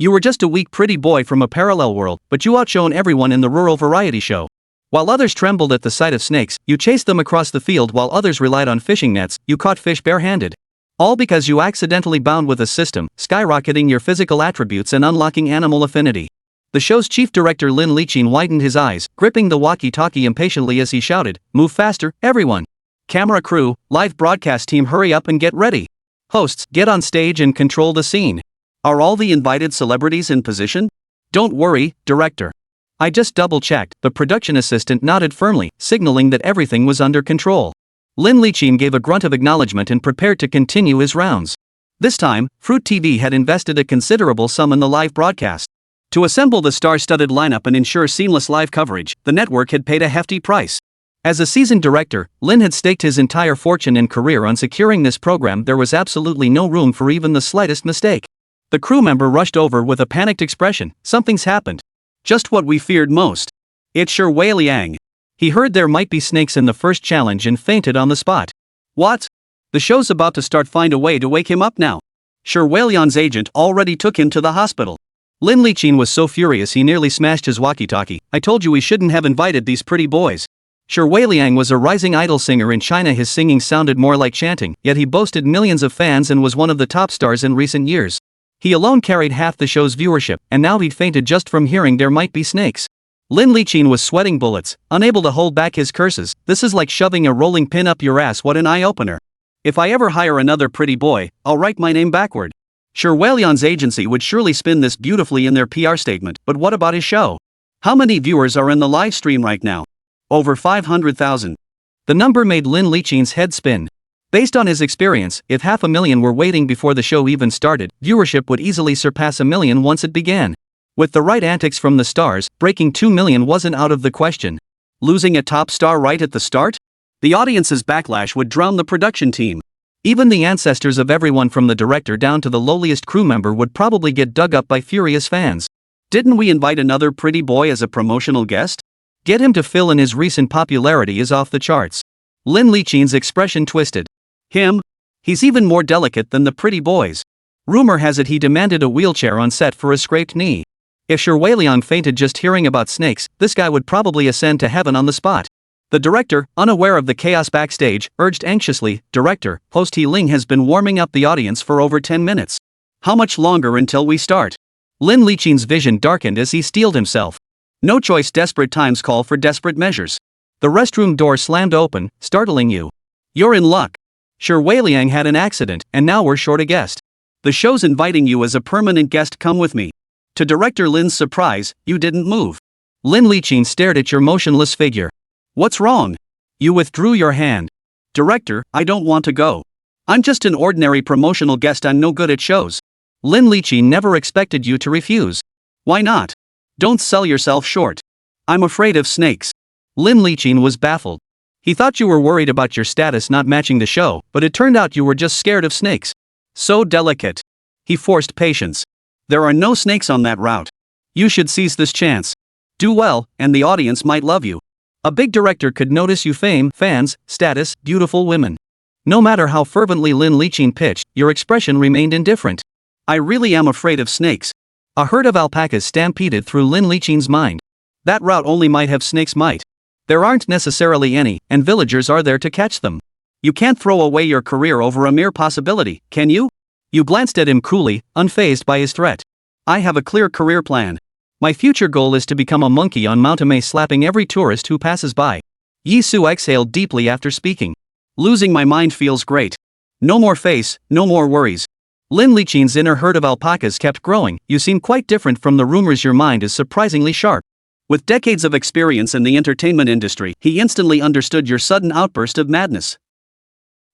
You were just a weak pretty boy from a parallel world, but you outshone everyone in the rural variety show. While others trembled at the sight of snakes, you chased them across the field while others relied on fishing nets, you caught fish barehanded. All because you accidentally bound with a system, skyrocketing your physical attributes and unlocking animal affinity. The show's chief director Lin Liqin widened his eyes, gripping the walkie-talkie impatiently as he shouted, "Move faster, everyone! Camera crew, live broadcast team, hurry up and get ready! Hosts, get on stage and control the scene! Are all the invited celebrities in position?" "Don't worry, director. I just double-checked," the production assistant nodded firmly, signaling that everything was under control. Lin Liqin gave a grunt of acknowledgement and prepared to continue his rounds. This time, Fruit TV had invested a considerable sum in the live broadcast. To assemble the star-studded lineup and ensure seamless live coverage, the network had paid a hefty price. As a seasoned director, Lin had staked his entire fortune and career on securing this program. There was absolutely no room for even the slightest mistake. The crew member rushed over with a panicked expression. "Something's happened. Just what we feared most. It's Shi Liang. He heard there might be snakes in the first challenge and fainted on the spot." "What? The show's about to start. Find a way to wake him up now. Shi Liang's agent already took him to the hospital." Lin Liqin was so furious he nearly smashed his walkie-talkie. "I told you we shouldn't have invited these pretty boys." Shi Liang was a rising idol singer in China. His singing sounded more like chanting, yet he boasted millions of fans and was one of the top stars in recent years. He alone carried half the show's viewership, and now he'd fainted just from hearing there might be snakes. Lin Liqin was sweating bullets, unable to hold back his curses. "This is like shoving a rolling pin up your ass. What an eye-opener. If I ever hire another pretty boy, I'll write my name backward." Shi Liang's agency would surely spin this beautifully in their PR statement, but what about his show? How many viewers are in the live stream right now? Over 500,000. The number made Lin Liqin's head spin. Based on his experience, if 500,000 were waiting before the show even started, viewership would easily surpass 1 million once it began. With the right antics from the stars, breaking 2 million wasn't out of the question. Losing a top star right at the start? The audience's backlash would drown the production team. Even the ancestors of everyone from the director down to the lowliest crew member would probably get dug up by furious fans. Didn't we invite another pretty boy as a promotional guest? Get him to fill in. His recent popularity is off the charts. Lin Liqin's expression twisted. Him? He's even more delicate than the pretty boys. Rumor has it he demanded a wheelchair on set for a scraped knee. If Shi Liang fainted just hearing about snakes, this guy would probably ascend to heaven on the spot. The director, unaware of the chaos backstage, urged anxiously, "Director, host He Ling has been warming up the audience for over 10 minutes. How much longer until we start?" Lin Liqin's vision darkened as he steeled himself. No choice. Desperate times call for desperate measures. The restroom door slammed open, startling you. "You're in luck. Shi Liang had an accident, and now we're short a guest. The show's inviting you as a permanent guest. Come with me." To Director Lin's surprise, you didn't move. Lin Liqin stared at your motionless figure. "What's wrong?" You withdrew your hand. "Director, I don't want to go. I'm just an ordinary promotional guest. I'm no good at shows." Lin Liqin never expected you to refuse. "Why not? Don't sell yourself short." "I'm afraid of snakes." Lin Liqin was baffled. He thought you were worried about your status not matching the show, but it turned out you were just scared of snakes. So delicate. He forced patience. "There are no snakes on that route. You should seize this chance. Do well, and the audience might love you. A big director could notice you. Fame, fans, status, beautiful women." No matter how fervently Lin Liqin pitched, your expression remained indifferent. "I really am afraid of snakes." A herd of alpacas stampeded through Lin Liqin's mind. That route only might have snakes. Might. There aren't necessarily any, and villagers are there to catch them. You can't throw away your career over a mere possibility, can you? You glanced at him coolly, unfazed by his threat. "I have a clear career plan. My future goal is to become a monkey on Mount May, slapping every tourist who passes by." Yizu exhaled deeply after speaking. "Losing my mind feels great. No more face, no more worries." Lin Liqin's inner herd of alpacas kept growing. "You seem quite different from the rumors. Your mind is surprisingly sharp." With decades of experience in the entertainment industry, he instantly understood your sudden outburst of madness.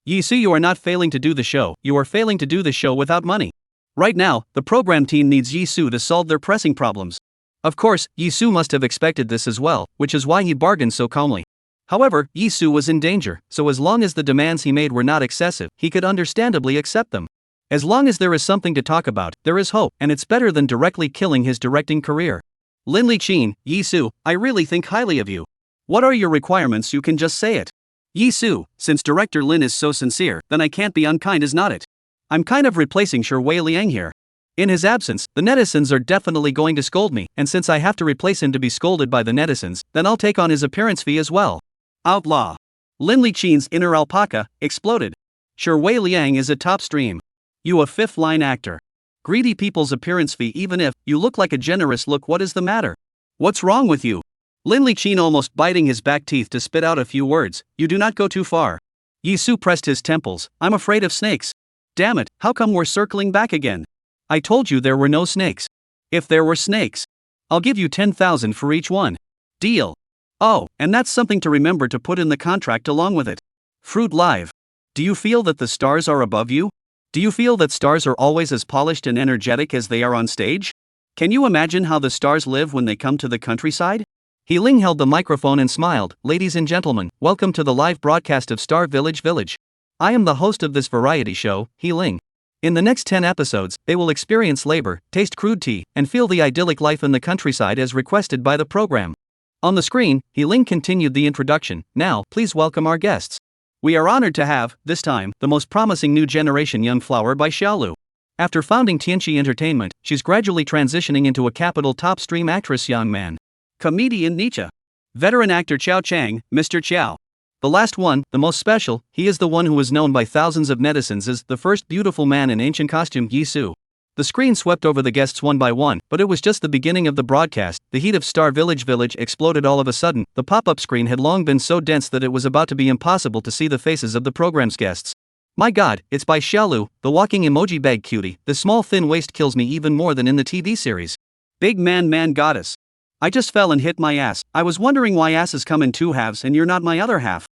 "Yizu, you are not failing to do the show, you are failing to do the show without money. Right now, the program team needs Yizu to solve their pressing problems." Of course, Yizu must have expected this as well, which is why he bargained so calmly. However, Yizu was in danger, so as long as the demands he made were not excessive, he could understandably accept them. As long as there is something to talk about, there is hope, and it's better than directly killing his directing career. Lin Liqin, "Yizu, I really think highly of you. What are your requirements? You can just say it." "Yizu, since Director Lin is so sincere, then I can't be unkind, is not it? I'm kind of replacing Shi Liang here. In his absence, the netizens are definitely going to scold me, and since I have to replace him to be scolded by the netizens, then I'll take on his appearance fee as well. Outlaw. Lin Liqin's inner alpaca exploded. Sure, Wei Liang is a top stream. You a fifth-line actor. Greedy people's appearance fee even if you look like a generous look. What is the matter? What's wrong with you? Lin Liqin almost biting his back teeth to spit out a few words. You do not go too far. Yizu pressed his temples. I'm afraid of snakes. Damn it, how come we're circling back again? I told you there were no snakes. If there were snakes, I'll give you 10,000 for each one. Deal. Oh, and that's something to remember to put in the contract along with it. Fruit Live. Do you feel that the stars are above you? Do you feel that stars are always as polished and energetic as they are on stage? Can you imagine how the stars live when they come to the countryside? He Ling held the microphone and smiled. Ladies and gentlemen, welcome to the live broadcast of Star Village Village. I am the host of this variety show, He Ling. In the next 10 episodes, they will experience labor, taste crude tea, and feel the idyllic life in the countryside as requested by the program. On the screen, He Ling continued the introduction. Now, please welcome our guests. We are honored to have, this time, the most promising new generation young flower by Xiaolu. After founding Tianqi Entertainment, she's gradually transitioning into a capital top stream actress. Young man. Comedian Nietzsche. Veteran actor Qiao Chang, Mr. Qiao. The last one, the most special, he is the one who is known by thousands of netizens as the first beautiful man in ancient costume, Yizu. The screen swept over the guests one by one, but it was just the beginning of the broadcast. The heat of Star Village exploded all of a sudden. The pop-up screen had long been so dense that it was about to be impossible to see the faces of the program's guests. My god, it's by Xiaolu, the walking emoji bag cutie. The small thin waist kills me even more than in the TV series. Big man goddess. I just fell and hit my ass. I was wondering why asses come in two halves and you're not my other half.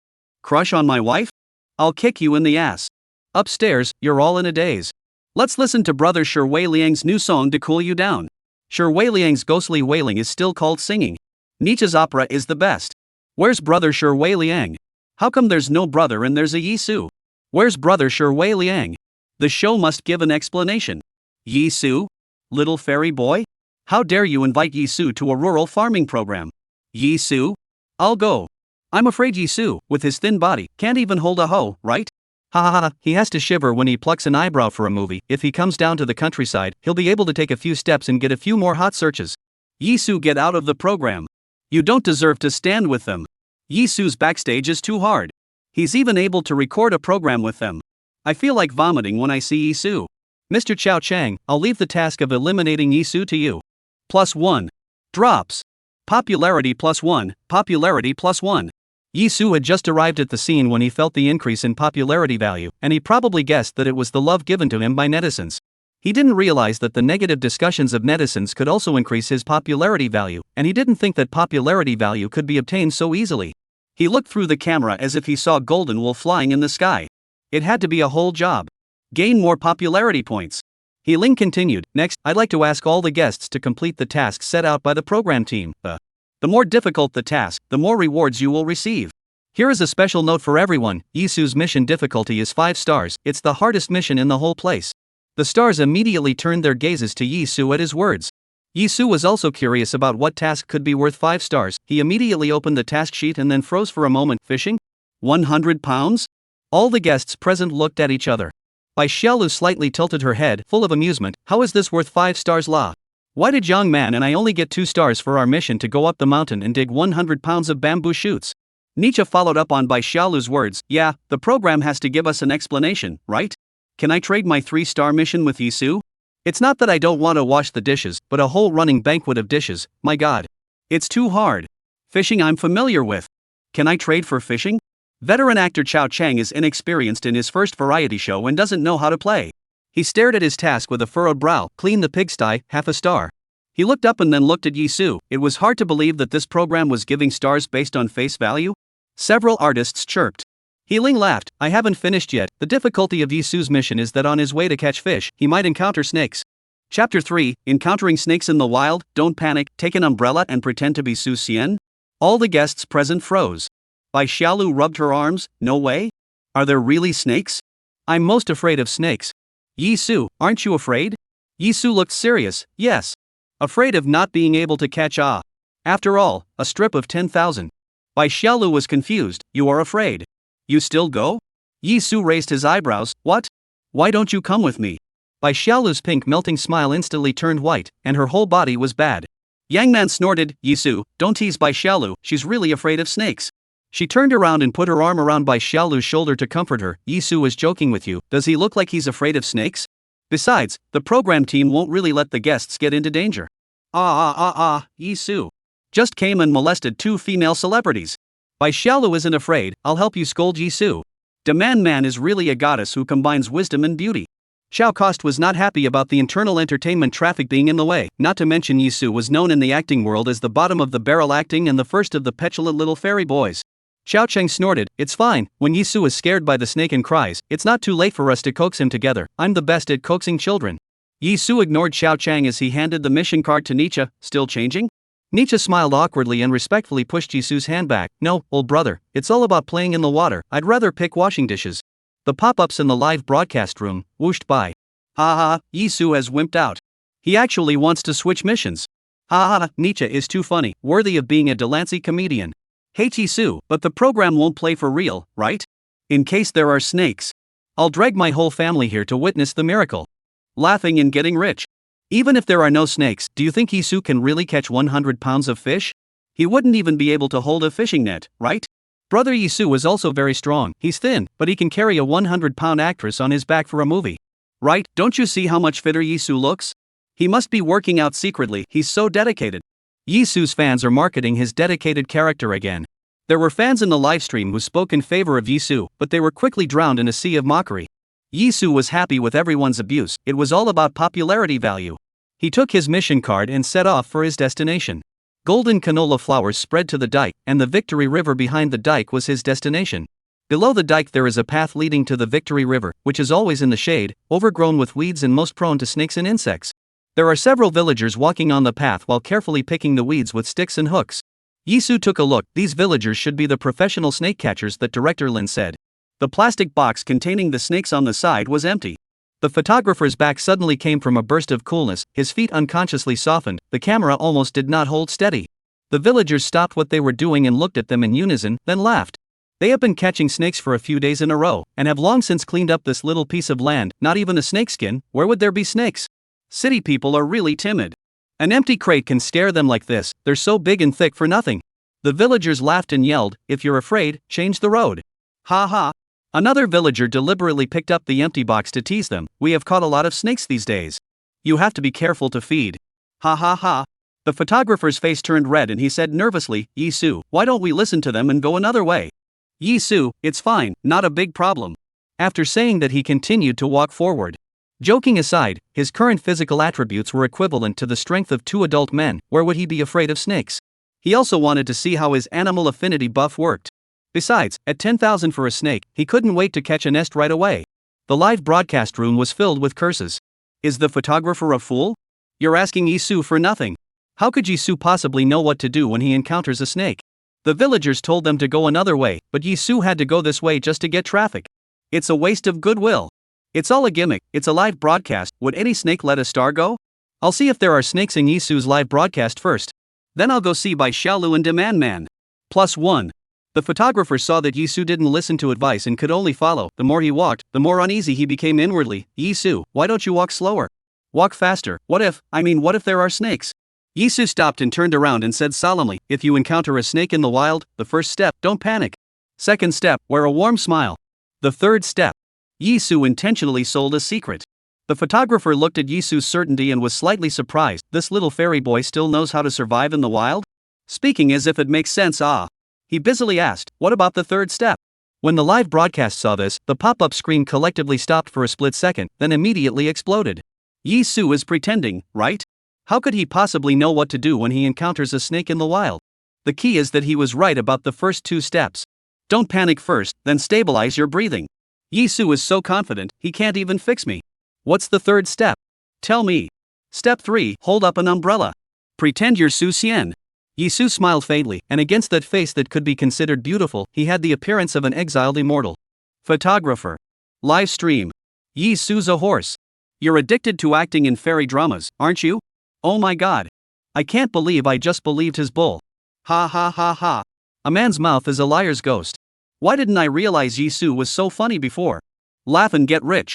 Crush on my wife? I'll kick you in the ass. Upstairs, you're all in a daze. Let's listen to brother Shi Wei Liang's new song to cool you down. Shi Wei Liang's ghostly wailing is still called singing. Nietzsche's opera is the best. Where's brother Shi Wei Liang? How come there's no brother and there's a Yizu? Where's brother Shi Wei Liang? The show must give an explanation. Yizu? Little fairy boy? How dare you invite Yizu to a rural farming program? Yizu? I'll go. I'm afraid Yizu, with his thin body, can't even hold a hoe, right? Ha ha ha, he has to shiver when he plucks an eyebrow for a movie. If he comes down to the countryside, he'll be able to take a few steps and get a few more hot searches. Yizu, get out of the program. You don't deserve to stand with them. Yizu's backstage is too hard. He's even able to record a program with them. I feel like vomiting when I see Yizu. Mr. Qiao Chang, I'll leave the task of eliminating Yizu to you. +1. Drops. Popularity +1, popularity +1. Yizu had just arrived at the scene when he felt the increase in popularity value, and he probably guessed that it was the love given to him by netizens. He didn't realize that the negative discussions of netizens could also increase his popularity value, and he didn't think that popularity value could be obtained so easily. He looked through the camera as if he saw golden wool flying in the sky. It had to be a whole job. Gain more popularity points. He Ling continued. Next, I'd like to ask all the guests to complete the task set out by the program team. The more difficult the task, the more rewards you will receive. Here is a special note for everyone. Yizu's mission difficulty is 5 stars. It's the hardest mission in the whole place. The stars immediately turned their gazes to Yizu at his words. Yizu was also curious about what task could be worth 5 stars. He immediately opened the task sheet and then froze for a moment. Fishing? 100 pounds? All the guests present looked at each other. Bai Xiaolu slightly tilted her head, full of amusement. How is this worth 5 stars, la? Why did young man and I only get 2 stars for our mission to go up the mountain and dig 100 pounds of bamboo shoots? Nietzsche followed up on Bai Xiaolu's words. Yeah, the program has to give us an explanation, right? Can I trade my 3-star mission with Yizu? It's not that I don't want to wash the dishes, but a whole running banquet of dishes, my god. It's too hard. Fishing I'm familiar with. Can I trade for fishing? Veteran actor Qiao Chang is inexperienced in his first variety show and doesn't know how to play. He stared at his task with a furrowed brow. Clean the pigsty, half a star. He looked up and then looked at Yizu. It was hard to believe that this program was giving stars based on face value. Several artists chirped. He Ling laughed. I haven't finished yet. The difficulty of Yizu's mission is that on his way to catch fish, he might encounter snakes. Chapter 3, Encountering Snakes in the Wild. Don't panic, take an umbrella and pretend to be Su Xian. All the guests present froze. Bai Xiaolu rubbed her arms. No way? Are there really snakes? I'm most afraid of snakes. Yizu, aren't you afraid? Yizu looked serious. Yes. Afraid of not being able to catch After all, a strip of 10,000. Bai Xiaolu was confused. You are afraid? You still go? Yizu raised his eyebrows. What? Why don't you come with me? Bai Xiaolu's pink melting smile instantly turned white, and her whole body was bad. Yang Man snorted, Yizu, don't tease Bai Xiaolu, she's really afraid of snakes. She turned around and put her arm around Bai Xiaolu's shoulder to comfort her. Yizu was joking with you, does he look like he's afraid of snakes? Besides, the program team won't really let the guests get into danger. Yizu just came and molested 2 female celebrities. Bai Xiaolu isn't afraid, I'll help you scold Yizu. Demand Man is really a goddess who combines wisdom and beauty. Xiao Cost was not happy about the internal entertainment traffic being in the way, not to mention Yizu was known in the acting world as the bottom of the barrel acting and the first of the petulant little fairy boys. Xiao Cheng snorted, it's fine, when Yizu is scared by the snake and cries, it's not too late for us to coax him together, I'm the best at coaxing children. Yizu ignored Xiao Cheng as he handed the mission card to Nietzsche, still changing? Nietzsche smiled awkwardly and respectfully pushed Yizu's hand back, no, old brother, it's all about playing in the water, I'd rather pick washing dishes. The pop-ups in the live broadcast room whooshed by. Yizu has wimped out. He actually wants to switch missions. Nietzsche is too funny, worthy of being a Delancey comedian. Hey Yizu, but the program won't play for real, right? In case there are snakes. I'll drag my whole family here to witness the miracle. Laughing and getting rich. Even if there are no snakes, do you think Yizu can really catch 100 pounds of fish? He wouldn't even be able to hold a fishing net, right? Brother Yizu is also very strong, he's thin, but he can carry a 100-pound actress on his back for a movie. Right, don't you see how much fitter Yizu looks? He must be working out secretly, he's so dedicated. Yizu's fans are marketing his dedicated character again. There were fans in the livestream who spoke in favor of Yizu, but they were quickly drowned in a sea of mockery. Yizu was happy with everyone's abuse, it was all about popularity value. He took his mission card and set off for his destination. Golden canola flowers spread to the dike, and the Victory River behind the dike was his destination. Below the dike there is a path leading to the Victory River, which is always in the shade, overgrown with weeds and most prone to snakes and insects. There are several villagers walking on the path while carefully picking the weeds with sticks and hooks. Yizu took a look, these villagers should be the professional snake catchers that director Lin said. The plastic box containing the snakes on the side was empty. The photographer's back suddenly came from a burst of coolness, his feet unconsciously softened, the camera almost did not hold steady. The villagers stopped what they were doing and looked at them in unison, then laughed. They have been catching snakes for a few days in a row, and have long since cleaned up this little piece of land, not even a snakeskin, where would there be snakes? City people are really timid. An empty crate can scare them like this, they're so big and thick for nothing. The villagers laughed and yelled, if you're afraid, change the road. Another villager deliberately picked up the empty box to tease them, we have caught a lot of snakes these days. You have to be careful to feed. The photographer's face turned red and he said nervously, Yizu, why don't we listen to them and go another way? Yizu, it's fine, not a big problem. After saying that he continued to walk forward. Joking aside, his current physical attributes were equivalent to the strength of 2 adult men, where would he be afraid of snakes? He also wanted to see how his animal affinity buff worked. Besides, at 10,000 for a snake, he couldn't wait to catch a nest right away. The live broadcast room was filled with curses. Is the photographer a fool? You're asking Yizu for nothing. How could Yizu possibly know what to do when he encounters a snake? The villagers told them to go another way, but Yizu had to go this way just to get traffic. It's a waste of goodwill. It's all a gimmick, it's a live broadcast, would any snake let a star go? I'll see if there are snakes in Yizu's live broadcast first. Then I'll go see Bai Xiaolu and Demand Man. +1. The photographer saw that Yizu didn't listen to advice and could only follow. The more he walked, the more uneasy he became inwardly. Yizu, why don't you walk slower? Walk faster, what if there are snakes? Yizu stopped and turned around and said solemnly, if you encounter a snake in the wild, the first step, don't panic. Second step, wear a warm smile. The third step. Yizu intentionally sold a secret. The photographer looked at Yizu's certainty and was slightly surprised, this little fairy boy still knows how to survive in the wild? Speaking as if it makes sense, He busily asked, what about the third step? When the live broadcast saw this, the pop-up screen collectively stopped for a split second, then immediately exploded. Yizu is pretending, right? How could he possibly know what to do when he encounters a snake in the wild? The key is that he was right about the first 2 steps. Don't panic first, then stabilize your breathing. Yizu is so confident, he can't even fix me. What's the third step? Tell me. Step 3, hold up an umbrella. Pretend you're Su Xian. Yizu smiled faintly, and against that face that could be considered beautiful, he had the appearance of an exiled immortal. Photographer. Live stream. Yizu's a horse. You're addicted to acting in fairy dramas, aren't you? Oh my god. I can't believe I just believed his bull. A man's mouth is a liar's ghost. Why didn't I realize Yizu was so funny before? Laugh and get rich.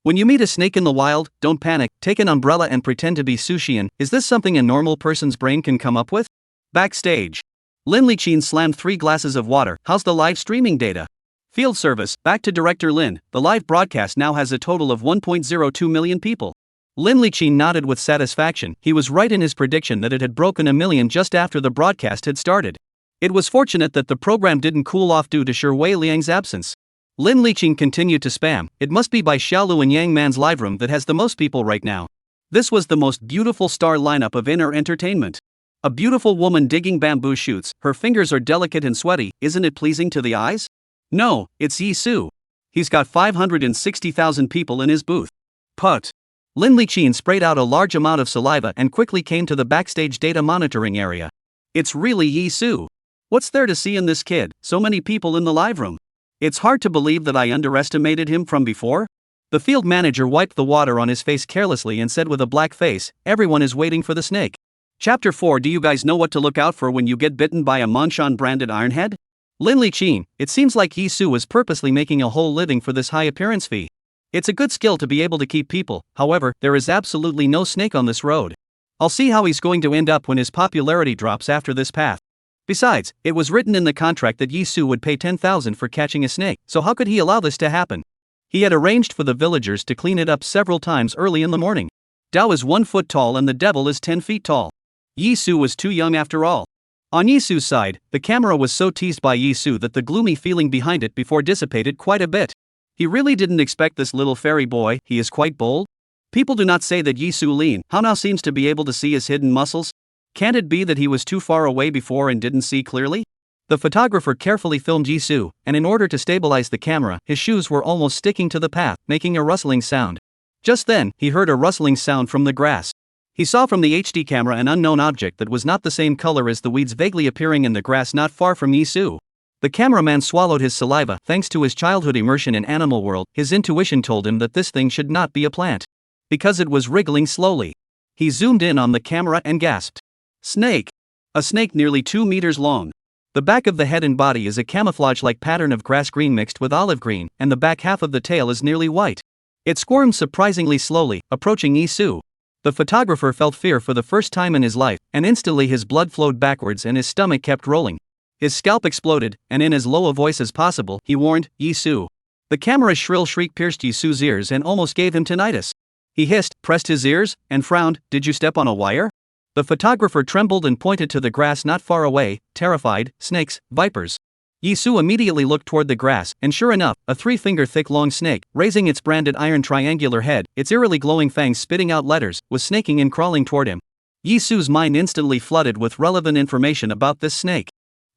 When you meet a snake in the wild, don't panic, take an umbrella and pretend to be Sichuan. Is this something a normal person's brain can come up with? Backstage. Lin Liqin slammed 3 glasses of water. How's the live streaming data? Field service. Back to director Lin. The live broadcast now has a total of 1.02 million people. Lin Liqin nodded with satisfaction. He was right in his prediction that it had broken a million just after the broadcast had started. It was fortunate that the program didn't cool off due to Shi Wei Liang's absence. Lin Liqin continued to spam. It must be by Xiaolu and Yang Man's live room that has the most people right now. This was the most beautiful star lineup of inner entertainment. A beautiful woman digging bamboo shoots. Her fingers are delicate and sweaty. Isn't it pleasing to the eyes? No, it's Yizu. He's got 560,000 people in his booth. Put. Lin Liqin sprayed out a large amount of saliva and quickly came to the backstage data monitoring area. It's really Yizu. What's there to see in this kid? So many people in the live room. It's hard to believe that I underestimated him from before. The field manager wiped the water on his face carelessly and said with a black face, everyone is waiting for the snake. Chapter 4. Do you guys know what to look out for when you get bitten by a Manhwa branded ironhead? Lin Liqin, it seems like Yizu was purposely making a whole living for this high appearance fee. It's a good skill to be able to keep people, however, there is absolutely no snake on this road. I'll see how he's going to end up when his popularity drops after this path. Besides, it was written in the contract that Yizu would pay 10,000 for catching a snake, so how could he allow this to happen? He had arranged for the villagers to clean it up several times early in the morning. Dao is 1 foot tall and the devil is 10 feet tall. Yizu was too young after all. On Yizu's side, the camera was so teased by Yizu that the gloomy feeling behind it before dissipated quite a bit. He really didn't expect this little fairy boy. He is quite bold. People do not say that Yizu Lin how now seems to be able to see his hidden muscles. Can't it be that he was too far away before and didn't see clearly? The photographer carefully filmed Yizu, and in order to stabilize the camera, his shoes were almost sticking to the path, making a rustling sound. Just then, he heard a rustling sound from the grass. He saw from the HD camera an unknown object that was not the same color as the weeds vaguely appearing in the grass not far from Yizu. The cameraman swallowed his saliva. Thanks to his childhood immersion in animal world, his intuition told him that this thing should not be a plant. Because it was wriggling slowly. He zoomed in on the camera and gasped. Snake. A snake nearly 2 meters long. The back of the head and body is a camouflage-like pattern of grass green mixed with olive green, and the back half of the tail is nearly white. It squirmed surprisingly slowly, approaching Yizu. The photographer felt fear for the first time in his life, and instantly his blood flowed backwards and his stomach kept rolling. His scalp exploded, and in as low a voice as possible, he warned, Yizu. The camera's shrill shriek pierced Yizu's ears and almost gave him tinnitus. He hissed, pressed his ears, and frowned. Did you step on a wire? The photographer trembled and pointed to the grass not far away, terrified. Snakes, vipers. Yizu immediately looked toward the grass, and sure enough, a 3-finger-thick long snake, raising its branded iron triangular head, its eerily glowing fangs spitting out letters, was snaking and crawling toward him. Yizu's mind instantly flooded with relevant information about this snake.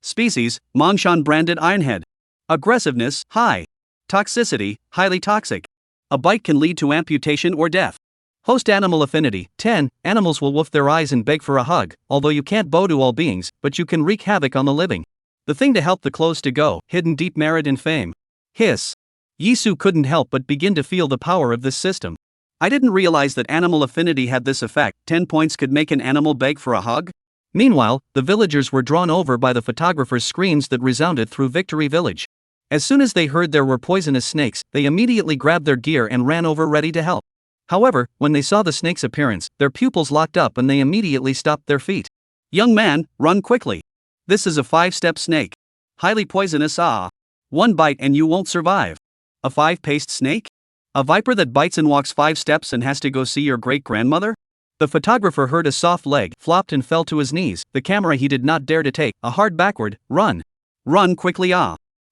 Species, Manhwa branded ironhead. Aggressiveness, high. Toxicity, highly toxic. A bite can lead to amputation or death. Host animal affinity, 10, animals will woof their eyes and beg for a hug, although you can't bow to all beings, but you can wreak havoc on the living. The thing to help the close to go, hidden deep merit and fame. Hiss. Yizu couldn't help but begin to feel the power of this system. I didn't realize that animal affinity had this effect. 10 points could make an animal beg for a hug? Meanwhile, the villagers were drawn over by the photographer's screams that resounded through Victory Village. As soon as they heard there were poisonous snakes, they immediately grabbed their gear and ran over ready to help. However, when they saw the snake's appearance, their pupils locked up and they immediately stopped their feet. Young man, run quickly. This is a 5-step snake. Highly poisonous. 1 bite and you won't survive. A 5-paced snake? A viper that bites and walks 5 steps and has to go see your great-grandmother? The photographer heard a soft leg, flopped and fell to his knees. The camera he did not dare to take, a hard backward, run. Run quickly.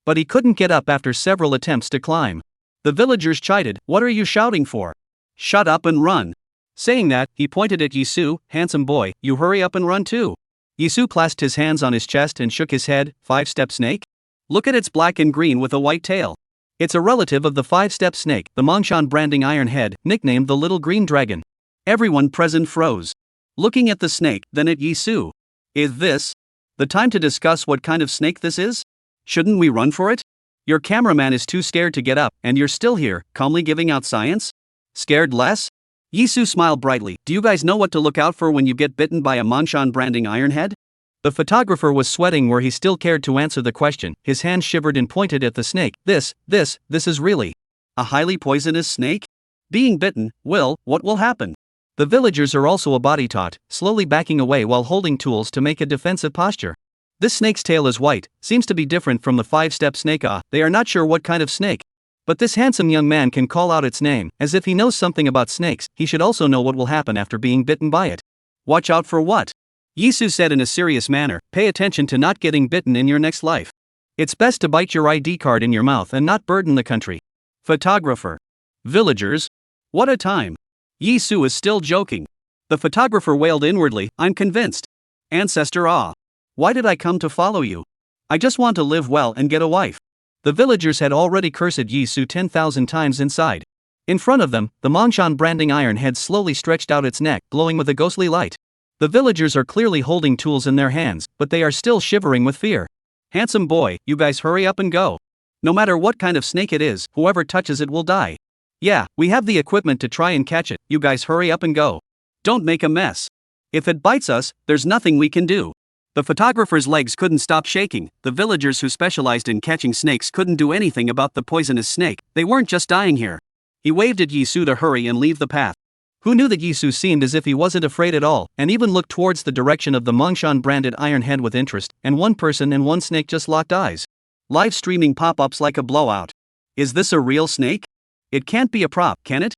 But he couldn't get up after several attempts to climb. The villagers chided, what are you shouting for? Shut up and run. Saying that, he pointed at Yizu, handsome boy, you hurry up and run too. Yizu clasped his hands on his chest and shook his head. 5-step snake? Look at its black and green with a white tail. It's a relative of the 5-step snake, the Manhwa branding ironhead, nicknamed the Little Green Dragon. Everyone present froze. Looking at the snake, then at Yizu. Is this the time to discuss what kind of snake this is? Shouldn't we run for it? Your cameraman is too scared to get up, and you're still here, calmly giving out science? Scared less? Yizu smiled brightly. Do you guys know what to look out for when you get bitten by a Manhwa branding ironhead? The photographer was sweating where he still cared to answer the question. His hand shivered and pointed at the snake. This is really a highly poisonous snake? Being bitten, what will happen? The villagers are also a body taut, slowly backing away while holding tools to make a defensive posture. This snake's tail is white, seems to be different from the 5-step snake. They are not sure what kind of snake. But this handsome young man can call out its name, as if he knows something about snakes. He should also know what will happen after being bitten by it. Watch out for what? Yizu said in a serious manner, pay attention to not getting bitten in your next life. It's best to bite your ID card in your mouth and not burden the country. Photographer. Villagers. What a time. Yizu is still joking. The photographer wailed inwardly, I'm convinced. Ancestor why did I come to follow you? I just want to live well and get a wife. The villagers had already cursed Yizu 10,000 times inside. In front of them, the Mongshan branding iron head slowly stretched out its neck, glowing with a ghostly light. The villagers are clearly holding tools in their hands, but they are still shivering with fear. Handsome boy, you guys hurry up and go. No matter what kind of snake it is, whoever touches it will die. Yeah, we have the equipment to try and catch it, you guys hurry up and go. Don't make a mess. If it bites us, there's nothing we can do. The photographer's legs couldn't stop shaking. The villagers who specialized in catching snakes couldn't do anything about the poisonous snake. They weren't just dying here. He waved at Yizu to hurry and leave the path. Who knew that Yizu seemed as if he wasn't afraid at all, and even looked towards the direction of the Mongshan branded iron head with interest, and one person and one snake just locked eyes. Live streaming pop-ups like a blowout. Is this a real snake? It can't be a prop, can it?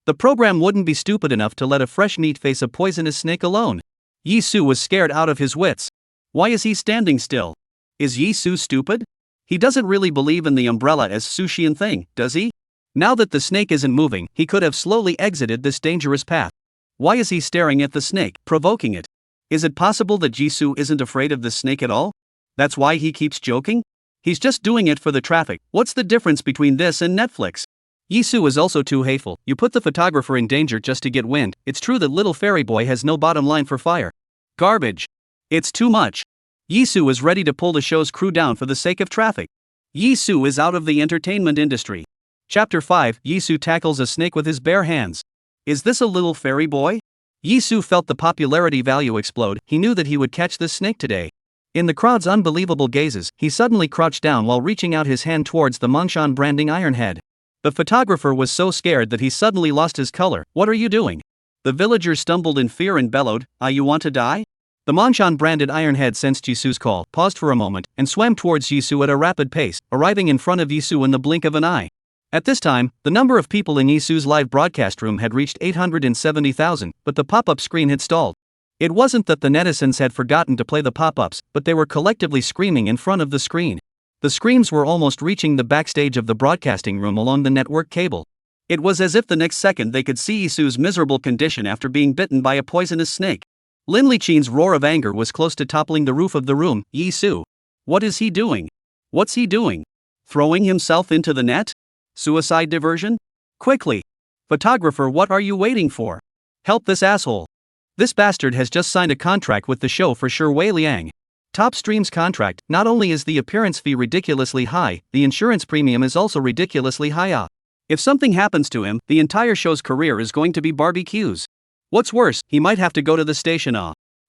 The program wouldn't be stupid enough to let a fresh meat face a poisonous snake alone. Yizu was scared out of his wits. Why is he standing still? Is Yizu stupid? He doesn't really believe in the umbrella as Sushian thing, does he? Now that the snake isn't moving, he could have slowly exited this dangerous path. Why is he staring at the snake, provoking it? Is it possible that Yizu isn't afraid of the snake at all? That's why he keeps joking? He's just doing it for the traffic. What's the difference between this and Netflix? Yizu is also too hateful. You put the photographer in danger just to get wind. It's true that little fairy boy has no bottom line for fire. Garbage. It's too much. Yizu is ready to pull the show's crew down for the sake of traffic. Yizu is out of the entertainment industry. Chapter 5, Yizu tackles a snake with his bare hands. Is this a little fairy boy? Yizu felt the popularity value explode. He knew that he would catch this snake today. In the crowd's unbelievable gazes, he suddenly crouched down while reaching out his hand towards the Mongshan branding iron head. The photographer was so scared that he suddenly lost his color. What are you doing? The villagers stumbled in fear and bellowed, you want to die? The Mongshan branded iron head sensed Yizu's call, paused for a moment, and swam towards Yizu at a rapid pace, arriving in front of Yizu in the blink of an eye. At this time, the number of people in Yizu's live broadcast room had reached 870,000, but the pop-up screen had stalled. It wasn't that the netizens had forgotten to play the pop-ups, but they were collectively screaming in front of the screen. The screams were almost reaching the backstage of the broadcasting room along the network cable. It was as if the next second they could see Yizu's miserable condition after being bitten by a poisonous snake. Lin Liqin's roar of anger was close to toppling the roof of the room. Yizu. What is he doing? What's he doing? Throwing himself into the net? Suicide diversion? Quickly! Photographer, what are you waiting for? Help this asshole. This bastard has just signed a contract with the show for sure. Wei Liang. Top Stream's contract. Not only is the appearance fee ridiculously high, the insurance premium is also ridiculously high. If something happens to him, the entire show's career is going to be barbecues. What's worse, he might have to go to the station.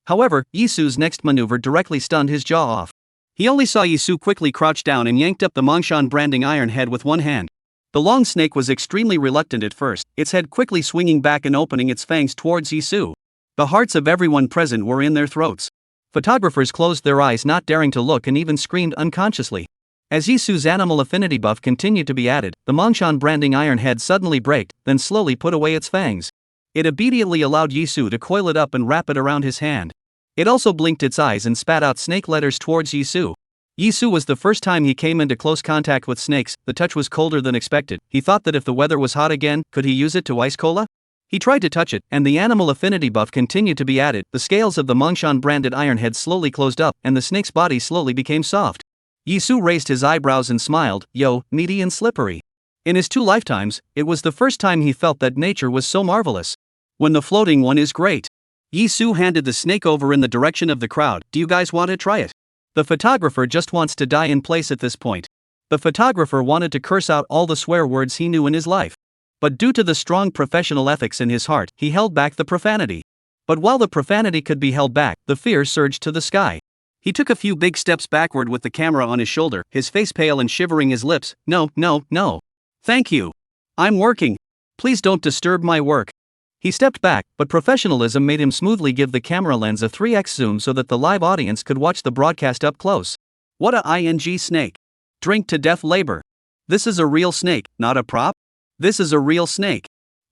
However, Yizu's next maneuver directly stunned his jaw off. He only saw Yizu quickly crouch down and yanked up the Mongshan branding iron head with one hand. The long snake was extremely reluctant at first, its head quickly swinging back and opening its fangs towards Yizu. The hearts of everyone present were in their throats. Photographers closed their eyes, not daring to look, and even screamed unconsciously. As Yizu's animal affinity buff continued to be added, the Mongshan branding iron head suddenly braked, then slowly put away its fangs. It obediently allowed Yizu to coil it up and wrap it around his hand. It also blinked its eyes and spat out snake letters towards Yizu. Yizu was the first time he came into close contact with snakes. The touch was colder than expected. He thought that if the weather was hot again, could he use it to ice cola? He tried to touch it, and the animal affinity buff continued to be added. The scales of the Mongshan branded iron head slowly closed up, and the snake's body slowly became soft. Yizu raised his eyebrows and smiled, yo, meaty and slippery. In his 2 lifetimes, it was the first time he felt that nature was so marvelous. When the floating one is great. Yizu handed the snake over in the direction of the crowd. Do you guys want to try it? The photographer just wants to die in place at this point. The photographer wanted to curse out all the swear words he knew in his life. But due to the strong professional ethics in his heart, he held back the profanity. But while the profanity could be held back, the fear surged to the sky. He took a few big steps backward with the camera on his shoulder, his face pale and shivering his lips. No. Thank you. I'm working. Please don't disturb my work. He stepped back, but professionalism made him smoothly give the camera lens a 3x zoom so that the live audience could watch the broadcast up close. What a ing snake. Drink to death labor. This is a real snake, not a prop? This is a real snake.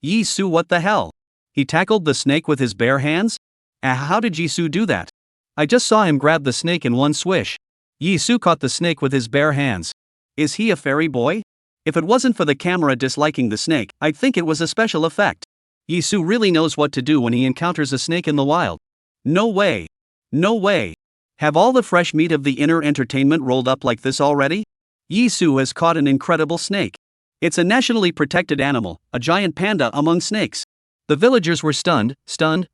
Yizu, what the hell? He tackled the snake with his bare hands? How did Yizu do that? I just saw him grab the snake in one swish. Yizu caught the snake with his bare hands. Is he a fairy boy? If it wasn't for the camera disliking the snake, I'd think it was a special effect. Yizu really knows what to do when he encounters a snake in the wild. No way. No way. Have all the fresh meat of the inner entertainment rolled up like this already? Yizu has caught an incredible snake. It's a nationally protected animal, a giant panda among snakes. The villagers were stunned,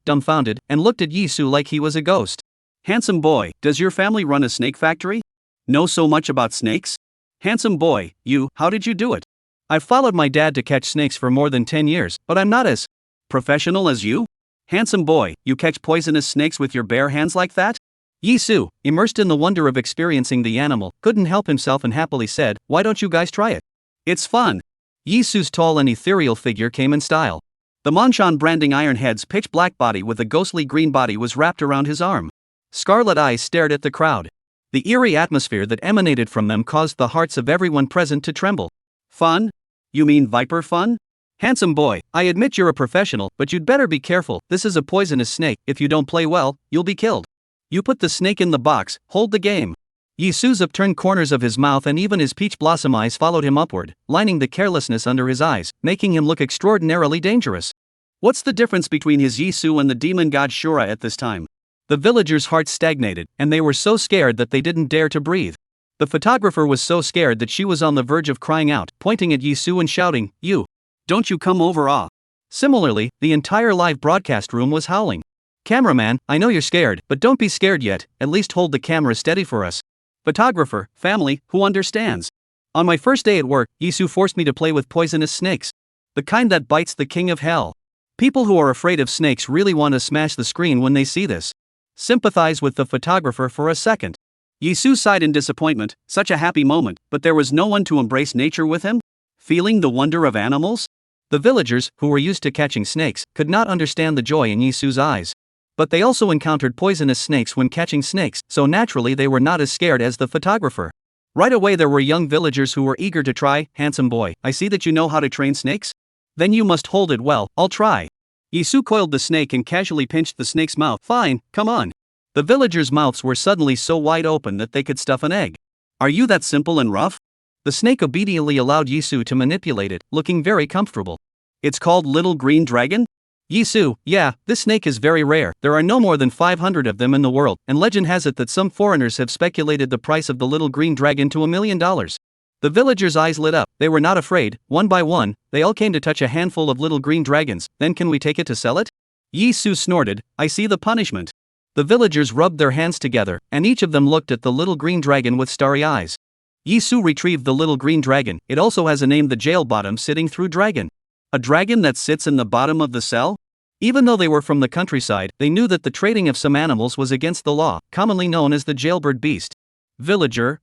dumbfounded, and looked at Yizu like he was a ghost. Handsome boy, does your family run a snake factory? Know so much about snakes? Handsome boy, how did you do it? I've followed my dad to catch snakes for more than 10 years, but I'm not as professional as you? Handsome boy, you catch poisonous snakes with your bare hands like that? Yizu, immersed in the wonder of experiencing the animal, couldn't help himself and happily said, why don't you guys try it? It's fun. Yizu's tall and ethereal figure came in style. The Monshan branding iron head's pitch black body with a ghostly green body was wrapped around his arm. Scarlet eyes stared at the crowd. The eerie atmosphere that emanated from them caused the hearts of everyone present to tremble. Fun? You mean viper fun? Handsome boy, I admit you're a professional, but you'd better be careful. This is a poisonous snake. If you don't play well, you'll be killed. You put the snake in the box, hold the game. Yizu's upturned corners of his mouth and even his peach blossom eyes followed him upward, lining the carelessness under his eyes, making him look extraordinarily dangerous. What's the difference between his Yizu and the demon god Shura at this time? The villagers' hearts stagnated, and they were so scared that they didn't dare to breathe. The photographer was so scared that she was on the verge of crying out, pointing at Yizu and shouting, don't you come over. Similarly, the entire live broadcast room was howling. Cameraman, I know you're scared, but don't be scared yet, at least hold the camera steady for us. Photographer, family, who understands? On my first day at work, Yizu forced me to play with poisonous snakes. The kind that bites the king of hell. People who are afraid of snakes really want to smash the screen when they see this. Sympathize with the photographer for a second. Yizu sighed in disappointment, such a happy moment, but there was no one to embrace nature with him? Feeling the wonder of animals? The villagers, who were used to catching snakes, could not understand the joy in Yizu's eyes. But they also encountered poisonous snakes when catching snakes, so naturally they were not as scared as the photographer. Right away there were young villagers who were eager to try. Handsome boy, I see that you know how to train snakes? Then you must hold it well, I'll try. Yizu coiled the snake and casually pinched the snake's mouth. Fine, come on. The villagers' mouths were suddenly so wide open that they could stuff an egg. Are you that simple and rough? The snake obediently allowed Yizu to manipulate it, looking very comfortable. It's called Little Green Dragon? Yizu, yeah, this snake is very rare. There are no more than 500 of them in the world, and legend has it that some foreigners have speculated the price of the little green dragon to $1 million. The villagers' eyes lit up. They were not afraid. One by one, they all came to touch a handful of little green dragons. Then can we take it to sell it? Yizu snorted, I see the punishment. The villagers rubbed their hands together, and each of them looked at the little green dragon with starry eyes. Yizu retrieved the little green dragon. It also has a name, the jail bottom sitting through dragon. A dragon that sits in the bottom of the cell? Even though they were from the countryside, they knew that the trading of some animals was against the law, commonly known as the jailbird beast. Villager,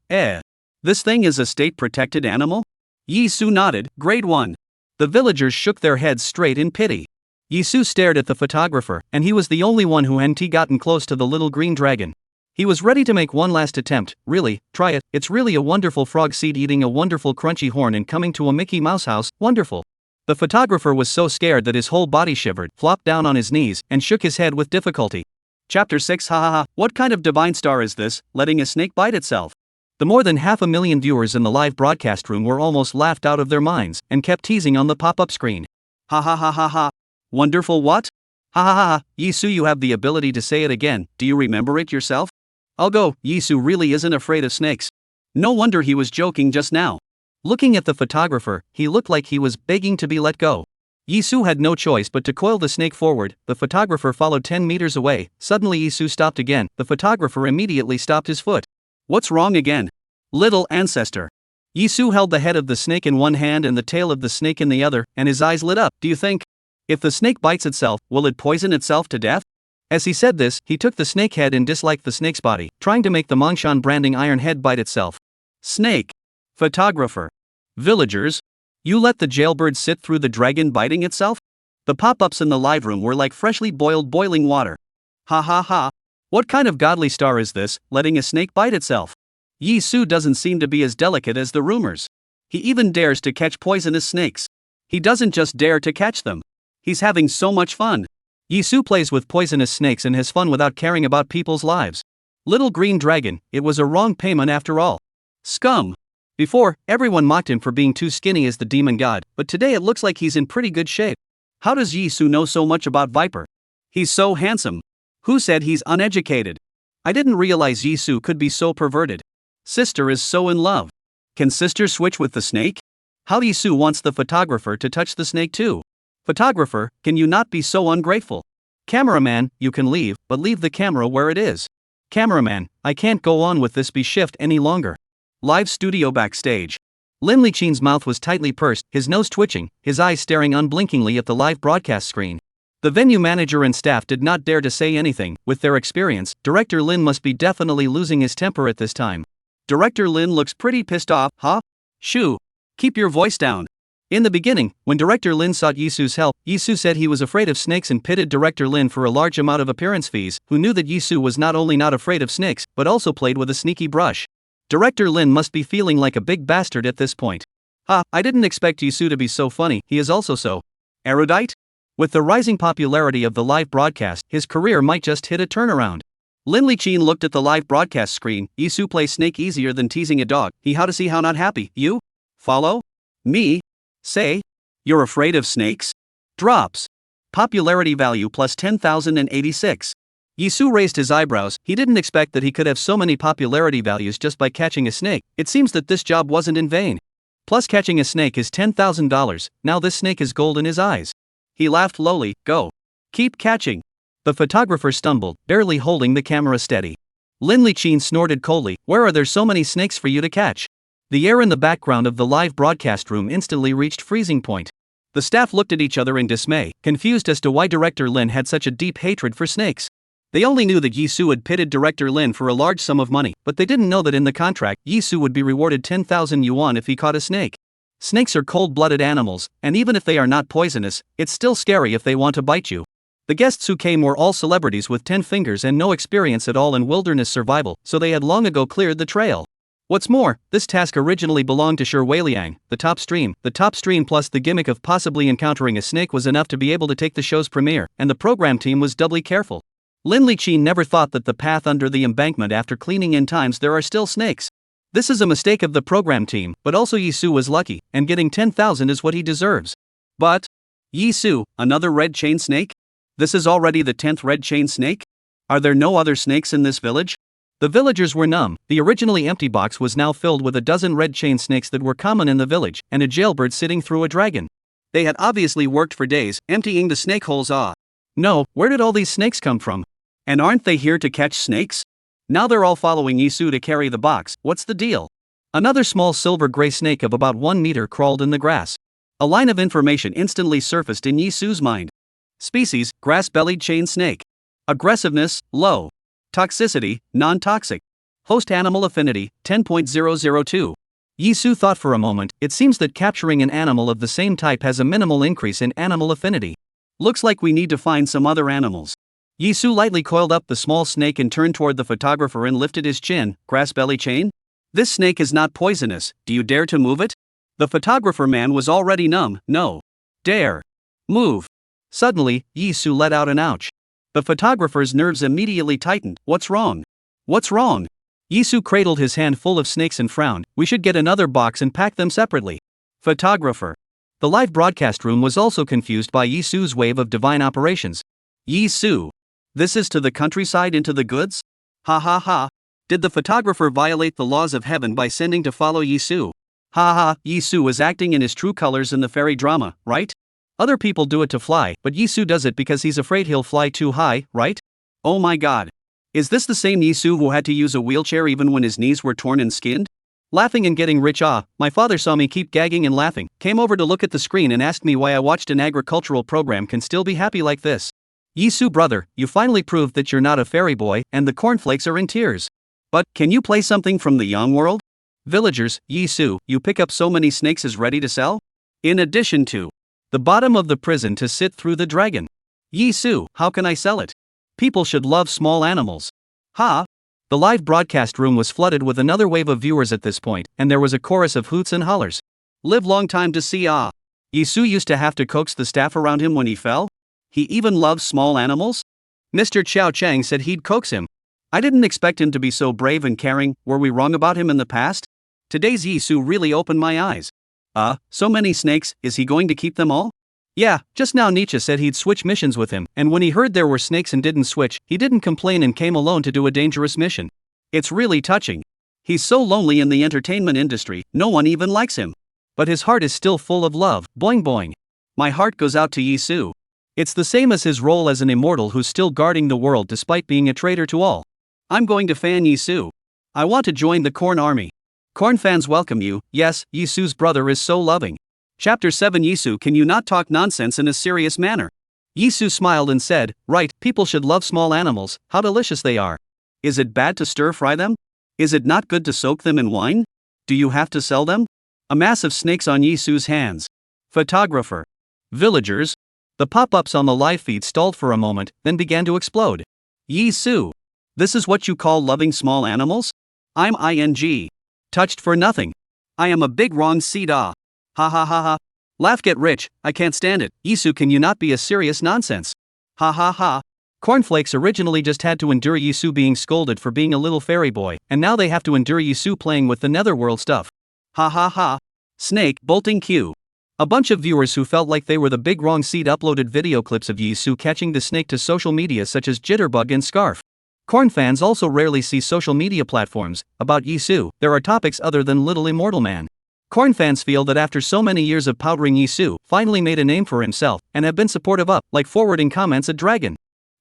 this thing is a state-protected animal? Yizu nodded, grade 1. The villagers shook their heads straight in pity. Yizu stared at the photographer, and he was the only one who hadn't gotten close to the little green dragon. He was ready to make one last attempt. Really, try it, it's really a wonderful frog seed eating a wonderful crunchy horn and coming to a Mickey Mouse house, wonderful. The photographer was so scared that his whole body shivered, flopped down on his knees, and shook his head with difficulty. Chapter 6 Ha ha ha, what kind of divine star is this, letting a snake bite itself? The more than 500,000 viewers in the live broadcast room were almost laughed out of their minds, and kept teasing on the pop-up screen. Ha ha ha ha ha. Wonderful what? Ha ha ha ha, Yizu, you have the ability to say it again, do you remember it yourself? I'll go, Yizu really isn't afraid of snakes. No wonder he was joking just now. Looking at the photographer, he looked like he was begging to be let go. Yizu had no choice but to coil the snake forward. The photographer followed 10 meters away. Suddenly Yizu stopped again. The photographer immediately stopped his foot. What's wrong again? Little ancestor. Yizu held the head of the snake in one hand and the tail of the snake in the other, and his eyes lit up. Do you think, if the snake bites itself, will it poison itself to death? As he said this, he took the snake head and disliked the snake's body, trying to make the Mongshan branding iron head bite itself. Snake. Photographer. Villagers. You let the jailbird sit through the dragon biting itself? The pop-ups in the live room were like freshly boiled boiling water. Ha ha ha. What kind of godly star is this, letting a snake bite itself? Yizu doesn't seem to be as delicate as the rumors. He even dares to catch poisonous snakes. He doesn't just dare to catch them. He's having so much fun. Yizu plays with poisonous snakes and has fun without caring about people's lives. Little green dragon, it was a wrong payment after all. Scum. Before, everyone mocked him for being too skinny as the demon god, but today it looks like he's in pretty good shape. How does Yizu know so much about Viper? He's so handsome. Who said he's uneducated? I didn't realize Yizu could be so perverted. Sister is so in love. Can sister switch with the snake? How Yizu wants the photographer to touch the snake too. Photographer, can you not be so ungrateful? Cameraman, you can leave, but leave the camera where it is. Cameraman, I can't go on with this shift any longer. Live studio backstage. Lin Liqin's mouth was tightly pursed, his nose twitching, his eyes staring unblinkingly at the live broadcast screen. The venue manager and staff did not dare to say anything. With their experience, Director Lin must be definitely losing his temper at this time. Director Lin looks pretty pissed off, huh? Shoo. Keep your voice down. In the beginning, when Director Lin sought Yizu's help, Yizu said he was afraid of snakes and pitted Director Lin for a large amount of appearance fees, who knew that Yizu was not only not afraid of snakes, but also played with a sneaky brush. Director Lin must be feeling like a big bastard at this point. I didn't expect Yizu to be so funny, he is also so erudite? With the rising popularity of the live broadcast, his career might just hit a turnaround. Lin Liqin looked at the live broadcast screen. Yizu plays snake easier than teasing a dog. He how to see how not happy. You? Follow? Me? Say? You're afraid of snakes? Drops. Popularity value plus 10,086. Yizu raised his eyebrows. He didn't expect that he could have so many popularity values just by catching a snake. It seems that this job wasn't in vain. Plus catching a snake is $10,000, now this snake is gold in his eyes. He laughed lowly. Go. Keep catching. The photographer stumbled, barely holding the camera steady. Lin Liqin snorted coldly. Where are there so many snakes for you to catch? The air in the background of the live broadcast room instantly reached freezing point. The staff looked at each other in dismay, confused as to why Director Lin had such a deep hatred for snakes. They only knew that Yizu had pitted Director Lin for a large sum of money, but they didn't know that in the contract, Yizu would be rewarded 10,000 yuan if he caught a snake. Snakes are cold-blooded animals, and even if they are not poisonous, it's still scary if they want to bite you. The guests who came were all celebrities with 10 fingers and no experience at all in wilderness survival, so they had long ago cleared the trail. What's more, this task originally belonged to Shi Weiliang, the top stream. The top stream plus the gimmick of possibly encountering a snake was enough to be able to take the show's premiere, and the program team was doubly careful. Lin Liqin never thought that the path under the embankment after cleaning in times there are still snakes. This is a mistake of the program team, but also Yizu was lucky, and getting 10,000 is what he deserves. But, Yizu, another red chain snake? This is already the 10th red chain snake? Are there no other snakes in this village? The villagers were numb. The originally empty box was now filled with a dozen red chain snakes that were common in the village, and a jailbird sitting through a dragon. They had obviously worked for days, emptying the snake holes. No, where did all these snakes come from? And aren't they here to catch snakes? Now they're all following Yizu to carry the box. What's the deal? Another small silver-gray snake of about 1 meter crawled in the grass. A line of information instantly surfaced in Yizu's mind. Species, grass-bellied chain snake. Aggressiveness, low. Toxicity, non-toxic. Host animal affinity, 10.002. Yizu thought for a moment. It seems that capturing an animal of the same type has a minimal increase in animal affinity. Looks like we need to find some other animals. Yizu lightly coiled up the small snake and turned toward the photographer and lifted his chin. Grass-belly chain? This snake is not poisonous. Do you dare to move it? The photographer man was already numb. No. Dare. Move. Suddenly, Yizu let out an ouch. The photographer's nerves immediately tightened. What's wrong? What's wrong? Yizu cradled his hand full of snakes and frowned. We should get another box and pack them separately. Photographer. The live broadcast room was also confused by Yizu's wave of divine operations. Yizu. This is to the countryside into the goods? Ha ha ha. Did the photographer violate the laws of heaven by sending to follow Yizu? Ha ha, Yizu was acting in his true colors in the fairy drama, right? Other people do it to fly, but Yizu does it because he's afraid he'll fly too high, right? Oh my god. Is this the same Yizu who had to use a wheelchair even when his knees were torn and skinned? Laughing and getting rich. My father saw me keep gagging and laughing, came over to look at the screen and asked me why I watched an agricultural program can still be happy like this. Yizu brother, you finally proved that you're not a fairy boy, and the cornflakes are in tears. But, can you play something from the young world? Villagers, Yizu, you pick up so many snakes is ready to sell? In addition to the bottom of the prison to sit through the dragon. Yizu, how can I sell it? People should love small animals. Ha! The live broadcast room was flooded with another wave of viewers at this point, and there was a chorus of hoots and hollers. Live long time to see ah. Yizu used to have to coax the staff around him when he fell? He even loves small animals? Mr. Chow Chang said he'd coax him. I didn't expect him to be so brave and caring. Were we wrong about him in the past? Today's Yizu really opened my eyes. So many snakes, is he going to keep them all? Yeah, just now Nietzsche said he'd switch missions with him, and when he heard there were snakes and didn't switch, he didn't complain and came alone to do a dangerous mission. It's really touching. He's so lonely in the entertainment industry, no one even likes him. But his heart is still full of love, boing boing. My heart goes out to Yizu. It's the same as his role as an immortal who's still guarding the world despite being a traitor to all. I'm going to fan Yizu. I want to join the Corn Army. Corn fans welcome you. Yes, Yizu's brother is so loving. Chapter 7 Yizu, can you not talk nonsense in a serious manner? Yizu smiled and said, right, people should love small animals, how delicious they are. Is it bad to stir fry them? Is it not good to soak them in wine? Do you have to sell them? A mass of snakes on Yizu's hands. Photographer. Villagers. The pop-ups on the live feed stalled for a moment, then began to explode. Yizu. This is what you call loving small animals? I'm ing. Touched for nothing. I am a big wrong seed ah. Ha ha ha ha. Laugh get rich, I can't stand it. Yizu, can you not be a serious nonsense? Ha ha ha. Cornflakes originally just had to endure Yizu being scolded for being a little fairy boy, and now they have to endure Yizu playing with the netherworld stuff. Ha ha ha. Snake bolting Q. A bunch of viewers who felt like they were the big wrong seed uploaded video clips of Yizu catching the snake to social media such as Jitterbug and Scarf. Corn fans also rarely see social media platforms. About Yizu, there are topics other than Little Immortal Man. Corn fans feel that after so many years of powdering, Yizu finally made a name for himself and have been supportive up, like forwarding comments at Dragon.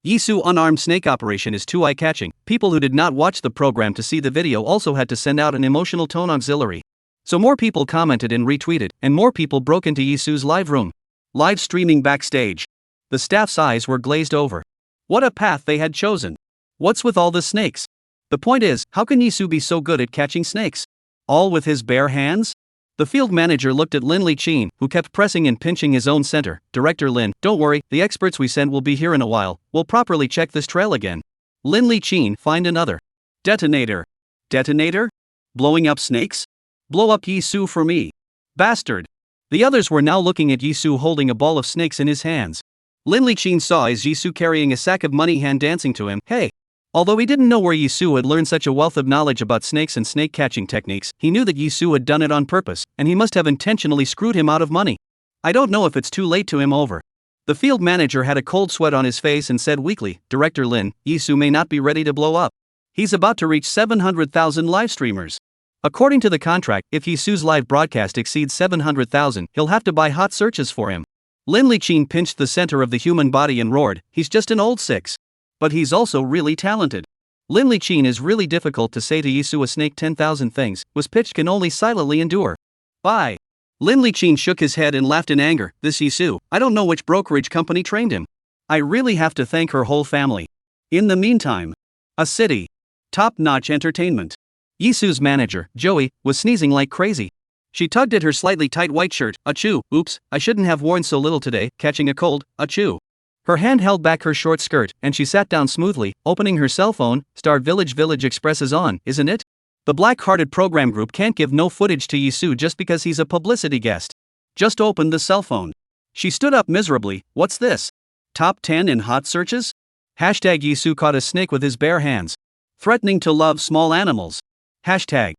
Yizu unarmed snake operation is too eye-catching. People who did not watch the program to see the video also had to send out an emotional tone auxiliary. So more people commented and retweeted, and more people broke into Yizu's live room. Live streaming Backstage. The staff's eyes were glazed over. What a path they had chosen. What's with all the snakes? The point is, how can Yizu be so good at catching snakes? All with his bare hands? The field manager looked at Lin Liqin, who kept pressing and pinching his own center. Director Lin, don't worry, the experts we send will be here in a while. We'll properly check this trail again. Lin Liqin, find another detonator. Detonator? Blowing up snakes? Blow up Yizu for me. Bastard. The others were now looking at Yizu holding a ball of snakes in his hands. Lin Liqin saw as Yizu carrying a sack of money hand dancing to him. Hey. Although he didn't know where Yizu had learned such a wealth of knowledge about snakes and snake catching techniques, he knew that Yizu had done it on purpose, and he must have intentionally screwed him out of money. I don't know if it's too late to him over. The field manager had a cold sweat on his face and said weakly, Director Lin, Yizu may not be ready to blow up. He's about to reach 700,000 live streamers. According to the contract, if Yizu's live broadcast exceeds 700,000, he'll have to buy hot searches for him. Lin Liqin pinched the center of the human body and roared, he's just an old six. But he's also really talented. Lin Liqin is really difficult to say to Yizu. A snake 10,000 things, was pitched can only silently endure. Bye. Lin Liqin shook his head and laughed in anger. This Yizu, I don't know which brokerage company trained him. I really have to thank her whole family. In the meantime, a city. Top-notch entertainment. Yizu's manager, Joey, was sneezing like crazy. She tugged at her slightly tight white shirt. Achoo, oops, I shouldn't have worn so little today, catching a cold, achoo. Her hand held back her short skirt, and she sat down smoothly, opening her cell phone. Star Village Express is on, isn't it? The black-hearted program group can't give no footage to Yizu just because he's a publicity guest. Just open the cell phone. She stood up miserably. What's this? Top 10 in hot searches? Hashtag Yizu caught a snake with his bare hands. Threatening to love small animals. Hashtag.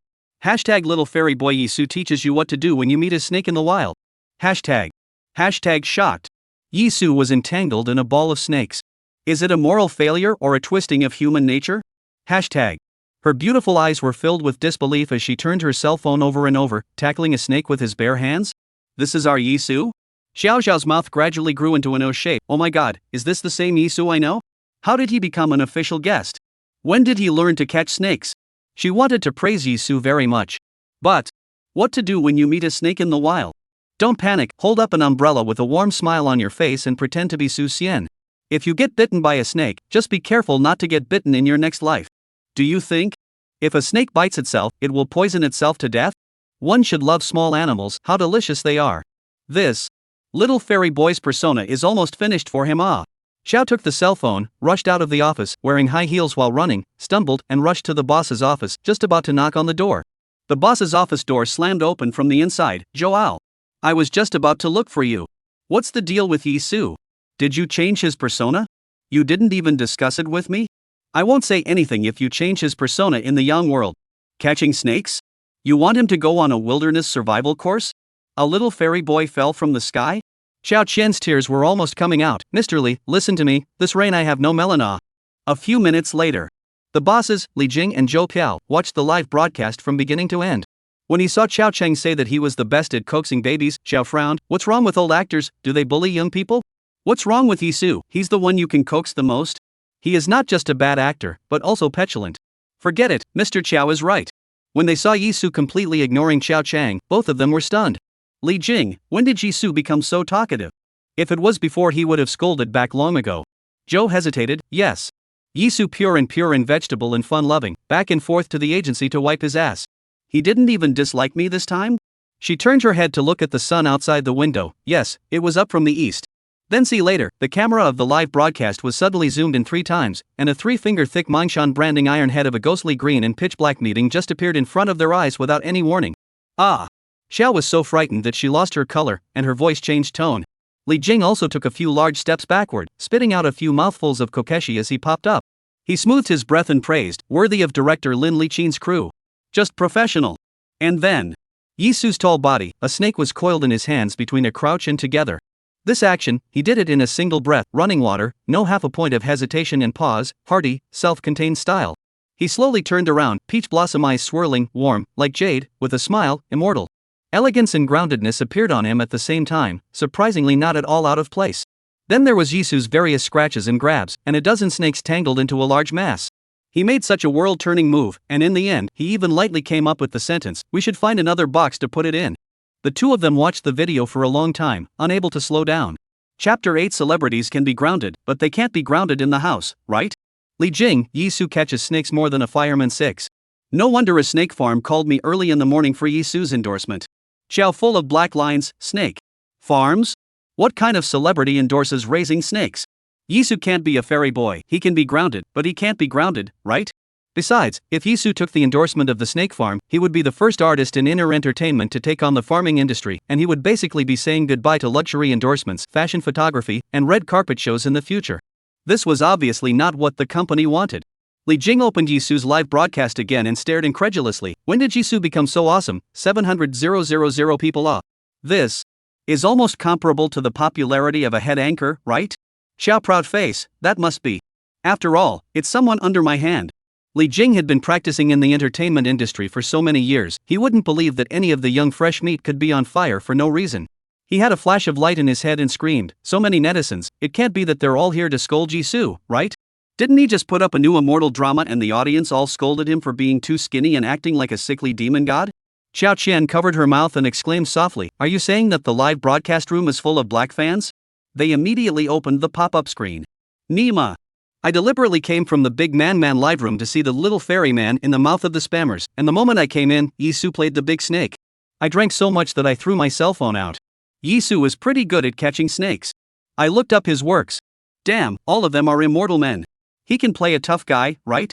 Hashtag little fairy boy Yizu teaches you what to do when you meet a snake in the wild. Hashtag. Hashtag shocked. Yizu was entangled in a ball of snakes. Is it a moral failure or a twisting of human nature? Hashtag. Her beautiful eyes were filled with disbelief as she turned her cell phone over and over, tackling a snake with his bare hands. This is our Yizu? Xiao Xiao's mouth gradually grew into an O shape. Oh my god, is this the same Yizu I know? How did he become an official guest? When did he learn to catch snakes? She wanted to praise Yizu very much. But what to do when you meet a snake in the wild? Don't panic, hold up an umbrella with a warm smile on your face and pretend to be Su Xian. If you get bitten by a snake, just be careful not to get bitten in your next life. Do you think? If a snake bites itself, it will poison itself to death? One should love small animals, how delicious they are. This little fairy boy's persona is almost finished for him. Xiao took the cell phone, rushed out of the office, wearing high heels while running, stumbled, and rushed to the boss's office, just about to knock on the door. The boss's office door slammed open from the inside. Joao, I was just about to look for you. What's the deal with Yizu? Did you change his persona? You didn't even discuss it with me? I won't say anything if you change his persona in the young world. Catching snakes? You want him to go on a wilderness survival course? A little fairy boy fell from the sky? Xiao Qian's tears were almost coming out. Mr. Li, listen to me, this rain I have no melon. A few minutes later, the bosses, Li Jing and Zhou Piao, watched the live broadcast from beginning to end. When he saw Xiao Cheng say that he was the best at coaxing babies, Xiao frowned. What's wrong with old actors? Do they bully young people? What's wrong with Yizu? He's the one you can coax the most? He is not just a bad actor, but also petulant. Forget it, Mr. Qiao is right. When they saw Yizu completely ignoring Xiao Cheng, both of them were stunned. Li Jing, when did Yizu become so talkative? If it was before, he would have scolded back long ago. Zhou hesitated. Yes. Yizu pure and vegetable and fun-loving, back and forth to the agency to wipe his ass. He didn't even dislike me this time? She turned her head to look at the sun outside the window. Yes, it was up from the east. Then see later, the camera of the live broadcast was suddenly zoomed in 3 times, and a 3-finger thick Mingshan branding iron head of a ghostly green and pitch black meeting just appeared in front of their eyes without any warning. Xiao was so frightened that she lost her color, and her voice changed tone. Li Jing also took a few large steps backward, spitting out a few mouthfuls of kokeshi as he popped up. He smoothed his breath and praised, worthy of director Lin Liqin's crew. Just professional. And then, Yizu's tall body, a snake was coiled in his hands between a crouch and together. This action, he did it in a single breath, running water, no half a point of hesitation and pause, hearty, self-contained style. He slowly turned around, peach blossom eyes swirling, warm, like jade, with a smile, immortal. Elegance and groundedness appeared on him at the same time, surprisingly not at all out of place. Then there was Yizu's various scratches and grabs, and a dozen snakes tangled into a large mass. He made such a world-turning move, and in the end, he even lightly came up with the sentence, "We should find another box to put it in." The two of them watched the video for a long time, unable to slow down. Chapter 8. Celebrities can be grounded, but they can't be grounded in the house, right? Li Jing, Yizu catches snakes more than a fireman. 6. No wonder a snake farm called me early in the morning for Yizu's endorsement. Xiao full of black lines. Snake farms? What kind of celebrity endorses raising snakes? Yizu can't be a fairy boy. He can be grounded, but he can't be grounded, right? Besides, if Yizu took the endorsement of the snake farm, he would be the first artist in inner entertainment to take on the farming industry, and he would basically be saying goodbye to luxury endorsements, fashion photography, and red carpet shows in the future. This was obviously not what the company wanted. Li Jing opened Yizu's live broadcast again and stared incredulously. When did Yizu become so awesome? 700,000 people. This is almost comparable to the popularity of a head anchor, right? Xiao proud face, that must be. After all, it's someone under my hand. Li Jing had been practicing in the entertainment industry for so many years, he wouldn't believe that any of the young fresh meat could be on fire for no reason. He had a flash of light in his head and screamed, so many netizens, it can't be that they're all here to scold Yizu, right? Didn't he just put up a new immortal drama and the audience all scolded him for being too skinny and acting like a sickly demon god? Xiao Qian covered her mouth and exclaimed softly, "Are you saying that the live broadcast room is full of black fans?" They immediately opened the pop-up screen. Nima. I deliberately came from the big man live room to see the little fairy man in the mouth of the spammers, and the moment I came in, Yizu played the big snake. I drank so much that I threw my cell phone out. Yizu was pretty good at catching snakes. I looked up his works. Damn, all of them are immortal men. He can play a tough guy, right?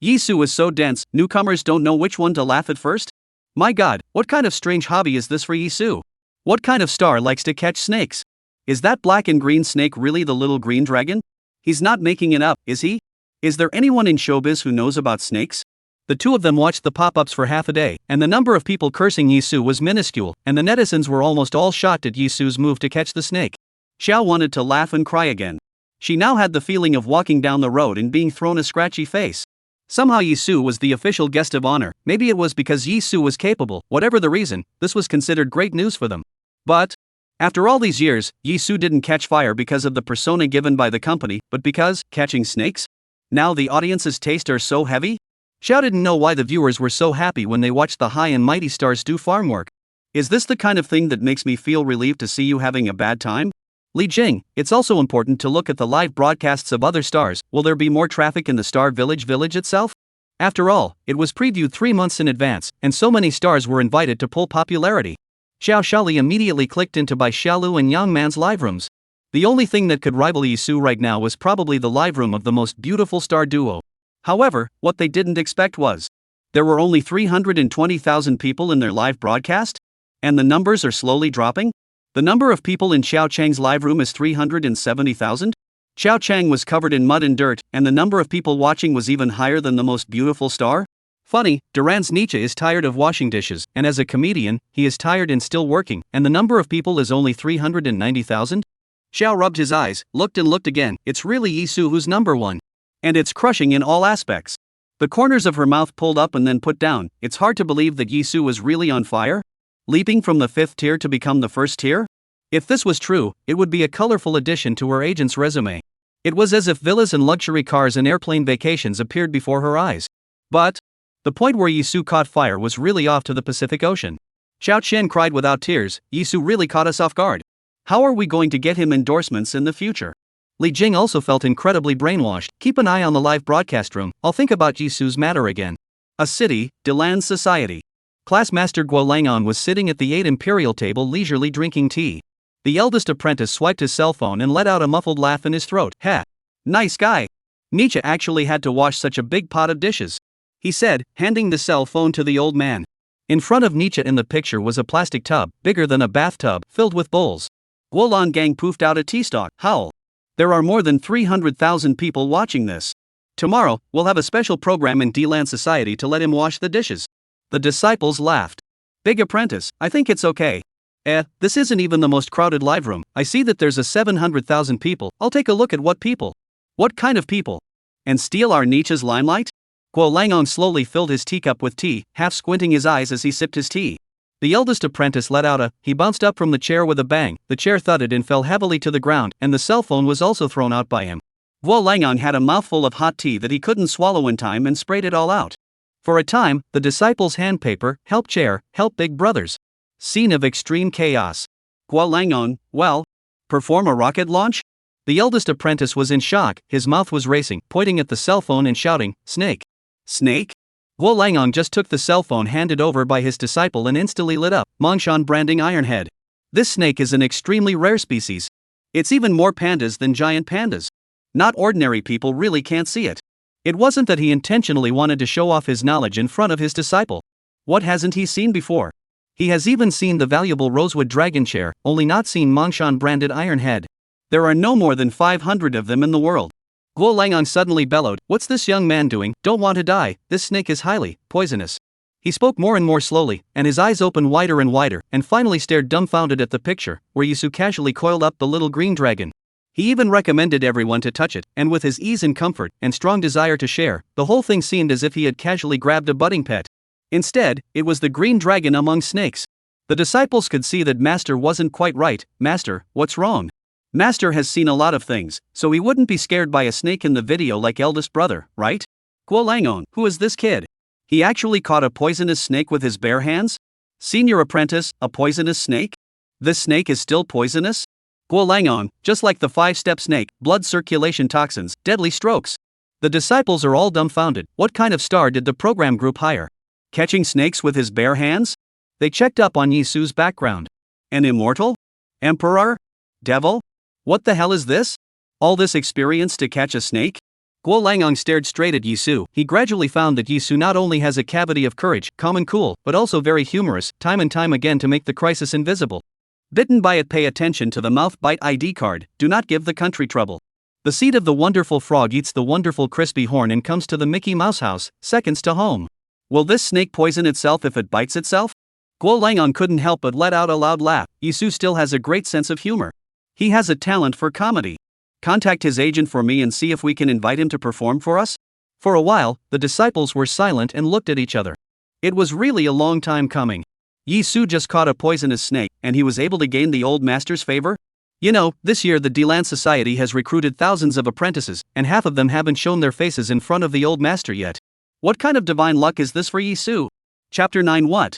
Yizu is so dense, newcomers don't know which one to laugh at first? My god, what kind of strange hobby is this for Yizu? What kind of star likes to catch snakes? Is that black and green snake really the little green dragon? He's not making it up, is he? Is there anyone in showbiz who knows about snakes? The two of them watched the pop-ups for half a day, and the number of people cursing Yizu was minuscule, and the netizens were almost all shocked at Yizu's move to catch the snake. Xiao wanted to laugh and cry again. She now had the feeling of walking down the road and being thrown a scratchy face. Somehow Yizu was the official guest of honor. Maybe it was because Yizu was capable. Whatever the reason, this was considered great news for them. But after all these years, Yizu didn't catch fire because of the persona given by the company, but because catching snakes? Now the audience's tastes are so heavy? Xiao didn't know why the viewers were so happy when they watched the high and mighty stars do farm work. Is this the kind of thing that makes me feel relieved to see you having a bad time? Li Jing, it's also important to look at the live broadcasts of other stars. Will there be more traffic in the Star Village itself? After all, it was previewed 3 months in advance, and so many stars were invited to pull popularity. Xiao Shali immediately clicked into Bai Xiaolu and Yang Man's live rooms. The only thing that could rival Yizu right now was probably the live room of the most beautiful star duo. However, what they didn't expect was there were only 320,000 people in their live broadcast? And the numbers are slowly dropping? The number of people in Xiao Chang's live room is 370,000? Xiao Chang was covered in mud and dirt, and the number of people watching was even higher than the most beautiful star? Funny, Duran's Nietzsche is tired of washing dishes, and as a comedian, he is tired and still working, and the number of people is only 390,000? Xiao rubbed his eyes, looked and looked again. It's really Yizu who's number one. And it's crushing in all aspects. The corners of her mouth pulled up and then put down. It's hard to believe that Yizu was really on fire. Leaping from the 5th tier to become the 1st tier? If this was true, it would be a colorful addition to her agent's resume. It was as if villas and luxury cars and airplane vacations appeared before her eyes. But the point where Yizu caught fire was really off to the Pacific Ocean. Xiao Chen cried without tears. Yizu really caught us off guard. How are we going to get him endorsements in the future? Li Jing also felt incredibly brainwashed. Keep an eye on the live broadcast room. I'll think about Yizu's matter again. A city, Deland's society. Classmaster Guo Langon was sitting at the 8 imperial table leisurely drinking tea. The eldest apprentice swiped his cell phone and let out a muffled laugh in his throat. Heh. Nice guy. Nietzsche actually had to wash such a big pot of dishes, he said, handing the cell phone to the old man. In front of Nietzsche in the picture was a plastic tub, bigger than a bathtub, filled with bowls. Guolan Gang poofed out a tea stalk. Howl. There are more than 300,000 people watching this. Tomorrow, we'll have a special program in Deland Society to let him wash the dishes. The disciples laughed. Big apprentice, I think it's okay. This isn't even the most crowded live room. I see that there's a 700,000 people. I'll take a look at what people. What kind of people? And steal our Nietzsche's limelight? Guo Langon slowly filled his teacup with tea, half squinting his eyes as he sipped his tea. The eldest apprentice let out he bounced up from the chair with a bang. The chair thudded and fell heavily to the ground, and the cell phone was also thrown out by him. Guo Langon had a mouthful of hot tea that he couldn't swallow in time and sprayed it all out. For a time, the disciples' handpaper, help chair, help big brothers. Scene of extreme chaos. Guo Langon, well, perform a rocket launch? The eldest apprentice was in shock, his mouth was racing, pointing at the cell phone and shouting, Snake. Snake? Guo Langon just took the cell phone handed over by his disciple and instantly lit up. Mongshan branding Ironhead. This snake is an extremely rare species. It's even more pandas than giant pandas. Not ordinary people really can't see it. It wasn't that he intentionally wanted to show off his knowledge in front of his disciple. What hasn't he seen before? He has even seen the valuable rosewood dragon chair, only not seen Mongshan branded Ironhead. There are no more than 500 of them in the world. Guo Langon suddenly bellowed, what's this young man doing? Don't want to die, this snake is highly poisonous. He spoke more and more slowly, and his eyes opened wider and wider, and finally stared dumbfounded at the picture, where Yizu casually coiled up the little green dragon. He even recommended everyone to touch it, and with his ease and comfort, and strong desire to share, the whole thing seemed as if he had casually grabbed a budding pet. Instead, it was the green dragon among snakes. The disciples could see that Master wasn't quite right. Master, what's wrong? Master has seen a lot of things, so he wouldn't be scared by a snake in the video like eldest brother, right? Guo Langon, who is this kid? He actually caught a poisonous snake with his bare hands? Senior apprentice, a poisonous snake? This snake is still poisonous? Guo Langon, just like the 5-step snake, blood circulation toxins, deadly strokes. The disciples are all dumbfounded. What kind of star did the program group hire? Catching snakes with his bare hands? They checked up on Yizu's background. An immortal? Emperor? Devil? What the hell is this? All this experience to catch a snake? Guo Langon stared straight at Yizu. He gradually found that Yizu not only has a cavity of courage, calm and cool, but also very humorous, time and time again to make the crisis invisible. Bitten by it, pay attention to the mouth bite ID card, do not give the country trouble. The seed of the wonderful frog eats the wonderful crispy horn and comes to the Mickey Mouse house, seconds to home. Will this snake poison itself if it bites itself? Guo Langon couldn't help but let out a loud laugh. Yizu still has a great sense of humor. He has a talent for comedy. Contact his agent for me and see if we can invite him to perform for us? For a while, the disciples were silent and looked at each other. It was really a long time coming. Yizu just caught a poisonous snake, and he was able to gain the old master's favor? You know, this year the Deland Society has recruited thousands of apprentices, and half of them haven't shown their faces in front of the old master yet. What kind of divine luck is this for Yizu? Chapter 9. What?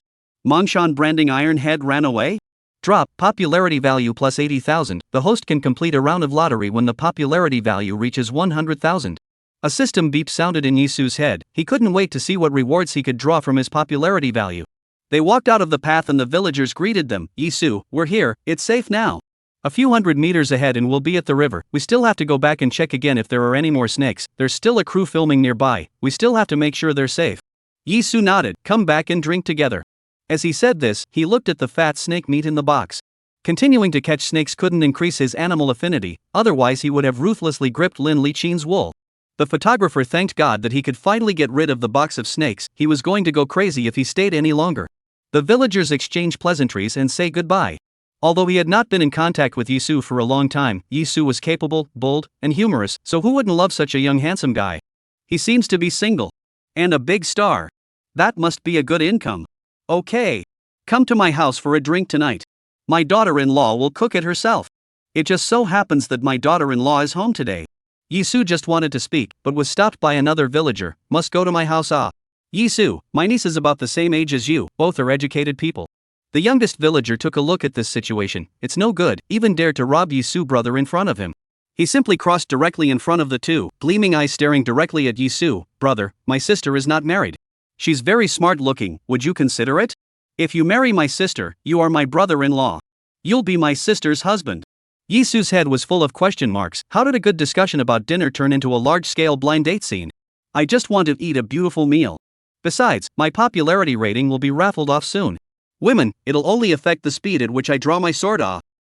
Mongshan branding Ironhead ran away? Drop, popularity value plus 80,000, the host can complete a round of lottery when the popularity value reaches 100,000. A system beep sounded in Yizu's head. He couldn't wait to see what rewards he could draw from his popularity value. They walked out of the path and the villagers greeted them. Yizu, we're here, it's safe now. A few hundred meters ahead and we'll be at the river. We still have to go back and check again if there are any more snakes. There's still a crew filming nearby. We still have to make sure they're safe. Yizu nodded. Come back and drink together. As he said this, he looked at the fat snake meat in the box. Continuing to catch snakes couldn't increase his animal affinity, otherwise he would have ruthlessly gripped Lin Liqin's wool. The photographer thanked God that he could finally get rid of the box of snakes. He was going to go crazy if he stayed any longer. The villagers exchange pleasantries and say goodbye. Although he had not been in contact with Yizu for a long time, Yizu was capable, bold, and humorous, so who wouldn't love such a young handsome guy? He seems to be single. And a big star. That must be a good income. Okay. Come to my house for a drink tonight. My daughter-in-law will cook it herself. It just so happens that my daughter-in-law is home today. Yizu just wanted to speak, but was stopped by another villager. Must go to my house. Yizu, my niece is about the same age as you, both are educated people. The youngest villager took a look at this situation. It's no good, even dared to rob Yizu brother in front of him. He simply crossed directly in front of the two, gleaming eyes staring directly at Yizu. Brother, my sister is not married. She's very smart looking, would you consider it? If you marry my sister, you are my brother-in-law. You'll be my sister's husband. Yizu's head was full of question marks. How did a good discussion about dinner turn into a large-scale blind date scene? I just want to eat a beautiful meal. Besides, my popularity rating will be raffled off soon. Women, it'll only affect the speed at which I draw my sword.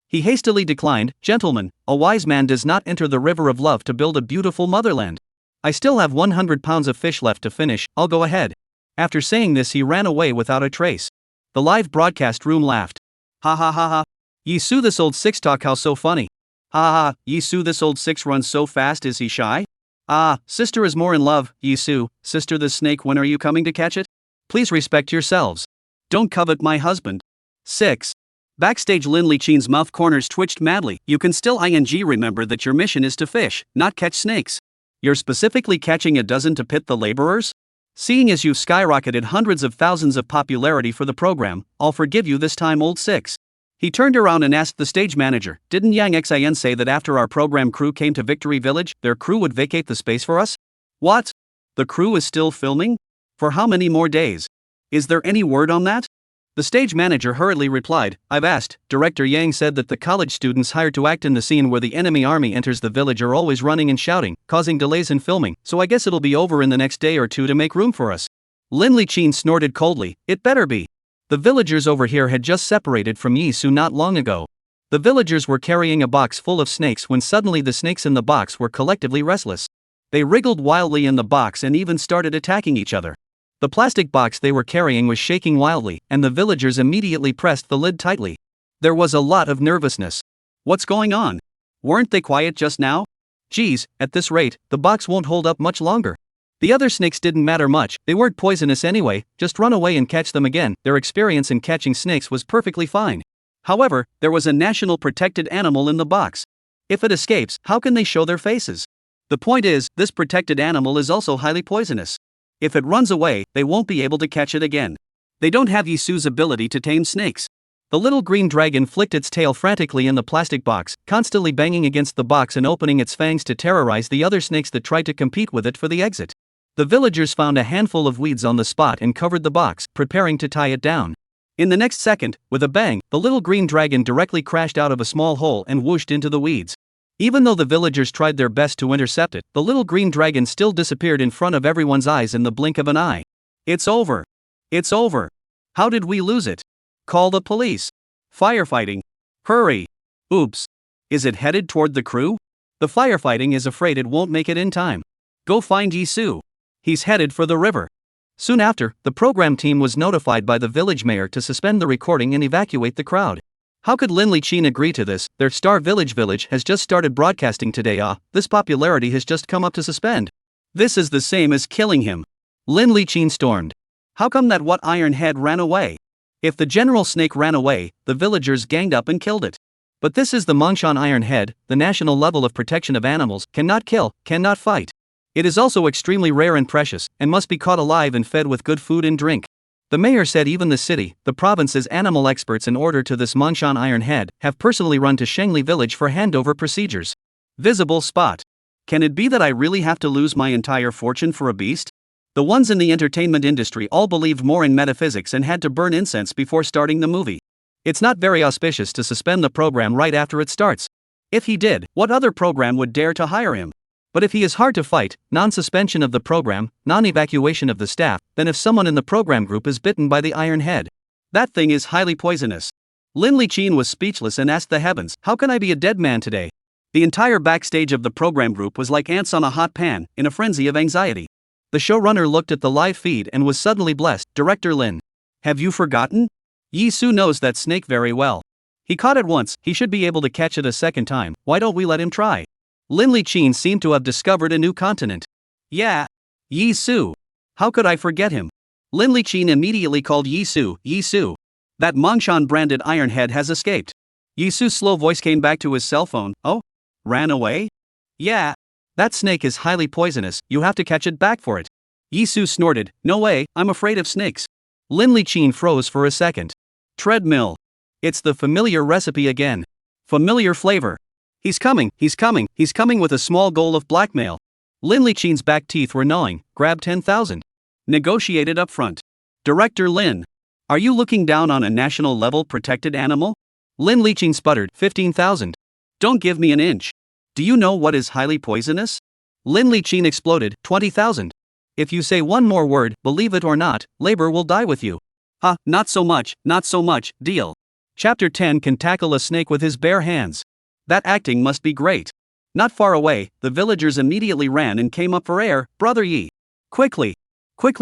He hastily declined. Gentlemen, a wise man does not enter the river of love to build a beautiful motherland. I still have 100 pounds of fish left to finish, I'll go ahead. After saying this he ran away without a trace. The live broadcast room laughed. Ha ha ha ha. Yizu this old six talk how so funny. Ha ha, Yizu this old six runs so fast is he shy? Ah, sister is more in love. Yizu, sister the snake when are you coming to catch it? Please respect yourselves. Don't covet my husband. 6. Backstage Lin Liqin's mouth corners twitched madly. You can still remember that your mission is to fish, not catch snakes. You're specifically catching a dozen to pit the laborers? Seeing as you've skyrocketed hundreds of thousands of popularity for the program, I'll forgive you this time old 6. He turned around and asked the stage manager, didn't Yang Xin say that after our program crew came to Victory Village, their crew would vacate the space for us? What? The crew is still filming? For how many more days? Is there any word on that? The stage manager hurriedly replied, I've asked. Director Yang said that the college students hired to act in the scene where the enemy army enters the village are always running and shouting, causing delays in filming, so I guess it'll be over in the next day or two to make room for us. Lin Liqin snorted coldly, it better be. The villagers over here had just separated from Yizu not long ago. The villagers were carrying a box full of snakes when suddenly the snakes in the box were collectively restless. They wriggled wildly in the box and even started attacking each other. The plastic box they were carrying was shaking wildly, and the villagers immediately pressed the lid tightly. There was a lot of nervousness. What's going on? Weren't they quiet just now? Geez, at this rate, the box won't hold up much longer. The other snakes didn't matter much, they weren't poisonous anyway, just run away and catch them again. Their experience in catching snakes was perfectly fine. However, there was a national protected animal in the box. If it escapes, how can they show their faces? The point is, this protected animal is also highly poisonous. If it runs away, they won't be able to catch it again. They don't have Yizu's ability to tame snakes. The little green dragon flicked its tail frantically in the plastic box, constantly banging against the box and opening its fangs to terrorize the other snakes that tried to compete with it for the exit. The villagers found a handful of weeds on the spot and covered the box, preparing to tie it down. In the next second, with a bang, the little green dragon directly crashed out of a small hole and whooshed into the weeds. Even though the villagers tried their best to intercept it, the little green dragon still disappeared in front of everyone's eyes in the blink of an eye. It's over. It's over. How did we lose it? Call the police. Firefighting. Hurry. Oops. Is it headed toward the crew? The firefighting is afraid it won't make it in time. Go find Yizu. He's headed for the river. Soon after, the program team was notified by the village mayor to suspend the recording and evacuate the crowd. How could Lin Liqin agree to this? Their star village has just started broadcasting today. This popularity has just come up to suspend. This is the same as killing him. Lin Liqin stormed. How come that what iron head ran away? If the general snake ran away, the villagers ganged up and killed it. But this is the Mongshan iron head, the national level of protection of animals, cannot kill, cannot fight. It is also extremely rare and precious, and must be caught alive and fed with good food and drink. The mayor said even the city, the province's animal experts in order to this Mongshan iron head, have personally run to Shengli village for handover procedures. Visible spot. Can it be that I really have to lose my entire fortune for a beast? The ones in the entertainment industry all believed more in metaphysics and had to burn incense before starting the movie. It's not very auspicious to suspend the program right after it starts. If he did, what other program would dare to hire him? But if he is hard to fight, non-suspension of the program, non-evacuation of the staff, then if someone in the program group is bitten by the iron head, that thing is highly poisonous. Lin Liqin was speechless and asked the heavens, "How can I be a dead man today?" The entire backstage of the program group was like ants on a hot pan, in a frenzy of anxiety. The showrunner looked at the live feed and was suddenly blessed. "Director Lin, have you forgotten? Yizu knows that snake very well. He caught it once, he should be able to catch it a second time. Why don't we let him try?" Lin Liqin seemed to have discovered a new continent. "Yeah, Yizu. How could I forget him?" Lin Liqin immediately called Yizu. "Yizu. That Mongshan branded ironhead has escaped." Yisu's slow voice came back to his cell phone. "Oh? Ran away?" "Yeah. That snake is highly poisonous, you have to catch it back for it." Yizu snorted. "No way, I'm afraid of snakes." Lin Liqin froze for a second. Treadmill. It's the familiar recipe again. Familiar flavor. He's coming with a small goal of blackmail. Lin Liqin's back teeth were gnawing. Grab 10,000. Negotiated up front. "Director Lin, are you looking down on a national level protected animal?" Lin Liqin sputtered. 15,000. "Don't give me an inch. Do you know what is highly poisonous?" Lin Liqin exploded. 20,000. "If you say one more word, believe it or not, labor will die with you." "Ha, not so much, deal." Chapter 10 can tackle a snake with his bare hands. That acting must be great. Not far away, the villagers immediately ran and came up for air. "Brother Yi, quickly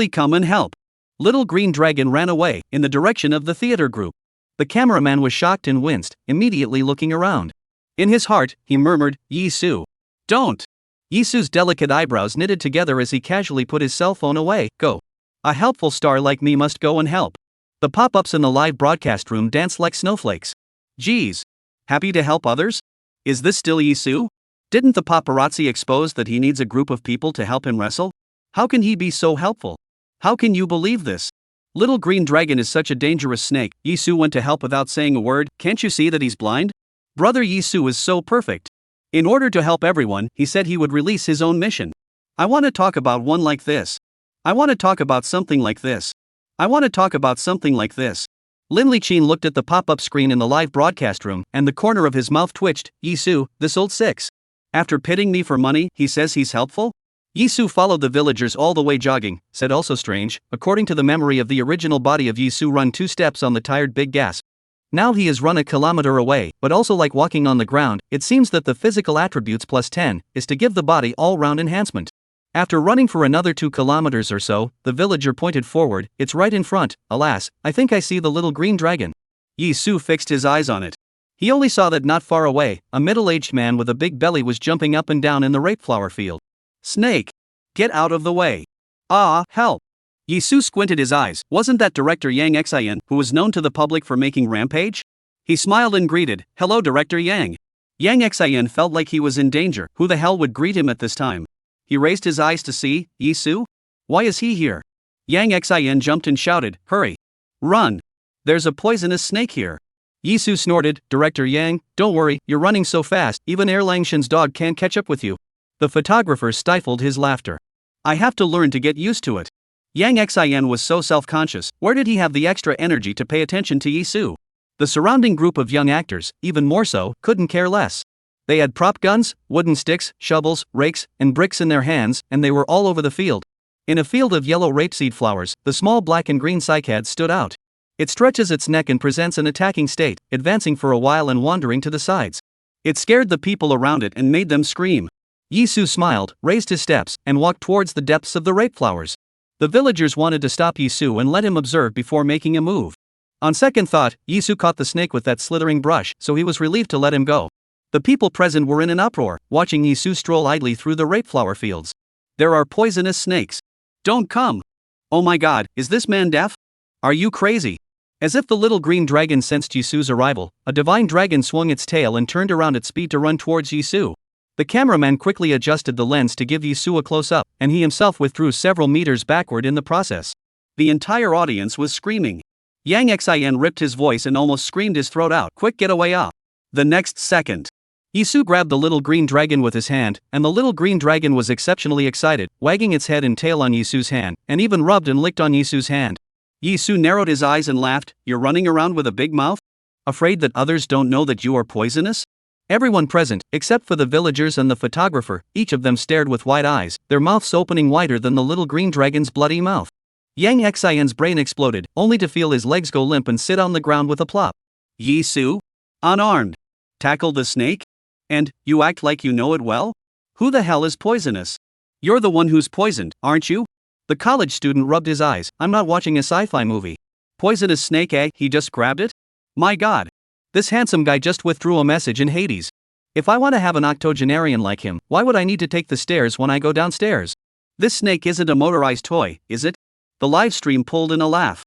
come and help." Little Green Dragon ran away, in the direction of the theater group. The cameraman was shocked and winced, immediately looking around. In his heart, he murmured, "Yizu. Don't." Yisu's delicate eyebrows knitted together as he casually put his cell phone away. "Go. A helpful star like me must go and help." The pop-ups in the live broadcast room danced like snowflakes. "Geez. Happy to help others? Is this still Yizu? Didn't the paparazzi expose that he needs a group of people to help him wrestle? How can he be so helpful? How can you believe this? Little Green Dragon is such a dangerous snake." Yizu went to help without saying a word. "Can't you see that he's blind? Brother Yizu is so perfect." In order to help everyone, he said he would release his own mission. "I want to talk about one like this. I want to talk about something like this. I want to talk about something like this." Lin Liqin looked at the pop-up screen in the live broadcast room, and the corner of his mouth twitched. "Yizu, this old six. After pitting me for money, he says he's helpful?" Yizu followed the villagers all the way jogging, said also strange, according to the memory of the original body of Yizu run 2 steps on the tired big gasp. Now he has run a kilometer away, but also like walking on the ground, it seems that the physical attributes plus 10 is to give the body all-round enhancement. After running for another 2 kilometers or so, the villager pointed forward. "It's right in front. Alas, I think I see the little green dragon." Yizu fixed his eyes on it. He only saw that not far away, a middle-aged man with a big belly was jumping up and down in the rape flower field. "Snake! Get out of the way! Ah, help!" Yizu squinted his eyes. Wasn't that director Yang Xian, who was known to the public for making Rampage? He smiled and greeted, "Hello, Director Yang." Yang Xian felt like he was in danger. Who the hell would greet him at this time? He raised his eyes to see. "Yizu? Why is he here?" Yang Xian jumped and shouted, "Hurry! Run! There's a poisonous snake here." Yizu snorted, "Director Yang, don't worry, you're running so fast, even Erlangshan's dog can't catch up with you." The photographer stifled his laughter. "I have to learn to get used to it." Yang Xian was so self-conscious. Where did he have the extra energy to pay attention to Yizu? The surrounding group of young actors, even more so, couldn't care less. They had prop guns, wooden sticks, shovels, rakes, and bricks in their hands, and they were all over the field. In a field of yellow rapeseed flowers, the small black and green cycad stood out. It stretches its neck and presents an attacking state, advancing for a while and wandering to the sides. It scared the people around it and made them scream. Yizu smiled, raised his steps, and walked towards the depths of the rape flowers. The villagers wanted to stop Yizu and let him observe before making a move. On second thought, Yizu caught the snake with that slithering brush, so he was relieved to let him go. The people present were in an uproar, watching Yizu stroll idly through the rape flower fields. "There are poisonous snakes. Don't come. Oh my god, is this man deaf? Are you crazy?" As if the little green dragon sensed Yizu's arrival, a divine dragon swung its tail and turned around at speed to run towards Yizu. The cameraman quickly adjusted the lens to give Yizu a close-up, and he himself withdrew several meters backward in the process. The entire audience was screaming. Yang Xian ripped his voice and almost screamed his throat out. "Quick, get away up!" The next second, Yizu grabbed the little green dragon with his hand, and the little green dragon was exceptionally excited, wagging its head and tail on Yizu's hand, and even rubbed and licked on Yizu's hand. Yizu narrowed his eyes and laughed. "You're running around with a big mouth? Afraid that others don't know that you are poisonous?" Everyone present, except for the villagers and the photographer, each of them stared with wide eyes, their mouths opening wider than the little green dragon's bloody mouth. Yang Xian's brain exploded, only to feel his legs go limp and sit on the ground with a plop. "Yizu? Unarmed? Tackle the snake? And you act like you know it well? Who the hell is poisonous? You're the one who's poisoned, aren't you?" The college student rubbed his eyes. "I'm not watching a sci-fi movie. Poisonous snake, eh? He just grabbed it? My god. This handsome guy just withdrew a message in Hades. If I want to have an octogenarian like him, why would I need to take the stairs when I go downstairs? This snake isn't a motorized toy, is it?" The live stream pulled in a laugh.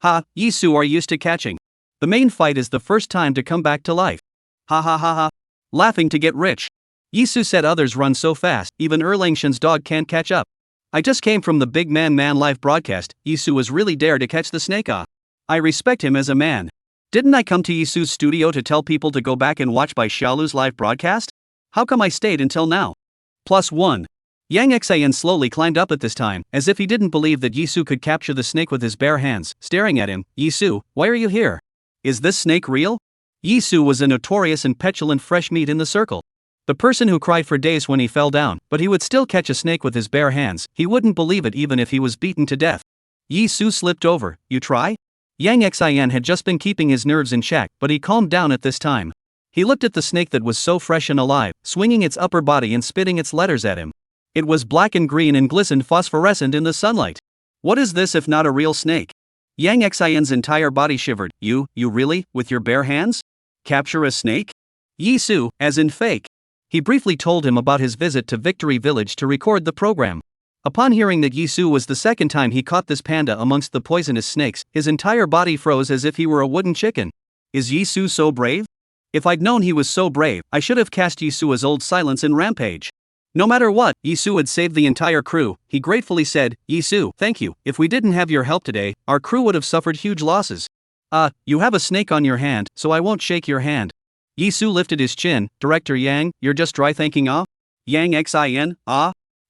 "Ha, Yizu are used to catching. The main fight is the first time to come back to life. Ha ha ha ha. Laughing to get rich." Yizu said others run so fast, even Erlangshan's dog can't catch up. "I just came from the Big Man live broadcast. Yizu was really dare to catch the snake. I respect him as a man. Didn't I come to Yizu's studio to tell people to go back and watch by Xiaolu's live broadcast? How come I stayed until now?" +1. Yang Xian slowly climbed up at this time, as if he didn't believe that Yizu could capture the snake with his bare hands, staring at him. "Yizu, why are you here? Is this snake real?" Yizu was a notorious and petulant fresh meat in the circle. The person who cried for days when he fell down, but he would still catch a snake with his bare hands. He wouldn't believe it even if he was beaten to death. Yizu slipped over. "You try?" Yang Xian had just been keeping his nerves in check, but he calmed down at this time. He looked at the snake that was so fresh and alive, swinging its upper body and spitting its letters at him. It was black and green and glistened phosphorescent in the sunlight. "What is this if not a real snake?" Yang Xian's entire body shivered. You really, with your bare hands? Capture a snake?" Yizu, as in fake. He briefly told him about his visit to Victory Village to record the program. Upon hearing that Yizu was the second time he caught this panda amongst the poisonous snakes, his entire body froze as if he were a wooden chicken. Is Yizu so brave? If I'd known he was so brave, I should have cast Yizu's old silence in Rampage. No matter what, Yizu had saved the entire crew. He gratefully said, "Yizu, thank you. If we didn't have your help today, our crew would have suffered huge losses." You have a snake on your hand, so I won't shake your hand." Yizu lifted his chin. "Director Yang, you're just dry thanking Yang Xin,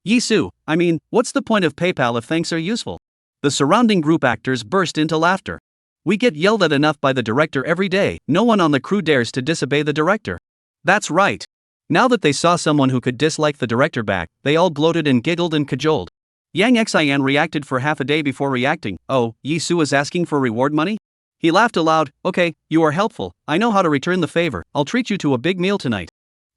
Yizu, I mean, what's the point of PayPal if thanks are useful?" The surrounding group actors burst into laughter. "We get yelled at enough by the director every day, no one on the crew dares to disobey the director." That's right. Now that they saw someone who could dislike the director back, they all gloated and giggled and cajoled. Yang Xian reacted for half a day before reacting. "Oh, Yizu is asking for reward money?" He laughed aloud. "Okay, you are helpful, I know how to return the favor, I'll treat you to a big meal tonight."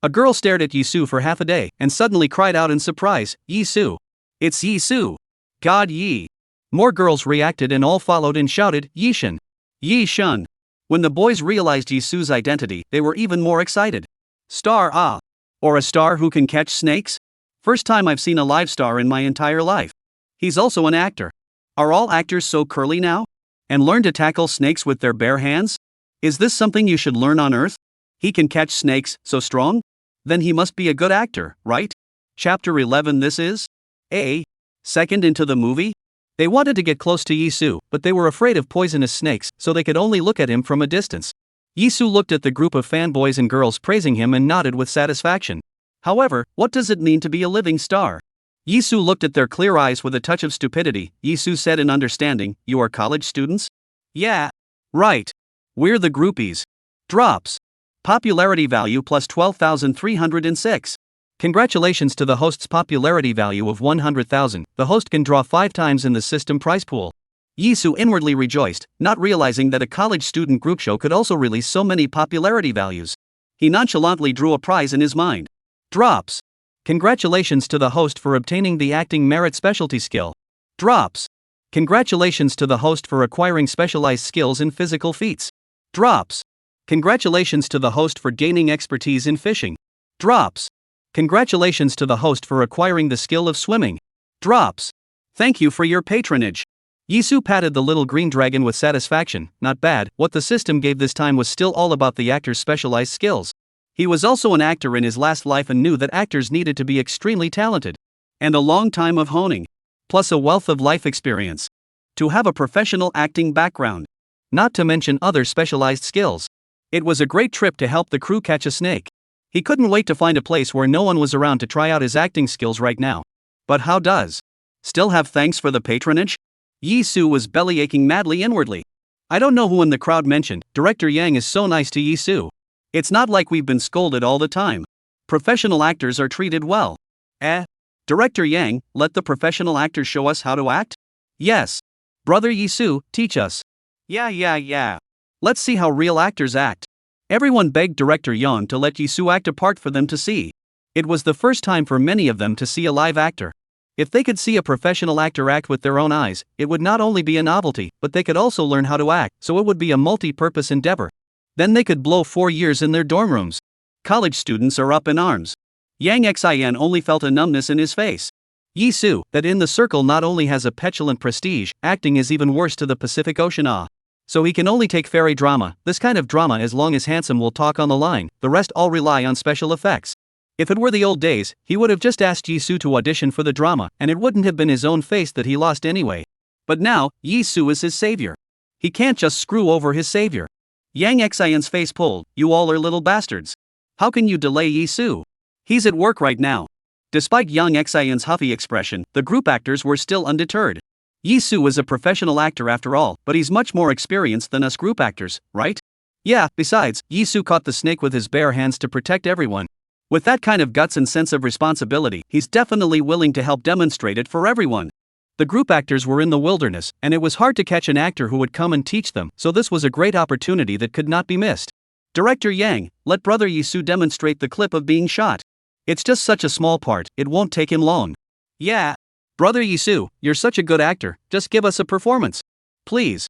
A girl stared at Yizu for half a day, and suddenly cried out in surprise, "Yizu! It's Yizu! God Yi!" More girls reacted and all followed and shouted, "Yishan! Yishun!" When the boys realized Yizu's identity, they were even more excited. Star or a star who can catch snakes? First time I've seen a live star in my entire life. He's also an actor. Are all actors so curly now? And learn to tackle snakes with their bare hands? Is this something you should learn on Earth? He can catch snakes, so strong? Then he must be a good actor, right? Chapter 11. This is a second into the movie? They wanted to get close to Yizu, but they were afraid of poisonous snakes, so they could only look at him from a distance. Yizu looked at the group of fanboys and girls praising him and nodded with satisfaction. However, what does it mean to be a living star? Yizu looked at their clear eyes with a touch of stupidity. Yizu said in understanding, "You are college students?" "Yeah. Right. We're the groupies." Drops. Popularity value plus 12,306. Congratulations to the host's popularity value of 100,000. The host can draw 5 times in the system prize pool. Yizu inwardly rejoiced, not realizing that a college student group show could also release so many popularity values. He nonchalantly drew a prize in his mind. Drops. Congratulations to the host for obtaining the acting merit specialty skill. Drops. Congratulations to the host for acquiring specialized skills in physical feats. Drops. Congratulations to the host for gaining expertise in fishing. Drops. Congratulations to the host for acquiring the skill of swimming. Drops. Thank you for your patronage. Yizu patted the little green dragon with satisfaction. Not bad. What the system gave this time was still all about the actor's specialized skills. He was also an actor in his last life and knew that actors needed to be extremely talented. And a long time of honing. Plus a wealth of life experience. To have a professional acting background. Not to mention other specialized skills. It was a great trip to help the crew catch a snake. He couldn't wait to find a place where no one was around to try out his acting skills right now. But how does? Still have thanks for the patronage? Yizu was bellyaching madly inwardly. I don't know who in the crowd mentioned, Director Yang is so nice to Yizu. It's not like we've been scolded all the time. Professional actors are treated well. Director Yang, let the professional actors show us how to act? Yes. Brother Yizu, teach us. Yeah. Let's see how real actors act. Everyone begged Director Yang to let Yizu act a part for them to see. It was the first time for many of them to see a live actor. If they could see a professional actor act with their own eyes, it would not only be a novelty, but they could also learn how to act, so it would be a multi-purpose endeavor. Then they could blow 4 years in their dorm rooms. College students are up in arms. Yang Xian only felt a numbness in his face. Yizu, that in the circle not only has a petulant prestige, acting is even worse to the Pacific Ocean. So he can only take fairy drama, this kind of drama as long as handsome will talk on the line, the rest all rely on special effects. If it were the old days, he would have just asked Yizu to audition for the drama, and it wouldn't have been his own face that he lost anyway. But now, Yizu is his savior. He can't just screw over his savior. Yang Xian's face pulled, you all are little bastards. How can you delay Yizu? He's at work right now. Despite Yang Xian's huffy expression, the group actors were still undeterred. Yizu is a professional actor after all, but he's much more experienced than us group actors, right? Yeah, besides, Yizu caught the snake with his bare hands to protect everyone. With that kind of guts and sense of responsibility, he's definitely willing to help demonstrate it for everyone. The group actors were in the wilderness, and it was hard to catch an actor who would come and teach them, so this was a great opportunity that could not be missed. Director Yang, let Brother Yizu demonstrate the clip of being shot. It's just such a small part, it won't take him long. Yeah. Brother Yizu, you're such a good actor, just give us a performance. Please.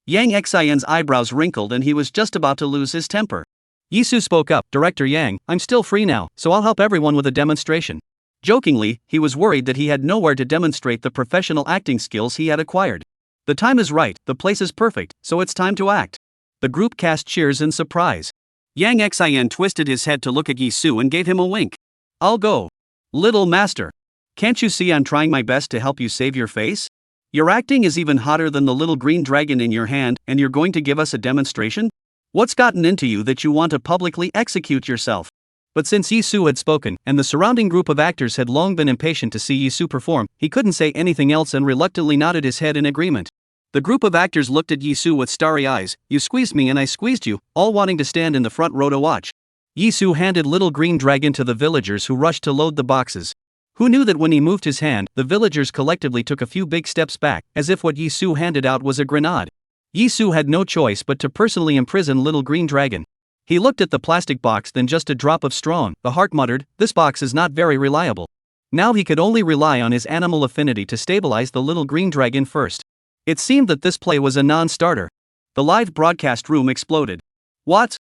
Yang Xian's eyebrows wrinkled and he was just about to lose his temper. Yizu spoke up, Director Yang, I'm still free now, so I'll help everyone with a demonstration. Jokingly, he was worried that he had nowhere to demonstrate the professional acting skills he had acquired. The time is right, the place is perfect, so it's time to act. The group cast cheers in surprise. Yang Xian twisted his head to look at Yizu and gave him a wink. I'll go. Little master. Can't you see I'm trying my best to help you save your face? Your acting is even hotter than the little green dragon in your hand, and you're going to give us a demonstration? What's gotten into you that you want to publicly execute yourself? But since Yizu had spoken, and the surrounding group of actors had long been impatient to see Yizu perform, he couldn't say anything else and reluctantly nodded his head in agreement. The group of actors looked at Yizu with starry eyes, you squeezed me and I squeezed you, all wanting to stand in the front row to watch. Yizu handed little green dragon to the villagers who rushed to load the boxes. Who knew that when he moved his hand, the villagers collectively took a few big steps back, as if what Yizu handed out was a grenade. Yizu had no choice but to personally imprison little green dragon. He looked at the plastic box, then just a drop of straw. The heart muttered, this box is not very reliable. Now he could only rely on his animal affinity to stabilize the little green dragon first. It seemed that this play was a non-starter. The live broadcast room exploded. What?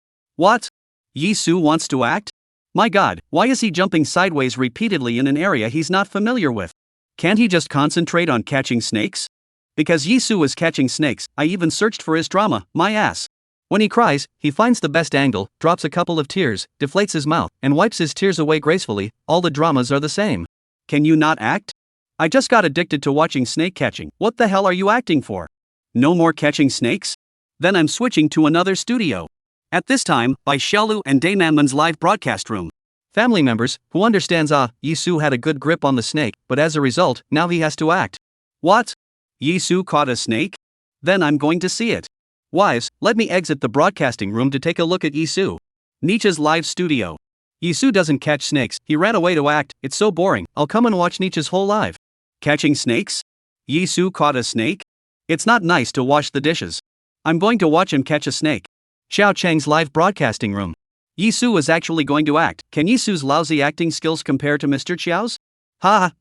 Yizu wants to act? My god, why is he jumping sideways repeatedly in an area he's not familiar with? Can't he just concentrate on catching snakes? Because Yizu is catching snakes, I even searched for his drama, my ass. When he cries, he finds the best angle, drops a couple of tears, deflates his mouth, and wipes his tears away gracefully. All the dramas are the same. Can you not act? I just got addicted to watching snake catching. What the hell are you acting for? No more catching snakes? Then I'm switching to another studio. At this time, by Xiaolu and Daemanman's live broadcast room. Family members, who understands Yizu had a good grip on the snake, but as a result, now he has to act. What? Yizu caught a snake? Then I'm going to see it. Wives, let me exit the broadcasting room to take a look at Yizu. Nietzsche's live studio. Yizu doesn't catch snakes, he ran away to act, it's so boring, I'll come and watch Nietzsche's whole live. Catching snakes? Yizu caught a snake? It's not nice to wash the dishes. I'm going to watch him catch a snake. Xiao Chang's live broadcasting room. Yizu is actually going to act. Can Yizu's lousy acting skills compare to Mr. Qiao's?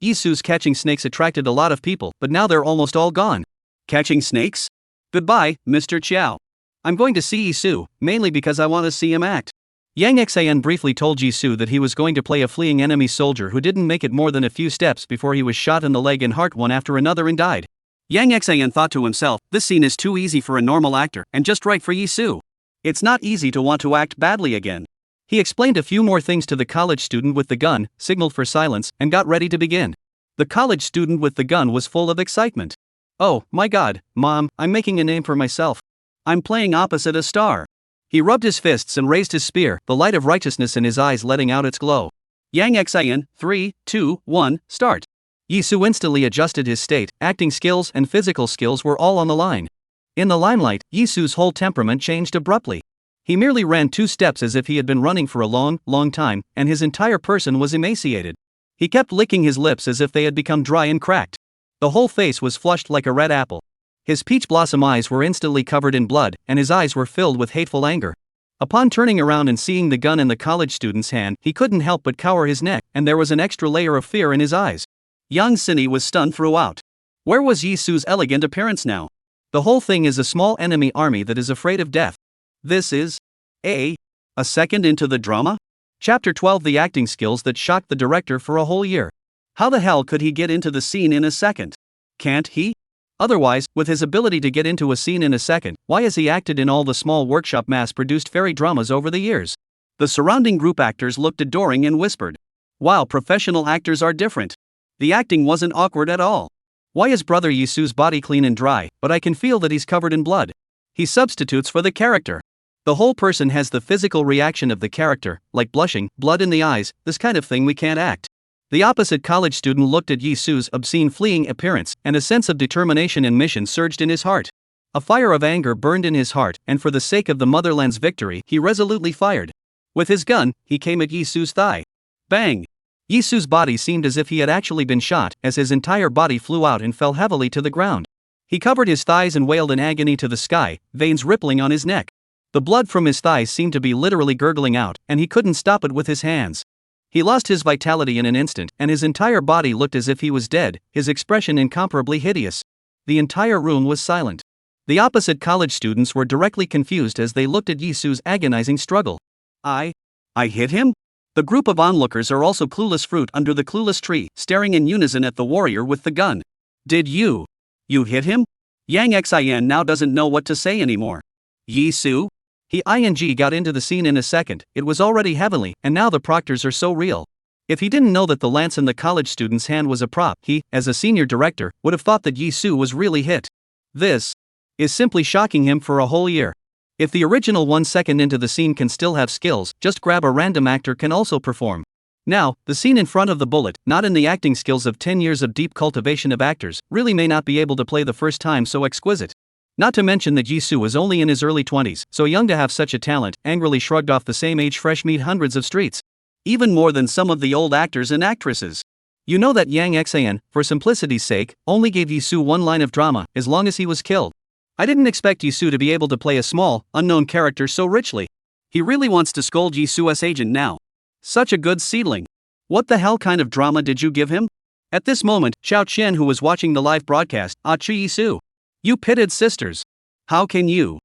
Yizu's catching snakes attracted a lot of people, but now they're almost all gone. Catching snakes? Goodbye, Mr. Qiao. I'm going to see Yizu, mainly because I want to see him act. Yang Xian briefly told Yizu that he was going to play a fleeing enemy soldier who didn't make it more than a few steps before he was shot in the leg and heart one after another and died. Yang Xian thought to himself, this scene is too easy for a normal actor, and just right for Yizu. It's not easy to want to act badly again. He explained a few more things to the college student with the gun, signaled for silence, and got ready to begin. The college student with the gun was full of excitement. Oh, my god, Mom, I'm making a name for myself. I'm playing opposite a star. He rubbed his fists and raised his spear, the light of righteousness in his eyes letting out its glow. Yang Xin, 3, 2, 1, start. Yizu instantly adjusted his state, acting skills and physical skills were all on the line. In the limelight, Yizu's whole temperament changed abruptly. He merely ran 2 steps as if he had been running for a long, long time, and his entire person was emaciated. He kept licking his lips as if they had become dry and cracked. The whole face was flushed like a red apple. His peach blossom eyes were instantly covered in blood, and his eyes were filled with hateful anger. Upon turning around and seeing the gun in the college student's hand, he couldn't help but cower his neck, and there was an extra layer of fear in his eyes. Yang Xin was stunned throughout. Where was Yizu's elegant appearance now? The whole thing is a small enemy army that is afraid of death. This is a second into the drama? Chapter 12, the acting skills that shocked the director for a whole year. How the hell could he get into the scene in a second? Can't he? Otherwise, with his ability to get into a scene in a second, why has he acted in all the small workshop mass-produced fairy dramas over the years? The surrounding group actors looked adoring and whispered. Wow, professional actors are different. The acting wasn't awkward at all. Why is brother Yizu's body clean and dry, but I can feel that he's covered in blood? He substitutes for the character. The whole person has the physical reaction of the character, like blushing, blood in the eyes, this kind of thing we can't act. The opposite college student looked at Yizu's obscene fleeing appearance, and a sense of determination and mission surged in his heart. A fire of anger burned in his heart, and for the sake of the motherland's victory, he resolutely fired. With his gun, he came at Yizu's thigh. Bang! Yizu's body seemed as if he had actually been shot, as his entire body flew out and fell heavily to the ground. He covered his thighs and wailed in agony to the sky, veins rippling on his neck. The blood from his thighs seemed to be literally gurgling out, and he couldn't stop it with his hands. He lost his vitality in an instant, and his entire body looked as if he was dead, his expression incomparably hideous. The entire room was silent. The opposite college students were directly confused as they looked at Yizu's agonizing struggle. I hit him? The group of onlookers are also clueless fruit under the clueless tree, staring in unison at the warrior with the gun. Did you hit him? Yang Xin now doesn't know what to say anymore. Yizu? He got into the scene in a second, it was already heavenly, and now the proctors are so real. If he didn't know that the lance in the college student's hand was a prop, he, as a senior director, would have thought that Yizu was really hit. This is simply shocking him for a whole year. If the original 1 second into the scene can still have skills, just grab a random actor can also perform. Now, the scene in front of the bullet, not in the acting skills of 10 years of deep cultivation of actors, really may not be able to play the first time so exquisite. Not to mention that Yizu was only in his early 20s, so young to have such a talent, angrily shrugged off the same age fresh meat hundreds of streets. Even more than some of the old actors and actresses. You know that Yang Xin, for simplicity's sake, only gave Yizu 1 line of drama, as long as he was killed. I didn't expect Yizu to be able to play a small, unknown character so richly. He really wants to scold Yizu's agent now. Such a good seedling. What the hell kind of drama did you give him? At this moment, Xiao Qian, who was watching the live broadcast, asked Yizu. You pitted sisters. How can you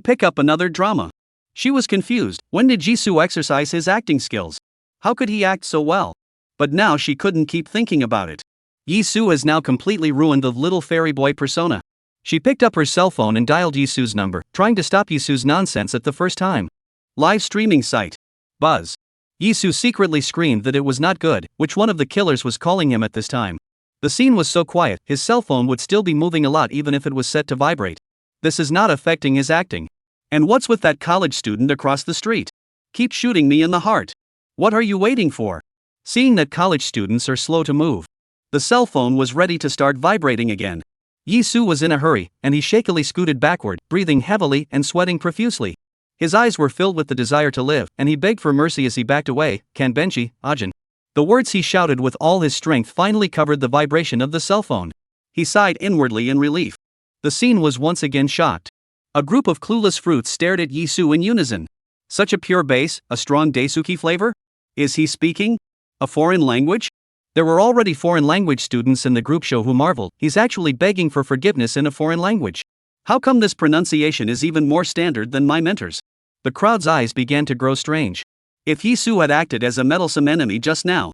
pick up another drama? She was confused. When did Yizu exercise his acting skills? How could he act so well? But now she couldn't keep thinking about it. Yizu has now completely ruined the little fairy boy persona. She picked up her cell phone and dialed Yizu's number, trying to stop Yizu's nonsense at the first time. Live streaming site. Buzz. Yizu secretly screamed that it was not good, which one of the killers was calling him at this time. The scene was so quiet, his cell phone would still be moving a lot even if it was set to vibrate. This is not affecting his acting. And what's with that college student across the street? Keep shooting me in the heart. What are you waiting for? Seeing that college students are slow to move, the cell phone was ready to start vibrating again. Yizu was in a hurry, and he shakily scooted backward, breathing heavily and sweating profusely. His eyes were filled with the desire to live, and he begged for mercy as he backed away. Kanbenchi, Ajin. The words he shouted with all his strength finally covered the vibration of the cell phone. He sighed inwardly in relief. The scene was once again shocked. A group of clueless fruits stared at Yizu in unison. Such a pure bass, a strong daisuke flavor? Is he speaking a foreign language? There were already foreign language students in the group show who marveled. He's actually begging for forgiveness in a foreign language. How come this pronunciation is even more standard than my mentor's? The crowd's eyes began to grow strange. If Yizu had acted as a meddlesome enemy just now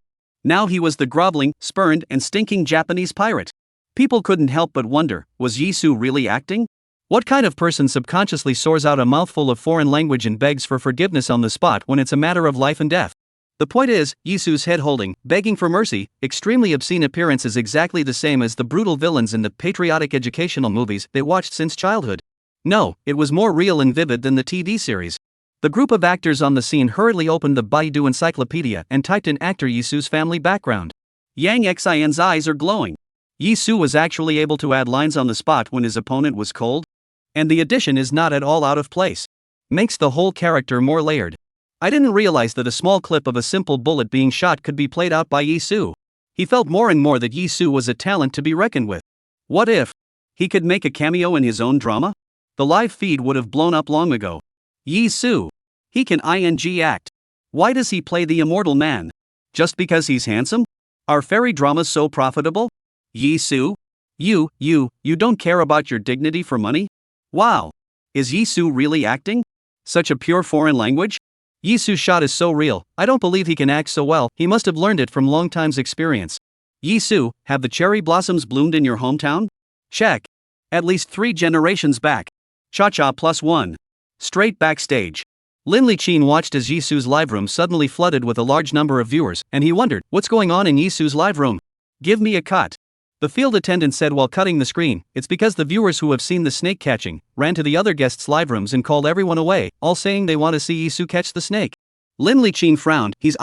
he was the groveling, spurned, and stinking Japanese pirate. People couldn't help but wonder, was Yizu really acting? What kind of person subconsciously soars out a mouthful of foreign language and begs for forgiveness on the spot when it's a matter of life and death? The point is, Yizu's head-holding, begging for mercy, extremely obscene appearance is exactly the same as the brutal villains in the patriotic educational movies they watched since childhood. No, it was more real and vivid than the TV series. The group of actors on the scene hurriedly opened the Baidu encyclopedia and typed in actor Yizu's family background. Yang Xin's eyes are glowing. Yizu was actually able to add lines on the spot when his opponent was cold. And the addition is not at all out of place. Makes the whole character more layered. I didn't realize that a small clip of a simple bullet being shot could be played out by Yizu. He felt more and more that Yizu was a talent to be reckoned with. What if he could make a cameo in his own drama? The live feed would have blown up long ago. Yizu. He can act. Why does he play the immortal man? Just because he's handsome? Are fairy dramas so profitable? Yizu? You don't care about your dignity for money? Wow. Is Yizu really acting? Such a pure foreign language? Yizu's shot is so real, I don't believe he can act so well, he must have learned it from long time's experience. Yizu, have the cherry blossoms bloomed in your hometown? Check. At least 3 generations back. Cha-cha +1. Straight backstage. Lin Liqin watched as Yizu's live room suddenly flooded with a large number of viewers, and he wondered, what's going on in Yizu's live room? Give me a cut. The field attendant said while cutting the screen, it's because the viewers who have seen the snake catching ran to the other guests' live rooms and called everyone away, all saying they want to see Yizu catch the snake. Lin Liqin frowned, he's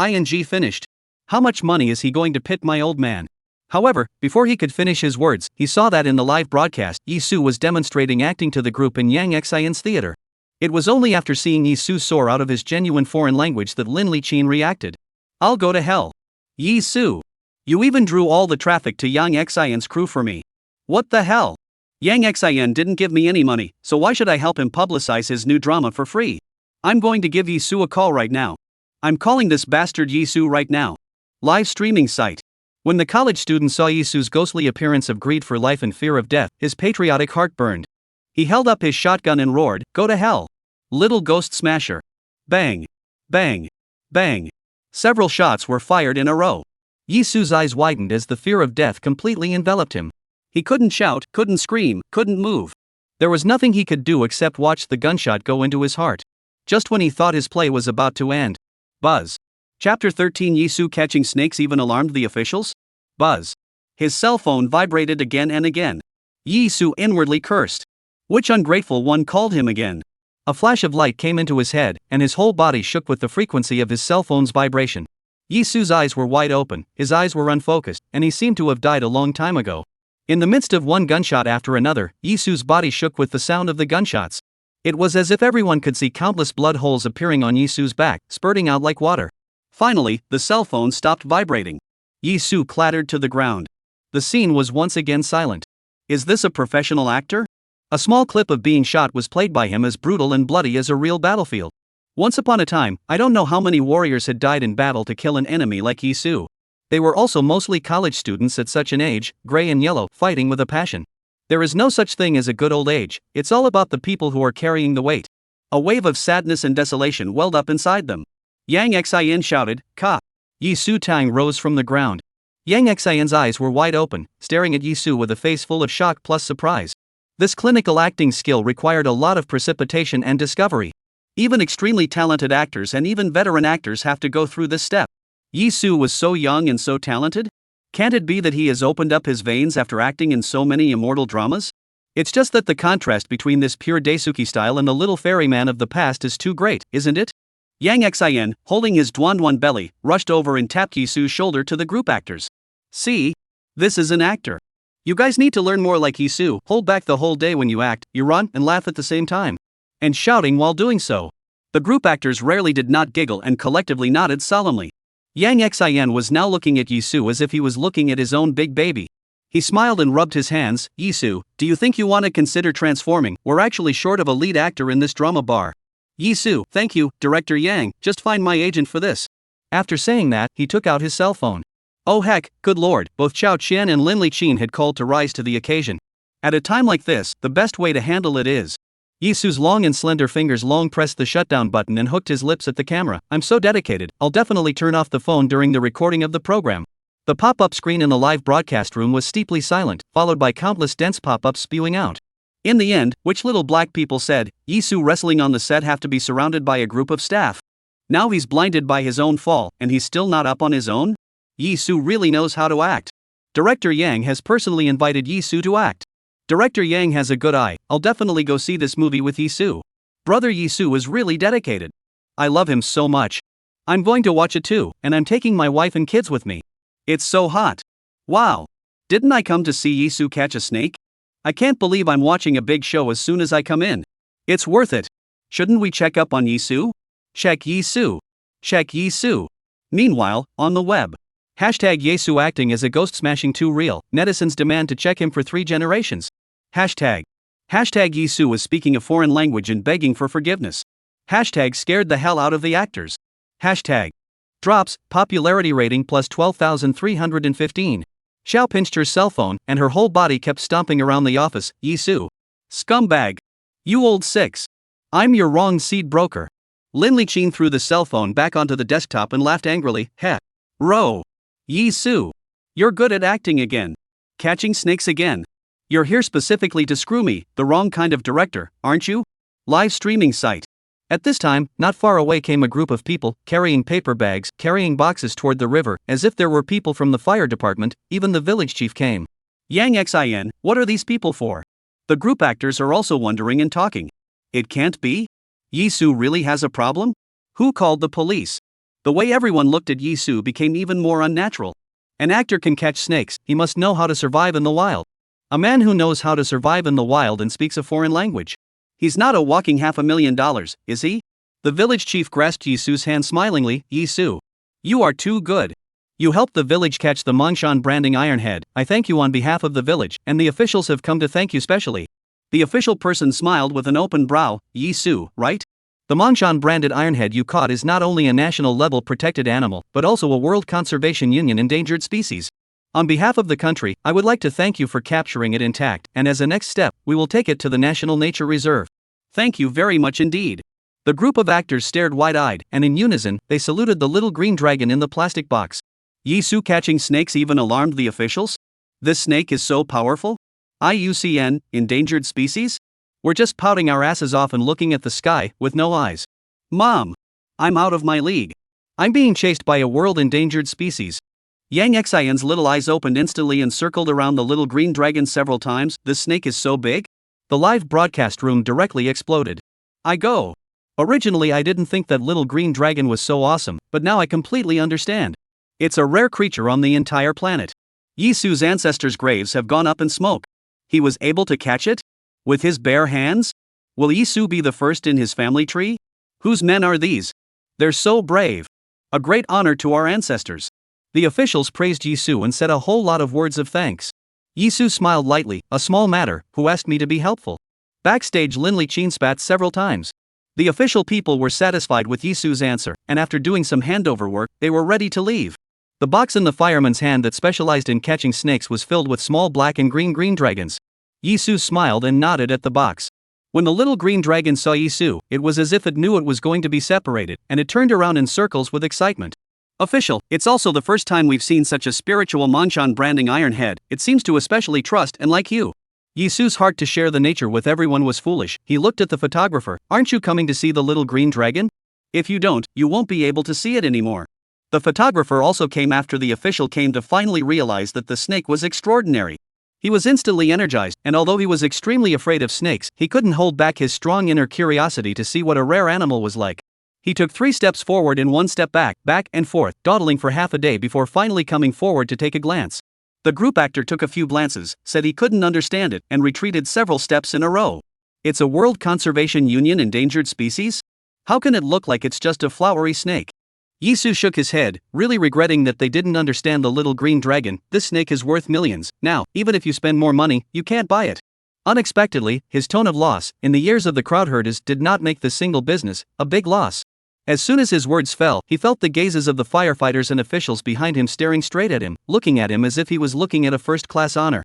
finished. How much money is he going to pit my old man? However, before he could finish his words, he saw that in the live broadcast, Yizu was demonstrating acting to the group in Yang Xin's theater. It was only after seeing Yizu soar out of his genuine foreign language that Lin Liqin reacted. I'll go to hell. Yizu. You even drew all the traffic to Yang Xin's crew for me. What the hell? Yang Xin didn't give me any money, so why should I help him publicize his new drama for free? I'm going to give Yizu a call right now. I'm calling this bastard Yizu right now. Live streaming site. When the college student saw Yizu's ghostly appearance of greed for life and fear of death, his patriotic heart burned. He held up his shotgun and roared, go to hell. Little ghost smasher. Bang. Bang. Bang. Several shots were fired in a row. Yizu's eyes widened as the fear of death completely enveloped him. He couldn't shout, couldn't scream, couldn't move. There was nothing he could do except watch the gunshot go into his heart. Just when he thought his play was about to end. Buzz. Chapter 13. Yizu catching snakes even alarmed the officials? Buzz. His cell phone vibrated again and again. Yizu inwardly cursed. Which ungrateful one called him again? A flash of light came into his head, and his whole body shook with the frequency of his cell phone's vibration. Yizu's eyes were wide open, his eyes were unfocused, and he seemed to have died a long time ago. In the midst of one gunshot after another, Yizu's body shook with the sound of the gunshots. It was as if everyone could see countless blood holes appearing on Yizu's back, spurting out like water. Finally, the cell phone stopped vibrating. Yizu clattered to the ground. The scene was once again silent. Is this a professional actor? A small clip of being shot was played by him as brutal and bloody as a real battlefield. Once upon a time, I don't know how many warriors had died in battle to kill an enemy like Yizu. They were also mostly college students at such an age, gray and yellow, fighting with a passion. There is no such thing as a good old age, it's all about the people who are carrying the weight. A wave of sadness and desolation welled up inside them. Yang Xin shouted, Ka! Yizu Tang rose from the ground. Yang Xin's eyes were wide open, staring at Yizu with a face full of shock plus surprise. This clinical acting skill required a lot of precipitation and discovery. Even extremely talented actors and even veteran actors have to go through this step. Yizu was so young and so talented? Can't it be that he has opened up his veins after acting in so many immortal dramas? It's just that the contrast between this pure Daisuke style and the little ferryman of the past is too great, isn't it? Yang Xin, holding his Duanduan belly, rushed over and tapped Yizu's shoulder to the group actors. See? This is an actor. You guys need to learn more like Yizu, hold back the whole day when you act, you run and laugh at the same time. And shouting while doing so. The group actors rarely did not giggle and collectively nodded solemnly. Yang Xin was now looking at Yizu as if he was looking at his own big baby. He smiled and rubbed his hands. Yizu, do you think you want to consider transforming? We're actually short of a lead actor in this drama bar. Yizu, thank you, Director Yang, just find my agent for this. After saying that, he took out his cell phone. Oh heck, good lord, both Chao Qian and Lin Liqin had called to rise to the occasion. At a time like this, the best way to handle it is. Yizu's long and slender fingers long pressed the shutdown button and hooked his lips at the camera. I'm so dedicated, I'll definitely turn off the phone during the recording of the program. The pop-up screen in the live broadcast room was steeply silent, followed by countless dense pop-ups spewing out. In the end, which little black people said, Yizu wrestling on the set have to be surrounded by a group of staff. Now he's blinded by his own fall, and he's still not up on his own? Yizu really knows how to act. Director Yang has personally invited Yizu to act. Director Yang has a good eye, I'll definitely go see this movie with Yizu. Brother Yizu is really dedicated. I love him so much. I'm going to watch it too, and I'm taking my wife and kids with me. It's so hot. Wow. Didn't I come to see Yizu catch a snake? I can't believe I'm watching a big show as soon as I come in. It's worth it. Shouldn't we check up on Yizu? Check Yizu. Check Yizu. Meanwhile, on the web. Hashtag Yizu acting as a ghost smashing too real. Netizens demand to check him for 3 generations. Hashtag. Hashtag Yizu was speaking a foreign language and begging for forgiveness. Hashtag scared the hell out of the actors. Hashtag. Drops, popularity rating plus 12,315. Xiao pinched her cell phone and her whole body kept stomping around the office. Yizu. Scumbag. You old 6. I'm your wrong seed broker. Lin Liqin threw the cell phone back onto the desktop and laughed angrily. Heh. Ro. Yizu. You're good at acting again. Catching snakes again. You're here specifically to screw me, the wrong kind of director, aren't you? Live streaming site. At this time, not far away came a group of people, carrying paper bags, carrying boxes toward the river, as if there were people from the fire department. Even the village chief came. Yang Xin, what are these people for? The group actors are also wondering and talking. It can't be? Yizu really has a problem? Who called the police? The way everyone looked at Yizu became even more unnatural. An actor can catch snakes, he must know how to survive in the wild. A man who knows how to survive in the wild and speaks a foreign language. He's not a walking $500,000, is he? The village chief grasped Yizu's hand smilingly. Yizu. You are too good. You helped the village catch the Mongshan branding ironhead. I thank you on behalf of the village, and the officials have come to thank you specially. The official person smiled with an open brow. Yizu, right? The Mongshan branded ironhead you caught is not only a national level protected animal, but also a World Conservation Union endangered species. On behalf of the country, I would like to thank you for capturing it intact, and as a next step, we will take it to the National Nature Reserve. Thank you very much indeed. The group of actors stared wide-eyed, and in unison, they saluted the little green dragon in the plastic box. Yizu catching snakes even alarmed the officials? This snake is so powerful? IUCN, endangered species? We're just pouting our asses off and looking at the sky, with no eyes. Mom! I'm out of my league. I'm being chased by a world endangered species. Yang Xin's little eyes opened instantly and circled around the little green dragon several times. This snake is so big? The live broadcast room directly exploded. I go. Originally I didn't think that little green dragon was so awesome, but now I completely understand. It's a rare creature on the entire planet. Yizu's ancestors' graves have gone up in smoke. He was able to catch it? With his bare hands? Will Yizu be the first in his family tree? Whose men are these? They're so brave. A great honor to our ancestors. The officials praised Yizu and said a whole lot of words of thanks. Yizu smiled lightly. A small matter, who asked me to be helpful. Backstage Lin Liqin spat several times. The official people were satisfied with Yizu's answer, and after doing some handover work, they were ready to leave. The box in the fireman's hand that specialized in catching snakes was filled with small black and green dragons. Yizu smiled and nodded at the box. When the little green dragon saw Yizu, it was as if it knew it was going to be separated, and it turned around in circles with excitement. Official, it's also the first time we've seen such a spiritual Mongshan branding ironhead. It seems to especially trust and like you. Yizu's heart to share the nature with everyone was foolish. He looked at the photographer. Aren't you coming to see the little green dragon? If you don't, you won't be able to see it anymore. The photographer also came after the official came to finally realize that the snake was extraordinary. He was instantly energized, and although he was extremely afraid of snakes, he couldn't hold back his strong inner curiosity to see what a rare animal was like. He took 3 steps forward and 1 step back and forth, dawdling for half a day before finally coming forward to take a glance. The group actor took a few glances, said he couldn't understand it, and retreated several steps in a row. It's a World Conservation Union endangered species? How can it look like it's just a flowery snake? Yizu shook his head, really regretting that they didn't understand the little green dragon. This snake is worth millions. Now, even if you spend more money, you can't buy it. Unexpectedly, his tone of loss, in the ears of the crowd herders, did not make the single business a big loss. As soon as his words fell, he felt the gazes of the firefighters and officials behind him staring straight at him, looking at him as if he was looking at a first-class honor.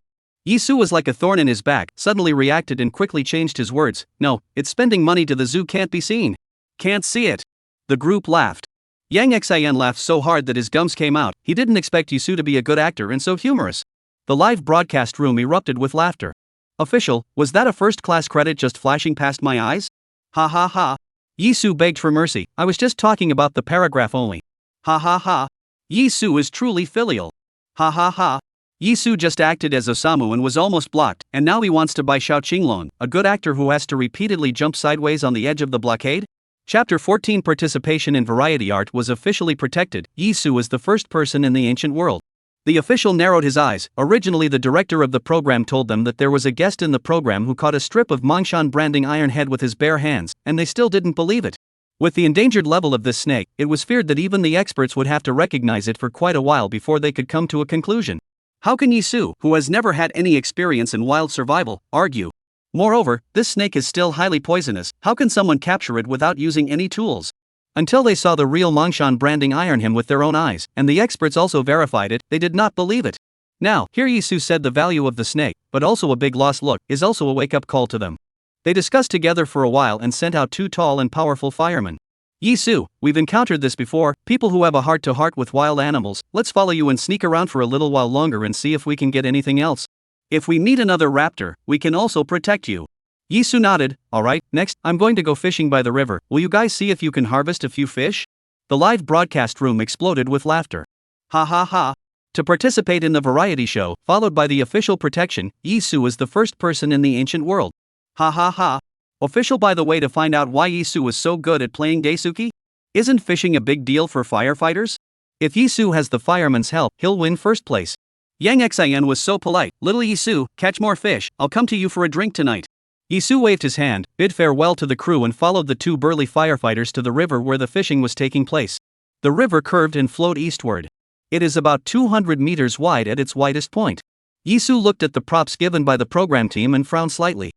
Yizu was like a thorn in his back, suddenly reacted and quickly changed his words. No, it's spending money to the zoo can't be seen. Can't see it. The group laughed. Yang Xin laughed so hard that his gums came out. He didn't expect Yizu to be a good actor and so humorous. The live broadcast room erupted with laughter. Official, was that a first-class credit just flashing past my eyes? Ha ha ha. Yizu begged for mercy. I was just talking about the paragraph only. Ha ha ha. Yizu is truly filial. Ha ha ha. Yizu just acted as Osamu and was almost blocked, and now he wants to buy Xiao Qinglong, a good actor who has to repeatedly jump sideways on the edge of the blockade? Chapter 14 Participation in Variety Art was officially protected. Yizu was the first person in the ancient world. The official narrowed his eyes. Originally, the director of the program told them that there was a guest in the program who caught a strip of Mongshan branding iron head with his bare hands, and they still didn't believe it. With the endangered level of this snake, it was feared that even the experts would have to recognize it for quite a while before they could come to a conclusion. How can Yizu, who has never had any experience in wild survival, argue? Moreover, this snake is still highly poisonous. How can someone capture it without using any tools? Until they saw the real Mongshan branding iron him with their own eyes, and the experts also verified it, they did not believe it. Now, here Yizu said the value of the snake, but also a big loss look, is also a wake-up call to them. They discussed together for a while and sent out 2 tall and powerful firemen. Yizu, we've encountered this before, people who have a heart-to-heart with wild animals. Let's follow you and sneak around for a little while longer and see if we can get anything else. If we meet another raptor, we can also protect you. Yizu nodded. Alright, next, I'm going to go fishing by the river. Will you guys see if you can harvest a few fish? The live broadcast room exploded with laughter. Ha ha ha. To participate in the variety show, followed by the official protection, Yizu was the first person in the ancient world. Ha ha ha. Official, by the way, to find out why Yizu was so good at playing Daisuke? Isn't fishing a big deal for firefighters? If Yizu has the fireman's help, he'll win first place. Yang Xian was so polite. Little Yizu, catch more fish, I'll come to you for a drink tonight. Yizu waved his hand, bid farewell to the crew and followed the 2 burly firefighters to the river where the fishing was taking place. The river curved and flowed eastward. It is about 200 meters wide at its widest point. Yizu looked at the props given by the program team and frowned slightly.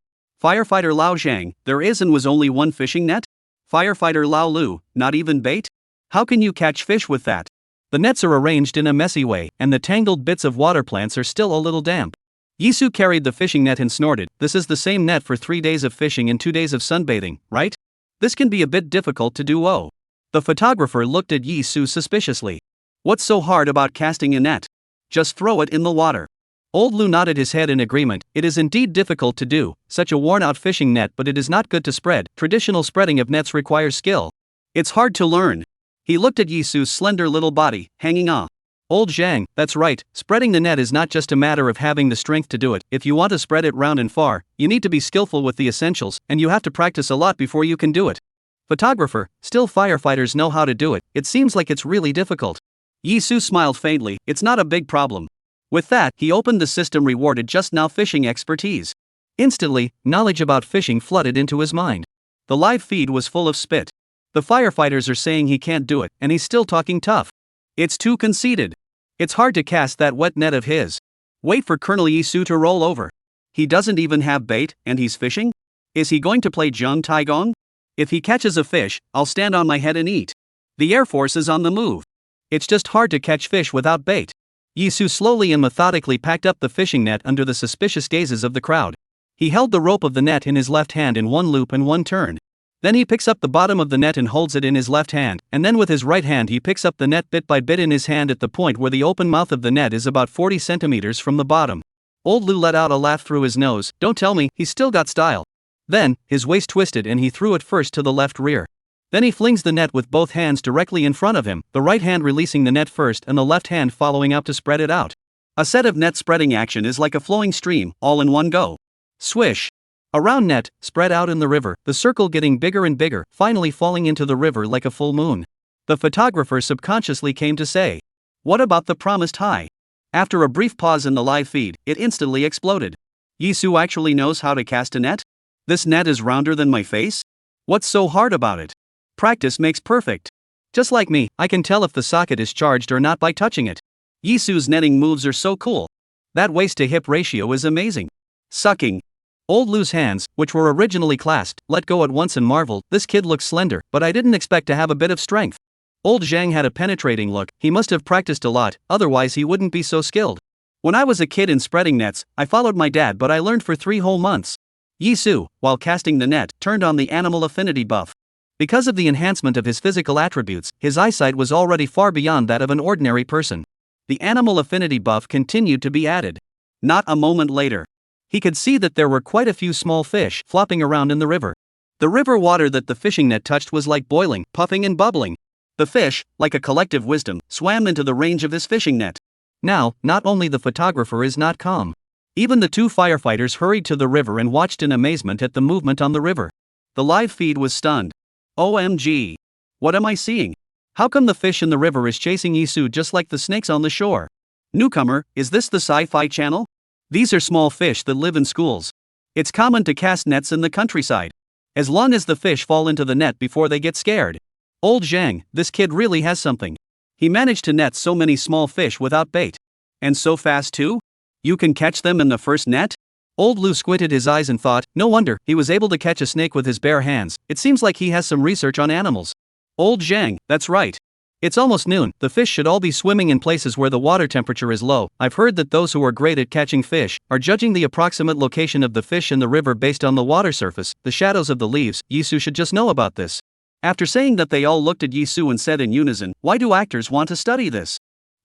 Firefighter Lao Zhang, there is and was only one fishing net? Firefighter Lao Lu, not even bait? How can you catch fish with that? The nets are arranged in a messy way, and the tangled bits of water plants are still a little damp. Yizu carried the fishing net and snorted. This is the same net for 3 days of fishing and 2 days of sunbathing, right? This can be a bit difficult to do. Oh. The photographer looked at Yizu suspiciously. What's so hard about casting a net? Just throw it in the water. Old Lu nodded his head in agreement. It is indeed difficult to do, such a worn-out fishing net, but it is not good to spread. Traditional spreading of nets requires skill. It's hard to learn. He looked at Yizu's slender little body, hanging off. Old Zhang, that's right, spreading the net is not just a matter of having the strength to do it. If you want to spread it round and far, you need to be skillful with the essentials, and you have to practice a lot before you can do it. Photographer, still firefighters know how to do it. It seems like it's really difficult. Yizu smiled faintly. It's not a big problem. With that, he opened the system rewarded just now fishing expertise. Instantly, knowledge about fishing flooded into his mind. The live feed was full of spit. The firefighters are saying he can't do it, and he's still talking tough. It's too conceited. It's hard to cast that wet net of his. Wait for Colonel Yizu to roll over. He doesn't even have bait, and he's fishing? Is he going to play Zheng Taigong? If he catches a fish, I'll stand on my head and eat. The Air Force is on the move. It's just hard to catch fish without bait. Yizu slowly and methodically packed up the fishing net under the suspicious gazes of the crowd. He held the rope of the net in his left hand in one loop and one turn. Then he picks up the bottom of the net and holds it in his left hand, and then with his right hand he picks up the net bit by bit in his hand at the point where the open mouth of the net is about 40 centimeters from the bottom. Old Lu let out a laugh through his nose. Don't tell me, he's still got style. Then, his waist twisted and he threw it first to the left rear. Then he flings the net with both hands directly in front of him, the right hand releasing the net first and the left hand following up to spread it out. A set of net spreading action is like a flowing stream, all in one go. Swish. A round net, spread out in the river, the circle getting bigger and bigger, finally falling into the river like a full moon. The photographer subconsciously came to say, what about the promised high? After a brief pause in the live feed, it instantly exploded. Yizu actually knows how to cast a net? This net is rounder than my face? What's so hard about it? Practice makes perfect. Just like me, I can tell if the socket is charged or not by touching it. Yizu's netting moves are so cool. That waist to hip ratio is amazing. Sucking. Old Lu's hands, which were originally clasped, let go at once and marveled. This kid looks slender, but I didn't expect to have a bit of strength. Old Zhang had a penetrating look. He must have practiced a lot, otherwise he wouldn't be so skilled. When I was a kid in spreading nets, I followed my dad, but I learned for 3 whole months. Yizu, while casting the net, turned on the animal affinity buff. Because of the enhancement of his physical attributes, his eyesight was already far beyond that of an ordinary person. The animal affinity buff continued to be added. Not a moment later, he could see that there were quite a few small fish flopping around in the river. The river water that the fishing net touched was like boiling, puffing and bubbling. The fish, like a collective wisdom, swam into the range of his fishing net. Now, not only the photographer is not calm. Even the 2 firefighters hurried to the river and watched in amazement at the movement on the river. The live feed was stunned. OMG. What am I seeing? How come the fish in the river is chasing Yizu just like the snakes on the shore? Newcomer, is this the Sci-Fi Channel? These are small fish that live in schools. It's common to cast nets in the countryside. As long as the fish fall into the net before they get scared. Old Zhang, this kid really has something. He managed to net so many small fish without bait. And so fast too? You can catch them in the first net? Old Lu squinted his eyes and thought, no wonder, he was able to catch a snake with his bare hands. It seems like he has some research on animals. Old Zhang, that's right. It's almost noon, the fish should all be swimming in places where the water temperature is low. I've heard that those who are great at catching fish are judging the approximate location of the fish in the river based on the water surface, the shadows of the leaves. Yizu should just know about this. After saying that, they all looked at Yizu and said in unison, why do actors want to study this?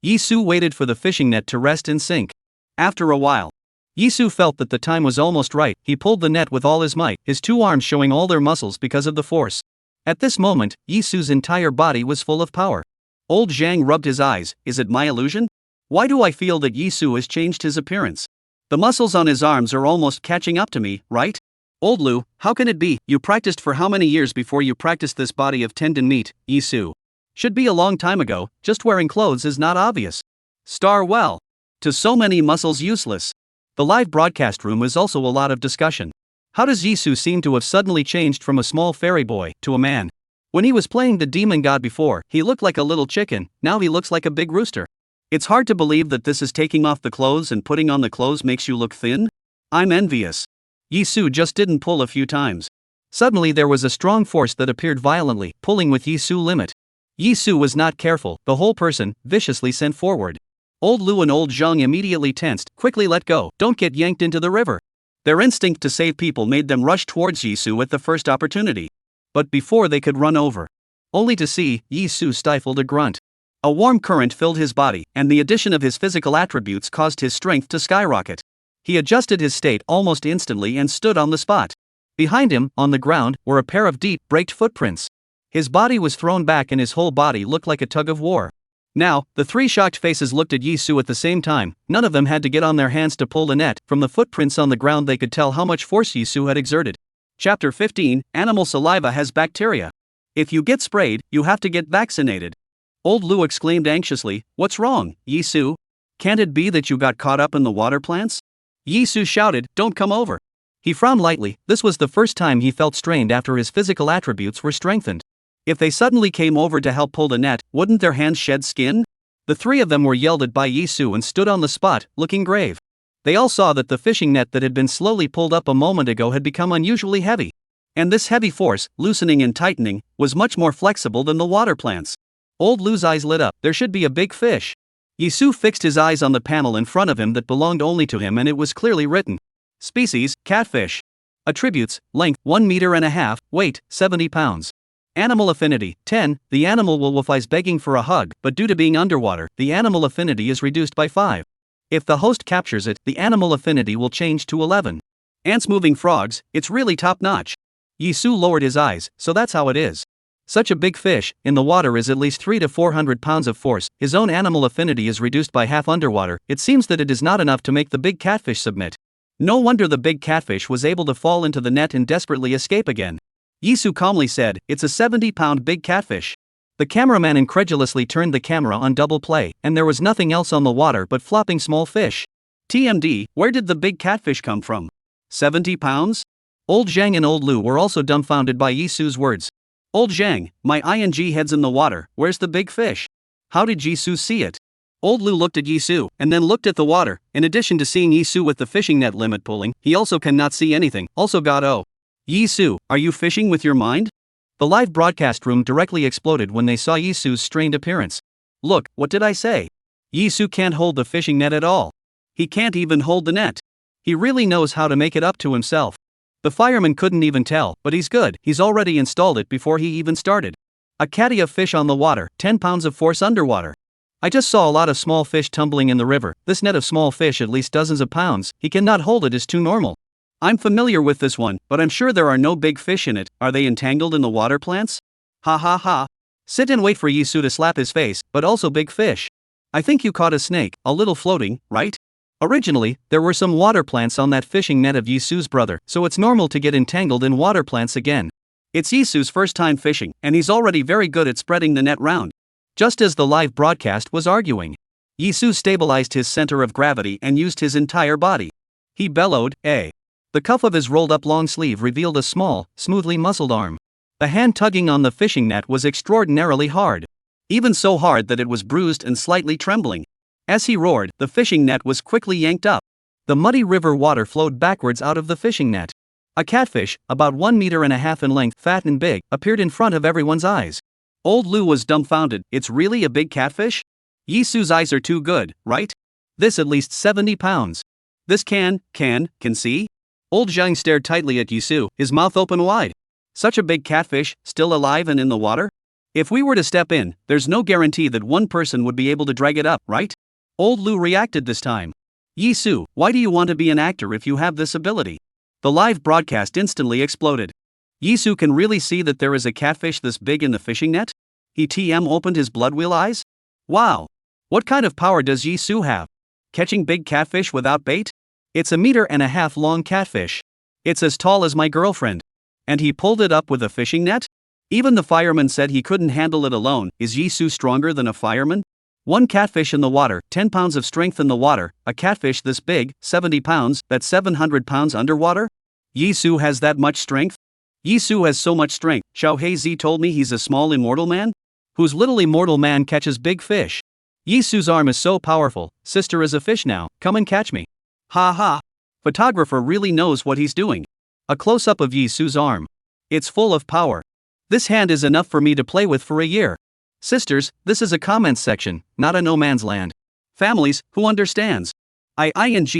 Yizu waited for the fishing net to rest and sink. After a while, Yizu felt that the time was almost right. He pulled the net with all his might, his two arms showing all their muscles because of the force. At this moment, Yizu's entire body was full of power. Old Zhang rubbed his eyes. Is it my illusion? Why do I feel that Yizu has changed his appearance? The muscles on his arms are almost catching up to me, right? Old Lu, how can it be? You practiced for how many years before you practiced this body of tendon meat, Yizu? Should be a long time ago, just wearing clothes is not obvious. Star well. To so many muscles useless. The live broadcast room is also a lot of discussion. How does Yizu seem to have suddenly changed from a small fairy boy to a man? When he was playing the demon god before, he looked like a little chicken, now he looks like a big rooster. It's hard to believe that this is taking off the clothes and putting on the clothes makes you look thin. I'm envious. Yizu just didn't pull a few times. Suddenly there was a strong force that appeared violently, pulling with Yizu limit. Yizu was not careful, the whole person, viciously sent forward. Old Lu and Old Zhang immediately tensed, quickly let go, don't get yanked into the river. Their instinct to save people made them rush towards Yizu at the first opportunity. But before they could run over, only to see, Yizu stifled a grunt. A warm current filled his body, and the addition of his physical attributes caused his strength to skyrocket. He adjusted his state almost instantly and stood on the spot. Behind him, on the ground, were a pair of deep, braked footprints. His body was thrown back and his whole body looked like a tug of war. Now, the three shocked faces looked at Yizu at the same time. None of them had to get on their hands to pull the net. From the footprints on the ground they could tell how much force Yizu had exerted. Chapter 15, Animal saliva has bacteria. If you get sprayed, you have to get vaccinated. Old Lu exclaimed anxiously, what's wrong, Yizu? Can't it be that you got caught up in the water plants? Yizu shouted, don't come over. He frowned lightly. This was the first time he felt strained after his physical attributes were strengthened. If they suddenly came over to help pull the net, wouldn't their hands shed skin? The three of them were yelled at by Yizu and stood on the spot, looking grave. They all saw that the fishing net that had been slowly pulled up a moment ago had become unusually heavy. And this heavy force, loosening and tightening, was much more flexible than the water plants. Old Lu's eyes lit up. There should be a big fish. Yizu fixed his eyes on the panel in front of him that belonged only to him, and it was clearly written. Species, catfish. Attributes, length, 1.5 meters, weight, 70 pounds. Animal affinity, 10, the animal will wolfies begging for a hug, but due to being underwater, the animal affinity is reduced by 5. If the host captures it, the animal affinity will change to 11. Ants moving frogs, it's really top-notch. Yizu lowered his eyes, so that's how it is. Such a big fish, in the water is at least 300 to 400 pounds of force, his own animal affinity is reduced by half underwater, it seems that it is not enough to make the big catfish submit. No wonder the big catfish was able to fall into the net and desperately escape again. Yizu calmly said, it's a 70-pound big catfish. The cameraman incredulously turned the camera on double play, and there was nothing else on the water but flopping small fish. TMD, where did the big catfish come from? 70 pounds? Old Zhang and Old Lu were also dumbfounded by Yizu's words. Old Zhang, my ing head's in the water, where's the big fish? How did Yizu see it? Old Lu looked at Yizu, and then looked at the water. In addition to seeing Yizu with the fishing net limit pulling, he also cannot see anything, also got Yizu, are you fishing with your mind? The live broadcast room directly exploded when they saw Yizu's strained appearance. Look, what did I say? Yizu can't hold the fishing net at all. He can't even hold the net. He really knows how to make it up to himself. The fireman couldn't even tell, but he's good, he's already installed it before he even started. A caddy of fish on the water, 10 pounds of force underwater. I just saw a lot of small fish tumbling in the river, this net of small fish at least dozens of pounds, he cannot hold it is too normal. I'm familiar with this one, but I'm sure there are no big fish in it, are they entangled in the water plants? Ha ha ha. Sit and wait for Yizu to slap his face, but also big fish. I think you caught a snake, a little floating, right? Originally, there were some water plants on that fishing net of Yizu's brother, so it's normal to get entangled in water plants again. It's Yizu's first time fishing, and he's already very good at spreading the net round. Just as the live broadcast was arguing, Yizu stabilized his center of gravity and used his entire body. He bellowed, "Eh." The cuff of his rolled-up long sleeve revealed a small, smoothly muscled arm. The hand tugging on the fishing net was extraordinarily hard. Even so hard that it was bruised and slightly trembling. As he roared, the fishing net was quickly yanked up. The muddy river water flowed backwards out of the fishing net. A catfish, about 1.5 meters in length, fat and big, appeared in front of everyone's eyes. Old Lu was dumbfounded. It's really a big catfish? Yizu's eyes are too good, right? This at least 70 pounds. This can see? Old Zhang stared tightly at Yizu, his mouth open wide. Such a big catfish, still alive and in the water? If we were to step in, there's no guarantee that one person would be able to drag it up, right? Old Lu reacted this time. Yizu, why do you want to be an actor if you have this ability? The live broadcast instantly exploded. Yizu can really see that there is a catfish this big in the fishing net? He opened his blood-wheel eyes? Wow! What kind of power does Yizu have? Catching big catfish without bait? It's 1.5 meters long catfish. It's as tall as my girlfriend. And he pulled it up with a fishing net? Even the fireman said he couldn't handle it alone. Is Yizu stronger than a fireman? One catfish in the water, 10 pounds of strength in the water. A catfish this big, 70 pounds, that's 700 pounds underwater? Yizu has that much strength? Yizu has so much strength. Xiao Heizi told me he's a small immortal man? Whose little immortal man catches big fish. Yizu's arm is so powerful. Sister is a fish now, come and catch me. Ha ha. Photographer really knows what he's doing. A close-up of Yizu's arm. It's full of power. This hand is enough for me to play with for a year. Sisters, this is a comments section, not a no man's land. Families, who understands? I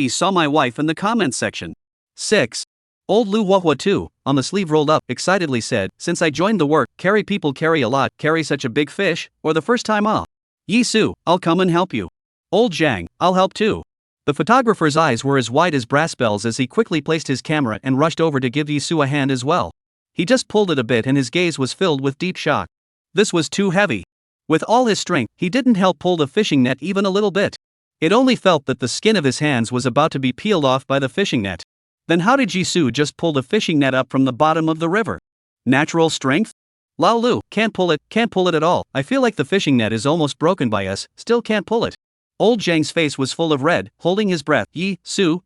saw my wife in the comments section. 6. Old Lu Huahua too, on the sleeve rolled up, excitedly said, since I joined the work, people carry a lot, carry such a big fish, or the first time off. Yizu, I'll come and help you. Old Zhang, I'll help too. The photographer's eyes were as wide as brass bells as he quickly placed his camera and rushed over to give Yizu a hand as well. He just pulled it a bit and his gaze was filled with deep shock. This was too heavy. With all his strength, he didn't help pull the fishing net even a little bit. It only felt that the skin of his hands was about to be peeled off by the fishing net. Then how did Yizu just pull the fishing net up from the bottom of the river? Natural strength? Lao Lu, can't pull it at all. I feel like the fishing net is almost broken by us, still can't pull it. Old Zhang's face was full of red, holding his breath. Yizu,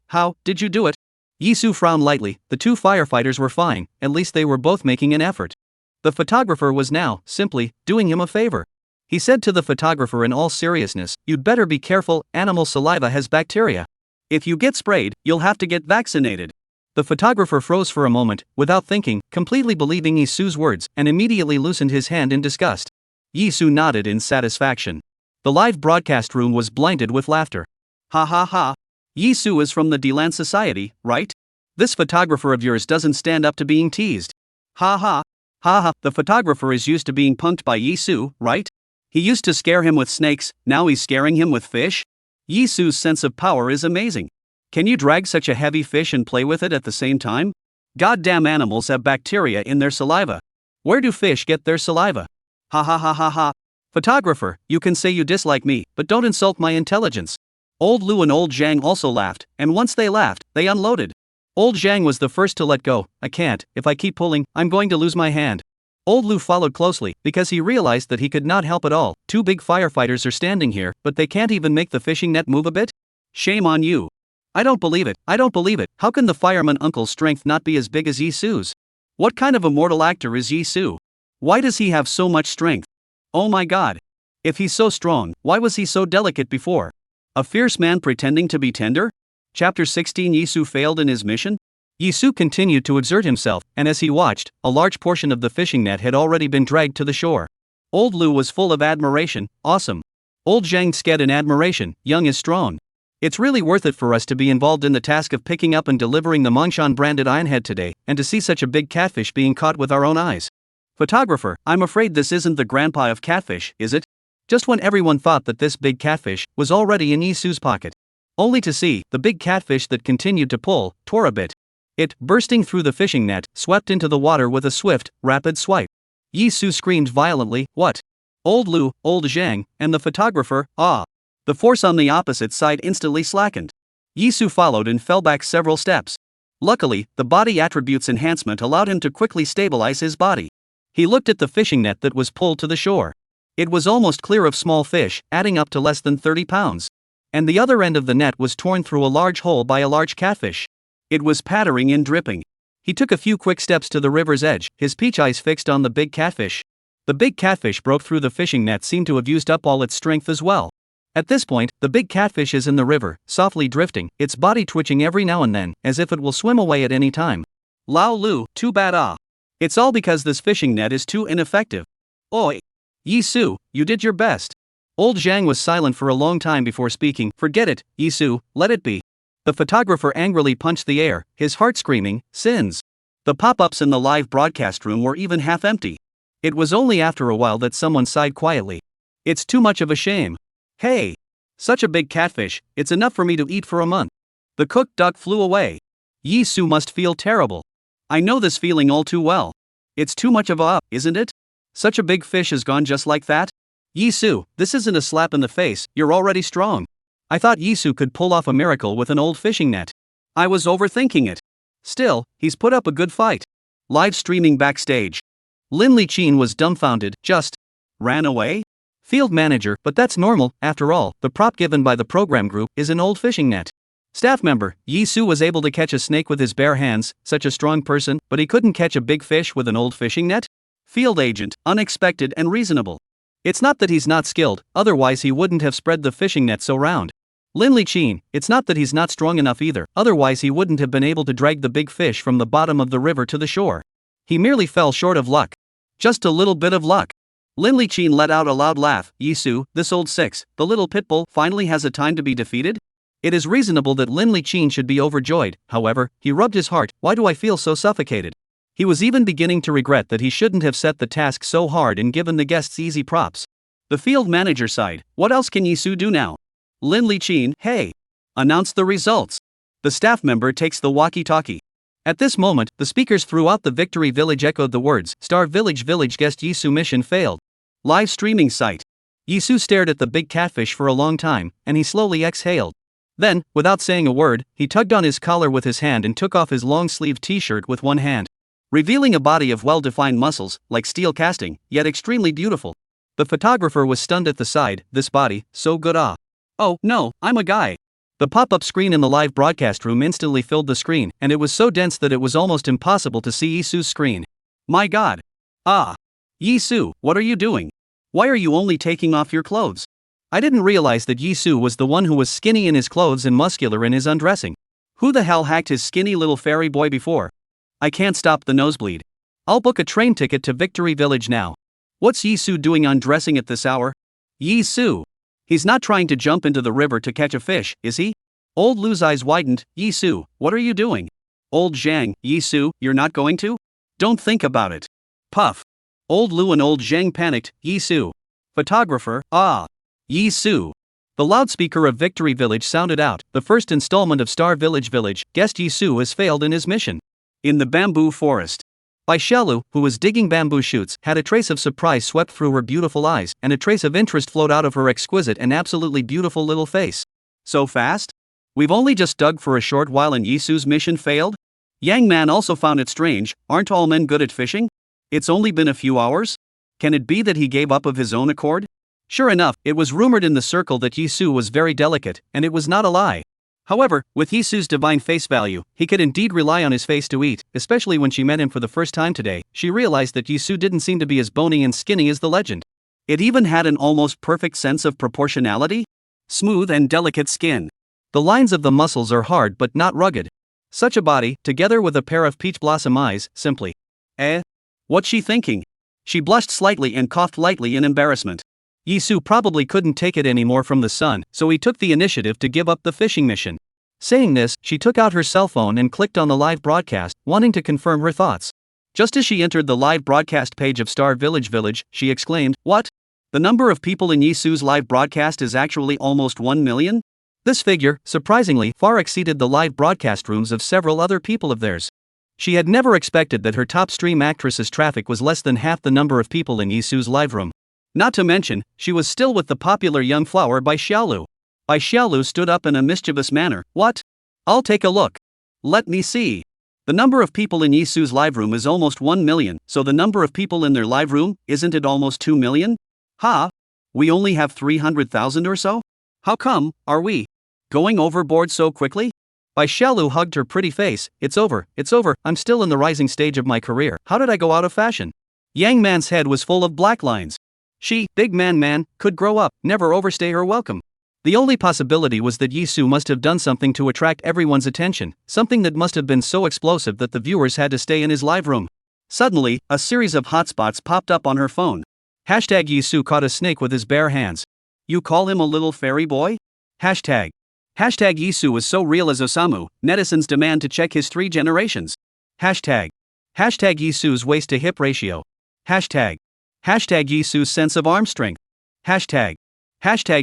how did you do it? Yizu frowned lightly. The two firefighters were fine, at least they were both making an effort. The photographer was now, simply, doing him a favor. He said to the photographer in all seriousness, you'd better be careful, animal saliva has bacteria. If you get sprayed, you'll have to get vaccinated. The photographer froze for a moment, without thinking, completely believing Yizu's words, and immediately loosened his hand in disgust. Yizu nodded in satisfaction. The live broadcast room was blinded with laughter. Ha ha ha. Yizu is from the Dilan Society, right? This photographer of yours doesn't stand up to being teased. Ha ha. Ha ha. The photographer is used to being punked by Yizu, right? He used to scare him with snakes, now he's scaring him with fish? Yizu's sense of power is amazing. Can you drag such a heavy fish and play with it at the same time? Goddamn animals have bacteria in their saliva. Where do fish get their saliva? Ha ha ha ha ha. Photographer, you can say you dislike me, but don't insult my intelligence. Old Lu and Old Zhang also laughed, and once they laughed, they unloaded. Old Zhang was the first to let go. I can't, if I keep pulling, I'm going to lose my hand. Old Lu followed closely, because he realized that he could not help at all. Two big firefighters are standing here, but they can't even make the fishing net move a bit? Shame on you. I don't believe it. How can the fireman uncle's strength not be as big as Yizu's? What kind of immortal actor is Yizu? Why does he have so much strength? Oh my god. If he's so strong, why was he so delicate before? A fierce man pretending to be tender? Chapter 16. Yizu failed in his mission? Yizu continued to exert himself, and as he watched, a large portion of the fishing net had already been dragged to the shore. Old Lu was full of admiration. Awesome. Old Zhang sked in admiration. Young is strong. It's really worth it for us to be involved in the task of picking up and delivering the Mongshan branded ironhead today, and to see such a big catfish being caught with our own eyes. Photographer, I'm afraid this isn't the grandpa of catfish, is it? Just when everyone thought that this big catfish was already in Yizu's pocket. Only to see, the big catfish that continued to pull, tore a bit. It, bursting through the fishing net, swept into the water with a swift, rapid swipe. Yizu screamed violently, what? Old Lu, Old Zhang, and the photographer, ah! The force on the opposite side instantly slackened. Yizu followed and fell back several steps. Luckily, the body attributes enhancement allowed him to quickly stabilize his body. He looked at the fishing net that was pulled to the shore. It was almost clear of small fish, adding up to less than 30 pounds. And the other end of the net was torn through a large hole by a large catfish. It was pattering and dripping. He took a few quick steps to the river's edge, his peach eyes fixed on the big catfish. The big catfish broke through the fishing net, seemed to have used up all its strength as well. At this point, the big catfish is in the river, softly drifting, its body twitching every now and then, as if it will swim away at any time. Lao Lu, too bad ah. It's all because this fishing net is too ineffective. Oi! Yizu, you did your best. Old Zhang was silent for a long time before speaking. Forget it, Yizu, let it be. The photographer angrily punched the air, his heart screaming, sins. The pop-ups in the live broadcast room were even half empty. It was only after a while that someone sighed quietly. It's too much of a shame. Hey! Such a big catfish, it's enough for me to eat for a month. The cooked duck flew away. Yizu must feel terrible. I know this feeling all too well. It's too much of a, isn't it? Such a big fish is gone just like that? Yizu, this isn't a slap in the face, you're already strong. I thought Yizu could pull off a miracle with an old fishing net. I was overthinking it. Still, he's put up a good fight. Live streaming Backstage. Lin Liqin was dumbfounded, just ran away? Field manager, but that's normal, after all, the prop given by the program group is an old fishing net. Staff member, Yizu was able to catch a snake with his bare hands, such a strong person, but he couldn't catch a big fish with an old fishing net? Field agent, unexpected and reasonable. It's not that he's not skilled, otherwise he wouldn't have spread the fishing net so round. Lin Liqin, it's not that he's not strong enough either, otherwise he wouldn't have been able to drag the big fish from the bottom of the river to the shore. He merely fell short of luck. Just a little bit of luck. Lin Liqin let out a loud laugh. Yizu, this old six, the little pitbull, finally has a time to be defeated? It is reasonable that Lin Liqin should be overjoyed, however, he rubbed his heart. Why do I feel so suffocated? He was even beginning to regret that he shouldn't have set the task so hard and given the guests easy props. The field manager sighed. What else can Yizu do now? Lin Liqin, hey! Announce the results. The staff member takes the walkie-talkie. At this moment, the speakers throughout the Victory Village echoed the words, Star Village guest Yizu mission failed. Live streaming site. Yizu stared at the big catfish for a long time, and he slowly exhaled. Then, without saying a word, he tugged on his collar with his hand and took off his long-sleeved t-shirt with one hand, revealing a body of well-defined muscles, like steel casting, yet extremely beautiful. The photographer was stunned at the sight. This body, so good ah. Oh, no, I'm a guy. The pop-up screen in the live broadcast room instantly filled the screen, and it was so dense that it was almost impossible to see Yizu's screen. My god. Ah. Yizu, what are you doing? Why are you only taking off your clothes? I didn't realize that Yizu was the one who was skinny in his clothes and muscular in his undressing. Who the hell hacked his skinny little fairy boy before? I can't stop the nosebleed. I'll book a train ticket to Victory Village now. What's Yizu doing undressing at this hour? Yizu. He's not trying to jump into the river to catch a fish, is he? Old Lu's eyes widened. Yizu, what are you doing? Old Zhang, Yizu, you're not going to? Don't think about it. Puff. Old Lu and Old Zhang panicked. Yizu. Photographer, ah. Yizu. The loudspeaker of Victory Village sounded out. The first installment of Star Village guest Yizu has failed in his mission. In the bamboo forest. Bai Xiaolu, who was digging bamboo shoots, had a trace of surprise swept through her beautiful eyes, and a trace of interest flowed out of her exquisite and absolutely beautiful little face. So fast? We've only just dug for a short while and Yizu's mission failed? Yang Man also found it strange. Aren't all men good at fishing? It's only been a few hours? Can it be that he gave up of his own accord? Sure enough, it was rumored in the circle that Yizu was very delicate, and it was not a lie. However, with Yizu's divine face value, he could indeed rely on his face to eat, especially when she met him for the first time today. She realized that Yizu didn't seem to be as bony and skinny as the legend. It even had an almost perfect sense of proportionality. Smooth and delicate skin. The lines of the muscles are hard but not rugged. Such a body, together with a pair of peach blossom eyes, simply. What's she thinking? She blushed slightly and coughed lightly in embarrassment. Yizu probably couldn't take it anymore from the sun, so he took the initiative to give up the fishing mission. Saying this, she took out her cell phone and clicked on the live broadcast, wanting to confirm her thoughts. Just as she entered the live broadcast page of Star Village, she exclaimed, "What? The number of people in Yizu's live broadcast is actually almost 1 million? This figure, surprisingly, far exceeded the live broadcast rooms of several other people of theirs. She had never expected that her top stream actress's traffic was less than half the number of people in Yizu's live room. Not to mention, she was still with the popular young flower Bai Xiaolu. Bai Xiaolu stood up in a mischievous manner. What? I'll take a look. Let me see. The number of people in Yizu's live room is almost 1 million, so the number of people in their live room, isn't it almost 2 million? Ha! We only have 300,000 or so? How come, are we going overboard so quickly? Bai Xiaolu hugged her pretty face. It's over, I'm still in the rising stage of my career. How did I go out of fashion? Yang Man's head was full of black lines. She, big man, could grow up, never overstay her welcome. The only possibility was that Yizu must have done something to attract everyone's attention, something that must have been so explosive that the viewers had to stay in his live room. Suddenly, a series of hotspots popped up on her phone. Hashtag Yizu caught a snake with his bare hands. You call him a little fairy boy? Hashtag Yizu was so real as Osamu, netizens demand to check his 3 generations. Hashtag Yisu's waist to hip ratio. Hashtag Yisu's sense of arm strength. Hashtag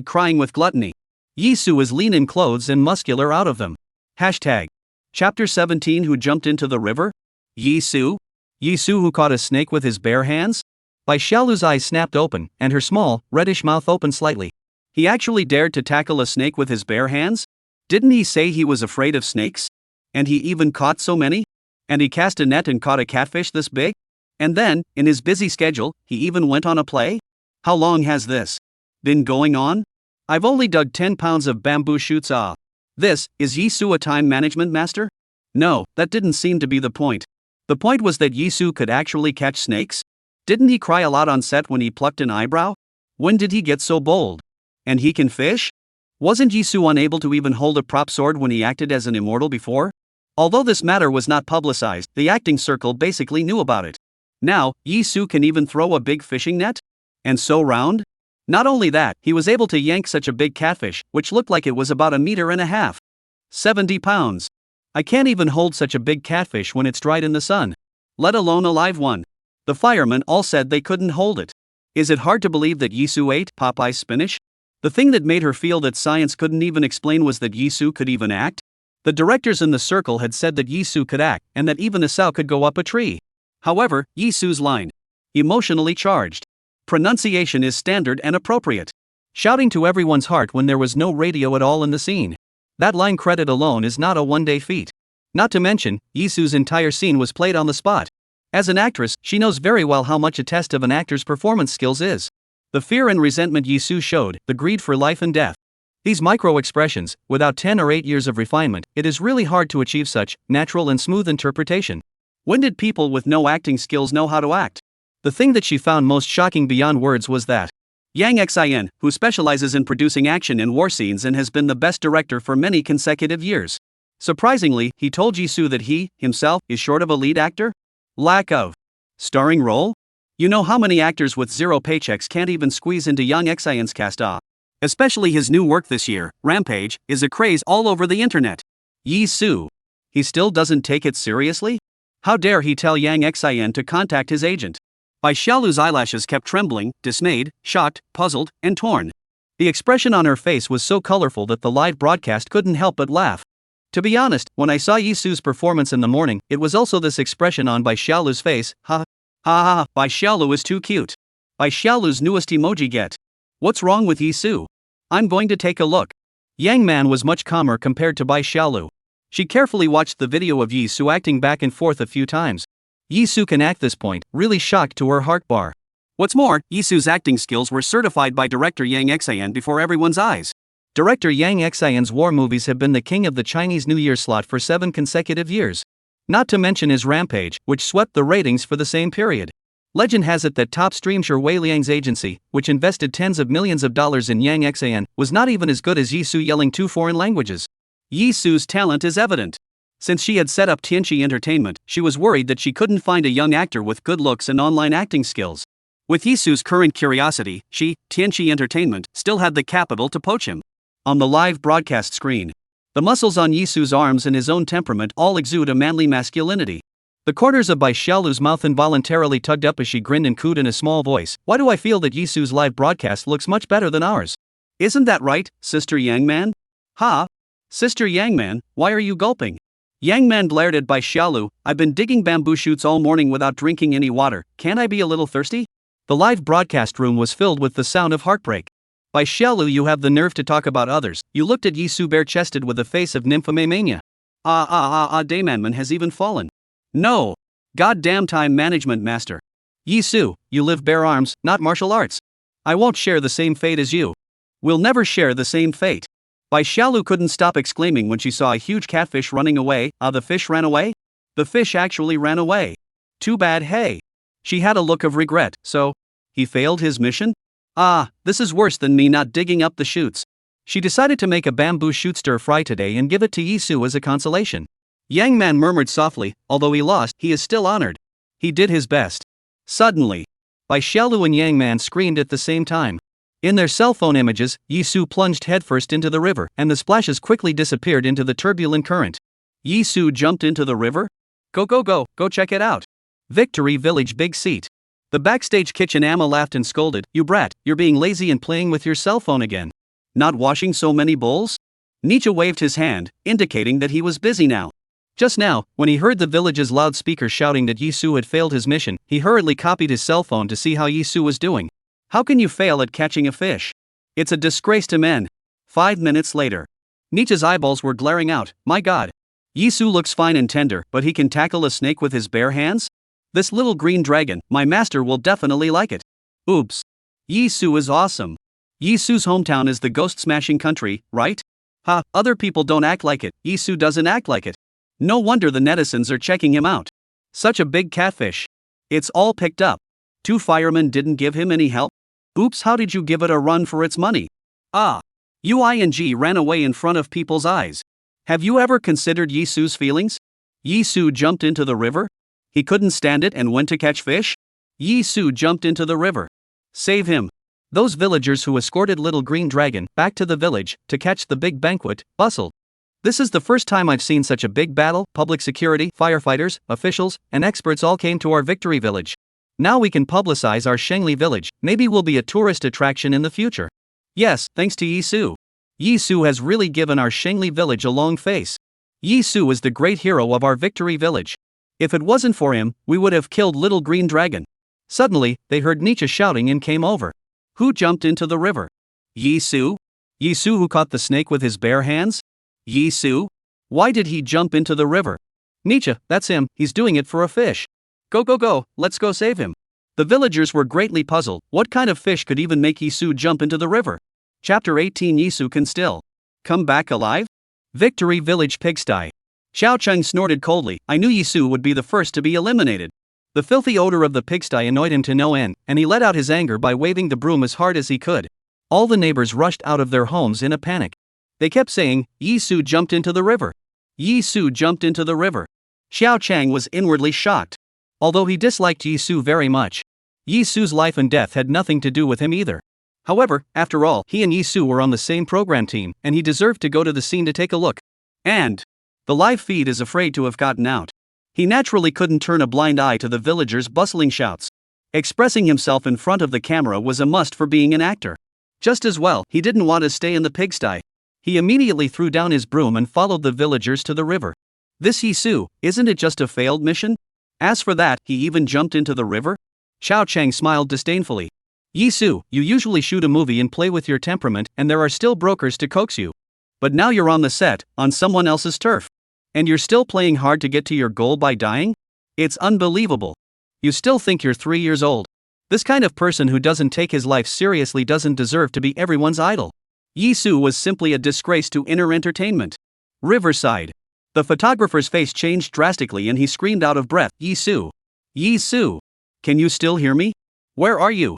crying with gluttony. Yizu is lean in clothes and muscular out of them. Hashtag Chapter 17 Who jumped into the river? Yizu who caught a snake with his bare hands? Bai Xiaolu's eyes snapped open, and her small, reddish mouth opened slightly. He actually dared to tackle a snake with his bare hands? Didn't he say he was afraid of snakes? And he even caught so many? And he cast a net and caught a catfish this big? And then, in his busy schedule, he even went on a play? How long has this been going on? I've only dug 10 pounds of bamboo shoots off. Is Yizu a time management master? No, that didn't seem to be the point. The point was that Yizu could actually catch snakes? Didn't he cry a lot on set when he plucked an eyebrow? When did he get so bold? And he can fish? Wasn't Yizu unable to even hold a prop sword when he acted as an immortal before? Although this matter was not publicized, the acting circle basically knew about it. Now, Yizu can even throw a big fishing net? And so round? Not only that, he was able to yank such a big catfish, which looked like it was about 1.5 meters. 70 pounds. I can't even hold such a big catfish when it's dried in the sun. Let alone a live one. The firemen all said they couldn't hold it. Is it hard to believe that Yizu ate Popeye's spinach? The thing that made her feel that science couldn't even explain was that Yizu could even act. The directors in the circle had said that Yizu could act, and that even a sow could go up a tree. However, Yizu's line, emotionally charged. Pronunciation is standard and appropriate. Shouting to everyone's heart when there was no radio at all in the scene. That line credit alone is not a one-day feat. Not to mention, Yizu's entire scene was played on the spot. As an actress, she knows very well how much a test of an actor's performance skills is. The fear and resentment Yizu showed, the greed for life and death. These micro-expressions, without 10 or 8 years of refinement, it is really hard to achieve such natural and smooth interpretation. When did people with no acting skills know how to act? The thing that she found most shocking beyond words was that Yang Xin, who specializes in producing action and war scenes and has been the best director for many consecutive years. Surprisingly, he told Yizu that he, himself, is short of a lead actor? Lack of starring role? You know how many actors with 0 paychecks can't even squeeze into Yang Xin's cast? Especially his new work this year, Rampage, is a craze all over the internet. Yizu. He still doesn't take it seriously? How dare he tell Yang Xin to contact his agent? Bai Xiaolu's eyelashes kept trembling, dismayed, shocked, puzzled, and torn. The expression on her face was so colorful that the live broadcast couldn't help but laugh. To be honest, when I saw Yizu's performance in the morning, it was also this expression on Bai Xiaolu's face. Ha ha, Bai Xiaolu is too cute. Bai Xiaolu's newest emoji get. What's wrong with Yizu? I'm going to take a look. Yang Man was much calmer compared to Bai Xiaolu. She carefully watched the video of Yizu acting back and forth a few times. Yizu can act this point, really shocked to her heart bar. What's more, Yizu's acting skills were certified by director Yang Xin before everyone's eyes. Director Yang Xin's war movies have been the king of the Chinese New Year slot for 7 consecutive years. Not to mention his Rampage, which swept the ratings for the same period. Legend has it that top streamer Wei Liang's agency, which invested tens of millions of dollars in Yang Xin, was not even as good as Yizu yelling 2 foreign languages. Yizu's talent is evident. Since she had set up Tianqi Entertainment, she was worried that she couldn't find a young actor with good looks and online acting skills. With Yizu's current curiosity, she, Tianqi Entertainment, still had the capital to poach him. On the live broadcast screen, the muscles on Yizu's arms and his own temperament all exude a manly masculinity. The corners of Bai Xiaolu's mouth involuntarily tugged up as she grinned and cooed in a small voice. Why do I feel that Yizu's live broadcast looks much better than ours? Isn't that right, Sister Yang Man? Ha! Sister Yang Man, why are you gulping? Yang Man blared at Bai Xiaolu. I've been digging bamboo shoots all morning without drinking any water. Can't I be a little thirsty? The live broadcast room was filled with the sound of heartbreak. Bai Xiaolu, you have the nerve to talk about others. You looked at Yizu bare-chested with a face of nymphomania. Daymanman has even fallen. No. Goddamn time management master. Yizu, you live bare arms, not martial arts. I won't share the same fate as you. We'll never share the same fate. Bai Xiaolu couldn't stop exclaiming when she saw a huge catfish running away. The fish ran away? The fish actually ran away. Too bad, hey. She had a look of regret, so? He failed his mission? This is worse than me not digging up the shoots. She decided to make a bamboo shoot stir-fry today and give it to Yizu as a consolation. Yang Man murmured softly, although he lost, he is still honored. He did his best. Suddenly, Bai Xiaolu and Yang Man screamed at the same time. In their cell phone images, Yizu plunged headfirst into the river, and the splashes quickly disappeared into the turbulent current. Yizu jumped into the river? Go check it out. Victory Village Big Seat. The backstage kitchen Amma laughed and scolded, you brat, you're being lazy and playing with your cell phone again. Not washing so many bowls? Nietzsche waved his hand, indicating that he was busy now. Just now, when he heard the village's loudspeaker shouting that Yizu had failed his mission, he hurriedly copied his cell phone to see how Yizu was doing. How can you fail at catching a fish? It's a disgrace to men. 5 minutes later. Nietzsche's eyeballs were glaring out, my god. Yizu looks fine and tender, but he can tackle a snake with his bare hands? This little green dragon, my master will definitely like it. Oops. Yizu is awesome. Yizu's hometown is the ghost-smashing country, right? Other people don't act like it, Yizu doesn't act like it. No wonder the netizens are checking him out. Such a big catfish. It's all picked up. 2 firemen didn't give him any help? Oops, how did you give it a run for its money? Uing ran away in front of people's eyes. Have you ever considered Yizu's feelings? Yizu jumped into the river? He couldn't stand it and went to catch fish? Yizu jumped into the river. Save him. Those villagers who escorted Little Green Dragon back to the village to catch the big banquet bustled. This is the first time I've seen such a big battle. Public security, firefighters, officials, and experts all came to our victory village. Now we can publicize our Shengli village, maybe we'll be a tourist attraction in the future. Yes, thanks to Yizu. Yizu has really given our Shengli village a long face. Yizu is the great hero of our victory village. If it wasn't for him, we would have killed Little Green Dragon. Suddenly, they heard Nietzsche shouting and came over. Who jumped into the river? Yizu? Yizu who caught the snake with his bare hands? Yizu? Why did he jump into the river? Nietzsche, that's him, he's doing it for a fish. Go, let's go save him. The villagers were greatly puzzled, what kind of fish could even make Yizu jump into the river? Chapter 18 Yizu can still come back alive? Victory Village Pigsty. Xiao Cheng snorted coldly, I knew Yizu would be the first to be eliminated. The filthy odor of the pigsty annoyed him to no end, and he let out his anger by waving the broom as hard as he could. All the neighbors rushed out of their homes in a panic. They kept saying, Yizu jumped into the river. Yizu jumped into the river. Xiao Chang was inwardly shocked. Although he disliked Yizu very much, Yizu's life and death had nothing to do with him either. However, after all, he and Yizu were on the same program team, and he deserved to go to the scene to take a look. And the live feed is afraid to have gotten out. He naturally couldn't turn a blind eye to the villagers' bustling shouts. Expressing himself in front of the camera was a must for being an actor. Just as well, he didn't want to stay in the pigsty. He immediately threw down his broom and followed the villagers to the river. This Yizu, isn't it just a failed mission? As for that, he even jumped into the river? Xiao Cheng smiled disdainfully. Yizu, you usually shoot a movie and play with your temperament, and there are still brokers to coax you. But now you're on the set, on someone else's turf. And you're still playing hard to get to your goal by dying? It's unbelievable. You still think you're 3 years old. This kind of person who doesn't take his life seriously doesn't deserve to be everyone's idol. Yizu was simply a disgrace to inner entertainment. Riverside. The photographer's face changed drastically and he screamed out of breath, Yizu. Yizu. Can you still hear me? Where are you?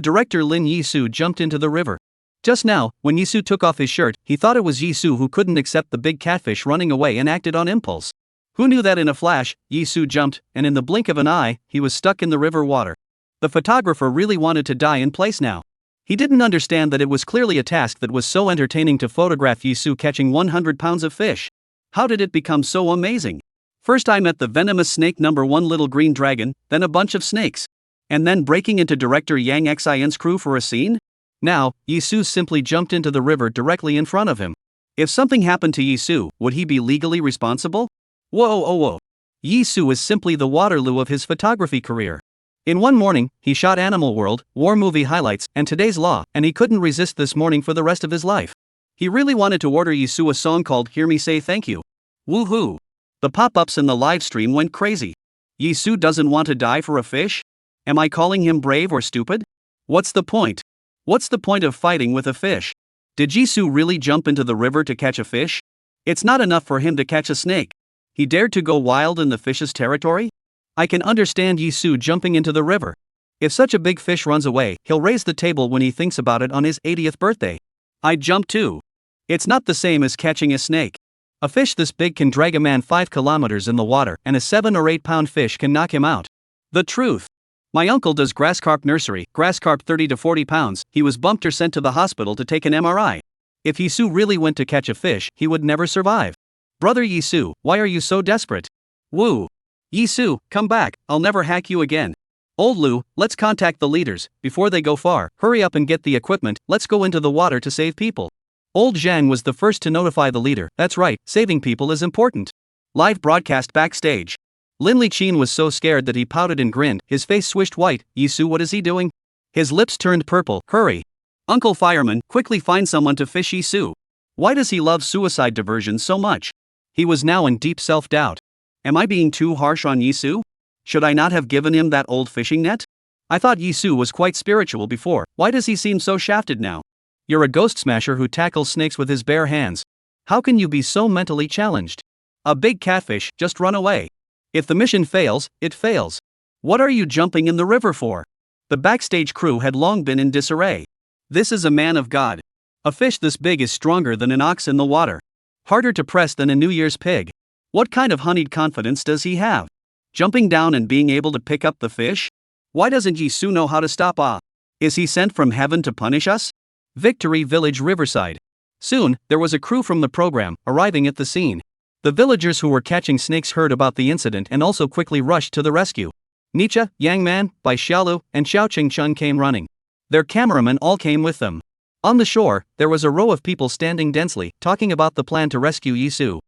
Director Lin Yizu jumped into the river. Just now, when Yizu took off his shirt, he thought it was Yizu who couldn't accept the big catfish running away and acted on impulse. Who knew that in a flash, Yizu jumped, and in the blink of an eye, he was stuck in the river water. The photographer really wanted to die in place now. He didn't understand that it was clearly a task that was so entertaining to photograph Yizu catching 100 pounds of fish. How did it become so amazing? First I met the venomous snake number 1 Little Green Dragon, then a bunch of snakes. And then breaking into director Yang Xin's crew for a scene? Now, Yizu simply jumped into the river directly in front of him. If something happened to Yizu, would he be legally responsible? Whoa. Yizu is simply the Waterloo of his photography career. In one morning, he shot Animal World, war movie highlights, and Today's Law, and he couldn't resist this morning for the rest of his life. He really wanted to order Yizu a song called Hear Me Say Thank You. Woohoo! The pop-ups in the live stream went crazy. Yizu doesn't want to die for a fish? Am I calling him brave or stupid? What's the point? What's the point of fighting with a fish? Did Yizu really jump into the river to catch a fish? It's not enough for him to catch a snake. He dared to go wild in the fish's territory? I can understand Yizu jumping into the river. If such a big fish runs away, he'll raise the table when he thinks about it on his 80th birthday. I'd jump too. It's not the same as catching a snake. A fish this big can drag a man 5 kilometers in the water, and a 7 or 8 pound fish can knock him out. The truth. My uncle does grass carp nursery, grass carp 30 to 40 pounds, he was bumped or sent to the hospital to take an MRI. If Yizu really went to catch a fish, he would never survive. Brother Yizu, why are you so desperate? Woo. Yizu, come back, I'll never hack you again. Old Lu, let's contact the leaders, before they go far, hurry up and get the equipment, let's go into the water to save people. Old Zhang was the first to notify the leader, that's right, saving people is important. Live broadcast backstage. Lin Liqin was so scared that he pouted and grinned, his face swished white. Yizu, what is he doing? His lips turned purple, hurry. Uncle Fireman, quickly find someone to fish Yizu. Why does he love suicide diversions so much? He was now in deep self-doubt. Am I being too harsh on Yizu? Should I not have given him that old fishing net? I thought Yizu was quite spiritual before, why does he seem so shafted now? You're a ghost smasher who tackles snakes with his bare hands. How can you be so mentally challenged? A big catfish, just run away. If the mission fails, it fails. What are you jumping in the river for? The backstage crew had long been in disarray. This is a man of God. A fish this big is stronger than an ox in the water. Harder to press than a New Year's pig. What kind of honeyed confidence does he have? Jumping down and being able to pick up the fish? Why doesn't Yizu know how to stop? Is he sent from heaven to punish us? Victory Village Riverside. Soon, there was a crew from the program, arriving at the scene. The villagers who were catching snakes heard about the incident and also quickly rushed to the rescue. Nietzsche, Yang Man, Bai Xiaolu, and Xiao Qingchun came running. Their cameramen all came with them. On the shore, there was a row of people standing densely, talking about the plan to rescue Yizu.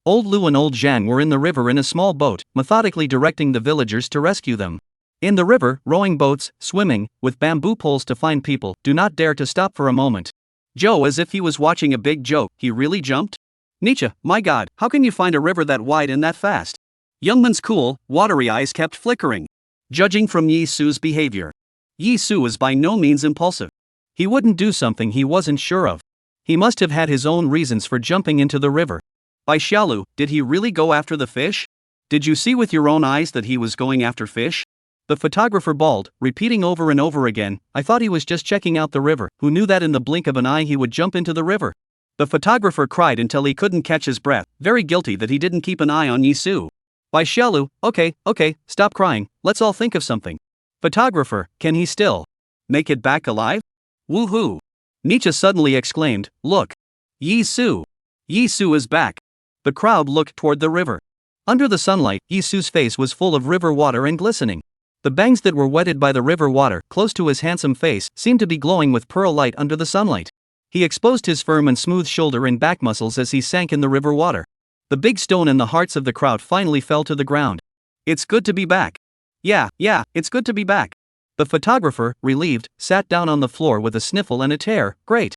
Old Lu and Old Zhang were in the river in a small boat, methodically directing the villagers to rescue them. In the river, rowing boats, swimming, with bamboo poles to find people, do not dare to stop for a moment. Joe, as if he was watching a big joke, he really jumped? Nietzsche, my god, how can you find a river that wide and that fast? Youngman's cool, watery eyes kept flickering. Judging from Yizu's behavior. Yizu is by no means impulsive. He wouldn't do something he wasn't sure of. He must have had his own reasons for jumping into the river. Bai Xiaolu, did he really go after the fish? Did you see with your own eyes that he was going after fish? The photographer bawled, repeating over and over again, I thought he was just checking out the river, who knew that in the blink of an eye he would jump into the river. The photographer cried until he couldn't catch his breath, very guilty that he didn't keep an eye on Yizu. Bai Xiaolu, okay, stop crying, let's all think of something. Photographer, can he still make it back alive? Woohoo! Nietzsche suddenly exclaimed, look! Yizu! Yizu is back! The crowd looked toward the river. Under the sunlight, Yizu's face was full of river water and glistening. The bangs that were wetted by the river water, close to his handsome face, seemed to be glowing with pearl light under the sunlight. He exposed his firm and smooth shoulder and back muscles as he sank in the river water. The big stone in the hearts of the crowd finally fell to the ground. It's good to be back. Yeah, it's good to be back. The photographer, relieved, sat down on the floor with a sniffle and a tear. Great.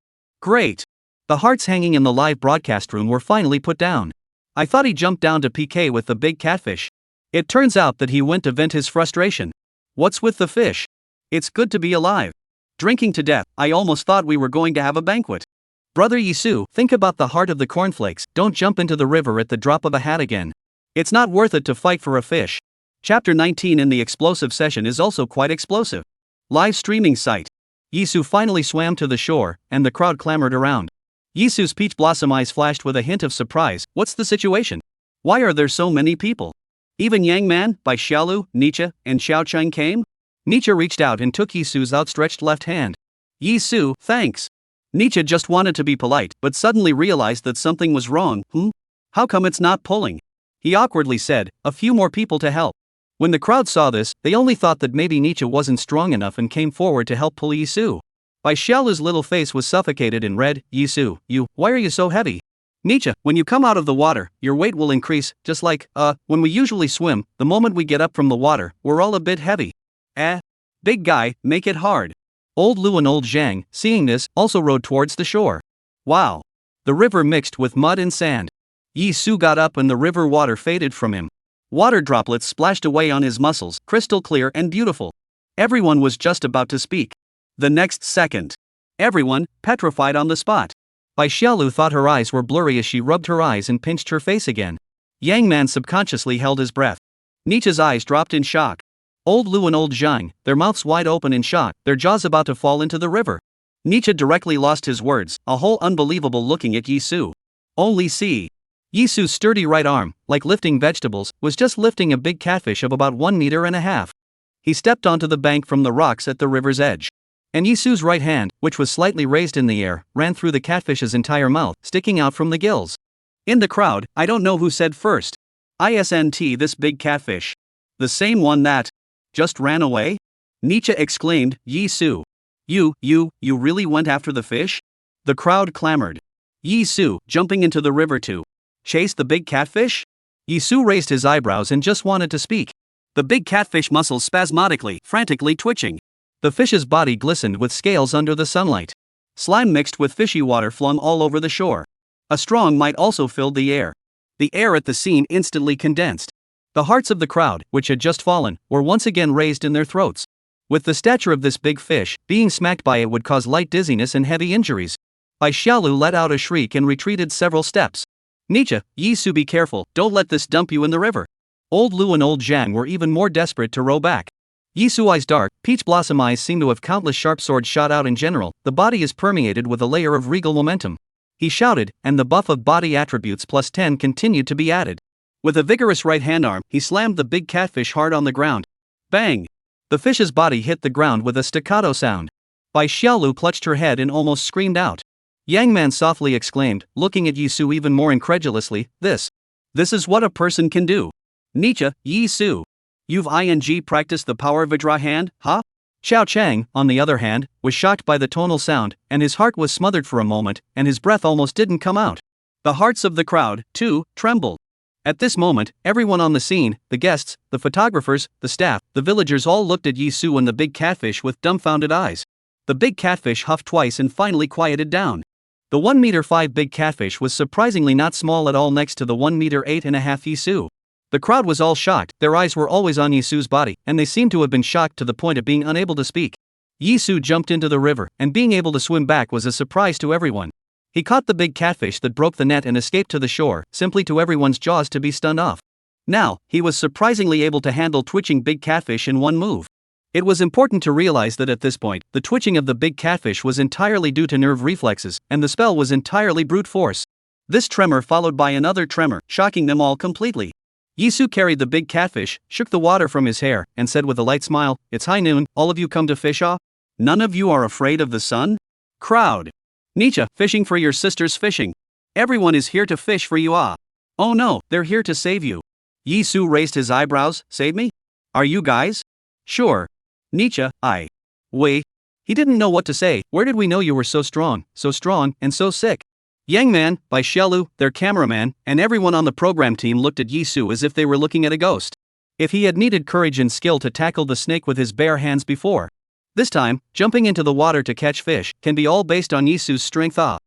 The hearts hanging in the live broadcast room were finally put down. I thought he jumped down to PK with the big catfish. It turns out that he went to vent his frustration. What's with the fish? It's good to be alive. Drinking to death, I almost thought we were going to have a banquet. Brother Yizu, think about the heart of the cornflakes, don't jump into the river at the drop of a hat again. It's not worth it to fight for a fish. Chapter 19 in the explosive session is also quite explosive. Live streaming site. Yizu finally swam to the shore, and the crowd clamored around. Yizu's peach blossom eyes flashed with a hint of surprise. What's the situation? Why are there so many people? Even Yang Man, Bai Xiaolu, Nietzsche, and Xiao Cheng came? Nietzsche reached out and took Yizu's outstretched left hand. Yizu, thanks. Nietzsche just wanted to be polite, but suddenly realized that something was wrong. How come it's not pulling? He awkwardly said, a few more people to help. When the crowd saw this, they only thought that maybe Nietzsche wasn't strong enough and came forward to help pull Yizu. Bai Xiaolu's little face was suffocated and red. Yizu, why are you so heavy? Nietzsche, when you come out of the water, your weight will increase, just like, when we usually swim, the moment we get up from the water, we're all a bit heavy. Big guy, make it hard. Old Lu and Old Zhang, seeing this, also rowed towards the shore. Wow. The river mixed with mud and sand. Yizu got up and the river water faded from him. Water droplets splashed away on his muscles, crystal clear and beautiful. Everyone was just about to speak. The next second, everyone, petrified on the spot. Bai Xiaolu thought her eyes were blurry as she rubbed her eyes and pinched her face again. Yang Man subconsciously held his breath. Nietzsche's eyes dropped in shock. Old Lu and old Zhang, their mouths wide open in shock, their jaws about to fall into the river. Nietzsche directly lost his words, a whole unbelievable looking at Yizu. Only see. Yizu's sturdy right arm, like lifting vegetables, was just lifting a big catfish of about 1.5 meters. He stepped onto the bank from the rocks at the river's edge. And Yizu's right hand, which was slightly raised in the air, ran through the catfish's entire mouth, sticking out from the gills. In the crowd, I don't know who said first. "Isn't this big catfish the same one that just ran away?" Nietzsche exclaimed, "Yizu. You really went after the fish?" The crowd clamored. "Yizu, jumping into the river to chase the big catfish?" Yizu raised his eyebrows and just wanted to speak. The big catfish muscles spasmodically, frantically twitching. The fish's body glistened with scales under the sunlight. Slime mixed with fishy water flung all over the shore. A strong might also filled the air. The air at the scene instantly condensed. The hearts of the crowd, which had just fallen, were once again raised in their throats. With the stature of this big fish, being smacked by it would cause light dizziness and heavy injuries. Bai Xiaolu let out a shriek and retreated several steps. "Nietzsche, Yizu, be careful, don't let this dump you in the river." Old Lu and old Zhang were even more desperate to row back. Yizu eyes dark, peach blossom eyes seem to have countless sharp swords shot out in general, the body is permeated with a layer of regal momentum. He shouted, and the buff of body attributes plus 10 continued to be added. With a vigorous right hand arm, he slammed the big catfish hard on the ground. Bang! The fish's body hit the ground with a staccato sound. Bai Xiaolu clutched her head and almost screamed out. Yang Man softly exclaimed, looking at Yizu even more incredulously, This is what a person can do. Nietzsche, Yizu. You've practiced the power Vajra hand, huh? Xiao Chang, on the other hand, was shocked by the tonal sound, and his heart was smothered for a moment, and his breath almost didn't come out. The hearts of the crowd, too, trembled. At this moment, everyone on the scene, the guests, the photographers, the staff, the villagers all looked at Yizu and the big catfish with dumbfounded eyes. The big catfish huffed twice and finally quieted down. The 1.5 meter big catfish was surprisingly not small at all next to the 1.8 meter Yizu. The crowd was all shocked, their eyes were always on Yizu's body, and they seemed to have been shocked to the point of being unable to speak. Yizu jumped into the river, and being able to swim back was a surprise to everyone. He caught the big catfish that broke the net and escaped to the shore, simply to everyone's jaws to be stunned off. Now, he was surprisingly able to handle twitching big catfish in one move. It was important to realize that at this point, the twitching of the big catfish was entirely due to nerve reflexes, and the spell was entirely brute force. This tremor followed by another tremor, shocking them all completely. Yizu carried the big catfish, shook the water from his hair, and said with a light smile, "It's high noon, all of you come to fish off? None of you are afraid of the sun?" Crowd. Nietzsche, fishing for your sister's fishing. Everyone is here to fish for you, ah. Oh no, they're here to save you. Yizu raised his eyebrows, save me? Are you guys? Sure. Nietzsche, wait. He didn't know what to say. Where did we know you were so strong, and so sick? Yang Man, Bai Xiaolu, their cameraman, and everyone on the program team looked at Yizu as if they were looking at a ghost. If he had needed courage and skill to tackle the snake with his bare hands before, this time, jumping into the water to catch fish can be all based on Yizu's strength. A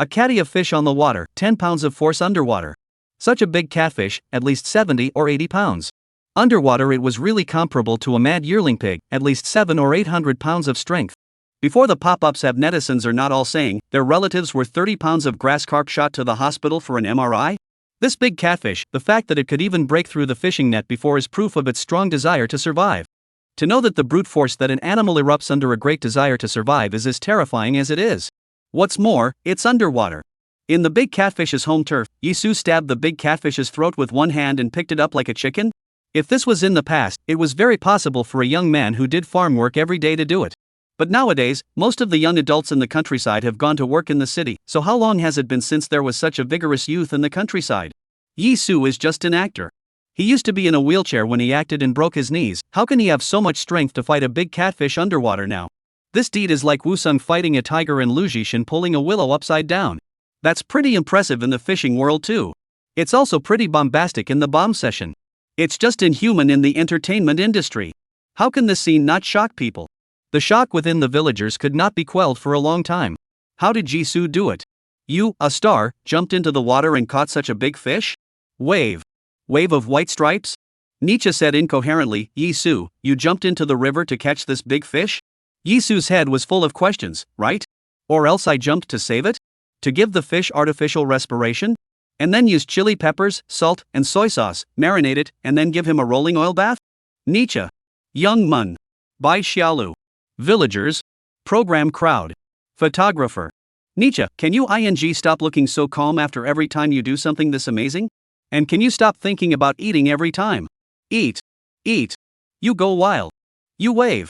caddy of fish on the water, 10 pounds of force underwater. Such a big catfish, at least 70 or 80 pounds. Underwater it was really comparable to a mad yearling pig, at least 700 or 800 pounds of strength. Before the pop-ups have netizens are not all saying, their relatives were 30 pounds of grass carp shot to the hospital for an MRI? This big catfish, the fact that it could even break through the fishing net before is proof of its strong desire to survive. To know that the brute force that an animal erupts under a great desire to survive is as terrifying as it is. What's more, it's underwater. In the big catfish's home turf, Yizu stabbed the big catfish's throat with one hand and picked it up like a chicken? If this was in the past, it was very possible for a young man who did farm work every day to do it. But nowadays, most of the young adults in the countryside have gone to work in the city, so how long has it been since there was such a vigorous youth in the countryside? Yizu is just an actor. He used to be in a wheelchair when he acted and broke his knees. How can he have so much strength to fight a big catfish underwater now? This deed is like Wusong fighting a tiger and Lu Zhishan pulling a willow upside down. That's pretty impressive in the fishing world too. It's also pretty bombastic in the bomb session. It's just inhuman in the entertainment industry. How can this scene not shock people? The shock within the villagers could not be quelled for a long time. How did Yizu do it? You, a star, jumped into the water and caught such a big fish? Wave. Wave of white stripes? Nietzsche said incoherently, Yizu, you jumped into the river to catch this big fish? Yizu's head was full of questions, right? Or else I jumped to save it? To give the fish artificial respiration? And then use chili peppers, salt, and soy sauce, marinate it, and then give him a rolling oil bath? Nietzsche. Young Mun. Bai Xiaolu. Villagers. Program crowd. Photographer. Nietzsche, can you stop looking so calm after every time you do something this amazing? And can you stop thinking about eating every time? Eat. Eat. You go wild. You wave.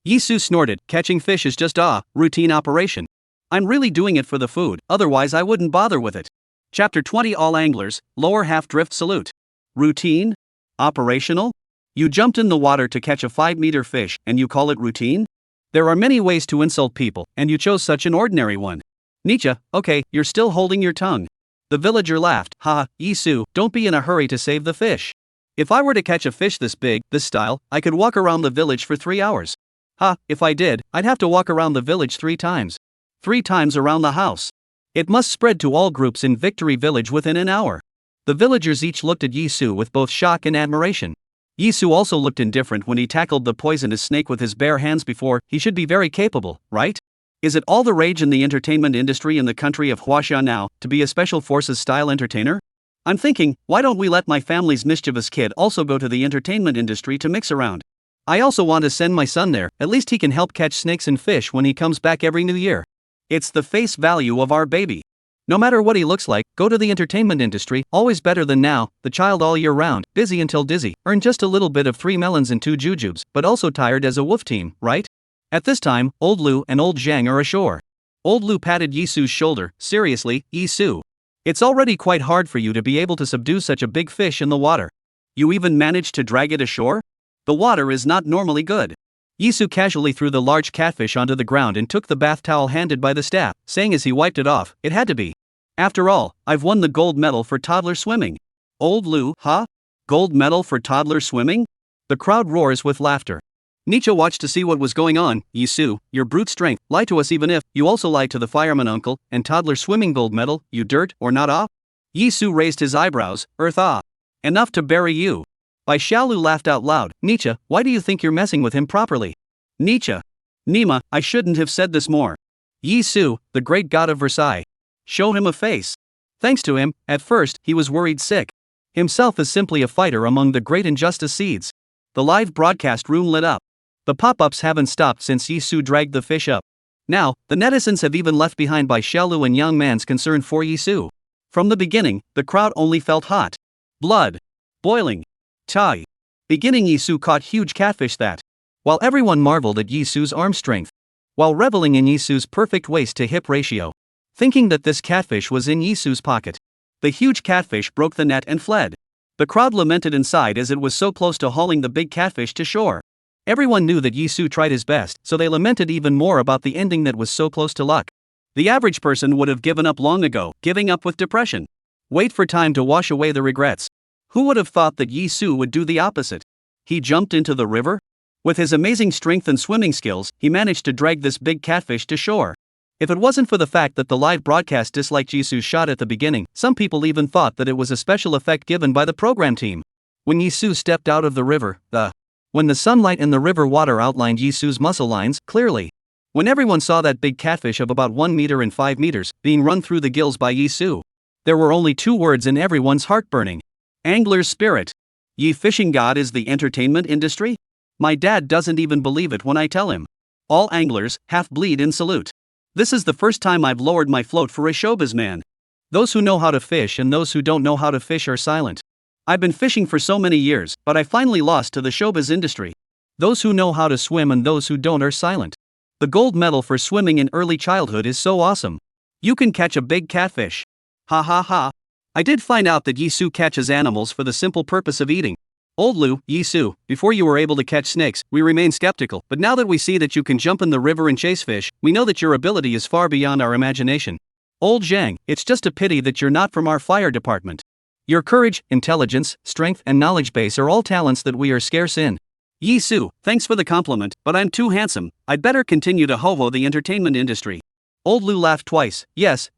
Yizu snorted, catching fish is just a routine operation. I'm really doing it for the food, otherwise I wouldn't bother with it. Chapter 20 All Anglers, Lower Half Drift Salute. Routine? Operational? You jumped in the water to catch a 5-meter fish, and you call it routine? There are many ways to insult people, and you chose such an ordinary one. Nietzsche, okay, you're still holding your tongue. The villager laughed, ha, Yizu, don't be in a hurry to save the fish. If I were to catch a fish this big, this style, I could walk around the village for 3 hours. Ha, if I did, I'd have to walk around the village 3 times. 3 times around the house. It must spread to all groups in Victory Village within an hour. The villagers each looked at Yizu with both shock and admiration. Yizu also looked indifferent when he tackled the poisonous snake with his bare hands before. He should be very capable, right? Is it all the rage in the entertainment industry in the country of Huaxia now, to be a special forces style entertainer? I'm thinking, why don't we let my family's mischievous kid also go to the entertainment industry to mix around? I also want to send my son there, at least he can help catch snakes and fish when he comes back every new year. It's the face value of our baby. No matter what he looks like, go to the entertainment industry, always better than now, the child all year round, busy until dizzy, earn just a little bit of 3 melons and 2 jujubes, but also tired as a wolf team, right? At this time, Old Lu and Old Zhang are ashore. Old Lu patted Yizu's shoulder, seriously, Yizu. It's already quite hard for you to be able to subdue such a big fish in the water. You even managed to drag it ashore? The water is not normally good. Yizu casually threw the large catfish onto the ground and took the bath towel handed by the staff, saying as he wiped it off, it had to be. After all, I've won the gold medal for toddler swimming. Old Lu, huh? Gold medal for toddler swimming? The crowd roars with laughter. Nietzsche watched to see what was going on. Yizu, your brute strength, lie to us even if you also lie to the fireman uncle, and toddler swimming gold medal, you dirt, or not ah? Yizu raised his eyebrows, earth ah. Enough to bury you. Bai Xiaolu laughed out loud. Nietzsche, why do you think you're messing with him properly? Nietzsche. Nima, I shouldn't have said this more. Yizu, the great god of Versailles. Show him a face. Thanks to him, at first, he was worried sick. Himself is simply a fighter among the great injustice seeds. The live broadcast room lit up. The pop-ups haven't stopped since Yizu dragged the fish up. Now, the netizens have even left behind Bai Xiaolu and young man's concern for Yizu. From the beginning, the crowd only felt hot. Blood. Boiling. Tai. Beginning Yizu caught huge catfish that. While everyone marveled at Yizu's arm strength. While reveling in Yizu's perfect waist-to-hip ratio. Thinking that this catfish was in Yizu's pocket. The huge catfish broke the net and fled. The crowd lamented inside as it was so close to hauling the big catfish to shore. Everyone knew that Yizu tried his best, so they lamented even more about the ending that was so close to luck. The average person would have given up long ago, giving up with depression. Wait for time to wash away the regrets. Who would have thought that Yizu would do the opposite? He jumped into the river? With his amazing strength and swimming skills, he managed to drag this big catfish to shore. If it wasn't for the fact that the live broadcast disliked Yizu's shot at the beginning, some people even thought that it was a special effect given by the program team. When Yizu stepped out of the river, when the sunlight in the river water outlined Yizu's muscle lines clearly. When everyone saw that big catfish of about 1 meter and 5 meters being run through the gills by Yizu, there were only 2 words in everyone's heart burning. Angler's spirit. Ye fishing god is the entertainment industry? My dad doesn't even believe it when I tell him. All anglers, half bleed in salute. This is the first time I've lowered my float for a showbiz man. Those who know how to fish and those who don't know how to fish are silent. I've been fishing for so many years, but I finally lost to the showbiz industry. Those who know how to swim and those who don't are silent. The gold medal for swimming in early childhood is so awesome. You can catch a big catfish. Ha ha ha. I did find out that Yizu catches animals for the simple purpose of eating. Old Lu, Yizu, before you were able to catch snakes, we remained skeptical, but now that we see that you can jump in the river and chase fish, we know that your ability is far beyond our imagination. Old Zhang, it's just a pity that you're not from our fire department. Your courage, intelligence, strength, and knowledge base are all talents that we are scarce in. Yizu, thanks for the compliment, but I'm too handsome. I'd better continue to ho-ho the entertainment industry. Old Lu laughed twice. Yes,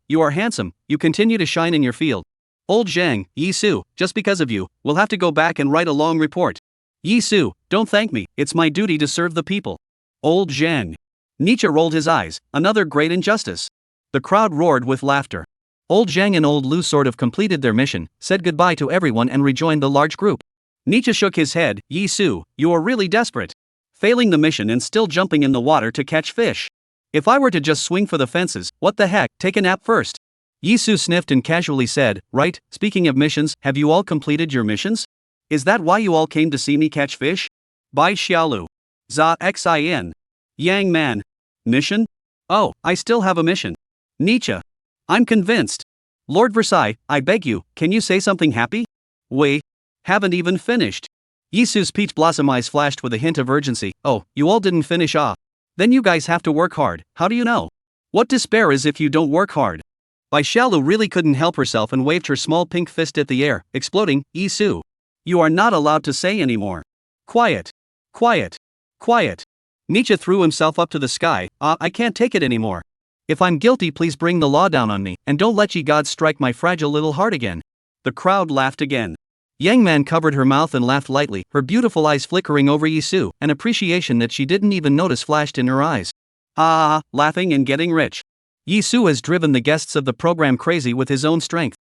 you are handsome, you continue to shine in your field. Old Zhang, Yizu, just because of you, we'll have to go back and write a long report. Yizu, don't thank me, it's my duty to serve the people. Old Zhang. Nietzsche rolled his eyes, another great injustice. The crowd roared with laughter. Old Zhang and Old Lu sort of completed their mission, said goodbye to everyone and rejoined the large group. Nietzsche shook his head. Yizu, you are really desperate. Failing the mission and still jumping in the water to catch fish. If I were to just swing for the fences, what the heck, take a nap first. Yizu sniffed and casually said, right, speaking of missions, have you all completed your missions? Is that why you all came to see me catch fish? Bai Xiaolu. Za Xin. Yang Man. Mission? Oh, I still have a mission. Nietzsche. I'm convinced. Lord Versailles, I beg you, can you say something happy? Wait. Haven't even finished. Yizu's peach blossom eyes flashed with a hint of urgency. Oh, you all didn't finish off. Then you guys have to work hard, how do you know? What despair is if you don't work hard? Bai Xiaolu really couldn't help herself and waved her small pink fist at the air, exploding. Yizu. You are not allowed to say anymore. Quiet. Quiet. Quiet. Nietzsche threw himself up to the sky. I can't take it anymore. If I'm guilty, please bring the law down on me, and don't let ye gods strike my fragile little heart again. The crowd laughed again. Yang Man covered her mouth and laughed lightly, her beautiful eyes flickering over Yizu, an appreciation that she didn't even notice flashed in her eyes. Laughing and getting rich. Yizu has driven the guests of the program crazy with his own strength.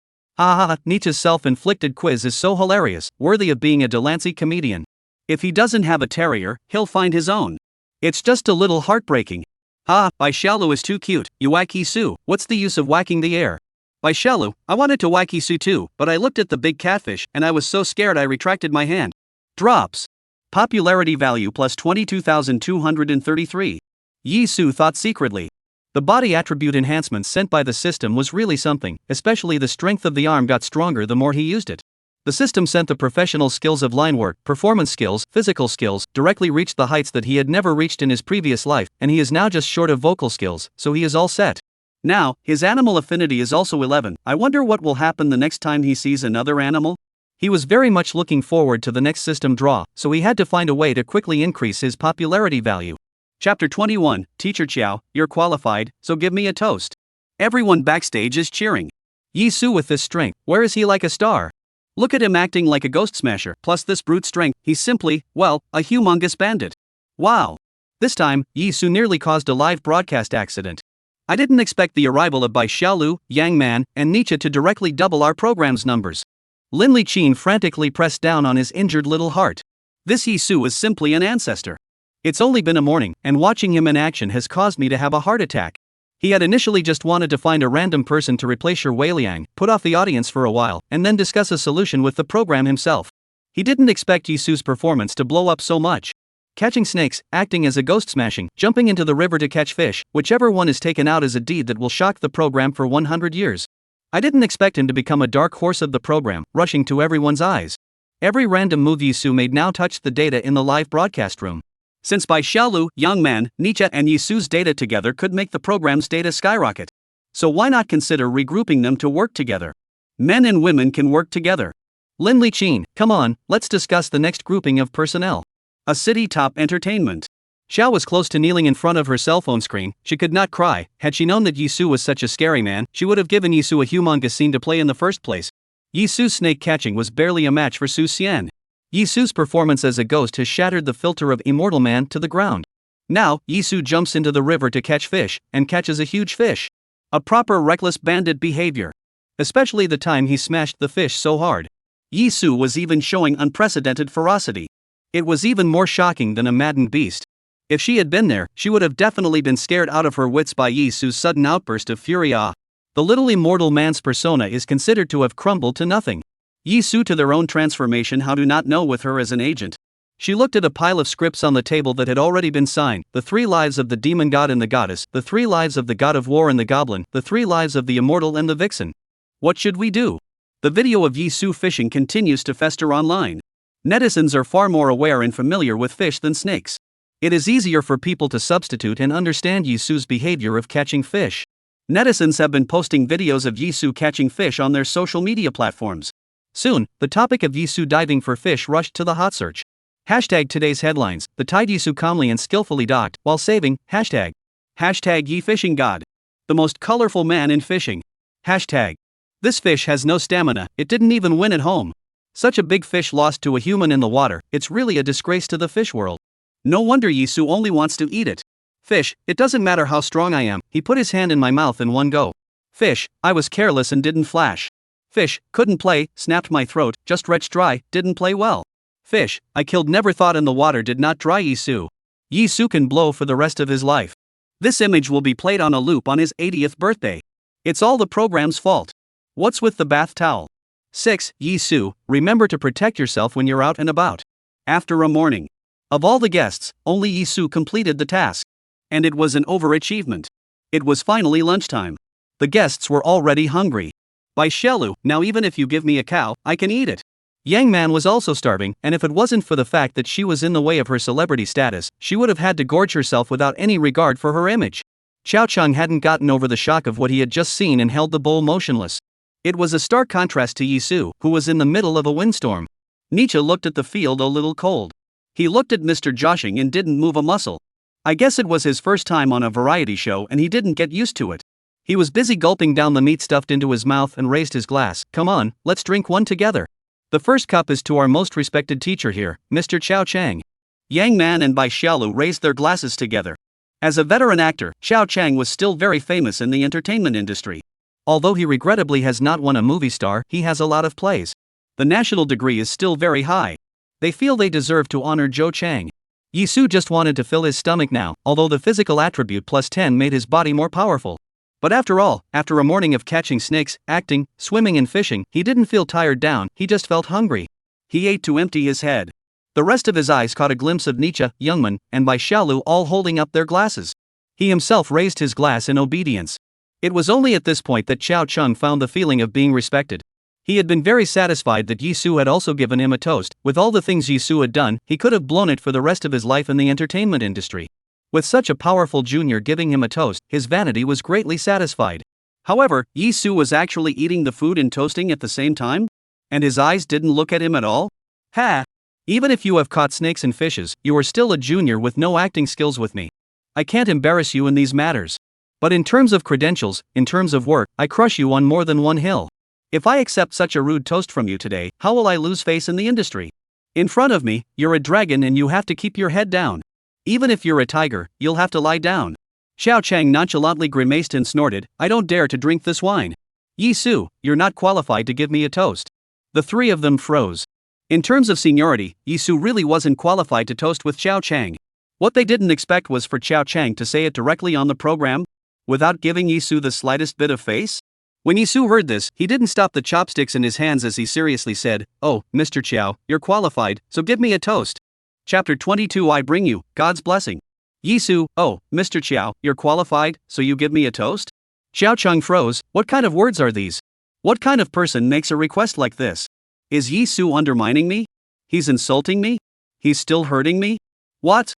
Nietzsche's self-inflicted quiz is so hilarious, worthy of being a Delancey comedian. If he doesn't have a terrier, he'll find his own. It's just a little heartbreaking. Bai Xiaolu is too cute, you whack Yizu, what's the use of whacking the air? Bai Xiaolu, I wanted to whack Yizu too, but I looked at the big catfish and I was so scared I retracted my hand. Drops. Popularity value plus 22,233. Yizu thought secretly. The body attribute enhancements sent by the system was really something, especially the strength of the arm got stronger the more he used it. The system sent the professional skills of line work, performance skills, physical skills, directly reached the heights that he had never reached in his previous life, and he is now just short of vocal skills, so he is all set. Now, his animal affinity is also 11. I wonder what will happen the next time he sees another animal? He was very much looking forward to the next system draw, so he had to find a way to quickly increase his popularity value. Chapter 21, Teacher Chiao, you're qualified, so give me a toast. Everyone backstage is cheering. Yizu with this strength, where is he like a star? Look at him acting like a ghost smasher, plus this brute strength, he's simply, well, a humongous bandit. Wow. This time, Yizu nearly caused a live broadcast accident. I didn't expect the arrival of Bai Xiaolu, Yang Man, and Nietzsche to directly double our program's numbers. Lin Liqin frantically pressed down on his injured little heart. This Yizu is simply an ancestor. It's only been a morning, and watching him in action has caused me to have a heart attack. He had initially just wanted to find a random person to replace Wei Liang, put off the audience for a while, and then discuss a solution with the program himself. He didn't expect Yizu's performance to blow up so much. Catching snakes, acting as a ghost smashing, jumping into the river to catch fish, whichever one is taken out is a deed that will shock the program for 100 years. I didn't expect him to become a dark horse of the program, rushing to everyone's eyes. Every random move Yizu made now touched the data in the live broadcast room. Since Bai Xiaolu, Yang Man, Nietzsche and Yizu's data together could make the program's data skyrocket. So why not consider regrouping them to work together? Men and women can work together. Lin Liqin, come on, let's discuss the next grouping of personnel. A city top entertainment. Xiao was close to kneeling in front of her cell phone screen. She could not cry. Had she known that Yizu was such a scary man, she would have given Yizu a humongous scene to play in the first place. Yizu's snake catching was barely a match for Su Xian. Yizu's performance as a ghost has shattered the filter of immortal man to the ground. Now, Yizu jumps into the river to catch fish, and catches a huge fish. A proper reckless bandit behavior. Especially the time he smashed the fish so hard. Yizu was even showing unprecedented ferocity. It was even more shocking than a maddened beast. If she had been there, she would have definitely been scared out of her wits by Yizu's sudden outburst of fury. The little immortal man's persona is considered to have crumbled to nothing. Yizu to their own transformation, how do not know with her as an agent. She looked at a pile of scripts on the table that had already been signed, the 3 lives of the demon god and the goddess, the 3 lives of the god of war and the goblin, the 3 lives of the immortal and the vixen. What should we do? The video of Yizu fishing continues to fester online. Netizens are far more aware and familiar with fish than snakes. It is easier for people to substitute and understand Yizu's behavior of catching fish. Netizens have been posting videos of Yizu catching fish on their social media platforms. Soon, the topic of Yizu diving for fish rushed to the hot search. Hashtag today's headlines, the tide Yizu calmly and skillfully docked, while saving, hashtag Yi fishing god. The most colorful man in fishing. Hashtag. This fish has no stamina, it didn't even win at home. Such a big fish lost to a human in the water, it's really a disgrace to the fish world. No wonder Yizu only wants to eat it. Fish, it doesn't matter how strong I am, he put his hand in my mouth in one go. Fish, I was careless and didn't flash. Fish, couldn't play, snapped my throat, just retched dry, didn't play well. Fish, I killed never thought in the water did not dry Yizu. Yizu can blow for the rest of his life. This image will be played on a loop on his 80th birthday. It's all the program's fault. What's with the bath towel? 6. Yizu, remember to protect yourself when you're out and about. After a morning. Of all the guests, only Yizu completed the task. And it was an overachievement. It was finally lunchtime. The guests were already hungry. By Shelu, now even if you give me a cow, I can eat it. Yang Man was also starving, and if it wasn't for the fact that she was in the way of her celebrity status, she would have had to gorge herself without any regard for her image. Xiao Cheng hadn't gotten over the shock of what he had just seen and held the bowl motionless. It was a stark contrast to Yizu, who was in the middle of a windstorm. Nietzsche looked at the field a little cold. He looked at Mr. Joshing and didn't move a muscle. I guess it was his first time on a variety show and he didn't get used to it. He was busy gulping down the meat stuffed into his mouth and raised his glass. Come on, let's drink one together. The first cup is to our most respected teacher here, Mr. Xiao Chang. Yang Man and Bai Xiaolu raised their glasses together. As a veteran actor, Xiao Chang was still very famous in the entertainment industry. Although he regrettably has not won a movie star, he has a lot of plays. The national degree is still very high. They feel they deserve to honor Zhou Chang. Yizu just wanted to fill his stomach now, although the physical attribute plus 10 made his body more powerful. But after all, after a morning of catching snakes, acting, swimming and fishing, he didn't feel tired down, he just felt hungry. He ate to empty his head. The rest of his eyes caught a glimpse of Nietzsche, Youngman, and Bai Xiaolu all holding up their glasses. He himself raised his glass in obedience. It was only at this point that Xiao Cheng found the feeling of being respected. He had been very satisfied that Yizu had also given him a toast. With all the things Yizu had done, he could have blown it for the rest of his life in the entertainment industry. With such a powerful junior giving him a toast, his vanity was greatly satisfied. However, Yizu was actually eating the food and toasting at the same time? And his eyes didn't look at him at all? Ha! Even if you have caught snakes and fishes, you are still a junior with no acting skills with me. I can't embarrass you in these matters. But in terms of credentials, in terms of work, I crush you on more than one hill. If I accept such a rude toast from you today, how will I lose face in the industry? In front of me, you're a dragon and you have to keep your head down. Even if you're a tiger, you'll have to lie down. Xiao Chang nonchalantly grimaced and snorted, I don't dare to drink this wine. Yizu, you're not qualified to give me a toast. The three of them froze. In terms of seniority, Yizu really wasn't qualified to toast with Xiao Chang. What they didn't expect was for Xiao Chang to say it directly on the program, without giving Yizu the slightest bit of face. When Yizu heard this, he didn't stop the chopsticks in his hands as he seriously said, Oh, Mr. Qiao, you're qualified, so give me a toast. Chapter 22 I bring you, God's blessing. Yizu, oh, Mr. Qiao, you're qualified, so you give me a toast? Xiao Cheng froze, what kind of words are these? What kind of person makes a request like this? Is Yizu undermining me? He's insulting me? He's still hurting me? What?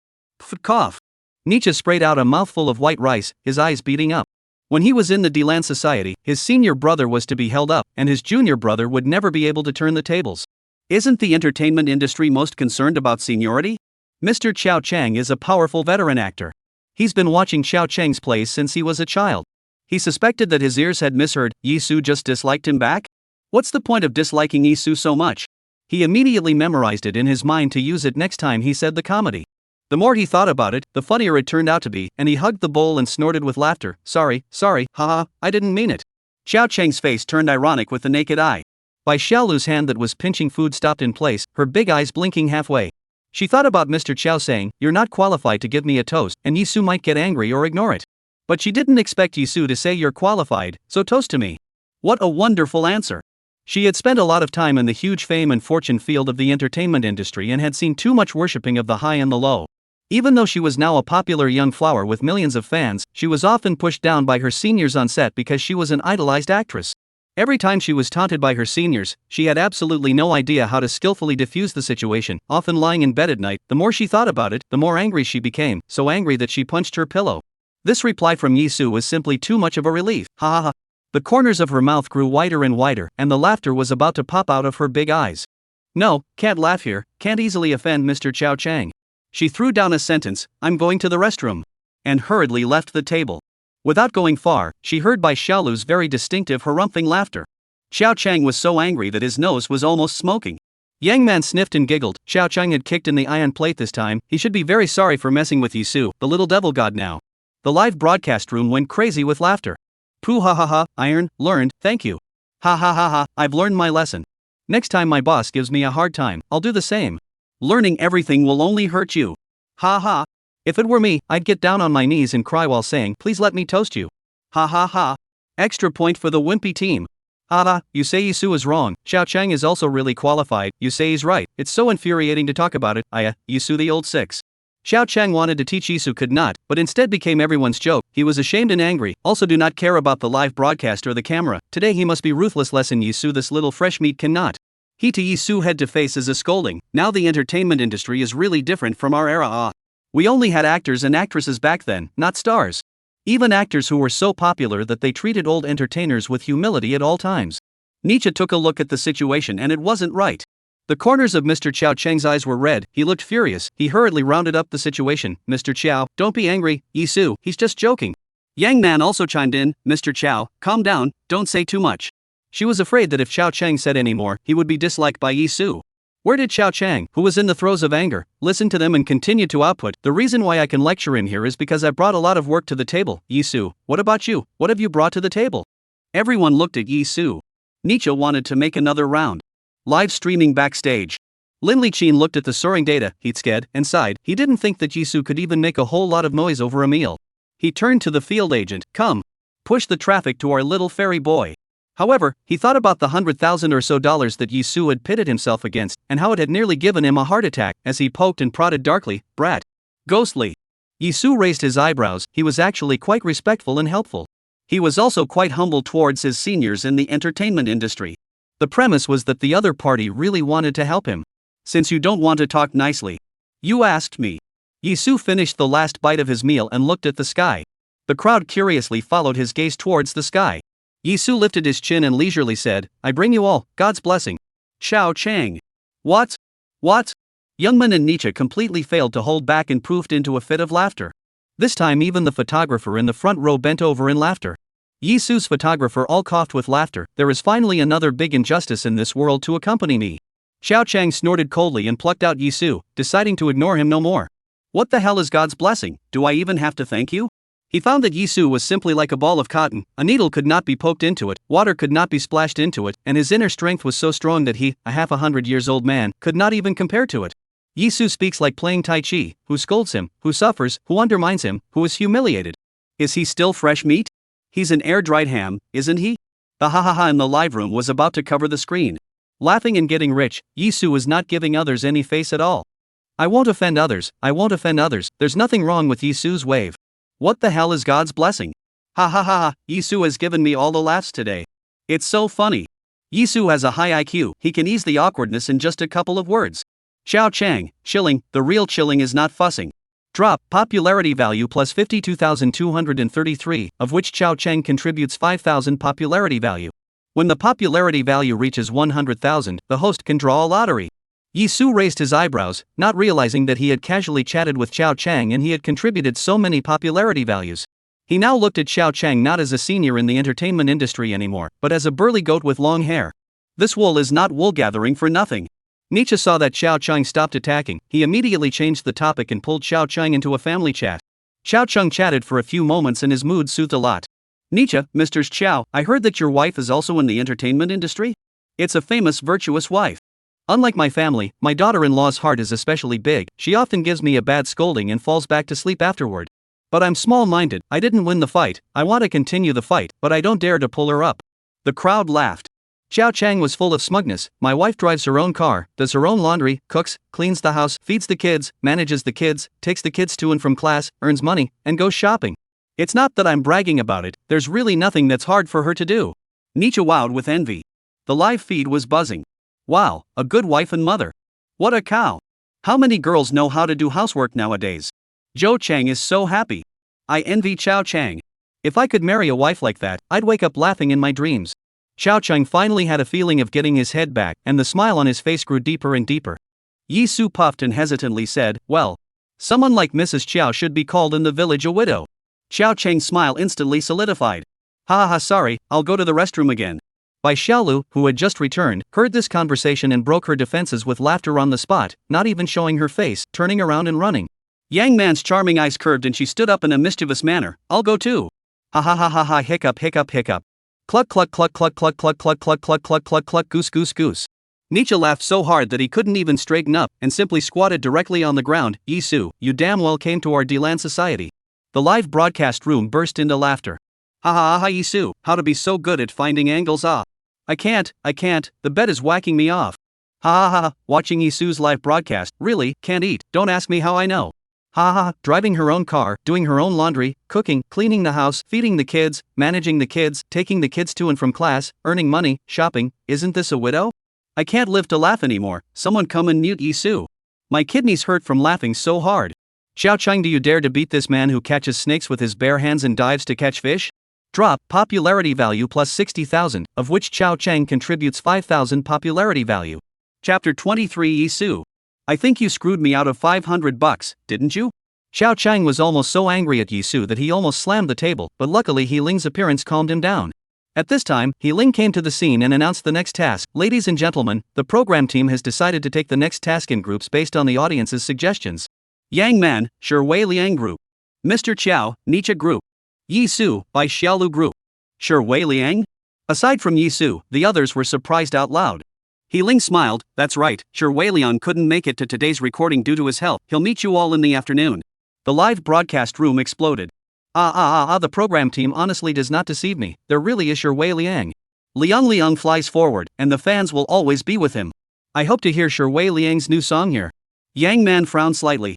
Cough. Nietzsche sprayed out a mouthful of white rice, his eyes beating up. When he was in the Delan Society, his senior brother was to be held up, and his junior brother would never be able to turn the tables. Isn't the entertainment industry most concerned about seniority? Mr. Xiao Chang is a powerful veteran actor. He's been watching Xiao Chang's plays since he was a child. He suspected that his ears had misheard. Yizu just disliked him back? What's the point of disliking Yizu so much? He immediately memorized it in his mind to use it next time he said the comedy. The more he thought about it, the funnier it turned out to be, and he hugged the bowl and snorted with laughter. Sorry, haha, I didn't mean it. Xiao Chang's face turned ironic with the naked eye. Bai Xiaolu's hand that was pinching food stopped in place, her big eyes blinking halfway. She thought about Mr. Qiao saying, You're not qualified to give me a toast, and Yizu might get angry or ignore it. But she didn't expect Yizu to say you're qualified, so toast to me. What a wonderful answer. She had spent a lot of time in the huge fame and fortune field of the entertainment industry and had seen too much worshipping of the high and the low. Even though she was now a popular young flower with millions of fans, she was often pushed down by her seniors on set because she was an idolized actress. Every time she was taunted by her seniors, she had absolutely no idea how to skillfully diffuse the situation, often lying in bed at night. The more she thought about it, the more angry she became, so angry that she punched her pillow. This reply from Yizu was simply too much of a relief. Ha ha ha. The corners of her mouth grew wider and wider, and the laughter was about to pop out of her big eyes. No, can't laugh here, can't easily offend Mr. Xiao Chang. She threw down a sentence, I'm going to the restroom, and hurriedly left the table. Without going far, she heard by Xiaolu's very distinctive harumphing laughter. Xiao Chang was so angry that his nose was almost smoking. Yang Man sniffed and giggled. Xiao Chang had kicked in the iron plate this time. He should be very sorry for messing with Yizu, the little devil god now. The live broadcast room went crazy with laughter. Pooh ha ha ha, iron, learned, thank you. Ha ha ha ha, I've learned my lesson. Next time my boss gives me a hard time, I'll do the same. Learning everything will only hurt you. Ha ha. If it were me, I'd get down on my knees and cry while saying, please let me toast you. Ha ha ha. Extra point for the wimpy team. You say Yizu is wrong. Xiao Chang is also really qualified. You say he's right. It's so infuriating to talk about it. Yizu the old six. Xiao Chang wanted to teach Yizu could not, but instead became everyone's joke. He was ashamed and angry. Also do not care about the live broadcast or the camera. Today he must be ruthless lesson Yizu this little fresh meat cannot. He to Yizu head to face is a scolding. Now the entertainment industry is really different from our era. We only had actors and actresses back then, not stars. Even actors who were so popular that they treated old entertainers with humility at all times. Nietzsche took a look at the situation and it wasn't right. The corners of Mr. Xiao Chang's eyes were red. He looked furious. He hurriedly rounded up the situation. Mr. Xiao, don't be angry, Yizu, he's just joking. Yang Man also chimed in. Mr. Xiao, calm down, don't say too much. She was afraid that if Xiao Chang said any more, he would be disliked by Yizu. Where did Xiao Chang, who was in the throes of anger, listen to them and continue to output? The reason why I can lecture in here is because I brought a lot of work to the table. Yizu, what about you? What have you brought to the table? Everyone looked at Yizu. Nietzsche wanted to make another round. Live streaming backstage. Lin Liqin looked at the soaring data, he'd scared, and sighed. He didn't think that Yizu could even make a whole lot of noise over a meal. He turned to the field agent. Come. Push the traffic to our little fairy boy. However, he thought about the $100,000 or so that Yizu had pitted himself against, and how it had nearly given him a heart attack, as he poked and prodded darkly, brat. Ghostly. Yizu raised his eyebrows. He was actually quite respectful and helpful. He was also quite humble towards his seniors in the entertainment industry. The premise was that the other party really wanted to help him. Since you don't want to talk nicely. You asked me. Yizu finished the last bite of his meal and looked at the sky. The crowd curiously followed his gaze towards the sky. Yizu lifted his chin and leisurely said, I bring you all, God's blessing. Xiao Chang. What? Youngman and Nietzsche completely failed to hold back and proofed into a fit of laughter. This time even the photographer in the front row bent over in laughter. Yizu's photographer all coughed with laughter. There is finally another big injustice in this world to accompany me. Xiao Chang snorted coldly and plucked out Yizu, deciding to ignore him no more. What the hell is God's blessing? Do I even have to thank you? He found that Yizu was simply like a ball of cotton. A needle could not be poked into it, water could not be splashed into it, and his inner strength was so strong that he, a 100-years-old man, could not even compare to it. Yizu speaks like playing Tai Chi. Who scolds him, who suffers, who undermines him, who is humiliated. Is he still fresh meat? He's an air-dried ham, isn't he? The ha-ha-ha in the live room was about to cover the screen. Laughing and getting rich, Yizu was not giving others any face at all. I won't offend others, there's nothing wrong with Yizu's wave. What the hell is God's blessing? Ha ha ha ha, Yizu has given me all the laughs today. It's so funny. Yizu has a high IQ, he can ease the awkwardness in just a couple of words. Xiao Chang, chilling, the real chilling is not fussing. Drop, popularity value plus 52,233, of which Xiao Chang contributes 5,000 popularity value. When the popularity value reaches 100,000, the host can draw a lottery. Yizu raised his eyebrows, not realizing that he had casually chatted with Xiao Chang and he had contributed so many popularity values. He now looked at Xiao Chang not as a senior in the entertainment industry anymore, but as a burly goat with long hair. This wool is not wool gathering for nothing. Nietzsche saw that Xiao Chang stopped attacking. He immediately changed the topic and pulled Xiao Chang into a family chat. Xiao Chang chatted for a few moments and his mood soothed a lot. Nietzsche, Mr. Xiao, I heard that your wife is also in the entertainment industry? It's a famous virtuous wife. Unlike my family, my daughter-in-law's heart is especially big. She often gives me a bad scolding and falls back to sleep afterward. But I'm small-minded. I didn't win the fight. I want to continue the fight, but I don't dare to pull her up. The crowd laughed. Xiao Chang was full of smugness. My wife drives her own car, does her own laundry, cooks, cleans the house, feeds the kids, manages the kids, takes the kids to and from class, earns money, and goes shopping. It's not that I'm bragging about it, there's really nothing that's hard for her to do. Nietzsche wowed with envy. The live feed was buzzing. Wow, a good wife and mother. What a cow. How many girls know how to do housework nowadays? Zhou Chang is so happy. I envy Xiao Chang. If I could marry a wife like that, I'd wake up laughing in my dreams. Xiao Chang finally had a feeling of getting his head back, and the smile on his face grew deeper and deeper. Yizu puffed and hesitantly said, well, someone like Mrs. Xiao should be called in the village a widow. Xiao Cheng's smile instantly solidified. Ha ha, sorry, I'll go to the restroom again. Bai Xiaolu, who had just returned, heard this conversation and broke her defenses with laughter on the spot, not even showing her face, turning around and running. Yang Man's charming eyes curved and she stood up in a mischievous manner. I'll go too. Ha ha ha ha ha, hiccup hiccup hiccup. Cluck cluck cluck cluck cluck cluck cluck cluck cluck cluck cluck cluck goose goose goose. Nietzsche laughed so hard that he couldn't even straighten up and simply squatted directly on the ground. Yizu, you damn well came to our Delan society. The live broadcast room burst into laughter. Ha ha ha, Yizu, how to be so good at finding angles. I can't, the bed is whacking me off. Ha ha ha, watching Yizu's live broadcast, really, can't eat, don't ask me how I know. Ha ha, driving her own car, doing her own laundry, cooking, cleaning the house, feeding the kids, managing the kids, taking the kids to and from class, earning money, shopping, isn't this a widow? I can't live to laugh anymore, someone come and mute Yizu. My kidneys hurt from laughing so hard. Xiao Cheng, do you dare to beat this man who catches snakes with his bare hands and dives to catch fish? Drop, popularity value plus 60,000, of which Xiao Cheng contributes 5,000 popularity value. Chapter 23 Yizu. I think you screwed me out of $500, didn't you? Xiao Cheng was almost so angry at Yizu that he almost slammed the table, but luckily He Ling's appearance calmed him down. At this time, He Ling came to the scene and announced the next task. Ladies and gentlemen, the program team has decided to take the next task in groups based on the audience's suggestions. Yang Man, Wei Liang Group. Mr. Chiao, Nietzsche Group. Yizu, Bai Xiaolu Group. Wei Liang? Aside from Yizu, the others were surprised out loud. He Ling smiled, that's right, Wei Liang couldn't make it to today's recording due to his health, he'll meet you all in the afternoon. The live broadcast room exploded. The program team honestly does not deceive me, there really is Wei Liang. Liang flies forward, and the fans will always be with him. I hope to hear Wei Liang's new song here. Yang Man frowned slightly.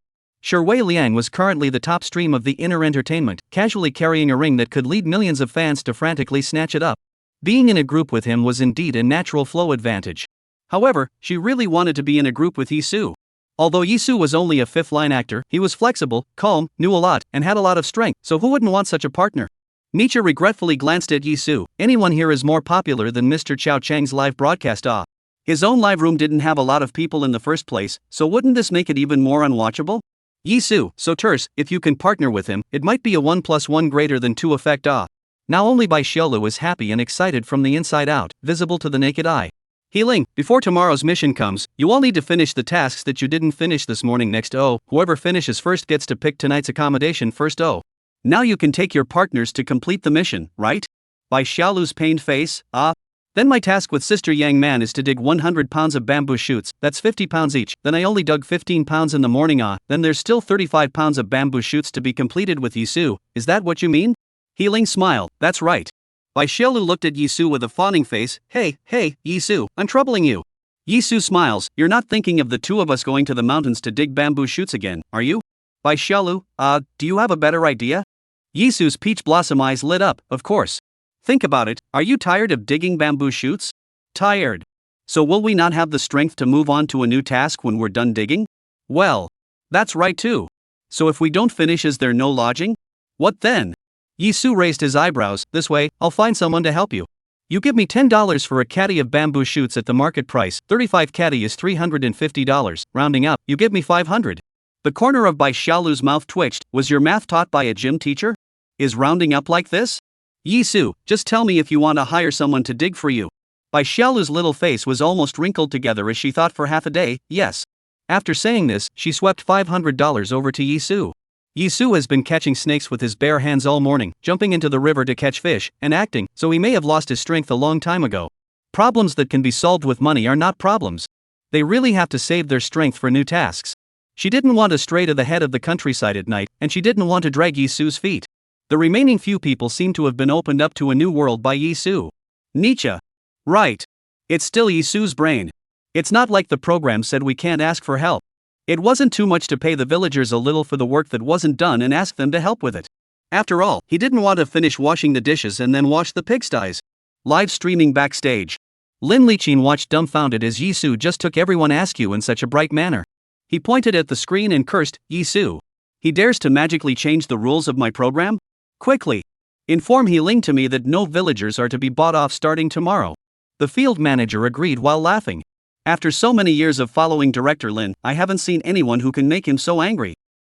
Wei Liang was currently the top stream of the inner entertainment, casually carrying a ring that could lead millions of fans to frantically snatch it up. Being in a group with him was indeed a natural flow advantage. However, she really wanted to be in a group with Yizu. Although Yizu was only a fifth-line actor, he was flexible, calm, knew a lot, and had a lot of strength, so who wouldn't want such a partner? Nietzsche regretfully glanced at Yizu. Anyone here is more popular than Mr. Xiao Cheng's live broadcast. His own live room didn't have a lot of people in the first place, so wouldn't this make it even more unwatchable? Yizu, so terse, if you can partner with him, it might be a 1 + 1 greater than 2 effect. Now only Bai Xiaolu was happy and excited from the inside out, visible to the naked eye. He Ling, before tomorrow's mission comes, you all need to finish the tasks that you didn't finish this morning next. Whoever finishes first gets to pick tonight's accommodation first. Now you can take your partners to complete the mission, right? Bai Xiaolu's pained face, Then my task with Sister Yang Man is to dig 100 pounds of bamboo shoots, that's 50 pounds each, then I only dug 15 pounds in the morning. Then there's still 35 pounds of bamboo shoots to be completed with Yizu, is that what you mean? He Ling smiled, that's right. Bai Xiaolu looked at Yizu with a fawning face. Hey, Yizu, I'm troubling you. Yizu smiles, you're not thinking of the two of us going to the mountains to dig bamboo shoots again, are you? Bai Xiaolu, do you have a better idea? Yizu's peach blossom eyes lit up, of course. Think about it, are you tired of digging bamboo shoots? Tired. So will we not have the strength to move on to a new task when we're done digging? Well, that's right too. So if we don't finish, is there no lodging? What then? Yizu raised his eyebrows. This way, I'll find someone to help you. You give me $10 for a caddy of bamboo shoots at the market price, 35 caddy is $350, rounding up, you give me 500. The corner of Bai Xiaolu's mouth twitched. Was your math taught by a gym teacher? Is rounding up like this? Yizu, just tell me if you want to hire someone to dig for you. Bai Xiaolu's little face was almost wrinkled together as she thought for half a day. Yes. After saying this, she swept $500 over to Yizu. Yizu has been catching snakes with his bare hands all morning, jumping into the river to catch fish, and acting, so he may have lost his strength a long time ago. Problems that can be solved with money are not problems. They really have to save their strength for new tasks. She didn't want to stray to the head of the countryside at night, and she didn't want to drag Yizu's feet. The remaining few people seem to have been opened up to a new world by Yizu. Nietzsche. Right. It's still Yizu's brain. It's not like the program said we can't ask for help. It wasn't too much to pay the villagers a little for the work that wasn't done and ask them to help with it. After all, he didn't want to finish washing the dishes and then wash the pigsties. Live streaming backstage. Lin Liqin watched dumbfounded as Yizu just took everyone askew in such a bright manner. He pointed at the screen and cursed, Yizu. He dares to magically change the rules of my program? Quickly. Inform He Ling to me that no villagers are to be bought off starting tomorrow. The field manager agreed while laughing. After so many years of following Director Lin, I haven't seen anyone who can make him so angry.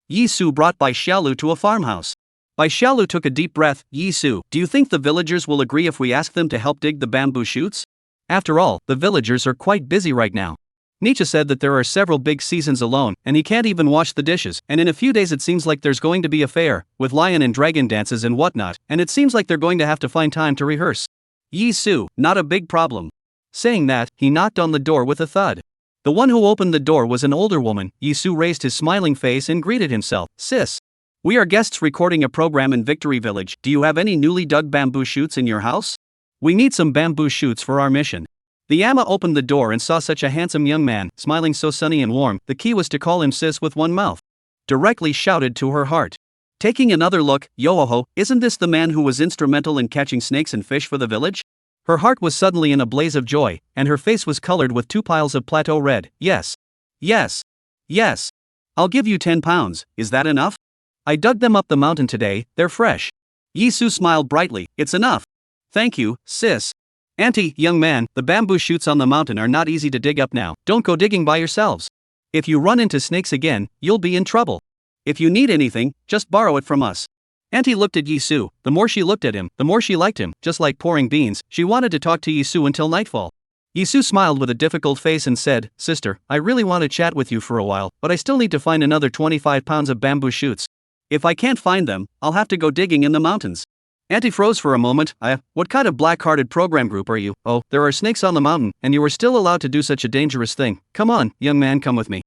Yizu brought Bai Xiaolu to a farmhouse. Bai Xiaolu took a deep breath. Yizu, do you think the villagers will agree if we ask them to help dig the bamboo shoots? After all, the villagers are quite busy right now. Nietzsche said that there are several big seasons alone, and he can't even wash the dishes, and in a few days it seems like there's going to be a fair, with lion and dragon dances and whatnot, and it seems like they're going to have to find time to rehearse. Yizu, not a big problem. Saying that, he knocked on the door with a thud. The one who opened the door was an older woman. Yizu raised his smiling face and greeted himself. Sis. We are guests recording a program in Victory Village. Do you have any newly dug bamboo shoots in your house? We need some bamboo shoots for our mission. The Amma opened the door and saw such a handsome young man, smiling so sunny and warm. The key was to call him sis with one mouth. Directly shouted to her heart. Taking another look, Yoho, isn't this the man who was instrumental in catching snakes and fish for the village? Her heart was suddenly in a blaze of joy, and her face was colored with 2 piles of plateau red. Yes. Yes. Yes. I'll give you 10 pounds, is that enough? I dug them up the mountain today, they're fresh. Yizu smiled brightly. It's enough. Thank you, sis. Auntie, young man, the bamboo shoots on the mountain are not easy to dig up now. Don't go digging by yourselves. If you run into snakes again, you'll be in trouble. If you need anything, just borrow it from us. Auntie looked at Yizu. The more she looked at him, the more she liked him. Just like pouring beans, she wanted to talk to Yizu until nightfall. Yizu smiled with a difficult face and said, Sister, I really want to chat with you for a while, but I still need to find another 25 pounds of bamboo shoots. If I can't find them, I'll have to go digging in the mountains. Auntie froze for a moment. What kind of black-hearted program group are you? Oh, there are snakes on the mountain, and you are still allowed to do such a dangerous thing. Come on, young man, come with me.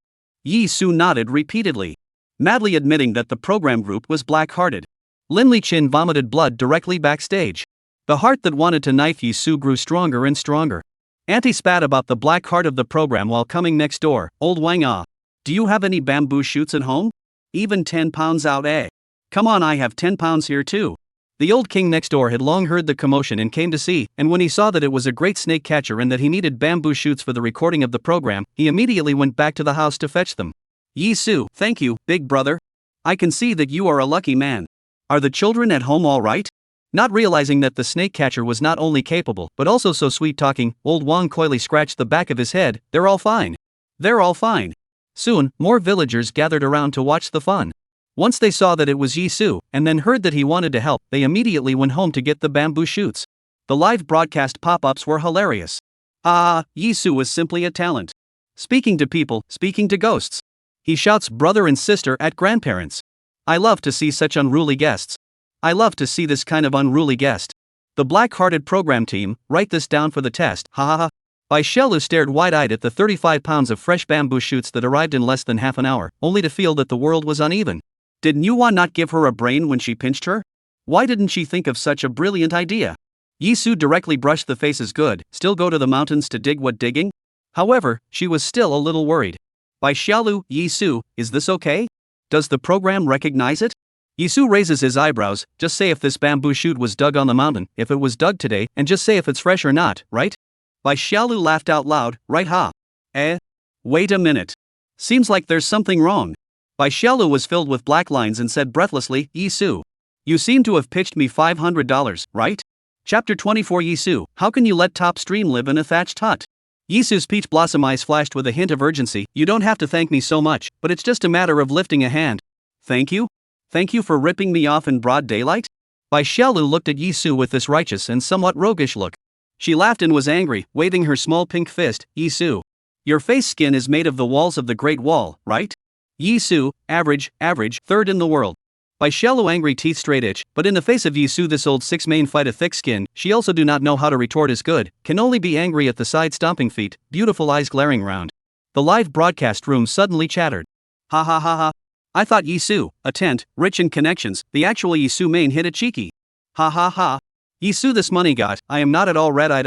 Yizu nodded repeatedly, madly admitting that the program group was black-hearted. Lin Liqin vomited blood directly backstage. The heart that wanted to knife Yizu grew stronger and stronger. Auntie spat about the black heart of the program while coming next door. Old Wang Ah. Do you have any bamboo shoots at home? Even 10 pounds out, eh? Come on, I have 10 pounds here too. The old king next door had long heard the commotion and came to see, and when he saw that it was a great snake catcher and that he needed bamboo shoots for the recording of the program, he immediately went back to the house to fetch them. Yizu, thank you, big brother. I can see that you are a lucky man. Are the children at home all right? Not realizing that the snake catcher was not only capable, but also so sweet-talking, old Wang coyly scratched the back of his head. They're all fine. They're all fine. Soon, more villagers gathered around to watch the fun. Once they saw that it was Yizu, and then heard that he wanted to help, they immediately went home to get the bamboo shoots. The live broadcast pop-ups were hilarious. Yizu was simply a talent. Speaking to people, speaking to ghosts. He shouts brother and sister at grandparents. I love to see such unruly guests. I love to see this kind of unruly guest. The black-hearted program team, write this down for the test, ha ha ha. Bai Xiaolu stared wide-eyed at the 35 pounds of fresh bamboo shoots that arrived in less than half an hour, only to feel that the world was uneven. Did Nuwa not give her a brain when she pinched her? Why didn't she think of such a brilliant idea? Yizu directly brushed the faces. Good, still go to the mountains to dig what digging? However, she was still a little worried. Bai Xiaolu, Yizu, is this okay? Does the program recognize it? Yizu raises his eyebrows. Just say if this bamboo shoot was dug on the mountain, if it was dug today, and just say if it's fresh or not, right? Bai Xiaolu laughed out loud. Right ha. Wait a minute. Seems like there's something wrong. Bai Xiaolu was filled with black lines and said breathlessly, Yizu. You seem to have pitched me $500, right? Chapter 24. Yizu, how can you let Top Stream live in a thatched hut? Yizu's peach blossom eyes flashed with a hint of urgency. You don't have to thank me so much, but it's just a matter of lifting a hand. Thank you? Thank you for ripping me off in broad daylight? Bai Xiaolu looked at Yizu with this righteous and somewhat roguish look. She laughed and was angry, waving her small pink fist. Yizu. Your face skin is made of the walls of the Great Wall, right? Yizu, average, third in the world. Bai Xiaolu angry teeth straight itch, but in the face of Yizu this old six-main fight a thick skin, she also do not know how to retort is good, can only be angry at the side stomping feet, beautiful eyes glaring round. The live broadcast room suddenly chattered. Ha ha ha ha. I thought Yizu, a tent, rich in connections, the actual Yizu main hit a cheeky. Ha ha ha. Yizu this money got, I am not at all red-eyed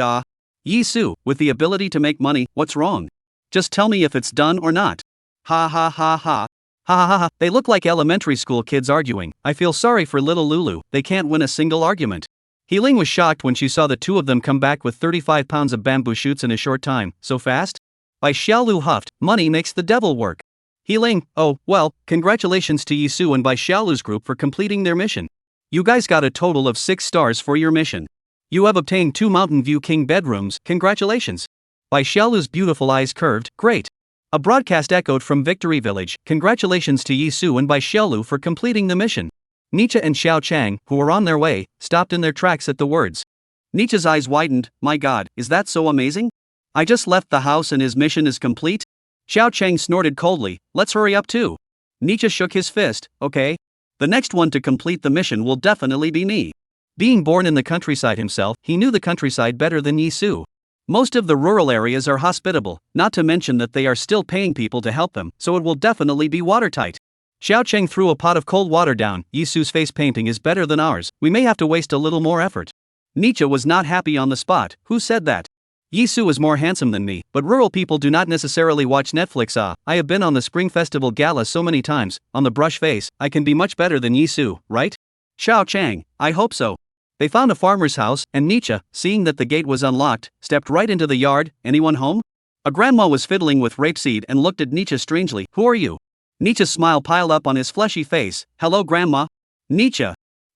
Yizu, with the ability to make money, what's wrong? Just tell me if it's done or not. Ha ha ha ha. Ha ha ha, they look like elementary school kids arguing. I feel sorry for little Lulu, they can't win a single argument. Healing was shocked when she saw the two of them come back with 35 pounds of bamboo shoots in a short time. So fast? Bai Xiaolu huffed, money makes the devil work. Healing, oh, well, congratulations to Yizu and Bai Xiaolu's group for completing their mission. You guys got a total of 6 stars for your mission. You have obtained 2 Mountain View King bedrooms, congratulations. Bai Xiaolu's beautiful eyes curved, great. A broadcast echoed from Victory Village, congratulations to Yizu and Bai Xiaolu for completing the mission. Nietzsche and Xiao Chang, who were on their way, stopped in their tracks at the words. Nietzsche's eyes widened. My God, is that so amazing? I just left the house and his mission is complete? Xiao Chang snorted coldly. Let's hurry up too. Nietzsche shook his fist. Okay. The next one to complete the mission will definitely be me. Being born in the countryside himself, he knew the countryside better than Yizu. Most of the rural areas are hospitable, not to mention that they are still paying people to help them, so it will definitely be watertight. Xiao Cheng threw a pot of cold water down. Yizu's face painting is better than ours, we may have to waste a little more effort. Nietzsche was not happy on the spot. Who said that? Yizu is more handsome than me, but rural people do not necessarily watch Netflix. I have been on the Spring Festival Gala so many times, on the brush face, I can be much better than Yizu, right? Xiao Chang, I hope so. They found a farmer's house, and Nietzsche, seeing that the gate was unlocked, stepped right into the yard. Anyone home? A grandma was fiddling with rapeseed and looked at Nietzsche strangely. Who are you? Nietzsche's smile piled up on his fleshy face. Hello, Grandma. Nietzsche.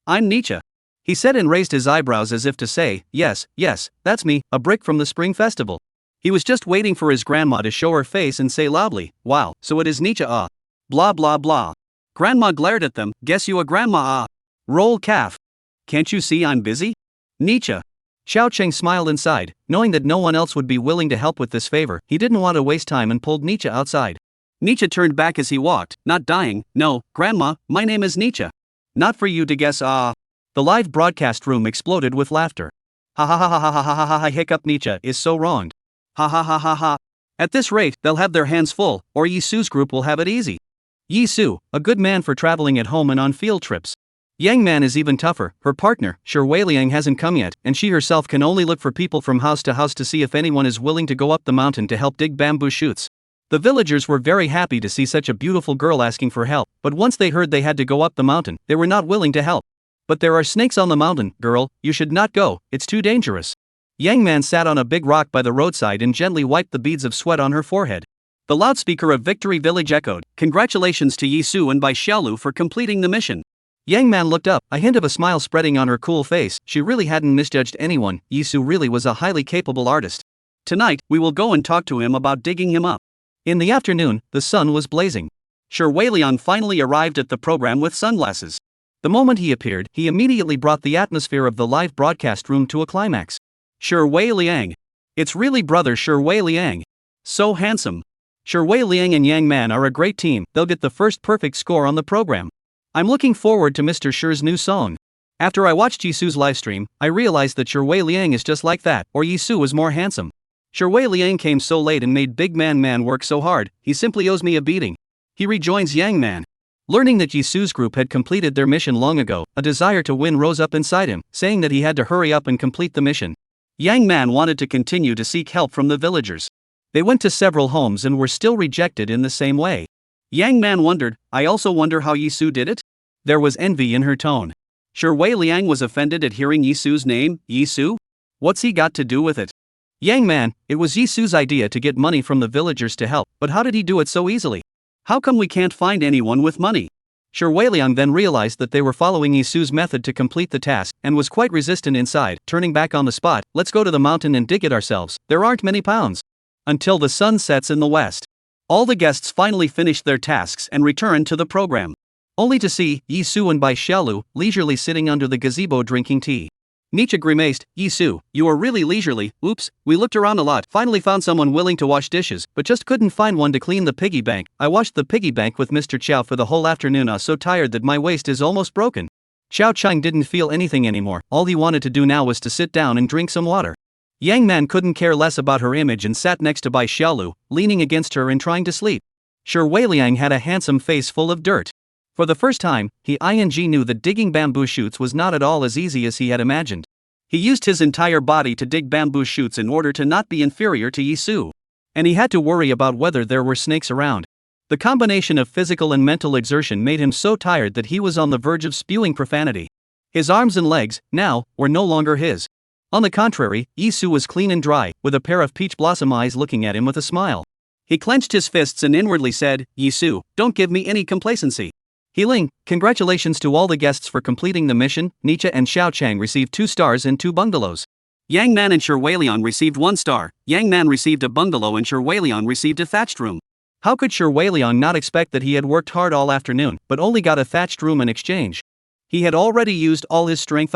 I'm Nietzsche. He said and raised his eyebrows as if to say, yes, that's me, a brick from the Spring Festival. He was just waiting for his grandma to show her face and say loudly, wow, so it is Nietzsche. Blah blah blah. Grandma glared at them. Guess you a grandma. Roll calf. Can't you see I'm busy? Nietzsche. Xiao Cheng smiled inside, knowing that no one else would be willing to help with this favor. He didn't want to waste time and pulled Nietzsche outside. Nietzsche turned back as he walked, not dying. No, Grandma, my name is Nietzsche. Not for you to guess. The live broadcast room exploded with laughter. Ha ha ha ha ha ha ha ha ha, hiccup. Nietzsche is so wronged. Ha ha ha ha ha. At this rate, they'll have their hands full, or Yizu's group will have it easy. Yizu, a good man for traveling at home and on field trips. Yang Man is even tougher. Her partner, Wei Liang, hasn't come yet, and she herself can only look for people from house to see if anyone is willing to go up the mountain to help dig bamboo shoots. The villagers were very happy to see such a beautiful girl asking for help, but once they heard they had to go up the mountain, they were not willing to help. But there are snakes on the mountain, girl, you should not go, it's too dangerous. Yang Man sat on a big rock by the roadside and gently wiped the beads of sweat on her forehead. The loudspeaker of Victory Village echoed, congratulations to Yizu and Bai Xiaolu for completing the mission. Yang Man looked up, a hint of a smile spreading on her cool face. She really hadn't misjudged anyone. Yizu really was a highly capable artist. Tonight, we will go and talk to him about digging him up. In the afternoon, the sun was blazing. Wei Liang finally arrived at the program with sunglasses. The moment he appeared, he immediately brought the atmosphere of the live broadcast room to a climax. Wei Liang. It's really brother Wei Liang. So handsome. Wei Liang and Yang Man are a great team, they'll get the first perfect score on the program. I'm looking forward to Mr. Shi's new song. After I watched Yizu's livestream, I realized that Wei Liang is just like that, or Yizu was more handsome. Wei Liang came so late and made Big Man work so hard, he simply owes me a beating. He rejoins Yang Man. Learning that Yizu's group had completed their mission long ago, a desire to win rose up inside him, saying that he had to hurry up and complete the mission. Yang Man wanted to continue to seek help from the villagers. They went to several homes and were still rejected in the same way. Yang Man wondered, I also wonder how Yizu did it? There was envy in her tone. Wei Liang was offended at hearing Yizu's name. Yizu? What's he got to do with it? Yang Man, it was Yizu's idea to get money from the villagers to help, but how did he do it so easily? How come we can't find anyone with money? Wei Liang then realized that they were following Yizu's method to complete the task, and was quite resistant inside, turning back on the spot. Let's go to the mountain and dig it ourselves, there aren't many pounds. Until the sun sets in the west. All the guests finally finished their tasks and returned to the program. Only to see Yizu and Bai Xiaolu leisurely sitting under the gazebo drinking tea. Nietzsche grimaced, Yizu, you are really leisurely. Oops, we looked around a lot, finally found someone willing to wash dishes, but just couldn't find one to clean the piggy bank. I washed the piggy bank with Mr. Chow for the whole afternoon. I was so tired that my waist is almost broken. Xiao Chang didn't feel anything anymore, all he wanted to do now was to sit down and drink some water. Yang Man couldn't care less about her image and sat next to Bai Xiaolu, leaning against her and trying to sleep. Wei Liang had a handsome face full of dirt. For the first time, he knew that digging bamboo shoots was not at all as easy as he had imagined. He used his entire body to dig bamboo shoots in order to not be inferior to Yizu. And he had to worry about whether there were snakes around. The combination of physical and mental exertion made him so tired that he was on the verge of spewing profanity. His arms and legs, now, were no longer his. On the contrary, Yizu was clean and dry, with a pair of peach blossom eyes looking at him with a smile. He clenched his fists and inwardly said, Yizu, don't give me any complacency. Healing, congratulations to all the guests for completing the mission. Nietzsche and Xiao Chang received 2 stars and 2 bungalows. Yang Man and Wei Liang received 1 star. Yang Man received a bungalow and Wei Liang received a thatched room. How could Wei Liang not expect that he had worked hard all afternoon, but only got a thatched room in exchange? He had already used all his strength.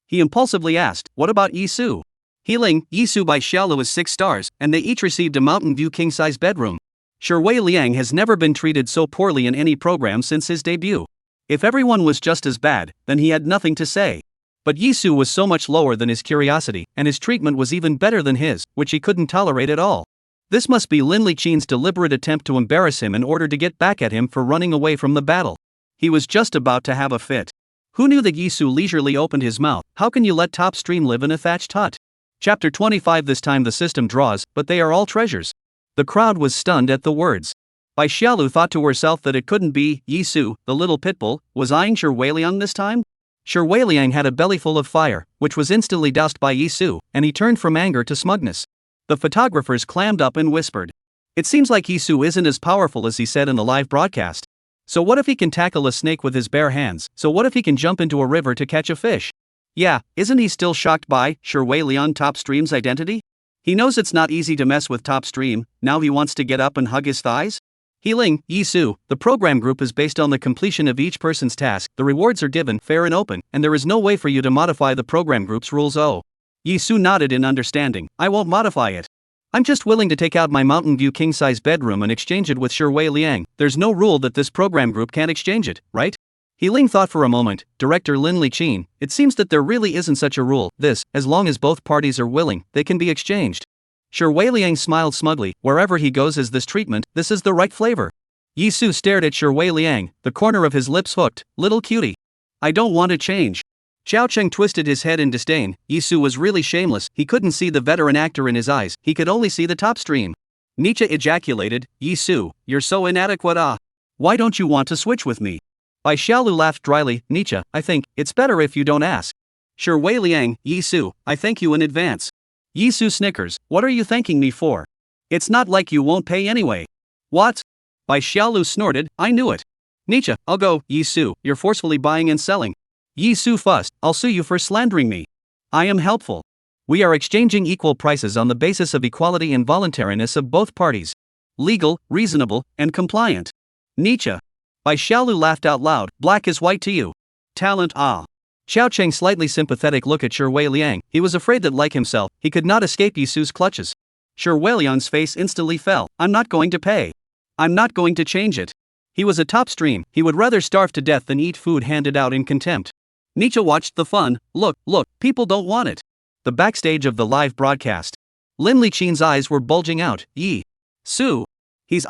He impulsively asked, what about Yizu? Healing, Yizu by Xiaolu is 6 stars, and they each received a mountain view king-size bedroom. Shui Liang has never been treated so poorly in any program since his debut. If everyone was just as bad, then he had nothing to say. But Yizu was so much lower than his curiosity, and his treatment was even better than his, which he couldn't tolerate at all. This must be Lin Liqin's deliberate attempt to embarrass him in order to get back at him for running away from the battle. He was just about to have a fit. Who knew that Yizu leisurely opened his mouth? How can you let top stream live in a thatched hut? Chapter 25. This time the system draws, but they are all treasures. The crowd was stunned at the words. Bai Xiaolu thought to herself that it couldn't be. Yizu, the little pitbull, was eyeing Shui Liang this time? Shui Liang had a bellyful of fire, which was instantly doused by Yizu, and he turned from anger to smugness. The photographers clammed up and whispered. It seems like Yizu isn't as powerful as he said in the live broadcast. So what if he can tackle a snake with his bare hands? So what if he can jump into a river to catch a fish? Yeah, isn't he still shocked by Shui Liang top stream's identity? He knows it's not easy to mess with top stream, now he wants to get up and hug his thighs? Healing, Yizu, the program group is based on the completion of each person's task, the rewards are given fair and open, and there is no way for you to modify the program group's rules. Yizu nodded in understanding. I won't modify it. I'm just willing to take out my Mountain View king-size bedroom and exchange it with Shui Liang. There's no rule that this program group can't exchange it, right? Healing thought for a moment. Director Lin Liqin, it seems that there really isn't such a rule. As long as both parties are willing, they can be exchanged. Shui Liang smiled smugly. Wherever he goes is this treatment, this is the right flavor. Yizu stared at Shui Liang, the corner of his lips hooked. Little cutie. I don't want to change. Xiao Cheng twisted his head in disdain. Yizu was really shameless. He couldn't see the veteran actor in his eyes, he could only see the top stream. Nietzsche ejaculated. Yizu, you're so inadequate. Why don't you want to switch with me? Bai Xiaolu laughed dryly. Nietzsche, I think it's better if you don't ask. Shui Liang, Yizu, I thank you in advance. Yizu snickers. What are you thanking me for? It's not like you won't pay anyway. What? Bai Xiaolu snorted. I knew it. Nietzsche, I'll go. Yizu, you're forcefully buying and selling. Yizu fussed. I'll sue you for slandering me. I am helpful. We are exchanging equal prices on the basis of equality and voluntariness of both parties. Legal, reasonable, and compliant. Nietzsche. Bai Xiaolu laughed out loud. Black is white to you. Talent. Xiao Cheng slightly sympathetic look at Shui Liang. He was afraid that like himself, he could not escape Yizu's clutches. Shui Liang's face instantly fell. I'm not going to pay. I'm not going to change it. He was a top stream. He would rather starve to death than eat food handed out in contempt. Nietzsche watched the fun. Look, people don't want it. The backstage of the live broadcast. Lin Liqin's eyes were bulging out. Yizu. He's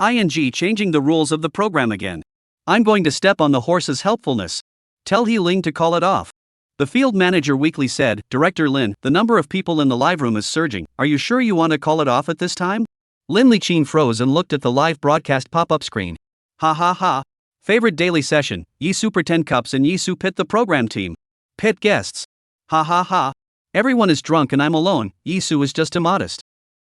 changing the rules of the program again. I'm going to step on the horse's helpfulness. Tell He Ling to call it off. The field manager weakly said, Director Lin, the number of people in the live room is surging. Are you sure you want to call it off at this time? Lin Liqin froze and looked at the live broadcast pop-up screen. Ha ha ha. Favorite daily session, Yizu pretend cups and Yizu pit the program team. Pit guests. Ha ha ha. Everyone is drunk and I'm alone. Yizu is just immodest.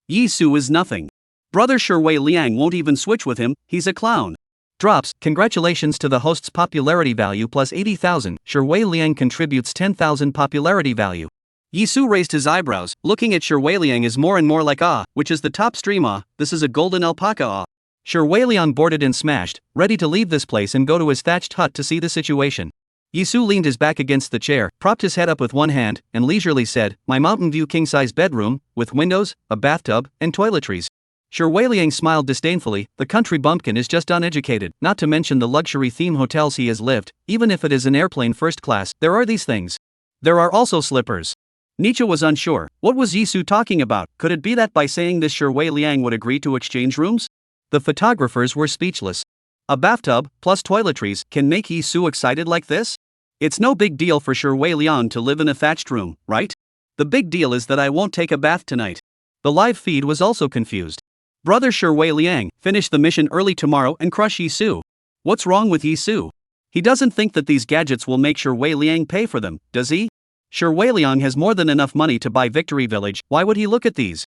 Yizu is nothing. Brother Shui Liang won't even switch with him, he's a clown. Drops. Congratulations to the host's popularity value plus 80,000. Shui Liang contributes 10,000 popularity value. Yizu raised his eyebrows. Looking at Shui Liang is more and more like which is the top stream. This is a golden alpaca. Shui Liang boarded and smashed, ready to leave this place and go to his thatched hut to see the situation. Yizu leaned his back against the chair, propped his head up with one hand, and leisurely said, My Mountain View king-size bedroom, with windows, a bathtub, and toiletries. Shui Liang smiled disdainfully. The country bumpkin is just uneducated, not to mention the luxury theme hotels he has lived, even if it is an airplane first class, there are these things. There are also slippers. Nietzsche was unsure. What was Yizu talking about? Could it be that by saying this Shui Liang would agree to exchange rooms? The photographers were speechless. A bathtub, plus toiletries, can make Yizu excited like this? It's no big deal for Shui Liang to live in a thatched room, right? The big deal is that I won't take a bath tonight. The live feed was also confused. Brother Shui Liang, finish the mission early tomorrow and crush Yizu. What's wrong with Yizu? He doesn't think that these gadgets will make Shui Liang pay for them, does he? Shui Liang has more than enough money to buy Victory Village, why would he look at these?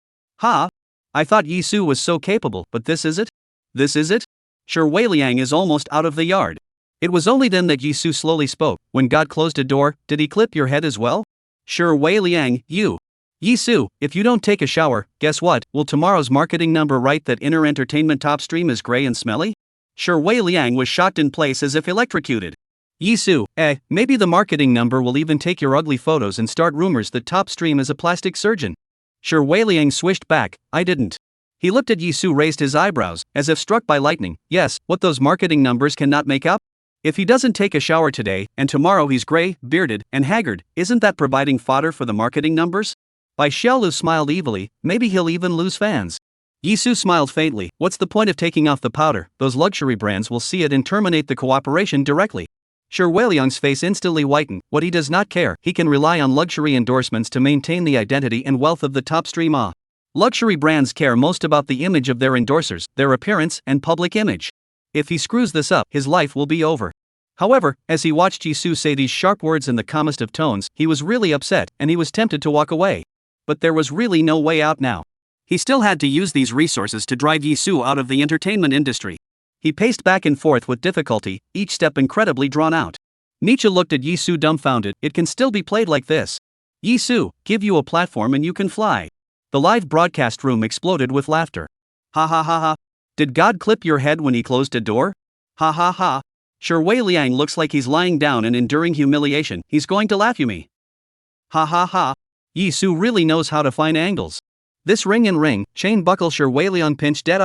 I thought Yizu was so capable, but this is it? This is it? Shui Liang is almost out of the yard. It was only then that Yizu slowly spoke. When God closed a door, did he clip your head as well? Shui Liang, Yizu, if you don't take a shower, guess what? Will tomorrow's marketing number write that inner entertainment top stream is gray and smelly? Shui Liang was shocked in place as if electrocuted. Yizu, maybe the marketing number will even take your ugly photos and start rumors that top stream is a plastic surgeon. Sure, Wei Liang swished back, I didn't. He looked at Yizu, raised his eyebrows, as if struck by lightning. Yes, what those marketing numbers cannot make up? If he doesn't take a shower today, and tomorrow he's gray, bearded, and haggard, isn't that providing fodder for the marketing numbers? Bai Xiaolu smiled evilly, maybe he'll even lose fans. Yizu smiled faintly, what's the point of taking off the powder? Those luxury brands will see it and terminate the cooperation directly. Sure, Wei Liang's face instantly whitened. What he does not care, he can rely on luxury endorsements to maintain the identity and wealth of the top stream. Luxury brands care most about the image of their endorsers, their appearance and public image. If he screws this up, his life will be over. However, as he watched Yizu say these sharp words in the calmest of tones, he was really upset, and he was tempted to walk away. But there was really no way out now. He still had to use these resources to drive Yizu out of the entertainment industry. He paced back and forth with difficulty, each step incredibly drawn out. Nietzsche looked at Yizu dumbfounded, it can still be played like this. Yizu, give you a platform and you can fly. The live broadcast room exploded with laughter. Ha ha ha ha. Did God clip your head when he closed a door? Ha ha ha. Sure, Wei Liang looks like he's lying down and enduring humiliation, he's going to laugh at me. Ha ha ha. Yizu really knows how to find angles. This ring and ring, chain buckle. Sure, Wei Liang pinched dead.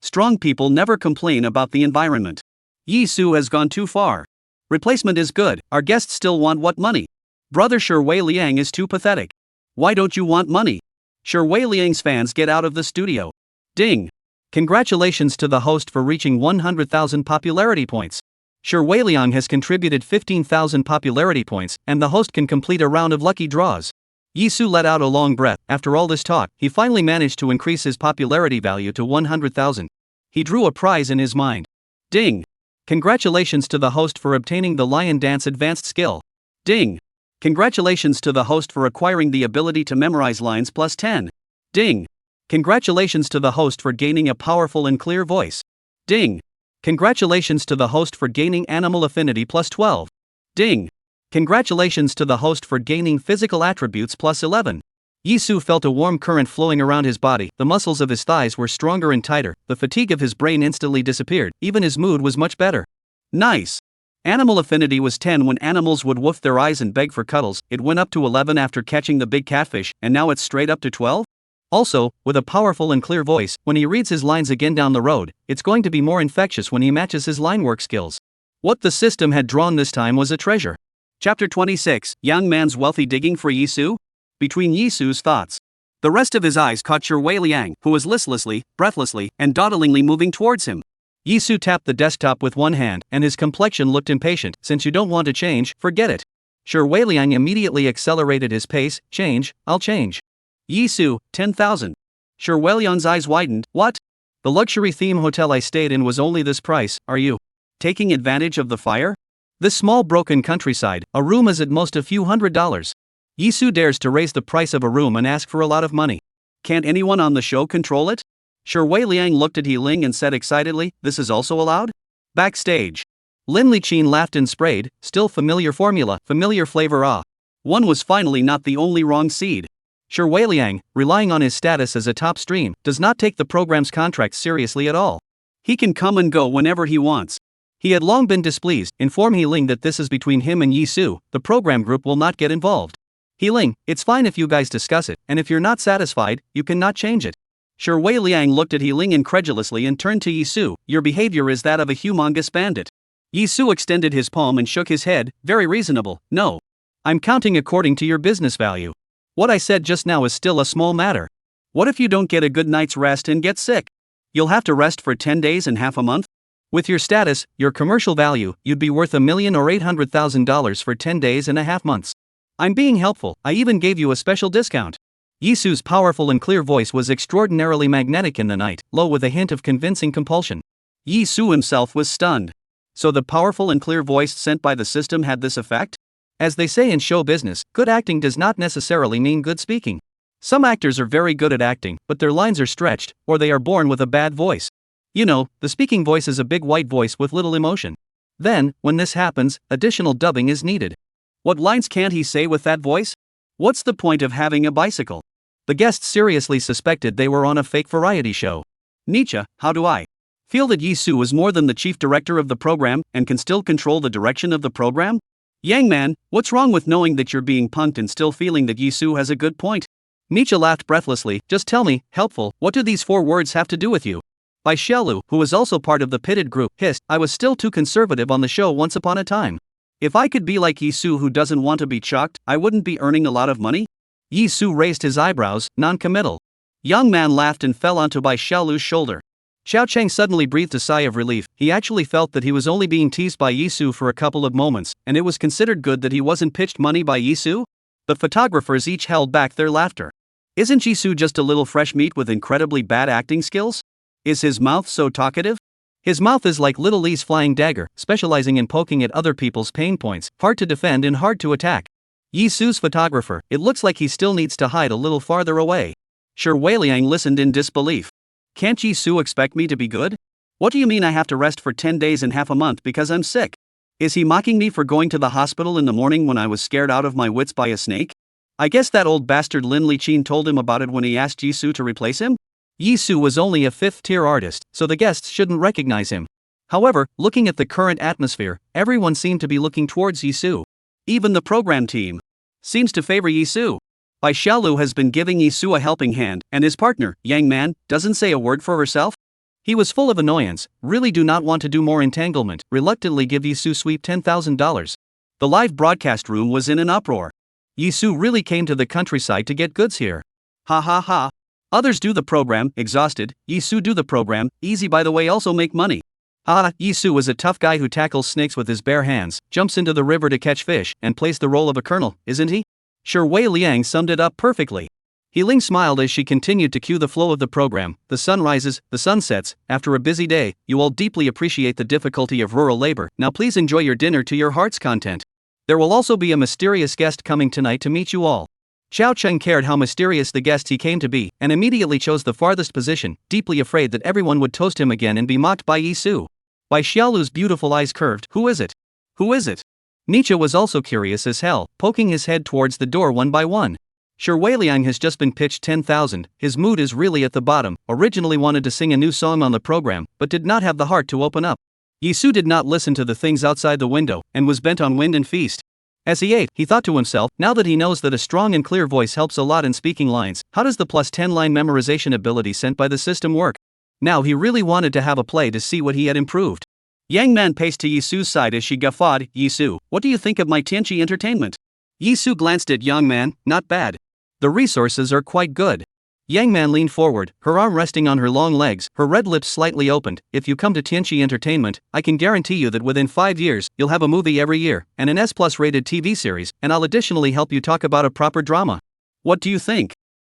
Strong people never complain about the environment. Yizu has gone too far. Replacement is good, our guests still want what money? Brother, Sure Wei Liang is too pathetic. Why don't you want money? Sure, Wei Liang's fans get out of the studio. Ding. Congratulations to the host for reaching 100,000 popularity points. Sure, Wei Liang has contributed 15,000 popularity points, and the host can complete a round of lucky draws. Yizu let out a long breath. After all this talk, he finally managed to increase his popularity value to 100,000. He drew a prize in his mind. Ding. Congratulations to the host for obtaining the lion dance advanced skill. Ding. Congratulations to the host for acquiring the ability to memorize lines plus 10. Ding. Congratulations to the host for gaining a powerful and clear voice. Ding. Congratulations to the host for gaining animal affinity plus 12. Ding. Congratulations to the host for gaining physical attributes plus 11. Yizu felt a warm current flowing around his body, the muscles of his thighs were stronger and tighter, the fatigue of his brain instantly disappeared, even his mood was much better. Nice. Animal affinity was 10 when animals would woof their eyes and beg for cuddles, it went up to 11 after catching the big catfish, and now it's straight up to 12? Also, with a powerful and clear voice, when he reads his lines again down the road, it's going to be more infectious when he matches his line work skills. What the system had drawn this time was a treasure. Chapter 26, Young Man's Wealthy Digging for Yizu? Between Yizu's thoughts, the rest of his eyes caught Sure Wei Liang, who was listlessly, breathlessly, and dawdlingly moving towards him. Yizu tapped the desktop with one hand, and his complexion looked impatient. Since you don't want to change, forget it. Sure Wei Liang immediately accelerated his pace. Change, I'll change. Yizu, 10,000. Sure Wei Liang's eyes widened. What? The luxury theme hotel I stayed in was only this price. Are you taking advantage of the fire? This small broken countryside, a room is at most a few $100s. Yizu dares to raise the price of a room and ask for a lot of money. Can't anyone on the show control it? Sure Wei Liang looked at Yiling and said excitedly, this is also allowed? Backstage. Lin Liqin laughed and sprayed, still familiar formula, familiar flavor. One was finally not the only wrong seed. Sure Wei Liang, relying on his status as a top stream, does not take the program's contracts seriously at all. He can come and go whenever he wants. He had long been displeased. Inform Yiling that this is between him and Yizu, the program group will not get involved. Yiling, it's fine if you guys discuss it, and if you're not satisfied, you cannot change it. Sure Wei Liang looked at Yiling incredulously and turned to Yizu, your behavior is that of a humongous bandit. Yizu extended his palm and shook his head, very reasonable, no. I'm counting according to your business value. What I said just now is still a small matter. What if you don't get a good night's rest and get sick? You'll have to rest for 10 days and half a month? With your status, your commercial value, you'd be worth $1 million or $800,000 for 10 days and a half months. I'm being helpful, I even gave you a special discount. Yizu's powerful and clear voice was extraordinarily magnetic in the night, low with a hint of convincing compulsion. Yizu himself was stunned. So the powerful and clear voice sent by the system had this effect? As they say in show business, good acting does not necessarily mean good speaking. Some actors are very good at acting, but their lines are stretched, or they are born with a bad voice. You know, the speaking voice is a big white voice with little emotion. Then, when this happens, additional dubbing is needed. What lines can't he say with that voice? What's the point of having a bicycle? The guests seriously suspected they were on a fake variety show. Nietzsche, how do I Feel that Yizu is more than the chief director of the program and can still control the direction of the program? Yang man, what's wrong with knowing that you're being punked and still feeling that Yizu has a good point? Nietzsche laughed breathlessly. Just tell me, helpful, what do these 4 words have to do with you? Bai Xiaolu, who was also part of the pitted group, hissed, I was still too conservative on the show once upon a time. If I could be like Yizu who doesn't want to be chucked, I wouldn't be earning a lot of money? Yizu raised his eyebrows, non-committal. Young man laughed and fell onto Bai Xiaolu's shoulder. Xiao Cheng suddenly breathed a sigh of relief. He actually felt that he was only being teased by Yizu for a couple of moments, and it was considered good that he wasn't pitched money by Yizu? The photographers each held back their laughter. Isn't Yizu just a little fresh meat with incredibly bad acting skills? Is his mouth so talkative? His mouth is like Little Lee's flying dagger, specializing in poking at other people's pain points, hard to defend and hard to attack. Yizu's photographer, it looks like he still needs to hide a little farther away. Sure, Wei Liang listened in disbelief. Can't Yizu expect me to be good? What do you mean I have to rest for 10 days and half a month because I'm sick? Is he mocking me for going to the hospital in the morning when I was scared out of my wits by a snake? I guess that old bastard Lin Liqin told him about it when he asked Yizu to replace him? Yizu was only a 5th-tier artist, so the guests shouldn't recognize him. However, looking at the current atmosphere, everyone seemed to be looking towards Yizu. Even the program team seems to favor Yizu. Bai Xiaolu has been giving Yizu a helping hand, and his partner, Yang Man, doesn't say a word for herself? He was full of annoyance, really do not want to do more entanglement, reluctantly give Yizu sweep $10,000. The live broadcast room was in an uproar. Yizu really came to the countryside to get goods here. Ha ha ha. Others do the program, exhausted. Yizu do the program, easy by the way also make money. Ah, Yizu is a tough guy who tackles snakes with his bare hands, jumps into the river to catch fish, and plays the role of a colonel, isn't he? Sure, Wei Liang summed it up perfectly. Ling smiled as she continued to cue the flow of the program. The sun rises, the sun sets. After a busy day, you all deeply appreciate the difficulty of rural labor. Now please enjoy your dinner to your heart's content. There will also be a mysterious guest coming tonight to meet you all. Xiao Cheng cared how mysterious the guest he came to be, and immediately chose the farthest position, deeply afraid that everyone would toast him again and be mocked by Yizu. Bai Xiaolu's beautiful eyes curved. Who is it? Who is it? Nietzsche was also curious as hell, poking his head towards the door one by one. Sure, Wei Liang has just been pitched 10,000, his mood is really at the bottom, originally wanted to sing a new song on the program, but did not have the heart to open up. Yizu did not listen to the things outside the window, and was bent on wind and feast. As he ate, he thought to himself, now that he knows that a strong and clear voice helps a lot in speaking lines, how does the plus 10 line memorization ability sent by the system work? Now he really wanted to have a play to see what he had improved. Yang Man paced to Yizu's side as she guffawed. Yizu, what do you think of my Tianchi entertainment? Yizu glanced at Young Man, not bad. The resources are quite good. Yang Man leaned forward, her arm resting on her long legs, her red lips slightly opened. If you come to Tianchi Entertainment, I can guarantee you that within 5 years, you'll have a movie every year, and an S+ rated TV series, and I'll additionally help you talk about a proper drama. What do you think?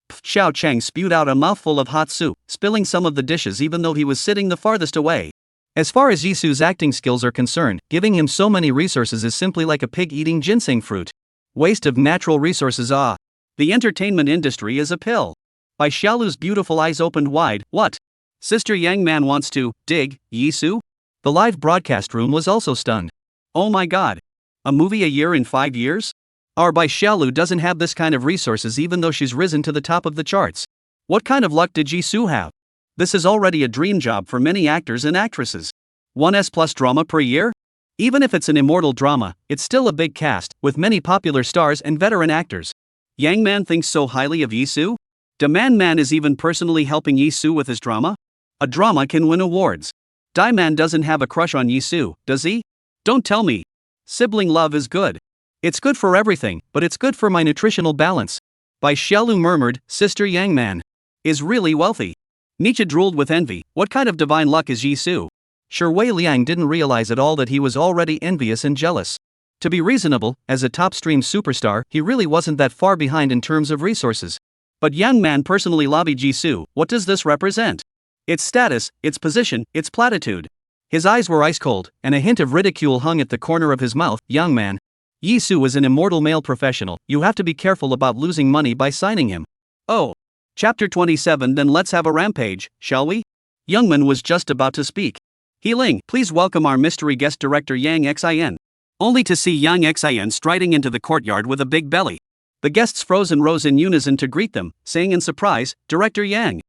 Xiao Cheng spewed out a mouthful of hot soup, spilling some of the dishes even though he was sitting the farthest away. As far as Yizu's acting skills are concerned, giving him so many resources is simply like a pig eating ginseng fruit. Waste of natural resources. Ah. The entertainment industry is a pill. Bai Xiaolu's beautiful eyes opened wide. What? Sister Yang Man wants to dig Yizu? The live broadcast room was also stunned. Oh my god. A movie a year in 5 years? Our Bai Xiaolu doesn't have this kind of resources even though she's risen to the top of the charts. What kind of luck did Yizu have? This is already a dream job for many actors and actresses. 1 S+ drama per year? Even if it's an immortal drama, it's still a big cast, with many popular stars and veteran actors. Yang Man thinks so highly of Yizu? Man is even personally helping Yizu with his drama? A drama can win awards. Man doesn't have a crush on Yizu, does he? Don't tell me. Sibling love is good. It's good for everything, but it's good for my nutritional balance. Bai Xiaolu murmured, Sister Yang Man is really wealthy. Nietzsche drooled with envy. What kind of divine luck is Yizu? Sure, Wei Liang didn't realize at all that he was already envious and jealous. To be reasonable, as a top stream superstar, he really wasn't that far behind in terms of resources. But Yang Man personally lobbied Yizu. What does this represent? Its status, its position, its platitude. His eyes were ice cold, and a hint of ridicule hung at the corner of his mouth. Young Man, Yizu is an immortal male professional. You have to be careful about losing money by signing him. Oh. Chapter 27. Then let's have a rampage, shall we? Youngman was just about to speak. Ling, please welcome our mystery guest director Yang Xin. Only to see Yang Xin striding into the courtyard with a big belly. The guests froze and rose in unison to greet them, saying in surprise, Director Yang.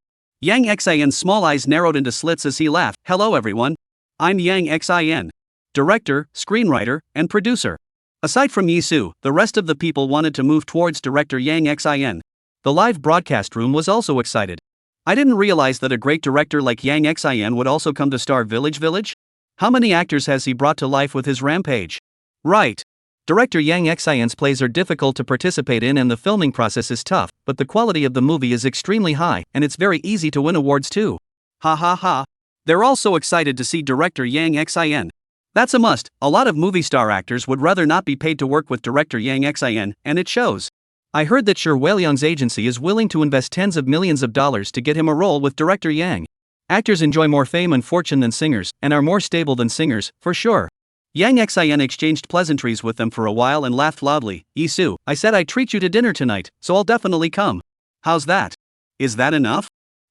Yang Xian's small eyes narrowed into slits as he laughed. Hello everyone. I'm Yang Xian. Director, screenwriter, and producer. Aside from Yizu, the rest of the people wanted to move towards director Yang Xian. The live broadcast room was also excited. I didn't realize that a great director like Yang Xian would also come to star Village Village? How many actors has he brought to life with his rampage? Right. Director Yang Xian's plays are difficult to participate in and the filming process is tough, but the quality of the movie is extremely high and it's very easy to win awards too. Ha ha ha. They're all so excited to see director Yang Xian. That's a must. A lot of movie star actors would rather not be paid to work with director Yang Xian, and it shows. I heard that Shi Weiliang's agency is willing to invest tens of millions of dollars to get him a role with director Yang. Actors enjoy more fame and fortune than singers, and are more stable than singers, for sure. Yang Xian exchanged pleasantries with them for a while and laughed loudly. Yizu, I said I'd treat you to dinner tonight, so I'll definitely come. How's that? Is that enough?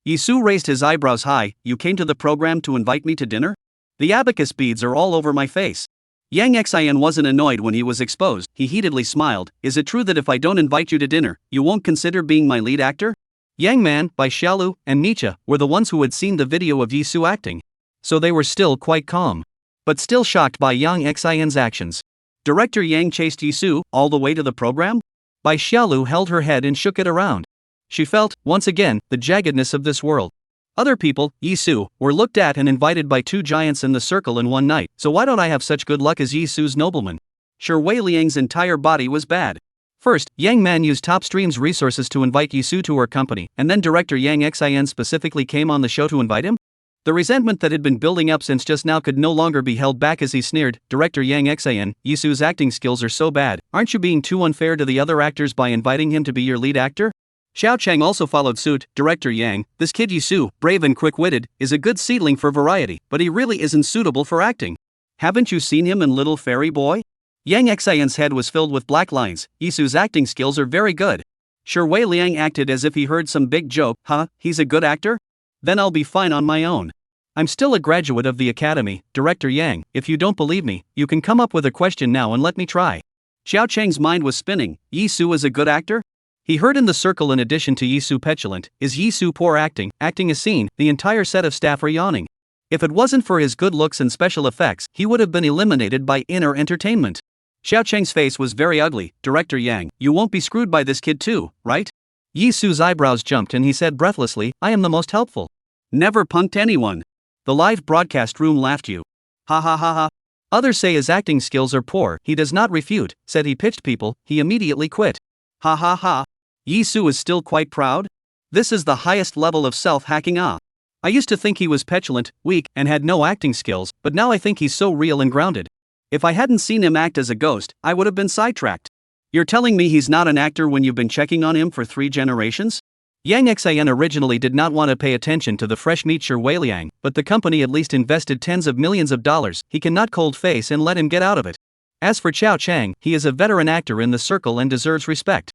Yizu raised his eyebrows high. You came to the program to invite me to dinner? The abacus beads are all over my face. Yang Xian wasn't annoyed when he was exposed. He heatedly smiled. Is it true that if I don't invite you to dinner, you won't consider being my lead actor? Yang Man, Bai Xiaolu, and Nietzsche were the ones who had seen the video of Yizu acting. So they were still quite calm. But still shocked by Yang Xian's actions. Director Yang chased Yizu all the way to the program? Bai Xiaolu held her head and shook it around. She felt, once again, the jaggedness of this world. Other people, Yizu, were looked at and invited by two giants in the circle in one night, so why don't I have such good luck as Yizu's nobleman? Shi Weiliang's entire body was bad. First, Yang Man used Topstream's resources to invite Yizu to her company, and then director Yang Xian specifically came on the show to invite him? The resentment that had been building up since just now could no longer be held back as he sneered. Director Yang Xian, Yizu's acting skills are so bad, aren't you being too unfair to the other actors by inviting him to be your lead actor? Xiao Chang also followed suit. Director Yang, this kid Yizu, brave and quick-witted, is a good seedling for variety, but he really isn't suitable for acting. Haven't you seen him in Little Fairy Boy? Yang Xian's head was filled with black lines. Yizu's acting skills are very good. Shi Weiliang acted as if he heard some big joke. Huh, he's a good actor? Then I'll be fine on my own. I'm still a graduate of the academy. Director Yang, if you don't believe me, you can come up with a question now and let me try. Xiao Chang's mind was spinning. Yizu is a good actor? He heard in the circle in addition to Yizu petulant, is Yizu poor acting a scene, the entire set of staff are yawning. If it wasn't for his good looks and special effects, he would have been eliminated by inner entertainment. Xiao Chang's face was very ugly. Director Yang, you won't be screwed by this kid too, right? Yizu's eyebrows jumped and he said breathlessly, I am the most helpful. Never punked anyone. The live broadcast room laughed you. Ha ha ha ha. Others say his acting skills are poor. He does not refute. Said he pitched people, he immediately quit. Ha ha ha. Yizu is still quite proud? This is the highest level of self-hacking. I used to think he was petulant, weak, and had no acting skills, but now I think he's so real and grounded. If I hadn't seen him act as a ghost, I would have been sidetracked. You're telling me he's not an actor when you've been checking on him for 3 generations? Yang Xian originally did not want to pay attention to the fresh meat Shi Weiliang, but the company at least invested tens of millions of dollars. He cannot cold face and let him get out of it. As for Xiao Chang, he is a veteran actor in the circle and deserves respect.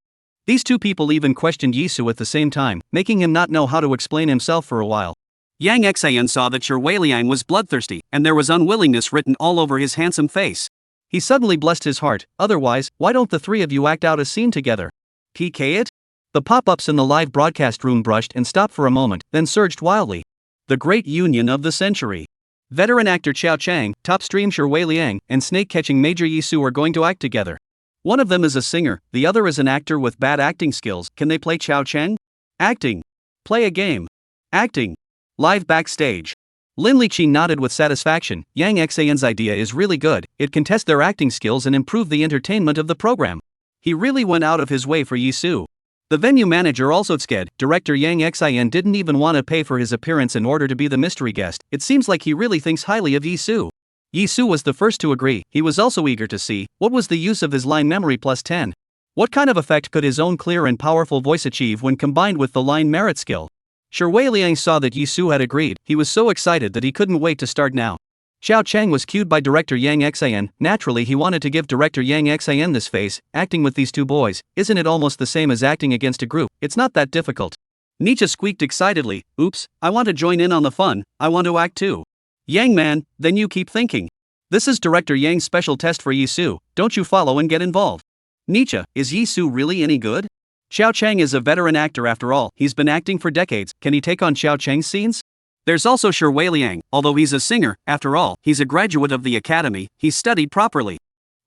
These two people even questioned Yizu at the same time, making him not know how to explain himself for a while. Yang Xian saw that Shi Weiliang was bloodthirsty, and there was unwillingness written all over his handsome face. He suddenly blessed his heart. Otherwise, why don't the three of you act out a scene together? PK it? The pop-ups in the live broadcast room brushed and stopped for a moment, then surged wildly. The great union of the century. Veteran actor Xiao Chang, top-stream Shi Weiliang, and snake-catching Major Yizu are going to act together. One of them is a singer, the other is an actor with bad acting skills. Can they play Xiao Chang? Acting. Play a game. Acting. Live backstage. Lin Liqin nodded with satisfaction. Yang Xian's idea is really good. It can test their acting skills and improve the entertainment of the program. He really went out of his way for Yizu. The venue manager also scared. Director Yang Xian didn't even want to pay for his appearance in order to be the mystery guest. It seems like he really thinks highly of Yizu. Yizu was the first to agree. He was also eager to see what was the use of his line memory plus 10. What kind of effect could his own clear and powerful voice achieve when combined with the line merit skill? Shi Weiliang saw that Yizu had agreed. He was so excited that he couldn't wait to start now. Xiao Chang was cued by director Yang Xian. Naturally, he wanted to give director Yang Xian this face. Acting with these two boys, isn't it almost the same as acting against a group? It's not that difficult. Nietzsche squeaked excitedly. Oops, I want to join in on the fun. I want to act too. Yang Man, then you keep thinking. This is director Yang's special test for Yizu. Don't you follow and get involved. Nietzsche, is Yizu really any good? Xiao Chang is a veteran actor after all, he's been acting for decades, can he take on Xiao Chang's scenes? There's also Shi Weiliang, although he's a singer, after all, he's a graduate of the academy, he's studied properly.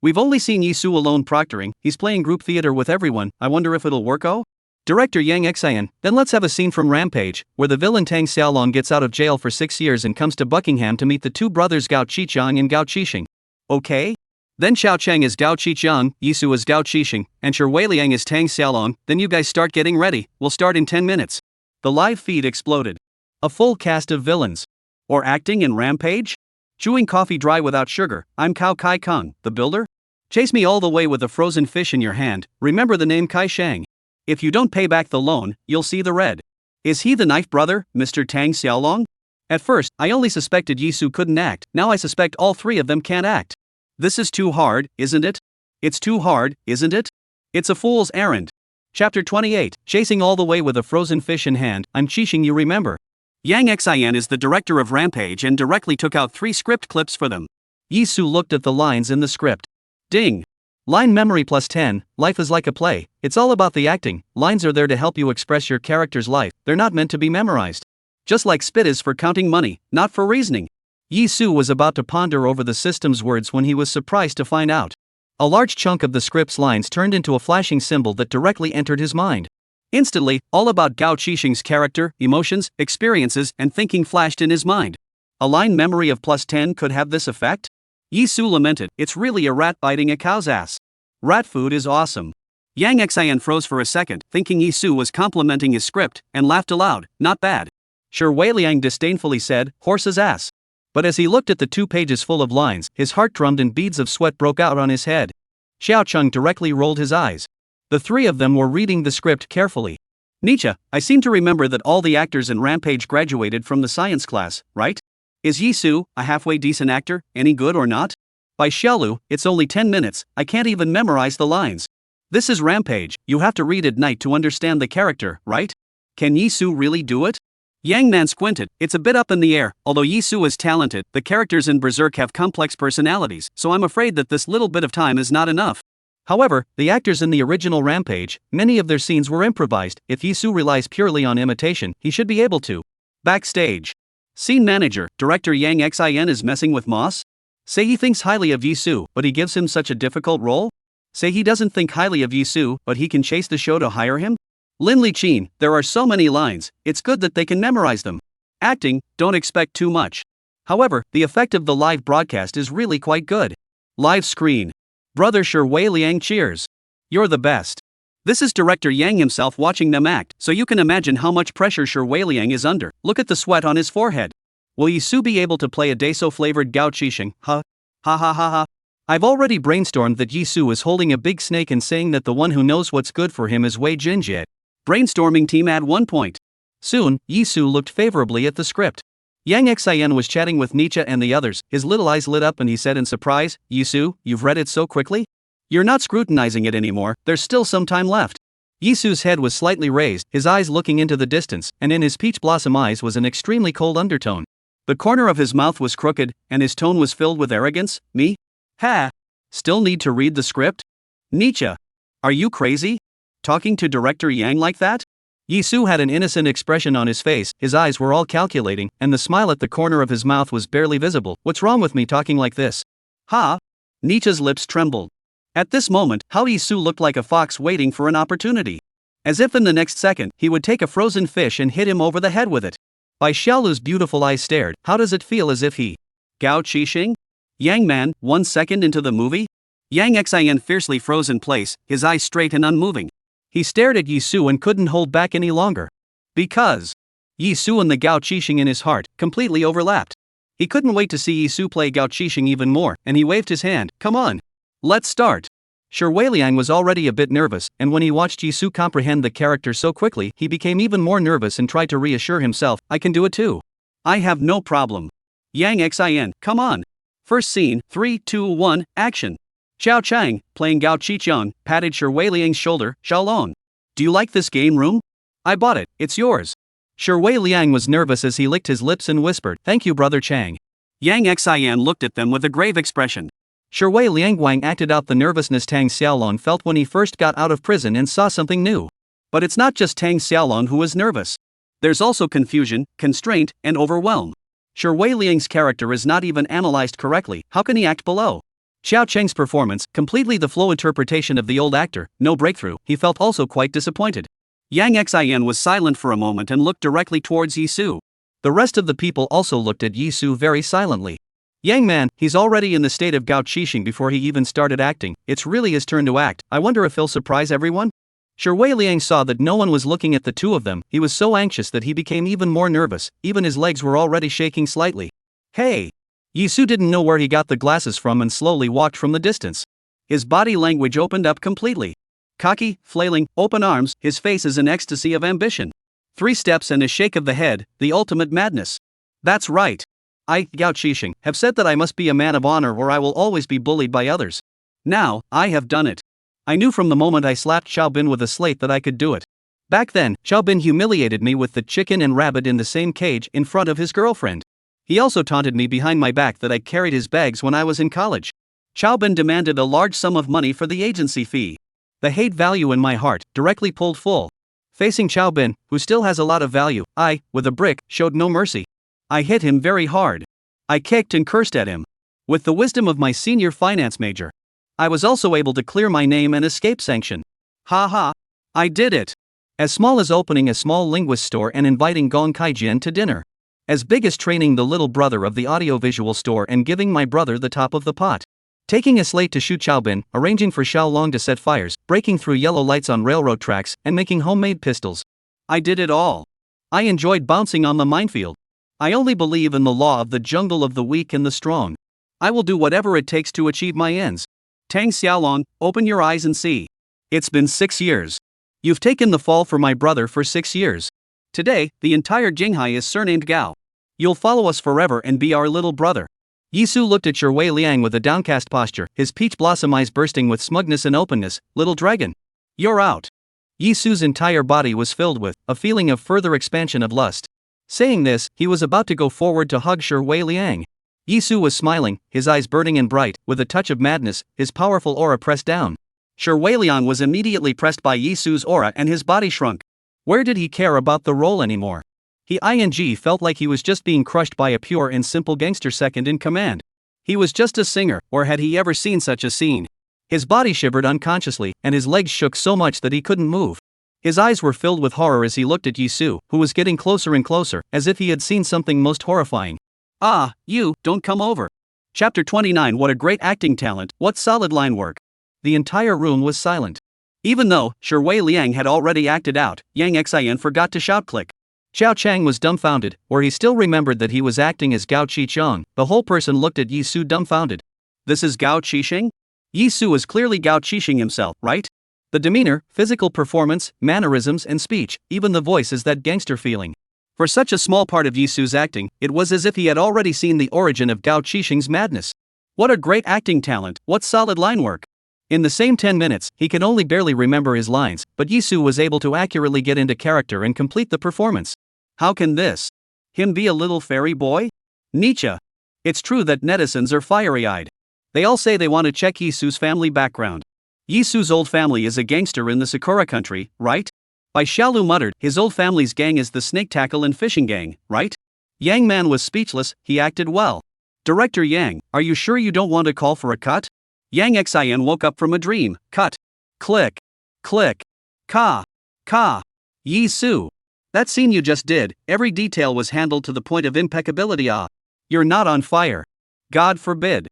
We've only seen Yizu alone proctoring, he's playing group theater with everyone, I wonder if it'll work. Oh? Director Yang Xian, then let's have a scene from Rampage, where the villain Tang Xiaolong gets out of jail for 6 years and comes to Buckingham to meet the two brothers Gao Qiqiang and Gao Qixing. Okay? Then Xiao Chang is Gao Qiqiang, Yizu is Gao Qixing, and Shi Weiliang is Tang Xiaolong, then you guys start getting ready, we'll start in 10 minutes. The live feed exploded. A full cast of villains. Or acting in Rampage? Chewing coffee dry without sugar, I'm Cao Kai Kung, the builder? Chase me all the way with a frozen fish in your hand, remember the name Kai Shang. If you don't pay back the loan, you'll see the red. Is he the knife brother, Mr. Tang Xiaolong? At first, I only suspected Yizu couldn't act, now I suspect all three of them can't act. This is too hard, isn't it? It's too hard, isn't it? It's a fool's errand. Chapter 28, Chasing all the way with a frozen fish in hand, I'm Qixing you remember. Yang Xian is the director of Rampage and directly took out 3 script clips for them. Yizu looked at the lines in the script. Ding! Line memory plus 10, life is like a play, it's all about the acting, lines are there to help you express your character's life, they're not meant to be memorized. Just like spit is for counting money, not for reasoning. Yizu was about to ponder over the system's words when he was surprised to find out. A large chunk of the script's lines turned into a flashing symbol that directly entered his mind. Instantly, all about Gao Qixing's character, emotions, experiences, and thinking flashed in his mind. A line memory of plus 10 could have this effect? Yizu lamented, it's really a rat biting a cow's ass. Rat food is awesome. Yang Xian froze for a second, thinking Yizu was complimenting his script, and laughed aloud, not bad. Shi Weiliang disdainfully said, horse's ass. But as he looked at the 2 pages full of lines, his heart drummed and beads of sweat broke out on his head. Xiao Cheng directly rolled his eyes. The 3 of them were reading the script carefully. Nietzsche, I seem to remember that all the actors in Rampage graduated from the science class, right? Is Yizu, a halfway decent actor, any good or not? By Xiaolu, it's only 10 minutes, I can't even memorize the lines. This is Rampage, you have to read at night to understand the character, right? Can Yizu really do it? Yang Man squinted, it's a bit up in the air, although Yizu is talented, the characters in Berserk have complex personalities, so I'm afraid that this little bit of time is not enough. However, the actors in the original Rampage, many of their scenes were improvised, if Yizu relies purely on imitation, he should be able to. Backstage. Scene manager, director Yang Xian is messing with Moss? Say he thinks highly of Yizu, but he gives him such a difficult role? Say he doesn't think highly of Yizu, but he can chase the show to hire him? Lin Liqin, there are so many lines, it's good that they can memorize them. Acting, don't expect too much. However, the effect of the live broadcast is really quite good. Live screen. Brother Shi Weiliang cheers. You're the best. This is director Yang himself watching them act, so you can imagine how much pressure Shi Weiliang is under. Look at the sweat on his forehead. Will Yizu be able to play a Daiso-flavored Gao Qixing? Ha ha ha ha. I've already brainstormed that Yizu is holding a big snake and saying that the one who knows what's good for him is Wei Jinjie. Brainstorming team add 1 point. Soon, Yizu looked favorably at the script. Yang Xian was chatting with Nietzsche and the others, his little eyes lit up and he said in surprise, Yizu, you've read it so quickly? You're not scrutinizing it anymore, there's still some time left. Yizu's head was slightly raised, his eyes looking into the distance, and in his peach blossom eyes was an extremely cold undertone. The corner of his mouth was crooked, and his tone was filled with arrogance. Me? Ha! Still need to read the script? Nietzsche. Are you crazy? Talking to director Yang like that? Yizu had an innocent expression on his face, his eyes were all calculating, and the smile at the corner of his mouth was barely visible. What's wrong with me talking like this? Ha! Nietzsche's lips trembled. At this moment, how Yizu looked like a fox waiting for an opportunity. As if in the next second, he would take a frozen fish and hit him over the head with it. By Xiaolu's beautiful eyes stared, how does it feel as if he... Gao Qixing? Yang Man, 1 second into the movie? Yang Xian fiercely froze in place, his eyes straight and unmoving. He stared at Yizu and couldn't hold back any longer. Because... Yizu and the Gao Qixing in his heart, completely overlapped. He couldn't wait to see Yizu play Gao Qixing even more, and he waved his hand, come on. Let's start. Shi Weiliang was already a bit nervous, and when he watched Yizu comprehend the character so quickly, he became even more nervous and tried to reassure himself, I can do it too. I have no problem. Yang Xian, come on. First scene, 3, 2, 1, action. Xiao Chang, playing Gao Qiqiang, patted Shi Weiliang's shoulder, Xiaolong. Do you like this game room? I bought it, it's yours. Shi Weiliang was nervous as he licked his lips and whispered, thank you brother Chang. Yang Xian looked at them with a grave expression. Shi Weiliang acted out the nervousness Tang Xiaolong felt when he first got out of prison and saw something new. But it's not just Tang Xiaolong who is nervous. There's also confusion, constraint, and overwhelm. Sure, Wei Liang's character is not even analyzed correctly. How can he act below? Xiao Cheng's performance, completely the flow interpretation of the old actor, no breakthrough. He felt also quite disappointed. Yang Xian was silent for a moment and looked directly towards Yizu. The rest of the people also looked at Yizu very silently. Yang man, he's already in the state of Gao Qixing before he even started acting. It's really his turn to act. I wonder if he'll surprise everyone? Sure, Wei Liang saw that no one was looking at the two of them. He was so anxious that he became even more nervous. Even his legs were already shaking slightly. Hey! Yizu didn't know where he got the glasses from and slowly walked from the distance. His body language opened up completely. Cocky, flailing, open arms, his face is an ecstasy of ambition. 3 steps and a shake of the head, the ultimate madness. That's right. I, Gao Qixing, have said that I must be a man of honor or I will always be bullied by others. Now, I have done it. I knew from the moment I slapped Xiaobin with a slate that I could do it. Back then, Xiaobin humiliated me with the chicken and rabbit in the same cage in front of his girlfriend. He also taunted me behind my back that I carried his bags when I was in college. Xiaobin demanded a large sum of money for the agency fee. The hate value in my heart directly pulled full. Facing Xiaobin, who still has a lot of value, I, with a brick, showed no mercy. I hit him very hard. I kicked and cursed at him. With the wisdom of my senior finance major, I was also able to clear my name and escape sanction. Ha ha! I did it! As small as opening a small linguist store and inviting Gong Kaijian to dinner. As big as training the little brother of the audiovisual store and giving my brother the top of the pot. Taking a slate to shoot Xiaobin, arranging for Xiaolong to set fires, breaking through yellow lights on railroad tracks, and making homemade pistols. I did it all. I enjoyed bouncing on the minefield. I only believe in the law of the jungle of the weak and the strong. I will do whatever it takes to achieve my ends. Tang Xiaolong, open your eyes and see. It's been 6 years. You've taken the fall for my brother for 6 years. Today, the entire Jinghai is surnamed Gao. You'll follow us forever and be our little brother. Yizu looked at Sure Wei Liang with a downcast posture, his peach blossom eyes bursting with smugness and openness. Little dragon. You're out. Yizu's entire body was filled with a feeling of further expansion of lust. Saying this, he was about to go forward to hug Sure Wei Liang. Yizu was smiling, his eyes burning and bright, with a touch of madness, his powerful aura pressed down. Sure Wei Liang was immediately pressed by Yizu's aura and his body shrunk. Where did he care about the role anymore? He felt like he was just being crushed by a pure and simple gangster second in command. He was just a singer, or had he ever seen such a scene? His body shivered unconsciously, and his legs shook so much that he couldn't move. His eyes were filled with horror as he looked at Yizu, who was getting closer and closer, as if he had seen something most horrifying. Ah, you, don't come over. Chapter 29. What a great acting talent, what solid line work. The entire room was silent. Even though Sure Wei Liang had already acted out, Yang Xian forgot to shout click. Xiao Chang was dumbfounded, or he still remembered that he was acting as Gao Qicheng. The whole person looked at Yizu dumbfounded. This is Gao Qixing? Yizu is clearly Gao Qixing himself, right? The demeanor, physical performance, mannerisms and speech, even the voice is that gangster feeling. For such a small part of Yizu's acting, it was as if he had already seen the origin of Gao Qixing's madness. What a great acting talent, what solid line work. In the same 10 minutes, he could only barely remember his lines, but Yizu was able to accurately get into character and complete the performance. How can this? Him be a little fairy boy? Nietzsche. It's true that netizens are fiery-eyed. They all say they want to check Yizu's family background. Yizu's old family is a gangster in the Sakura country, right? Bai Xiaolu muttered, his old family's gang is the snake tackle and fishing gang, right? Yang Man was speechless, he acted well. Director Yang, are you sure you don't want to call for a cut? Yang Xian woke up from a dream. Cut. Click. Click. Ka. Yizu. That scene you just did, every detail was handled to the point of impeccability. Ah. You're not on fire. God forbid.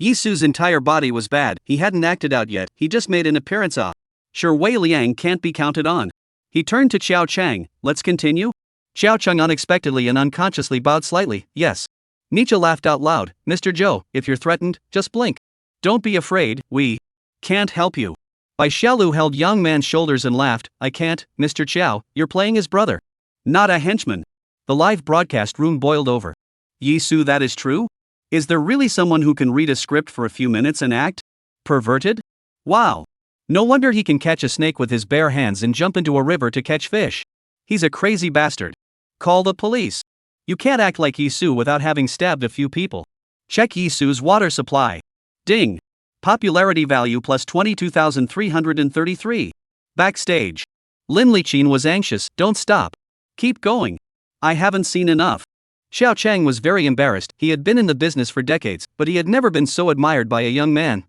Yizu's entire body was bad, he hadn't acted out yet, he just made an appearance. Ah. Sure Wei Liang can't be counted on. He turned to Xiao Chang, let's continue? Xiao Chang unexpectedly and unconsciously bowed slightly, yes. Nietzsche laughed out loud, Mr. Zhou, if you're threatened, just blink. Don't be afraid, we can't help you. Bai Xiaolu held young man's shoulders and laughed, I can't, Mr. Qiao, you're playing his brother. Not a henchman. The live broadcast room boiled over. Yizu, that is true? Is there really someone who can read a script for a few minutes and act? Perverted? Wow. No wonder he can catch a snake with his bare hands and jump into a river to catch fish. He's a crazy bastard. Call the police. You can't act like Yizu without having stabbed a few people. Check Yizu's water supply. Ding. Popularity value plus 22,333. Backstage. Lin Liqin was anxious. Don't stop. Keep going. I haven't seen enough. Xiao Chang was very embarrassed. He had been in the business for decades, but he had never been so admired by a young man.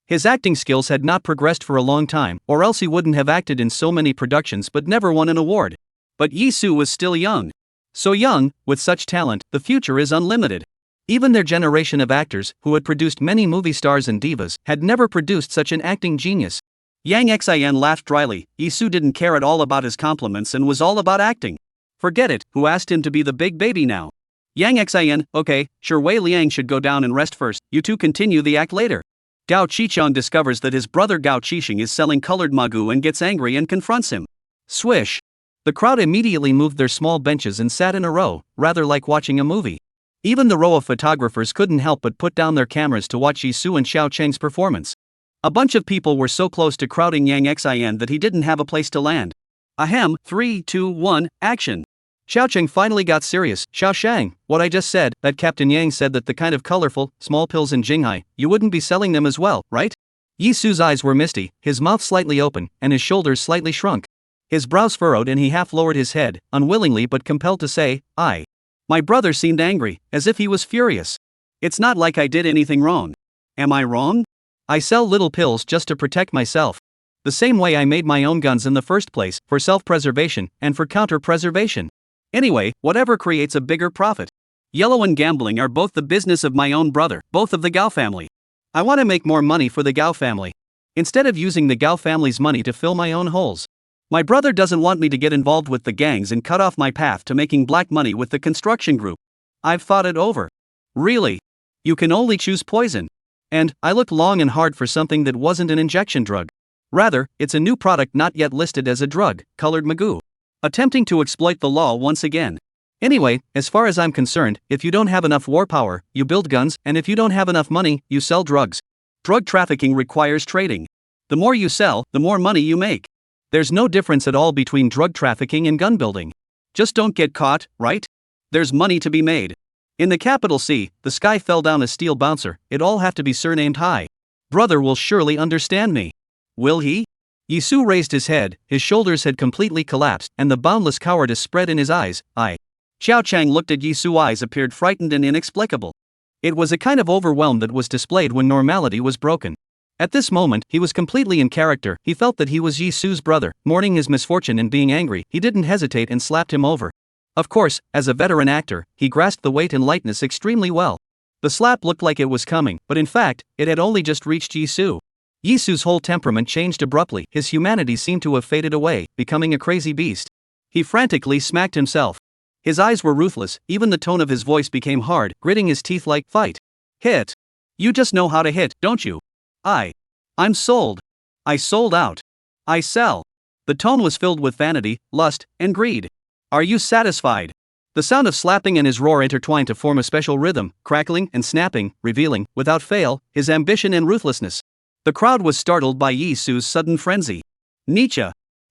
His acting skills had not progressed for a long time, or else he wouldn't have acted in so many productions but never won an award. But Yizu was still young. So young, with such talent, the future is unlimited. Even their generation of actors, who had produced many movie stars and divas, had never produced such an acting genius. Yang Xian laughed dryly. Yizu didn't care at all about his compliments and was all about acting. Forget it, who asked him to be the big baby now? Yang Xian, okay, sure, Wei Liang should go down and rest first, you two continue the act later. Gao Qichang discovers that his brother Gao Qixing is selling colored magu and gets angry and confronts him. Swish! The crowd immediately moved their small benches and sat in a row, rather like watching a movie. Even the row of photographers couldn't help but put down their cameras to watch Yizu and Xiao Cheng's performance. A bunch of people were so close to crowding Yang Xian that he didn't have a place to land. Ahem, 3, 2, 1, action! Xiao Cheng finally got serious. Xiao Shang, what I just said, that Captain Yang said that the kind of colorful, small pills in Jinghai, you wouldn't be selling them as well, right? Yizu's eyes were misty, his mouth slightly open, and his shoulders slightly shrunk. His brows furrowed and he half lowered his head, unwillingly but compelled to say, I. My brother seemed angry, as if he was furious. It's not like I did anything wrong. Am I wrong? I sell little pills just to protect myself. The same way I made my own guns in the first place, for self-preservation, and for counter-preservation. Anyway, whatever creates a bigger profit. Yellow and gambling are both the business of my own brother, both of the Gao family. I want to make more money for the Gao family. Instead of using the Gao family's money to fill my own holes. My brother doesn't want me to get involved with the gangs and cut off my path to making black money with the construction group. I've thought it over. Really? You can only choose poison. And I looked long and hard for something that wasn't an injection drug. Rather, it's a new product not yet listed as a drug, colored magu. Attempting to exploit the law once again. Anyway, as far as I'm concerned, if you don't have enough war power, you build guns, and if you don't have enough money, you sell drugs. Drug trafficking requires trading. The more you sell, the more money you make. There's no difference at all between drug trafficking and gun building. Just don't get caught, right? There's money to be made. In the capital C, the sky fell down a steel bouncer, it all have to be surnamed High. Brother will surely understand me. Will he? Yizu raised his head, his shoulders had completely collapsed, and the boundless cowardice spread in his eyes. Xiao Chang looked at Yizu's eyes appeared frightened and inexplicable. It was a kind of overwhelm that was displayed when normality was broken. At this moment, he was completely in character. He felt that he was Yizu's brother, mourning his misfortune and being angry. He didn't hesitate and slapped him over. Of course, as a veteran actor, he grasped the weight and lightness extremely well. The slap looked like it was coming, but in fact, it had only just reached Yizu. Yizu's whole temperament changed abruptly, his humanity seemed to have faded away, becoming a crazy beast. He frantically smacked himself. His eyes were ruthless, even the tone of his voice became hard, gritting his teeth like, fight. Hit. You just know how to hit, don't you? I'm sold. I sold out. I sell. The tone was filled with vanity, lust, and greed. Are you satisfied? The sound of slapping and his roar intertwined to form a special rhythm, crackling and snapping, revealing, without fail, his ambition and ruthlessness. The crowd was startled by Yizu's sudden frenzy. Nietzsche.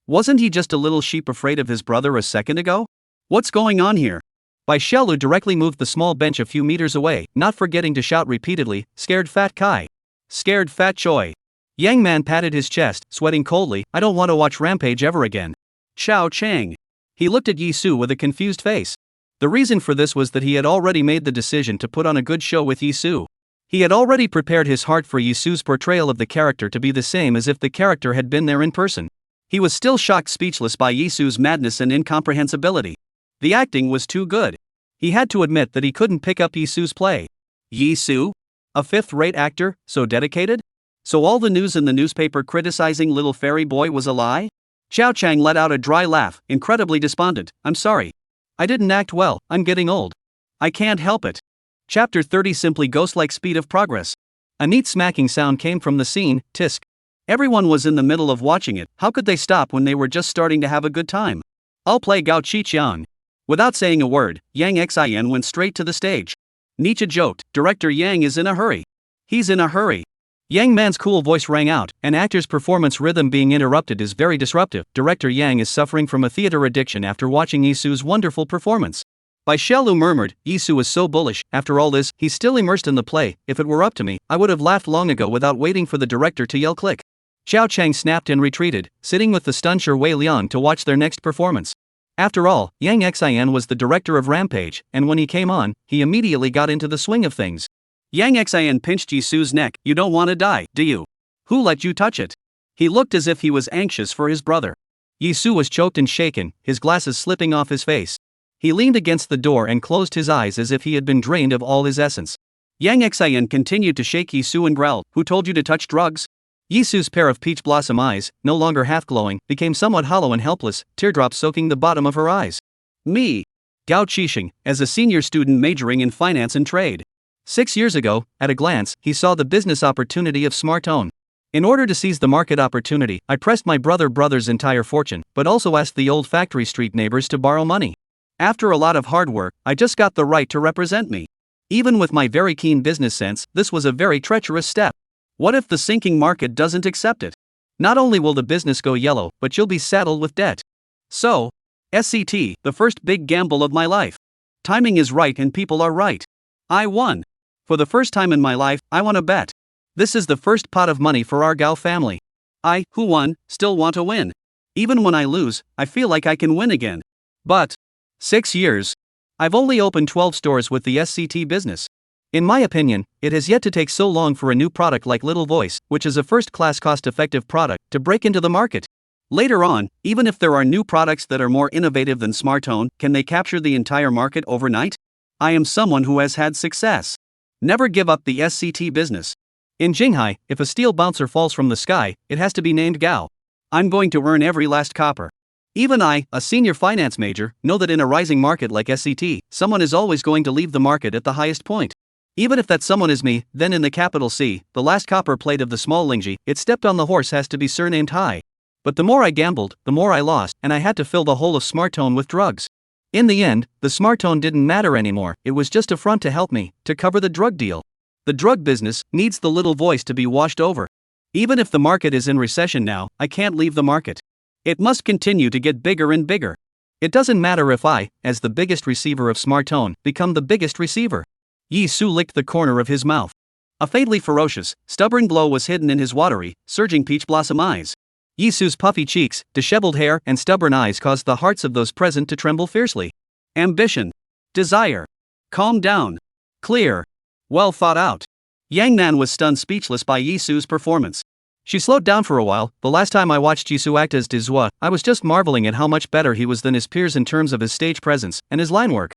Wasn't he just a little sheep afraid of his brother a second ago? What's going on here? Bai Xiaolu directly moved the small bench a few meters away, not forgetting to shout repeatedly, scared fat Kai. Scared fat Choi. Yang Man patted his chest, sweating coldly, I don't want to watch Rampage ever again. Xiao Chang. He looked at Yizu with a confused face. The reason for this was that he had already made the decision to put on a good show with Yizu. He had already prepared his heart for Yizu's portrayal of the character to be the same as if the character had been there in person. He was still shocked speechless by Yizu's madness and incomprehensibility. The acting was too good. He had to admit that he couldn't pick up Yizu's play. Yizu? A fifth-rate actor, so dedicated? So all the news in the newspaper criticizing Little Fairy Boy was a lie? Xiao Chang let out a dry laugh, incredibly despondent. I'm sorry. I didn't act well, I'm getting old. I can't help it. Chapter 30 simply ghost-like speed of progress. A neat smacking sound came from the scene, tisk. Everyone was in the middle of watching it, how could they stop when they were just starting to have a good time? I'll play Gao Qichang. Without saying a word, Yang Xian went straight to the stage. Nietzsche joked, Director Yang is in a hurry. He's in a hurry. Yang Man's cool voice rang out, an actor's performance rhythm being interrupted is very disruptive. Director Yang is suffering from a theater addiction after watching Yizu's wonderful performance. Bai Xiaolu murmured, Yizu is so bullish, after all this, he's still immersed in the play, if it were up to me, I would have laughed long ago without waiting for the director to yell click. Xiao Chang snapped and retreated, sitting with the stunned Wei Liang to watch their next performance. After all, Yang Xian was the director of Rampage, and when he came on, he immediately got into the swing of things. Yang Xian pinched Yizu's neck. You don't want to die, do you? Who let you touch it? He looked as if he was anxious for his brother. Yizu was choked and shaken, his glasses slipping off his face. He leaned against the door and closed his eyes as if he had been drained of all his essence. Yang Xian continued to shake Yizu and growled, Who told you to touch drugs? Yizu's pair of peach blossom eyes, no longer half-glowing, became somewhat hollow and helpless, teardrops soaking the bottom of her eyes. Me. Gao Qixing, as a senior student majoring in finance and trade. 6 years ago, at a glance, he saw the business opportunity of smartphone. In order to seize the market opportunity, I pressed my brother's entire fortune, but also asked the old factory street neighbors to borrow money. After a lot of hard work, I just got the right to represent me. Even with my very keen business sense, this was a very treacherous step. What if the sinking market doesn't accept it? Not only will the business go yellow, but you'll be saddled with debt. So, SCT, the first big gamble of my life. Timing is right and people are right. I won. For the first time in my life, I won a bet. This is the first pot of money for our Gao family. I, who won, still want to win. Even when I lose, I feel like I can win again. But 6 years. I've only opened 12 stores with the SCT business. In my opinion, it has yet to take so long for a new product like Little Voice, which is a first-class cost-effective product, to break into the market. Later on, even if there are new products that are more innovative than Smartphone, can they capture the entire market overnight? I am someone who has had success. Never give up the SCT business. In Jinghai, if a steel bouncer falls from the sky, it has to be named Gao. I'm going to earn every last copper. Even I, a senior finance major, know that in a rising market like SCT, someone is always going to leave the market at the highest point. Even if that someone is me, then in the capital C, the last copper plate of the small Lingji, it stepped on the horse has to be surnamed Hai. But the more I gambled, the more I lost, and I had to fill the whole of Smartphone with drugs. In the end, the Smartphone didn't matter anymore, it was just a front to help me, to cover the drug deal. The drug business needs the Little Voice to be washed over. Even if the market is in recession now, I can't leave the market. It must continue to get bigger and bigger. It doesn't matter if I, as the biggest receiver of Smartphone, become the biggest receiver. Yizu licked the corner of his mouth. A faintly ferocious, stubborn glow was hidden in his watery, surging peach blossom eyes. Yizu's puffy cheeks, disheveled hair, and stubborn eyes caused the hearts of those present to tremble fiercely. Ambition. Desire. Calm down. Clear. Well thought out. Yang Nan was stunned speechless by Yizu's performance. She slowed down for a while. The last time I watched Yizu act as Dizua, I was just marveling at how much better he was than his peers in terms of his stage presence and his line work.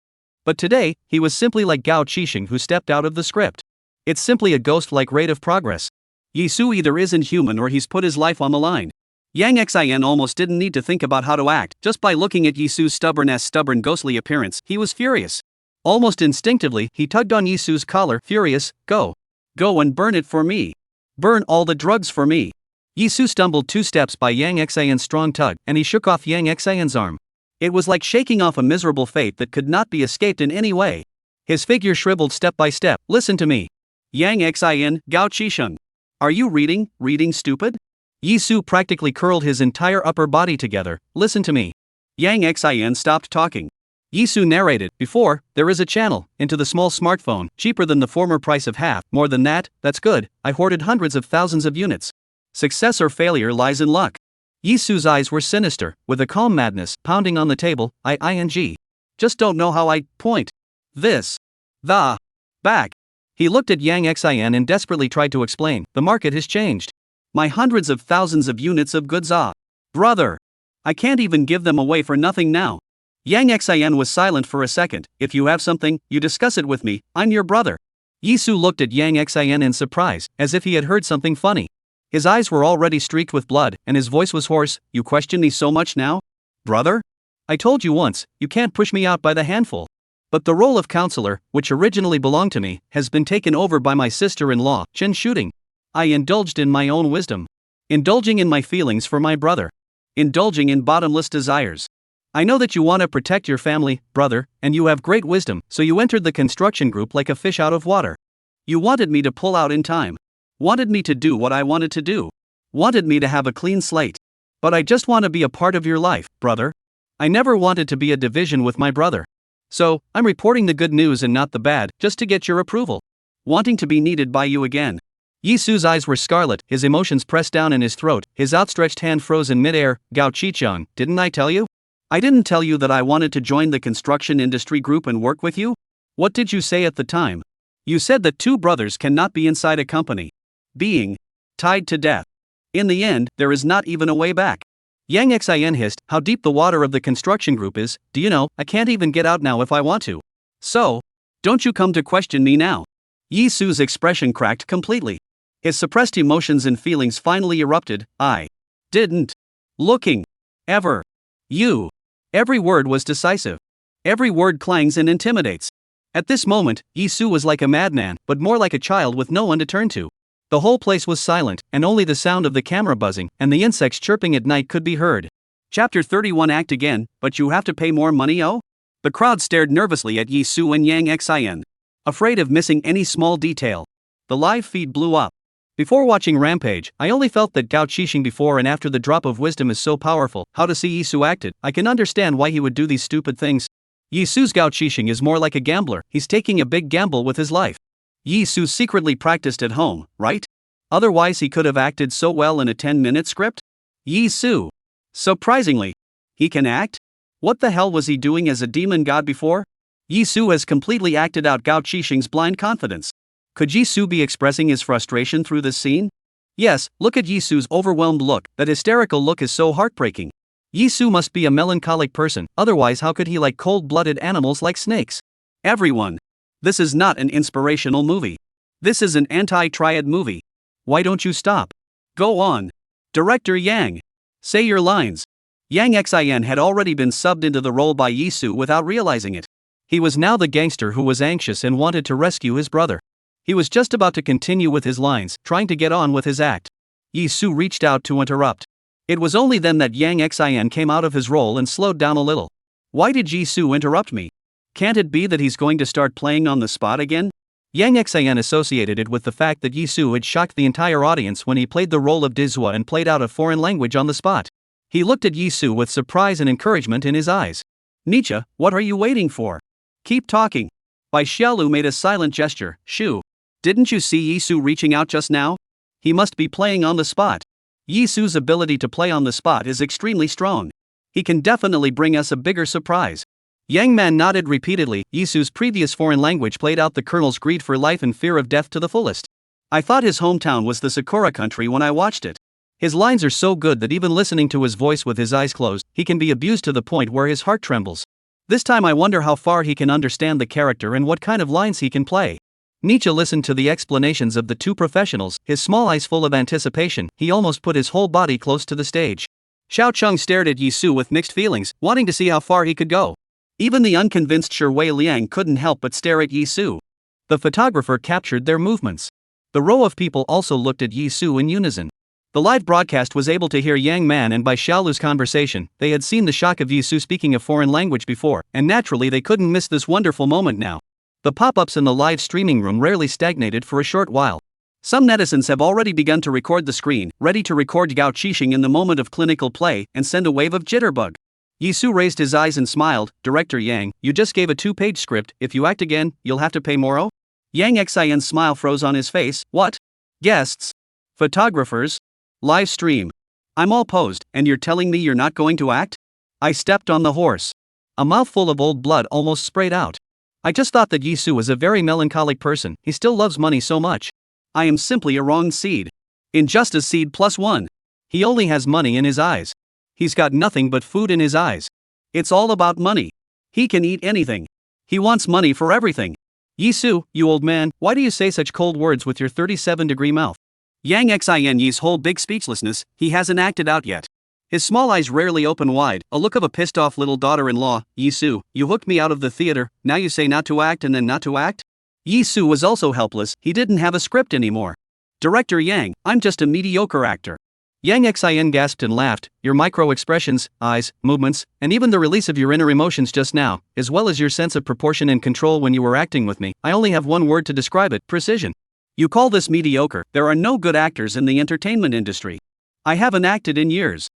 But today, he was simply like Gao Qixing who stepped out of the script. It's simply a ghost-like rate of progress. Yizu either isn't human or he's put his life on the line. Yang Xian almost didn't need to think about how to act. Just by looking at Yizu's stubborn ghostly appearance, he was furious. Almost instinctively, he tugged on Yizu's collar, furious, Go. Go and burn it for me. Burn all the drugs for me. Yizu stumbled 2 steps by Yang Xian's strong tug, and he shook off Yang Xian's arm. It was like shaking off a miserable fate that could not be escaped in any way. His figure shriveled step by step. Listen to me. Yang Xian, Gao Qixing. Are you reading stupid? Yizu practically curled his entire upper body together. Listen to me. Yang Xian stopped talking. Yizu narrated, Before, there is a channel, into the small smartphone, cheaper than the former price of half. More than that, that's good, I hoarded hundreds of thousands of units. Success or failure lies in luck. Yizu's eyes were sinister, with a calm madness, pounding on the table, ing. Just don't know how I point. This. The. Back. He looked at Yang Xian and desperately tried to explain, the market has changed. My hundreds of thousands of units of goods Brother. I can't even give them away for nothing now. Yang Xian was silent for a second. If you have something, you discuss it with me, I'm your brother. Yizu looked at Yang Xian in surprise, as if he had heard something funny. His eyes were already streaked with blood, and his voice was hoarse. You question me so much now? Brother? I told you once, you can't push me out by the handful. But the role of counselor, which originally belonged to me, has been taken over by my sister-in-law, Chen Shooting. I indulged in my own wisdom. Indulging in my feelings for my brother. Indulging in bottomless desires. I know that you want to protect your family, brother, and you have great wisdom, so you entered the construction group like a fish out of water. You wanted me to pull out in time. Wanted me to do what I wanted to do. Wanted me to have a clean slate. But I just want to be a part of your life, brother. I never wanted to be a division with my brother. So, I'm reporting the good news and not the bad, just to get your approval. Wanting to be needed by you again. Yisu's eyes were scarlet, his emotions pressed down in his throat, his outstretched hand froze in midair. Gao Qicheng, didn't I tell you? I didn't tell you that I wanted to join the construction industry group and work with you? What did you say at the time? You said that two brothers cannot be inside a company. Being tied to death. In the end, there is not even a way back. Yang Xin hissed, how deep the water of the construction group is. Do you know, I can't even get out now if I want to. So, don't you come to question me now. Yisu's expression cracked completely. His suppressed emotions and feelings finally erupted. I didn't. Looking. Ever. You. Every word was decisive. Every word clangs and intimidates. At this moment, Yizu was like a madman, but more like a child with no one to turn to. The whole place was silent, and only the sound of the camera buzzing and the insects chirping at night could be heard. Chapter 31 Act again, but you have to pay more money, oh? The crowd stared nervously at Yizu and Yang Xin, afraid of missing any small detail. The live feed blew up. Before watching Rampage, I only felt that Gao Qixing before and after the drop of wisdom is so powerful. How to see Yizu acted, I can understand why he would do these stupid things. Yisu's Gao Qixing is more like a gambler, he's taking a big gamble with his life. Yizu secretly practiced at home, right? Otherwise he could have acted so well in a 10-minute script? Yizu. Surprisingly. He can act? What the hell was he doing as a demon god before? Yizu has completely acted out Gao Qixing's blind confidence. Could Yizu be expressing his frustration through this scene? Yes, look at Yisu's overwhelmed look, that hysterical look is so heartbreaking. Yizu must be a melancholic person, otherwise how could he like cold-blooded animals like snakes? Everyone. This is not an inspirational movie. This is an anti-triad movie. Why don't you stop? Go on. Director Yang. Say your lines. Yang Xin had already been subbed into the role by Yizu without realizing it. He was now the gangster who was anxious and wanted to rescue his brother. He was just about to continue with his lines, trying to get on with his act. Yizu reached out to interrupt. It was only then that Yang Xin came out of his role and slowed down a little. Why did Yizu interrupt me? Can't it be that he's going to start playing on the spot again? Yang Xin associated it with the fact that Yizu had shocked the entire audience when he played the role of Dizhua and played out a foreign language on the spot. He looked at Yizu with surprise and encouragement in his eyes. Nietzsche, what are you waiting for? Keep talking. Bai Xiaolu made a silent gesture. Shu. Didn't you see Yizu reaching out just now? He must be playing on the spot. Yisu's ability to play on the spot is extremely strong. He can definitely bring us a bigger surprise. Yang Man nodded repeatedly. Yisu's previous foreign language played out the colonel's greed for life and fear of death to the fullest. I thought his hometown was the Sakura country when I watched it. His lines are so good that even listening to his voice with his eyes closed, he can be abused to the point where his heart trembles. This time I wonder how far he can understand the character and what kind of lines he can play. Nietzsche listened to the explanations of the two professionals, his small eyes full of anticipation. He almost put his whole body close to the stage. Xiao Cheng stared at Yizu with mixed feelings, wanting to see how far he could go. Even the unconvinced Shi Wei Liang couldn't help but stare at Yizu. The photographer captured their movements. The row of people also looked at Yizu in unison. The live broadcast was able to hear Yang Man and Bai Xiaolu's conversation. They had seen the shock of Yizu speaking a foreign language before, and naturally they couldn't miss this wonderful moment now. The pop-ups in the live streaming room rarely stagnated for a short while. Some netizens have already begun to record the screen, ready to record Gao Qixing in the moment of clinical play and send a wave of jitterbug. Yizu raised his eyes and smiled. Director Yang, you just gave a 2-page script. If you act again, you'll have to pay more. Oh? Yang Xian's smile froze on his face. What? Guests? Photographers? Live stream. I'm all posed, and you're telling me you're not going to act? I stepped on the horse. A mouthful of old blood almost sprayed out. I just thought that Yizu was a very melancholic person. He still loves money so much. I am simply a wrong seed. Injustice seed +1. He only has money in his eyes. He's got nothing but food in his eyes. It's all about money. He can eat anything. He wants money for everything. Yizu, you old man, why do you say such cold words with your 37-degree mouth? Yang Xin's whole big speechlessness, he hasn't acted out yet. His small eyes rarely open wide, a look of a pissed-off little daughter-in-law. Yizu, you hooked me out of the theater, now you say not to act and then not to act? Yizu was also helpless, he didn't have a script anymore. Director Yang, I'm just a mediocre actor. Yang Xin gasped and laughed. Your micro-expressions, eyes, movements, and even the release of your inner emotions just now, as well as your sense of proportion and control when you were acting with me, I only have one word to describe it: precision. You call this mediocre? There are no good actors in the entertainment industry. I haven't acted in years.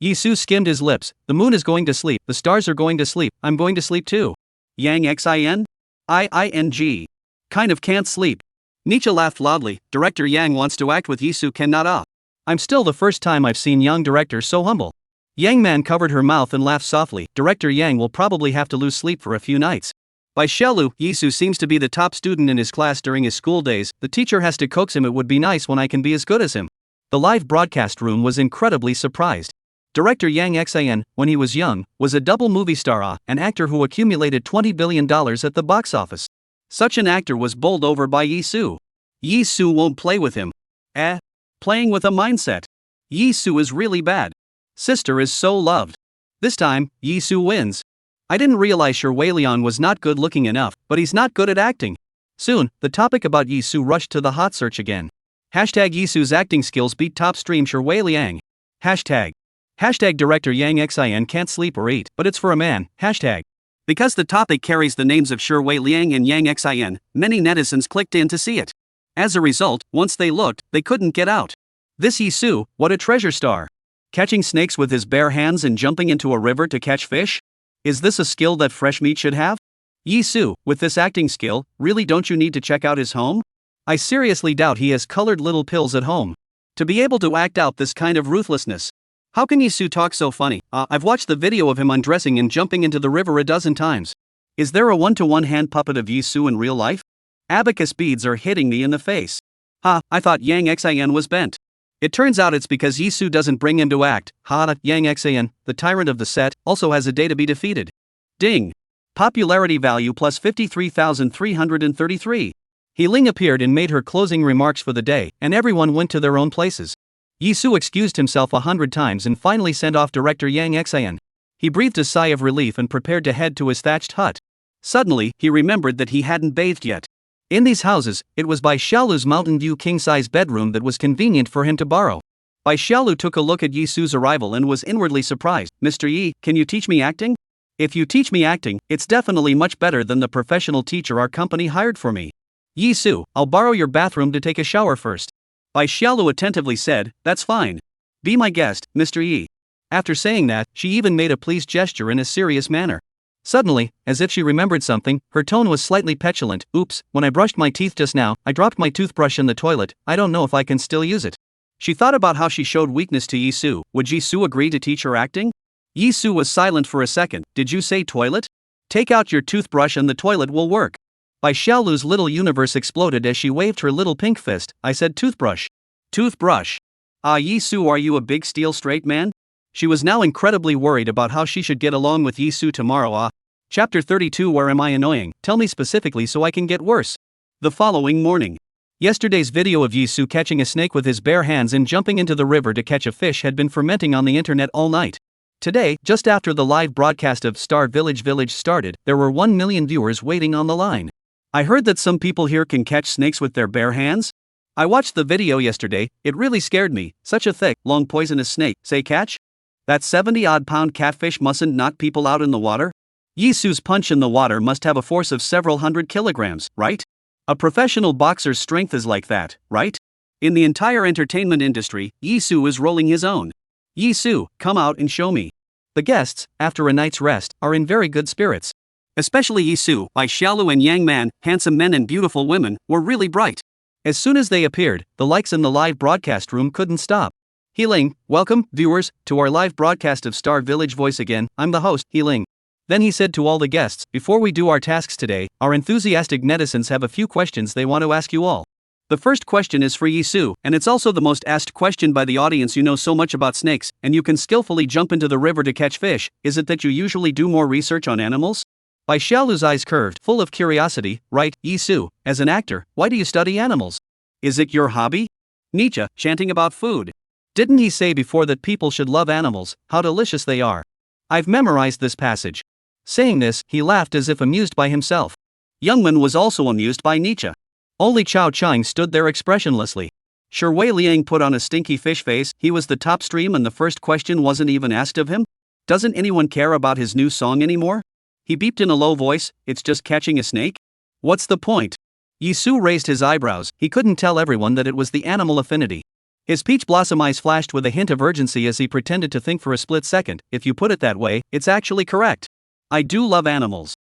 Yizu skimmed his lips. The moon is going to sleep, the stars are going to sleep, I'm going to sleep too. Yang Xin? Kind of can't sleep. Nietzsche laughed loudly. Director Yang wants to act with Yizu cannot ah. I'm still the first time I've seen young director so humble. Yang Man covered her mouth and laughed softly. Director Yang will probably have to lose sleep for a few nights. By Xiaolu, Yizu seems to be the top student in his class during his school days. The teacher has to coax him. It would be nice when I can be as good as him. The live broadcast room was incredibly surprised. Director Yang Xian, when he was young, was a double movie star, an actor who accumulated $20 billion at the box office. Such an actor was bowled over by Yizu. Yizu won't play with him. Playing with a mindset. Yizu is really bad. Sister is so loved. This time, Yizu wins. I didn't realize Shi Weiliang was not good looking enough, but he's not good at acting. Soon, the topic about Yizu rushed to the hot search again. Hashtag Yizu's acting skills beat top stream Shi Weiliang. Hashtag director Yang Xian can't sleep or eat, but it's for a man. Hashtag. Because the topic carries the names of Shi Weiliang and Yang Xian, many netizens clicked in to see it. As a result, once they looked, they couldn't get out. This Yizu, what a treasure star. Catching snakes with his bare hands and jumping into a river to catch fish? Is this a skill that fresh meat should have? Yizu, with this acting skill, really don't you need to check out his home? I seriously doubt he has colored little pills at home. To be able to act out this kind of ruthlessness. How can Yizu talk so funny? I've watched the video of him undressing and jumping into the river a dozen times. Is there a one-to-one hand puppet of Yizu in real life? Abacus beads are hitting me in the face. I thought Yang Xian was bent. It turns out it's because Yizu doesn't bring him to act. Yang Xian, the tyrant of the set, also has a day to be defeated. Ding. Popularity value plus 53,333. Ling appeared and made her closing remarks for the day, and everyone went to their own places. Yizu excused himself 100 times and finally sent off director Yang Xian. He breathed a sigh of relief and prepared to head to his thatched hut. Suddenly, he remembered that he hadn't bathed yet. In these houses, it was Bai Xiaolu's Mountain View king-size bedroom that was convenient for him to borrow. Bai Xiaolu took a look at Yizu's arrival and was inwardly surprised. Mr. Yi, can you teach me acting? If you teach me acting, it's definitely much better than the professional teacher our company hired for me. Yizu, I'll borrow your bathroom to take a shower first. Bai Xiaolu attentively said, that's fine. Be my guest, Mr. Yi. After saying that, she even made a pleased gesture in a serious manner. Suddenly, as if she remembered something, her tone was slightly petulant. Oops, when I brushed my teeth just now, I dropped my toothbrush in the toilet. I don't know if I can still use it. She thought about how she showed weakness to Yizu. Would Yizu agree to teach her acting? Yizu was silent for a second. Did you say toilet? Take out your toothbrush and the toilet will work. Bai Xiaolu's little universe exploded as she waved her little pink fist. I said toothbrush. Toothbrush. Yizu, are you a big steel straight man? She was now incredibly worried about how she should get along with Yizu tomorrow. Chapter 32. Where am I annoying? Tell me specifically so I can get worse. The following morning. Yesterday's video of Yizu catching a snake with his bare hands and jumping into the river to catch a fish had been fermenting on the internet all night. Today, just after the live broadcast of Star Village started, there were 1 million viewers waiting on the line. I heard that some people here can catch snakes with their bare hands. I watched the video yesterday, it really scared me. Such a thick, long poisonous snake, say catch? That 70-odd pound catfish mustn't knock people out in the water? Yizu's punch in the water must have a force of several hundred kilograms, right? A professional boxer's strength is like that, right? In the entire entertainment industry, Yizu is rolling his own. Yizu, come out and show me. The guests, after a night's rest, are in very good spirits. Especially Yizu, Bai Xiaolu and Yang Man, handsome men and beautiful women, were really bright. As soon as they appeared, the likes in the live broadcast room couldn't stop. Ling, welcome, viewers, to our live broadcast of Star Village Voice again. I'm the host, Ling. Then he said to all the guests, before we do our tasks today, our enthusiastic netizens have a few questions they want to ask you all. The first question is for Yizu, and it's also the most asked question by the audience. You know so much about snakes, and you can skillfully jump into the river to catch fish. Is it that you usually do more research on animals? Bai Xiaolu's eyes curved, full of curiosity. Right, Yizu, as an actor, why do you study animals? Is it your hobby? Nietzsche, chanting about food. Didn't he say before that people should love animals, how delicious they are? I've memorized this passage. Saying this, he laughed as if amused by himself. Youngman was also amused by Nietzsche. Only Chao Chang stood there expressionlessly. Shi Weiliang put on a stinky fish face. He was the top stream and the first question wasn't even asked of him? Doesn't anyone care about his new song anymore? He beeped in a low voice, it's just catching a snake? What's the point? Yizu raised his eyebrows. He couldn't tell everyone that it was the animal affinity. His peach blossom eyes flashed with a hint of urgency as he pretended to think for a split second. If you put it that way, it's actually correct. I do love animals.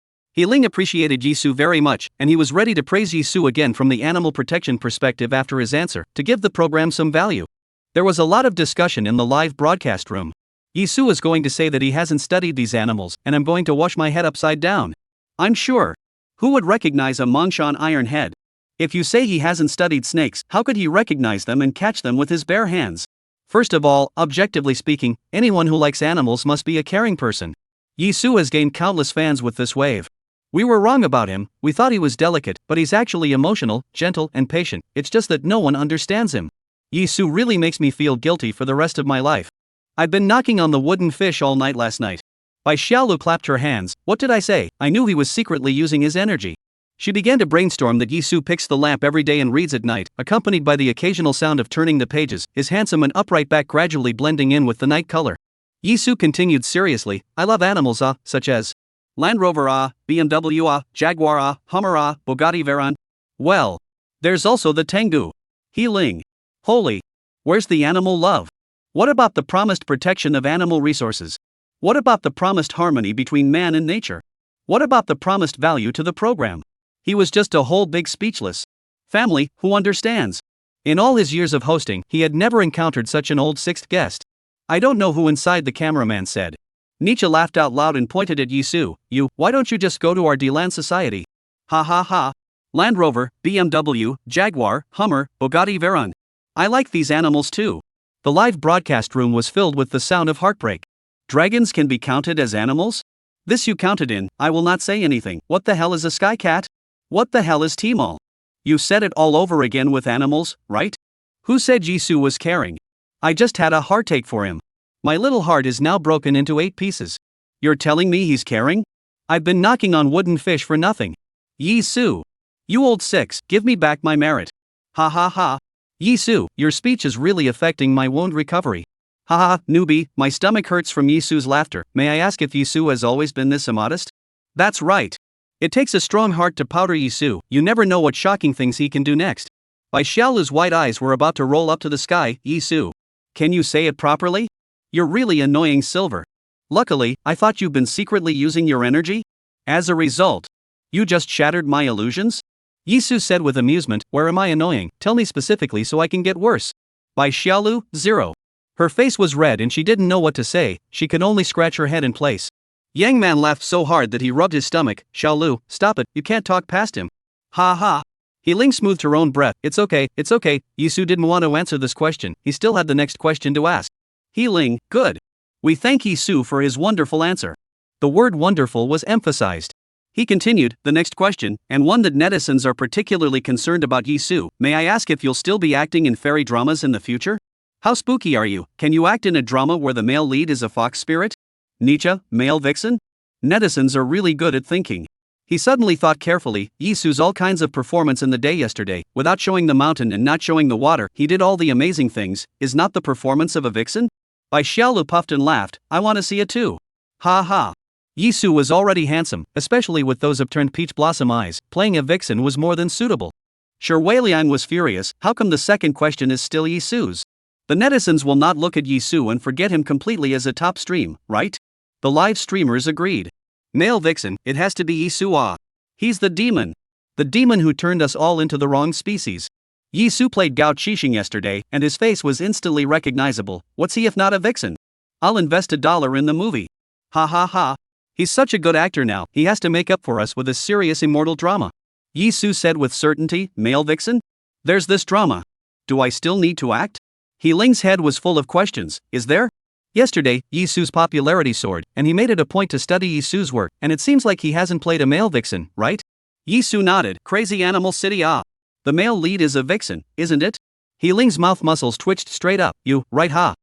Ling appreciated Yizu very much, and he was ready to praise Yizu again from the animal protection perspective after his answer, to give the program some value. There was a lot of discussion in the live broadcast room. Yizu is going to say that he hasn't studied these animals, and I'm going to wash my head upside down. I'm sure. Who would recognize a Mongshan iron head? If you say he hasn't studied snakes, how could he recognize them and catch them with his bare hands? First of all, objectively speaking, anyone who likes animals must be a caring person. Yizu has gained countless fans with this wave. We were wrong about him, we thought he was delicate, but he's actually emotional, gentle, and patient, it's just that no one understands him. Yizu really makes me feel guilty for the rest of my life. I've been knocking on the wooden fish all night last night. Bai Xiaolu clapped her hands. What did I say? I knew he was secretly using his energy. She began to brainstorm that Yizu picks the lamp every day and reads at night, accompanied by the occasional sound of turning the pages, his handsome and upright back gradually blending in with the night color. Yizu continued seriously, I love animals such as Land Rover BMW Jaguar Hummer Bugatti Veyron. Well, there's also the Tengu. Ling. Holy. Where's the animal love? What about the promised protection of animal resources? What about the promised harmony between man and nature? What about the promised value to the program? He was just a whole big speechless. Family, who understands? In all his years of hosting, he had never encountered such an old sixth guest. I don't know who inside the cameraman said. Nietzsche laughed out loud and pointed at Yizu. Why don't you just go to our Deland Society? Ha ha ha. Land Rover, BMW, Jaguar, Hummer, Bugatti Veyron. I like these animals too. The live broadcast room was filled with the sound of heartbreak. Dragons can be counted as animals? This you counted in, I will not say anything. What the hell is a sky cat? What the hell is Tmall? You said it all over again with animals, right? Who said Yizu was caring? I just had a heartache for him. My little heart is now broken into 8 pieces. You're telling me he's caring? I've been knocking on wooden fish for nothing. Yizu. You old six, give me back my merit. Ha ha ha. Yizu, your speech is really affecting my wound recovery. Ha ha, newbie, my stomach hurts from Yizu's laughter. May I ask if Yizu has always been this immodest? That's right. It takes a strong heart to powder Yizu, you never know what shocking things he can do next. Bai Xiaolu's white eyes were about to roll up to the sky. Yizu. Can you say it properly? You're really annoying, Silver. Luckily, I thought you've been secretly using your energy? As a result, you just shattered my illusions? Yizu said with amusement, where am I annoying? Tell me specifically so I can get worse. Bai Xiaolu, 0. Her face was red and she didn't know what to say, she could only scratch her head in place. Yang Man laughed so hard that he rubbed his stomach. Xiaolu, stop it, you can't talk past him. Ha ha. Ling smoothed her own breath. It's okay. Yizu didn't want to answer this question, he still had the next question to ask. Ling, good. We thank Yizu for his wonderful answer. The word wonderful was emphasized. He continued, the next question, and one that netizens are particularly concerned about. Yizu, may I ask if you'll still be acting in fairy dramas in the future? How spooky are you? Can you act in a drama where the male lead is a fox spirit? Nietzsche, male vixen? Netizens are really good at thinking. He suddenly thought carefully, Yizu's all kinds of performance in the day yesterday, without showing the mountain and not showing the water, he did all the amazing things, is not the performance of a vixen? Bai Xiaolu puffed and laughed, I want to see it too. Ha ha. Yizu was already handsome, especially with those upturned peach blossom eyes, playing a vixen was more than suitable. Sure, Wei Liang was furious, how come the second question is still Yizu's? The netizens will not look at Yizu and forget him completely as a top stream, right? The live streamers agreed. Male vixen, it has to be Yizu. He's the demon. The demon who turned us all into the wrong species. Yizu played Gao Qixing yesterday, and his face was instantly recognizable. What's he if not a vixen? I'll invest $1 in the movie. Ha ha ha. He's such a good actor now, he has to make up for us with a serious immortal drama. Yizu said with certainty, male vixen? There's this drama. Do I still need to act? Ling's head was full of questions, is there? Yesterday, Yizu's popularity soared, and he made it a point to study Yizu's work, and it seems like he hasn't played a male vixen, right? Yizu nodded, Crazy Animal City The male lead is a vixen, isn't it? Ling's mouth muscles twitched straight up, right ha.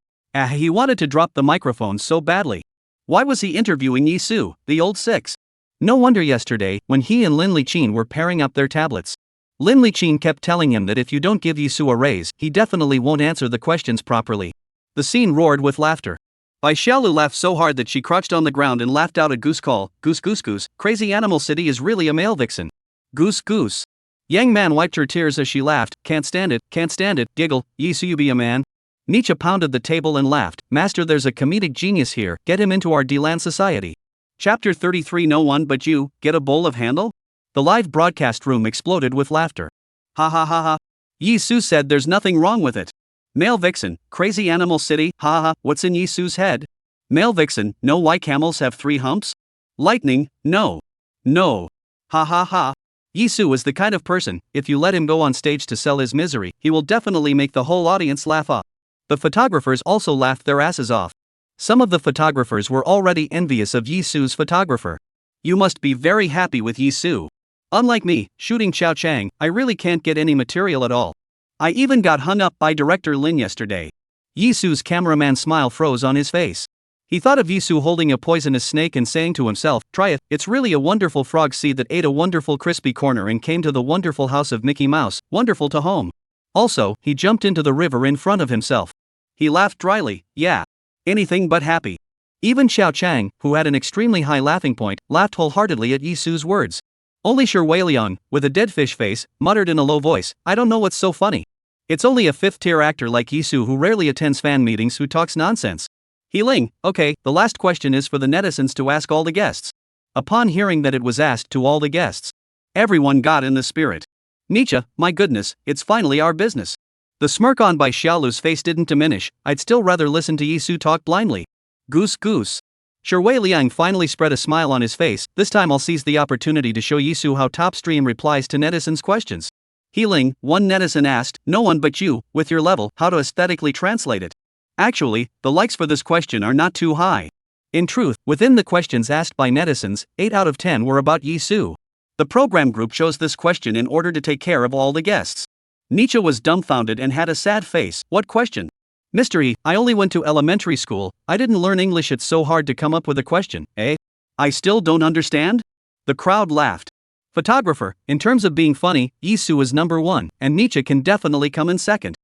He wanted to drop the microphone so badly. Why was he interviewing Yizu, the old six? No wonder yesterday, when he and Lin Liqin were pairing up their tablets. Lin Liqin kept telling him that if you don't give Yizu a raise, he definitely won't answer the questions properly. The scene roared with laughter. Bai Xiaolu laughed so hard that she crouched on the ground and laughed out a goose call. Goose goose goose, Crazy Animal City is really a male vixen. Goose goose. Yang Man wiped her tears as she laughed. Can't stand it, giggle, Yizu you be a man. Nietzsche pounded the table and laughed. Master, there's a comedic genius here, get him into our Deland Society. Chapter 33 No one but you, get a bowl of handle? The live broadcast room exploded with laughter. Ha ha ha ha. Yizu said there's nothing wrong with it. Male vixen, crazy animal city, ha ha, what's in Yizu's head? Male vixen, know why camels have 3 humps? Lightning, no. No. Ha ha ha. Yizu is the kind of person, if you let him go on stage to sell his misery, he will definitely make the whole audience laugh up. The photographers also laughed their asses off. Some of the photographers were already envious of Yizu's photographer. You must be very happy with Yizu. Unlike me, shooting Chao Chang, I really can't get any material at all. I even got hung up by director Lin yesterday. Yizu's cameraman smile froze on his face. He thought of Yizu holding a poisonous snake and saying to himself, try it, it's really a wonderful frog seed that ate a wonderful crispy corner and came to the wonderful house of Mickey Mouse, wonderful to home. Also, he jumped into the river in front of himself. He laughed dryly, yeah. Anything but happy. Even Chao Chang, who had an extremely high laughing point, laughed wholeheartedly at Yizu's words. Only Shi Weiliang, with a dead fish face, muttered in a low voice, I don't know what's so funny. It's only a 5th-tier actor like Yizu who rarely attends fan meetings who talks nonsense. He Ling, okay, the last question is for the netizens to ask all the guests. Upon hearing that it was asked to all the guests, everyone got in the spirit. Nietzsche, my goodness, it's finally our business. The smirk on by Xiaolu's face didn't diminish, I'd still rather listen to Yizu talk blindly. Goose goose. Shi Weiliang finally spread a smile on his face, this time I'll seize the opportunity to show Yizu how top stream replies to netizens' questions. Healing, one netizen asked, no one but you, with your level, how to aesthetically translate it. Actually, the likes for this question are not too high. In truth, within the questions asked by netizens, 8 out of 10 were about Yizu. The program group chose this question in order to take care of all the guests. Nietzsche was dumbfounded and had a sad face, what question? Mr. E, I only went to elementary school, I didn't learn English, it's so hard to come up with a question, eh? I still don't understand? The crowd laughed. Photographer, in terms of being funny, Yizu is number 1, and Nietzsche can definitely come in second.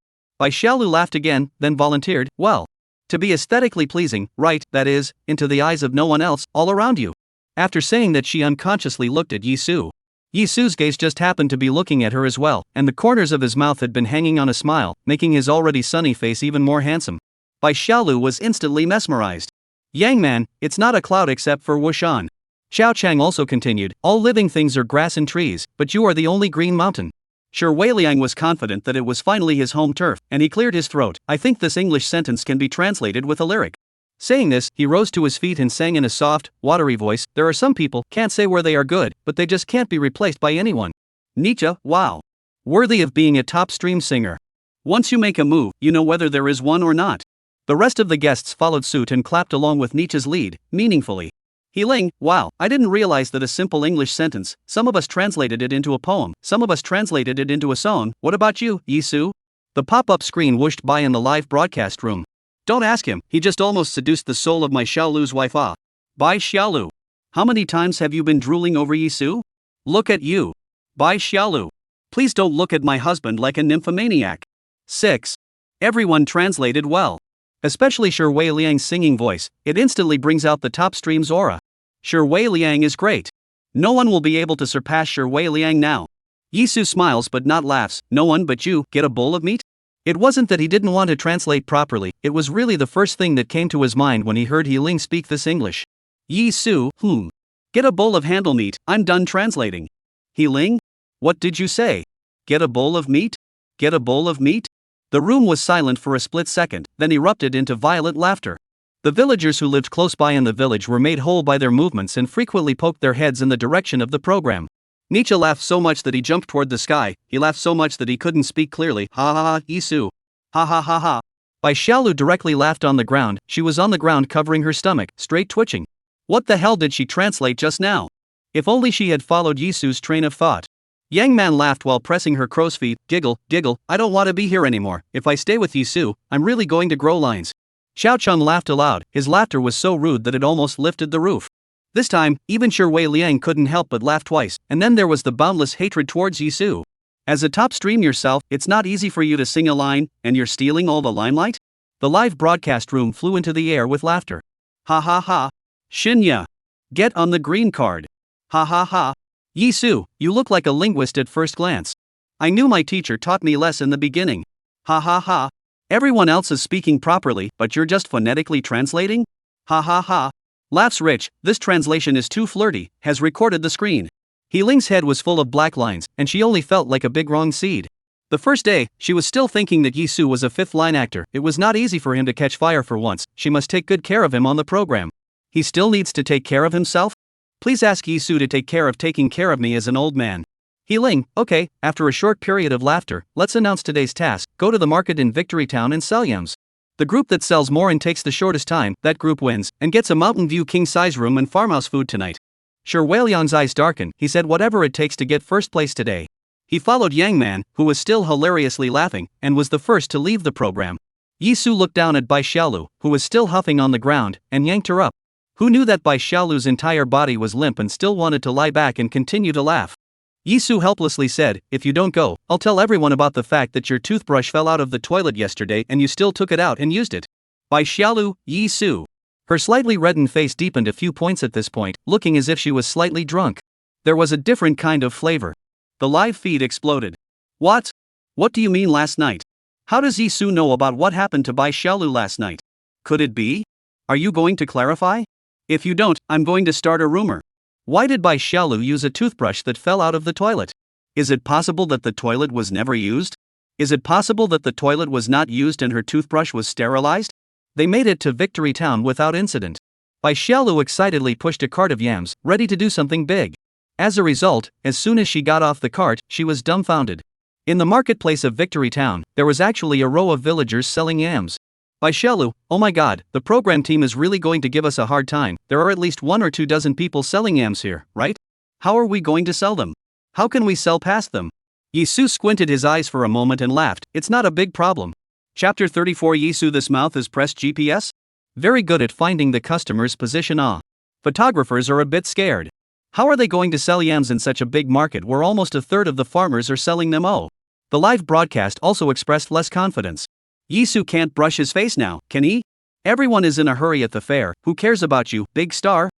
Bai Xiaolu laughed again, then volunteered, well, to be aesthetically pleasing, right, that is, into the eyes of no one else, all around you. After saying that, she unconsciously looked at Yizu. Yizu's gaze just happened to be looking at her as well, and the corners of his mouth had been hanging on a smile, making his already sunny face even more handsome. Bai Xiaolu was instantly mesmerized. Yang man, it's not a cloud except for Wushan. Chao Chang also continued, all living things are grass and trees, but you are the only green mountain. Shi Weiliang was confident that it was finally his home turf, and he cleared his throat, I think this English sentence can be translated with a lyric. Saying this, he rose to his feet and sang in a soft, watery voice, there are some people, can't say where they are good, but they just can't be replaced by anyone. Nietzsche, wow. Worthy of being a top stream singer. Once you make a move, you know whether there is one or not. The rest of the guests followed suit and clapped along with Nietzsche's lead, meaningfully. Healing, wow, I didn't realize that a simple English sentence, some of us translated it into a poem, some of us translated it into a song, what about you, Yizu? The pop-up screen whooshed by in the live broadcast room. Don't ask him, he just almost seduced the soul of my Xiaolu's wife ah. Bai Xiaolu. How many times have you been drooling over Yizu? Look at you. Bai Xiaolu. Please don't look at my husband like a nymphomaniac. 6. Everyone translated well. Especially Shi Weiliang's singing voice, it instantly brings out the top stream's aura. Shi Weiliang is great. No one will be able to surpass Shi Weiliang now. Yizu smiles but not laughs, no one but you, get a bowl of meat? It wasn't that he didn't want to translate properly, it was really the first thing that came to his mind when he heard Healing speak this English. Yizu, get a bowl of handle meat, I'm done translating. Healing? What did you say? Get a bowl of meat? Get a bowl of meat? The room was silent for a split second, then erupted into violent laughter. The villagers who lived close by in the village were made whole by their movements and frequently poked their heads in the direction of the program. Nietzsche laughed so much that he jumped toward the sky, he laughed so much that he couldn't speak clearly, ha ha ha, Yizu. Ha ha ha ha. Bai Xiaolu directly laughed on the ground, she was on the ground covering her stomach, straight twitching. What the hell did she translate just now? If only she had followed Yizu's train of thought. Yang Man laughed while pressing her crow's feet, giggle, I don't want to be here anymore, if I stay with Yizu, I'm really going to grow lines. Xiao Cheng laughed aloud, his laughter was so rude that it almost lifted the roof. This time, even Shi Weiliang couldn't help but laugh twice, and then there was the boundless hatred towards Yizu. As a top stream yourself, it's not easy for you to sing a line, and you're stealing all the limelight? The live broadcast room flew into the air with laughter. Ha ha ha. Shinya. Get on the green card. Ha ha ha. Yizu, you look like a linguist at first glance. I knew my teacher taught me less in the beginning. Ha ha ha. Everyone else is speaking properly, but you're just phonetically translating? Ha ha ha. Laughs rich, this translation is too flirty, has recorded the screen. Ling's head was full of black lines, and she only felt like a big wrong seed. The first day, she was still thinking that Yizu was a fifth-line actor. It was not easy for him to catch fire for once. She must take good care of him on the program. He still needs to take care of himself? Please ask Yizu to take care of taking care of me as an old man. Ling, okay. After a short period of laughter, let's announce today's task. Go to the market in Victory Town and sell yams. The group that sells more and takes the shortest time, that group wins, and gets a Mountain View king-size room and farmhouse food tonight. Sure, Weiliang's eyes darkened. He said whatever it takes to get first place today. He followed Yang Man, who was still hilariously laughing, and was the first to leave the program. Yizu looked down at Bai Xiaolu, who was still huffing on the ground, and yanked her up. Who knew that Bai Xiaolu's entire body was limp and still wanted to lie back and continue to laugh? Yizu helplessly said, if you don't go, I'll tell everyone about the fact that your toothbrush fell out of the toilet yesterday and you still took it out and used it. Bai Xiaolu, Yizu. Her slightly reddened face deepened a few points at this point, looking as if she was slightly drunk. There was a different kind of flavor. The live feed exploded. What? What do you mean last night? How does Yizu know about what happened to Bai Xiaolu last night? Could it be? Are you going to clarify? If you don't, I'm going to start a rumor. Why did Bai Xiaolu use a toothbrush that fell out of the toilet? Is it possible that the toilet was never used? Is it possible that the toilet was not used and her toothbrush was sterilized? They made it to Victory Town without incident. Bai Xiaolu excitedly pushed a cart of yams, ready to do something big. As a result, as soon as she got off the cart, she was dumbfounded. In the marketplace of Victory Town, there was actually a row of villagers selling yams. Bai Xiaolu, oh my god, the program team is really going to give us a hard time. There are at least 1 or 2 dozen people selling yams here, right? How are we going to sell them? How can we sell past them? Yizu squinted his eyes for a moment and laughed. It's not a big problem. Chapter 34 Yizu, this mouth is pressed GPS? Very good at finding the customer's position. Photographers are a bit scared. How are they going to sell yams in such a big market where almost a third of the farmers are selling them? The live broadcast also expressed less confidence. Yizu can't brush his face now, can he? Everyone is in a hurry at the fair. Who cares about you, big star?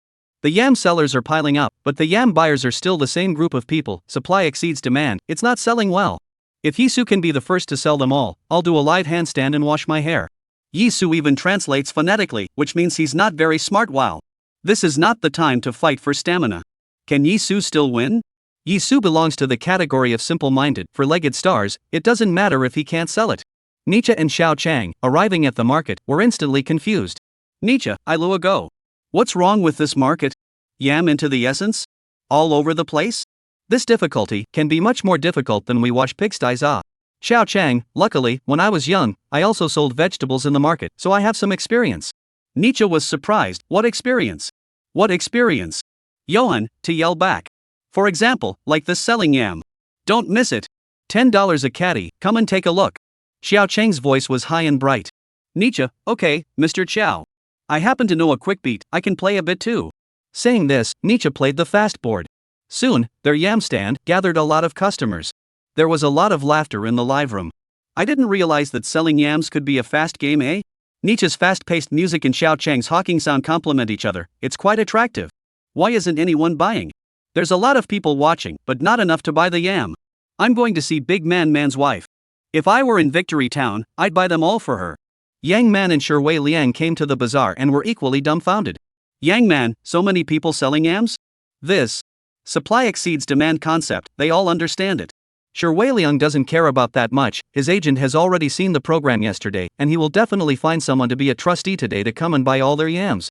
The yam sellers are piling up, but the yam buyers are still the same group of people. Supply exceeds demand. It's not selling well. If Yizu can be the first to sell them all, I'll do a live handstand and wash my hair. Yizu even translates phonetically, which means he's not very smart. Wow. This is not the time to fight for stamina. Can Yizu still win? Yizu belongs to the category of simple-minded, four-legged stars. It doesn't matter if he can't sell it. Nietzsche and Xiao Chang, arriving at the market, were instantly confused. Nietzsche, Ilua go. What's wrong with this market? Yam into the essence? All over the place? This difficulty can be much more difficult than we wash pigsties. Xiao Chang, luckily, when I was young, I also sold vegetables in the market, so I have some experience. Nietzsche was surprised. What experience? What experience? Johann, to yell back. For example, like this selling yam. Don't miss it. $10 a caddy, come and take a look. Xiao Chang's voice was high and bright. Nietzsche, okay, Mr. Xiao. I happen to know a quick beat, I can play a bit too. Saying this, Nietzsche played the fast board. Soon, their yam stand gathered a lot of customers. There was a lot of laughter in the live room. I didn't realize that selling yams could be a fast game, eh? Nietzsche's fast-paced music and Xiao Chang's hawking sound complement each other. It's quite attractive. Why isn't anyone buying? There's a lot of people watching, but not enough to buy the yam. I'm going to see Big Man's wife. If I were in Victory Town, I'd buy them all for her. Yang Man and Shui Liang came to the bazaar and were equally dumbfounded. Yang Man, so many people selling yams? This supply exceeds demand concept, they all understand it. Shui Liang doesn't care about that much. His agent has already seen the program yesterday, and he will definitely find someone to be a trustee today to come and buy all their yams.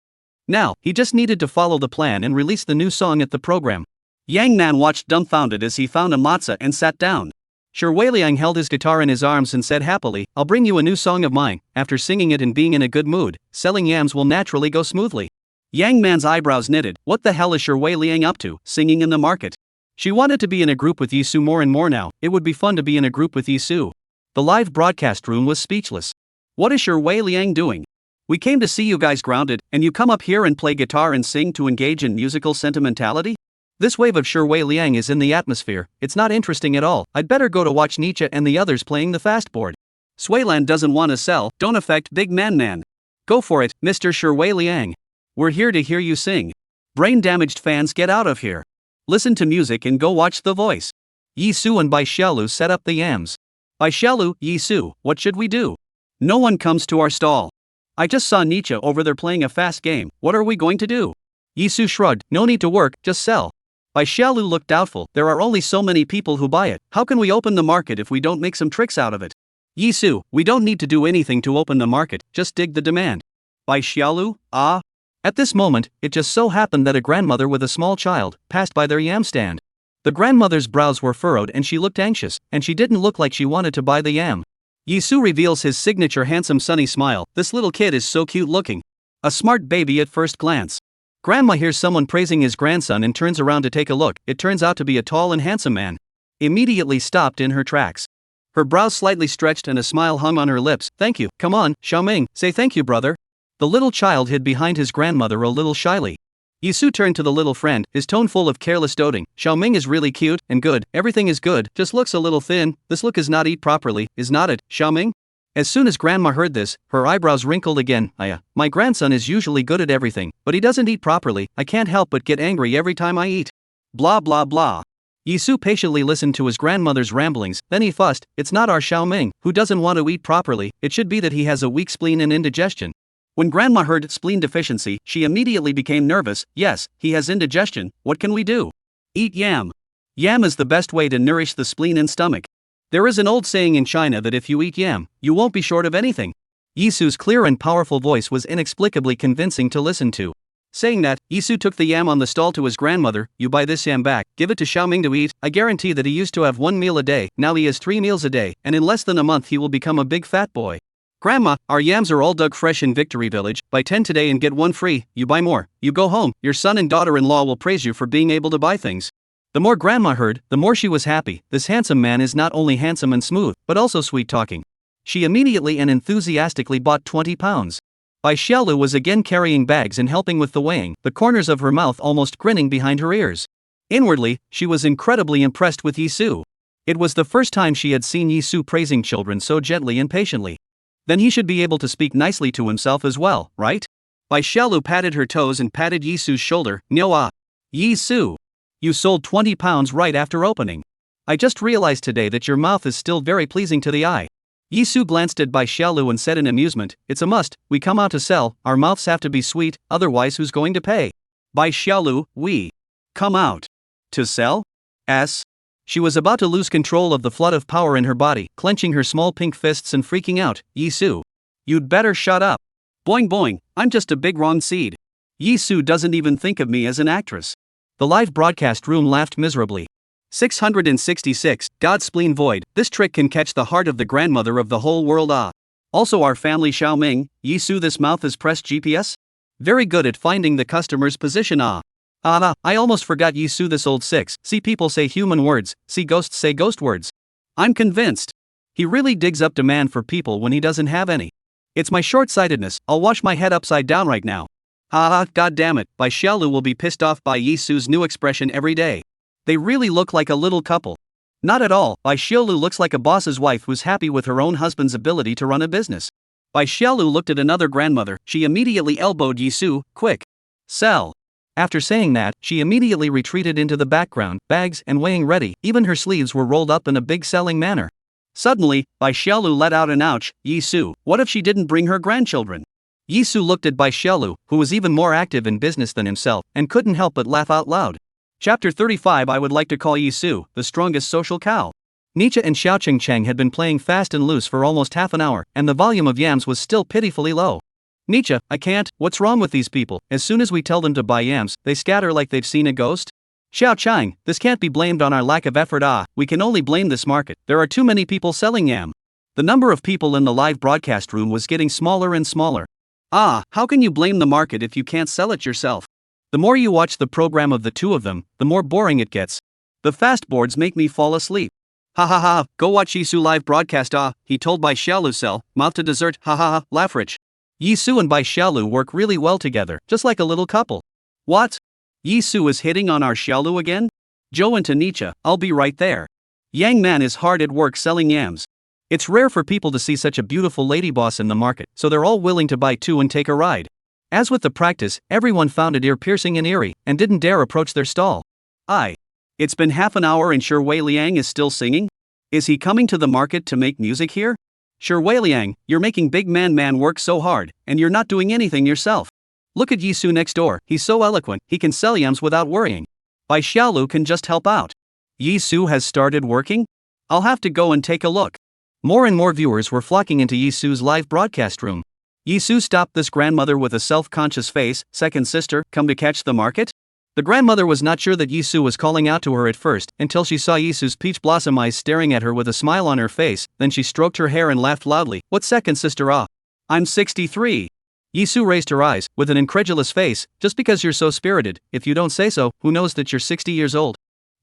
Now, he just needed to follow the plan and release the new song at the program. Yang Man watched dumbfounded as he found a matzah and sat down. Shui Liang held his guitar in his arms and said happily, I'll bring you a new song of mine. After singing it and being in a good mood, selling yams will naturally go smoothly. Yang Man's eyebrows knitted. What the hell is Shui Liang up to, singing in the market? She wanted to be in a group with Yizu more and more now. It would be fun to be in a group with Yizu. The live broadcast room was speechless. What is Shui Liang doing? We came to see you guys grounded, and you come up here and play guitar and sing to engage in musical sentimentality? This wave of Shui Liang is in the atmosphere. It's not interesting at all. I'd better go to watch Nietzsche and the others playing the fastboard. Swayland doesn't want to sell. Don't affect Big Man. Go for it, Mr. Shui Liang. We're here to hear you sing. Brain-damaged fans, get out of here. Listen to music and go watch The Voice. Yizu and Bai Xiaolu set up the yams. Bai Xiaolu, Yizu, what should we do? No one comes to our stall. I just saw Nietzsche over there playing a fast game, what are we going to do? Yizu shrugged, no need to work, just sell. Bai Xiaolu looked doubtful, there are only so many people who buy it, how can we open the market if we don't make some tricks out of it? Yizu, we don't need to do anything to open the market, just dig the demand. Bai Xiaolu, ah? At this moment, it just so happened that a grandmother with a small child passed by their yam stand. The grandmother's brows were furrowed and she looked anxious, and she didn't look like she wanted to buy the yam. Yizu reveals his signature handsome sunny smile, this little kid is so cute looking. A smart baby at first glance. Grandma hears someone praising his grandson and turns around to take a look, it turns out to be a tall and handsome man. Immediately stopped in her tracks. Her brows slightly stretched and a smile hung on her lips, thank you, come on, Xiaoming, say thank you brother. The little child hid behind his grandmother a little shyly. Yizu turned to the little friend, his tone full of careless doting, Xiaoming is really cute and good, everything is good, just looks a little thin, this look is not eat properly, is not it, Xiaoming? As soon as grandma heard this, her eyebrows wrinkled again, my grandson is usually good at everything, but he doesn't eat properly, I can't help but get angry every time I eat. Blah blah blah. Yizu patiently listened to his grandmother's ramblings, then he fussed, it's not our Xiaoming, who doesn't want to eat properly, it should be that he has a weak spleen and indigestion. When grandma heard spleen deficiency, she immediately became nervous, yes, he has indigestion, what can we do? Eat yam. Yam is the best way to nourish the spleen and stomach. There is an old saying in China that if you eat yam, you won't be short of anything. Yizu's clear and powerful voice was inexplicably convincing to listen to. Saying that, Yizu took the yam on the stall to his grandmother, you buy this yam back, give it to Xiaoming to eat, I guarantee that he used to have 1 meal a day, now he has 3 meals a day, and in less than a month he will become a big fat boy. Grandma, our yams are all dug fresh in Victory Village, buy 10 today and get 1 free, you buy more, you go home, your son and daughter-in-law will praise you for being able to buy things. The more grandma heard, the more she was happy, this handsome man is not only handsome and smooth, but also sweet-talking. She immediately and enthusiastically bought 20 pounds. Bai Xiaolu was again carrying bags and helping with the weighing, the corners of her mouth almost grinning behind her ears. Inwardly, she was incredibly impressed with Yizu. It was the first time she had seen Yizu praising children so gently and patiently. Then he should be able to speak nicely to himself as well, right? Bai Xiaolu patted her toes and patted Yizu's shoulder, no Yizu. You sold 20 pounds right after opening. I just realized today that your mouth is still very pleasing to the eye. Yizu glanced at Bai Xiaolu and said in amusement, it's a must, we come out to sell, our mouths have to be sweet, otherwise who's going to pay? Bai Xiaolu, we come out to sell? She was about to lose control of the flood of power in her body, clenching her small pink fists and freaking out, Yizu. You'd better shut up. Boing boing, I'm just a big wrong seed. Yizu doesn't even think of me as an actress. The live broadcast room laughed miserably. 666, God spleen void, this trick can catch the heart of the grandmother of the whole world Also our family Xiaoming, Yizu this mouth is pressed GPS? Very good at finding the customer's position I almost forgot Yizu this old six, see people say human words, see ghosts say ghost words. I'm convinced. He really digs up demand for people when he doesn't have any. It's my short-sightedness, I'll wash my head upside down right now. God damn it, Bai Xiaolu will be pissed off by Yizu's new expression every day. They really look like a little couple. Not at all, Bai Xiaolu looks like a boss's wife who's happy with her own husband's ability to run a business. Bai Xiaolu looked at another grandmother, she immediately elbowed Yizu, quick. Sell. After saying that, she immediately retreated into the background, bags and weighing ready, even her sleeves were rolled up in a big selling manner. Suddenly, Bai Xiaolu let out an ouch, Yizu, what if she didn't bring her grandchildren? Yizu looked at Bai Xiaolu, who was even more active in business than himself, and couldn't help but laugh out loud. Chapter 35 I would like to call Yizu, the strongest social cow. Nietzsche and Xiao Cheng had been playing fast and loose for almost half an hour, and the volume of yams was still pitifully low. Nietzsche, I can't, what's wrong with these people? As soon as we tell them to buy yams, they scatter like they've seen a ghost? Xiao Cheng, this can't be blamed on our lack of effort we can only blame this market, there are too many people selling yam. The number of people in the live broadcast room was getting smaller and smaller. How can you blame the market if you can't sell it yourself? The more you watch the program of the two of them, the more boring it gets. The fast boards make me fall asleep. Go watch Yizu live broadcast he told Bai Xiaolu sell, mouth to dessert, laugh rich. Yizu and Bai Xiaolu work really well together, just like a little couple. What? Yizu is hitting on our Xiaolu again? Joe and to Nietzsche, I'll be right there. Yang Man is hard at work selling yams. It's rare for people to see such a beautiful lady boss in the market, so they're all willing to buy two and take a ride. As with the practice, everyone found it ear-piercing and eerie, and didn't dare approach their stall. It's been half an hour and Sure Wei Liang is still singing? Is he coming to the market to make music here? Sure Wei Liang, you're making big man work so hard, and you're not doing anything yourself. Look at Yizu next door, he's so eloquent, he can sell yams without worrying. Bai Xiaolu can just help out. Yizu has started working? I'll have to go and take a look. More and more viewers were flocking into Yizu's live broadcast room. Yizu stopped this grandmother with a self-conscious face. Second sister, come to catch the market? The grandmother was not sure that Yizu was calling out to her at first, until she saw Yizu's peach blossom eyes staring at her with a smile on her face. Then she stroked her hair and laughed loudly. What second sister? Ah, I'm 63. Yizu raised her eyes, with an incredulous face. Just because you're so spirited, if you don't say so, who knows that you're 60 years old?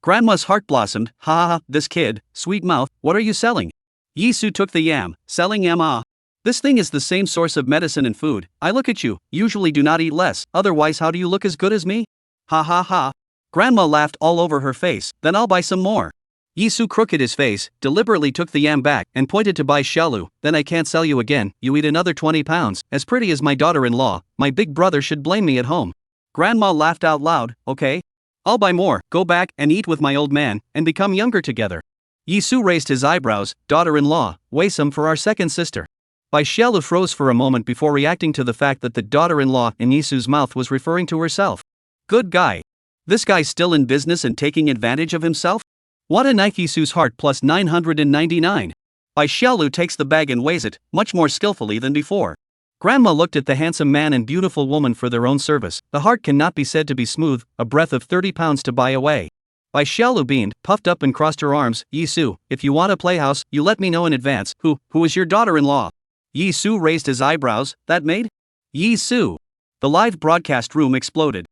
Grandma's heart blossomed. Ha ha ha, this kid, sweet mouth, what are you selling? Yizu took the yam. Selling yam? Ah. This thing is the same source of medicine and food. I look at you, usually do not eat less, otherwise how do you look as good as me? Ha ha ha. Grandma laughed all over her face. Then I'll buy some more. Yizu crooked his face, deliberately took the yam back, and pointed to Bai Xiaolu. Then I can't sell you again, you eat another 20 pounds, as pretty as my daughter-in-law, my big brother should blame me at home. Grandma laughed out loud. Okay. I'll buy more, go back and eat with my old man, and become younger together. Yizu raised his eyebrows. Daughter-in-law, weigh some for our second sister. Bai Xiaolu froze for a moment before reacting to the fact that the daughter-in-law in Yizu's mouth was referring to herself. Good guy. This guy's still in business and taking advantage of himself? What a knife. Yisu's heart plus 999. Bai Xiaolu takes the bag and weighs it, much more skillfully than before. Grandma looked at the handsome man and beautiful woman for their own service. The heart cannot be said to be smooth, a breath of 30 pounds to buy away. Bai Xiaolu beamed, puffed up and crossed her arms. Yizu, if you want a playhouse, you let me know in advance. Who is your daughter-in-law? Yizu raised his eyebrows. That maid? Yizu. The live broadcast room exploded.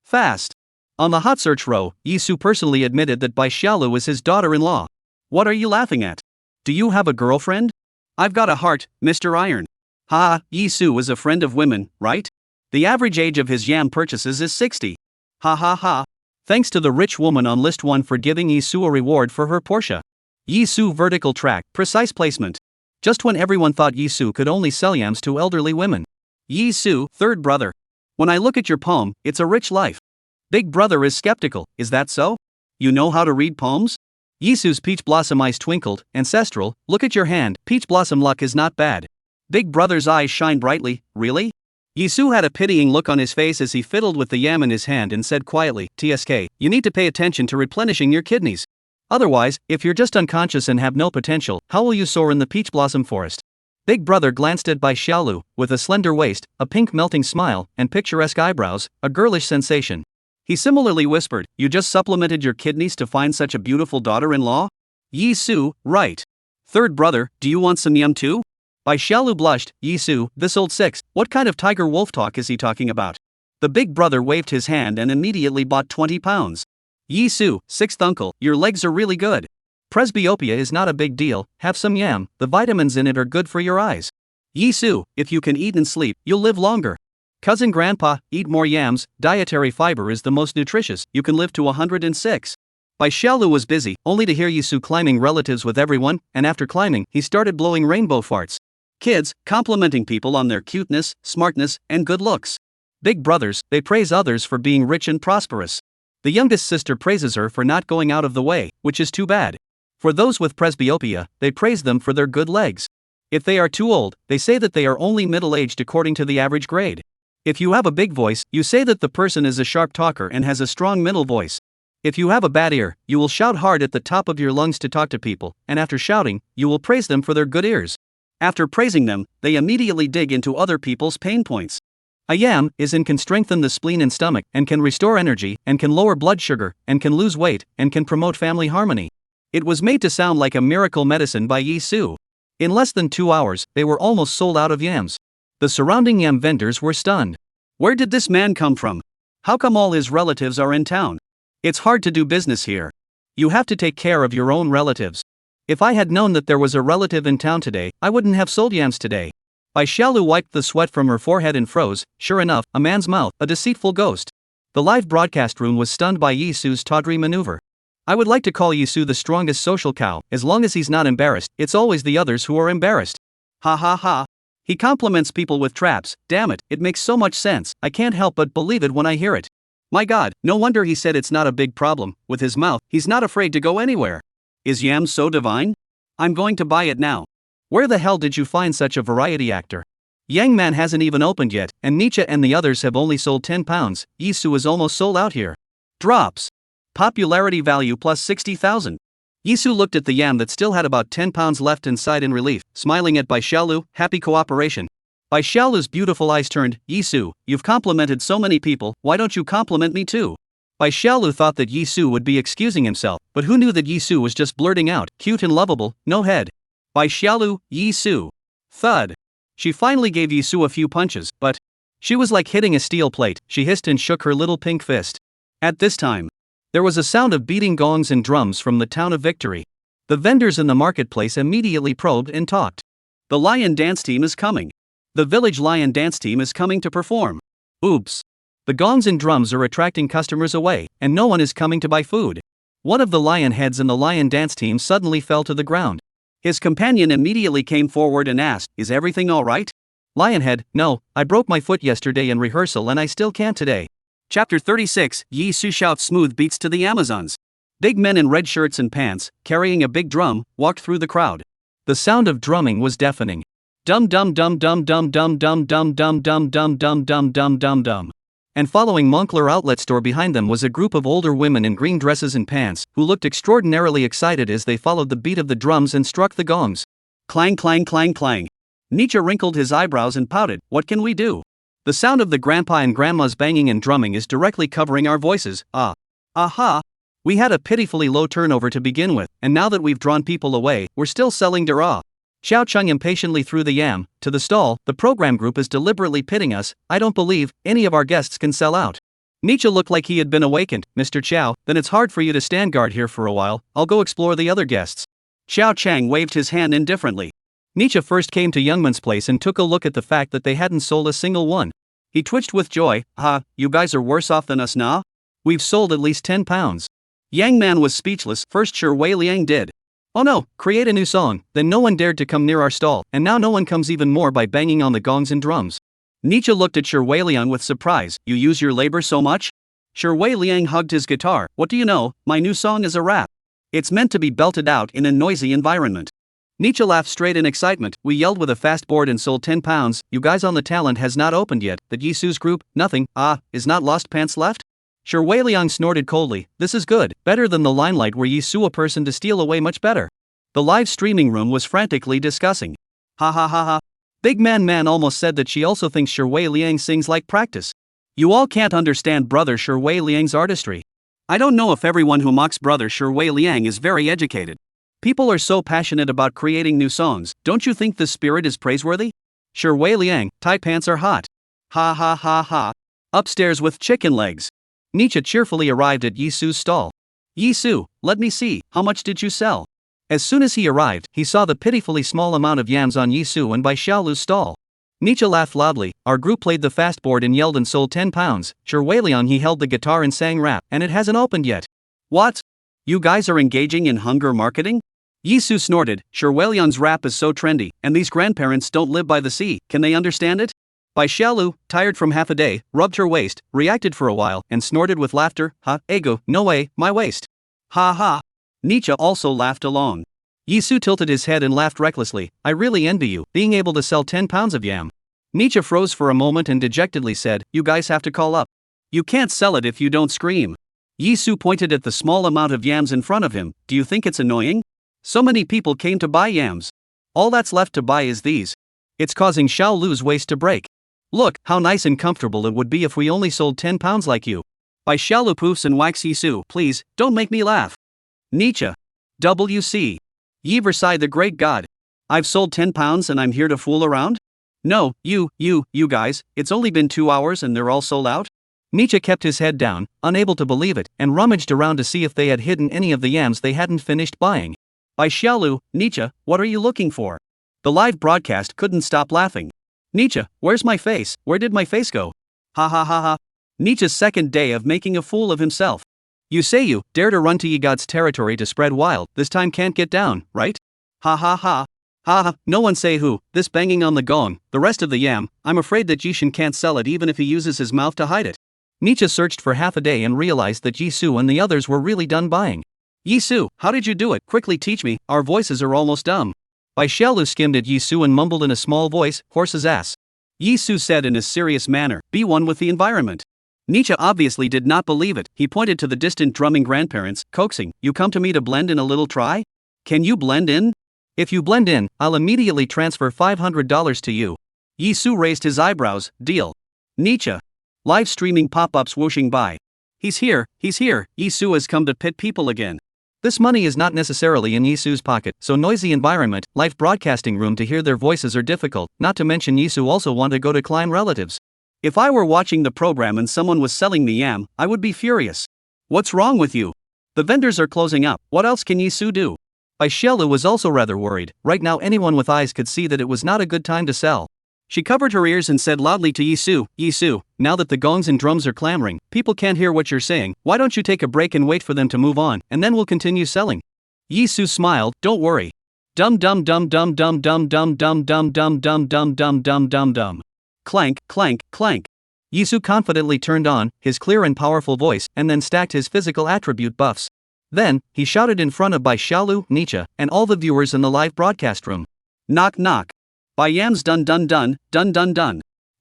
Fast. On the hot search row, Yizu personally admitted that Bai Xiaolu was his daughter-in-law. What are you laughing at? Do you have a girlfriend? I've got a heart, Mr. Iron. Ha, Yizu is a friend of women, right? The average age of his yam purchases is 60. Ha ha ha. Thanks to the rich woman on list 1 for giving Yizu a reward for her Porsche. Yizu vertical track, precise placement. Just when everyone thought Yizu could only sell yams to elderly women. Yizu, third brother. When I look at your poem, it's a rich life. Big brother is skeptical, is that so? You know how to read poems? Yizu's peach blossom eyes twinkled. Ancestral, look at your hand, peach blossom luck is not bad. Big brother's eyes shine brightly. Really? Yizu had a pitying look on his face as he fiddled with the yam in his hand and said quietly, TSK, you need to pay attention to replenishing your kidneys. Otherwise, if you're just unconscious and have no potential, how will you soar in the peach blossom forest? Big brother glanced at Bai Xiaolu, with a slender waist, a pink melting smile, and picturesque eyebrows, a girlish sensation. He similarly whispered, you just supplemented your kidneys to find such a beautiful daughter-in-law? Yizu, right. Third brother, do you want some yum too? Bai Xiaolu blushed. Yizu, this old six, what kind of tiger wolf talk is he talking about? The big brother waved his hand and immediately bought 20 pounds. Yizu, sixth uncle, your legs are really good. Presbyopia is not a big deal, have some yam, the vitamins in it are good for your eyes. Yizu, if you can eat and sleep, you'll live longer. Cousin grandpa, eat more yams, dietary fiber is the most nutritious, you can live to 106. Bai Xiaolu was busy, only to hear Yizu climbing relatives with everyone, and after climbing, he started blowing rainbow farts. Kids, complimenting people on their cuteness, smartness, and good looks. Big brothers, they praise others for being rich and prosperous. The youngest sister praises her for not going out of the way, which is too bad. For those with presbyopia, they praise them for their good legs. If they are too old, they say that they are only middle-aged according to the average grade. If you have a big voice, you say that the person is a sharp talker and has a strong middle voice. If you have a bad ear, you will shout hard at the top of your lungs to talk to people, and after shouting, you will praise them for their good ears. After praising them, they immediately dig into other people's pain points. A yam can strengthen the spleen and stomach, and can restore energy, and can lower blood sugar, and can lose weight, and can promote family harmony. It was made to sound like a miracle medicine by Yizu. In less than 2 hours, they were almost sold out of yams. The surrounding yam vendors were stunned. Where did this man come from? How come all his relatives are in town? It's hard to do business here. You have to take care of your own relatives. If I had known that there was a relative in town today, I wouldn't have sold yams today. Bai Xiaolu wiped the sweat from her forehead and froze. Sure enough, a man's mouth, a deceitful ghost. The live broadcast room was stunned by Yizu's tawdry maneuver. I would like to call Yizu the strongest social cow, as long as he's not embarrassed, it's always the others who are embarrassed. Ha ha ha. He compliments people with traps, damn it makes so much sense, I can't help but believe it when I hear it. My god, no wonder he said it's not a big problem, with his mouth, he's not afraid to go anywhere. Is yam so divine? I'm going to buy it now. Where the hell did you find such a variety actor? Yang Man hasn't even opened yet, and Nietzsche and the others have only sold 10 pounds. Yizu is almost sold out here. Drops. Popularity value plus 60,000. Yizu looked at the yam that still had about 10 pounds left and sighed in relief, smiling at Bai Xiaolu, happy cooperation. Bai Xiaolu's beautiful eyes turned. Yizu, you've complimented so many people, why don't you compliment me too? Bai Xiaolu thought that Yizu would be excusing himself, but who knew that Yizu was just blurting out, cute and lovable, no head. Bai Xiaolu, Yizu. Thud. She finally gave Yizu a few punches, but she was like hitting a steel plate. She hissed and shook her little pink fist. At this time, there was a sound of beating gongs and drums from the town of Victory. The vendors in the marketplace immediately probed and talked. The lion dance team is coming. The village lion dance team is coming to perform. Oops. The gongs and drums are attracting customers away, and no one is coming to buy food. One of the lion heads in the lion dance team suddenly fell to the ground. His companion immediately came forward and asked, "Is everything all right?" Lionhead, "No, I broke my foot yesterday in rehearsal and I still can't today." Chapter 36, Yizu shouts smooth beats to the Amazons. Big men in red shirts and pants, carrying a big drum, walked through the crowd. The sound of drumming was deafening. Dum dum dum dum dum dum dum dum dum dum dum dum dum dum dum dum. And following Moncler outlet store behind them was a group of older women in green dresses and pants, who looked extraordinarily excited as they followed the beat of the drums and struck the gongs. Clang clang clang clang. Nietzsche wrinkled his eyebrows and pouted, "What can we do? The sound of the grandpa and grandma's banging and drumming is directly covering our voices. Aha. We had a pitifully low turnover to begin with, and now that we've drawn people away, we're still selling dara." Xiao Chung impatiently threw the yam to the stall. "The program group is deliberately pitting us. I don't believe any of our guests can sell out." Nietzsche looked like he had been awakened. "Mr. Chow, then it's hard for you to stand guard here for a while. I'll go explore the other guests." Xiao Chang waved his hand indifferently. Nietzsche first came to Youngman's place and took a look at the fact that they hadn't sold a single one. He twitched with joy. You guys are worse off than us now? We've sold at least 10 pounds. Yang Man was speechless. First Shi Wei Liang did. "Oh no, create a new song." Then no one dared to come near our stall, and now no one comes even more by banging on the gongs and drums. Nietzsche looked at Shi Wei Liang with surprise. "You use your labor so much?" Shi Wei Liang hugged his guitar. "What do you know, my new song is a rap. It's meant to be belted out in a noisy environment." Nietzsche laughed straight in excitement. "We yelled with a fast board and sold 10 pounds. You guys on the talent has not opened yet. That Yizu's group, nothing, is not lost pants left?" Shi Wei Liang snorted coldly. "This is good, better than the limelight where Yizu a person to steal away, much better." The live streaming room was frantically discussing. Ha ha ha ha. Big Man almost said that she also thinks Shi Wei Liang sings like practice. You all can't understand brother Shi Wei Liang's artistry. I don't know if everyone who mocks brother Shi Wei Liang is very educated. People are so passionate about creating new songs, don't you think the spirit is praiseworthy? Shi Wei Liang, tight pants are hot. Ha ha ha ha. Upstairs with chicken legs. Nietzsche cheerfully arrived at Yizu's stall. "Yizu, let me see, how much did you sell?" As soon as he arrived, he saw the pitifully small amount of yams on Yizu and Bai Xiaolu's stall. Nietzsche laughed loudly. "Our group played the fast board and yelled and sold 10 pounds. Shi Wei Liang he held the guitar and sang rap, and it hasn't opened yet." "What? You guys are engaging in hunger marketing?" Yizu snorted. "Shi Wei Liang's rap is so trendy, and these grandparents don't live by the sea, can they understand it?" Bai Xiaolu, tired from half a day, rubbed her waist, reacted for a while, and snorted with laughter. Ego, no way, my waist. Ha ha. Nietzsche also laughed along. Yizu tilted his head and laughed recklessly. "I really envy you, being able to sell 10 pounds of yam." Nietzsche froze for a moment and dejectedly said, "You guys have to call up. You can't sell it if you don't scream." Yizu pointed at the small amount of yams in front of him. "Do you think it's annoying? So many people came to buy yams. All that's left to buy is these. It's causing Xiao Lu's waist to break. Look, how nice and comfortable it would be if we only sold 10 pounds like you." Bai Xiaolu poofs and whacks Yizu. "Please, don't make me laugh." Nietzsche. W.C. Yi Versailles the great god. I've sold 10 pounds and I'm here to fool around? No, you guys, it's only been 2 hours and they're all sold out? Nietzsche kept his head down, unable to believe it, and rummaged around to see if they had hidden any of the yams they hadn't finished buying. Bai Xiaolu, Nietzsche, what are you looking for? The live broadcast couldn't stop laughing. Nietzsche, where's my face? Where did my face go? Ha ha ha ha. Nietzsche's second day of making a fool of himself. You say you dare to run to ye god's territory to spread wild, this time can't get down, right? Ha ha ha. Ha ha, no one say who, this banging on the gong, the rest of the yam, I'm afraid that Jishin can't sell it even if he uses his mouth to hide it. Nietzsche searched for half a day and realized that Yizu and the others were really done buying. Yizu, how did you do it? Quickly teach me, our voices are almost dumb. Bai Xiaolu skimmed at Yizu and mumbled in a small voice, horse's ass. Yizu said in a serious manner, be one with the environment. Nietzsche obviously did not believe it. He pointed to the distant drumming grandparents, coaxing, you come to me to blend in a little try? Can you blend in? If you blend in, I'll immediately transfer $500 to you. Yizu raised his eyebrows, deal. Nietzsche. Live streaming pop-ups whooshing by. He's here, Yizu has come to pit people again. This money is not necessarily in Yizu's pocket, so noisy environment, live broadcasting room to hear their voices are difficult, not to mention Yizu also want to go to climb relatives. If I were watching the program and someone was selling me yam, I would be furious. What's wrong with you? The vendors are closing up, what else can Yizu do? Bai Xiaolu was also rather worried. Right now anyone with eyes could see that it was not a good time to sell. She covered her ears and said loudly to Yizu, Yizu, now that the gongs and drums are clamoring, people can't hear what you're saying, why don't you take a break and wait for them to move on, and then we'll continue selling. Yizu smiled, don't worry. Dum dum dum dum dum dum dum dum dum dum dum dum dum dum dum dum. Clank, clank, clank. Yizu confidently turned on his clear and powerful voice and then stacked his physical attribute buffs. Then, he shouted in front of Bai Xiaolu, Nietzsche, and all the viewers in the live broadcast room. Knock knock. Buy yams done.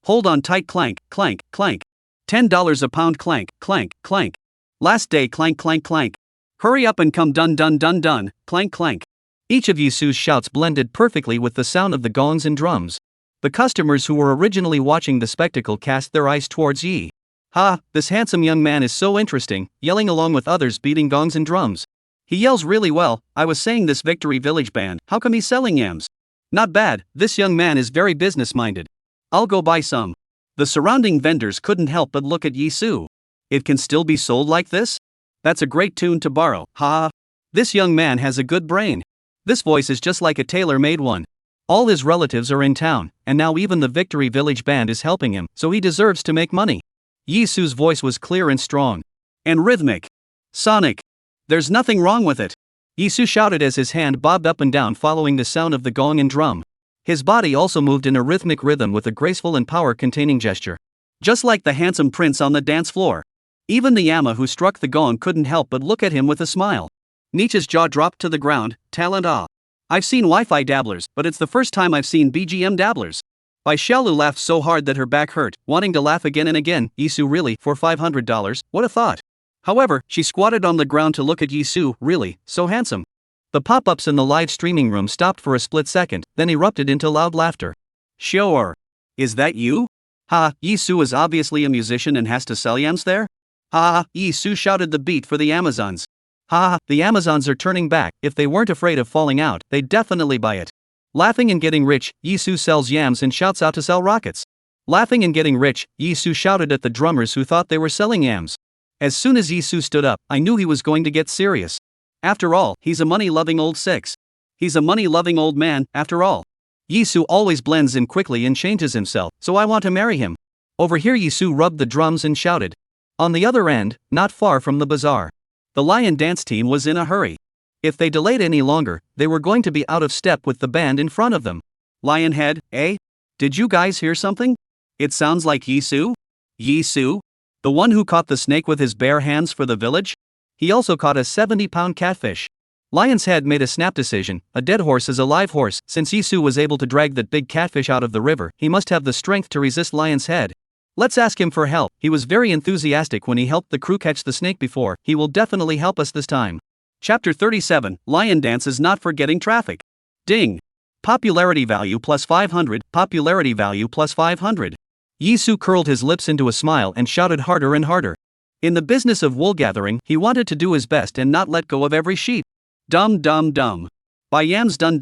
Hold on tight clank, clank, clank. $10 a pound clank, clank, clank. Last day clank clank clank. Hurry up and come done, clank clank. Each of Yizu's shouts blended perfectly with the sound of the gongs and drums. The customers who were originally watching the spectacle cast their eyes towards Yi. Ha, this handsome young man is so interesting, yelling along with others beating gongs and drums. He yells really well, I was saying this Victory Village band, how come he's selling yams? Not bad, this young man is very business-minded. I'll go buy some. The surrounding vendors couldn't help but look at Yizu. It can still be sold like this? That's a great tune to borrow, ha. This young man has a good brain. This voice is just like a tailor-made one. All his relatives are in town, and now even the Victory Village band is helping him, so he deserves to make money. Yizu's voice was clear and strong. And rhythmic. Sonic. There's nothing wrong with it. Yizu shouted as his hand bobbed up and down following the sound of the gong and drum. His body also moved in a rhythmic rhythm with a graceful and power-containing gesture. Just like the handsome prince on the dance floor. Even the Yama who struck the gong couldn't help but look at him with a smile. Nietzsche's jaw dropped to the ground, talent ah. I've seen Wi-Fi dabblers, but it's the first time I've seen BGM dabblers. Bai Xiaolu laughed so hard that her back hurt, wanting to laugh again and again. Yizu really, for $500, what a thought. However, she squatted on the ground to look at Yizu, really, so handsome. The pop-ups in the live streaming room stopped for a split second, then erupted into loud laughter. Sure. Is that you? Ha, Yizu is obviously a musician and has to sell yams there? Ha, Yizu shouted the beat for the Amazons. Ha, the Amazons are turning back, if they weren't afraid of falling out, they'd definitely buy it. Laughing and getting rich, Yizu sells yams and shouts out to sell rockets. Laughing and getting rich, Yizu shouted at the drummers who thought they were selling yams. As soon as Yizu stood up, I knew he was going to get serious. After all, he's a money-loving old six. He's a money-loving old man, after all. Yizu always blends in quickly and changes himself, so I want to marry him. Over here Yizu rubbed the drums and shouted. On the other end, not far from the bazaar, the lion dance team was in a hurry. If they delayed any longer, they were going to be out of step with the band in front of them. Lionhead, eh? Did you guys hear something? It sounds like Yizu? Yizu? The one who caught the snake with his bare hands for the village? He also caught a 70-pound catfish. Lion's Head made a snap decision. A dead horse is a live horse. Since Yizu was able to drag that big catfish out of the river, he must have the strength to resist Lion's Head. Let's ask him for help. He was very enthusiastic when he helped the crew catch the snake before. He will definitely help us this time. Chapter 37, Lion Dance is not for getting traffic. Ding. Popularity value plus 500, popularity value plus 500. Yizu curled his lips into a smile and shouted harder and harder. In the business of wool gathering, he wanted to do his best and not let go of every sheep. Dum. Buy yams done.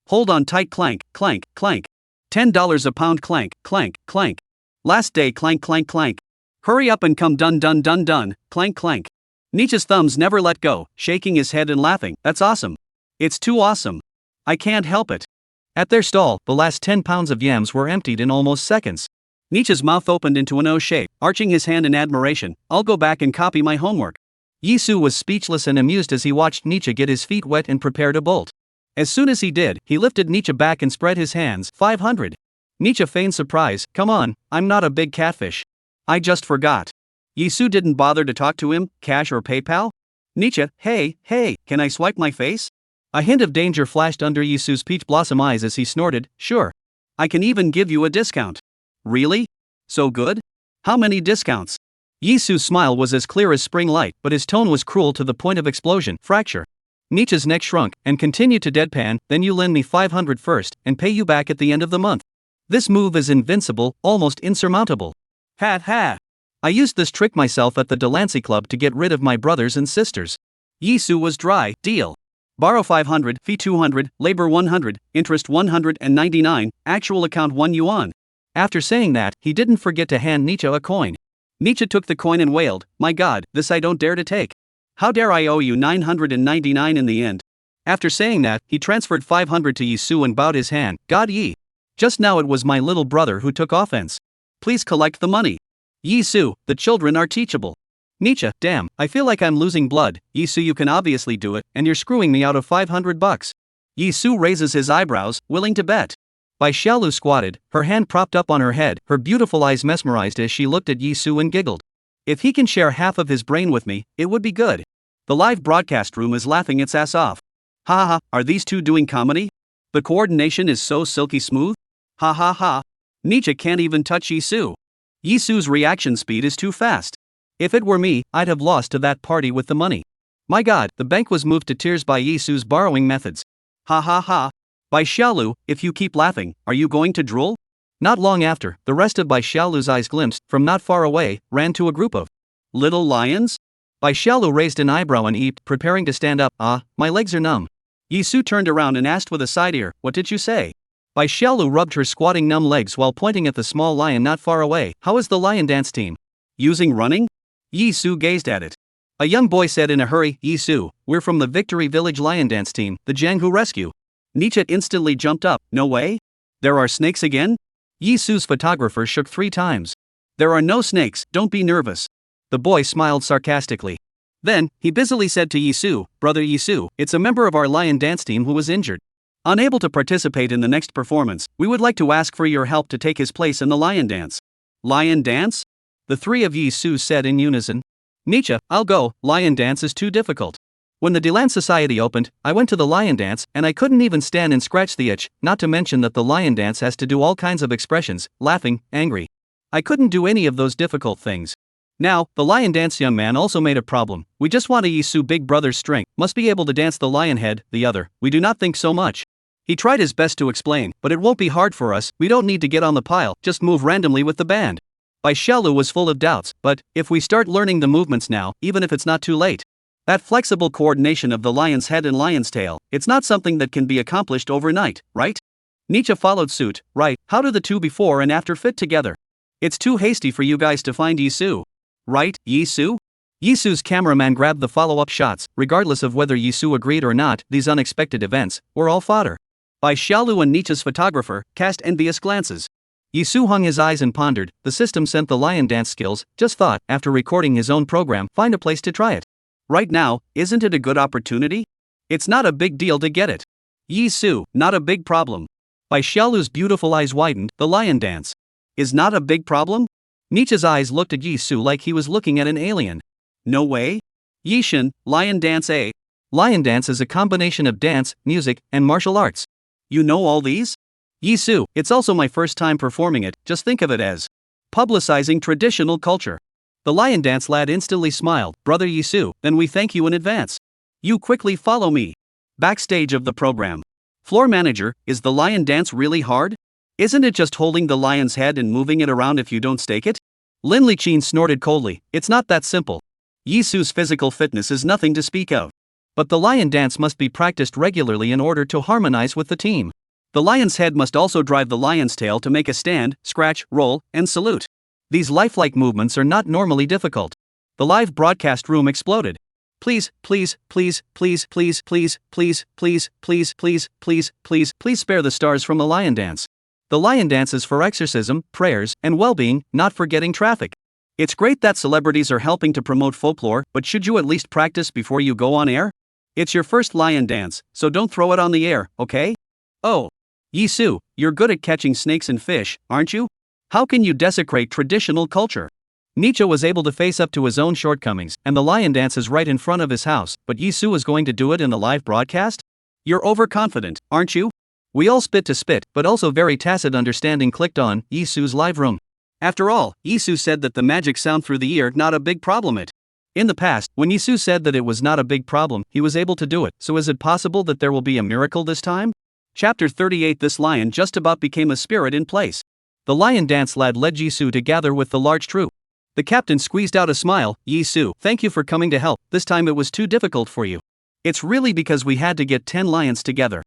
Hold on tight clank, clank, clank. $10 a pound clank, clank, clank. Last day clank clank clank. Hurry up and come done, clank clank. Nietzsche's thumbs never let go, shaking his head and laughing. That's awesome. It's too awesome. I can't help it. At their stall, the last 10 pounds of yams were emptied in almost seconds. Nietzsche's mouth opened into an O shape, arching his hand in admiration. I'll go back and copy my homework. Yizu was speechless and amused as he watched Nietzsche get his feet wet and prepare to bolt. As soon as he did, he lifted Nietzsche back and spread his hands. 500. Nietzsche feigned surprise. Come on, I'm not a big catfish. I just forgot. Yizu didn't bother to talk to him, cash or PayPal? Nietzsche, hey, can I swipe my face? A hint of danger flashed under Yizu's peach blossom eyes as he snorted, sure. I can even give you a discount. Really? So good? How many discounts? Yizu's smile was as clear as spring light, but his tone was cruel to the point of explosion, fracture. Nietzsche's neck shrunk, and continued to deadpan, then you lend me 500 first, and pay you back at the end of the month. This move is invincible, almost insurmountable. Ha. I used this trick myself at the Delancey Club to get rid of my brothers and sisters. Yizu was dry, deal. Borrow 500, fee 200, labor 100, interest 199, actual account 1 yuan. After saying that, he didn't forget to hand Nietzsche a coin. Nietzsche took the coin and wailed, my god, this I don't dare to take. How dare I owe you 999 in the end? After saying that, he transferred 500 to Yizu and bowed his hand, God ye. Just now it was my little brother who took offense. Please collect the money. Yizu, the children are teachable. Nietzsche, damn, I feel like I'm losing blood. Yizu, you can obviously do it, and you're screwing me out of 500 bucks. Yizu raises his eyebrows, willing to bet. Bai Xiaolu squatted, her hand propped up on her head, her beautiful eyes mesmerized as she looked at Yizu and giggled. If he can share half of his brain with me, it would be good. The live broadcast room is laughing its ass off. Ha, are these two doing comedy? The coordination is so silky smooth? Ha. Nietzsche can't even touch Yizu. Yizu's reaction speed is too fast. If it were me, I'd have lost to that party with the money. My god, the bank was moved to tears by Yizu's borrowing methods. Ha. Bai Xiaolu, if you keep laughing, are you going to drool? Not long after, the rest of Bai Xiaolu's eyes glimpsed, from not far away, ran to a group of little lions? Bai Xiaolu raised an eyebrow and eeped, preparing to stand up. My legs are numb. Yizu turned around and asked with a side ear, what did you say? Bai Xiaolu rubbed her squatting numb legs while pointing at the small lion not far away. How is the lion dance team? Using running? Yizu gazed at it. A young boy said in a hurry, Yizu, we're from the Victory Village Lion Dance Team, the Jianghu Rescue. Nietzsche instantly jumped up, no way? There are snakes again? Yizu's photographer shook 3 times. There are no snakes, don't be nervous. The boy smiled sarcastically. Then, he busily said to Yizu, Brother Yizu, it's a member of our lion dance team who was injured. Unable to participate in the next performance, we would like to ask for your help to take his place in the lion dance. Lion dance? The 3 of Yizu said in unison. Nietzsche, I'll go, lion dance is too difficult. When the Delan Society opened, I went to the lion dance, and I couldn't even stand and scratch the itch, not to mention that the lion dance has to do all kinds of expressions, laughing, angry. I couldn't do any of those difficult things. Now, the lion dance young man also made a problem. We just want a Yizu big brother's strength, must be able to dance the lion head, the other, we do not think so much. He tried his best to explain, but it won't be hard for us, we don't need to get on the pile, just move randomly with the band. Bai Xiaolu was full of doubts, but, if we start learning the movements now, even if it's not too late. That flexible coordination of the lion's head and lion's tail, it's not something that can be accomplished overnight, right? Nietzsche followed suit, right, how do the two before and after fit together? It's too hasty for you guys to find Yizu. Right, Yizu? Yizu's cameraman grabbed the follow-up shots, regardless of whether Yizu agreed or not, these unexpected events were all fodder. Bai Xiaolu and Nietzsche's photographer cast envious glances. Yizu hung his eyes and pondered, the system sent the lion dance skills, just thought, after recording his own program, find a place to try it. Right now, isn't it a good opportunity? It's not a big deal to get it. Yizu, not a big problem. Bai Xiaolu's beautiful eyes widened, the lion dance. Is not a big problem? Nietzsche's eyes looked at Yizu like he was looking at an alien. No way? Yishin, lion dance A. Lion dance is a combination of dance, music, and martial arts. You know all these? Yizu, it's also my first time performing it, just think of it as publicizing traditional culture. The lion dance lad instantly smiled, Brother Yizu, then we thank you in advance. You quickly follow me. Backstage of the program. Floor manager, is the lion dance really hard? Isn't it just holding the lion's head and moving it around if you don't stake it? Lin Liqin snorted coldly, it's not that simple. Yizu's physical fitness is nothing to speak of. But the lion dance must be practiced regularly in order to harmonize with the team. The lion's head must also drive the lion's tail to make a stand, scratch, roll, and salute. These lifelike movements are not normally difficult. The live broadcast room exploded. Please spare the stars from the lion dance. The lion dance is for exorcism, prayers, and well-being, not for getting traffic. It's great that celebrities are helping to promote folklore, but should you at least practice before you go on air? It's your first lion dance, so don't throw it on the air, okay? Oh. Yizu, you're good at catching snakes and fish, aren't you? How can you desecrate traditional culture? Nietzsche was able to face up to his own shortcomings, and the lion dance is right in front of his house, but Yizu is going to do it in the live broadcast? You're overconfident, aren't you? We all spit to spit, but also very tacit understanding clicked on Yizu's live room. After all, Yizu said that the magic sound through the ear not a big problem it. In the past, when Yizu said that it was not a big problem, he was able to do it, so is it possible that there will be a miracle this time? Chapter 38. This lion just about became a spirit in place. The lion dance lad led Yizu to gather with the large troop. The captain squeezed out a smile. Yizu, thank you for coming to help, this time it was too difficult for you. It's really because we had to get 10 lions together.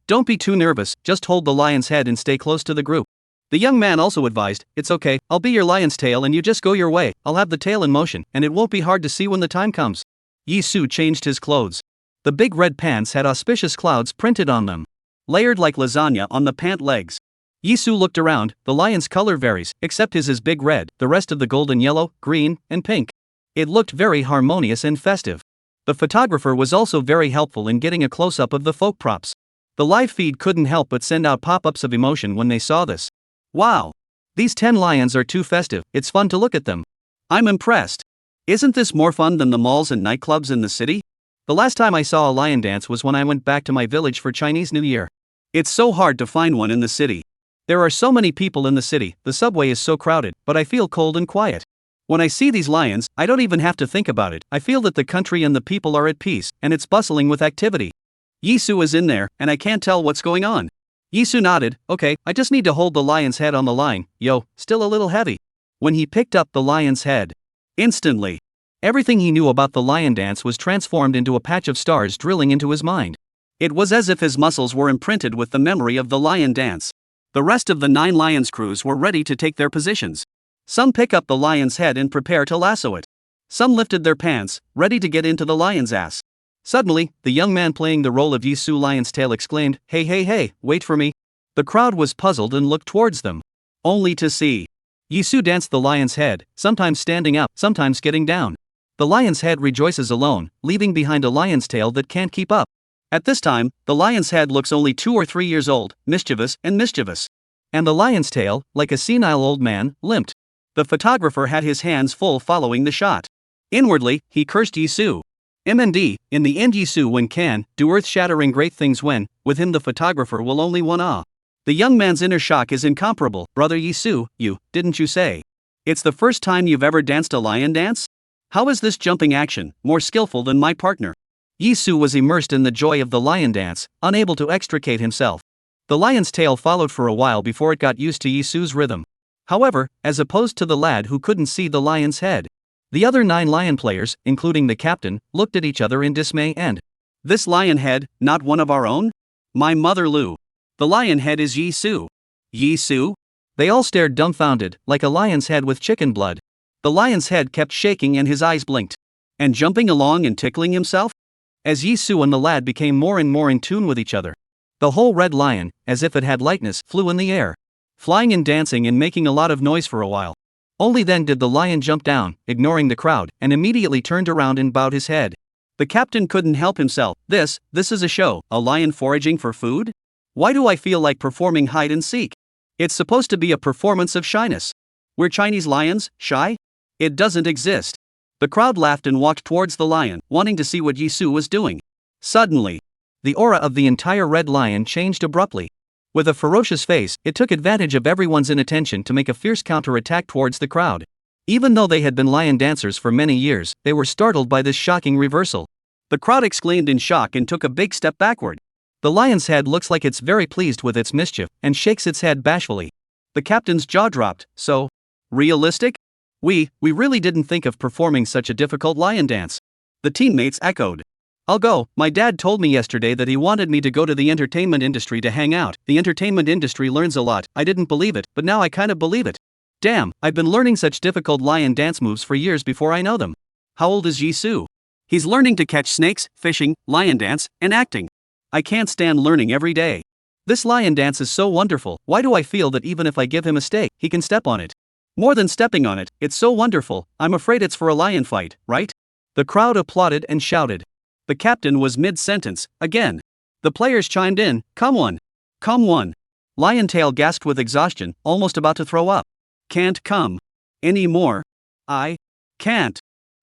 Don't be too nervous, just hold the lion's head and stay close to the group. The young man also advised, it's okay, I'll be your lion's tail and you just go your way, I'll have the tail in motion, and it won't be hard to see when the time comes. Yizu changed his clothes. The big red pants had auspicious clouds printed on them, layered like lasagna on the pant legs. Yizu looked around, the lion's color varies, except his is big red, the rest of the golden yellow, green, and pink. It looked very harmonious and festive. The photographer was also very helpful in getting a close-up of the folk props. The live feed couldn't help but send out pop-ups of emotion when they saw this. Wow! These 10 lions are too festive, it's fun to look at them. I'm impressed. Isn't this more fun than the malls and nightclubs in the city? The last time I saw a lion dance was when I went back to my village for Chinese New Year. It's so hard to find one in the city. There are so many people in the city, the subway is so crowded, but I feel cold and quiet. When I see these lions, I don't even have to think about it, I feel that the country and the people are at peace, and it's bustling with activity. Yizu is in there, and I can't tell what's going on. Yizu nodded, okay, I just need to hold the lion's head on the line, still a little heavy. When he picked up the lion's head, instantly, everything he knew about the lion dance was transformed into a patch of stars drilling into his mind. It was as if his muscles were imprinted with the memory of the lion dance. The rest of the 9 lions' crews were ready to take their positions. Some pick up the lion's head and prepare to lasso it. Some lifted their pants, ready to get into the lion's ass. Suddenly, the young man playing the role of Yizu Lion's Tail exclaimed, hey, wait for me. The crowd was puzzled and looked towards them, only to see Yizu dance the lion's head, sometimes standing up, sometimes getting down. The lion's head rejoices alone, leaving behind a lion's tail that can't keep up. At this time, the lion's head looks only 2 or 3 years old, mischievous. And the lion's tail, like a senile old man, limped. The photographer had his hands full following the shot. Inwardly, he cursed Yizu. MND, in the end Yizu when can, do earth-shattering great things when, with him the photographer will only one awe. The young man's inner shock is incomparable. Brother Yizu, didn't you say? It's the first time you've ever danced a lion dance? How is this jumping action, more skillful than my partner? Yizu was immersed in the joy of the lion dance, unable to extricate himself. The lion's tail followed for a while before it got used to Yizu's rhythm. However, as opposed to the lad who couldn't see the lion's head, the other 9 lion players, including the captain, looked at each other in dismay and, this lion head, not one of our own? My mother Lu. The lion head is Yizu. Yizu? They all stared dumbfounded, like a lion's head with chicken blood. The lion's head kept shaking and his eyes blinked. And jumping along and tickling himself? As Yizu and the lad became more and more in tune with each other, the whole red lion, as if it had lightness, flew in the air, flying and dancing and making a lot of noise for a while. Only then did the lion jump down, ignoring the crowd, and immediately turned around and bowed his head. The captain couldn't help himself. This is a show, a lion foraging for food? Why do I feel like performing hide and seek? It's supposed to be a performance of shyness. We're Chinese lions, shy? It doesn't exist. The crowd laughed and walked towards the lion, wanting to see what Yizu was doing. Suddenly, the aura of the entire red lion changed abruptly. With a ferocious face, it took advantage of everyone's inattention to make a fierce counter-attack towards the crowd. Even though they had been lion dancers for many years, they were startled by this shocking reversal. The crowd exclaimed in shock and took a big step backward. The lion's head looks like it's very pleased with its mischief, and shakes its head bashfully. The captain's jaw dropped. So realistic? We really didn't think of performing such a difficult lion dance. The teammates echoed. I'll go. My dad told me yesterday that he wanted me to go to the entertainment industry to hang out. The entertainment industry learns a lot. I didn't believe it, but now I kind of believe it. Damn, I've been learning such difficult lion dance moves for years before I know them. How old is Yizu? He's learning to catch snakes, fishing, lion dance, and acting. I can't stand learning every day. This lion dance is so wonderful. Why do I feel that even if I give him a stake, he can step on it? More than stepping on it, it's so wonderful. I'm afraid it's for a lion fight, right? The crowd applauded and shouted. The captain was mid-sentence, again. The players chimed in, come one. Come one. Liontail gasped with exhaustion, almost about to throw up. Can't come. Any more. I can't.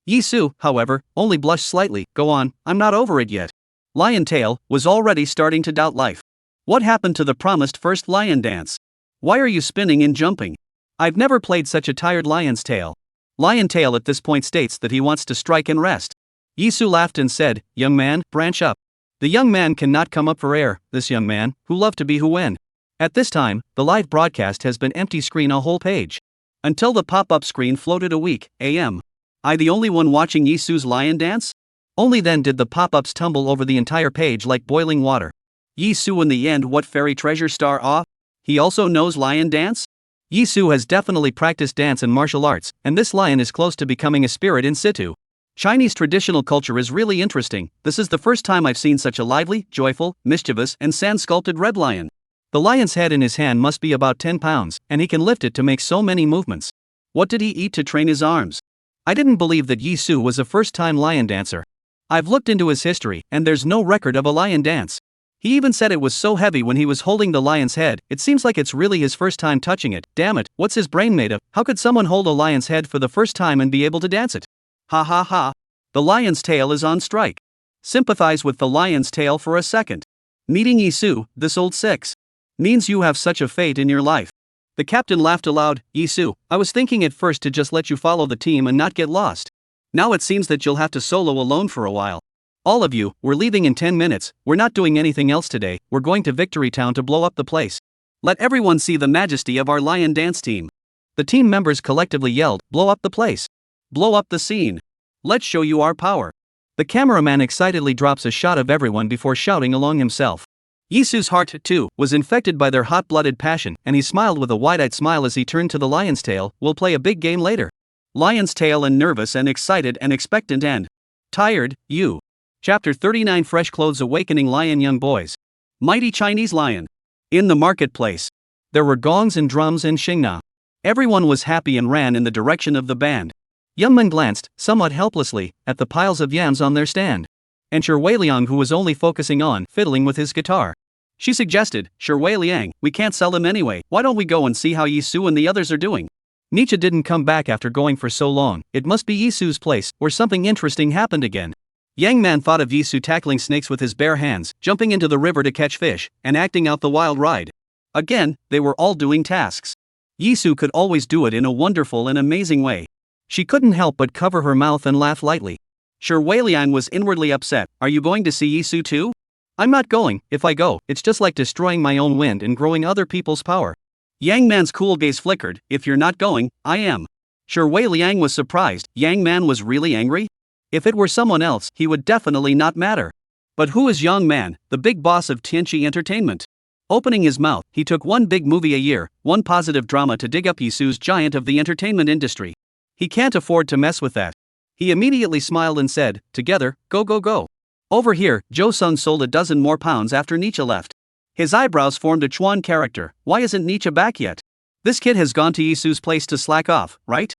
Yizu, however, only blushed slightly. Go on, I'm not over it yet. Lion Tail was already starting to doubt life. What happened to the promised first lion dance? Why are you spinning and jumping? I've never played such a tired lion's tail. Lion Tail at this point states that he wants to strike and rest. Yizu laughed and said, young man, branch up. The young man cannot come up for air, this young man, who loved to be who when. At this time, the live broadcast has been empty screen a whole page. Until the pop-up screen floated a week, am I the only one watching Yizu's lion dance? Only then did the pop-ups tumble over the entire page like boiling water. Yizu in the end what fairy treasure star ah? He also knows lion dance? Yizu has definitely practiced dance and martial arts, and this lion is close to becoming a spirit in situ. Chinese traditional culture is really interesting. This is the first time I've seen such a lively, joyful, mischievous, and sand-sculpted red lion. The lion's head in his hand must be about 10 pounds, and he can lift it to make so many movements. What did he eat to train his arms? I didn't believe that Yizu was a first-time lion dancer. I've looked into his history, and there's no record of a lion dance. He even said it was so heavy when he was holding the lion's head, it seems like it's really his first time touching it. Damn it, what's his brain made of? How could someone hold a lion's head for the first time and be able to dance it? Ha ha ha. The lion's tail is on strike. Sympathize with the lion's tail for a second. Meeting Yizu, this old six, means you have such a fate in your life. The captain laughed aloud. Yizu, I was thinking at first to just let you follow the team and not get lost. Now it seems that you'll have to solo alone for a while. All of you, we're leaving in 10 minutes, we're not doing anything else today, we're going to Victory Town to blow up the place. Let everyone see the majesty of our lion dance team. The team members collectively yelled, blow up the place. Blow up the scene. Let's show you our power. The cameraman excitedly drops a shot of everyone before shouting along himself. Yizu's heart, too, was infected by their hot-blooded passion, and he smiled with a wide-eyed smile as he turned to the lion's tail. We'll play a big game later. Lion's tail and nervous and excited and expectant and tired, you. Chapter 39 Fresh Clothes Awakening Lion Young Boys. Mighty Chinese Lion. In the marketplace. There were gongs and drums and shingna. Everyone was happy and ran in the direction of the band. Young men glanced, somewhat helplessly, at the piles of yams on their stand. And Shui Liang, who was only focusing on fiddling with his guitar. She suggested, Shui Liang, we can't sell them anyway, why don't we go and see how Yizu and the others are doing? Nietzsche didn't come back after going for so long, it must be Yizu's place, where something interesting happened again. Yang Man thought of Yizu tackling snakes with his bare hands, jumping into the river to catch fish, and acting out the wild ride. Again, they were all doing tasks. Yizu could always do it in a wonderful and amazing way. She couldn't help but cover her mouth and laugh lightly. Shui Liang was inwardly upset. Are you going to see Yizu too? I'm not going. If I go, it's just like destroying my own wind and growing other people's power. Yang Man's cool gaze flickered. If you're not going, I am. Shui Liang was surprised. Yang Man was really angry? If it were someone else, he would definitely not matter. But who is Yang Man, the big boss of Tianqi Entertainment? Opening his mouth, he took one big movie a year, one positive drama to dig up Yizu's giant of the entertainment industry. He can't afford to mess with that. He immediately smiled and said, together, go go go. Over here, Zhou Sung sold a dozen more pounds after Nietzsche left. His eyebrows formed a Chuan character. Why isn't Nietzsche back yet? This kid has gone to Yizu's place to slack off, right?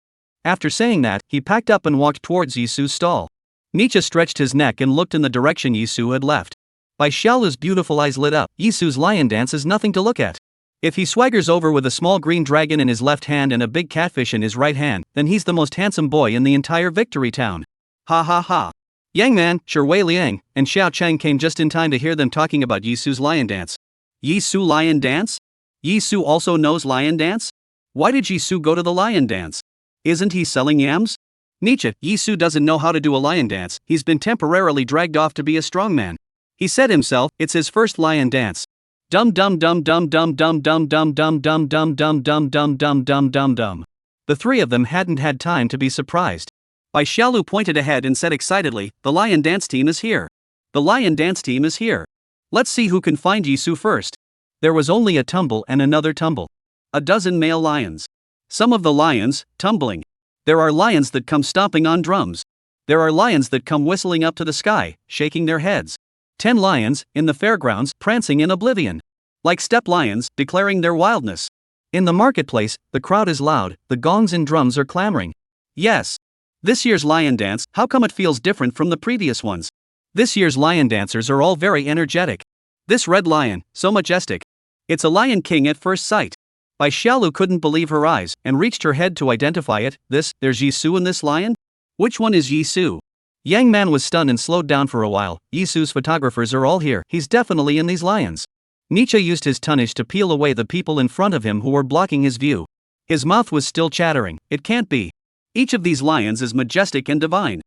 After saying that, he packed up and walked towards Yizu's stall. Nietzsche stretched his neck and looked in the direction Yizu had left. By Xiaolu's beautiful eyes lit up, Yizu's lion dance is nothing to look at. If he swaggers over with a small green dragon in his left hand and a big catfish in his right hand, then he's the most handsome boy in the entire Victory Town. Ha ha ha. Yang Man, Shui Liang, and Xiao Cheng came just in time to hear them talking about Yizu's lion dance. Yizu lion dance? Yizu also knows lion dance? Why did Yizu go to the lion dance? Isn't he selling yams? Nietzsche, Yizu doesn't know how to do a lion dance, he's been temporarily dragged off to be a strongman. He said himself, it's his first lion dance. Dum dum dum dum dum dum dum dum dum dum dum dum dum dum dum dum dum dum. The three of them hadn't had time to be surprised. Bai Xiaolu pointed ahead and said excitedly, the lion dance team is here. The lion dance team is here. Let's see who can find Yizu first. There was only a tumble and another tumble. A dozen male lions. Some of the lions, tumbling. There are lions that come stomping on drums. There are lions that come whistling up to the sky, shaking their heads. 10 lions, in the fairgrounds, prancing in oblivion. Like steppe lions, declaring their wildness. In the marketplace, the crowd is loud, the gongs and drums are clamoring. Yes. This year's lion dance, how come it feels different from the previous ones? This year's lion dancers are all very energetic. This red lion, so majestic. It's a lion king at first sight. Bai Xiaolu couldn't believe her eyes and reached her head to identify it. There's Yizu in this lion? Which one is Yizu? Yang Man was stunned and slowed down for a while. Yizu's photographers are all here, he's definitely in these lions. Nietzsche used his tunnish to peel away the people in front of him who were blocking his view. His mouth was still chattering. It can't be. Each of these lions is majestic and divine.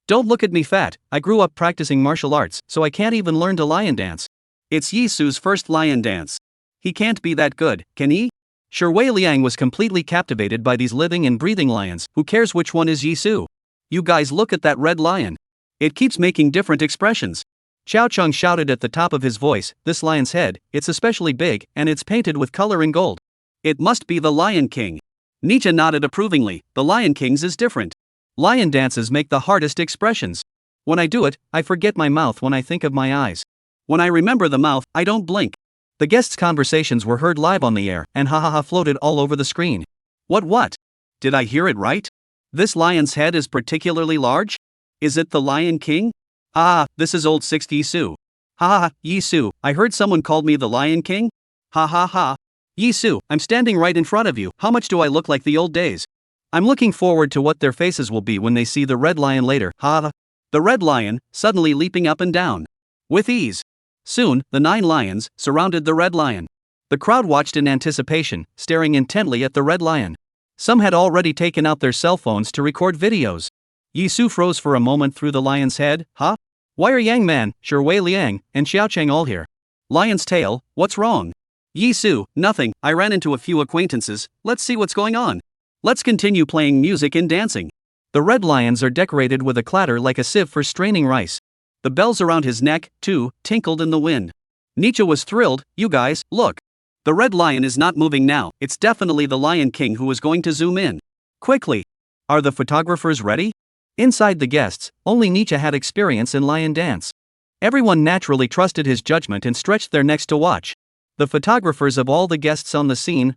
Don't look at me fat, I grew up practicing martial arts, so I can't even learn to lion dance. It's Yizu's first lion dance. He can't be that good, can he? Sure, Wei Liang was completely captivated by these living and breathing lions. Who cares which one is Yizu? You guys look at that red lion. It keeps making different expressions. Xiao Cheng shouted at the top of his voice, this lion's head, it's especially big, and it's painted with color in gold. It must be the Lion King. Nietzsche nodded approvingly, the Lion King's is different. Lion dances make the hardest expressions. When I do it, I forget my mouth when I think of my eyes. When I remember the mouth, I don't blink. The guests' conversations were heard live on the air, and ha ha ha floated all over the screen. What? Did I hear it right? This lion's head is particularly large? Is it the Lion King? Ah, this is old 60 Yizu. Ha ha ha, Yizu, I heard someone called me the Lion King? Ha ha ha. Yizu, I'm standing right in front of you, how much do I look like the old days? I'm looking forward to what their faces will be when they see the red lion later, ha ha. The red lion, suddenly leaping up and down. With ease. Soon, the 9 lions surrounded the red lion. The crowd watched in anticipation, staring intently at the red lion. Some had already taken out their cell phones to record videos. Yizu froze for a moment through the lion's head. Huh? Why are Yang Man, Sure Wei Liang, and Xiao Cheng all here? Lion's tail, what's wrong? Yizu, nothing, I ran into a few acquaintances, let's see what's going on. Let's continue playing music and dancing. The red lions are decorated with a clatter like a sieve for straining rice. The bells around his neck, too, tinkled in the wind. Nietzsche was thrilled. You guys, look. The red lion is not moving now, it's definitely the Lion King who is going to zoom in. Quickly. Are the photographers ready? Inside the guests, only Nietzsche had experience in lion dance. Everyone naturally trusted his judgment and stretched their necks to watch. The photographers of all the guests on the scene,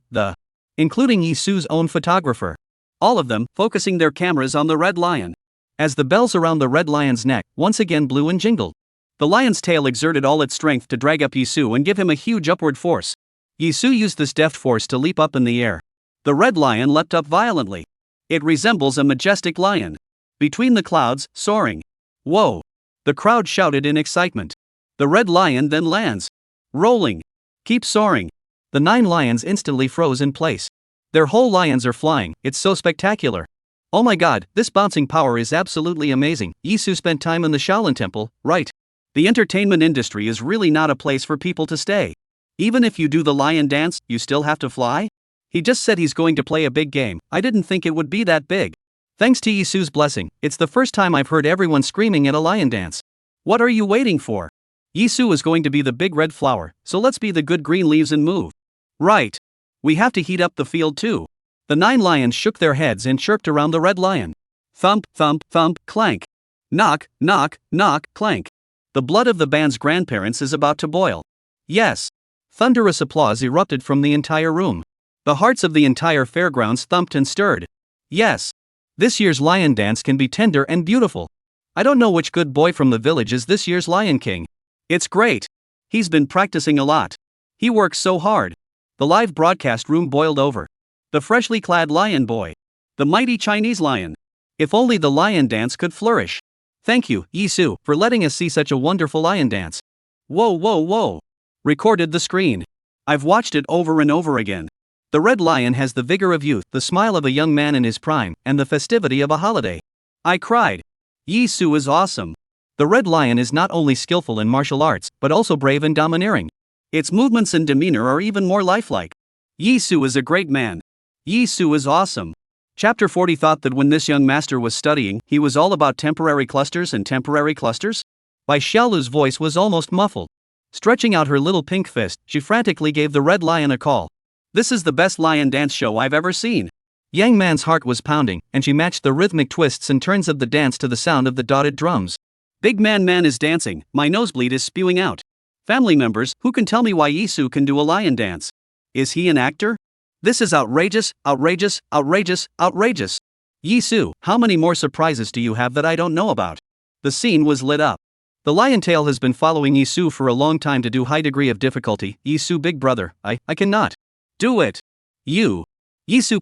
including Yizu's own photographer. All of them focusing their cameras on the red lion. As the bells around the red lion's neck once again blew and jingled. The lion's tail exerted all its strength to drag up Yizu and give him a huge upward force. Yizu used this deft force to leap up in the air. The red lion leapt up violently. It resembles a majestic lion. Between the clouds, soaring. Whoa! The crowd shouted in excitement. The red lion then lands. Rolling. Keep soaring. The 9 lions instantly froze in place. Their whole lions are flying, it's so spectacular. Oh my god, this bouncing power is absolutely amazing. Yizu spent time in the Shaolin Temple, right? The entertainment industry is really not a place for people to stay. Even if you do the lion dance, you still have to fly? He just said he's going to play a big game, I didn't think it would be that big. Thanks to Yizu's blessing, it's the first time I've heard everyone screaming at a lion dance. What are you waiting for? Yizu is going to be the big red flower, so let's be the good green leaves and move. Right. We have to heat up the field too. The 9 lions shook their heads and chirped around the red lion. Thump, thump, thump, clank. Knock, knock, knock, clank. The blood of the band's grandparents is about to boil. Yes. Thunderous applause erupted from the entire room. The hearts of the entire fairgrounds thumped and stirred. Yes. This year's lion dance can be tender and beautiful. I don't know which good boy from the village is this year's Lion King. It's great. He's been practicing a lot. He works so hard. The live broadcast room boiled over. The freshly clad lion boy. The mighty Chinese lion. If only the lion dance could flourish. Thank you, Yizu, for letting us see such a wonderful lion dance. Whoa, whoa, whoa. Recorded the screen. I've watched it over and over again. The red lion has the vigor of youth, the smile of a young man in his prime, and the festivity of a holiday. I cried. Yizu is awesome. The red lion is not only skillful in martial arts, but also brave and domineering. Its movements and demeanor are even more lifelike. Yizu is a great man. Yizu is awesome. Chapter 40 thought that when this young master was studying, he was all about temporary clusters and temporary clusters? Bai Xiaolu's voice was almost muffled. Stretching out her little pink fist, she frantically gave the red lion a call. This is the best lion dance show I've ever seen. Yang Man's heart was pounding, and she matched the rhythmic twists and turns of the dance to the sound of the dotted drums. Big man is dancing, my nosebleed is spewing out. Family members, who can tell me why Yizu can do a lion dance? Is he an actor? This is outrageous, outrageous, outrageous, outrageous. Yizu, how many more surprises do you have that I don't know about? The scene was lit up. The lion tail has been following Yizu for a long time to do high degree of difficulty. Yizu big brother, I cannot. Do it. Yizu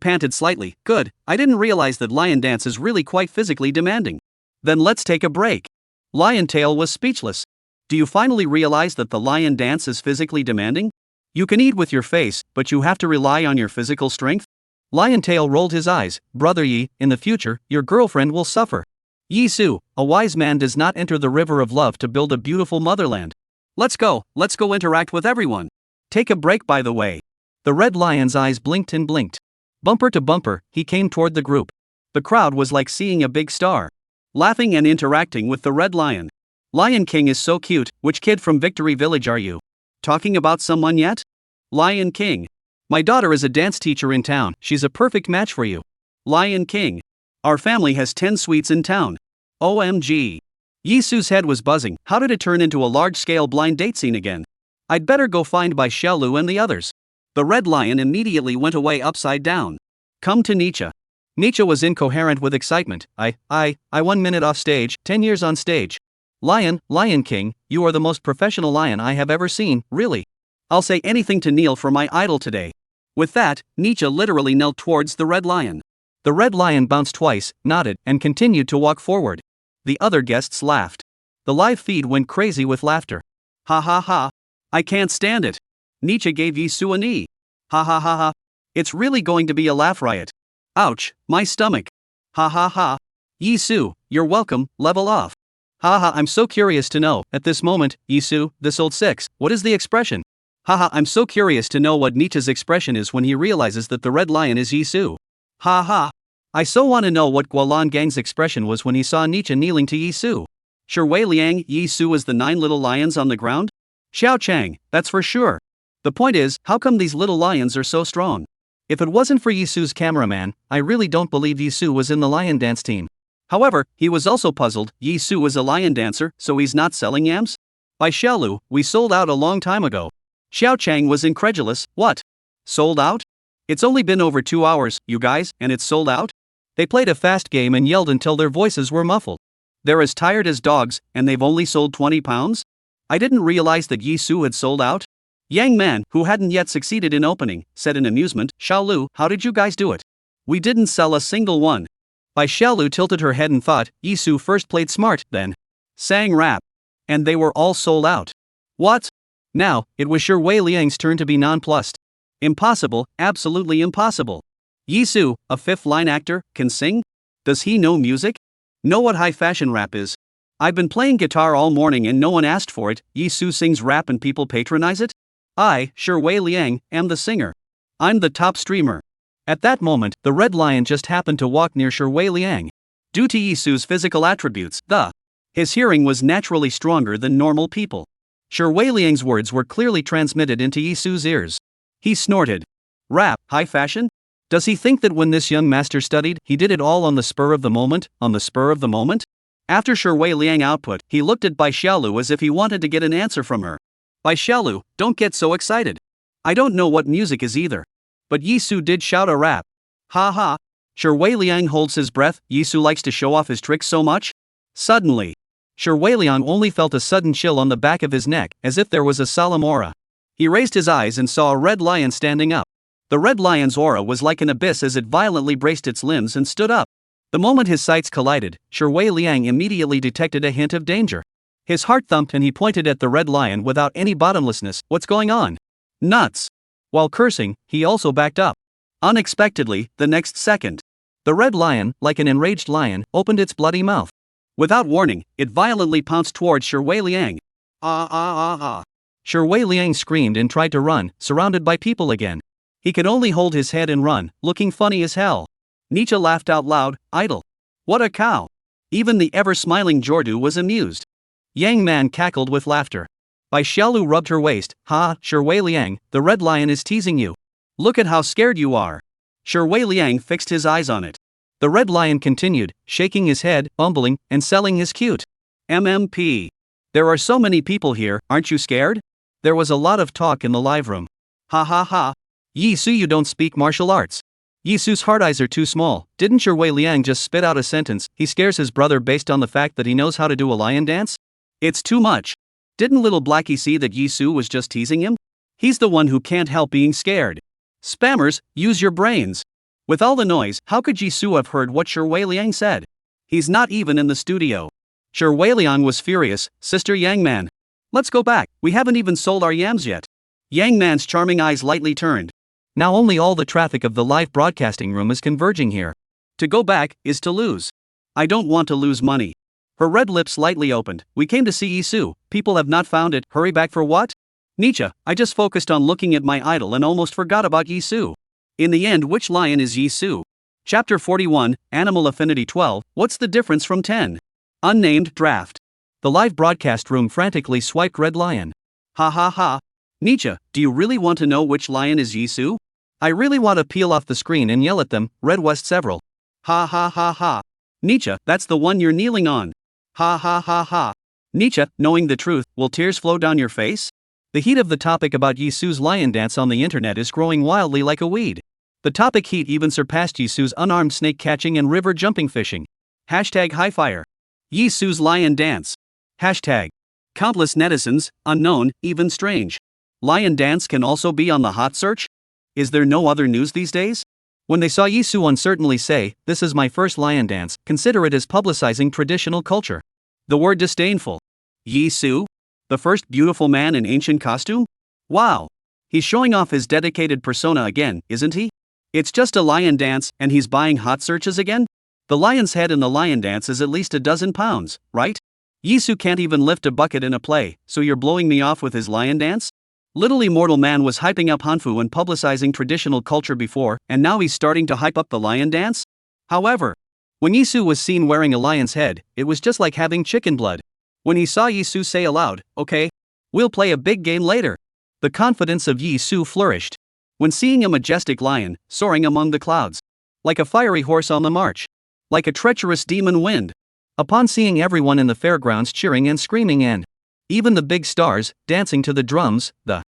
panted slightly. Good, I didn't realize that lion dance is really quite physically demanding. Then let's take a break. Lion Tail was speechless. Do you finally realize that the lion dance is physically demanding? You can eat with your face, but you have to rely on your physical strength? Lion Tail rolled his eyes. Brother Yi, in the future, your girlfriend will suffer. Yizu, a wise man does not enter the river of love to build a beautiful motherland. Let's go interact with everyone. Take a break, by the way. The red lion's eyes blinked and blinked. Bumper to bumper, he came toward the group. The crowd was like seeing a big star. Laughing and interacting with the red lion. Lion King is so cute. Which kid from Victory Village are you? Talking about someone yet? Lion King. My daughter is a dance teacher in town. She's a perfect match for you. Lion King. Our family has 10 suites in town. OMG. Yizu's head was buzzing. How did it turn into a large-scale blind date scene again? I'd better go find Bai Xiaolu and the others. The red lion immediately went away upside down. Come to Nietzsche. Nietzsche was incoherent with excitement. I 1 minute off stage, 10 years on stage. Lion King, you are the most professional lion I have ever seen, really. I'll say anything to kneel for my idol today. With that, Nietzsche literally knelt towards the red lion. The red lion bounced twice, nodded, and continued to walk forward. The other guests laughed. The live feed went crazy with laughter. Ha ha ha. I can't stand it. Nietzsche gave Yizu a knee. Ha ha ha ha. It's really going to be a laugh riot. Ouch, my stomach. Ha ha ha. Yizu, you're welcome, level off. Haha, I'm so curious to know, at this moment, Yizu, this old six, what is the expression? Haha, I'm so curious to know what Nietzsche's expression is when he realizes that the red lion is Yizu. Ha ha. I so want to know what Guolan Gang's expression was when he saw Nietzsche kneeling to Yizu. Sure Wei Liang, Yizu was the 9 little lions on the ground? Xiao Chang, that's for sure. The point is, how come these little lions are so strong? If it wasn't for Yizu's cameraman, I really don't believe Yizu was in the lion dance team. However, he was also puzzled. Yizu is a lion dancer, so he's not selling yams? By Xiaolu, we sold out a long time ago. Xiao Chang was incredulous. What? Sold out? It's only been over 2 hours, you guys, and it's sold out? They played a fast game and yelled until their voices were muffled. They're as tired as dogs, and they've only sold 20 pounds? I didn't realize that Yizu had sold out. Yang Man, who hadn't yet succeeded in opening, said in amusement, Xiaolu, how did you guys do it? We didn't sell a single one. Bai Xiaolu tilted her head and thought, Yizu first played smart, then sang rap. And they were all sold out. What? Now, it was sure Wei Liang's turn to be nonplussed. Impossible, absolutely impossible. Yizu, a fifth-line actor, can sing? Does he know music? Know what high-fashion rap is? I've been playing guitar all morning and no one asked for it. Yizu sings rap and people patronize it? I, sure Wei Liang, am the singer. I'm the top streamer. At that moment, the red lion just happened to walk near Sure Wei Liang. Due to Yizu's physical attributes, his hearing was naturally stronger than normal people. Sure Wei Liang's words were clearly transmitted into Yizu's ears. He snorted. Rap, high fashion? Does he think that when this young master studied, he did it all on the spur of the moment, After Sure Wei Liang output, he looked at Bai Xiaolu as if he wanted to get an answer from her. Bai Xiaolu, don't get so excited. I don't know what music is either. But Yizu did shout a rap. Ha ha. Sure Wei Liang holds his breath. Yizu likes to show off his tricks so much. Suddenly, Sure Wei Liang only felt a sudden chill on the back of his neck, as if there was a solemn aura. He raised his eyes and saw a red lion standing up. The red lion's aura was like an abyss as it violently braced its limbs and stood up. The moment his sights collided, Sure Wei Liang immediately detected a hint of danger. His heart thumped and he pointed at the red lion without any bottomlessness. What's going on? Nuts. While cursing, he also backed up. Unexpectedly, the next second, the red lion, like an enraged lion, opened its bloody mouth. Without warning, it violently pounced towards Sure Wei Liang. Sure Wei Liang screamed and tried to run, surrounded by people again. He could only hold his head and run, looking funny as hell. Nietzsche laughed out loud, idle. What a cow. Even the ever-smiling Jordu was amused. Yang Man cackled with laughter. Bai Xiaolu rubbed her waist. Ha, Sure Wei Liang, the red lion is teasing you. Look at how scared you are. Sure Wei Liang fixed his eyes on it. The red lion continued, shaking his head, bumbling, and selling his cute MMP. There are so many people here, aren't you scared? There was a lot of talk in the live room. Ha ha ha. Yizu, you don't speak martial arts. Yizu's hard eyes are too small. Didn't Sure Wei Liang just spit out a sentence? He scares his brother based on the fact that he knows how to do a lion dance? It's too much. Didn't little Blackie see that Yizu was just teasing him? He's the one who can't help being scared. Spammers, use your brains. With all the noise, how could Yizu have heard what Shui Liang said? He's not even in the studio. Shui Liang was furious. Sister Yang Man. Let's go back, we haven't even sold our yams yet. Yang Man's charming eyes lightly turned. Now only all the traffic of the live broadcasting room is converging here. To go back is to lose. I don't want to lose money. Her red lips slightly opened. We came to see Yizu. People have not found it. Hurry back for what? Nietzsche, I just focused on looking at my idol and almost forgot about Yizu. In the end, which lion is Yizu? Chapter 41, Animal Affinity 12, what's the difference from 10? Unnamed draft. The live broadcast room frantically swiped red lion. Ha ha ha. Nietzsche, do you really want to know which lion is Yizu? I really want to peel off the screen and yell at them, Red West several. Ha ha ha ha. Nietzsche, that's the one you're kneeling on. Ha ha ha ha. Nietzsche, knowing the truth, will tears flow down your face? The heat of the topic about Yizu's lion dance on the internet is growing wildly like a weed. The topic heat even surpassed Yizu's unarmed snake catching and river jumping fishing. Hashtag highfire. Yizu's lion dance. Hashtag. Countless netizens, unknown, even strange. Lion dance can also be on the hot search? Is there no other news these days? When they saw Yizu uncertainly say, "This is my first lion dance," consider it as publicizing traditional culture. The word disdainful. Yizu? The first beautiful man in ancient costume? Wow. He's showing off his dedicated persona again, isn't he? It's just a lion dance, and he's buying hot searches again? The lion's head in the lion dance is at least a dozen pounds, right? Yizu can't even lift a bucket in a play, so you're blowing me off with his lion dance? Little immortal man was hyping up Hanfu and publicizing traditional culture before, and now he's starting to hype up the lion dance? However, when Yizu was seen wearing a lion's head, it was just like having chicken blood. When he saw Yizu say aloud, "Okay, we'll play a big game later," the confidence of Yizu flourished. When seeing a majestic lion, soaring among the clouds, like a fiery horse on the march, like a treacherous demon wind, upon seeing everyone in the fairgrounds cheering and screaming and even the big stars dancing to the drums, the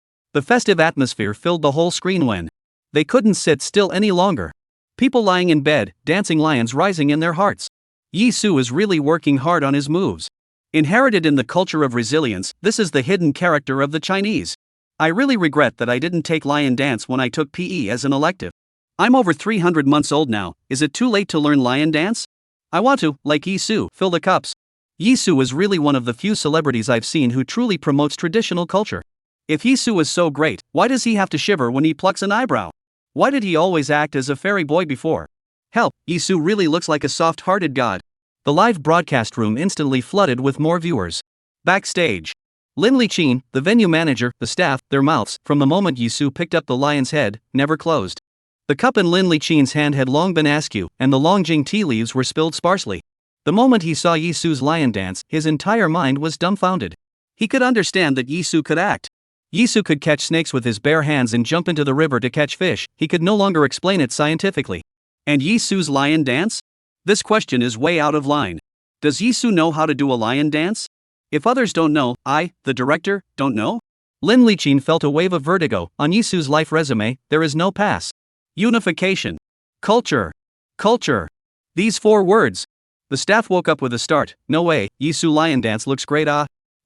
festive atmosphere filled the whole screen when they couldn't sit still any longer. People lying in bed, dancing lions rising in their hearts. Yizu is really working hard on his moves. Inherited in the culture of resilience, this is the hidden character of the Chinese. I really regret that I didn't take lion dance when I took PE as an elective. I'm over 300 months old now, is it too late to learn lion dance? I want to, like Yizu, fill the cups. Yizu is really one of the few celebrities I've seen who truly promotes traditional culture. If Yizu is so great, why does he have to shiver when he plucks an eyebrow? Why did he always act as a fairy boy before? Help, Yizu really looks like a soft-hearted god. The live broadcast room instantly flooded with more viewers. Backstage. Lin Liqin, the venue manager, the staff, their mouths, from the moment Yizu picked up the lion's head, never closed. The cup in Lin Liqin's hand had long been askew, and the Longjing tea leaves were spilled sparsely. The moment he saw Yizu's lion dance, his entire mind was dumbfounded. He could understand that Yizu could act. Yizu could catch snakes with his bare hands and jump into the river to catch fish. He could no longer explain it scientifically. And Yizu's lion dance? This question is way out of line. Does Yizu know how to do a lion dance? If others don't know, I, the director, don't know? Lin Liqin felt a wave of vertigo. On Yizu's life resume, there is no pass. Unification. Culture. Culture. These 4 words. The staff woke up with a start. No way, Yizu lion dance looks great.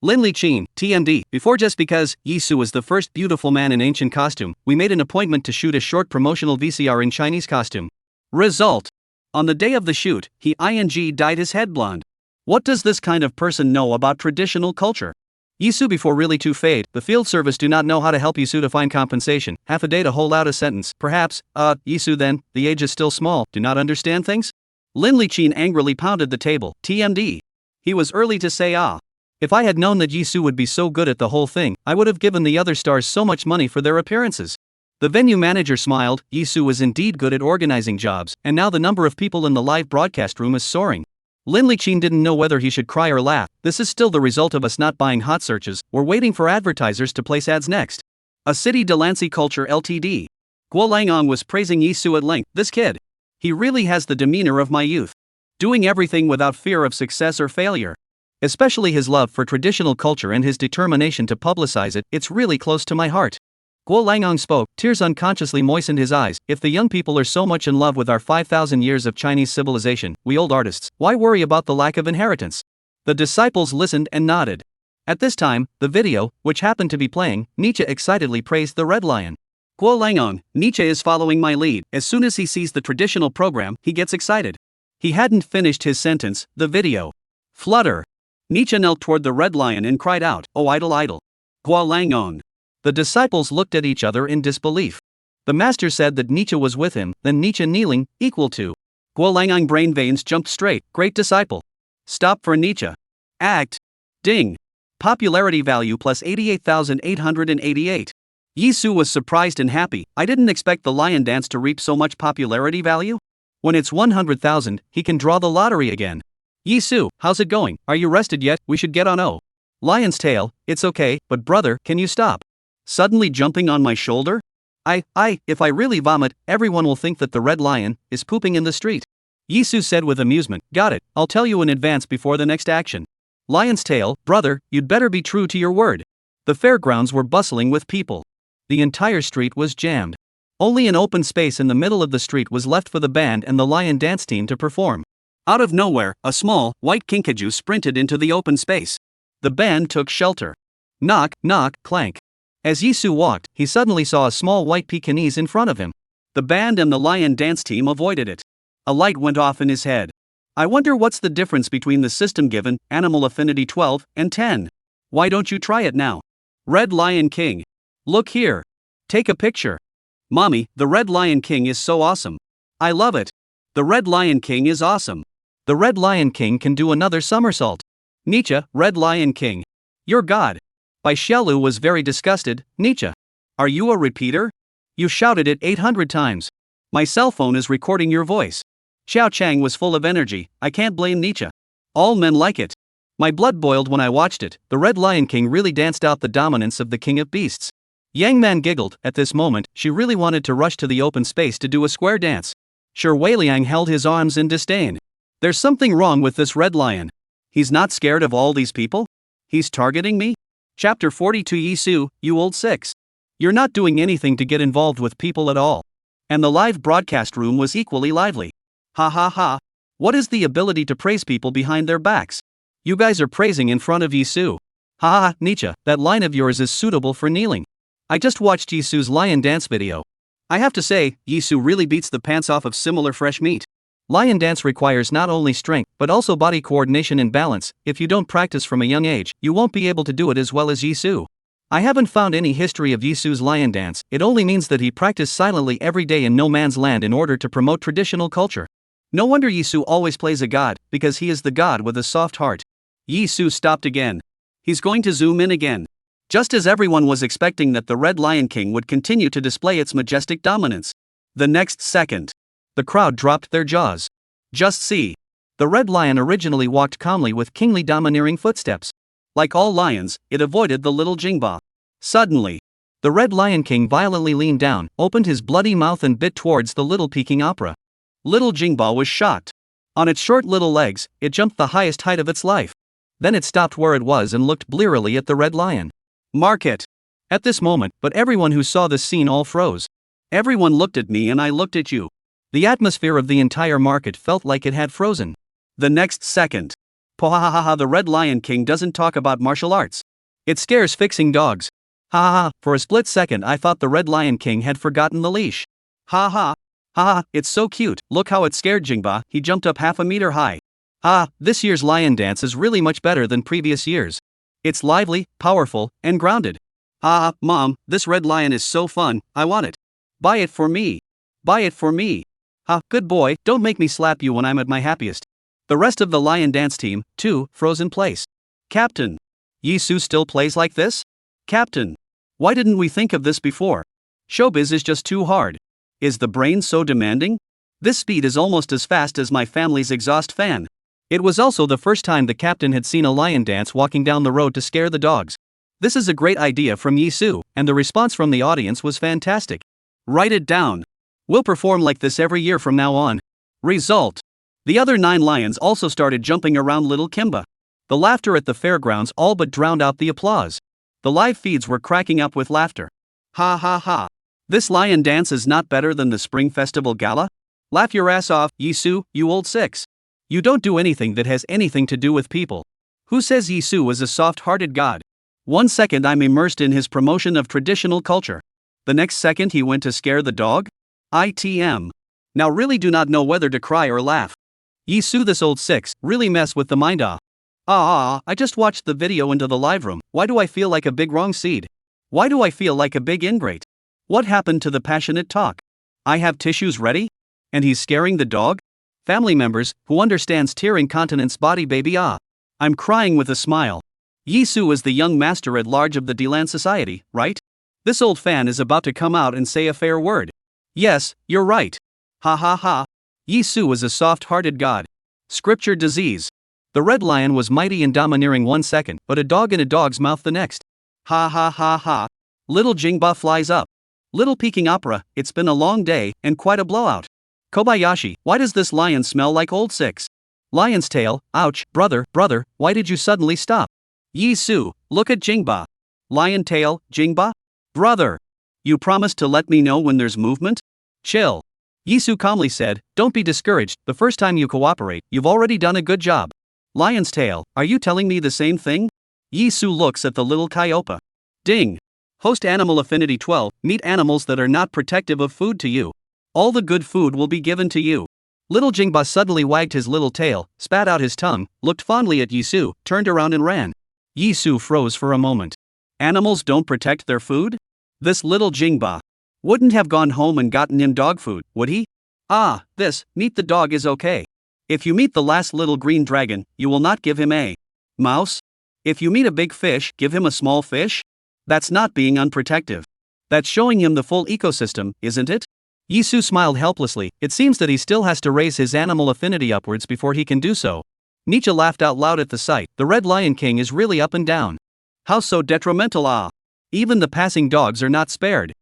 Lin Liqin, TMD. Before, just because Yizu is the first beautiful man in ancient costume, we made an appointment to shoot a short promotional VCR in Chinese costume. Result. On the day of the shoot, he dyed his head blonde. What does this kind of person know about traditional culture? Yizu before really to fade. The field service do not know how to help Yizu to find compensation. Half a day to hold out a sentence. Perhaps, Yizu then, the age is still small, do not understand things? Lin Liqin angrily pounded the table. TMD. He was early to say ah. If I had known that Yizu would be so good at the whole thing, I would have given the other stars so much money for their appearances. The venue manager smiled. Yizu is indeed good at organizing jobs, and now the number of people in the live broadcast room is soaring. Lin Liqin didn't know whether he should cry or laugh. This is still the result of us not buying hot searches. We're waiting for advertisers to place ads next. A City Delancey Culture Ltd. Guo Langong was praising Yizu at length. This kid. He really has the demeanor of my youth. Doing everything without fear of success or failure. Especially his love for traditional culture and his determination to publicize it, it's really close to my heart. Guo Langong spoke, tears unconsciously moistened his eyes. If the young people are so much in love with our 5,000 years of Chinese civilization, we old artists, why worry about the lack of inheritance? The disciples listened and nodded. At this time, the video, which happened to be playing, Nietzsche excitedly praised the red lion. Guo Langong, Nietzsche is following my lead. As soon as he sees the traditional program, he gets excited. He hadn't finished his sentence, the video. Flutter. Nietzsche knelt toward the red lion and cried out, "Oh idol idol." Guo Langong. The disciples looked at each other in disbelief. The master said that Nietzsche was with him, then Nietzsche kneeling, equal to. Guo Langong brain veins jumped straight, great disciple. Stop for Nietzsche. Act. Ding. Popularity value plus 88,888. Yizu was surprised and happy. I didn't expect the lion dance to reap so much popularity value. When it's 100,000, he can draw the lottery again. Yizu, how's it going? Are you rested yet? We should get on. Oh. Lion's tail, it's okay, but brother, can you stop? Suddenly jumping on my shoulder? If I really vomit, everyone will think that the red lion is pooping in the street. Yizu said with amusement, got it, I'll tell you in advance before the next action. Lion's tail, brother, you'd better be true to your word. The fairgrounds were bustling with people. The entire street was jammed. Only an open space in the middle of the street was left for the band and the lion dance team to perform. Out of nowhere, a small, white kinkajou sprinted into the open space. The band took shelter. Knock, knock, clank. As Yizu walked, he suddenly saw a small white Pekingese in front of him. The band and the lion dance team avoided it. A light went off in his head. I wonder what's the difference between the system given, animal affinity 12, and 10. Why don't you try it now? Red Lion King. Look here. Take a picture. Mommy, the Red Lion King is so awesome. I love it. The Red Lion King is awesome. The Red Lion King can do another somersault. Nietzsche, Red Lion King. You're God. Bai Xiaolu was very disgusted. Nietzsche. Are you a repeater? You shouted it 800 times. My cell phone is recording your voice. Xiao Chang was full of energy. I can't blame Nietzsche. All men like it. My blood boiled when I watched it. The Red Lion King really danced out the dominance of the King of Beasts. Yang Man giggled. At this moment, she really wanted to rush to the open space to do a square dance. Sure, Wei Liang held his arms in disdain. There's something wrong with this red lion. He's not scared of all these people? He's targeting me? Chapter 42 Yizu, you old six. You're not doing anything to get involved with people at all. And the live broadcast room was equally lively. Ha ha ha. What is the ability to praise people behind their backs? You guys are praising in front of Yizu. Ha ha, Nietzsche, that line of yours is suitable for kneeling. I just watched Yizu's lion dance video. I have to say, Yizu really beats the pants off of similar fresh meat. Lion dance requires not only strength, but also body coordination and balance. If you don't practice from a young age, you won't be able to do it as well as Yizu. I haven't found any history of Yizu's lion dance. It only means that he practiced silently every day in no man's land in order to promote traditional culture. No wonder Yizu always plays a god, because he is the god with a soft heart. Yizu stopped again. He's going to zoom in again. Just as everyone was expecting that the Red Lion King would continue to display its majestic dominance. The next second, the crowd dropped their jaws. Just see. The red lion originally walked calmly with kingly domineering footsteps. Like all lions, it avoided the little Jingba. Suddenly, the Red Lion King violently leaned down, opened his bloody mouth and bit towards the little Peking opera. Little Jingba was shocked. On its short little legs, it jumped the highest height of its life. Then it stopped where it was and looked blearily at the red lion. Mark it. At this moment, but everyone who saw this scene all froze. Everyone looked at me and I looked at you. The atmosphere of the entire market felt like it had frozen. The next second. Pohahaha, the Red Lion King doesn't talk about martial arts. It scares fixing dogs. Ha ha ha, for a split second I thought the Red Lion King had forgotten the leash. Ha ha. Ha ha, it's so cute, look how it scared Jingba, he jumped up half a meter high. Ah, this year's lion dance is really much better than previous years. It's lively, powerful, and grounded. Ah, Mom, this red lion is so fun, I want it. Buy it for me. Buy it for me. Ha, good boy, don't make me slap you when I'm at my happiest. The rest of the lion dance team, too, froze in place. Captain. Yizu still plays like this? Captain. Why didn't we think of this before? Showbiz is just too hard. Is the brain so demanding? This speed is almost as fast as my family's exhaust fan. It was also the first time the captain had seen a lion dance walking down the road to scare the dogs. This is a great idea from Yizu, and the response from the audience was fantastic. Write it down. We'll perform like this every year from now on. Result. The other 9 lions also started jumping around little Kimba. The laughter at the fairgrounds all but drowned out the applause. The live feeds were cracking up with laughter. Ha ha ha. This lion dance is not better than the Spring Festival Gala? Laugh your ass off, Yizu, you old six. You don't do anything that has anything to do with people. Who says Yizu is a soft-hearted god? 1 second I'm immersed in his promotion of traditional culture. The next second he went to scare the dog? ITM. Now really do not know whether to cry or laugh. Yizu, this old six, really mess with the mind. I just watched the video into the live room. Why do I feel like a big wrong seed? Why do I feel like a big ingrate? What happened to the passionate talk? I have tissues ready? And he's scaring the dog? Family members, who understands tear incontinence body baby I'm crying with a smile. Yizu is the young master at large of the Delan Society, right? This old fan is about to come out and say a fair word. Yes, you're right. Ha ha ha. Yizu is a soft-hearted god. Scripture disease. The red lion was mighty and domineering 1 second, but a dog in a dog's mouth the next. Ha ha ha ha. Little Jingba flies up. Little Peking Opera, it's been a long day, and quite a blowout. Kobayashi, why does this lion smell like old six? Lion's tail, ouch, brother, why did you suddenly stop? Yizu, look at Jingba. Lion tail, Jingba? Brother. You promised to let me know when there's movement? Chill. Yizu calmly said, don't be discouraged, the first time you cooperate, you've already done a good job. Lion's tail, are you telling me the same thing? Yizu looks at the little Kyopa. Ding. Host Animal Affinity 12, meet animals that are not protective of food to you. All the good food will be given to you. Little Jingba suddenly wagged his little tail, spat out his tongue, looked fondly at Yizu, turned around and ran. Yizu froze for a moment. Animals don't protect their food? This little Jingba wouldn't have gone home and gotten him dog food, would he? Meet the dog is okay. If you meet the last little green dragon, you will not give him a mouse? If you meet a big fish, give him a small fish? That's not being unprotective. That's showing him the full ecosystem, isn't it? Yizu smiled helplessly. It seems that he still has to raise his animal affinity upwards before he can do so. Nietzsche laughed out loud at the sight. The Red Lion King is really up and down. How so detrimental? Even the passing dogs are not spared.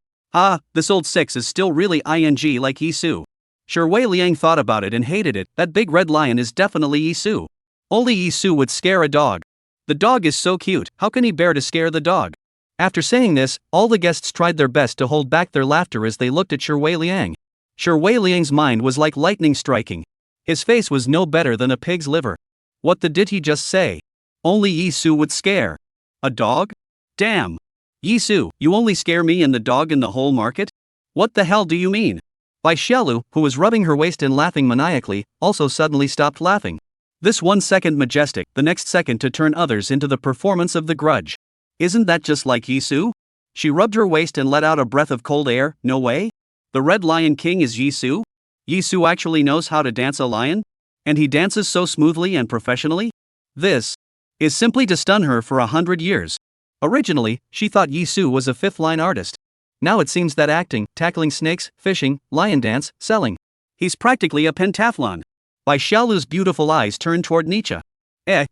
This old six is still really ing like Yizu. Sure, Wei Liang thought about it and hated it. That big red lion is definitely Yizu. Only Yizu would scare a dog. The dog is so cute, how can he bear to scare the dog? After saying this, all the guests tried their best to hold back their laughter as they looked at Sure Wei Liang. Sure Wei Liang's mind was like lightning striking. His face was no better than a pig's liver. What did he just say? Only Yizu would scare a dog? Damn. Yizu, you only scare me and the dog in the whole market? What the hell do you mean? Bai Xiaolu, who was rubbing her waist and laughing maniacally, also suddenly stopped laughing. This 1 second majestic, the next second to turn others into the performance of the grudge. Isn't that just like Yizu? She rubbed her waist and let out a breath of cold air. No way? The Red Lion King is Yizu? Yizu actually knows how to dance a lion? And he dances so smoothly and professionally? This is simply to stun her for 100 years. Originally, she thought Yizu was a fifth-line artist. Now it seems that acting, tackling snakes, fishing, lion dance, selling. He's practically a pentathlon. Bai Xiaolu's beautiful eyes turned toward Nietzsche.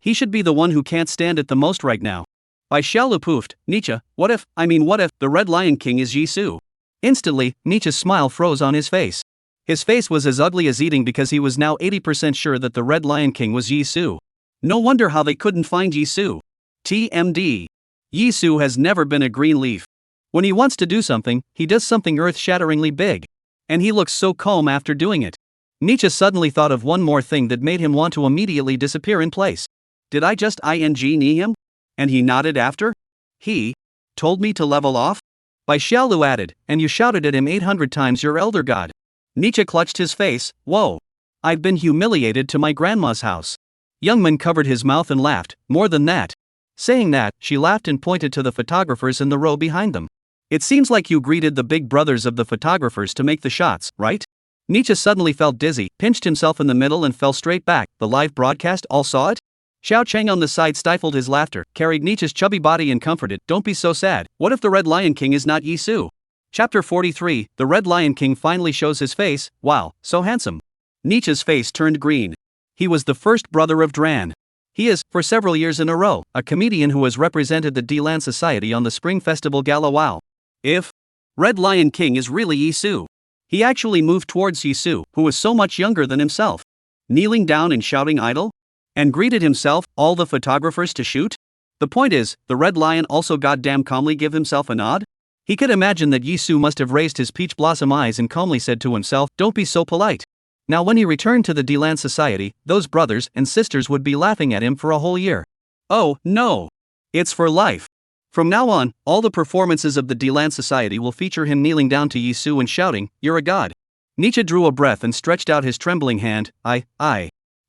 He should be the one who can't stand it the most right now. Bai Xiaolu poofed. Nietzsche, what if the Red Lion King is Yizu? Instantly, Nietzsche's smile froze on his face. His face was as ugly as eating because he was now 80% sure that the Red Lion King was Yizu. No wonder how they couldn't find Yizu. TMD. Yizu has never been a green leaf. When he wants to do something, he does something earth-shatteringly big. And he looks so calm after doing it. Nietzsche suddenly thought of one more thing that made him want to immediately disappear in place. Did I just knee him? And he nodded after? He told me to level off? Bai Xiaolu added, and you shouted at him 800 times your elder god. Nietzsche clutched his face. Whoa. I've been humiliated to my grandma's house. Youngman covered his mouth and laughed. More than that. Saying that, she laughed and pointed to the photographers in the row behind them. It seems like you greeted the big brothers of the photographers to make the shots, right? Nietzsche suddenly felt dizzy, pinched himself in the middle and fell straight back. The live broadcast all saw it? Xiao Cheng on the side stifled his laughter, carried Nietzsche's chubby body and comforted. Don't be so sad. What if the Red Lion King is not Yizu? Chapter 43, the Red Lion King finally shows his face. Wow, so handsome. Nietzsche's face turned green. He was the first brother of Dran. He is, for several years in a row, a comedian who has represented the Delan Society on the Spring Festival Gala. Wow. If Red Lion King is really Yizu. He actually moved towards Yizu, who was so much younger than himself. Kneeling down and shouting idle? And greeted himself, all the photographers to shoot? The point is, the Red Lion also goddamn calmly give himself a nod? He could imagine that Yizu must have raised his peach blossom eyes and calmly said to himself, don't be so polite. Now when he returned to the Delan Society, those brothers and sisters would be laughing at him for a whole year. Oh, no. It's for life. From now on, all the performances of the Deland Society will feature him kneeling down to Yizu and shouting, "You're a god." Nietzsche drew a breath and stretched out his trembling hand. I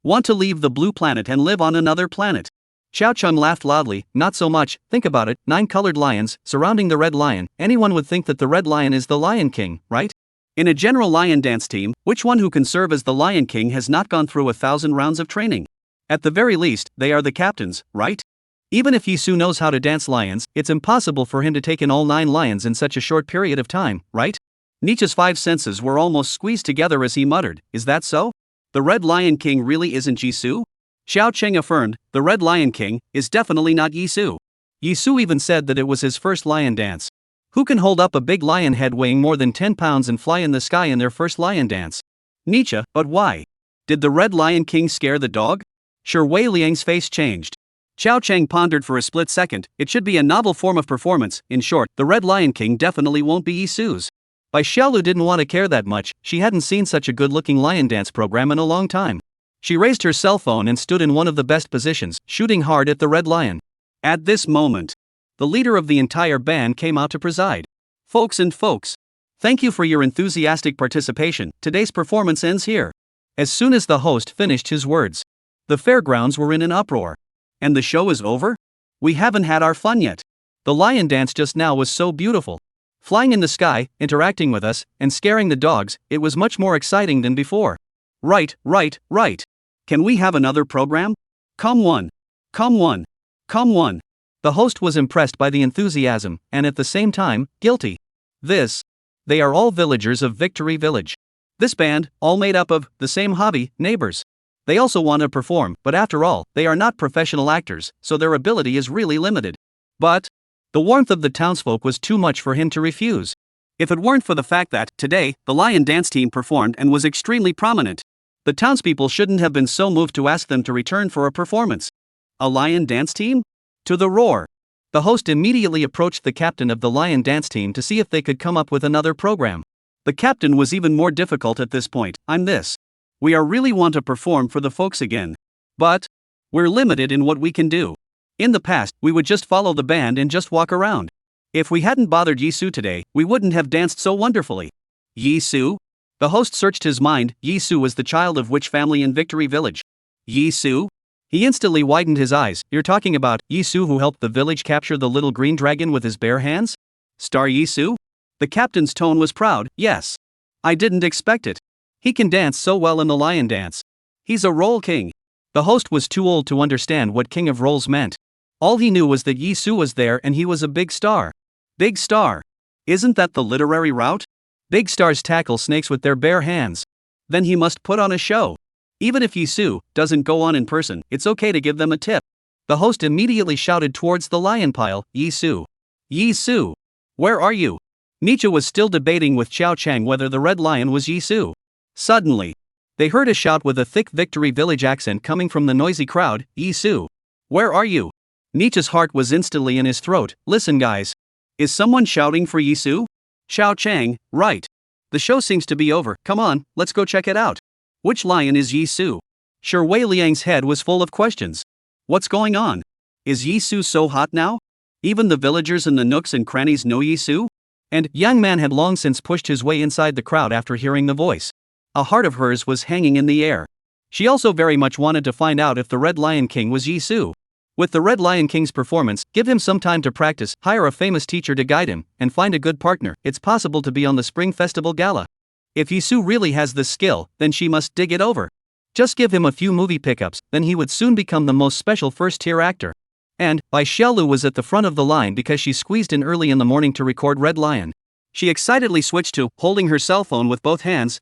want to leave the blue planet and live on another planet. Xiao Cheng laughed loudly. Not so much, think about it, 9 colored lions, surrounding the red lion. Anyone would think that the red lion is the Lion King, right? In a general lion dance team, which one who can serve as the Lion King has not gone through 1,000 rounds of training? At the very least, they are the captains, right? Even if Yizu knows how to dance lions, it's impossible for him to take in all 9 lions in such a short period of time, right? Nietzsche's 5 senses were almost squeezed together as he muttered, "Is that so? The Red Lion King really isn't Yizu?" Xiao Cheng affirmed, "The Red Lion King is definitely not Yizu." Yizu even said that it was his first lion dance. Who can hold up a big lion head weighing more than 10 pounds and fly in the sky in their first lion dance? Nietzsche, but why? Did the Red Lion King scare the dog? Sure, Wei Liang's face changed. Xiao Cheng pondered for a split second. It should be a novel form of performance. In short, the Red Lion King definitely won't be Yizu's. Bai Xiaolu didn't want to care that much. She hadn't seen such a good-looking lion dance program in a long time. She raised her cell phone and stood in one of the best positions, shooting hard at the red lion. At this moment, the leader of the entire band came out to preside. Folks, thank you for your enthusiastic participation. Today's performance ends here. As soon as the host finished his words, the fairgrounds were in an uproar. And the show is over? We haven't had our fun yet. The lion dance just now was so beautiful. Flying in the sky, interacting with us, and scaring the dogs, it was much more exciting than before. Right. Can we have another program? Come one. The host was impressed by the enthusiasm, and at the same time, guilty. They are all villagers of Victory Village. This band, all made up of the same hobby, neighbors. They also want to perform, but after all, they are not professional actors, so their ability is really limited. But the warmth of the townsfolk was too much for him to refuse. If it weren't for the fact that, today, the lion dance team performed and was extremely prominent, the townspeople shouldn't have been so moved to ask them to return for a performance. A lion dance team? To the roar. The host immediately approached the captain of the lion dance team to see if they could come up with another program. The captain was even more difficult at this point. We are really want to perform for the folks again. But we're limited in what we can do. In the past, we would just follow the band and just walk around. If we hadn't bothered Yizu today, we wouldn't have danced so wonderfully. Yizu? The host searched his mind. Yizu was the child of which family in Victory Village? Yizu? He instantly widened his eyes. You're talking about Yizu who helped the village capture the little green dragon with his bare hands? Star Yizu? The captain's tone was proud. Yes. I didn't expect it. He can dance so well in the lion dance. He's a role king. The host was too old to understand what king of roles meant. All he knew was that Yizu was there and he was a big star. Big star. Isn't that the literary route? Big stars tackle snakes with their bare hands. Then he must put on a show. Even if Yizu doesn't go on in person, it's okay to give them a tip. The host immediately shouted towards the lion pile, Yizu. Yizu. Where are you? Nietzsche was still debating with Xiao Cheng whether the red lion was Yizu. Suddenly, they heard a shout with a thick Victory Village accent coming from the noisy crowd, Yizu. Where are you? Nietzsche's heart was instantly in his throat. Listen guys. Is someone shouting for Yizu? Xiao Cheng, right. The show seems to be over. Come on, let's go check it out. Which lion is Yizu? Sure, Wei Liang's head was full of questions. What's going on? Is Yizu so hot now? Even the villagers in the nooks and crannies know Yizu? And young man had long since pushed his way inside the crowd after hearing the voice. A heart of hers was hanging in the air. She also very much wanted to find out if the Red Lion King was Yizu. With the Red Lion King's performance, give him some time to practice, hire a famous teacher to guide him, and find a good partner. It's possible to be on the Spring Festival Gala. If Yizu really has this skill, then she must dig it over. Just give him a few movie pickups, then he would soon become the most special first-tier actor. And Bai Xiaolu was at the front of the line because she squeezed in early in the morning to record Red Lion. She excitedly switched to holding her cell phone with both hands.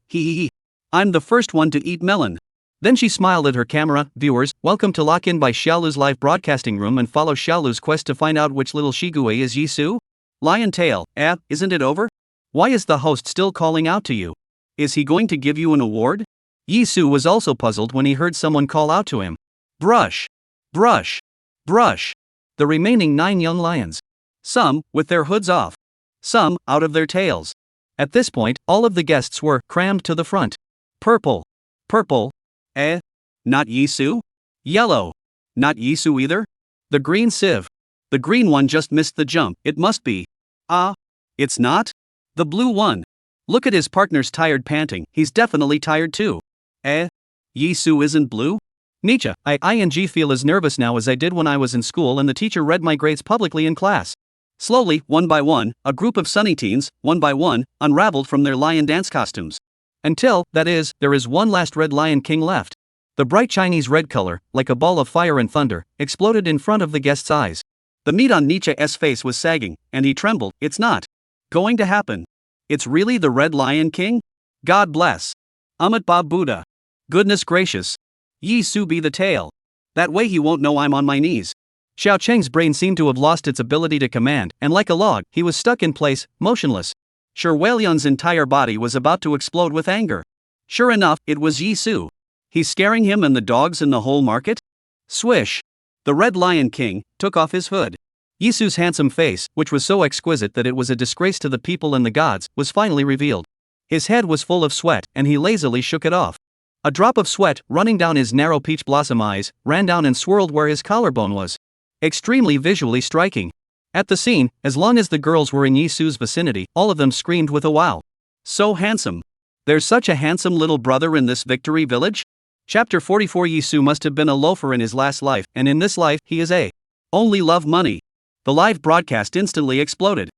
I'm the first one to eat melon. Then she smiled at her camera. Viewers, welcome to lock in by Xiaolu's live broadcasting room and follow Xiaolu's quest to find out which little Shigue is Yizu. Lion tail, isn't it over? Why is the host still calling out to you? Is he going to give you an award? Yizu was also puzzled when he heard someone call out to him. Brush. Brush. Brush. The remaining 9 young lions. Some, with their hoods off. Some, out of their tails. At this point, all of the guests were crammed to the front. Purple. Purple. Not Yizu? Yellow. Not Yizu either? The green sieve. The green one just missed the jump, it must be. Ah, it's not? The blue one. Look at his partner's tired panting, he's definitely tired too. Yizu isn't blue? Nietzsche, I feel as nervous now as I did when I was in school and the teacher read my grades publicly in class. Slowly, one by one, a group of sunny teens, one by one, unraveled from their lion dance costumes. Until, that is, there is one last red lion king left. The bright Chinese red color, like a ball of fire and thunder, exploded in front of the guest's eyes. The meat on Nietzsche's face was sagging, and he trembled. It's not going to happen. It's really the red lion king? God bless. Amit Ba Buddha. Goodness gracious. Yizu be the tail. That way he won't know I'm on my knees. Xiao Cheng's brain seemed to have lost its ability to command, and like a log, he was stuck in place, motionless. Sure, Weilion's entire body was about to explode with anger. Sure enough, it was Yizu. He's scaring him and the dogs in the whole market? Swish. The Red Lion King took off his hood. Yizu's handsome face, which was so exquisite that it was a disgrace to the people and the gods, was finally revealed. His head was full of sweat, and he lazily shook it off. A drop of sweat, running down his narrow peach blossom eyes, ran down and swirled where his collarbone was. Extremely visually striking. At the scene, as long as the girls were in Yizu's vicinity, all of them screamed with a wow. So handsome. There's such a handsome little brother in this victory village? Chapter 44. Yizu must have been a loafer in his last life, and in this life, he is a only love money. The live broadcast instantly exploded.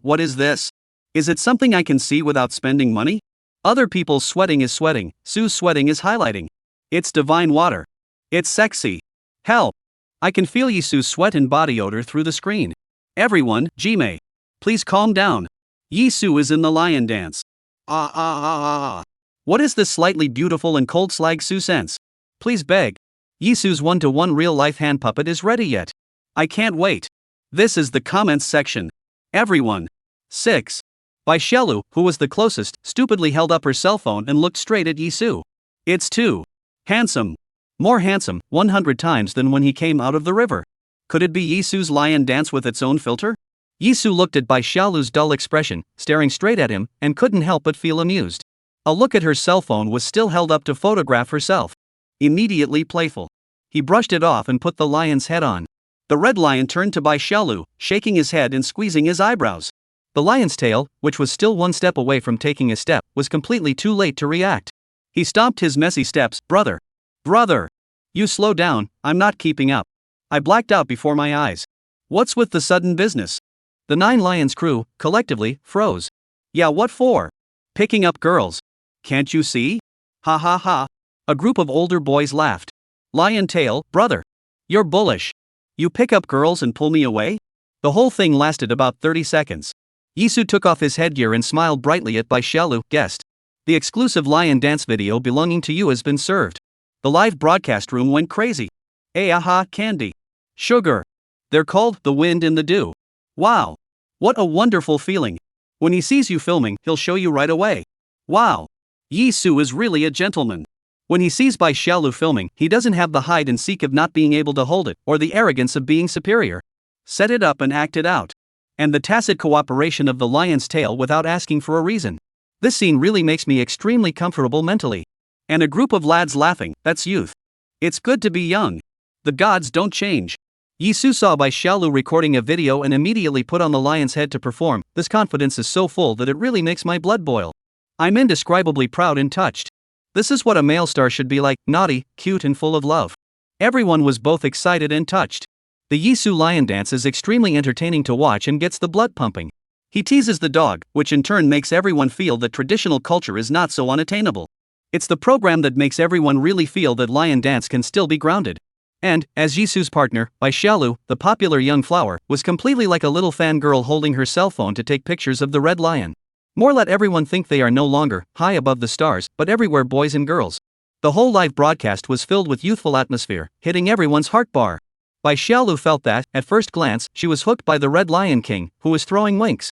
What is this? Is it something I can see without spending money? Other people's sweating is sweating, Sue's sweating is highlighting. It's divine water. It's sexy. Help! I can feel Yizu's sweat and body odor through the screen. Everyone, Jime. Please calm down. Yizu is in the lion dance. What is this slightly beautiful and cold slag Sue sense? Please beg. Yizu's one-to-one real-life hand puppet is ready yet. I can't wait. This is the comments section. Everyone. 6. By Shelu, who was the closest, stupidly held up her cell phone and looked straight at Yizu. It's too handsome. More handsome, 100 times than when he came out of the river. Could it be Yizu's lion dance with its own filter? Yizu looked at Bai Xiaolu's dull expression, staring straight at him, and couldn't help but feel amused. A look at her cell phone was still held up to photograph herself. Immediately playful. He brushed it off and put the lion's head on. The red lion turned to Bai Xiaolu, shaking his head and squeezing his eyebrows. The lion's tail, which was still one step away from taking a step, was completely too late to react. He stomped his messy steps. Brother! You slow down, I'm not keeping up. I blacked out before my eyes. What's with the sudden business? The 9 lions crew, collectively, froze. Yeah, what for? Picking up girls. Can't you see? Ha ha ha. A group of older boys laughed. Lion tail, brother. You're bullish. You pick up girls and pull me away? The whole thing lasted about 30 seconds. Yizu took off his headgear and smiled brightly at Bai Xiaolu. Guest. The exclusive lion dance video belonging to you has been served. The live broadcast room went crazy. Candy. Sugar. They're called the wind in the dew. Wow. What a wonderful feeling. When he sees you filming, he'll show you right away. Wow. Yizu is really a gentleman. When he sees Bai Xiaolu filming, he doesn't have the hide and seek of not being able to hold it, or the arrogance of being superior. Set it up and act it out. And the tacit cooperation of the lion's tail without asking for a reason. This scene really makes me extremely comfortable mentally. And a group of lads laughing, that's youth. It's good to be young. The gods don't change. Yizu saw Bai Xiaolu recording a video and immediately put on the lion's head to perform. This confidence is so full that it really makes my blood boil. I'm indescribably proud and touched. This is what a male star should be like, naughty, cute and full of love. Everyone was both excited and touched. The Yizu lion dance is extremely entertaining to watch and gets the blood pumping. He teases the dog, which in turn makes everyone feel that traditional culture is not so unattainable. It's the program that makes everyone really feel that lion dance can still be grounded. And, as Yizu's partner, Bai Xiaolu, the popular young flower, was completely like a little fangirl holding her cell phone to take pictures of the red lion. More let everyone think they are no longer high above the stars, but everywhere boys and girls. The whole live broadcast was filled with youthful atmosphere, hitting everyone's heart bar. Bai Xiaolu felt that, at first glance, she was hooked by the Red Lion King, who was throwing winks.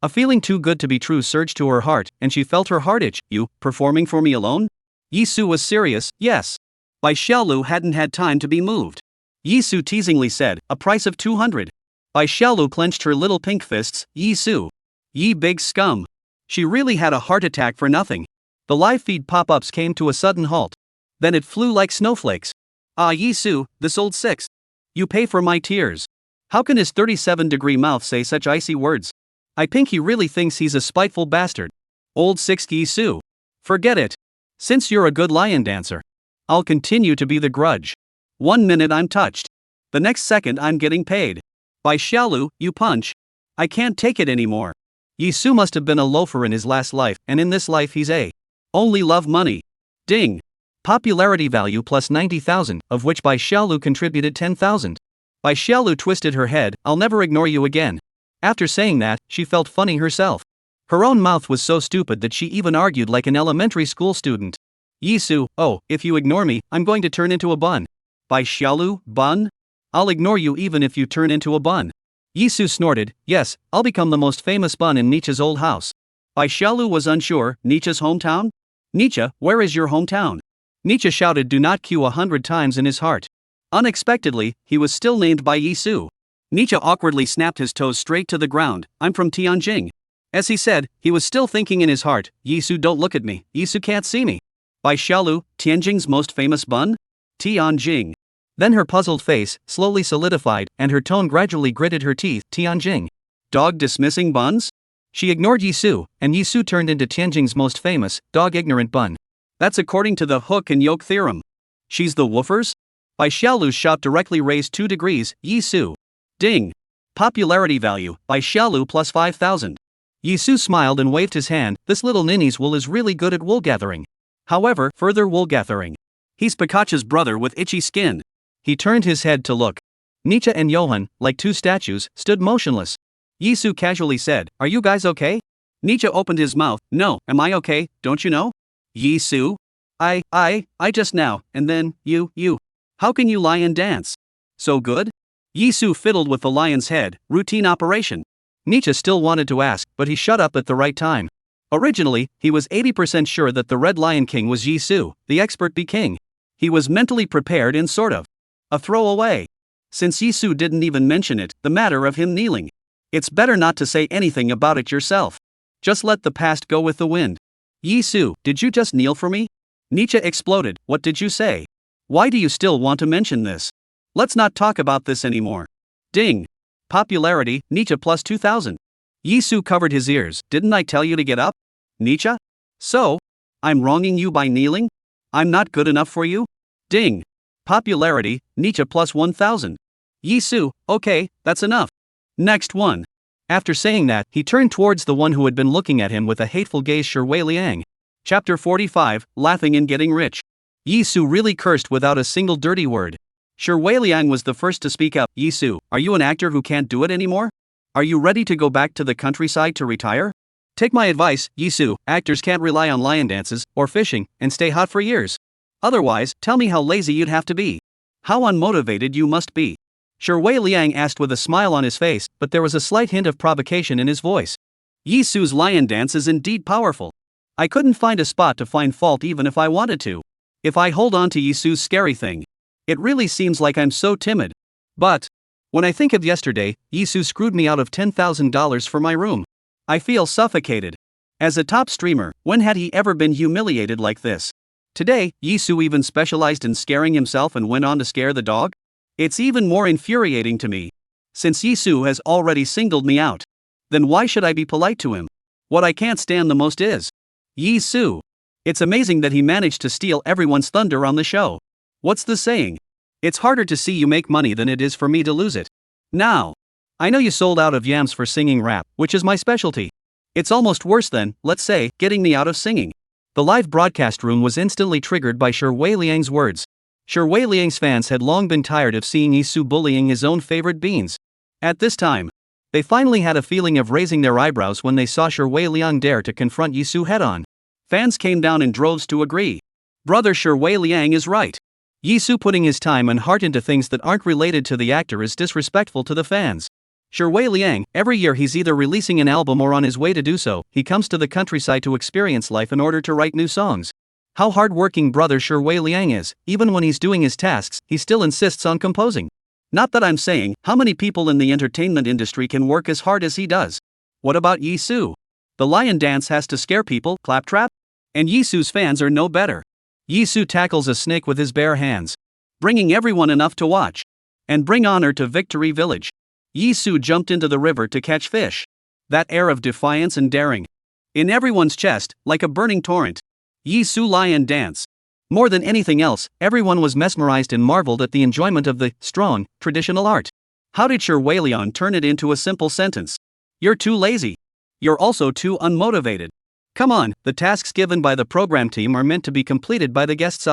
A feeling too good to be true surged to her heart, and she felt her heart itch. You, performing for me alone? Yizu was serious, yes. Bai Xiaolu hadn't had time to be moved. Yizu teasingly said, a price of 200. Bai Xiaolu clenched her little pink fists. Yizu. Ye big scum. She really had a heart attack for nothing. The live feed pop-ups came to a sudden halt. Then it flew like snowflakes. Yizu, this old six. You pay for my tears. How can his 37-degree mouth say such icy words? I think he really thinks he's a spiteful bastard. Old sixth Yizu. Forget it. Since you're a good lion dancer, I'll continue to be the grudge. 1 minute I'm touched. The next second I'm getting paid. By Xiaolu, you punch. I can't take it anymore. Yizu must have been a loafer in his last life, and in this life he's only love money. Ding. Popularity value plus 90,000, of which Bai Xiaolu contributed 10,000. Bai Xiaolu twisted her head. I'll never ignore you again. After saying that, she felt funny herself. Her own mouth was so stupid that she even argued like an elementary school student. Yizu, oh, if you ignore me, I'm going to turn into a bun. Bai Xiaolu, bun? I'll ignore you even if you turn into a bun. Yizu snorted, yes, I'll become the most famous bun in Nietzsche's old house. Bai Xiaolu was unsure, Nietzsche's hometown? Nietzsche, where is your hometown? Nietzsche shouted do not Q 100 times in his heart. Unexpectedly, he was still named by Yizu. Nietzsche awkwardly snapped his toes straight to the ground, I'm from Tianjin. As he said, he was still thinking in his heart, Yizu don't look at me, Yizu can't see me. Bai Xiaolu, Tianjin's most famous bun? Tianjin. Then her puzzled face slowly solidified and her tone gradually gritted her teeth, Tianjin. Dog dismissing buns? She ignored Yizu, and Yizu turned into Tianjin's most famous, dog-ignorant bun. That's according to the hook and yoke theorem. She's the woofers? Bai Xiaolu's shout directly raised 2 degrees, Yizu. Ding. Popularity value, Bai Xiaolu plus 5,000. Yizu smiled and waved his hand, this little ninny's wool is really good at wool gathering. However, further wool gathering. He's Pikachu's brother with itchy skin. He turned his head to look. Nietzsche and Johann, like 2 statues, stood motionless. Yizu casually said, are you guys okay? Nietzsche opened his mouth, no, am I okay, don't you know? Yizu? I just now, and then, you. How can you lie and dance? So good? Yizu fiddled with the lion's head, routine operation. Nietzsche still wanted to ask, but he shut up at the right time. Originally, he was 80% sure that the Red Lion King was Yizu, the expert bee king. He was mentally prepared in sort of a throwaway. Since Yizu didn't even mention it, the matter of him kneeling. It's better not to say anything about it yourself. Just let the past go with the wind. Yizu, did you just kneel for me? Nietzsche exploded, what did you say? Why do you still want to mention this? Let's not talk about this anymore. Ding. Popularity, Nietzsche plus 2,000. Yizu covered his ears, didn't I tell you to get up? Nietzsche? So? I'm wronging you by kneeling? I'm not good enough for you? Ding. Popularity, Nietzsche plus 1,000. Yizu, okay, that's enough. Next one. After saying that, he turned towards the one who had been looking at him with a hateful gaze, Shi Liang. Chapter 45, Laughing and Getting Rich. Yizu really cursed without a single dirty word. Shi Liang was the first to speak up. Yizu, are you an actor who can't do it anymore? Are you ready to go back to the countryside to retire? Take my advice, Yizu, actors can't rely on lion dances, or fishing, and stay hot for years. Otherwise, tell me how lazy you'd have to be. How unmotivated you must be. Shi Liang asked with a smile on his face, but there was a slight hint of provocation in his voice. Yizu's lion dance is indeed powerful. I couldn't find a spot to find fault even if I wanted to. If I hold on to Yizu's scary thing, it really seems like I'm so timid. But when I think of yesterday, Yizu screwed me out of $10,000 for my room. I feel suffocated. As a top streamer, when had he ever been humiliated like this? Today, Yizu even specialized in scaring himself and went on to scare the dog? It's even more infuriating to me. Since Yizu has already singled me out, then why should I be polite to him? What I can't stand the most is Yizu. It's amazing that he managed to steal everyone's thunder on the show. What's the saying? It's harder to see you make money than it is for me to lose it. Now, I know you sold out of yams for singing rap, which is my specialty. It's almost worse than, let's say, getting me out of singing. The live broadcast room was instantly triggered by Shi Liang's words. Shi Liang's fans had long been tired of seeing Yizu bullying his own favorite beans. At this time, they finally had a feeling of raising their eyebrows when they saw Shi Liang dare to confront Yizu head-on. Fans came down in droves to agree. Brother Shi Liang is right. Yizu putting his time and heart into things that aren't related to the actor is disrespectful to the fans. Shi Liang, every year he's either releasing an album or on his way to do so, he comes to the countryside to experience life in order to write new songs. How hard-working brother Shi Liang is, even when he's doing his tasks, he still insists on composing. Not that I'm saying, how many people in the entertainment industry can work as hard as he does? What about Yizu? The lion dance has to scare people, claptrap? And Yizu's fans are no better. Yizu tackles a snake with his bare hands, bringing everyone enough to watch. And bring honor to Victory Village. Yizu jumped into the river to catch fish. That air of defiance and daring. In everyone's chest, like a burning torrent. Yizu lie and dance. More than anything else, everyone was mesmerized and marveled at the enjoyment of the strong, traditional art. How did Sher Weiliang turn it into a simple sentence? You're too lazy. You're also too unmotivated. Come on, the tasks given by the program team are meant to be completed by the guests.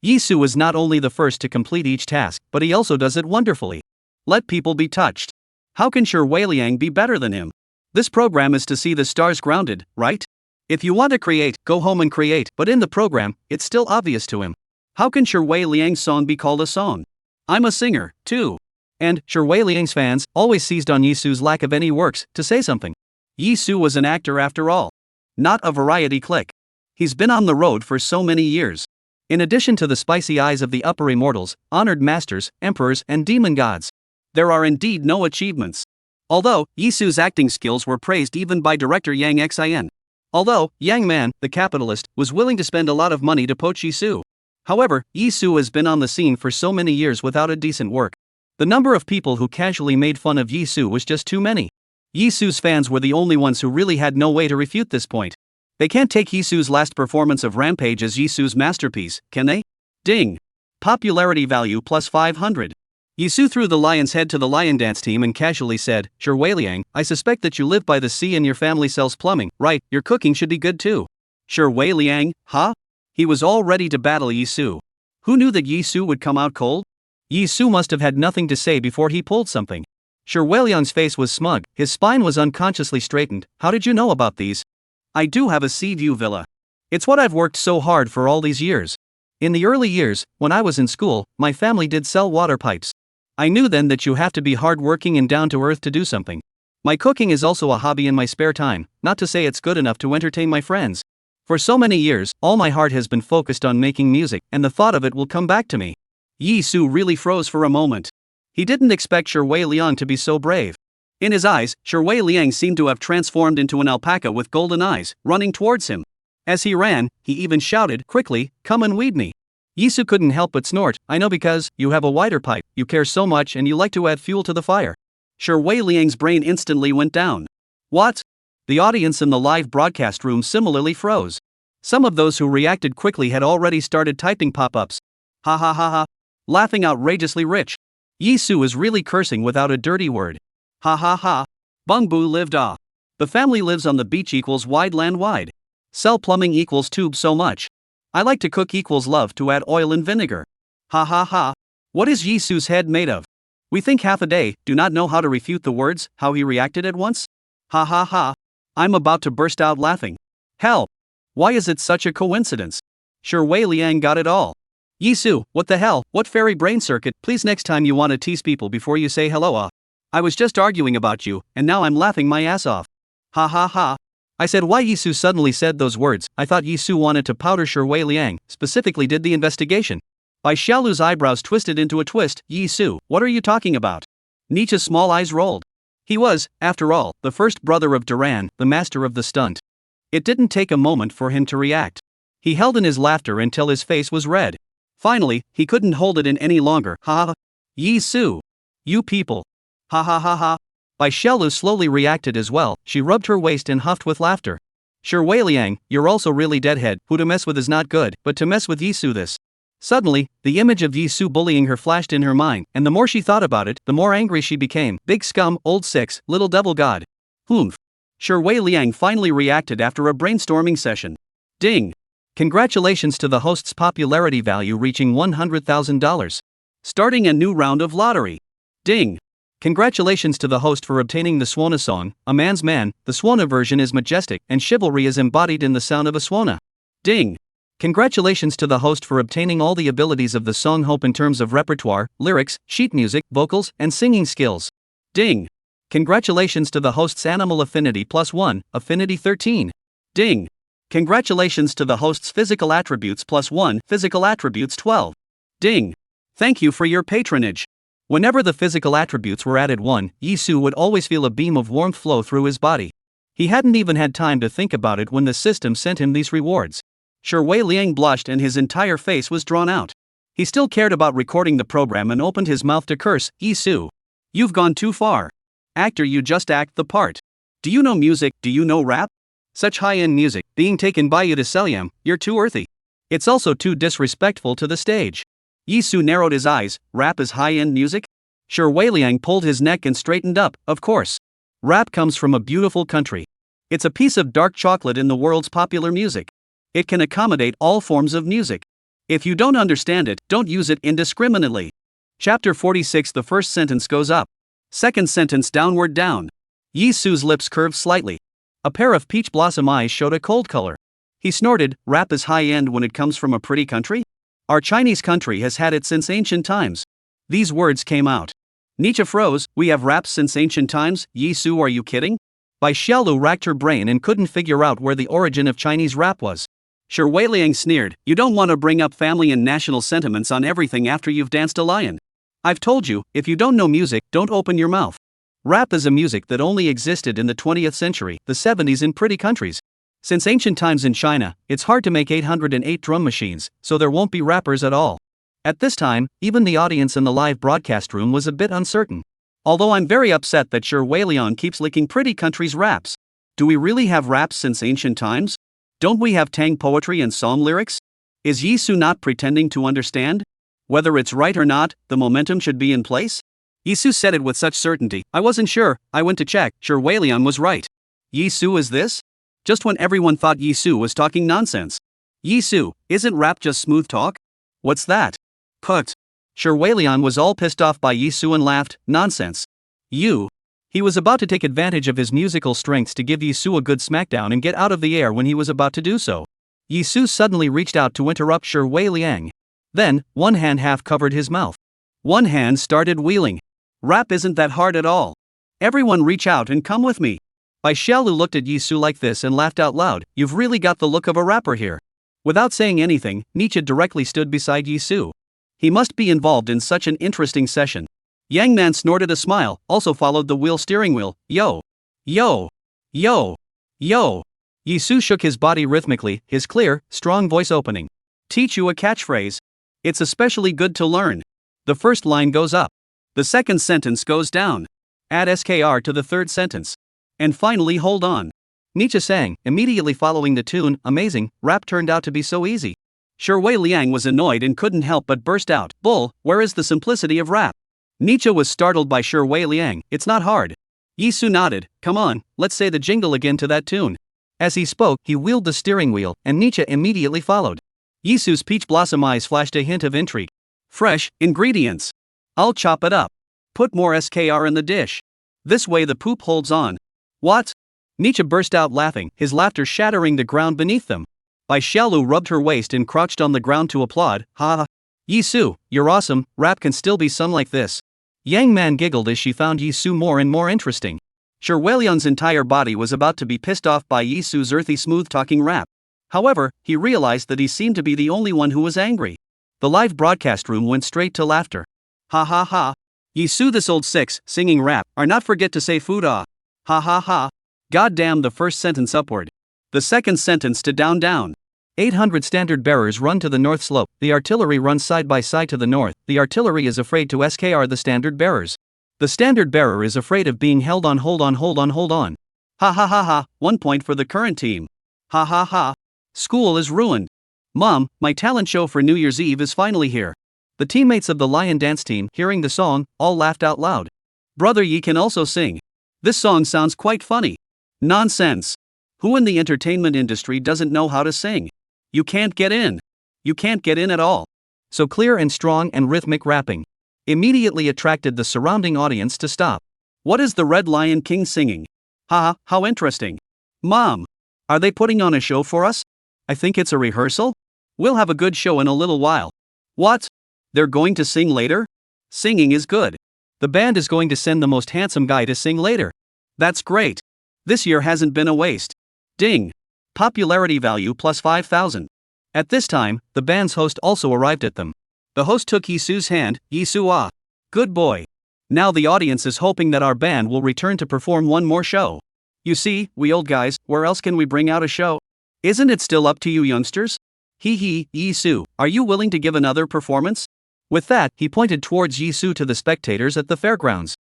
Yizu was not only the first to complete each task, but he also does it wonderfully. Let people be touched. How can Sher Weiliang be better than him? This program is to see the stars grounded, right? If you want to create, go home and create, but in the program, it's still obvious to him. How can Sher Weiliang's song be called a song? I'm a singer, too. And Sher Weiliang's fans always seized on Yizu's lack of any works to say something. Yizu was an actor after all. Not a variety click. He's been on the road for so many years. In addition to the spicy eyes of the upper immortals, honored masters, emperors, and demon gods, there are indeed no achievements. Although, Yizu's acting skills were praised even by director Yang Xin. Although, Yang Man, the capitalist, was willing to spend a lot of money to poach Yizu. However, Yizu has been on the scene for so many years without a decent work. The number of people who casually made fun of Yizu was just too many. Yizu's fans were the only ones who really had no way to refute this point. They can't take Yizu's last performance of Rampage as Yizu's masterpiece, can they? Ding! Popularity value plus 500. Yizu threw the lion's head to the lion dance team and casually said, Sher Weiliang, I suspect that you live by the sea and your family sells plumbing, right? Your cooking should be good too. Sher Weiliang, huh? He was all ready to battle Yizu. Who knew that Yizu would come out cold? Yizu must have had nothing to say before he pulled something. Sher Weiliang's face was smug, his spine was unconsciously straightened. How did you know about these? I do have a sea view villa. It's what I've worked so hard for all these years. In the early years, when I was in school, my family did sell water pipes. I knew then that you have to be hardworking and down to earth to do something. My cooking is also a hobby in my spare time, not to say it's good enough to entertain my friends. For so many years, all my heart has been focused on making music, and the thought of it will come back to me. Yizu really froze for a moment. He didn't expect Sher Weiliang to be so brave. In his eyes, Sher Weiliang seemed to have transformed into an alpaca with golden eyes, running towards him. As he ran, he even shouted, quickly, come and weed me. Yizu couldn't help but snort, I know because, you have a wider pipe, you care so much and you like to add fuel to the fire. Sher Weiliang's brain instantly went down. What? The audience in the live broadcast room similarly froze. Some of those who reacted quickly had already started typing pop-ups. Ha ha ha ha. Laughing outrageously rich. Yizu is really cursing without a dirty word. Ha ha ha. Bungbu lived ah. The family lives on the beach equals wide land wide. Sell plumbing equals tube so much. I like to cook equals love to add oil and vinegar. Ha ha ha. What is Yizu's head made of? We think half a day, do not know how to refute the words, how he reacted at once? Ha ha ha. I'm about to burst out laughing. Hell. Why is it such a coincidence? Sher Weiliang got it all. Yizu, what the hell, what fairy brain circuit, please next time you want to tease people before you say hello I was just arguing about you, and now I'm laughing my ass off. Ha ha ha. I said why Yizu suddenly said those words, I thought Yizu wanted to powder Sher Weiliang, specifically did the investigation. By Xiaolu's eyebrows twisted into a twist, Yizu, what are you talking about? Nietzsche's small eyes rolled. He was, after all, the first brother of Duran, the master of the stunt. It didn't take a moment for him to react. He held in his laughter until his face was red. Finally, he couldn't hold it in any longer. Ha ha. Yizu. You people. Ha ha ha ha. Bai Xiaolu slowly reacted as well, she rubbed her waist and huffed with laughter. Sher Weiliang, you're also really deadhead, who to mess with is not good, but to mess with Yizu this. Suddenly, the image of Yizu bullying her flashed in her mind, and the more she thought about it, the more angry she became. Big scum, old six, little devil god. Humph. Sher Weiliang finally reacted after a brainstorming session. Ding. Congratulations to the host's popularity value reaching $100,000. Starting a new round of lottery. Ding. Congratulations to the host for obtaining the Swana song, A Man's Man. The Swana version is majestic, and chivalry is embodied in the sound of a swana. Ding. Congratulations to the host for obtaining all the abilities of the song Hope in terms of repertoire, lyrics, sheet music, vocals, and singing skills. Ding. Congratulations to the host's animal affinity +1, affinity 13. Ding. Congratulations to the host's physical attributes +1, physical attributes 12. Ding. Thank you for your patronage. Whenever the physical attributes were added 1, Yizu would always feel a beam of warmth flow through his body. He hadn't even had time to think about it when the system sent him these rewards. Sher Weiliang blushed and his entire face was drawn out. He still cared about recording the program and opened his mouth to curse, Yizu. You've gone too far. Actor, you just act the part. Do you know music? Do you know rap? Such high-end music, being taken by you to sell yam, you're too earthy. It's also too disrespectful to the stage. Yizu narrowed his eyes. Rap is high-end music? Sure, Wei Liang pulled his neck and straightened up. Of course. Rap comes from a beautiful country. It's a piece of dark chocolate in the world's popular music. It can accommodate all forms of music. If you don't understand it, don't use it indiscriminately. Chapter 46. The first sentence goes up. Second sentence downward down. Yizu's lips curved slightly. A pair of peach blossom eyes showed a cold color. He snorted. Rap is high-end when it comes from a pretty country? Our Chinese country has had it since ancient times. These words came out. Nietzsche froze. We have rap since ancient times? Yizu, are you kidding? Bai Xiaolu racked her brain and couldn't figure out where the origin of Chinese rap was. Sure, Wei Liang sneered. You don't want to bring up family and national sentiments on everything after you've danced a lion. I've told you, if you don't know music, don't open your mouth. Rap is a music that only existed in the 20th century, the 70s in pretty countries. Since ancient times in China, it's hard to make 808 drum machines, so there won't be rappers at all. At this time, even the audience in the live broadcast room was a bit uncertain. Although I'm very upset that Sure Wei Liang keeps licking pretty countries' raps. Do we really have raps since ancient times? Don't we have Tang poetry and psalm lyrics? Is Yizu not pretending to understand? Whether it's right or not, the momentum should be in place? Yizu said it with such certainty. I wasn't sure, I went to check. Sure, Wei Liang was right. Yizu, is this? Just when everyone thought Yizu was talking nonsense. Yizu, isn't rap just smooth talk? What's that? Put. Sure, Wei Liang was all pissed off by Yizu and laughed. Nonsense. You. He was about to take advantage of his musical strengths to give Yizu a good smackdown and get out of the air when he was about to do so. Yizu suddenly reached out to interrupt Sure Wei Liang. Then, one hand half covered his mouth. One hand started wheeling. Rap isn't that hard at all. Everyone reach out and come with me. Bai Xiaolu looked at Yizu like this and laughed out loud. You've really got the look of a rapper here. Without saying anything, Nietzsche directly stood beside Yizu. He must be involved in such an interesting session. Yang Man snorted a smile, also followed the wheel steering wheel. Yo. Yo. Yo. Yo. Yizu shook his body rhythmically, his clear, strong voice opening. Teach you a catchphrase. It's especially good to learn. The first line goes up. The second sentence goes down. Add SKR to the third sentence. And finally hold on. Nietzsche sang, immediately following the tune. Amazing, rap turned out to be so easy. Sure Wei Liang was annoyed and couldn't help but burst out. Bull, where is the simplicity of rap? Nietzsche was startled by Sure Wei Liang. It's not hard. Yizu nodded. Come on, let's say the jingle again to that tune. As he spoke, he wheeled the steering wheel, and Nietzsche immediately followed. Yizu's peach blossom eyes flashed a hint of intrigue. Fresh ingredients. I'll chop it up. Put more SKR in the dish. This way the poop holds on. What? Nietzsche burst out laughing, his laughter shattering the ground beneath them. Bai Xiaolu rubbed her waist and crouched on the ground to applaud. Ha ha. Yizu, you're awesome, rap can still be sung like this. Yang Man giggled as she found Yizu more and more interesting. Sure Wei Liang's entire body was about to be pissed off by Yizu's earthy smooth-talking rap. However, he realized that he seemed to be the only one who was angry. The live broadcast room went straight to laughter. Ha ha ha. Yizu, this old six, singing rap, or not forget to say food ah. Ha ha ha. God damn, the first sentence upward. The second sentence to down down. 800 standard bearers run to the north slope, the artillery runs side by side to the north, the artillery is afraid to SKR the standard bearers. The standard bearer is afraid of being held on. Hold on. Ha ha ha ha, 1 point for the current team. Ha ha ha. School is ruined. Mom, my talent show for New Year's Eve is finally here. The teammates of the lion dance team, hearing the song, all laughed out loud. Brother Yi can also sing. This song sounds quite funny. Nonsense. Who in the entertainment industry doesn't know how to sing? You can't get in. You can't get in at all. So clear and strong and rhythmic rapping immediately attracted the surrounding audience to stop. What is the Red Lion King singing? Ha, how interesting. Mom, are they putting on a show for us? I think it's a rehearsal. We'll have a good show in a little while. What? They're going to sing later? Singing is good. The band is going to send the most handsome guy to sing later. That's great. This year hasn't been a waste. Ding. Popularity value plus 5,000. At this time, the band's host also arrived at them. The host took Yizu's hand. Yizu, ah. Good boy. Now the audience is hoping that our band will return to perform one more show. You see, we old guys, where else can we bring out a show? Isn't it still up to you youngsters? Hee, Yizu, are you willing to give another performance? With that, he pointed towards Yizu to the spectators at the fairgrounds.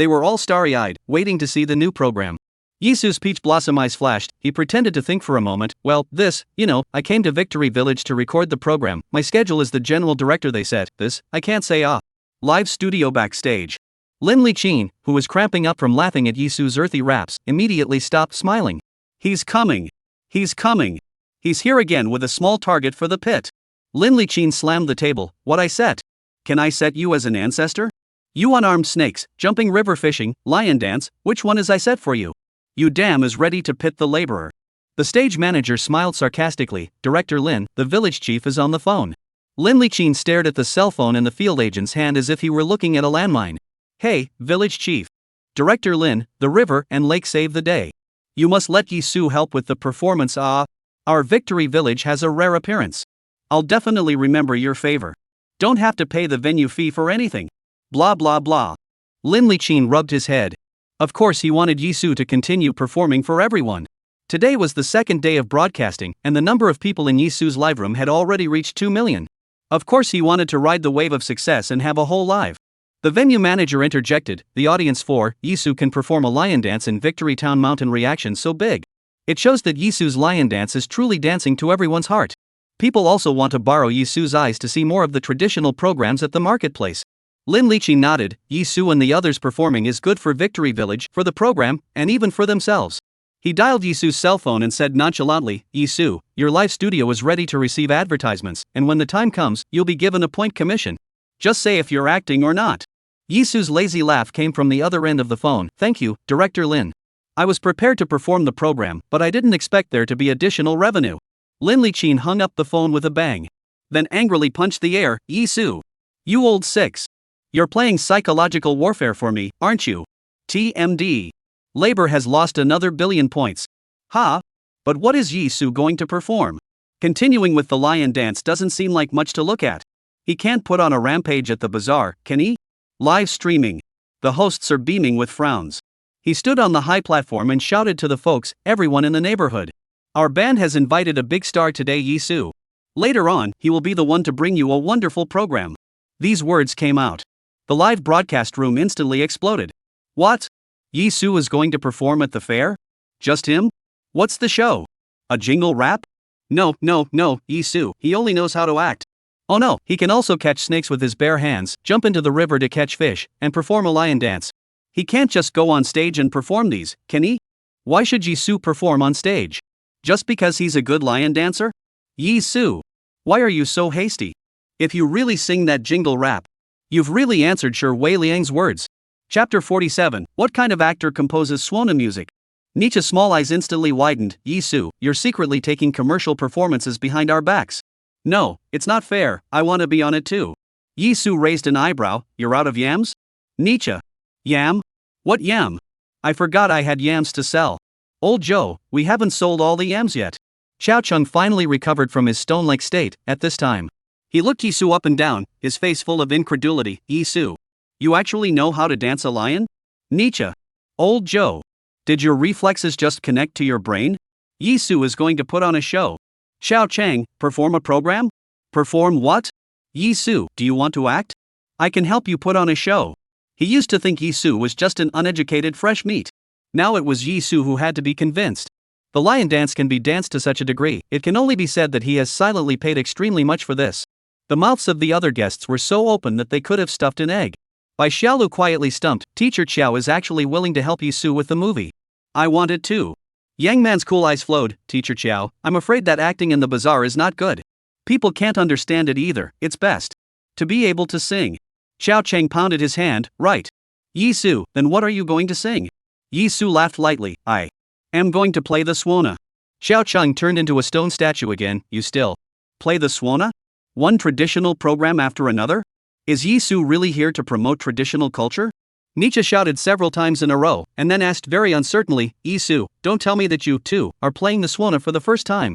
They were all starry-eyed, waiting to see the new program. Yizu's peach blossom eyes flashed. He pretended to think for a moment. Well, I came to Victory Village to record the program. My schedule is the general director they said. I can't say Live studio backstage. Lin Liqin, who was cramping up from laughing at Yizu's earthy raps, immediately stopped smiling. He's coming. He's coming. He's here again with a small target for the pit. Lin Liqin slammed the table. What I set? Can I set you as an ancestor? You unarmed snakes, jumping river fishing, lion dance, which one is I set for you? You dam is ready to pit the laborer. The stage manager smiled sarcastically. Director Lin, the village chief is on the phone. Lin Liqin stared at the cell phone in the field agent's hand as if he were looking at a landmine. Hey, village chief. Director Lin, the river and lake save the day. You must let Yizu help with the performance. Our Victory Village has a rare appearance. I'll definitely remember your favor. Don't have to pay the venue fee for anything. Blah blah blah. Lin Liqin rubbed his head. Of course he wanted Yizu to continue performing for everyone. Today was the second day of broadcasting, and the number of people in Yizu's live room had already reached 2 million. Of course he wanted to ride the wave of success and have a whole live. The venue manager interjected, the audience for Yizu can perform a lion dance in Victory Town Mountain reaction so big. It shows that Yizu's lion dance is truly dancing to everyone's heart. People also want to borrow Yizu's eyes to see more of the traditional programs at the marketplace. Lin Liqin nodded. Yizu and the others performing is good for Victory Village, for the program, and even for themselves. He dialed Yizu's cell phone and said nonchalantly, Yizu, your live studio is ready to receive advertisements, and when the time comes, you'll be given a point commission. Just say if you're acting or not. Yizu's lazy laugh came from the other end of the phone. Thank you, Director Lin. I was prepared to perform the program, but I didn't expect there to be additional revenue. Lin Liqin hung up the phone with a bang. Then angrily punched the air. Yizu. You old six. You're playing psychological warfare for me, aren't you? TMD. Labor has lost another 1 billion points. Ha! But what is Yizu going to perform? Continuing with the lion dance doesn't seem like much to look at. He can't put on a rampage at the bazaar, can he? Live streaming. The hosts are beaming with frowns. He stood on the high platform and shouted to the folks, everyone in the neighborhood. Our band has invited a big star today, Yizu. Later on, he will be the one to bring you a wonderful program. These words came out. The live broadcast room instantly exploded. What? Yizu is going to perform at the fair? Just him? What's the show? A jingle rap? No, Yizu, he only knows how to act. Oh no, he can also catch snakes with his bare hands, jump into the river to catch fish, and perform a lion dance. He can't just go on stage and perform these, can he? Why should Yizu perform on stage? Just because he's a good lion dancer? Yizu, why are you so hasty? If you really sing that jingle rap, you've really answered Sher Wei Liang's words. Chapter 47, what kind of actor composes swan music? Nietzsche's small eyes instantly widened. Yizu, you're secretly taking commercial performances behind our backs. No, it's not fair, I want to be on it too. Yizu raised an eyebrow. You're out of yams? Nietzsche. Yam? What yam? I forgot I had yams to sell. Old Joe, we haven't sold all the yams yet. Xiao Cheng finally recovered from his stone-like state at this time. He looked Yizu up and down, his face full of incredulity. Yizu, you actually know how to dance a lion? Nietzsche. Old Joe. Did your reflexes just connect to your brain? Yizu is going to put on a show. Xiao Cheng, perform a program? Perform what? Yizu, do you want to act? I can help you put on a show. He used to think Yizu was just an uneducated fresh meat. Now it was Yizu who had to be convinced. The lion dance can be danced to such a degree, it can only be said that he has silently paid extremely much for this. The mouths of the other guests were so open that they could have stuffed an egg. By Xiaolu quietly stumped, Teacher Qiao is actually willing to help Yizu with the movie. I want it too. Yang Man's cool eyes flowed. Teacher Qiao, I'm afraid that acting in the bazaar is not good. People can't understand it either, it's best to be able to sing. Xiao Cheng pounded his hand. Right. Yizu, then what are you going to sing? Yizu laughed lightly. I am going to play the swana. Xiao Cheng turned into a stone statue again. You still play the swana? One traditional program after another? Is Yizu really here to promote traditional culture? Nietzsche shouted several times in a row, and then asked very uncertainly, Yizu, don't tell me that you, too, are playing the swana for the first time.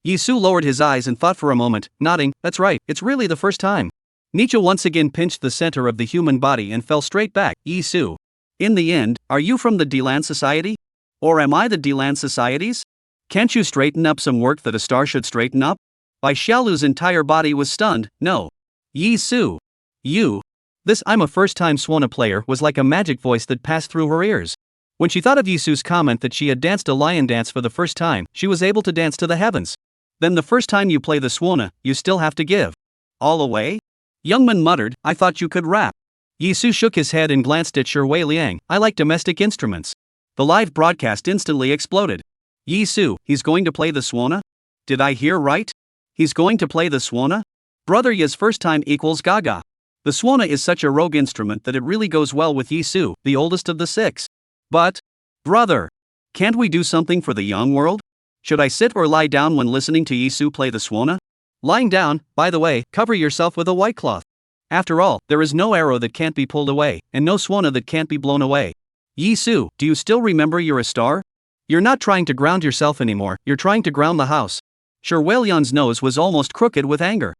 Yizu lowered his eyes and thought for a moment, nodding, that's right, it's really the first time. Nietzsche once again pinched the center of the human body and fell straight back. Yizu. In the end, are you from the Deland Society? Or am I the Deland Societies? Can't you straighten up some work that a star should straighten up? Bai Xiaolu's entire body was stunned. No. Yizu. You. This "I'm a first-time Swana player" was like a magic voice that passed through her ears. When she thought of Yizu's comment that she had danced a lion dance for the first time, she was able to dance to the heavens. Then the first time you play the Swana, you still have to give all away? Youngman muttered, "I thought you could rap." Yizu shook his head and glanced at Shi Liang. "I like domestic instruments." The live broadcast instantly exploded. "Yizu, he's going to play the Swana? Did I hear right? He's going to play the Swana? Brother Ya's first time equals gaga. The Swana is such a rogue instrument that it really goes well with Yizu, the oldest of the six. But, brother, can't we do something for the young world? Should I sit or lie down when listening to Yizu play the Swana? Lying down, by the way, cover yourself with a white cloth. After all, there is no arrow that can't be pulled away, and no Swana that can't be blown away. Yizu, do you still remember you're a star? You're not trying to ground yourself anymore, you're trying to ground the house." Shi Liang's nose was almost crooked with anger.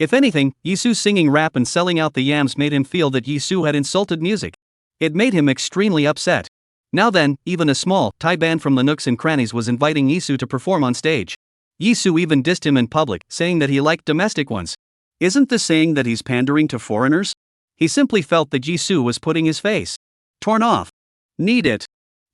If anything, Yizu's singing rap and selling out the yams made him feel that Yizu had insulted music. It made him extremely upset. Now then, even a small Thai band from the nooks and crannies was inviting Yizu to perform on stage. Yizu even dissed him in public, saying that he liked domestic ones. Isn't this saying that he's pandering to foreigners? He simply felt that Yizu was putting his face torn off. Knead it.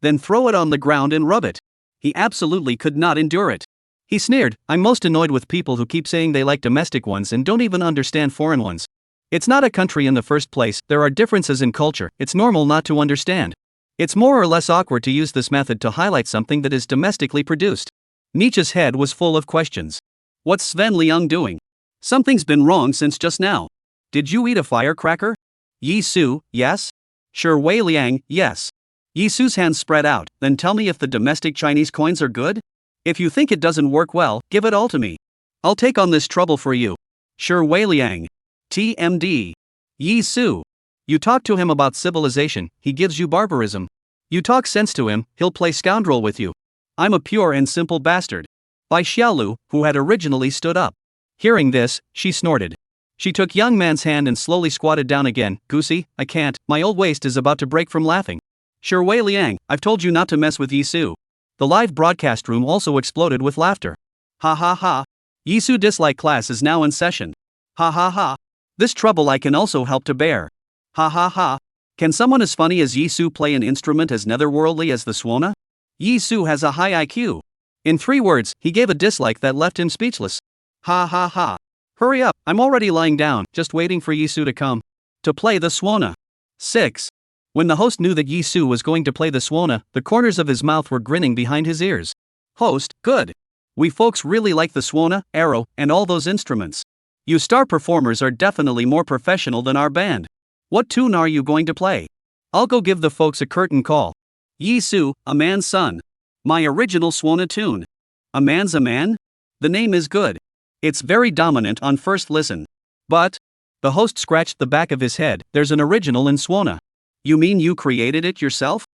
Then throw it on the ground and rub it. He absolutely could not endure it. He sneered, "I'm most annoyed with people who keep saying they like domestic ones and don't even understand foreign ones. It's not a country in the first place, there are differences in culture, it's normal not to understand. It's more or less awkward to use this method to highlight something that is domestically produced." Nietzsche's head was full of questions. What's Sven Liang doing? Something's been wrong since just now. Did you eat a firecracker? Yizu, yes? Shi Liang, yes. Yizu's hands spread out, then tell me if the domestic Chinese coins are good? If you think it doesn't work well, give it all to me. I'll take on this trouble for you. Shi Liang. TMD. Yizu. You talk to him about civilization, he gives you barbarism. You talk sense to him, he'll play scoundrel with you. I'm a pure and simple bastard. By Xiaolu, who had originally stood up. Hearing this, she snorted. She took young man's hand and slowly squatted down again. "Goosey, I can't, my old waist is about to break from laughing." Shi Liang, I've told you not to mess with Yizu. The live broadcast room also exploded with laughter. Ha ha ha. Yizu dislike class is now in session. Ha ha ha. This trouble I can also help to bear. Ha ha ha. Can someone as funny as Yizu play an instrument as netherworldly as the Swana? Yizu has a high IQ. In 3 words, he gave a dislike that left him speechless. Ha ha ha. Hurry up, I'm already lying down, just waiting for Yizu to come. To play the Swana. 6. When the host knew that Yizu was going to play the Swana, the corners of his mouth were grinning behind his ears. Host, good. We folks really like the Swana, arrow, and all those instruments. You star performers are definitely more professional than our band. What tune are you going to play? I'll go give the folks a curtain call. Yizu, a man's son. My original Swana tune. A man's a man? The name is good. It's very dominant on first listen. But, the host scratched the back of his head, there's an original in Swana. You mean you created it yourself?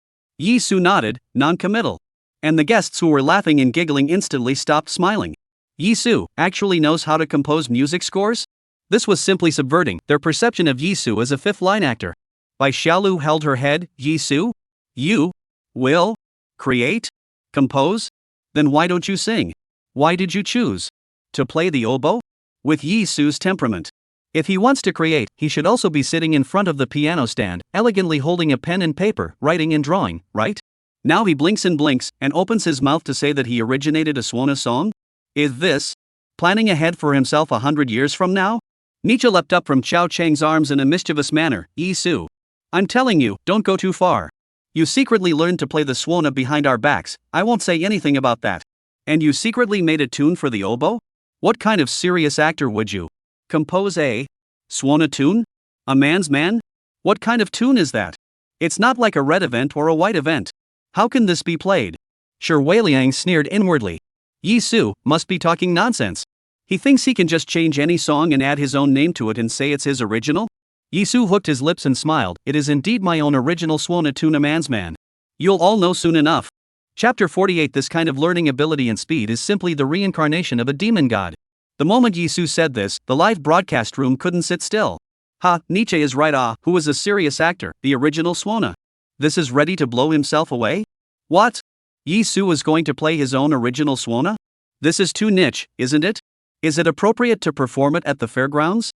Yizu nodded, non-committal. And the guests who were laughing and giggling instantly stopped smiling. Yizu actually knows how to compose music scores? This was simply subverting their perception of Yizu as a fifth-line actor. Bai Xiaolu held her head. Yizu? You will create? Compose? Then why don't you sing? Why did you choose to play the oboe? With Yizu's temperament, if he wants to create, he should also be sitting in front of the piano stand, elegantly holding a pen and paper, writing and drawing, right? Now he blinks and opens his mouth to say that he originated a Swana song? Is this planning ahead for himself 100 years from now? Nietzsche leapt up from Chao Cheng's arms in a mischievous manner. Yizu, I'm telling you, don't go too far. You secretly learned to play the Swana behind our backs, I won't say anything about that. And you secretly made a tune for the oboe? What kind of serious actor would you compose a Swana tune? A man's man? What kind of tune is that? It's not like a red event or a white event. How can this be played? Shi Liang sneered inwardly. Yizu must be talking nonsense. He thinks he can just change any song and add his own name to it and say it's his original? Yizu hooked his lips and smiled. It is indeed my own original Swana tune, a man's man. You'll all know soon enough. Chapter 48. This kind of learning ability and speed is simply the reincarnation of a demon god. The moment Yizu said this, the live broadcast room couldn't sit still. Ha, Nietzsche is right. Who is a serious actor, the original Swana? This is ready to blow himself away? What? Yizu is going to play his own original Swana? This is too niche, isn't it? Is it appropriate to perform it at the fairgrounds?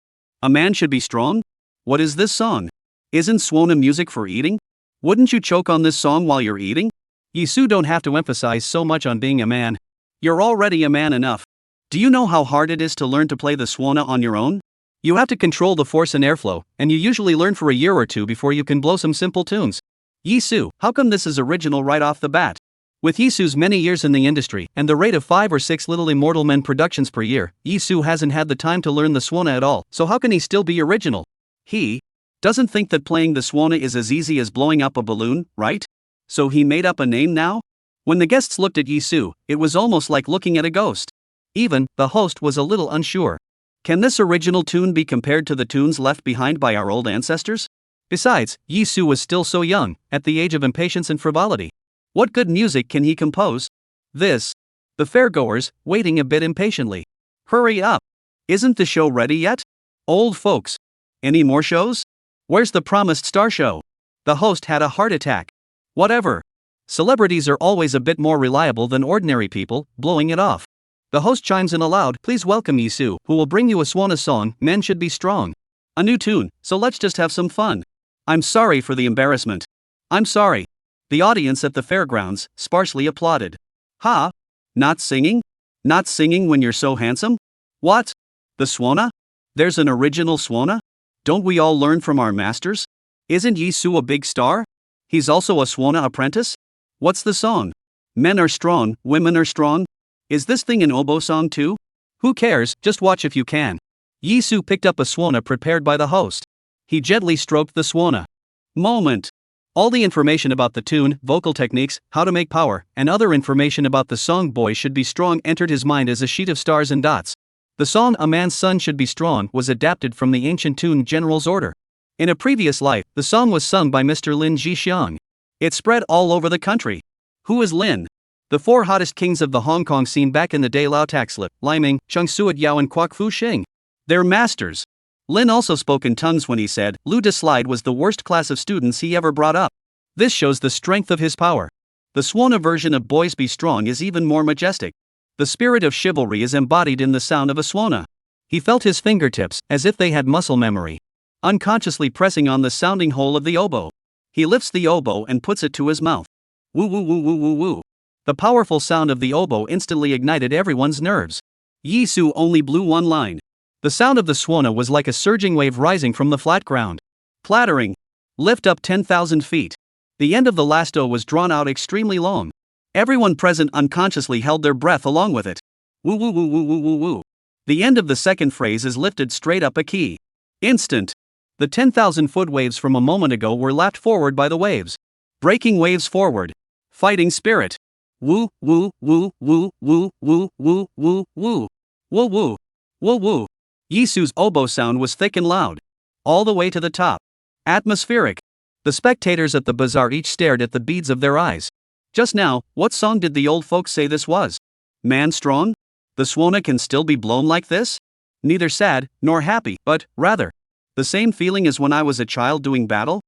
A man should be strong? What is this song? Isn't swan music for eating? Wouldn't you choke on this song while you're eating? Yizu don't have to emphasize so much on being a man. You're already a man enough. Do you know how hard it is to learn to play the swana on your own? You have to control the force and airflow, and you usually learn for a year or two before you can blow some simple tunes. Yizu, how come this is original right off the bat? With Yizu's many years in the industry and the rate of 5 or 6 Little Immortal Men productions per year, Yizu hasn't had the time to learn the swana at all, so how can he still be original? He doesn't think that playing the swana is as easy as blowing up a balloon, right? So he made up a name now? When the guests looked at Yizu, it was almost like looking at a ghost. Even the host was a little unsure. Can this original tune be compared to the tunes left behind by our old ancestors? Besides, Yizu was still so young, at the age of impatience and frivolity. What good music can he compose? The fairgoers, waiting a bit impatiently. Hurry up! Isn't the show ready yet? Old folks. Any more shows? Where's the promised star show? The host had a heart attack. Whatever. Celebrities are always a bit more reliable than ordinary people, blowing it off. The host chimes in aloud, please welcome Yizu, who will bring you a swana song, Men Should Be Strong. A new tune, so let's just have some fun. I'm sorry for the embarrassment. I'm sorry. The audience at the fairgrounds sparsely applauded. Ha? Not singing? Not singing when you're so handsome? What? The swana? There's an original swana? Don't we all learn from our masters? Isn't Yizu a big star? He's also a swana apprentice? What's the song? Men are strong, women are strong? Is this thing an oboe song too? Who cares, just watch if you can. Yizu picked up a swana prepared by the host. He gently stroked the swana. Moment. All the information about the tune, vocal techniques, how to make power, and other information about the song Boy Should Be Strong entered his mind as a sheet of stars and dots. The song A Man's Son Should Be Strong was adapted from the ancient tune General's Order. In a previous life, the song was sung by Mr. Lin Liqin. It spread all over the country. Who is Lin? The 4 hottest kings of the Hong Kong scene back in the day: Lao Taxlip, Lai Ming, Chung Suat Yao and Kwok Fu Shing. They're masters. Lin also spoke in tongues when he said Lu De Slide was the worst class of students he ever brought up. This shows the strength of his power. The swana version of Boys Be Strong is even more majestic. The spirit of chivalry is embodied in the sound of a swana. He felt his fingertips, as if they had muscle memory, unconsciously pressing on the sounding hole of the oboe. He lifts the oboe and puts it to his mouth. Woo woo woo woo woo woo. The powerful sound of the oboe instantly ignited everyone's nerves. Yizu only blew one line. The sound of the swana was like a surging wave rising from the flat ground. Clattering. Lift up 10,000 feet. The end of the last o was drawn out extremely long. Everyone present unconsciously held their breath along with it. Woo woo woo woo woo woo woo. The end of the second phrase is lifted straight up a key. Instant. The 10,000-foot waves from a moment ago were lapped forward by the waves. Breaking waves forward. Fighting spirit. Woo woo woo woo woo woo woo woo woo. Woo woo. Woo woo. Yizu's oboe sound was thick and loud. All the way to the top. Atmospheric. The spectators at the bazaar each stared at the beads of their eyes. Just now, what song did the old folks say this was? Man strong? The swana can still be blown like this? Neither sad, nor happy, but, rather, the same feeling as when I was a child doing battle?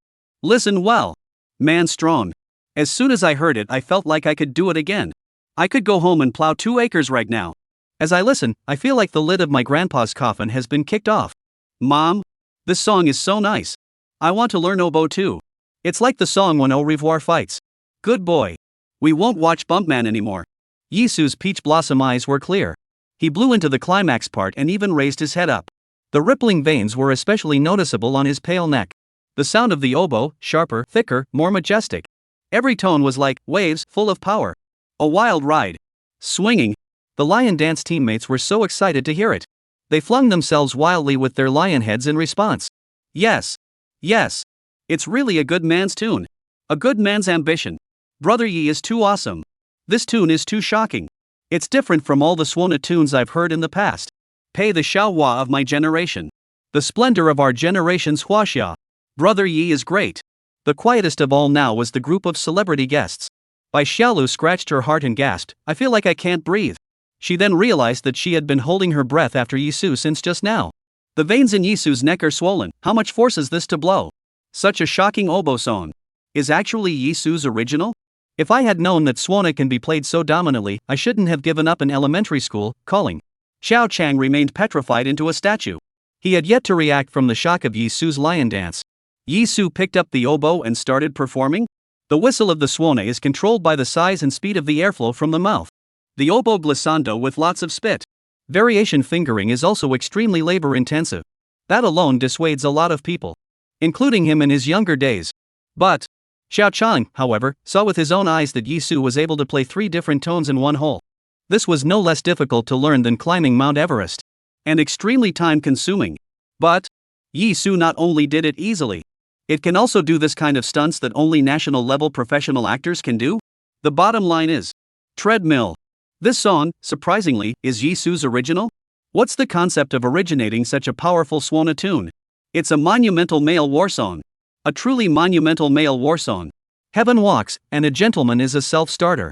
Listen well. Man strong. As soon as I heard it, I felt like I could do it again. I could go home and plow 2 acres right now. As I listen, I feel like the lid of my grandpa's coffin has been kicked off. Mom, this song is so nice. I want to learn oboe too. It's like the song when Au Revoir fights. Good boy. We won't watch Bumpman anymore. Yizu's peach blossom eyes were clear. He blew into the climax part and even raised his head up. The rippling veins were especially noticeable on his pale neck. The sound of the oboe, sharper, thicker, more majestic. Every tone was like waves full of power. A wild ride. Swinging. The lion dance teammates were so excited to hear it. They flung themselves wildly with their lion heads in response. Yes. Yes. It's really a good man's tune. A good man's ambition. Brother Yi is too awesome. This tune is too shocking. It's different from all the swana tunes I've heard in the past. Pay the xiaohua of my generation. The splendor of our generation's huaxia. Brother Yi is great. The quietest of all now was the group of celebrity guests. Bai Xiaolu scratched her heart and gasped, I feel like I can't breathe. She then realized that she had been holding her breath after Yizu since just now. The veins in Yizu's neck are swollen. How much force is this to blow? Such a shocking oboe song. Is actually Yizu's original? If I had known that swana can be played so dominantly, I shouldn't have given up in elementary school. Calling. Xiao Chang remained petrified into a statue. He had yet to react from the shock of Yisu's lion dance. Yizu picked up the oboe and started performing. The whistle of the swan is controlled by the size and speed of the airflow from the mouth. The oboe glissando with lots of spit. Variation fingering is also extremely labor-intensive. That alone dissuades a lot of people, including him in his younger days. But Xiao Chang, however, saw with his own eyes that Yizu was able to play 3 different tones in one hole. This was no less difficult to learn than climbing Mount Everest, and extremely time-consuming. But Yizu not only did it easily, it can also do this kind of stunts that only national-level professional actors can do. The bottom line is, treadmill. This song, surprisingly, is Yisu's original. What's the concept of originating such a powerful swan tune? It's a monumental male war song. A truly monumental male war song. Heaven walks, and a gentleman is a self-starter.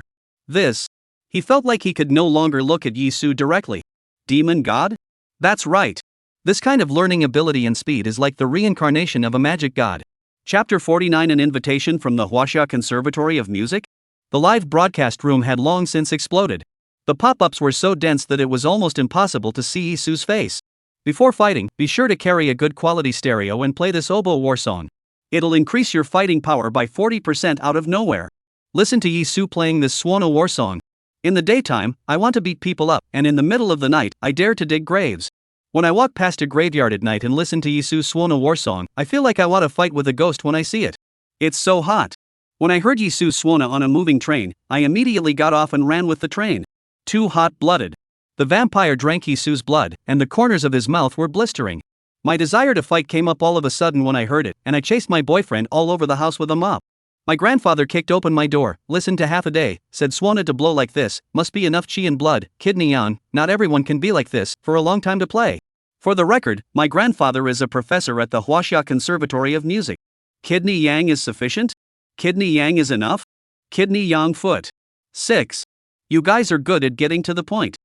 He felt like he could no longer look at Yizu directly. Demon god? That's right. This kind of learning ability and speed is like the reincarnation of a magic god. Chapter 49, an invitation from the Huaxia Conservatory of Music? The live broadcast room had long since exploded. The pop-ups were so dense that it was almost impossible to see Yisu's face. Before fighting, be sure to carry a good quality stereo and play this oboe war song. It'll increase your fighting power by 40% out of nowhere. Listen to Yizu playing this Swana war song. In the daytime, I want to beat people up, and in the middle of the night, I dare to dig graves. When I walk past a graveyard at night and listen to Yisu's Swana war song, I feel like I want to fight with a ghost when I see it. It's so hot. When I heard Yisu's Swana on a moving train, I immediately got off and ran with the train. Too hot-blooded. The vampire drank Yisu's blood, and the corners of his mouth were blistering. My desire to fight came up all of a sudden when I heard it, and I chased my boyfriend all over the house with a mop. My grandfather kicked open my door, listened to half a day, said Swana to blow like this, must be enough chi and blood, kidney yang, not everyone can be like this, for a long time to play. For the record, my grandfather is a professor at the Huaxia Conservatory of Music. Kidney yang is sufficient? Kidney yang is enough? Kidney yang foot. 6. You guys are good at getting to the point.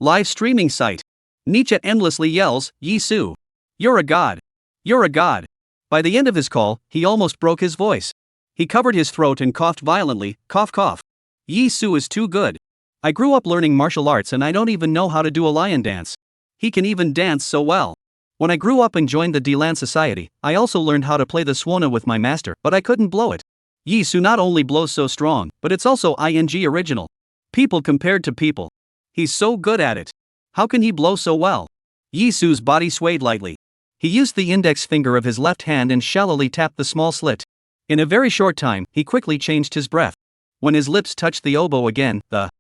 Live streaming site. Nietzsche endlessly yells, Yizu. You're a god. You're a god. By the end of his call, he almost broke his voice. He covered his throat and coughed violently, cough cough. Yizu is too good. I grew up learning martial arts and I don't even know how to do a lion dance. He can even dance so well. When I grew up and joined the Dilan Society, I also learned how to play the Swana with my master, but I couldn't blow it. Yizu not only blows so strong, but it's also original. People compared to people. He's so good at it. How can he blow so well? Yisu's body swayed lightly. He used the index finger of his left hand and shallowly tapped the small slit. In a very short time, he quickly changed his breath. When his lips touched the oboe again, the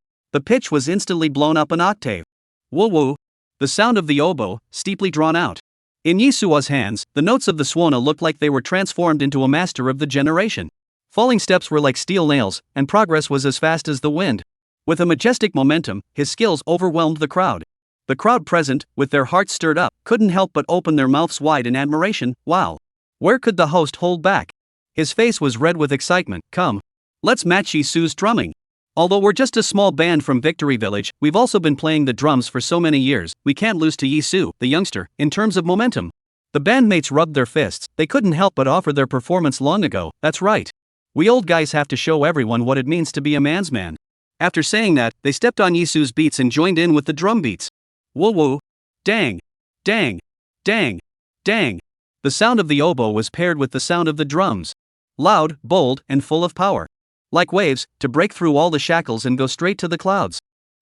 pitch was instantly blown up an octave. Woo-woo. The sound of the oboe, steeply drawn out. In Yisu's hands, the notes of the Swana looked like they were transformed into a master of the generation. Falling steps were like steel nails, and progress was as fast as the wind. With a majestic momentum, his skills overwhelmed the crowd. The crowd present, with their hearts stirred up, couldn't help but open their mouths wide in admiration. Wow. Where could the host hold back? His face was red with excitement. Come. Let's match Yisu's drumming. Although we're just a small band from Victory Village, we've also been playing the drums for so many years, we can't lose to Yizu, the youngster, in terms of momentum. The bandmates rubbed their fists, they couldn't help but offer their performance long ago. That's right. We old guys have to show everyone what it means to be a man's man. After saying that, they stepped on Yisu's beats and joined in with the drum beats. Woo-woo. Dang. Dang. Dang. Dang. The sound of the oboe was paired with the sound of the drums. Loud, bold, and full of power. Like waves, to break through all the shackles and go straight to the clouds.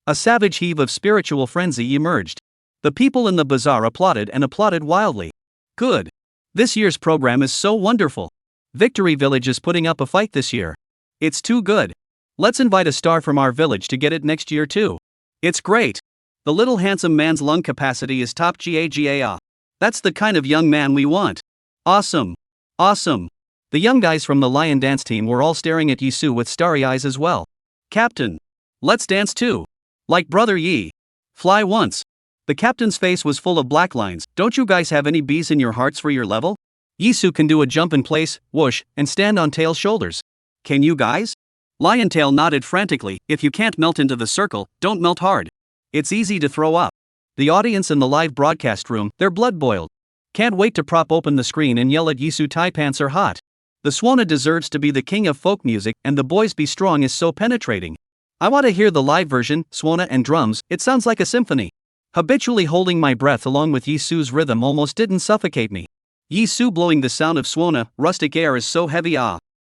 A savage heave of spiritual frenzy emerged. The people in the bazaar applauded and applauded wildly. Good. This year's program is so wonderful. Victory Village is putting up a fight this year. It's too good. Let's invite a star from our village to get it next year too. It's great. The little handsome man's lung capacity is top GAGA. That's the kind of young man we want. Awesome. Awesome. The young guys from the lion dance team were all staring at Yizu with starry eyes as well. Captain. Let's dance too. Like Brother Yi. Fly once. The captain's face was full of black lines. Don't you guys have any bees in your hearts for your level? Yizu can do a jump in place, whoosh, and stand on Tail's shoulders. Can you guys? Lion Tail nodded frantically. If you can't melt into the circle, don't melt hard. It's easy to throw up. The audience in the live broadcast room, their blood boiled. Can't wait to prop open the screen and yell at Yizu Tai pants are hot. The Swana deserves to be the king of folk music, and the Boys Be Strong is so penetrating. I want to hear the live version, Swana and drums, it sounds like a symphony. Habitually holding my breath along with Yisu's rhythm almost didn't suffocate me. Yizu blowing the sound of swana, rustic air is so heavy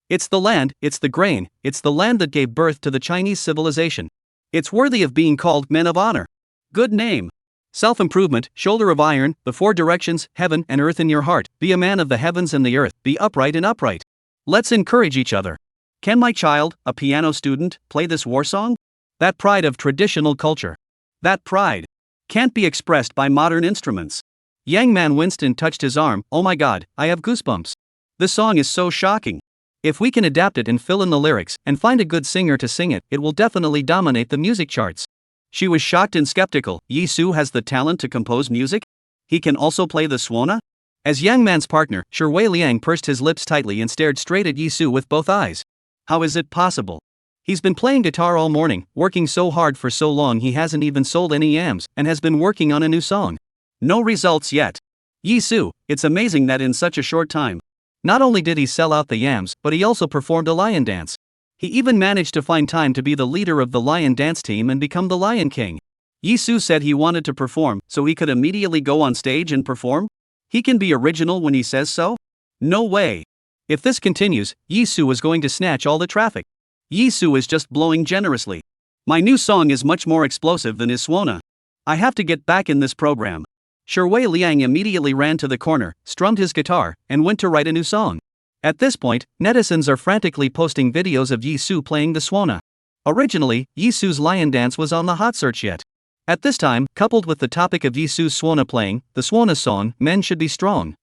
It's the land, it's the grain, it's the land that gave birth to the Chinese civilization. It's worthy of being called men of honor. Good name. Self-improvement, shoulder of iron, the four directions, heaven and earth in your heart, be a man of the heavens and the earth, be upright and upright. Let's encourage each other. Can my child, a piano student, play this war song? That pride of traditional culture. That pride can't be expressed by modern instruments. Young man Winston touched his arm. Oh my god, I have goosebumps. This song is so shocking. If we can adapt it and fill in the lyrics and find a good singer to sing it, it will definitely dominate the music charts. She was shocked and skeptical. Yizu has the talent to compose music? He can also play the swana? As young man's partner, Shui Liang pursed his lips tightly and stared straight at Yizu with both eyes. How is it possible? He's been playing guitar all morning, working so hard for so long he hasn't even sold any yams, and has been working on a new song. No results yet. Yizu, it's amazing that in such a short time. Not only did he sell out the yams, but he also performed a lion dance. He even managed to find time to be the leader of the lion dance team and become the Lion King. Yizu said he wanted to perform, so he could immediately go on stage and perform? He can be original when he says so? No way. If this continues, Yizu is going to snatch all the traffic. Yizu is just blowing generously. My new song is much more explosive than his swana. I have to get back in this program. Shui Liang immediately ran to the corner, strummed his guitar, and went to write a new song. At this point, netizens are frantically posting videos of Yizu playing the swana. Originally, Yizu's lion dance was on the hot search yet. At this time, coupled with the topic of Yizu's swana playing, the swana song, Men Should Be Strong,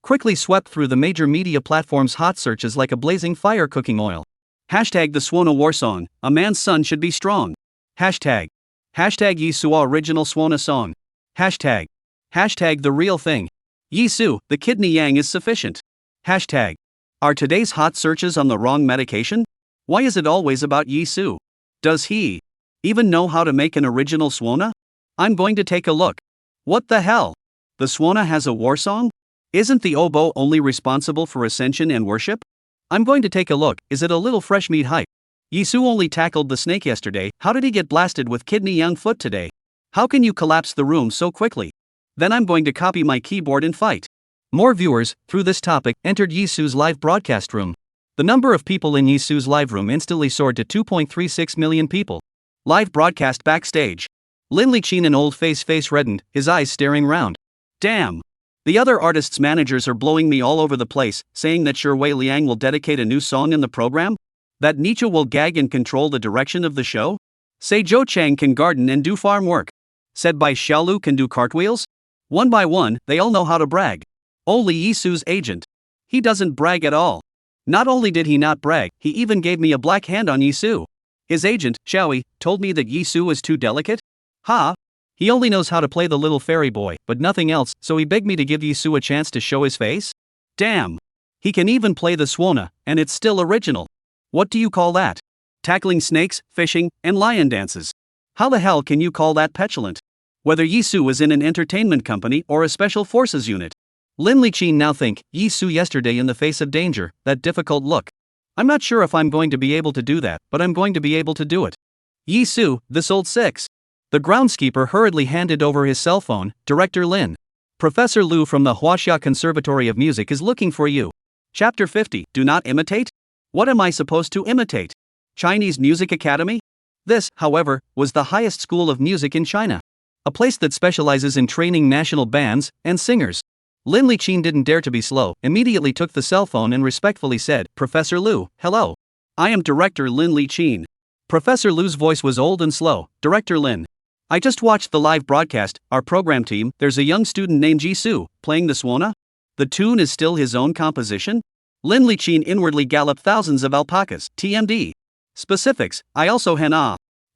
quickly swept through the major media platforms' hot searches like a blazing fire cooking oil. Hashtag the swana war song, a man's son should be strong. Hashtag Yizu original swana song. Hashtag the real thing. Yizu, the kidney yang is sufficient. Hashtag. Are today's hot searches on the wrong medication? Why is it always about Yizu? Does he even know how to make an original swana? I'm going to take a look. What the hell? The swana has a war song? Isn't the oboe only responsible for ascension and worship? I'm going to take a look. Is it a little fresh meat hype? Yizu only tackled the snake yesterday. How did he get blasted with kidney yang foot today? How can you collapse the room so quickly? Then I'm going to copy my keyboard and fight. More viewers, through this topic, entered Yizu's live broadcast room. The number of people in Yizu's live room instantly soared to 2.36 million people. Live broadcast backstage. Lin Liqin, an old face reddened, his eyes staring round. Damn. The other artists' managers are blowing me all over the place, saying that Shui Liang will dedicate a new song in the program? That Nietzsche will gag and control the direction of the show? Say Zhou Chang can garden and do farm work. Said by Xiaolu can do cartwheels? One by one, they all know how to brag. Only Yizu's agent. He doesn't brag at all. Not only did he not brag, he even gave me a black hand on Yizu. His agent, Xiaoi, told me that Yizu is too delicate? Ha! He only knows how to play the little fairy boy, but nothing else, so he begged me to give Yizu a chance to show his face? Damn! He can even play the swana, and it's still original. What do you call that? Tackling snakes, fishing, and lion dances. How the hell can you call that petulant? Whether Yizu is in an entertainment company or a special forces unit. Lin Liqin now think, Yizu yesterday in the face of danger, that difficult look. I'm not sure if I'm going to be able to do that, but I'm going to be able to do it. Yizu, this old six. The groundskeeper hurriedly handed over his cell phone. Director Lin. Professor Liu from the Huaxia Conservatory of Music is looking for you. Chapter 50, Do Not Imitate? What am I supposed to imitate? Chinese Music Academy? This, however, was the highest school of music in China. A place that specializes in training national bands and singers. Lin Liqin didn't dare to be slow, immediately took the cell phone and respectfully said, Professor Liu, hello. I am Director Lin Liqin. Professor Liu's voice was old and slow. Director Lin. I just watched the live broadcast, our program team, there's a young student named Yizu, playing the swana? The tune is still his own composition? Lin Liqin inwardly galloped thousands of alpacas, TMD. Specifics, I also hen.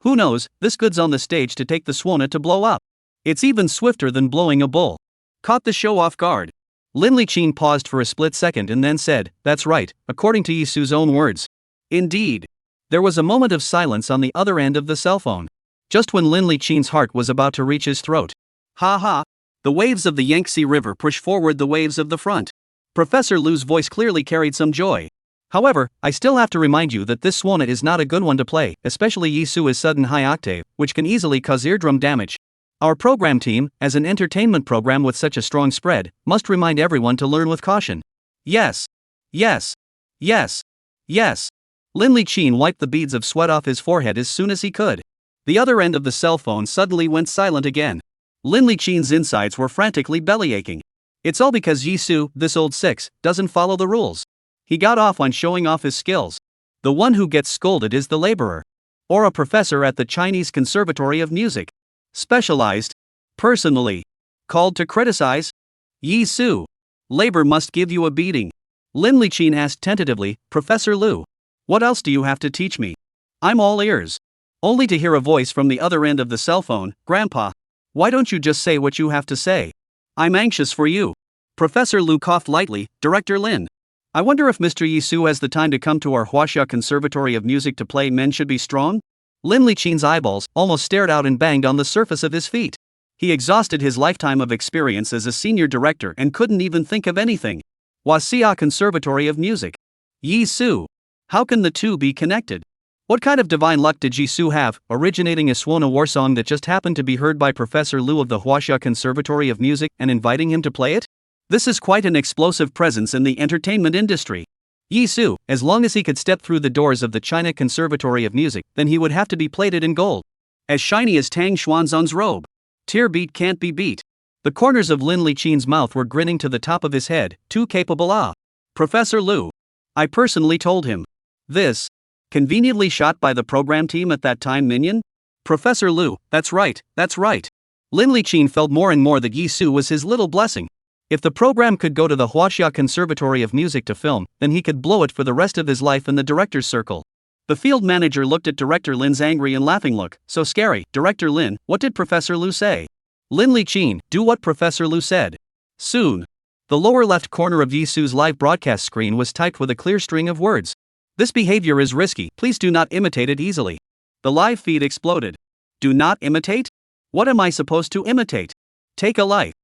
Who knows, this good's on the stage to take the swana to blow up. It's even swifter than blowing a bull. Caught the show off guard. Lin Liqin paused for a split second and then said, that's right, according to Yizu's own words. Indeed. There was a moment of silence on the other end of the cell phone. Just when Lin Liqin's heart was about to reach his throat. Ha ha. The waves of the Yangtze River push forward the waves of the front. Professor Liu's voice clearly carried some joy. However, I still have to remind you that this swana is not a good one to play, especially Yizu is sudden high octave, which can easily cause eardrum damage. Our program team, as an entertainment program with such a strong spread, must remind everyone to learn with caution. Yes. Yes. Yes. Yes. Lin Liqin wiped the beads of sweat off his forehead as soon as he could. The other end of the cell phone suddenly went silent again. Lin Liqin's insides were frantically bellyaching. It's all because Yizu, this old six, doesn't follow the rules. He got off on showing off his skills. The one who gets scolded is the laborer. Or a professor at the Chinese Conservatory of Music. Specialized. Personally. Called to criticize. Yizu. Labor must give you a beating. Lin Liqin asked tentatively, Professor Lu. What else do you have to teach me? I'm all ears. Only to hear a voice from the other end of the cell phone, Grandpa. Why don't you just say what you have to say? I'm anxious for you. Professor Lu coughed lightly, Director Lin. I wonder if Mr. Yizu has the time to come to our Huaxia Conservatory of Music to play Men Should Be Strong? Lin Liqin's eyeballs almost stared out and banged on the surface of his feet. He exhausted his lifetime of experience as a senior director and couldn't even think of anything. Huaxia Conservatory of Music. Yizu. How can the two be connected? What kind of divine luck did Yizu have, originating a Swan war song that just happened to be heard by Professor Lu of the Huaxia Conservatory of Music and inviting him to play it? This is quite an explosive presence in the entertainment industry. Yizu, as long as he could step through the doors of the China Conservatory of Music, then he would have to be plated in gold. As shiny as Tang Xuanzang's robe. Tear beat can't be beat. The corners of Lin Liqin's mouth were grinning to the top of his head, too capable. Professor Lu. I personally told him. This. Conveniently shot by the program team at that time, minion? Professor Lu, that's right, that's right. Lin Liqin felt more and more that Yizu was his little blessing. If the program could go to the Huaxia Conservatory of Music to film, then he could blow it for the rest of his life in the director's circle. The field manager looked at Director Lin's angry and laughing look. So scary. Director Lin, what did Professor Lu say? Lin Liqin, do what Professor Lu said. Soon. The lower left corner of Yizu's live broadcast screen was typed with a clear string of words. This behavior is risky, please do not imitate it easily. The live feed exploded. Do not imitate? What am I supposed to imitate? Take a life.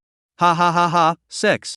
Ha ha ha ha, 6.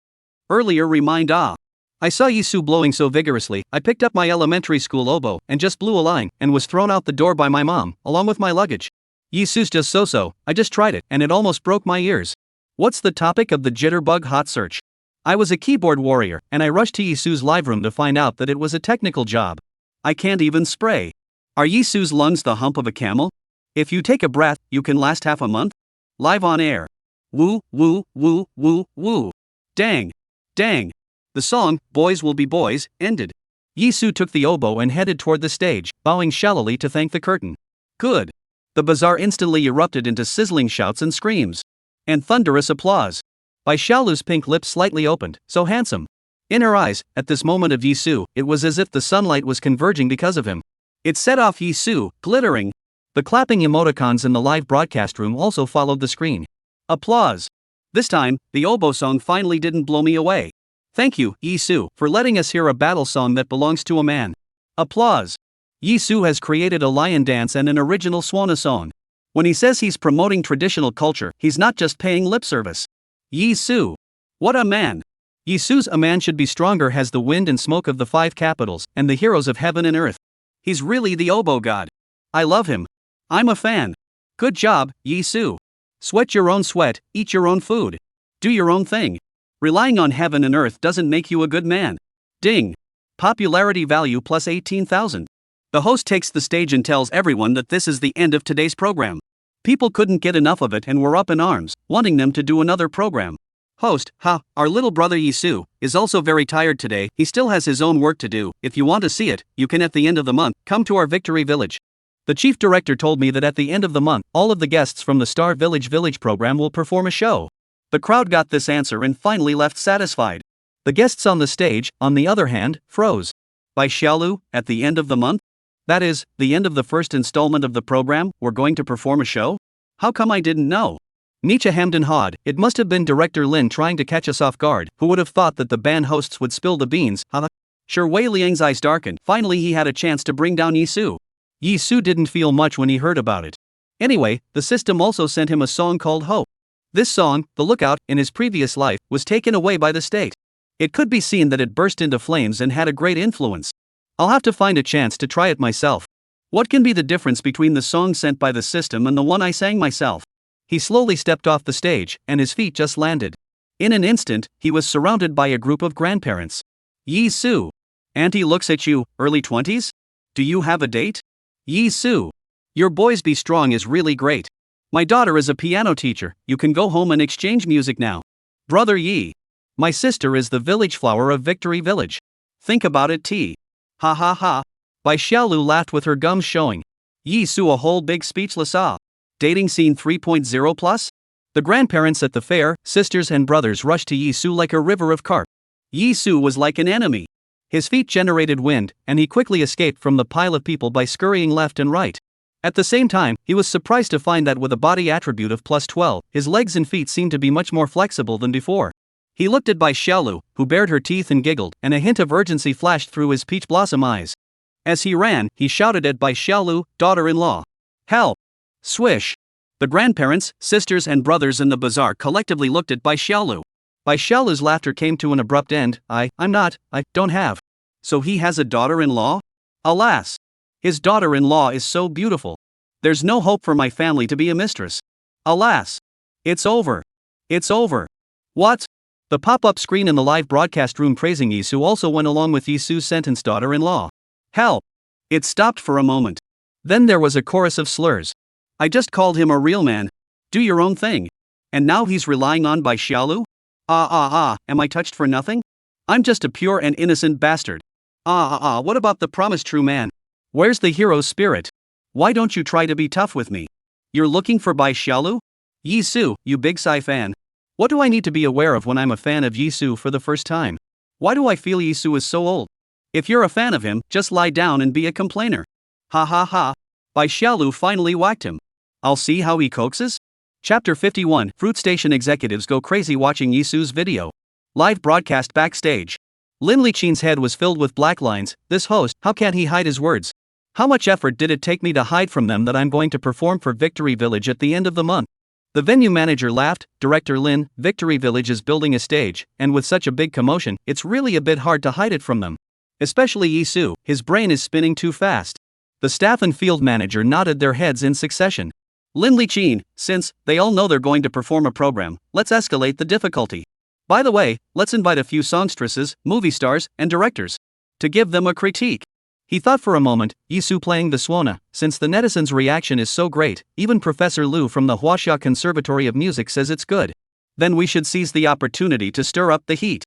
Earlier remind I saw Yizu blowing so vigorously, I picked up my elementary school oboe and just blew a line and was thrown out the door by my mom, along with my luggage. Yizu's just so, I just tried it and it almost broke my ears. What's the topic of the jitterbug hot search? I was a keyboard warrior and I rushed to Yizu's live room to find out that it was a technical job. I can't even spray. Are Yizu's lungs the hump of a camel? If you take a breath, you can last half a month? Live on air. Woo, woo, woo, woo, woo. Dang. Dang. The song, Boys Will Be Boys, ended. Yizu took the oboe and headed toward the stage, bowing shallowly to thank the curtain. Good. The bazaar instantly erupted into sizzling shouts and screams. And thunderous applause. By Xiaolu's pink lips slightly opened, so handsome. In her eyes, at this moment of Yizu, it was as if the sunlight was converging because of him. It set off Yizu, glittering. The clapping emoticons in the live broadcast room also followed the screen. Applause. This time, the oboe song finally didn't blow me away. Thank you, Yizu, for letting us hear a battle song that belongs to a man. Applause. Yizu has created a lion dance and an original swan song. When he says he's promoting traditional culture, he's not just paying lip service. Yizu. What a man. Yizu's A Man Should Be Stronger has the wind and smoke of the 5 capitals and the heroes of heaven and earth. He's really the oboe god. I love him. I'm a fan. Good job, Yizu. Sweat your own sweat, eat your own food. Do your own thing. Relying on heaven and earth doesn't make you a good man. Ding. Popularity value plus 18,000. The host takes the stage and tells everyone that this is the end of today's program. People couldn't get enough of it and were up in arms, wanting them to do another program. Host, our little brother Yizu, is also very tired today, he still has his own work to do, if you want to see it, you can at the end of the month, come to our Victory Village. The chief director told me that at the end of the month, all of the guests from the Star Village program will perform a show. The crowd got this answer and finally left satisfied. The guests on the stage, on the other hand, froze. By Xiaolu, at the end of the month? That is, the end of the first installment of the program, we're going to perform a show? How come I didn't know? Nietzsche hemmed and hawed. It must have been Director Lin trying to catch us off guard. Who would have thought that the band hosts would spill the beans? Sure, Wei Liang's eyes darkened. Finally he had a chance to bring down Yizu. Yizu didn't feel much when he heard about it. Anyway, the system also sent him a song called Hope. This song, The Lookout, in his previous life, was taken away by the state. It could be seen that it burst into flames and had a great influence. I'll have to find a chance to try it myself. What can be the difference between the song sent by the system and the one I sang myself? He slowly stepped off the stage, and his feet just landed. In an instant, he was surrounded by a group of grandparents. Yizu. Auntie looks at you, early 20s? Do you have a date? Yizu. Your boys be strong is really great. My daughter is a piano teacher, you can go home and exchange music now. Brother Yi. My sister is the village flower of Victory Village. Think about it, T. Ha ha ha. Bai Xiaolu laughed with her gums showing. Yizu a whole big speechless ah. Dating scene 3.0 plus? The grandparents at the fair, sisters and brothers rushed to Yizu like a river of carp. Yizu was like an enemy. His feet generated wind, and he quickly escaped from the pile of people by scurrying left and right. At the same time, he was surprised to find that with a body attribute of +12, his legs and feet seemed to be much more flexible than before. He looked at Bai Xiaolu, who bared her teeth and giggled, and a hint of urgency flashed through his peach blossom eyes. As he ran, he shouted at Bai Xiaolu, daughter-in-law. Help! Swish! The grandparents, sisters and brothers in the bazaar collectively looked at Bai Xiaolu. Bai Xiaolu's laughter came to an abrupt end. I don't have. So he has a daughter-in-law? Alas! His daughter-in-law is so beautiful. There's no hope for my family to be a mistress. Alas! It's over. It's over. What? The pop-up screen in the live broadcast room praising Yizu also went along with Yizu's sentence daughter-in-law. Help! It stopped for a moment. Then there was a chorus of slurs. I just called him a real man. Do your own thing. And now he's relying on Bai Xiaolu? Am I touched for nothing? I'm just a pure and innocent bastard. What about the promised true man? Where's the hero's spirit? Why don't you try to be tough with me? You're looking for Bai Xiaolu? Yizu, you big Psy fan. What do I need to be aware of when I'm a fan of Yizu for the first time? Why do I feel Yizu is so old? If you're a fan of him, just lie down and be a complainer. Ha ha ha. Bai Xiaolu finally whacked him. I'll see how he coaxes? Chapter 51. Fruit Station executives go crazy watching Yizu's video. Live broadcast backstage. Lin Liqin's head was filled with black lines. This host, how can't he hide his words? How much effort did it take me to hide from them that I'm going to perform for Victory Village at the end of the month? The venue manager laughed. Director Lin, Victory Village is building a stage, and with such a big commotion, it's really a bit hard to hide it from them. Especially Yizu, his brain is spinning too fast. The staff and field manager nodded their heads in succession. Lin Liqin, since they all know they're going to perform a program, let's escalate the difficulty. By the way, let's invite a few songstresses, movie stars, and directors to give them a critique. He thought for a moment. Yizu playing the swan, since the netizens' reaction is so great, even Professor Liu from the Huaxia Conservatory of Music says it's good. Then we should seize the opportunity to stir up the heat.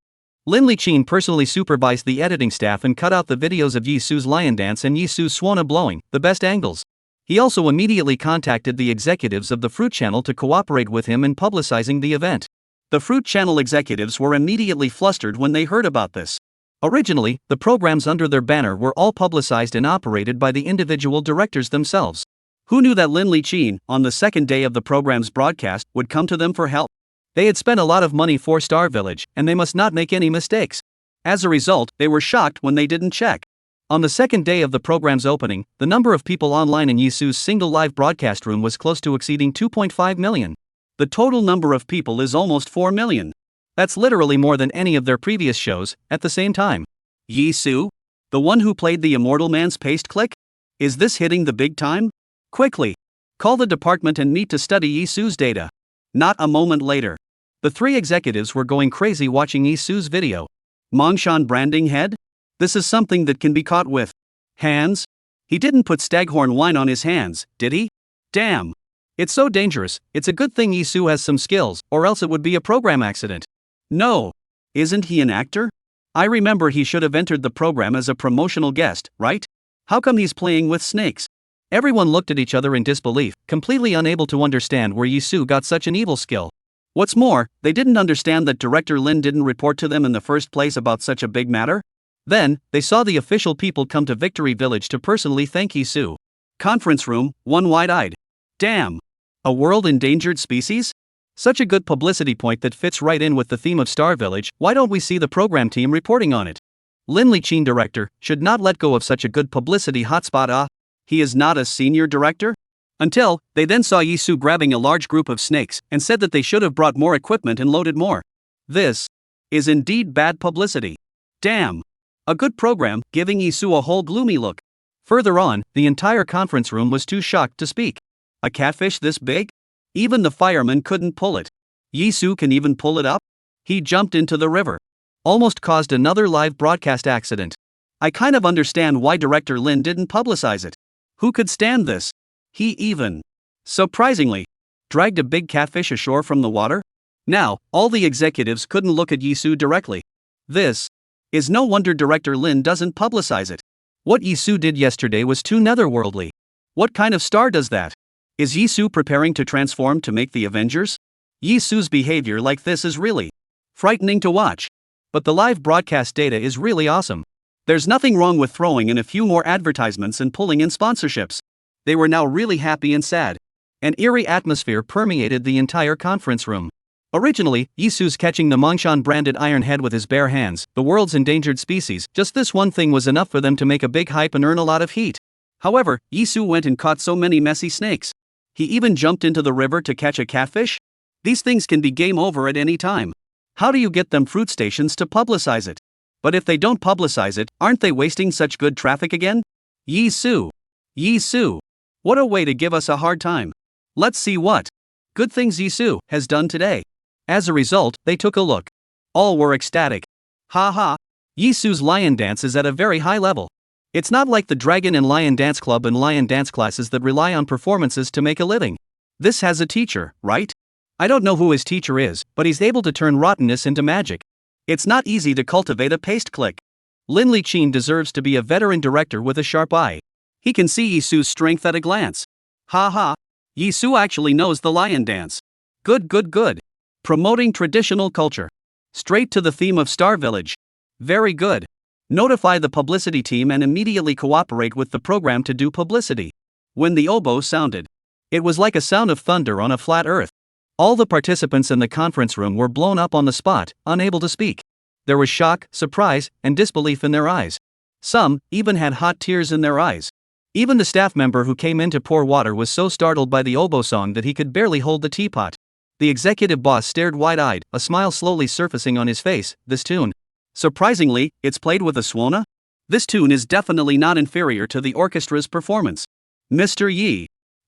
Lin Liqin personally supervised the editing staff and cut out the videos of Yizu's lion dance and Yizu's swan blowing, the best angles. He also immediately contacted the executives of the Fruit Channel to cooperate with him in publicizing the event. The Fruit Channel executives were immediately flustered when they heard about this. Originally, the programs under their banner were all publicized and operated by the individual directors themselves. Who knew that Lin Liqin, on the second day of the program's broadcast, would come to them for help? They had spent a lot of money for Star Village, and they must not make any mistakes. As a result, they were shocked when they didn't check. On the second day of the program's opening, the number of people online in Yizu's single live broadcast room was close to exceeding 2.5 million. The total number of people is almost 4 million. That's literally more than any of their previous shows, at the same time. Yizu? The one who played the immortal man's paste click? Is this hitting the big time? Quickly! Call the department and meet to study Yizu's data. Not a moment later. The three executives were going crazy watching Yizu's video. Mongshan branding head? This is something that can be caught with hands? He didn't put staghorn wine on his hands, did he? Damn! It's so dangerous. It's a good thing Yizu has some skills, or else it would be a program accident. No. Isn't he an actor? I remember he should have entered the program as a promotional guest, right? How come he's playing with snakes? Everyone looked at each other in disbelief, completely unable to understand where Yizu got such an evil skill. What's more, they didn't understand that Director Lin didn't report to them in the first place about such a big matter. Then, they saw the official people come to Victory Village to personally thank Yizu. Conference room, one wide-eyed. Damn! A world-endangered species? Such a good publicity point that fits right in with the theme of Star Village. Why don't we see the program team reporting on it? Lin Liqin, director, should not let go of such a good publicity hotspot. He is not a senior director? Until, they then saw Yizu grabbing a large group of snakes and said that they should have brought more equipment and loaded more. This is indeed bad publicity. Damn! A good program, giving Yizu a whole gloomy look. Further on, the entire conference room was too shocked to speak. A catfish this big? Even the fireman couldn't pull it. Yizu can even pull it up? He jumped into the river. Almost caused another live broadcast accident. I kind of understand why director Lin didn't publicize it. Who could stand this? He even, surprisingly, dragged a big catfish ashore from the water? Now, all the executives couldn't look at Yizu directly. This is no wonder director Lin doesn't publicize it. What Yizu did yesterday was too netherworldly. What kind of star does that? Is Yizu preparing to transform to make the Avengers? Yizu's behavior like this is really frightening to watch. But the live broadcast data is really awesome. There's nothing wrong with throwing in a few more advertisements and pulling in sponsorships. They were now really happy and sad. An eerie atmosphere permeated the entire conference room. Originally, Yizu's catching the Mongshan branded iron head with his bare hands, the world's endangered species. Just this one thing was enough for them to make a big hype and earn a lot of heat. However, Yizu went and caught so many messy snakes. He even jumped into the river to catch a catfish? These things can be game over at any time. How do you get them fruit stations to publicize it? But if they don't publicize it, aren't they wasting such good traffic again? Yizu. What a way to give us a hard time. Let's see what good things Yizu has done today. As a result, they took a look. All were ecstatic. Ha. Yizu's lion dance is at a very high level. It's not like the Dragon and Lion Dance Club and Lion Dance classes that rely on performances to make a living. This has a teacher, right? I don't know who his teacher is, but he's able to turn rottenness into magic. It's not easy to cultivate a paste click. Lin Liqin deserves to be a veteran director with a sharp eye. He can see Yizu's strength at a glance. Ha. Yizu actually knows the lion dance. Good. Promoting traditional culture. Straight to the theme of Star Village. Very good. Notify the publicity team and immediately cooperate with the program to do publicity. When the oboe sounded, it was like a sound of thunder on a flat earth. All the participants in the conference room were blown up on the spot, unable to speak. There was shock, surprise, and disbelief in their eyes. Some even had hot tears in their eyes. Even the staff member who came in to pour water was so startled by the oboe song that he could barely hold the teapot. The executive boss stared wide-eyed, a smile slowly surfacing on his face. This tune. Surprisingly, it's played with a swana? This tune is definitely not inferior to the orchestra's performance. Mr.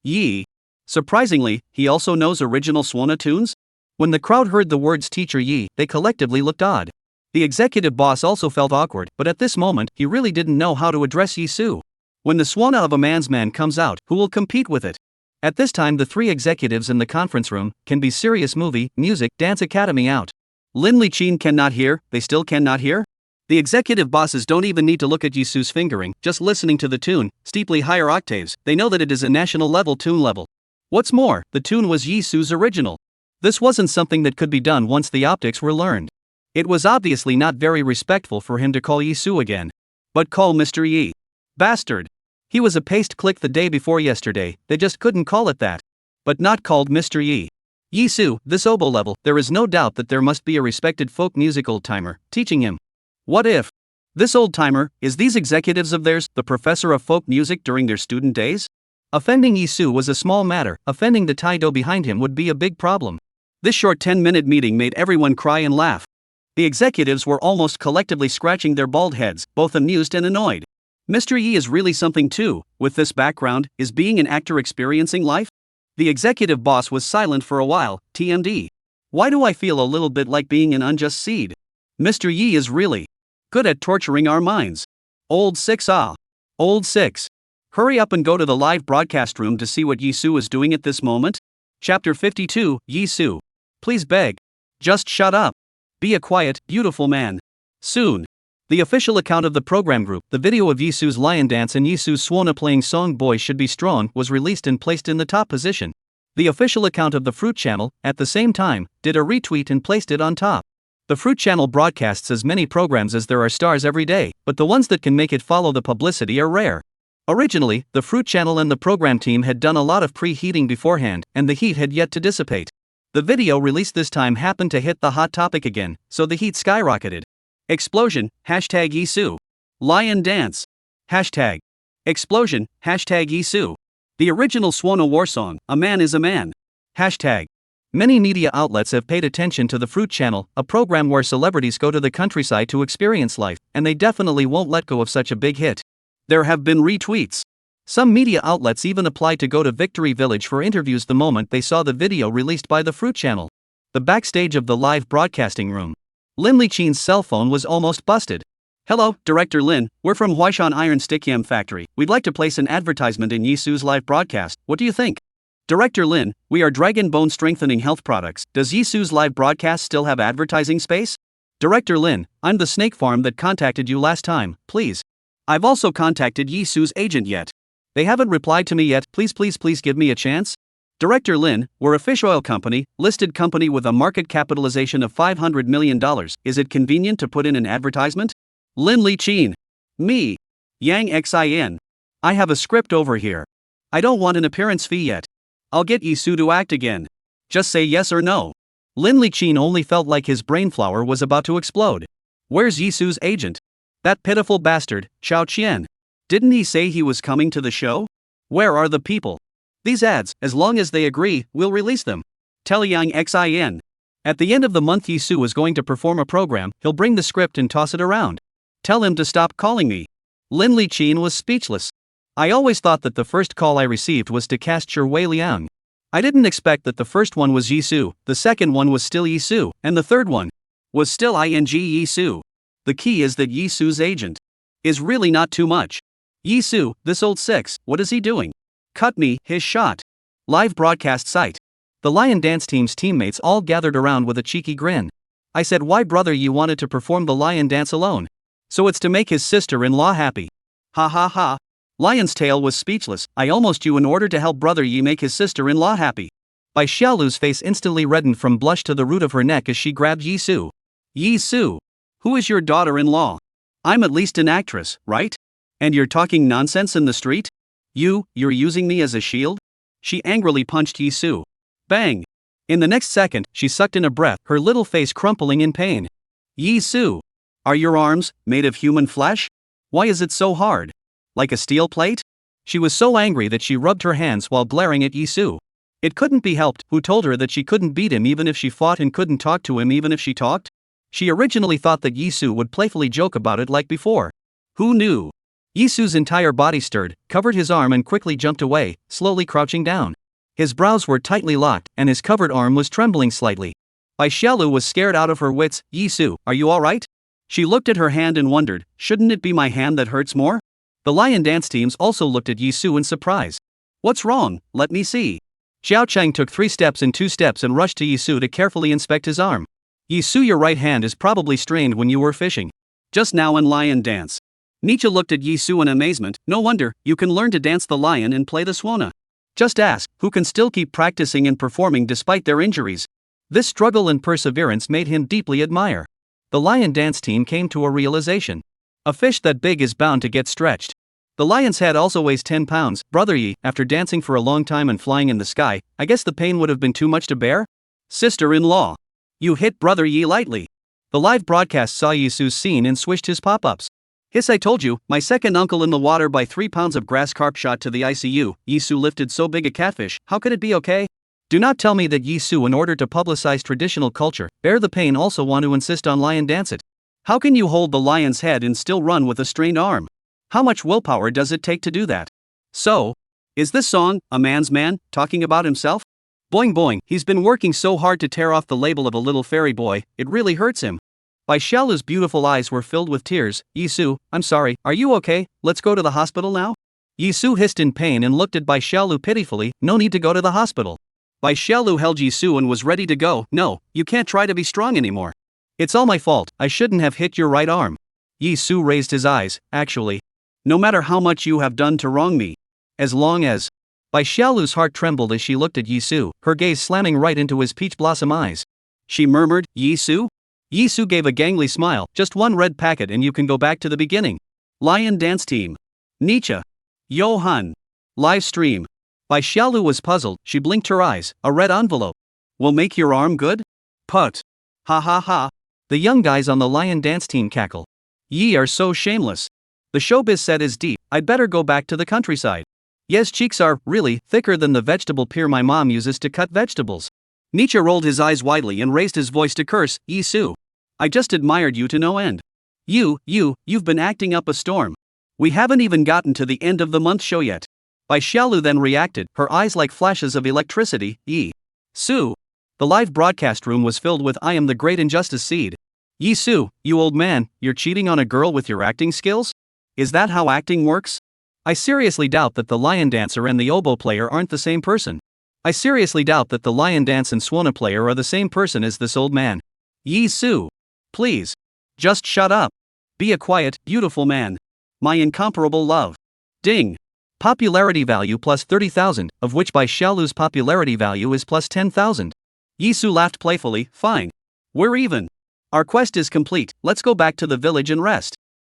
Yi. Surprisingly, he also knows original swana tunes? When the crowd heard the words Teacher Yi, they collectively looked odd. The executive boss also felt awkward, but at this moment, he really didn't know how to address Yizu. When the swana of a man's man comes out, who will compete with it? At this time, the three executives in the conference room can be serious movie, music, dance academy out. Lin Liqin cannot hear, they still cannot hear? The executive bosses don't even need to look at Yizu's fingering, just listening to the tune, steeply higher octaves, they know that it is a national level tune level. What's more, the tune was Yizu's original. This wasn't something that could be done once the optics were learned. It was obviously not very respectful for him to call Yizu again. But call Mr. Yi. Bastard. He was a paste click the day before yesterday, they just couldn't call it that. But not called Mr. Yi. Yizu, this oboe level, there is no doubt that there must be a respected folk music old-timer teaching him. What if this old-timer is these executives of theirs, the professor of folk music during their student days? Offending Yizu was a small matter, offending the Taido behind him would be a big problem. This short 10-minute meeting made everyone cry and laugh. The executives were almost collectively scratching their bald heads, both amused and annoyed. Mr. Yi is really something too. With this background, is being an actor experiencing life? The executive boss was silent for a while. TMD. Why do I feel a little bit like being an unjust seed? Mr. Yi is really good at torturing our minds. Old 6. Old 6. Hurry up and go to the live broadcast room to see what Yizu is doing at this moment. Chapter 52, Yizu. Please beg. Just shut up. Be a quiet, beautiful man. Soon. The official account of the program group, the video of Yizu's lion dance and Yizu's swana playing song Boy Should Be Strong was released and placed in the top position. The official account of the Fruit Channel, at the same time, did a retweet and placed it on top. The Fruit Channel broadcasts as many programs as there are stars every day, but the ones that can make it follow the publicity are rare. Originally, the Fruit Channel and the program team had done a lot of preheating beforehand, and the heat had yet to dissipate. The video released this time happened to hit the hot topic again, so the heat skyrocketed. Explosion, #Yizu. Lion dance. #Explosion, #Yizu. The original Swana war song, A Man is a Man. Many media outlets have paid attention to the Fruit Channel, a program where celebrities go to the countryside to experience life, and they definitely won't let go of such a big hit. There have been retweets. Some media outlets even applied to go to Victory Village for interviews the moment they saw the video released by the Fruit Channel. The backstage of the live broadcasting room. Lin Liqin's cell phone was almost busted. "Hello, Director Lin, we're from Huaishan Iron Stickyam Factory. We'd like to place an advertisement in Yizu's live broadcast. What do you think?" "Director Lin, we are Dragon Bone Strengthening Health Products. Does Yizu's live broadcast still have advertising space?" "Director Lin, I'm the snake farm that contacted you last time, please. I've also contacted Yizu's agent yet. They haven't replied to me yet. Please give me a chance." "Director Lin, we're a fish oil company, listed company with a market capitalization of $500 million. Is it convenient to put in an advertisement?" Lin Liqin. "Me. Yang Xin. I have a script over here. I don't want an appearance fee yet. I'll get Yizu to act again. Just say yes or no." Lin Liqin only felt like his brain flower was about to explode. Where's Yizu's agent? That pitiful bastard, Chao Qian. Didn't he say he was coming to the show? Where are the people? These ads, as long as they agree, we'll release them. Tell Yang Xin. At the end of the month Yizu is going to perform a program, he'll bring the script and toss it around. Tell him to stop calling me. Lin Liqin was speechless. I always thought that the first call I received was to cast Shi Wei Liang. I didn't expect that the first one was Yizu, the second one was still Yizu, and the third one was still Yizu. The key is that Yizu's agent is really not too much. Yizu, this old six, what is he doing? Cut me his shot. Live broadcast site. The Lion Dance team's teammates all gathered around with a cheeky grin. I said, "Why brother, you wanted to perform the lion dance alone?" "So it's to make his sister-in-law happy." Ha ha ha. Lion's Tail was speechless. "I almost you in order to help brother Yi make his sister-in-law happy." Bai Xiaolu's face instantly reddened from blush to the root of her neck as she grabbed Yizu. "Yizu, who is your daughter-in-law? I'm at least an actress, right? And you're talking nonsense in the street? You're using me as a shield?" She angrily punched Yizu. Bang! In the next second, she sucked in a breath, her little face crumpling in pain. "Yizu, are your arms made of human flesh? Why is it so hard? Like a steel plate?" She was so angry that she rubbed her hands while glaring at Yizu. It couldn't be helped. Who told her that she couldn't beat him even if she fought and couldn't talk to him even if she talked? She originally thought that Yizu would playfully joke about it like before. Who knew? Yizu's entire body stirred, covered his arm and quickly jumped away, slowly crouching down. His brows were tightly locked and his covered arm was trembling slightly. Bai Xiaolu was scared out of her wits. "Yizu, are you alright?" She looked at her hand and wondered, shouldn't it be my hand that hurts more? The Lion Dance teams also looked at Yizu in surprise. "What's wrong? Let me see." Xiao Chang took 3 steps and 2 steps and rushed to Yizu to carefully inspect his arm. "Yizu, your right hand is probably strained when you were fishing. Just now in Lion Dance." Nietzsche looked at Yizu in amazement. "No wonder, you can learn to dance the lion and play the swana. Just ask, who can still keep practicing and performing despite their injuries?" This struggle and perseverance made him deeply admire. The Lion Dance team came to a realization. A fish that big is bound to get stretched. The lion's head also weighs 10 pounds. Brother Yi, after dancing for a long time and flying in the sky, I guess the pain would have been too much to bear? Sister-in-law. You hit Brother Yi lightly. The live broadcast saw Yizu's scene and swished his pop-ups. "Hiss, I told you, my second uncle in the water by 3 pounds of grass carp shot to the ICU. Yizu lifted so big a catfish, how could it be okay?" Do not tell me that Yizu, in order to publicize traditional culture, bear the pain, also want to insist on lion dance it. How can you hold the lion's head and still run with a strained arm? How much willpower does it take to do that? So, is this song, A Man's Man, talking about himself? Boing boing, he's been working so hard to tear off the label of a little fairy boy, it really hurts him. Bai Xiaolu's beautiful eyes were filled with tears. "Yizu, I'm sorry, are you okay? Let's go to the hospital now?" Yizu hissed in pain and looked at Bai Xiaolu pitifully. "No need to go to the hospital." Bai Xiaolu held Yizu and was ready to go. "No, you can't try to be strong anymore. It's all my fault, I shouldn't have hit your right arm." Yizu raised his eyes. "Actually, no matter how much you have done to wrong me, as long as..." Bai Xiaolu's heart trembled as she looked at Yizu, her gaze slamming right into his peach blossom eyes. She murmured, "Yizu?" Yizu gave a gangly smile. "Just 1 red packet and you can go back to the beginning." Lion Dance Team. Nietzsche. Johan. Live stream. Bai Xiaolu was puzzled. She blinked her eyes. "A red envelope will make your arm good? Put. Ha ha ha." The young guys on the Lion Dance team cackle. "Ye are so shameless. The showbiz set is deep, I'd better go back to the countryside." Yes, cheeks are, really, thicker than the vegetable peer my mom uses to cut vegetables. Nietzsche rolled his eyes widely and raised his voice to curse. "Yizu, I just admired you to no end. You've been acting up a storm. We haven't even gotten to the end of the month show yet. Bai Xiaolu then reacted, her eyes like flashes of electricity. Yizu. The live broadcast room was filled with "I am the great injustice seed." Yizu, you old man, you're cheating on a girl with your acting skills? Is that how acting works? I seriously doubt that the lion dancer and the oboe player aren't the same person. I seriously doubt that the lion dance and swan player are the same person as this old man. Yizu. Please. Just shut up. Be a quiet, beautiful man. My incomparable love. Ding. Popularity value plus 30,000, of which Bai Xiaolu's popularity value is plus 10,000. Yizu laughed playfully, fine. We're even. Our quest is complete, let's go back to the village and rest.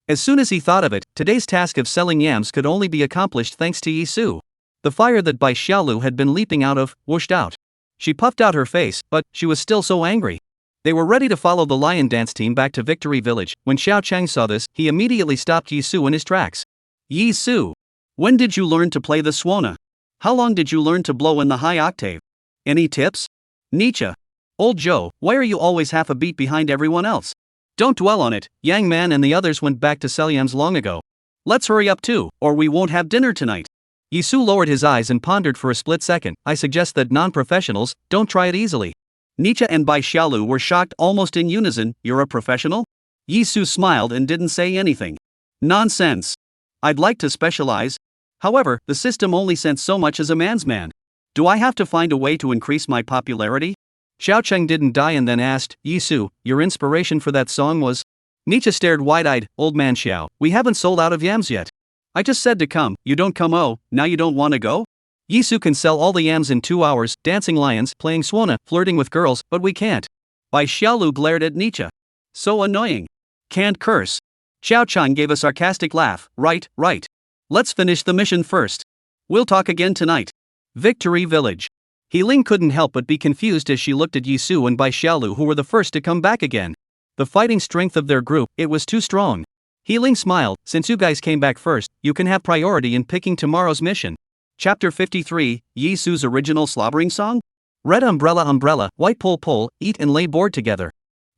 As soon as he thought of it, today's task of selling yams could only be accomplished thanks to Yizu. The fire that Bai Xiaolu had been leaping out of, whooshed out. She puffed out her face, but she was still so angry. They were ready to follow the lion dance team back to Victory Village. When Xiao Chang saw this, he immediately stopped Yizu in his tracks. Yizu. When did you learn to play the swana? How long did you learn to blow in the high octave? Any tips? Nietzsche. Old Joe, why are you always half a beat behind everyone else? Don't dwell on it, Yang Man and the others went back to sell yams long ago. Let's hurry up too, or we won't have dinner tonight. Yizu lowered his eyes and pondered for a split second. I suggest that non-professionals don't try it easily. Nietzsche and Bai Xiaolu were shocked almost in unison. You're a professional? Yizu smiled and didn't say anything. Nonsense. I'd like to specialize. However, the system only sent so much as a man's man. Do I have to find a way to increase my popularity? Xiao Cheng didn't die and then asked, Yizu, your inspiration for that song was? Nietzsche stared wide-eyed, old man Xiao, we haven't sold out of yams yet. I just said to come, you don't come, oh, now you don't want to go? Yizu can sell all the yams in 2 hours, dancing lions, playing swana, flirting with girls, but we can't. Bai Xiaolu glared at Nietzsche. So annoying. Can't curse. Xiao Chang gave a sarcastic laugh, right. Let's finish the mission first. We'll talk again tonight. Victory Village. Ling couldn't help but be confused as she looked at Yizu and Bai Xiaolu, who were the first to come back again. The fighting strength of their group, it was too strong. Ling smiled, since you guys came back first, you can have priority in picking tomorrow's mission. Chapter 53, Yizu's original slobbering song? Red umbrella, white pole, eat and lay board together.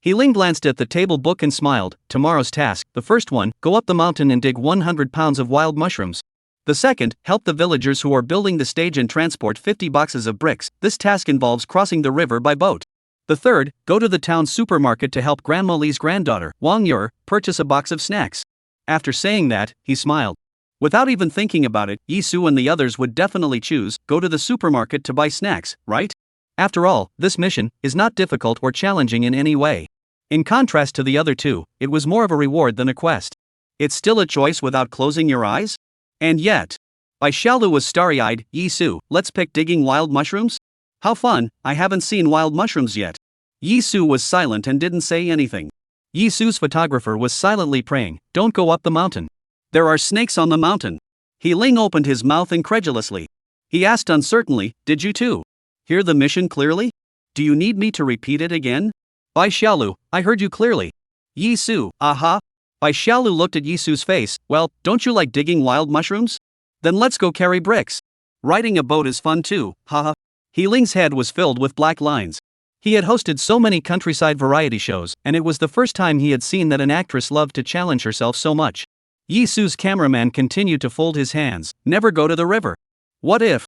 Ling glanced at the table book and smiled. Tomorrow's task, the first one, go up the mountain and dig 100 pounds of wild mushrooms. The second, help the villagers who are building the stage and transport 50 boxes of bricks. This task involves crossing the river by boat. The third, go to the town supermarket to help Grandma Li's granddaughter, Wang Yer, purchase a box of snacks. After saying that, he smiled. Without even thinking about it, Yizu and the others would definitely choose, go to the supermarket to buy snacks, right? After all, this mission is not difficult or challenging in any way. In contrast to the other two, it was more of a reward than a quest. It's still a choice without closing your eyes? And yet, Bai Xiaolu was starry-eyed. Yizu, let's pick digging wild mushrooms? How fun, I haven't seen wild mushrooms yet. Yizu was silent and didn't say anything. Yizu's photographer was silently praying, don't go up the mountain. There are snakes on the mountain. Ling opened his mouth incredulously. He asked uncertainly, did you too hear the mission clearly? Do you need me to repeat it again? Bai Xiaolu, I heard you clearly. Yizu, aha. Bai Xiaolu looked at Yizu's face, well, don't you like digging wild mushrooms? Then let's go carry bricks. Riding a boat is fun too, haha. Ling's head was filled with black lines. He had hosted so many countryside variety shows, and it was the first time he had seen that an actress loved to challenge herself so much. Yizu's cameraman continued to fold his hands, never go to the river. What if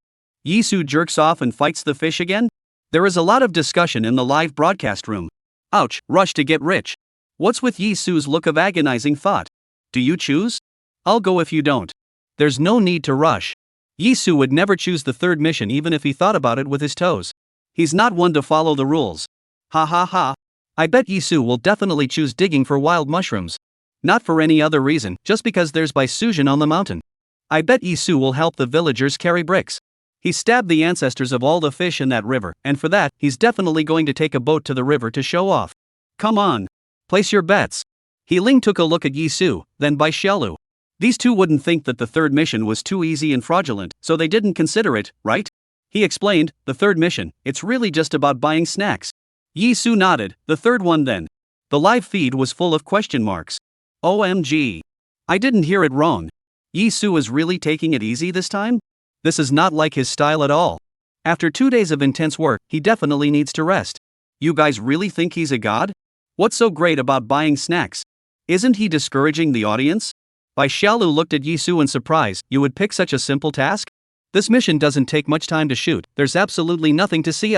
Yizu jerks off and fights the fish again? There is a lot of discussion in the live broadcast room. Ouch, rush to get rich. What's with Yizu's look of agonizing thought? Do you choose? I'll go if you don't. There's no need to rush. Yizu would never choose the third mission even if he thought about it with his toes. He's not one to follow the rules. Ha. I bet Yizu will definitely choose digging for wild mushrooms. Not for any other reason, just because there's Bai Suzhen on the mountain. I bet Yizu will help the villagers carry bricks. He stabbed the ancestors of all the fish in that river, and for that, he's definitely going to take a boat to the river to show off. Come on. Place your bets. Ling took a look at Yizu, then Bai Xiaolu. These two wouldn't think that the third mission was too easy and fraudulent, so they didn't consider it, right? He explained, the third mission, it's really just about buying snacks. Yizu nodded, the third one then. The live feed was full of question marks. OMG. I didn't hear it wrong. Yizu is really taking it easy this time? This is not like his style at all. After 2 days of intense work, he definitely needs to rest. You guys really think he's a god? What's so great about buying snacks? Isn't he discouraging the audience? Bai Xiaolu looked at Yizu in surprise, you would pick such a simple task? This mission doesn't take much time to shoot, there's absolutely nothing to see.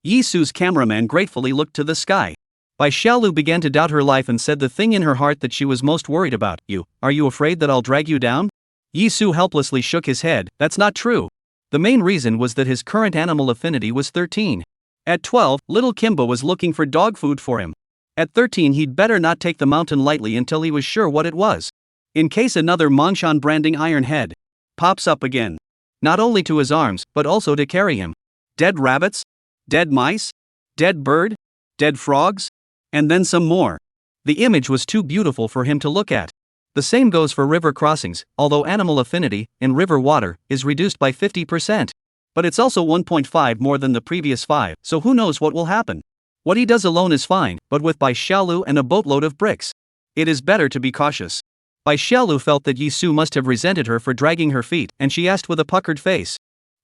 Yizu's cameraman gratefully looked to the sky. Bai Xiaolu began to doubt her life and said the thing in her heart that she was most worried about. Are you afraid that I'll drag you down? Yizu helplessly shook his head. That's not true. The main reason was that his current animal affinity was 13. At 12, little Kimba was looking for dog food for him. At 13, he'd better not take the mountain lightly until he was sure what it was. In case another Mongshan branding iron head pops up again. Not only to his arms, but also to carry him. Dead rabbits? Dead mice? Dead bird? Dead frogs? And then some more. The image was too beautiful for him to look at. The same goes for river crossings, although animal affinity, in river water, is reduced by 50%. But it's also 1.5 more than the previous 5, so who knows what will happen. What he does alone is fine, but with Bai Xiaolu and a boatload of bricks, it is better to be cautious. Bai Xiaolu felt that Yizu must have resented her for dragging her feet, and she asked with a puckered face.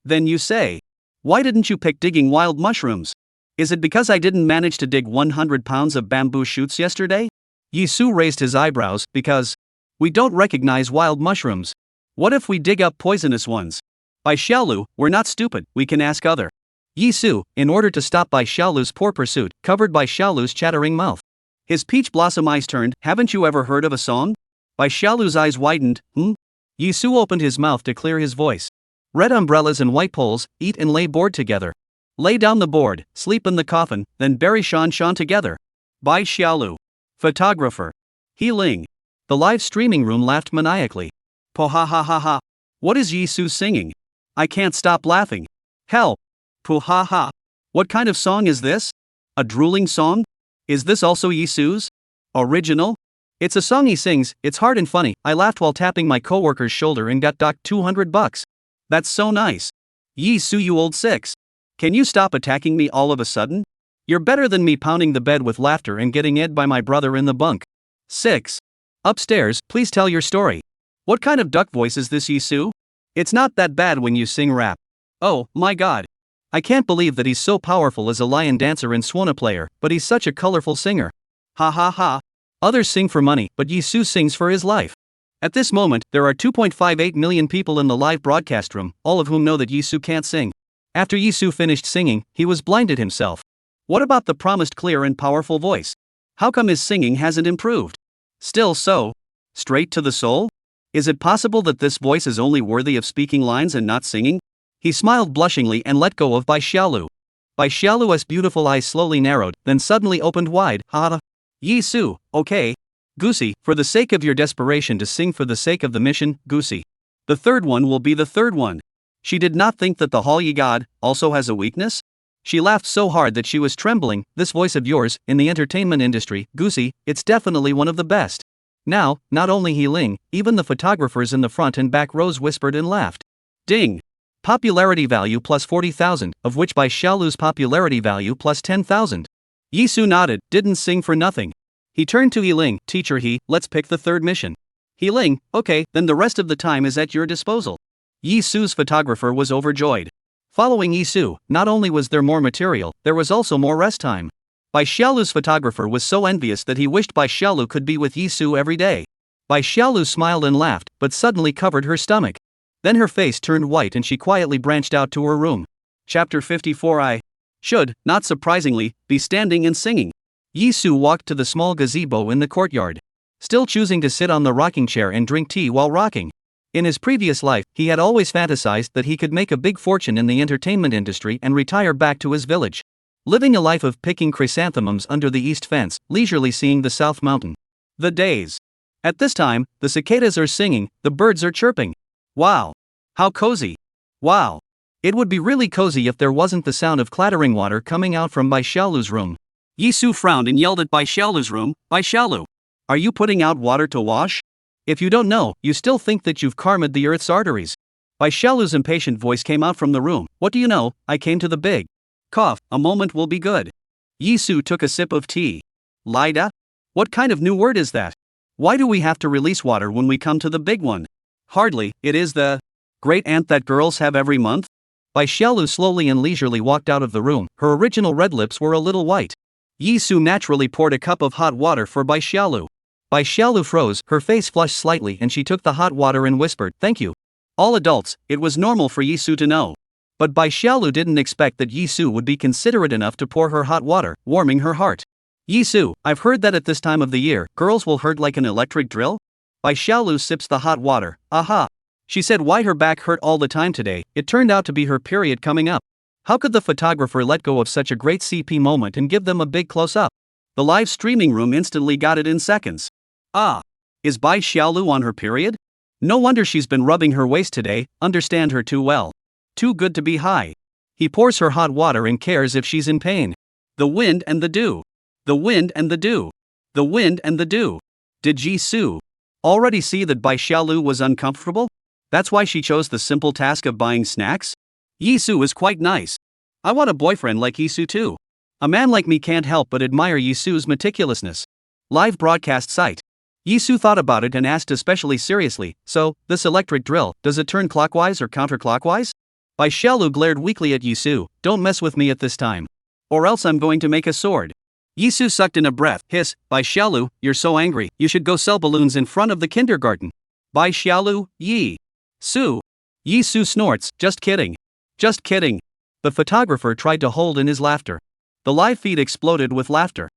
Then you say, why didn't you pick digging wild mushrooms? Is it because I didn't manage to dig 100 pounds of bamboo shoots yesterday? Yizu raised his eyebrows. Because we don't recognize wild mushrooms. What if we dig up poisonous ones? Bai Xiaolu, we're not stupid, we can ask other. Yizu, in order to stop Bai Xiaolu's poor pursuit, covered Bai Xiaolu's chattering mouth. His peach blossom eyes turned. Haven't you ever heard of a song? Bai Xiaolu's eyes widened. Yizu opened his mouth to clear his voice. Red umbrellas and white poles, eat and lay board together. Lay down the board, sleep in the coffin, then bury Shan together. Bai Xiaolu. Photographer. He Ling. The live streaming room laughed maniacally. Po ha ha ha ha. What is Yizu singing? I can't stop laughing. Hell. Poo ha ha. What kind of song is this? A drooling song? Is this also Yizu's original? It's a song he sings, it's hard and funny. I laughed while tapping my coworker's shoulder and got docked $200. That's so nice. Yizu, you old six. Can you stop attacking me all of a sudden? You're better than me pounding the bed with laughter and getting ed by my brother in the bunk. 6. Upstairs, please tell your story. What kind of duck voice is this, Yizu? It's not that bad when you sing rap. Oh, my god. I can't believe that he's so powerful as a lion dancer and swan player, but he's such a colorful singer. Ha ha ha. Others sing for money, but Yizu sings for his life. At this moment, there are 2.58 million people in the live broadcast room, all of whom know that Yizu can't sing. After Yizu finished singing, he was blinded himself. What about the promised clear and powerful voice? How come his singing hasn't improved? Still so straight to the soul? Is it possible that this voice is only worthy of speaking lines and not singing? He smiled blushingly and let go of Bai Xiaolu. Bai Xiaolu's beautiful eyes slowly narrowed, then suddenly opened wide. Ha! Yizu, okay. Goosey, for the sake of your desperation to sing for the sake of the mission, Goosey. The third one will be the third one. She did not think that the Hall Yi God also has a weakness? She laughed so hard that she was trembling. This voice of yours, in the entertainment industry, Goosey, it's definitely one of the best. Now, not only He Ling, even the photographers in the front and back rows whispered and laughed. Ding! Popularity value plus 40,000, of which Bai Xiaolu's popularity value plus 10,000. Yizu nodded, didn't sing for nothing. He turned to He Ling, teacher let's pick the third mission. He Ling, okay, then the rest of the time is at your disposal. Yizu's photographer was overjoyed. Following Yizu, not only was there more material, there was also more rest time. Bai Xiaolu's photographer was so envious that he wished Bai Xiaolu could be with Yizu every day. Bai Xiaolu smiled and laughed, but suddenly covered her stomach. Then her face turned white and she quietly branched out to her room. Chapter 54. I should, not surprisingly, be standing and singing. Yizu walked to the small gazebo in the courtyard, still choosing to sit on the rocking chair and drink tea while rocking. In his previous life, he had always fantasized that he could make a big fortune in the entertainment industry and retire back to his village, living a life of picking chrysanthemums under the east fence, leisurely seeing the south mountain. The days. At this time, the cicadas are singing, the birds are chirping. Wow! How cozy! Wow! It would be really cozy if there wasn't the sound of clattering water coming out from Bai Xiaolu's room. Yizu frowned and yelled at Bai Xiaolu's room. Bai Xiaolu, are you putting out water to wash? If you don't know, you still think that you've karmed the earth's arteries. Bai Xiaolu's impatient voice came out from the room. What do you know, I came to the big cough, a moment will be good. Yizu took a sip of tea. Lida? What kind of new word is that? Why do we have to release water when we come to the big one? Hardly, it is the great aunt that girls have every month? Bai Xiaolu slowly and leisurely walked out of the room. Her original red lips were a little white. Yizu naturally poured a cup of hot water for Bai Xiaolu. Bai Xiaolu froze, her face flushed slightly and she took the hot water and whispered, thank you. All adults, it was normal for Yizu to know. But Bai Xiaolu didn't expect that Yizu would be considerate enough to pour her hot water, warming her heart. Yizu, I've heard that at this time of the year, girls will hurt like an electric drill? Bai Xiaolu sips the hot water. Aha. She said why her back hurt all the time today. It turned out to be her period coming up. How could the photographer let go of such a great CP moment and give them a big close-up? The live streaming room instantly got it in seconds. Ah. Is Bai Xiaolu on her period? No wonder she's been rubbing her waist today, understand her too well. Too good to be high. He pours her hot water and cares if she's in pain. The wind and the dew. The wind and the dew. The wind and the dew. Did Yizu already see that Bai Xiaolu was uncomfortable? That's why she chose the simple task of buying snacks? Yizu is quite nice. I want a boyfriend like Yizu too. A man like me can't help but admire Yizu's meticulousness. Live broadcast site. Yizu thought about it and asked especially seriously, so, this electric drill, does it turn clockwise or counterclockwise? Bai Xiaolu glared weakly at Yizu, don't mess with me at this time. Or else I'm going to make a sword. Yizu sucked in a breath, hiss, Bai Xiaolu, you're so angry, you should go sell balloons in front of the kindergarten. Bai Xiaolu, Su. Yizu snorts, just kidding. Just kidding. The photographer tried to hold in his laughter. The live feed exploded with laughter.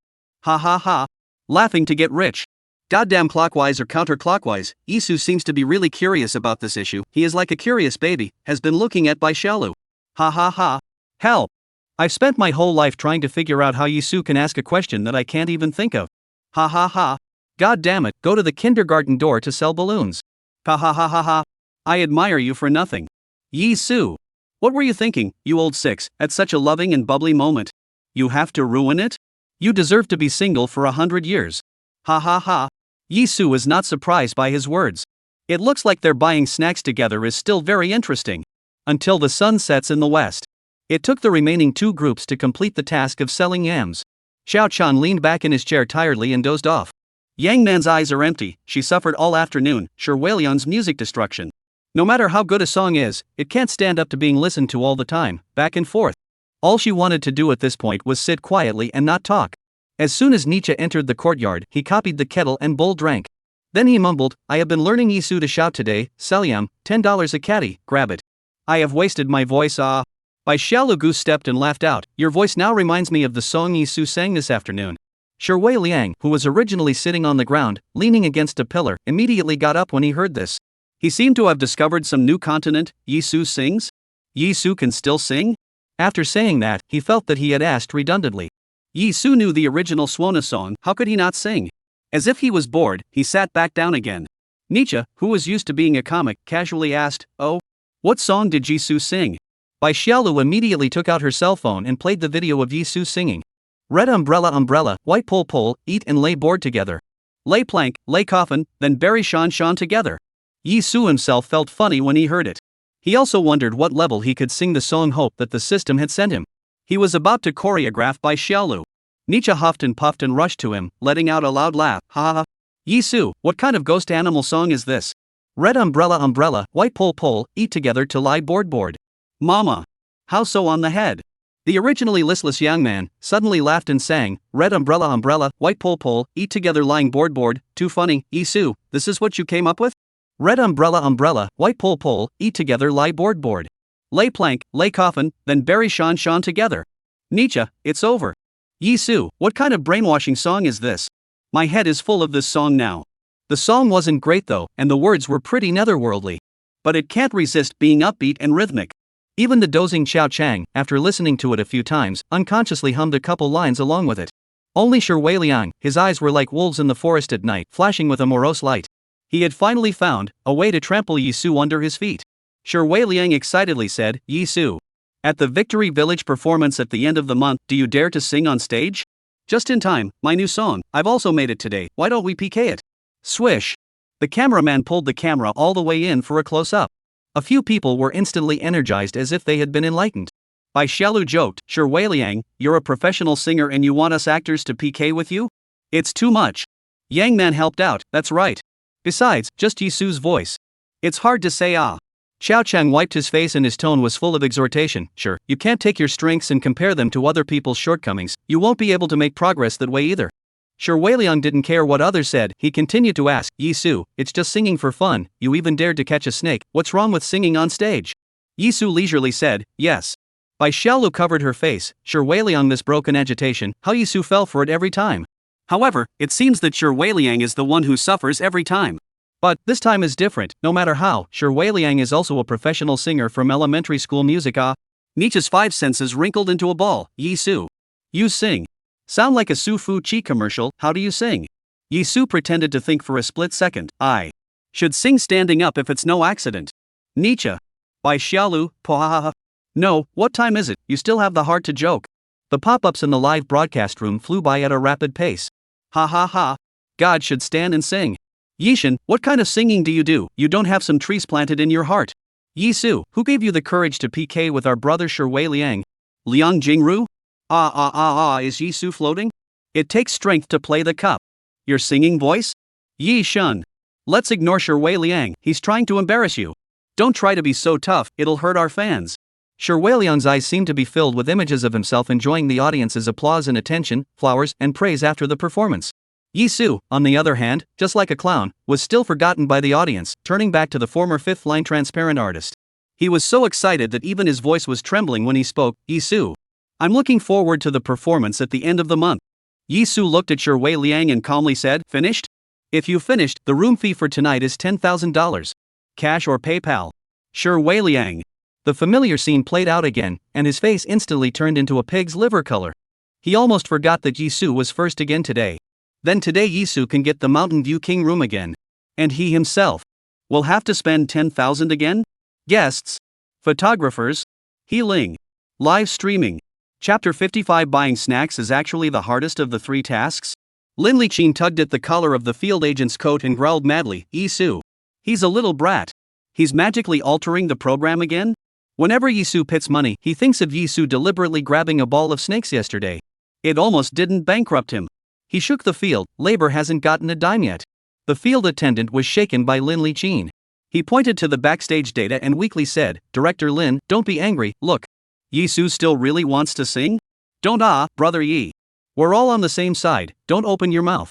Ha ha ha. Laughing to get rich. Goddamn clockwise or counterclockwise, Yizu seems to be really curious about this issue. He is like a curious baby, has been looking at Bai Xiaolu. Ha ha ha. Help. I've spent my whole life trying to figure out how Yizu can ask a question that I can't even think of. Ha ha ha. God damn it, go to the kindergarten door to sell balloons. Ha ha ha ha ha. I admire you for nothing. Yizu. What were you thinking, you old six, at such a loving and bubbly moment? You have to ruin it? You deserve to be single for 100 years. Ha ha ha. Yizu is not surprised by his words. It looks like their buying snacks together is still very interesting. Until the sun sets in the west. It took the remaining two groups to complete the task of selling yams. Xiao Chan leaned back in his chair tiredly and dozed off. Yang Nan's eyes are empty, she suffered all afternoon, Sher Weilion's music destruction. No matter how good a song is, it can't stand up to being listened to all the time, back and forth. All she wanted to do at this point was sit quietly and not talk. As soon as Nietzsche entered the courtyard, he copied the kettle and bowl drank. Then he mumbled, I have been learning Yizu to shout today, Selyam, $10 a caddy, grab it. I have wasted my voice Bai Xiaolu Goose stepped and laughed out, your voice now reminds me of the song Yizu sang this afternoon. Sher Wei Liang, who was originally sitting on the ground, leaning against a pillar, immediately got up when he heard this. He seemed to have discovered some new continent. Yizu sings? Yizu can still sing? After saying that, he felt that he had asked redundantly. Yizu knew the original Swana song, how could he not sing? As if he was bored, he sat back down again. Nietzsche, who was used to being a comic, casually asked, oh? What song did Yizu sing? Bai Xiaolu immediately took out her cell phone and played the video of Yizu singing. Red umbrella umbrella, white pole pole, eat and lay board together. Lay plank, lay coffin, then bury Shan Shan together. Yizu himself felt funny when he heard it. He also wondered what level he could sing the song Hope that the system had sent him. He was about to choreograph Bai Xiaolu. Nietzsche huffed and puffed and rushed to him, letting out a loud laugh. Ha ha. Yizu, what kind of ghost animal song is this? Red umbrella umbrella, white pole pole, eat together to lie board board. Mama. How so on the head? The originally listless young man suddenly laughed and sang, red umbrella umbrella, white pole pole, eat together lying board board, too funny, Yizu, this is what you came up with? Red umbrella umbrella, white pole pole, eat together lie board board. Lay plank, lay coffin, then bury Shan Shan together. Nietzsche, it's over. Yizu, what kind of brainwashing song is this? My head is full of this song now. The song wasn't great though, and the words were pretty netherworldly. But it can't resist being upbeat and rhythmic. Even the dozing Xiao Chang, after listening to it a few times, unconsciously hummed a couple lines along with it. Only Sher Wei Liang, his eyes were like wolves in the forest at night, flashing with a morose light. He had finally found a way to trample Yizu under his feet. Sher Wei Liang excitedly said, Yizu. At the Victory Village performance at the end of the month, do you dare to sing on stage? Just in time, my new song, I've also made it today, why don't we PK it? Swish. The cameraman pulled the camera all the way in for a close-up. A few people were instantly energized as if they had been enlightened. Bai Xiaolu joked, Sher Wei Liang, you're a professional singer and you want us actors to PK with you? It's too much. Yang Man helped out, that's right. Besides, just Yizu's voice. It's hard to say ah. Xiao Chang wiped his face and his tone was full of exhortation. Sure, you can't take your strengths and compare them to other people's shortcomings, you won't be able to make progress that way either. Sure, Weiliang didn't care what others said. He continued to ask, Yizu, it's just singing for fun. You even dared to catch a snake. What's wrong with singing on stage? Yizu leisurely said, yes. Bai Xiaolu covered her face. Sure, Weiliang, this broken agitation. How Yizu fell for it every time. However, it seems that Sure Weiliang is the one who suffers every time. But this time is different. No matter how, Sure Weiliang is also a professional singer from elementary school music. Nietzsche's five senses wrinkled into a ball. Yizu. You sing. Sound like a Su Fu Chi commercial. How do you sing? Yizu pretended to think for a split second. I should sing standing up if it's no accident. Nietzsche. Bai Xiaolu, pohaha. No, what time is it? You still have the heart to joke. The pop-ups in the live broadcast room flew by at a rapid pace. Ha ha ha. God should stand and sing. Yishan, what kind of singing do? You don't have some trees planted in your heart. Yizu, who gave you the courage to PK with our brother Sure Weiliang? Liang Jingru? Is Yizu floating? It takes strength to play the cup. Your singing voice? Yi Shun. Let's ignore Sure Weiliang, he's trying to embarrass you. Don't try to be so tough, it'll hurt our fans. Sure Weiliang's eyes seemed to be filled with images of himself enjoying the audience's applause and attention, flowers, and praise after the performance. Yizu, on the other hand, just like a clown, was still forgotten by the audience, turning back to the former fifth-line transparent artist. He was so excited that even his voice was trembling when he spoke. Yizu. I'm looking forward to the performance at the end of the month. Yizu looked at Sure Weiliang and calmly said, finished? If you finished, the room fee for tonight is $10,000. Cash or PayPal? Sure Weiliang. The familiar scene played out again, and his face instantly turned into a pig's liver color. He almost forgot that Yizu was first again today. Then today Yizu can get the Mountain View King room again. And he himself will have to spend $10,000 again? Guests? Photographers? Healing? Live streaming? Chapter 55. Buying snacks is actually the hardest of the three tasks? Lin Liqin tugged at the collar of the field agent's coat and growled madly, Yizu. He's a little brat. He's magically altering the program again? Whenever Yizu pits money, he thinks of Yizu deliberately grabbing a ball of snakes yesterday. It almost didn't bankrupt him. He shook the field. Labor hasn't gotten a dime yet. The field attendant was shaken by Lin Liqin. He pointed to the backstage data and weakly said, Director Lin, don't be angry, look. Yizu still really wants to sing? Don't brother Yi. We're all on the same side, don't open your mouth.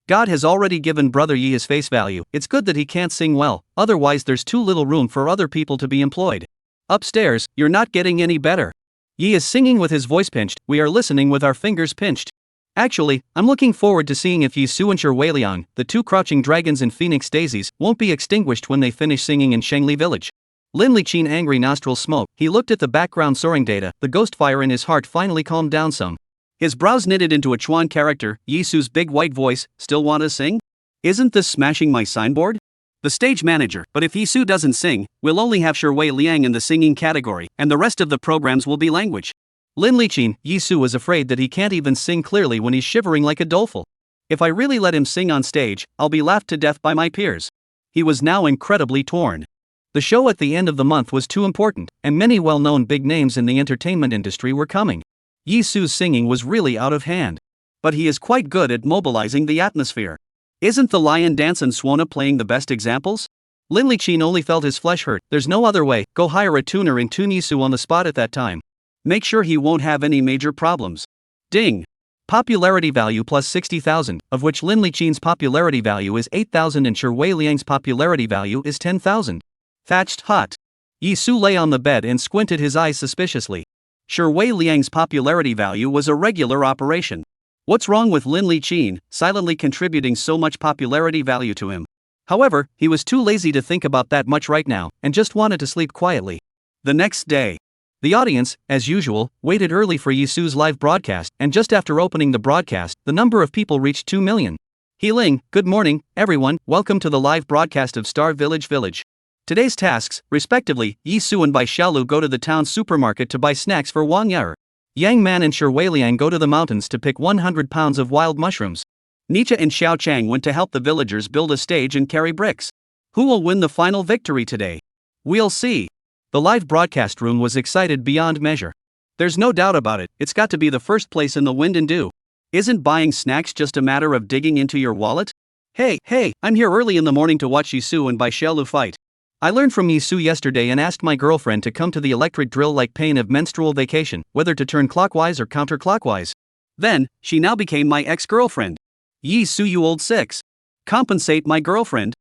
God has already given brother Yi his face value. It's good that he can't sing well, otherwise there's too little room for other people to be employed. Upstairs, you're not getting any better. Yi is singing with his voice pinched, we are listening with our fingers pinched. Actually, I'm looking forward to seeing if Yizu and Sure Weiliang, the two crouching dragons and phoenix daisies, won't be extinguished when they finish singing in Shengli village. Lin Liqin angry nostrils smoke. He looked at the background soaring data. The ghost fire in his heart finally calmed down some. His brows knitted into a Chuan character. Yizu's big white voice, still want to sing? Isn't this smashing my signboard? The stage manager, but if Yizu doesn't sing, we'll only have Sure Weiliang in the singing category, and the rest of the programs will be language. Lin Liqin, Yizu was afraid that he can't even sing clearly when he's shivering like a dolphin. If I really let him sing on stage, I'll be laughed to death by my peers. He was now incredibly torn. The show at the end of the month was too important, and many well-known big names in the entertainment industry were coming. Yizu's singing was really out of hand. But he is quite good at mobilizing the atmosphere. Isn't the lion dance and swan playing the best examples? Lin Liqin only felt his flesh hurt. There's no other way. Go hire a tuner and tune Yizu on the spot at that time. Make sure he won't have any major problems. Ding. Popularity value plus 60,000, of which Lin Liqin's popularity value is 8,000 and Sure Weiliang's popularity value is 10,000. Thatched hut. Yizu lay on the bed and squinted his eyes suspiciously. Sure Weiliang's popularity value was a regular operation. What's wrong with Lin Liqin, silently contributing so much popularity value to him? However, he was too lazy to think about that much right now, and just wanted to sleep quietly. The next day. The audience, as usual, waited early for Yizu's live broadcast, and just after opening the broadcast, the number of people reached 2 million. Healing, good morning, everyone, welcome to the live broadcast of Star Village Village. Today's tasks, respectively, Yizu and Bai Xiaolu go to the town supermarket to buy snacks for Wang Yaer. Yang Man and Sure Weiliang go to the mountains to pick 100 pounds of wild mushrooms. Nietzsche and Xiao Chang went to help the villagers build a stage and carry bricks. Who will win the final victory today? We'll see. The live broadcast room was excited beyond measure. There's no doubt about it, it's got to be the first place in the wind and dew. Isn't buying snacks just a matter of digging into your wallet? Hey, I'm here early in the morning to watch Yizu and Bai Xiaolu fight. I learned from Yizu yesterday and asked my girlfriend to come to the electric drill-like pain of menstrual vacation, whether to turn clockwise or counterclockwise. Then, she now became my ex-girlfriend. Yizu, you old six. Compensate my girlfriend?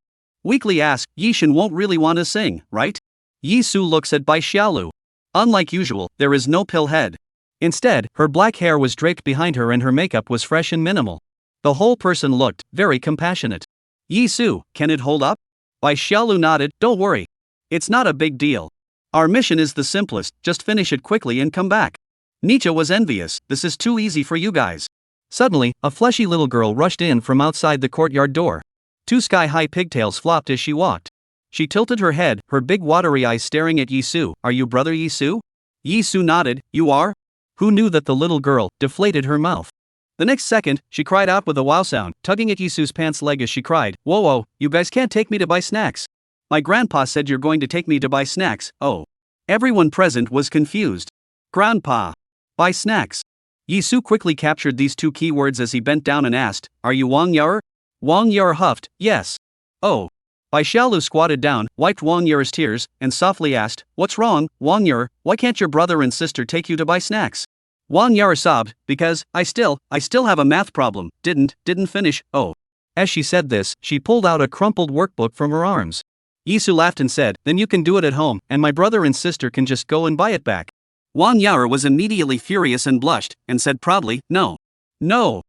Weakly asked. Yishan won't really want to sing, right? Yizu looks at Bai Xiaolu. Unlike usual, there is no pill head. Instead, her black hair was draped behind her and her makeup was fresh and minimal. The whole person looked very compassionate. Yizu, can it hold up? Bai Xiaolu nodded. Don't worry. It's not a big deal. Our mission is the simplest, just finish it quickly and come back. Nietzsche was envious. This is too easy for you guys. Suddenly, a fleshy little girl rushed in from outside the courtyard door. 2 sky-high pigtails flopped as she walked. She tilted her head, her big watery eyes staring at Yizu. Are you brother Yizu? Yizu nodded. You are? Who knew that the little girl deflated her mouth? The next second, she cried out with a wow sound, tugging at Yizu's pants leg as she cried, Whoa, you guys can't take me to buy snacks. My grandpa said you're going to take me to buy snacks. Oh. Everyone present was confused. Grandpa. Buy snacks. Yizu quickly captured these 2 keywords as he bent down and asked, Are you Wang Yar? Wang Yar huffed, yes. Oh. Bai Xiaolu squatted down, wiped Wang Yar's tears, and softly asked, What's wrong, Wang Yar? Why can't your brother and sister take you to buy snacks? Wang Yar sobbed, Because, I still have a math problem, didn't finish, oh. As she said this, she pulled out a crumpled workbook from her arms. Yizu laughed and said, Then you can do it at home, and my brother and sister can just go and buy it back. Wang Yar was immediately furious and blushed, and said proudly, No. No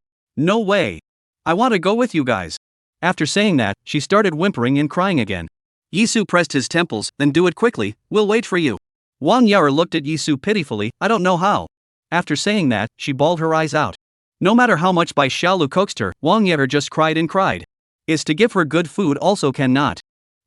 way. I want to go with you guys. After saying that, she started whimpering and crying again. Yizu pressed his temples, Then do it quickly, we'll wait for you. Wang Yar looked at Yizu pitifully, I don't know how. After saying that, she bawled her eyes out. No matter how much Bai Xiaolu coaxed her, Wang Yar just cried and cried. Is to give her good food also cannot.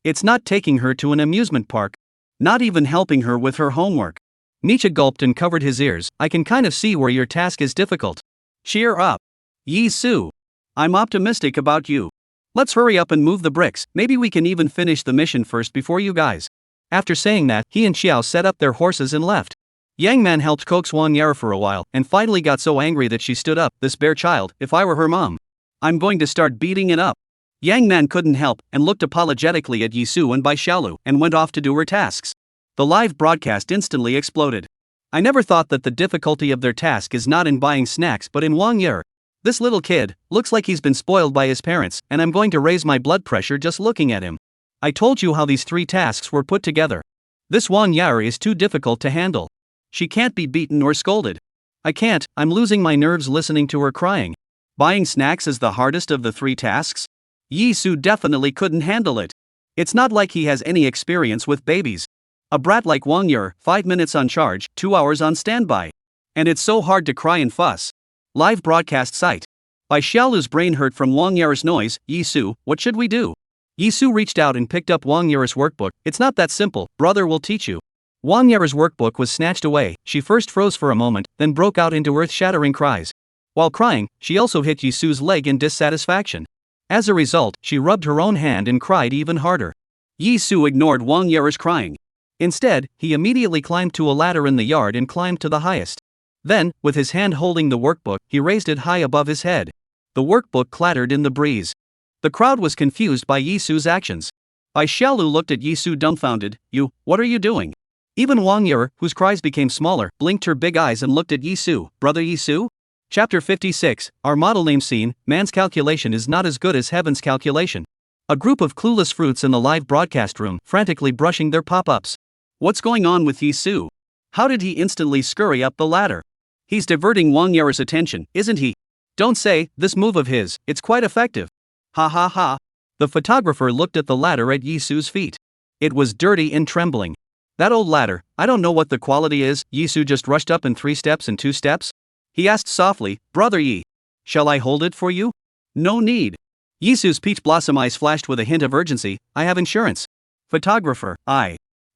It's not taking her to an amusement park. Not even helping her with her homework. Nietzsche gulped and covered his ears. I can kind of see where your task is difficult. Cheer up. Yizu. I'm optimistic about you. Let's hurry up and move the bricks, maybe we can even finish the mission first before you guys. After saying that, he and Xiao set up their horses and left. Yang Man helped coax Wang Yar for a while, and finally got so angry that she stood up. This bare child, if I were her mom, I'm going to start beating it up. Yang Man couldn't help, and looked apologetically at Yizu and Bai Xiaolu, and went off to do her tasks. The live broadcast instantly exploded. I never thought that the difficulty of their task is not in buying snacks but in Wang Yar. This little kid, looks like he's been spoiled by his parents, and I'm going to raise my blood pressure just looking at him. I told you how these 3 tasks were put together. This Wang Yar is too difficult to handle. She can't be beaten or scolded. I can't, I'm losing my nerves listening to her crying. Buying snacks is the hardest of the 3 tasks? Yizu definitely couldn't handle it. It's not like he has any experience with babies. A brat like Wang Yar, 5 minutes on charge, 2 hours on standby. And it's so hard to cry and fuss. Live broadcast site. Bai Xiaolu's brain hurt from Wang Yar's noise. Yizu, what should we do? Yizu reached out and picked up Wang Yar's workbook. It's not that simple, brother will teach you. Wang Yar's workbook was snatched away. She first froze for a moment, then broke out into earth-shattering cries. While crying, she also hit Yizu's leg in dissatisfaction. As a result, she rubbed her own hand and cried even harder. Yizu ignored Wang Yar's crying. Instead, he immediately climbed to a ladder in the yard and climbed to the highest. Then, with his hand holding the workbook, he raised it high above his head. The workbook clattered in the breeze. The crowd was confused by Yizu's actions. Bai Xiaolu looked at Yizu dumbfounded. What are you doing? Even Wang Yar, whose cries became smaller, blinked her big eyes and looked at Yizu. Brother Yizu? Chapter 56, our model name scene, man's calculation is not as good as heaven's calculation. A group of clueless fruits in the live broadcast room, frantically brushing their pop-ups. What's going on with Yizu? How did he instantly scurry up the ladder? He's diverting Wang Yar's attention, isn't he? Don't say, this move of his, it's quite effective. Ha ha ha. The photographer looked at the ladder at Yizu's feet. It was dirty and trembling. That old ladder, I don't know what the quality is. Yizu just rushed up in 3 steps and 2 steps? He asked softly, Brother Yi, shall I hold it for you? No need. Yizu's peach blossom eyes flashed with a hint of urgency. I have insurance. Photographer,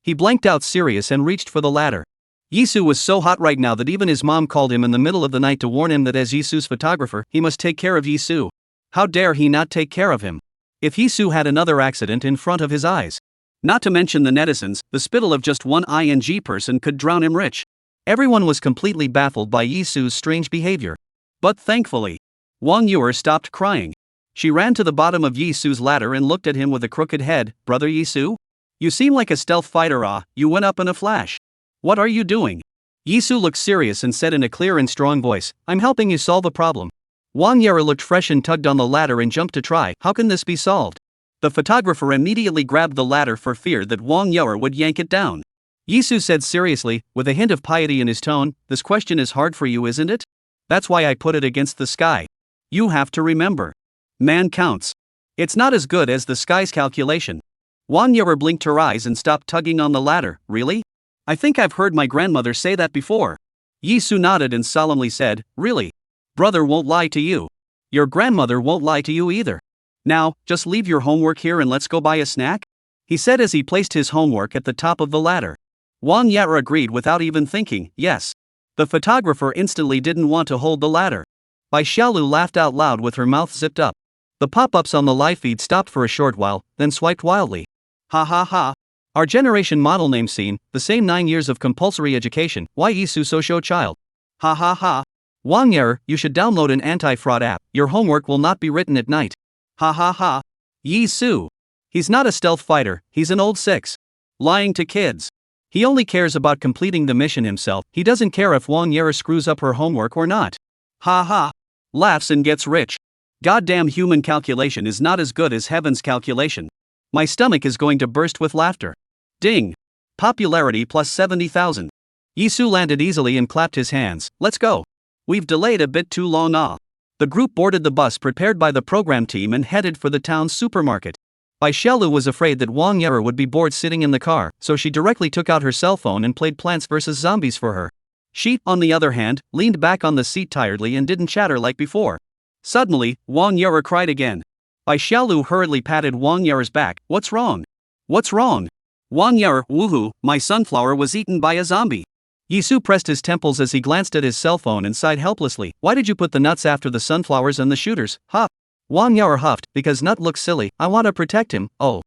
He blanked out serious and reached for the ladder. Yizu was so hot right now that even his mom called him in the middle of the night to warn him that as Yizu's photographer, he must take care of Yizu. How dare he not take care of him? If Yizu had another accident in front of his eyes. Not to mention the netizens, the spittle of just one ING person could drown him rich. Everyone was completely baffled by Yizu's strange behavior. But thankfully, Wang Yar stopped crying. She ran to the bottom of Yizu's ladder and looked at him with a crooked head. Brother Yizu? You seem like a stealth fighter. You went up in a flash. What are you doing? Yizu looked serious and said in a clear and strong voice, I'm helping you solve a problem. Wang Yara looked fresh and tugged on the ladder and jumped to try. How can this be solved? The photographer immediately grabbed the ladder for fear that Wang Yara would yank it down. Yizu said seriously, with a hint of piety in his tone, this question is hard for you, isn't it? That's why I put it against the sky. You have to remember. Man counts. It's not as good as the sky's calculation. Wang Yara blinked her eyes and stopped tugging on the ladder. Really? I think I've heard my grandmother say that before. Yizu nodded and solemnly said, really? Brother won't lie to you. Your grandmother won't lie to you either. Now, just leave your homework here and let's go buy a snack? He said as he placed his homework at the top of the ladder. Wang Yara agreed without even thinking, yes. The photographer instantly didn't want to hold the ladder. Bai Xiaolu laughed out loud with her mouth zipped up. The pop-ups on the live feed stopped for a short while, then swiped wildly. Ha ha ha. Our generation model name scene, the same 9 years of compulsory education, why Yizu so show child? Ha ha ha. Wang Yara, you should download an anti-fraud app, your homework will not be written at night. Ha ha ha. Yizu. He's not a stealth fighter, he's an old six. Lying to kids. He only cares about completing the mission himself, he doesn't care if Wang Yara screws up her homework or not. Ha ha. Laughs and gets rich. Goddamn human calculation is not as good as heaven's calculation. My stomach is going to burst with laughter. Ding. Popularity plus 70,000. Yizu landed easily and clapped his hands. Let's go. We've delayed a bit too long. The group boarded the bus prepared by the program team and headed for the town's supermarket. Bai Xiaolu was afraid that Wang Yara would be bored sitting in the car, so she directly took out her cell phone and played Plants vs. Zombies for her. She, on the other hand, leaned back on the seat tiredly and didn't chatter like before. Suddenly, Wang Yara cried again. Bai Xiaolu hurriedly patted Wang Yara's back. What's wrong? What's wrong? Wang Yara, woohoo, my sunflower was eaten by a zombie. Yizu pressed his temples as he glanced at his cell phone and sighed helplessly. Why did you put the nuts after the sunflowers and the shooters, huh? Wang Yara huffed, because Nut looks silly, I want to protect him, oh.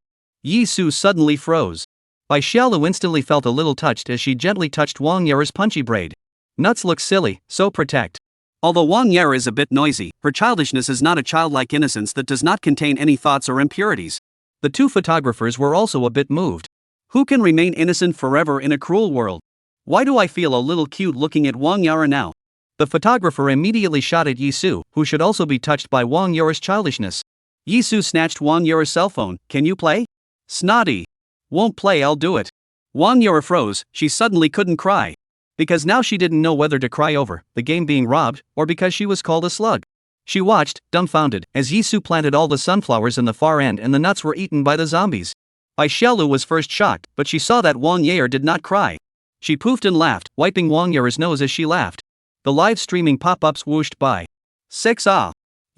Yizu suddenly froze. Bai Xiaolu instantly felt a little touched as she gently touched Wang Yara's punchy braid. Nuts look silly, so protect. Although Wang Yara is a bit noisy, her childishness is not a childlike innocence that does not contain any thoughts or impurities. The two photographers were also a bit moved. Who can remain innocent forever in a cruel world? Why do I feel a little cute looking at Wang Yara now? The photographer immediately shot at Yizu, who should also be touched by Wang Yara's childishness. Yizu snatched Wang Yara's cell phone. Can you play? Snotty. Won't play, I'll do it. Wang Yara froze, she suddenly couldn't cry. Because now she didn't know whether to cry over the game being robbed, or because she was called a slug. She watched, dumbfounded, as Yizu planted all the sunflowers in the far end and the nuts were eaten by the zombies. Bai Xiaolu was first shocked, but she saw that Wang Yara did not cry. She poofed and laughed, wiping Wang Yara's nose as she laughed. The live streaming pop-ups whooshed by. 6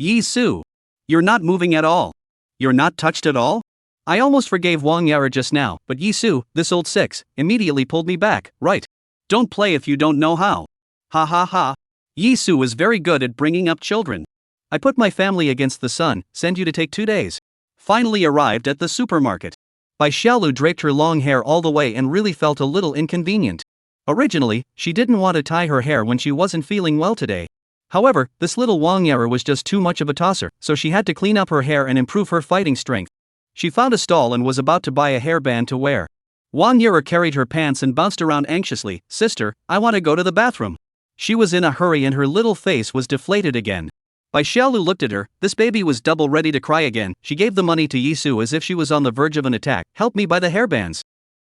Yizu. You're not moving at all. You're not touched at all? I almost forgave Wang Yara just now, but Yizu, this old six, immediately pulled me back, right? Don't play if you don't know how. Ha ha ha. Yizu is very good at bringing up children. I put my family against the sun, send you to take 2 days. Finally arrived at the supermarket. Bai Xiaolu draped her long hair all the way and really felt a little inconvenient. Originally, she didn't want to tie her hair when she wasn't feeling well today. However, this little Wang Yara was just too much of a tosser, so she had to clean up her hair and improve her fighting strength. She found a stall and was about to buy a hairband to wear. Wang Yara carried her pants and bounced around anxiously. Sister, I want to go to the bathroom. She was in a hurry and her little face was deflated again. Bai Xiaolu looked at her, this baby was double ready to cry again. She gave the money to Yizu as if she was on the verge of an attack. Help me buy the hairbands.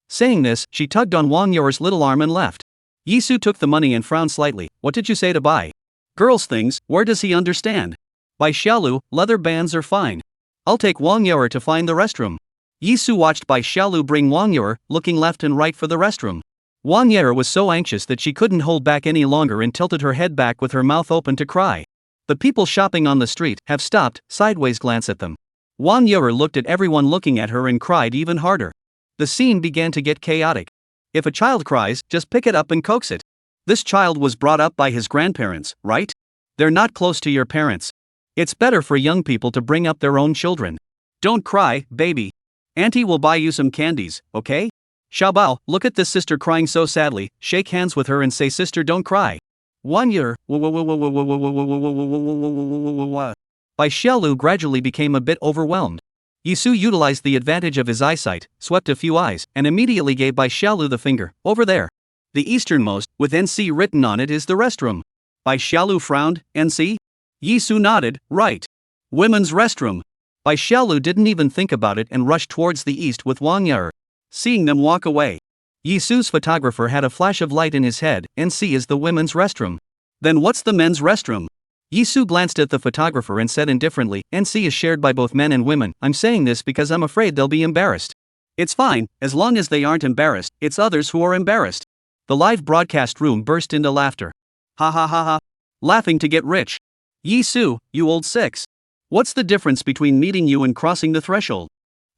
Saying this, she tugged on Wang Yara's little arm and left. Yizu took the money and frowned slightly. What did you say to buy? Girls' things, where does he understand? Bai Xiaolu, leather bands are fine. I'll take Wang Yara to find the restroom. Yizu watched Bai Xiaolu bring Wang Yara, looking left and right for the restroom. Wang Yara was so anxious that she couldn't hold back any longer and tilted her head back with her mouth open to cry. The people shopping on the street have stopped, sideways glance at them. Wang Yara looked at everyone looking at her and cried even harder. The scene began to get chaotic. If a child cries, just pick it up and coax it. This child was brought up by his grandparents, right? They're not close to your parents. It's better for young people to bring up their own children. Don't cry, baby. Auntie will buy you some candies, okay? Xiaobao, look at this sister crying so sadly, shake hands with her and say sister don't cry. Wang Yara, Bai Xiaolu gradually became a bit overwhelmed. Yizu utilized the advantage of his eyesight, swept a few eyes, and immediately gave Bai Xiaolu the finger. Over there. The easternmost, with NC written on it, is the restroom. Bai Xiaolu frowned. NC? Yizu nodded, right. Women's restroom. Bai Xiaolu didn't even think about it and rushed towards the east with Wang Yer. Seeing them walk away, Yizu's photographer had a flash of light in his head. NC is the women's restroom. Then what's the men's restroom? Yizu glanced at the photographer and said indifferently, NC is shared by both men and women. I'm saying this because I'm afraid they'll be embarrassed. It's fine, as long as they aren't embarrassed, it's others who are embarrassed. The live broadcast room burst into laughter. Ha ha ha ha. Laughing to get rich. Yizu, you old six. What's the difference between meeting you and crossing the threshold?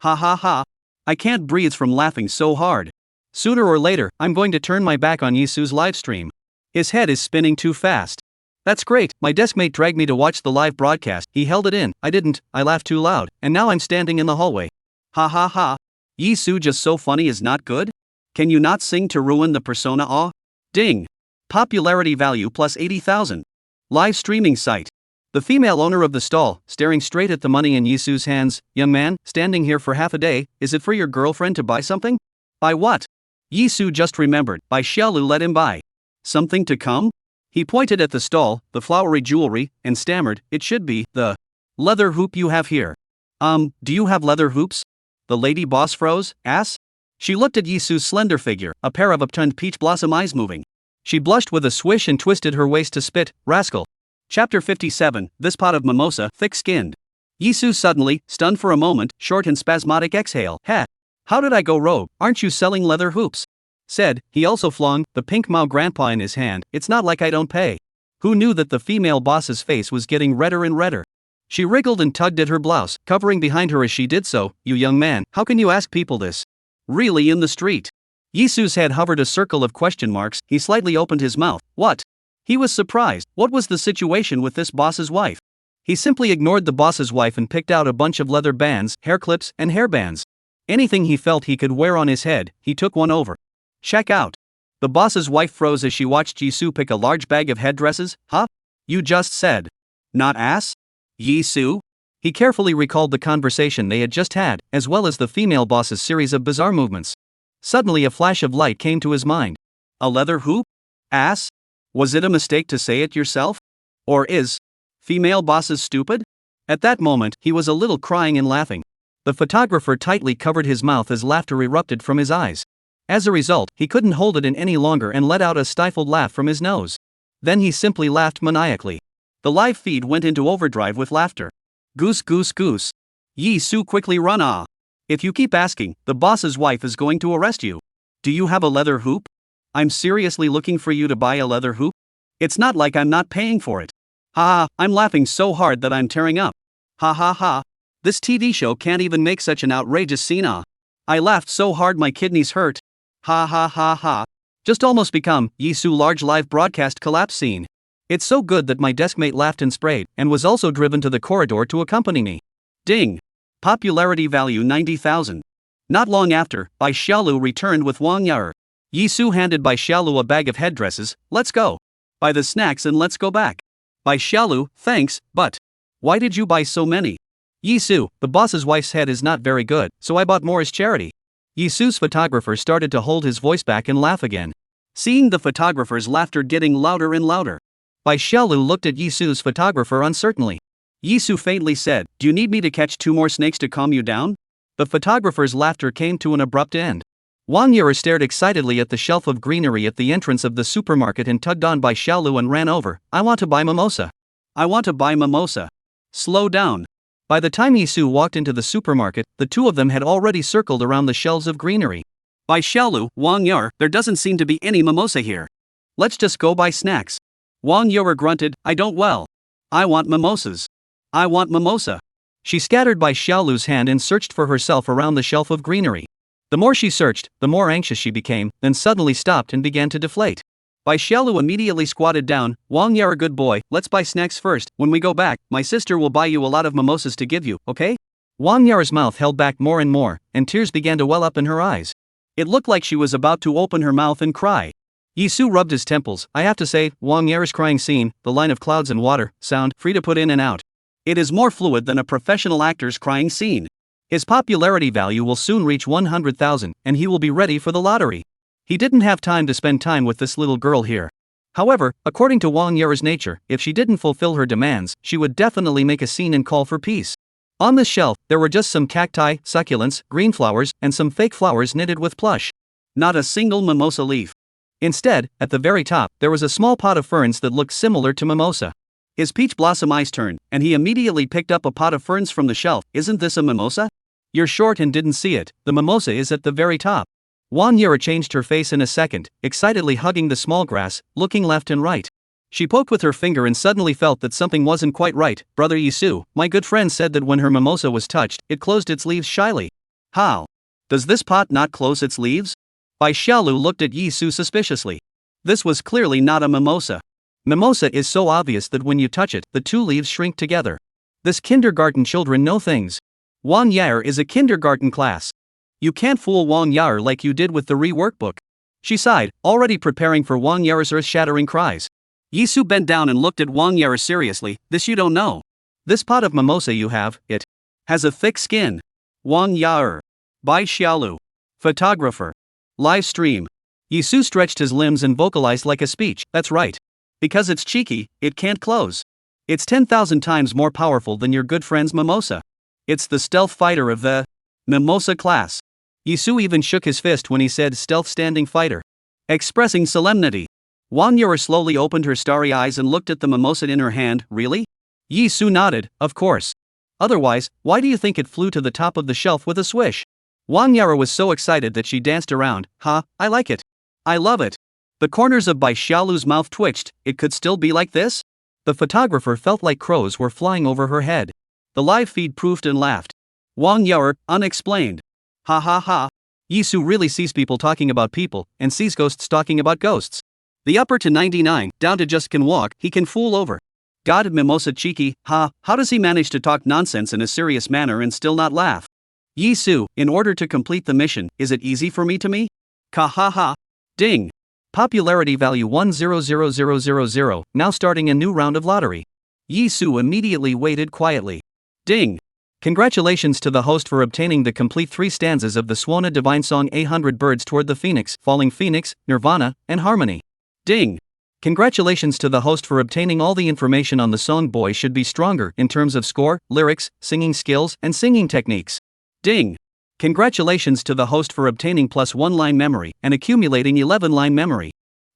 Ha ha ha. I can't breathe from laughing so hard. Sooner or later, I'm going to turn my back on Yizu's livestream. His head is spinning too fast. That's great, my deskmate dragged me to watch the live broadcast, he held it in, I didn't, I laughed too loud, and now I'm standing in the hallway. Ha ha ha. Yizu just so funny is not good? Can you not sing to ruin the persona? Aw? Ding. Popularity value plus 80,000. Live streaming site. The female owner of the stall, staring straight at the money in Yizu's hands. Young man, standing here for half a day, is it for your girlfriend to buy something? Buy what? Yizu just remembered, Bai Xiaolu let him buy. Something to come? He pointed at the stall, the flowery jewelry, and stammered, it should be the leather hoop you have here. Do you have leather hoops? The lady boss froze, ass? She looked at Yizu's slender figure, a pair of upturned peach blossom eyes moving. She blushed with a swish and twisted her waist to spit, rascal. Chapter 57, This pot of mimosa, thick-skinned. Yizu suddenly, stunned for a moment, short and spasmodic exhale. Heh. How did I go rogue? Aren't you selling leather hoops? Said, he also flung the pink Mao grandpa in his hand. It's not like I don't pay. Who knew that the female boss's face was getting redder and redder? She wriggled and tugged at her blouse, covering behind her as she did so. You young man, how can you ask people this? Really in the street? Yizu's head hovered a circle of question marks. He slightly opened his mouth. What? He was surprised. What was the situation with this boss's wife? He simply ignored the boss's wife and picked out a bunch of leather bands, hair clips, and hairbands. Anything he felt he could wear on his head, he took one over. Check out. The boss's wife froze as she watched Yizu pick a large bag of headdresses. Huh? You just said. Not ass? Yizu? He carefully recalled the conversation they had just had, as well as the female boss's series of bizarre movements. Suddenly a flash of light came to his mind. A leather hoop? Ass? Was it a mistake to say it yourself? Or is female bosses stupid? At that moment, he was a little crying and laughing. The photographer tightly covered his mouth as laughter erupted from his eyes. As a result, he couldn't hold it in any longer and let out a stifled laugh from his nose. Then he simply laughed maniacally. The live feed went into overdrive with laughter. Goose goose goose. Yizu quickly run ah. If you keep asking, the boss's wife is going to arrest you. Do you have a leather hoop? I'm seriously looking for you to buy a leather hoop? It's not like I'm not paying for it. Ha ha, I'm laughing so hard that I'm tearing up. Ha ha ha. This TV show can't even make such an outrageous scene ah. I laughed so hard my kidneys hurt. Ha ha ha ha. Just almost become Yizu large live broadcast collapse scene. It's so good that my deskmate laughed and sprayed, and was also driven to the corridor to accompany me. Ding. Popularity value 90,000. Not long after, Bai Xiaolu returned with Wang Yer. Yizu handed Bai Xiaolu a bag of headdresses. Let's go. Buy the snacks and let's go back. Bai Xiaolu, thanks, but why did you buy so many? Yizu, the boss's wife's head is not very good, so I bought more as charity. Yizu's photographer started to hold his voice back and laugh again. Seeing the photographer's laughter getting louder and louder, Bai Xiaolu looked at Yizu's photographer uncertainly. Yizu faintly said, do you need me to catch 2 more snakes to calm you down? The photographer's laughter came to an abrupt end. Wang Yer stared excitedly at the shelf of greenery at the entrance of the supermarket and tugged on Bai Xiaolu and ran over. I want to buy mimosa. I want to buy mimosa. Slow down. By the time Yizu walked into the supermarket, the two of them had already circled around the shelves of greenery. Bai Xiaolu, Wang Yer, there doesn't seem to be any mimosa here. Let's just go buy snacks. Wang Yer grunted, I don't I want mimosas. I want mimosa. She scattered Bai Xiaolu's hand and searched for herself around the shelf of greenery. The more she searched, the more anxious she became, then suddenly stopped and began to deflate. Bai Xiaolu immediately squatted down. Wang Yer, good boy, let's buy snacks first. When we go back, my sister will buy you a lot of mimosas to give you, okay? Wang Yer's mouth held back more and more, and tears began to well up in her eyes. It looked like she was about to open her mouth and cry. Yizu rubbed his temples. I have to say, Wang Yer's crying scene, the line of clouds and water, sound, free to put in and out. It is more fluid than a professional actor's crying scene. His popularity value will soon reach 100,000, and he will be ready for the lottery. He didn't have time to spend time with this little girl here. However, according to Wang Yare's nature, if she didn't fulfill her demands, she would definitely make a scene and call for peace. On this shelf, there were just some cacti, succulents, green flowers, and some fake flowers knitted with plush. Not a single mimosa leaf. Instead, at the very top, there was a small pot of ferns that looked similar to mimosa. His peach blossom eyes turned, and he immediately picked up a pot of ferns from the shelf. Isn't this a mimosa? You're short and didn't see it, the mimosa is at the very top. Wang Yare changed her face in a second, excitedly hugging the small grass, looking left and right. She poked with her finger and suddenly felt that something wasn't quite right. Brother Yizu, my good friend said that when her mimosa was touched, it closed its leaves shyly. How? Does this pot not close its leaves? Bai Xiaolu looked at Yizu suspiciously. This was clearly not a mimosa. Mimosa is so obvious that when you touch it, the two leaves shrink together. This kindergarten children know things. Wang Yare is a kindergarten class. You can't fool Wang Yare like you did with the re-workbook. She sighed, already preparing for Wang Yare's earth-shattering cries. Yizu bent down and looked at Wang Yare seriously. This you don't know. This pot of mimosa you have, it has a thick skin. Wang Yare. Bai Xiaolu. Photographer. Live stream. Yizu stretched his limbs and vocalized like a speech. That's right. Because it's cheeky, it can't close. It's 10,000 times more powerful than your good friend's mimosa. It's the stealth fighter of the mimosa class. Yizu even shook his fist when he said stealth standing fighter. Expressing solemnity. Wang Yare slowly opened her starry eyes and looked at the mimosa in her hand. Really? Yizu nodded, of course. Otherwise, why do you think it flew to the top of the shelf with a swish? Wang Yare was so excited that she danced around. I like it. I love it. The corners of Bai Xiaolu's mouth twitched. It could still be like this? The photographer felt like crows were flying over her head. The live feed proofed and laughed. Wang Yare, unexplained. Ha ha ha. Yizu really sees people talking about people, and sees ghosts talking about ghosts. The upper to 99, down to just can walk, he can fool over. God, mimosa cheeky, how does he manage to talk nonsense in a serious manner and still not laugh? Yizu, in order to complete the mission, is it easy for me? Ka ha ha. Ding. Popularity value 100000, now starting a new round of lottery. Yizu immediately waited quietly. Ding. Congratulations to the host for obtaining the complete 3 stanzas of the Swana divine song 800 Birds Toward the Phoenix, Falling Phoenix, Nirvana, and Harmony. Ding. Congratulations to the host for obtaining all the information on the song Boy Should Be Stronger in terms of score, lyrics, singing skills, and singing techniques. Ding. Congratulations to the host for obtaining +1 line memory and accumulating 11 line memory.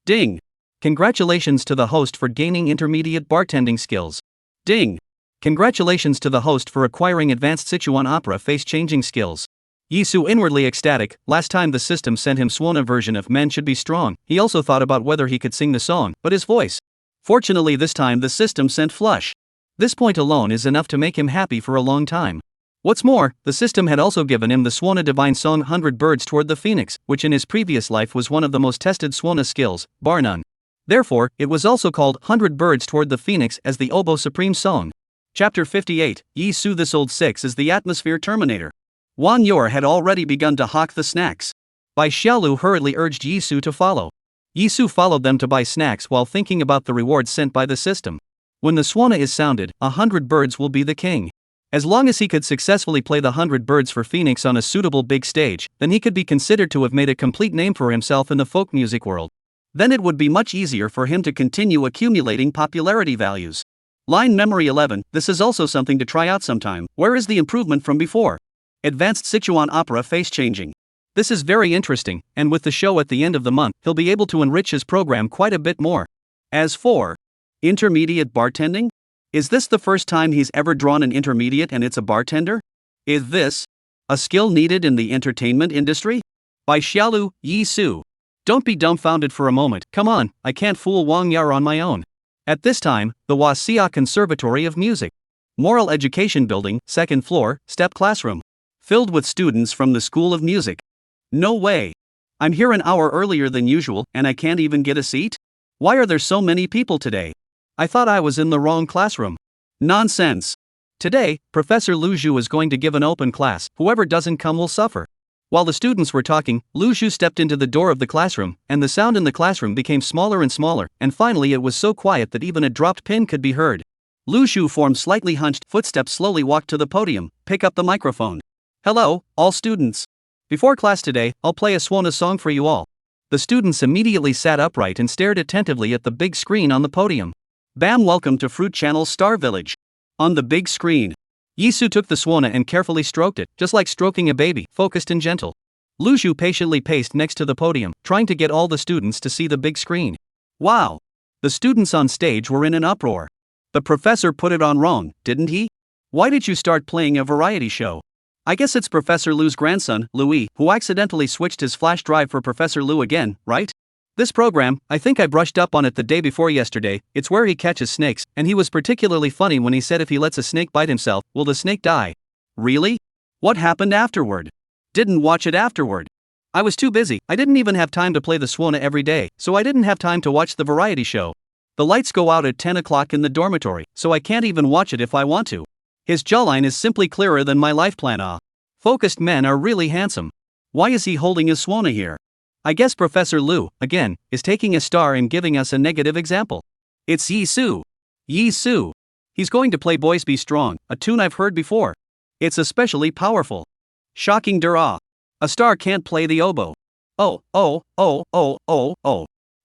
Ding. Congratulations to the host for gaining intermediate bartending skills. Ding. Congratulations to the host for acquiring advanced Sichuan Opera face-changing skills. Yizu inwardly ecstatic. Last time the system sent him Swana version of Men Should Be Strong, he also thought about whether he could sing the song, but his voice. Fortunately this time the system sent Flush. This point alone is enough to make him happy for a long time. What's more, the system had also given him the Swana divine song 100 Birds Toward the Phoenix, which in his previous life was one of the most tested Swana skills, bar none. Therefore, it was also called 100 Birds Toward the Phoenix as the Oboe Supreme Song. Chapter 58, Yizu This Old Six is the Atmosphere Terminator. Wang Yare had already begun to hawk the snacks. Bai Xiaolu hurriedly urged Yizu to follow. Yizu followed them to buy snacks while thinking about the rewards sent by the system. When the Swana is sounded, 100 birds will be the king. As long as he could successfully play the 100 birds for Phoenix on a suitable big stage, then he could be considered to have made a complete name for himself in the folk music world. Then it would be much easier for him to continue accumulating popularity values. Line memory 11, this is also something to try out sometime. Where is the improvement from before? Advanced Sichuan Opera face changing. This is very interesting, and with the show at the end of the month, he'll be able to enrich his program quite a bit more. As for intermediate bartending? Is this the first time he's ever drawn an intermediate and it's a bartender? Is this a skill needed in the entertainment industry? By Xiaolu, Yizu. Don't be dumbfounded for a moment, come on, I can't fool Wang Yare on my own. At this time, the Wasia Conservatory of Music. Moral Education Building, 2nd floor, step classroom. Filled with students from the School of Music. No way. I'm here an hour earlier than usual, and I can't even get a seat? Why are there so many people today? I thought I was in the wrong classroom. Nonsense. Today, Professor Lu Zhu is going to give an open class, whoever doesn't come will suffer. While the students were talking, Lu Zhu stepped into the door of the classroom, and the sound in the classroom became smaller and smaller, and finally it was so quiet that even a dropped pin could be heard. Lu Zhu formed slightly hunched footsteps slowly walked to the podium, pick up the microphone. Hello, all students. Before class today, I'll play a Swana song for you all. The students immediately sat upright and stared attentively at the big screen on the podium. Bam! Welcome to Fruit Channel's Star Village. On the big screen, Yizu took the swana and carefully stroked it, just like stroking a baby, focused and gentle. Luzhu patiently paced next to the podium, trying to get all the students to see the big screen. Wow! The students on stage were in an uproar. The professor put it on wrong, didn't he? Why did you start playing a variety show? I guess it's Professor Lu's grandson, Louis, who accidentally switched his flash drive for Professor Lu again, right? This program, I think I brushed up on it the day before yesterday. It's where he catches snakes, and he was particularly funny when he said if he lets a snake bite himself, will the snake die? Really? What happened afterward? Didn't watch it afterward. I was too busy. I didn't even have time to play the swana every day, so I didn't have time to watch the variety show. The lights go out at 10 o'clock in the dormitory, so I can't even watch it if I want to. His jawline is simply clearer than my life plan. Focused men are really handsome. Why is he holding his swana here? I guess Professor Lu, again, is taking a star and giving us a negative example. It's Yizu. Yizu. He's going to play Boys Be Strong, a tune I've heard before. It's especially powerful. Shocking dura. A star can't play the oboe. Oh.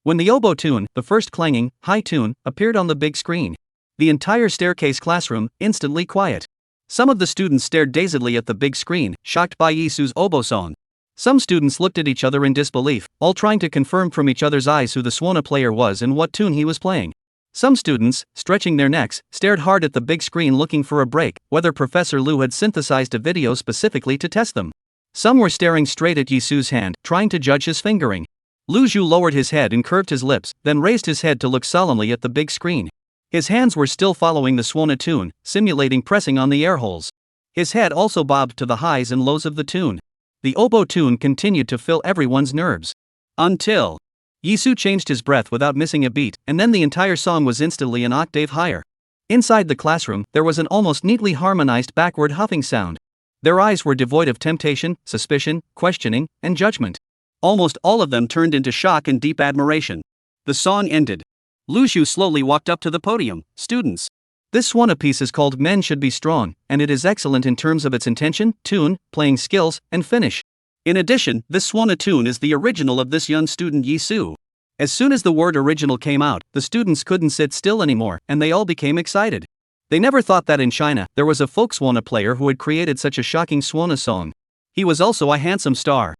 When the oboe tune, the first clanging, high tune, appeared on the big screen, the entire staircase classroom, instantly quiet. Some of the students stared dazedly at the big screen, shocked by Yizu's oboe song. Some students looked at each other in disbelief, all trying to confirm from each other's eyes who the swana player was and what tune he was playing. Some students, stretching their necks, stared hard at the big screen looking for a break, whether Professor Lu had synthesized a video specifically to test them. Some were staring straight at Yizu's hand, trying to judge his fingering. Luzhu lowered his head and curved his lips, then raised his head to look solemnly at the big screen. His hands were still following the swana tune, simulating pressing on the air holes. His head also bobbed to the highs and lows of the tune. The oboe tune continued to fill everyone's nerves. Until Yizu changed his breath without missing a beat, and then the entire song was instantly an octave higher. Inside the classroom, there was an almost neatly harmonized backward huffing sound. Their eyes were devoid of temptation, suspicion, questioning, and judgment. Almost all of them turned into shock and deep admiration. The song ended. Luzhu slowly walked up to the podium. Students, this swana piece is called Men Should Be Strong, and it is excellent in terms of its intention, tune, playing skills, and finish. In addition, this swana tune is the original of this young student Yizu. As soon as the word original came out, the students couldn't sit still anymore, and they all became excited. They never thought that in China, there was a folk swana player who had created such a shocking swana song. He was also a handsome star.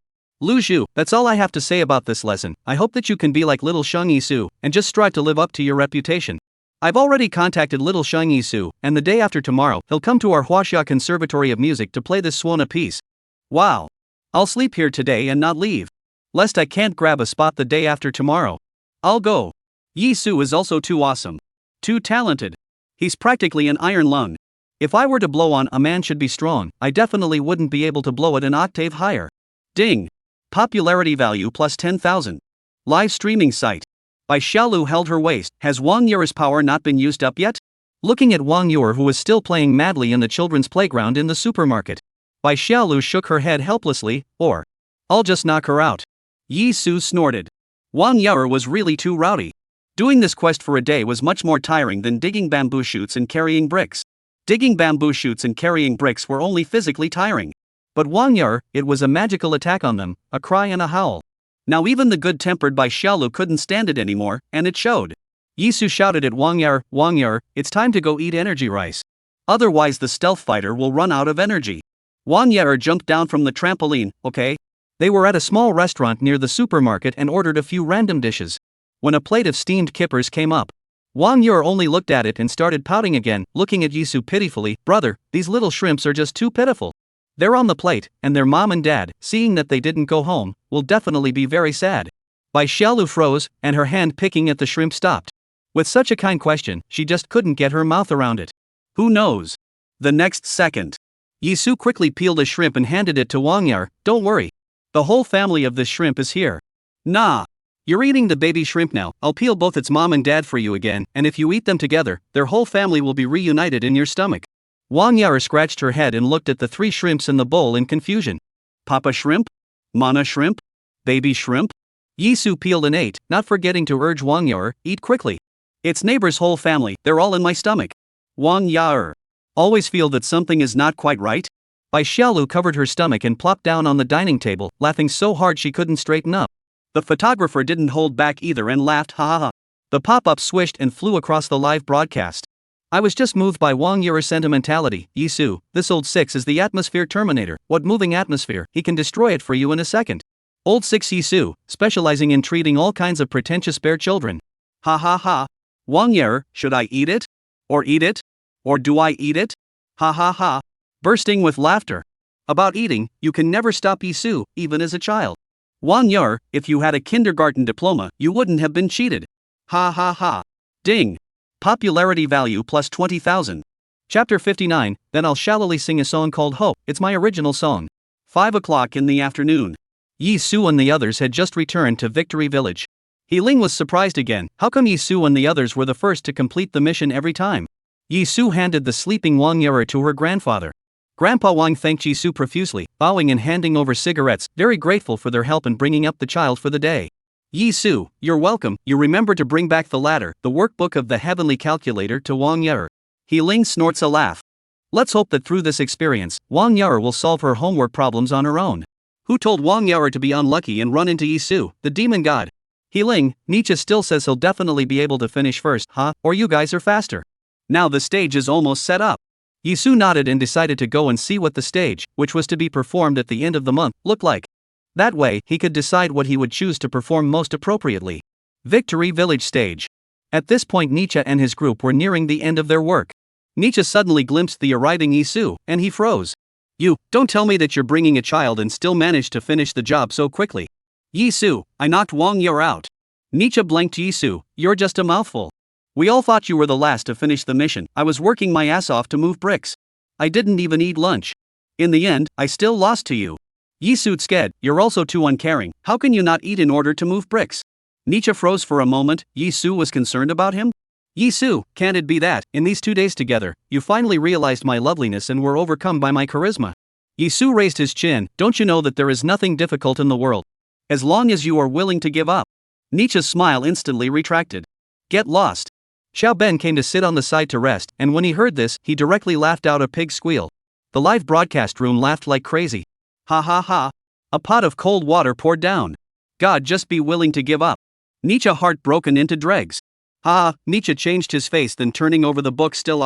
Luzhu, that's all I have to say about this lesson. I hope that you can be like little Shang Yisu, and just strive to live up to your reputation. I've already contacted little Shang Yisu, and the day after tomorrow, he'll come to our Huaxia Conservatory of Music to play this swana piece. Wow. I'll sleep here today and not leave. Lest I can't grab a spot the day after tomorrow. I'll go. Yisu is also too awesome. Too talented. He's practically an iron lung. If I were to blow on A Man Should Be Strong, I definitely wouldn't be able to blow it an octave higher. Ding. Popularity value plus 10,000. Live streaming site. By Xiaolu held her waist. Has Wang Yure's power not been used up yet? Looking at Wang Yure, who was still playing madly in the children's playground in the supermarket. By Xiaolu shook her head helplessly, or I'll just knock her out. Yisu snorted. Wang Yure was really too rowdy. Doing this quest for a day was much more tiring than digging bamboo shoots and carrying bricks. Digging bamboo shoots and carrying bricks were only physically tiring. But Wang Yure, it was a magical attack on them, a cry and a howl. Now even the good-tempered Bai Xiaolu couldn't stand it anymore, and it showed. Yisu shouted at Wang Yure, it's time to go eat energy rice. Otherwise the stealth fighter will run out of energy. Wang Yure jumped down from the trampoline, okay? They were at a small restaurant near the supermarket and ordered a few random dishes. When a plate of steamed kippers came up, Wang Yure only looked at it and started pouting again, looking at Yisu pitifully. Brother, these little shrimps are just too pitiful. They're on the plate, and their mom and dad, seeing that they didn't go home, will definitely be very sad. Bai Xiaolu froze, and her hand picking at the shrimp stopped. With such a kind question, she just couldn't get her mouth around it. Who knows? The next second, Yisu quickly peeled a shrimp and handed it to Wang Yure. Don't worry. The whole family of this shrimp is here. Nah. You're eating the baby shrimp now. I'll peel both its mom and dad for you again, and if you eat them together, their whole family will be reunited in your stomach. Wang Yure scratched her head and looked at the 3 shrimps in the bowl in confusion. Papa shrimp? Mama shrimp? Baby shrimp? Yisu peeled and ate, not forgetting to urge Wang Yure, eat quickly. It's neighbor's whole family, they're all in my stomach. Wang Yure. Always feel that something is not quite right? Bai Xiaolu covered her stomach and plopped down on the dining table, laughing so hard she couldn't straighten up. The photographer didn't hold back either and laughed, ha ha ha. The pop-up swished and flew across the live broadcast. I was just moved by Wang Yure's sentimentality. Yizu, this old six is the atmosphere terminator. What moving atmosphere, he can destroy it for you in a second. Old six Yizu, specializing in treating all kinds of pretentious bear children. Ha ha ha. Wang Yure, should I eat it? Or eat it? Or do I eat it? Ha ha ha. Bursting with laughter. About eating, you can never stop Yizu, even as a child. Wang Yure, if you had a kindergarten diploma, you wouldn't have been cheated. Ha ha ha. Ding. Popularity value plus 20,000. Chapter 59, then I'll shallowly sing a song called Hope, it's my original song. 5 o'clock in the afternoon. Yizu and the others had just returned to Victory Village. Ling was surprised again, how come Yizu and the others were the first to complete the mission every time? Yizu handed the sleeping Wang Yure to her grandfather. Grandpa Wang thanked Yizu profusely, bowing and handing over cigarettes, very grateful for their help in bringing up the child for the day. Yizu, you're welcome, you remember to bring back the ladder, the workbook of the heavenly calculator to Wang Yure. Ling snorts a laugh. Let's hope that through this experience, Wang Yure will solve her homework problems on her own. Who told Wang Yure to be unlucky and run into Yizu, the demon god? Ling, Nietzsche still says he'll definitely be able to finish first, huh? Or you guys are faster. Now the stage is almost set up. Yizu nodded and decided to go and see what the stage, which was to be performed at the end of the month, looked like. That way, he could decide what he would choose to perform most appropriately. Victory Village stage. At this point Nietzsche and his group were nearing the end of their work. Nietzsche suddenly glimpsed the arriving Yizu, and he froze. You, don't tell me that you're bringing a child and still managed to finish the job so quickly. Yizu, I knocked Wang Yure out. Nietzsche blanked Yizu, you're just a mouthful. We all thought you were the last to finish the mission, I was working my ass off to move bricks. I didn't even eat lunch. In the end, I still lost to you. Yizu scared, you're also too uncaring, how can you not eat in order to move bricks? Nietzsche froze for a moment, Yizu was concerned about him? Yizu, can't it be that, in these 2 days together, you finally realized my loveliness and were overcome by my charisma? Yizu raised his chin, don't you know that there is nothing difficult in the world? As long as you are willing to give up. Nietzsche's smile instantly retracted. Get lost. Xiao Ben came to sit on the side to rest, and when he heard this, he directly laughed out a pig squeal. The live broadcast room laughed like crazy. Ha ha ha. A pot of cold water poured down. God, just be willing to give up. Nietzsche heart broken into dregs. Ha ha, Nietzsche changed his face, then turning over the book still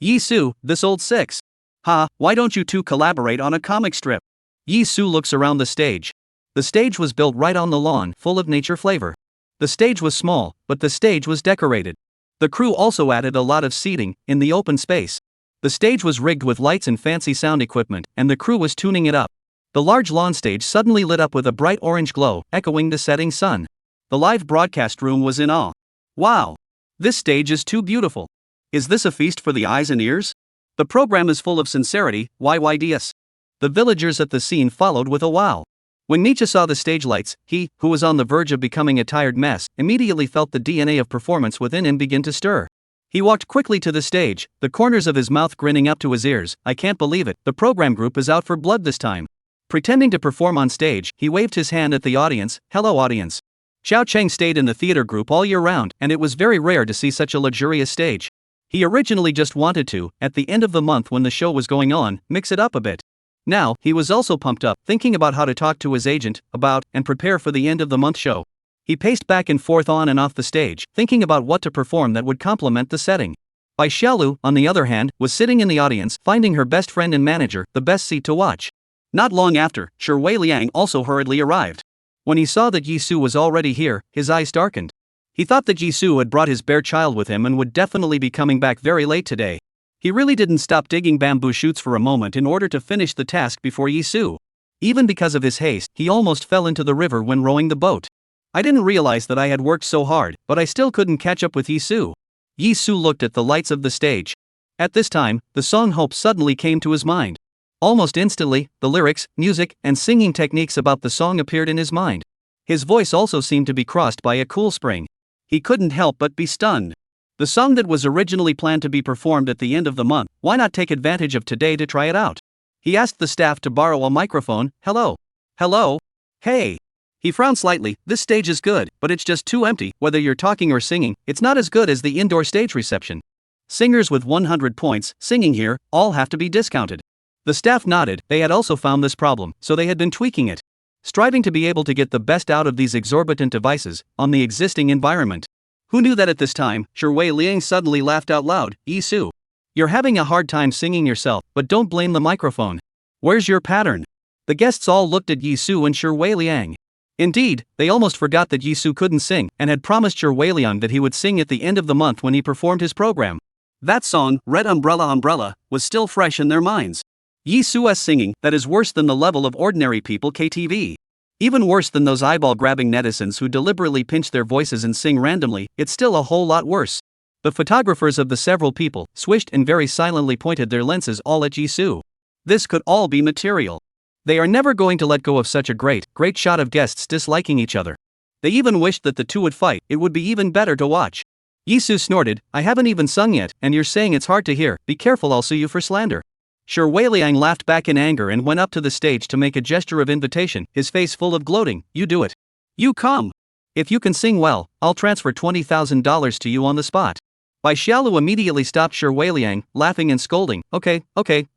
Yizu, this old six. Ha, why don't you two collaborate on a comic strip? Yizu looks around the stage. The stage was built right on the lawn, full of nature flavor. The stage was small, but the stage was decorated. The crew also added a lot of seating, in the open space. The stage was rigged with lights and fancy sound equipment, and the crew was tuning it up. The large lawn stage suddenly lit up with a bright orange glow, echoing the setting sun. The live broadcast room was in awe. Wow! This stage is too beautiful. Is this a feast for the eyes and ears? The program is full of sincerity, YYDS. The villagers at the scene followed with a wow. When Nietzsche saw the stage lights, he, who was on the verge of becoming a tired mess, immediately felt the DNA of performance within him begin to stir. He walked quickly to the stage, the corners of his mouth grinning up to his ears. I can't believe it, the program group is out for blood this time. Pretending to perform on stage, he waved his hand at the audience. Hello audience. Xiao Cheng stayed in the theater group all year round, and it was very rare to see such a luxurious stage. He originally just wanted to, at the end of the month when the show was going on, mix it up a bit. Now, he was also pumped up, thinking about how to talk to his agent, about, and prepare for the end of the month show. He paced back and forth on and off the stage, thinking about what to perform that would complement the setting. Bai Xiaolu, on the other hand, was sitting in the audience, finding her best friend and manager, the best seat to watch. Not long after, Shi Wei Liang also hurriedly arrived. When he saw that Yizu was already here, his eyes darkened. He thought that Yizu had brought his bear child with him and would definitely be coming back very late today. He really didn't stop digging bamboo shoots for a moment in order to finish the task before Yizu. Even because of his haste, he almost fell into the river when rowing the boat. I didn't realize that I had worked so hard, but I still couldn't catch up with Yizu. Yizu looked at the lights of the stage. At this time, the song Hope suddenly came to his mind. Almost instantly, the lyrics, music, and singing techniques about the song appeared in his mind. His voice also seemed to be crossed by a cool spring. He couldn't help but be stunned. The song that was originally planned to be performed at the end of the month, why not take advantage of today to try it out? He asked the staff to borrow a microphone. Hello? Hello? Hey! He frowned slightly. This stage is good, but it's just too empty. Whether you're talking or singing, it's not as good as the indoor stage reception. Singers with 100 points, singing here, all have to be discounted. The staff nodded. They had also found this problem, so they had been tweaking it. striving to be able to get the best out of these exorbitant devices on the existing environment. Who knew that at this time? Shui Liang suddenly laughed out loud. Yizu, you're having a hard time singing yourself, but don't blame the microphone. Where's your pattern? The guests all looked at Yizu and Shui Liang. Indeed, they almost forgot that Yizu couldn't sing and had promised Shui Liang that he would sing at the end of the month when he performed his program. That song, Red Umbrella Umbrella, was still fresh in their minds. Yizu's singing, that is worse than the level of ordinary people KTV. Even worse than those eyeball-grabbing netizens who deliberately pinch their voices and sing randomly, it's still a whole lot worse. The photographers of the several people swished and very silently pointed their lenses all at Yizu. This could all be material. They are never going to let go of such a great shot of guests disliking each other. They even wished that the two would fight, it would be even better to watch. Yizu snorted, I haven't even sung yet, and you're saying it's hard to hear, be careful I'll sue you for slander. Shui Liang laughed back in anger and went up to the stage to make a gesture of invitation, his face full of gloating, you do it. You come. If you can sing well, I'll transfer $20,000 to you on the spot. Bai Xiaolu immediately stopped Shui Liang, laughing and scolding, okay,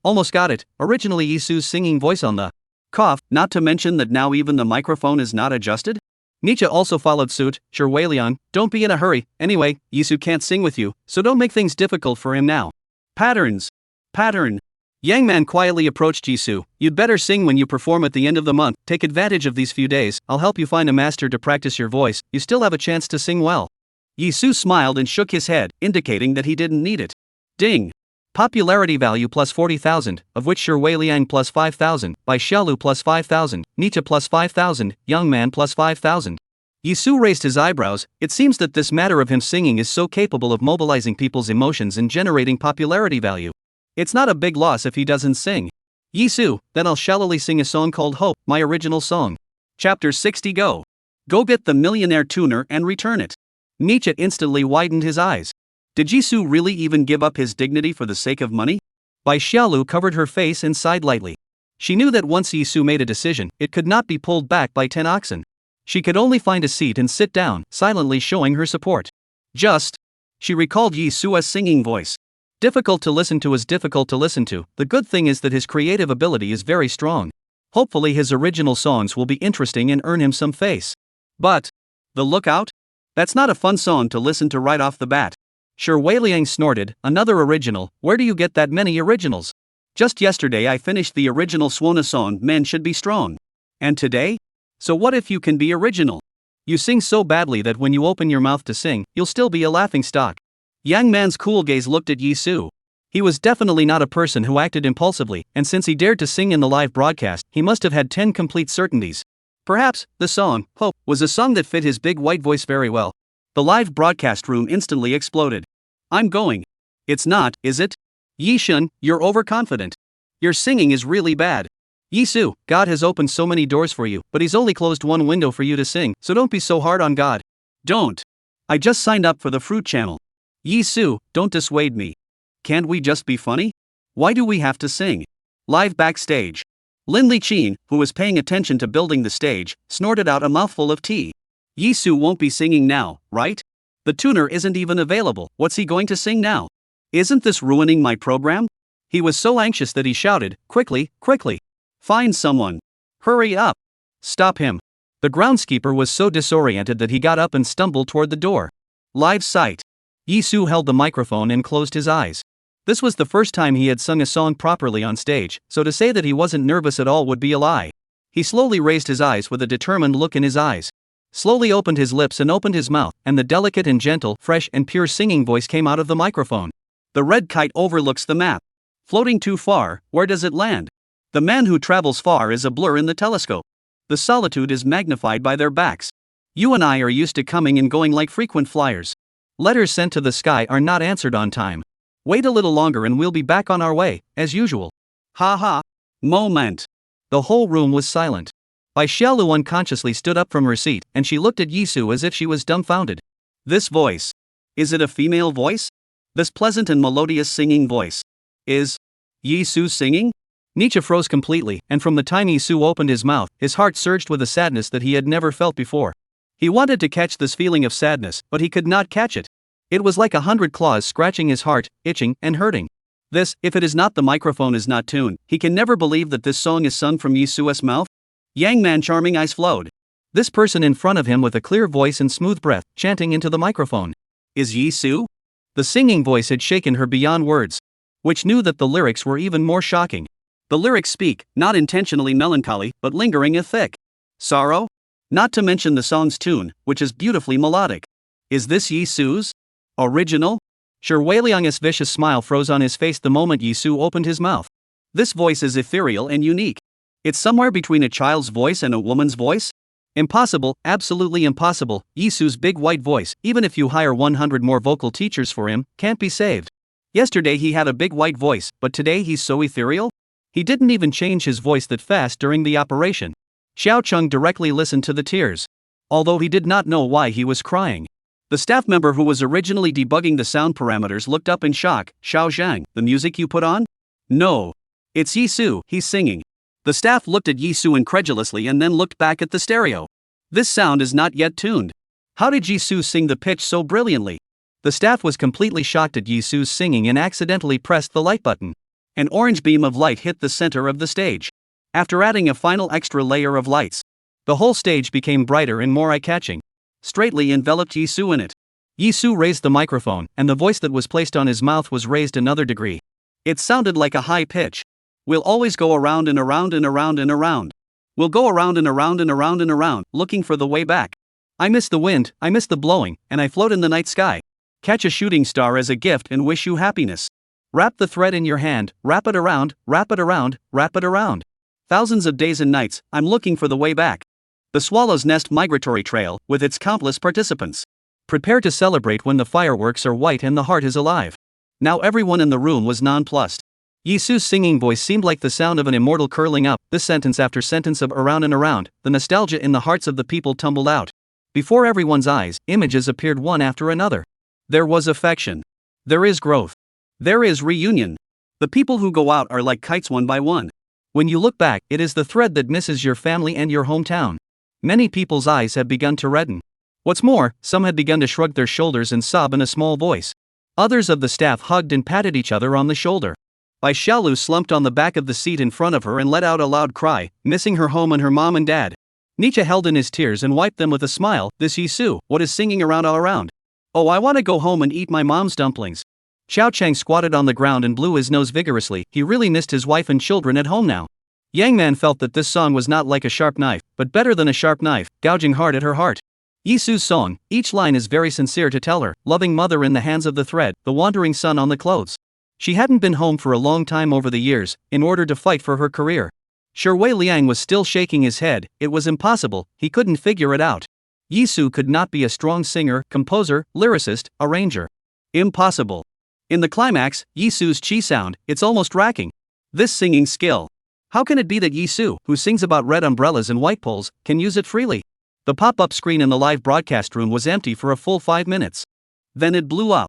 almost got it, originally Yizu's singing voice on the cough, not to mention that now even the microphone is not adjusted? Nietzsche also followed suit, Shui Liang, don't be in a hurry, anyway, Yizu can't sing with you, so don't make things difficult for him now. Patterns. Pattern. Yang Man quietly approached Yizu, you'd better sing when you perform at the end of the month, take advantage of these few days, I'll help you find a master to practice your voice, you still have a chance to sing well. Yizu smiled and shook his head, indicating that he didn't need it. Ding. Popularity value plus 40,000, of which Shui Liang plus 5,000, Bai Xiaolu plus 5,000, Nietzsche plus 5,000, Young Man plus 5,000. Yizu raised his eyebrows, it seems that this matter of him singing is so capable of mobilizing people's emotions and generating popularity value. It's not a big loss if he doesn't sing. Yizu, then I'll shallowly sing a song called Hope, my original song. Chapter 60 Go. Go get the millionaire tuner and return it. Nietzsche instantly widened his eyes. Did Yizu really even give up his dignity for the sake of money? Bai Xiaolu covered her face and sighed lightly. She knew that once Yizu made a decision, it could not be pulled back by 10 oxen. She could only find a seat and sit down, silently showing her support. She recalled Yizu's singing voice. Difficult to listen to is difficult to listen to, the good thing is that his creative ability is very strong. Hopefully his original songs will be interesting and earn him some face. But the Lookout? That's not a fun song to listen to right off the bat. Shui Liang snorted, another original, where do you get that many originals? Just yesterday I finished the original Swan song Men Should Be Strong. And today? So what if you can be original? You sing so badly that when you open your mouth to sing, you'll still be a laughingstock. Yang Man's cool gaze looked at Yizu. He was definitely not a person who acted impulsively, and since he dared to sing in the live broadcast, he must have had 10 complete certainties. Perhaps, the song, Hope, was a song that fit his big white voice very well. The live broadcast room instantly exploded. I'm going. It's not, is it? Yishun, you're overconfident. Your singing is really bad. Yizu, God has opened so many doors for you, but he's only closed one window for you to sing, so don't be so hard on God. Don't. I just signed up for the Fruit Channel. Yizu, don't dissuade me. Can't we just be funny? Why do we have to sing? Live backstage. Lin Liqin, who was paying attention to building the stage, snorted out a mouthful of tea. Yizu won't be singing now, right? The tuner isn't even available, what's he going to sing now? Isn't this ruining my program? He was so anxious that he shouted, quickly. Find someone. Hurry up. Stop him. The groundskeeper was so disoriented that he got up and stumbled toward the door. Live sight. Yizu held the microphone and closed his eyes. This was the first time he had sung a song properly on stage, so to say that he wasn't nervous at all would be a lie. He slowly raised his eyes with a determined look in his eyes. Slowly opened his lips and opened his mouth, and the delicate and gentle, fresh and pure singing voice came out of the microphone. The red kite overlooks the map. Floating too far, where does it land? The man who travels far is a blur in the telescope. The solitude is magnified by their backs. You and I are used to coming and going like frequent flyers. Letters sent to the sky are not answered on time. Wait a little longer and we'll be back on our way, as usual. Ha ha. Moment. The whole room was silent. Bai Xiaolu unconsciously stood up from her seat, and she looked at Yizu as if she was dumbfounded. This voice. Is it a female voice? This pleasant and melodious singing voice. Is Yizu singing? Nietzsche froze completely, and from the time Yizu opened his mouth, his heart surged with a sadness that he had never felt before. He wanted to catch this feeling of sadness, but he could not catch it. It was like 100 claws scratching his heart, itching and hurting. This, if it is not the microphone is not tuned, he can never believe that this song is sung from Yizu's mouth. Yang man charming eyes flowed. This person in front of him with a clear voice and smooth breath, chanting into the microphone. Is Yizu? The singing voice had shaken her beyond words, which knew that the lyrics were even more shocking. The lyrics speak, not intentionally melancholy, but lingering a thick sorrow. Not to mention the song's tune, which is beautifully melodic. Is this Yizu's original? Sure, Wei Liang's vicious smile froze on his face the moment Yizu opened his mouth. This voice is ethereal and unique. It's somewhere between a child's voice and a woman's voice. Impossible, absolutely impossible. Yizu's big white voice, even if you hire 100 more vocal teachers for him, can't be saved. Yesterday he had a big white voice, but today he's so ethereal? He didn't even change his voice that fast during the operation. Xiao Cheng directly listened to the tears, although he did not know why he was crying. The staff member who was originally debugging the sound parameters looked up in shock. Xiao Zhang, the music you put on? No. It's Yizu, he's singing. The staff looked at Yizu incredulously and then looked back at the stereo. This sound is not yet tuned. How did Yizu sing the pitch so brilliantly? The staff was completely shocked at Yizu's singing and accidentally pressed the light button. An orange beam of light hit the center of the stage. After adding a final extra layer of lights, the whole stage became brighter and more eye-catching. Straightly enveloped Yizu in it. Yizu raised the microphone, and the voice that was placed on his mouth was raised another degree. It sounded like a high pitch. We'll always go around and around and around and around. We'll go around and around and around and around, looking for the way back. I miss the wind, I miss the blowing, and I float in the night sky. Catch a shooting star as a gift and wish you happiness. Wrap the thread in your hand, wrap it around, wrap it around, wrap it around. Thousands of days and nights, I'm looking for the way back. The Swallow's Nest Migratory Trail, with its countless participants. Prepare to celebrate when the fireworks are white and the heart is alive. Now everyone in the room was nonplussed. Yizu's singing voice seemed like the sound of an immortal curling up, this sentence after sentence of around and around, the nostalgia in the hearts of the people tumbled out. Before everyone's eyes, images appeared one after another. There was affection. There is growth. There is reunion. The people who go out are like kites one by one. When you look back, it is the thread that misses your family and your hometown. Many people's eyes have begun to redden. What's more, some had begun to shrug their shoulders and sob in a small voice. Others of the staff hugged and patted each other on the shoulder. Bai Xiaolu slumped on the back of the seat in front of her and let out a loud cry, missing her home and her mom and dad. Nietzsche held in his tears and wiped them with a smile. This Yizu, what is singing around all around? Oh, I want to go home and eat my mom's dumplings. Xiao Cheng squatted on the ground and blew his nose vigorously. He really missed his wife and children at home now. Yang Man felt that this song was not like a sharp knife, but better than a sharp knife, gouging hard at her heart. Yizu's song, each line is very sincere to tell her, loving mother in the hands of the thread, the wandering son on the clothes. She hadn't been home for a long time over the years, in order to fight for her career. Sure, Wei Liang was still shaking his head. It was impossible, he couldn't figure it out. Yizu could not be a strong singer, composer, lyricist, arranger. Impossible. In the climax, Yizu's chi sound, it's almost racking. This singing skill. How can it be that Yizu, who sings about red umbrellas and white poles, can use it freely? The pop-up screen in the live broadcast room was empty for a full 5 minutes. Then it blew up.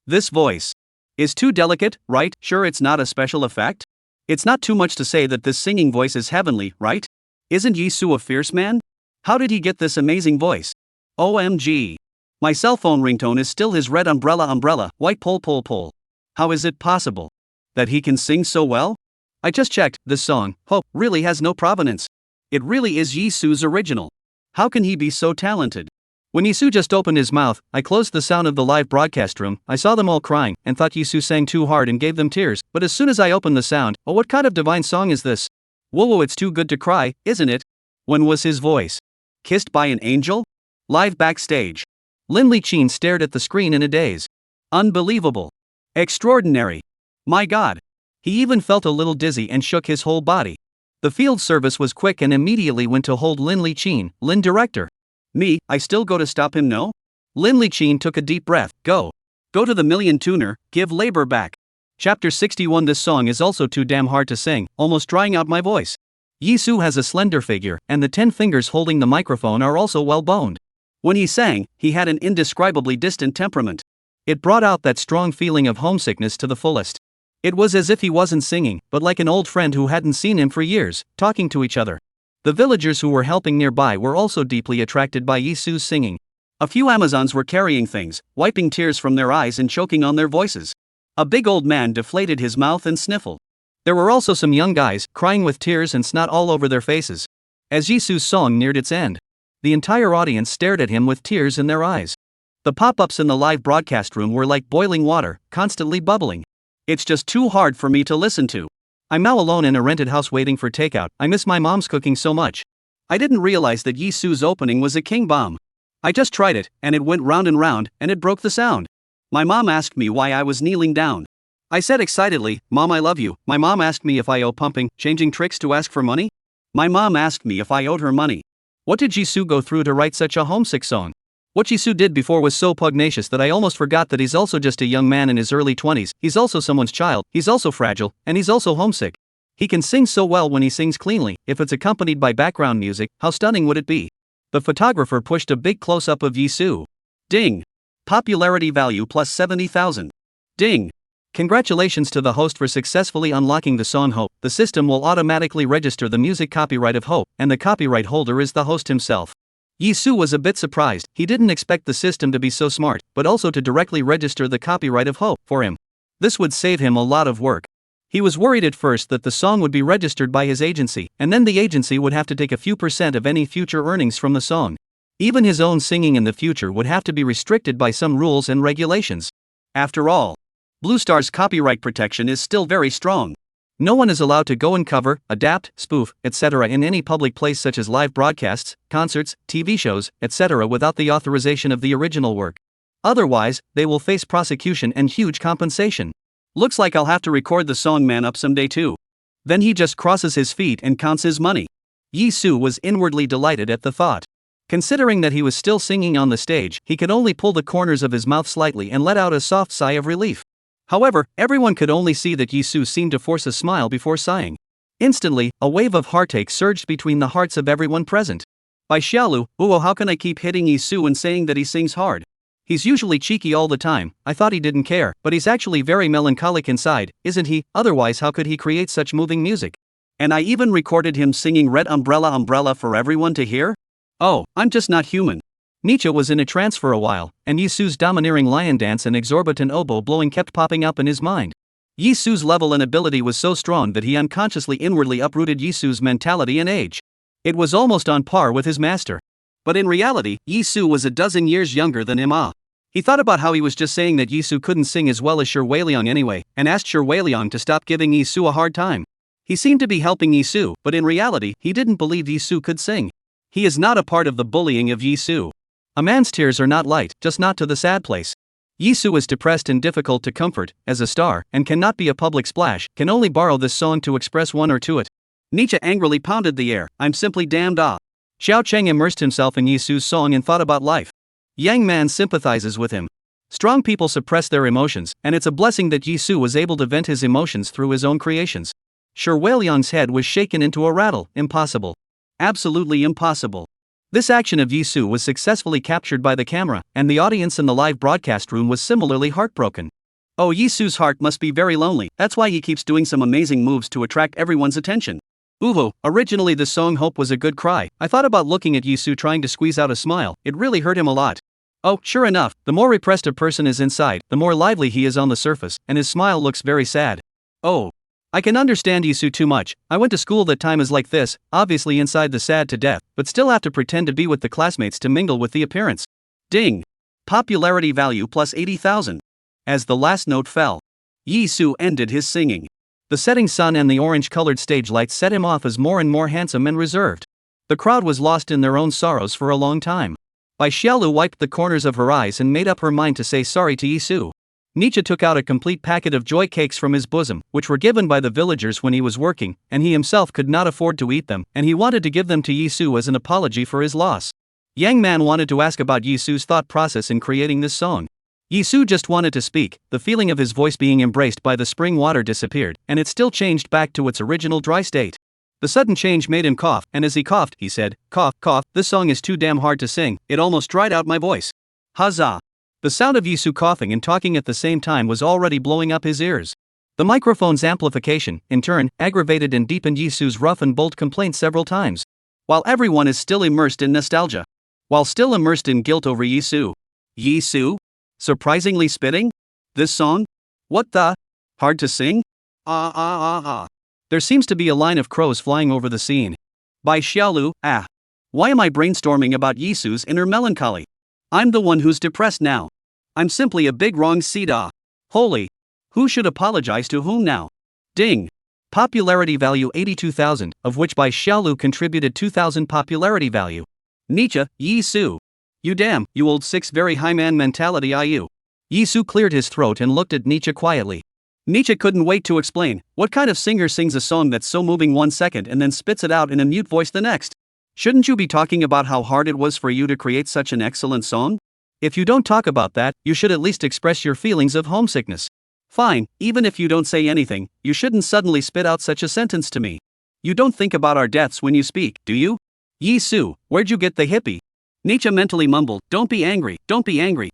This voice is too delicate, right? Sure, it's not a special effect? It's not too much to say that this singing voice is heavenly, right? Isn't Yizu a fierce man? How did he get this amazing voice? OMG. My cell phone ringtone is still his red umbrella, white pole. How is it possible that he can sing so well? I just checked, this song, Hope, really has no provenance. It really is Yizu's original. How can he be so talented? When Yizu just opened his mouth, I closed the sound of the live broadcast room. I saw them all crying, and thought Yizu sang too hard and gave them tears, but as soon as I opened the sound, oh, what kind of divine song is this? Whoa, it's too good to cry, isn't it? When was his voice kissed by an angel? Live backstage. Lin Liqin stared at the screen in a daze. Unbelievable. Extraordinary. My God. He even felt a little dizzy and shook his whole body. The field service was quick and immediately went to hold Lin Liqin. Lin director. Me, I still go to stop him, no? Lin Liqin took a deep breath. Go to the million tuner, give labor back. Chapter 61. This song is also too damn hard to sing, almost drying out my voice. Yizu has a slender figure, and the 10 fingers holding the microphone are also well boned. When he sang, he had an indescribably distant temperament. It brought out that strong feeling of homesickness to the fullest. It was as if he wasn't singing, but like an old friend who hadn't seen him for years, talking to each other. The villagers who were helping nearby were also deeply attracted by Yizu's singing. A few Amazons were carrying things, wiping tears from their eyes and choking on their voices. A big old man deflated his mouth and sniffled. There were also some young guys, crying with tears and snot all over their faces. As Yisu's song neared its end, the entire audience stared at him with tears in their eyes. The pop-ups in the live broadcast room were like boiling water, constantly bubbling. It's just too hard for me to listen to. I'm now alone in a rented house waiting for takeout. I miss my mom's cooking so much. I didn't realize that Yisu's opening was a king bomb. I just tried it, and it went round and round, and it broke the sound. My mom asked me why I was kneeling down. I said excitedly, "Mom, I love you." My mom asked me if I owe pumping, changing tricks to ask for money. My mom asked me if I owed her money. What did Yizu go through to write such a homesick song? What Yizu did before was so pugnacious that I almost forgot that he's also just a young man in his early 20s, he's also someone's child, he's also fragile, and he's also homesick. He can sing so well when he sings cleanly. If it's accompanied by background music, how stunning would it be? The photographer pushed a big close-up of Yizu. Ding! Popularity value plus 70,000. Ding! Congratulations to the host for successfully unlocking the song Hope. The system will automatically register the music copyright of Hope, and the copyright holder is the host himself. Yizu was a bit surprised. He didn't expect the system to be so smart, but also to directly register the copyright of Hope for him. This would save him a lot of work. He was worried at first that the song would be registered by his agency, and then the agency would have to take a few % of any future earnings from the song. Even his own singing in the future would have to be restricted by some rules and regulations. After all, Blue Star's copyright protection is still very strong. No one is allowed to go and cover, adapt, spoof, etc. in any public place such as live broadcasts, concerts, TV shows, etc. without the authorization of the original work. Otherwise, they will face prosecution and huge compensation. Looks like I'll have to record the song Man Up someday too. Then he just crosses his feet and counts his money. Yizu was inwardly delighted at the thought. Considering that he was still singing on the stage, he could only pull the corners of his mouth slightly and let out a soft sigh of relief. However, everyone could only see that Yizu seemed to force a smile before sighing. Instantly, a wave of heartache surged between the hearts of everyone present. By Xiaolu, "Oh, how can I keep hitting Yizu and saying that he sings hard? He's usually cheeky all the time. I thought he didn't care, but he's actually very melancholic inside, isn't he? Otherwise how could he create such moving music? And I even recorded him singing Red Umbrella Umbrella for everyone to hear? Oh, I'm just not human." Nietzsche was in a trance for a while, and Yizu's domineering lion dance and exorbitant oboe blowing kept popping up in his mind. Yizu's level and ability was so strong that he unconsciously inwardly uprooted Yizu's mentality and age. It was almost on par with his master. But in reality, Yizu was a dozen years younger than him. He thought about how he was just saying that Yizu couldn't sing as well as Shi Weiliang anyway, and asked Shi Weiliang to stop giving Yizu a hard time. He seemed to be helping Yizu, but in reality, he didn't believe Yizu could sing. He is not a part of the bullying of Yizu. A man's tears are not light, just not to the sad place. Yizu is depressed and difficult to comfort, as a star, and cannot be a public splash, can only borrow this song to express one or two it. Nietzsche angrily pounded the air, "I'm simply damned." Xiao Cheng immersed himself in Yizu's song and thought about life. Yang Man sympathizes with him. Strong people suppress their emotions, and it's a blessing that Yizu was able to vent his emotions through his own creations. Shi Weiliang's head was shaken into a rattle. Impossible. Absolutely impossible. This action of Yizu was successfully captured by the camera, and the audience in the live broadcast room was similarly heartbroken. Oh, Yizu's heart must be very lonely, that's why he keeps doing some amazing moves to attract everyone's attention. Originally the song Hope was a good cry. I thought about looking at Yizu trying to squeeze out a smile, it really hurt him a lot. Oh, sure enough, the more repressed a person is inside, the more lively he is on the surface, and his smile looks very sad. Oh. I can understand Yizu too much. I went to school that time is like this, obviously inside the sad to death, but still have to pretend to be with the classmates to mingle with the appearance. Ding! Popularity value plus 80,000. As the last note fell, Yizu ended his singing. The setting sun and the orange-colored stage lights set him off as more and more handsome and reserved. The crowd was lost in their own sorrows for a long time. Bai Xiaolu wiped the corners of her eyes and made up her mind to say sorry to Yizu. Nietzsche took out a complete packet of joy cakes from his bosom, which were given by the villagers when he was working, and he himself could not afford to eat them, and he wanted to give them to Yizu as an apology for his loss. Yang Man wanted to ask about Yizu's thought process in creating this song. Yizu just wanted to speak. The feeling of his voice being embraced by the spring water disappeared, and it still changed back to its original dry state. The sudden change made him cough, and as he coughed, he said, "Cough, cough, this song is too damn hard to sing, it almost dried out my voice." Huzzah! The sound of Yizu coughing and talking at the same time was already blowing up his ears. The microphone's amplification, in turn, aggravated and deepened Yizu's rough and bold complaints several times. While everyone is still immersed in nostalgia. While still immersed in guilt over Yizu. Yizu? Surprisingly spitting? This song? What the? Hard to sing? There seems to be a line of crows flying over the scene. By Xiaolu. Ah. Why am I brainstorming about Yizu's inner melancholy? I'm the one who's depressed now. I'm simply a big wrong Sida. Holy. Who should apologize to whom now? Ding. Popularity value 82,000, of which by Xiaolu contributed 2,000 popularity value. Nietzsche, Yizu. You damn, you old six very high man mentality you. Yizu cleared his throat and looked at Nietzsche quietly. Nietzsche couldn't wait to explain. What kind of singer sings a song that's so moving 1 second and then spits it out in a mute voice the next? Shouldn't you be talking about how hard it was for you to create such an excellent song? If you don't talk about that, you should at least express your feelings of homesickness. Fine, even if you don't say anything, you shouldn't suddenly spit out such a sentence to me. You don't think about our deaths when you speak, do you? Yizu, where'd you get the hippie? Nietzsche mentally mumbled, don't be angry,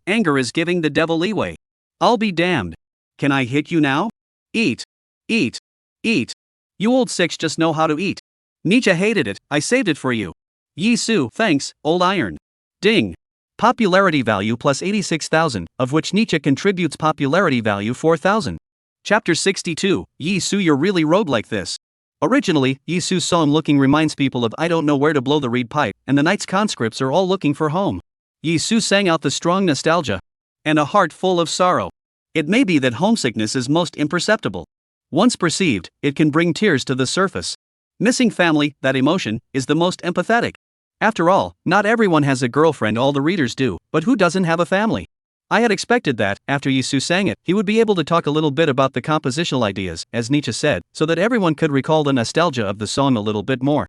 anger is giving the devil leeway. I'll be damned. Can I hit you now? Eat. Eat. Eat. You old six just know how to eat. Nietzsche hated it, I saved it for you. Yizu, thanks, old iron. Ding. Popularity value plus 86,000, of which Nietzsche contributes popularity value 4,000. Chapter 62, Yizu, you're really rogue like this. Originally, Yizu's song Looking reminds people of I don't know where to blow the reed pipe, and the knight's conscripts are all looking for home. Yizu sang out the strong nostalgia. And a heart full of sorrow. It may be that homesickness is most imperceptible. Once perceived, it can bring tears to the surface. Missing family, that emotion, is the most empathetic. After all, not everyone has a girlfriend, all the readers do, but who doesn't have a family? I had expected that, after Yizu sang it, he would be able to talk a little bit about the compositional ideas, as Nietzsche said, so that everyone could recall the nostalgia of the song a little bit more.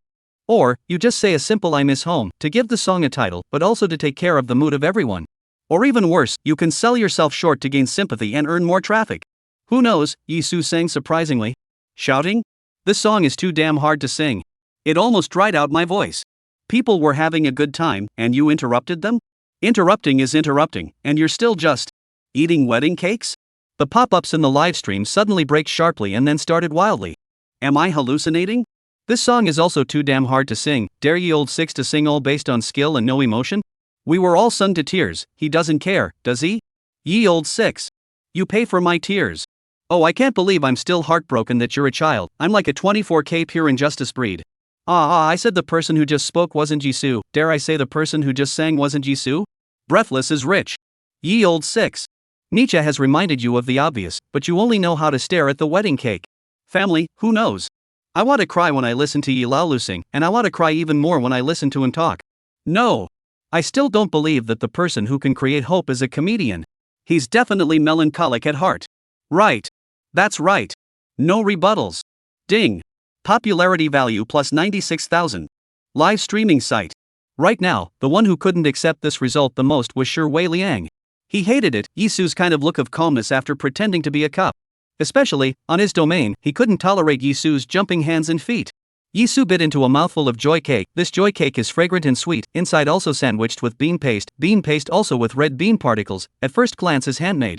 Or, you just say a simple I miss home, to give the song a title, but also to take care of the mood of everyone. Or even worse, you can sell yourself short to gain sympathy and earn more traffic. Who knows, Yizu sang surprisingly. Shouting? This song is too damn hard to sing. It almost dried out my voice. People were having a good time, and you interrupted them? Interrupting is interrupting, and you're still just eating wedding cakes? The pop-ups in the live stream suddenly break sharply and then started wildly. Am I hallucinating? This song is also too damn hard to sing. Dare ye old six to sing all based on skill and no emotion? We were all sung to tears. He doesn't care, does he? Ye old six. You pay for my tears. Oh, I can't believe I'm still heartbroken that you're a child. I'm like a 24K pure injustice breed. I said the person who just spoke wasn't Yizu. Dare I say the person who just sang wasn't Yizu? Breathless is rich. Ye old six. Nietzsche has reminded you of the obvious, but you only know how to stare at the wedding cake. Family, who knows? I want to cry when I listen to Yi Laolu sing, and I want to cry even more when I listen to him talk. No. I still don't believe that the person who can create hope is a comedian. He's definitely melancholic at heart. Right. That's right. No rebuttals. Ding. Popularity value plus 96,000. Live streaming site. Right now, the one who couldn't accept this result the most was Wei Liang. He hated it, Yizu's kind of look of calmness after pretending to be a cup. Especially, on his domain, he couldn't tolerate Yizu's jumping hands and feet. Yizu bit into a mouthful of joy cake. This joy cake is fragrant and sweet, inside also sandwiched with bean paste also with red bean particles, at first glance is handmade.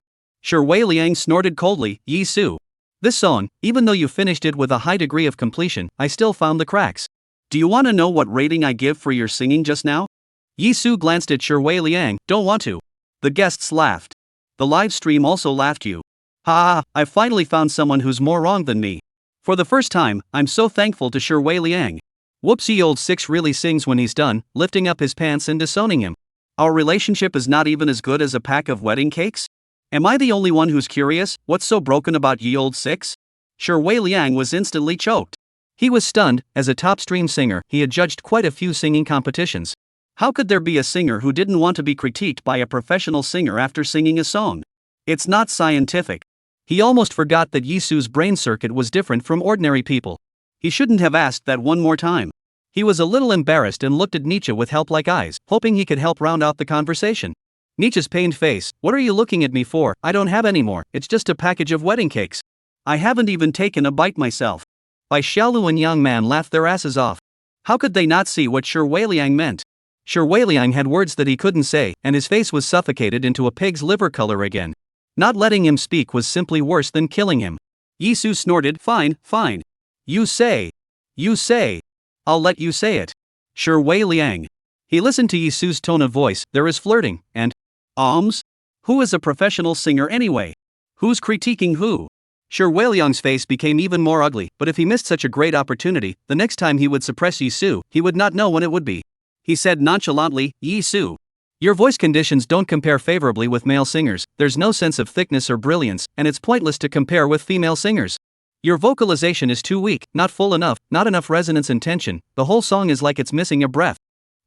Wei Liang snorted coldly, Yizu. This song, even though you finished it with a high degree of completion, I still found the cracks. Do you want to know what rating I give for your singing just now? Yizu glanced at Wei Liang, don't want to. The guests laughed. The live stream also laughed you. Ha, I've finally found someone who's more wrong than me. For the first time, I'm so thankful to Wei Liang. Whoopsie old six really sings when he's done, lifting up his pants and disowning him. Our relationship is not even as good as a pack of wedding cakes? Am I the only one who's curious? What's so broken about ye old six? Wei Liang was instantly choked. He was stunned. As a top stream singer, he had judged quite a few singing competitions. How could there be a singer who didn't want to be critiqued by a professional singer after singing a song? It's not scientific. He almost forgot that Yizu's brain circuit was different from ordinary people. He shouldn't have asked that one more time. He was a little embarrassed and looked at Nietzsche with help-like eyes, hoping he could help round out the conversation. Nietzsche's pained face, what are you looking at me for? I don't have any more, it's just a package of wedding cakes. I haven't even taken a bite myself. Bai Xiaolu and Yang Man laughed their asses off. How could they not see what Wei Liang meant? Wei Liang had words that he couldn't say, and his face was suffocated into a pig's liver color again. Not letting him speak was simply worse than killing him. Yizu snorted, fine. You say. I'll let you say it. Wei Liang. He listened to Yizu's tone of voice, there is flirting, and who is a professional singer anyway? Who's critiquing who? Sure, Weiliang's face became even more ugly, but if he missed such a great opportunity, the next time he would suppress Yizu, he would not know when it would be. He said nonchalantly, Yizu. Your voice conditions don't compare favorably with male singers, there's no sense of thickness or brilliance, and it's pointless to compare with female singers. Your vocalization is too weak, not full enough, not enough resonance and tension, the whole song is like it's missing a breath.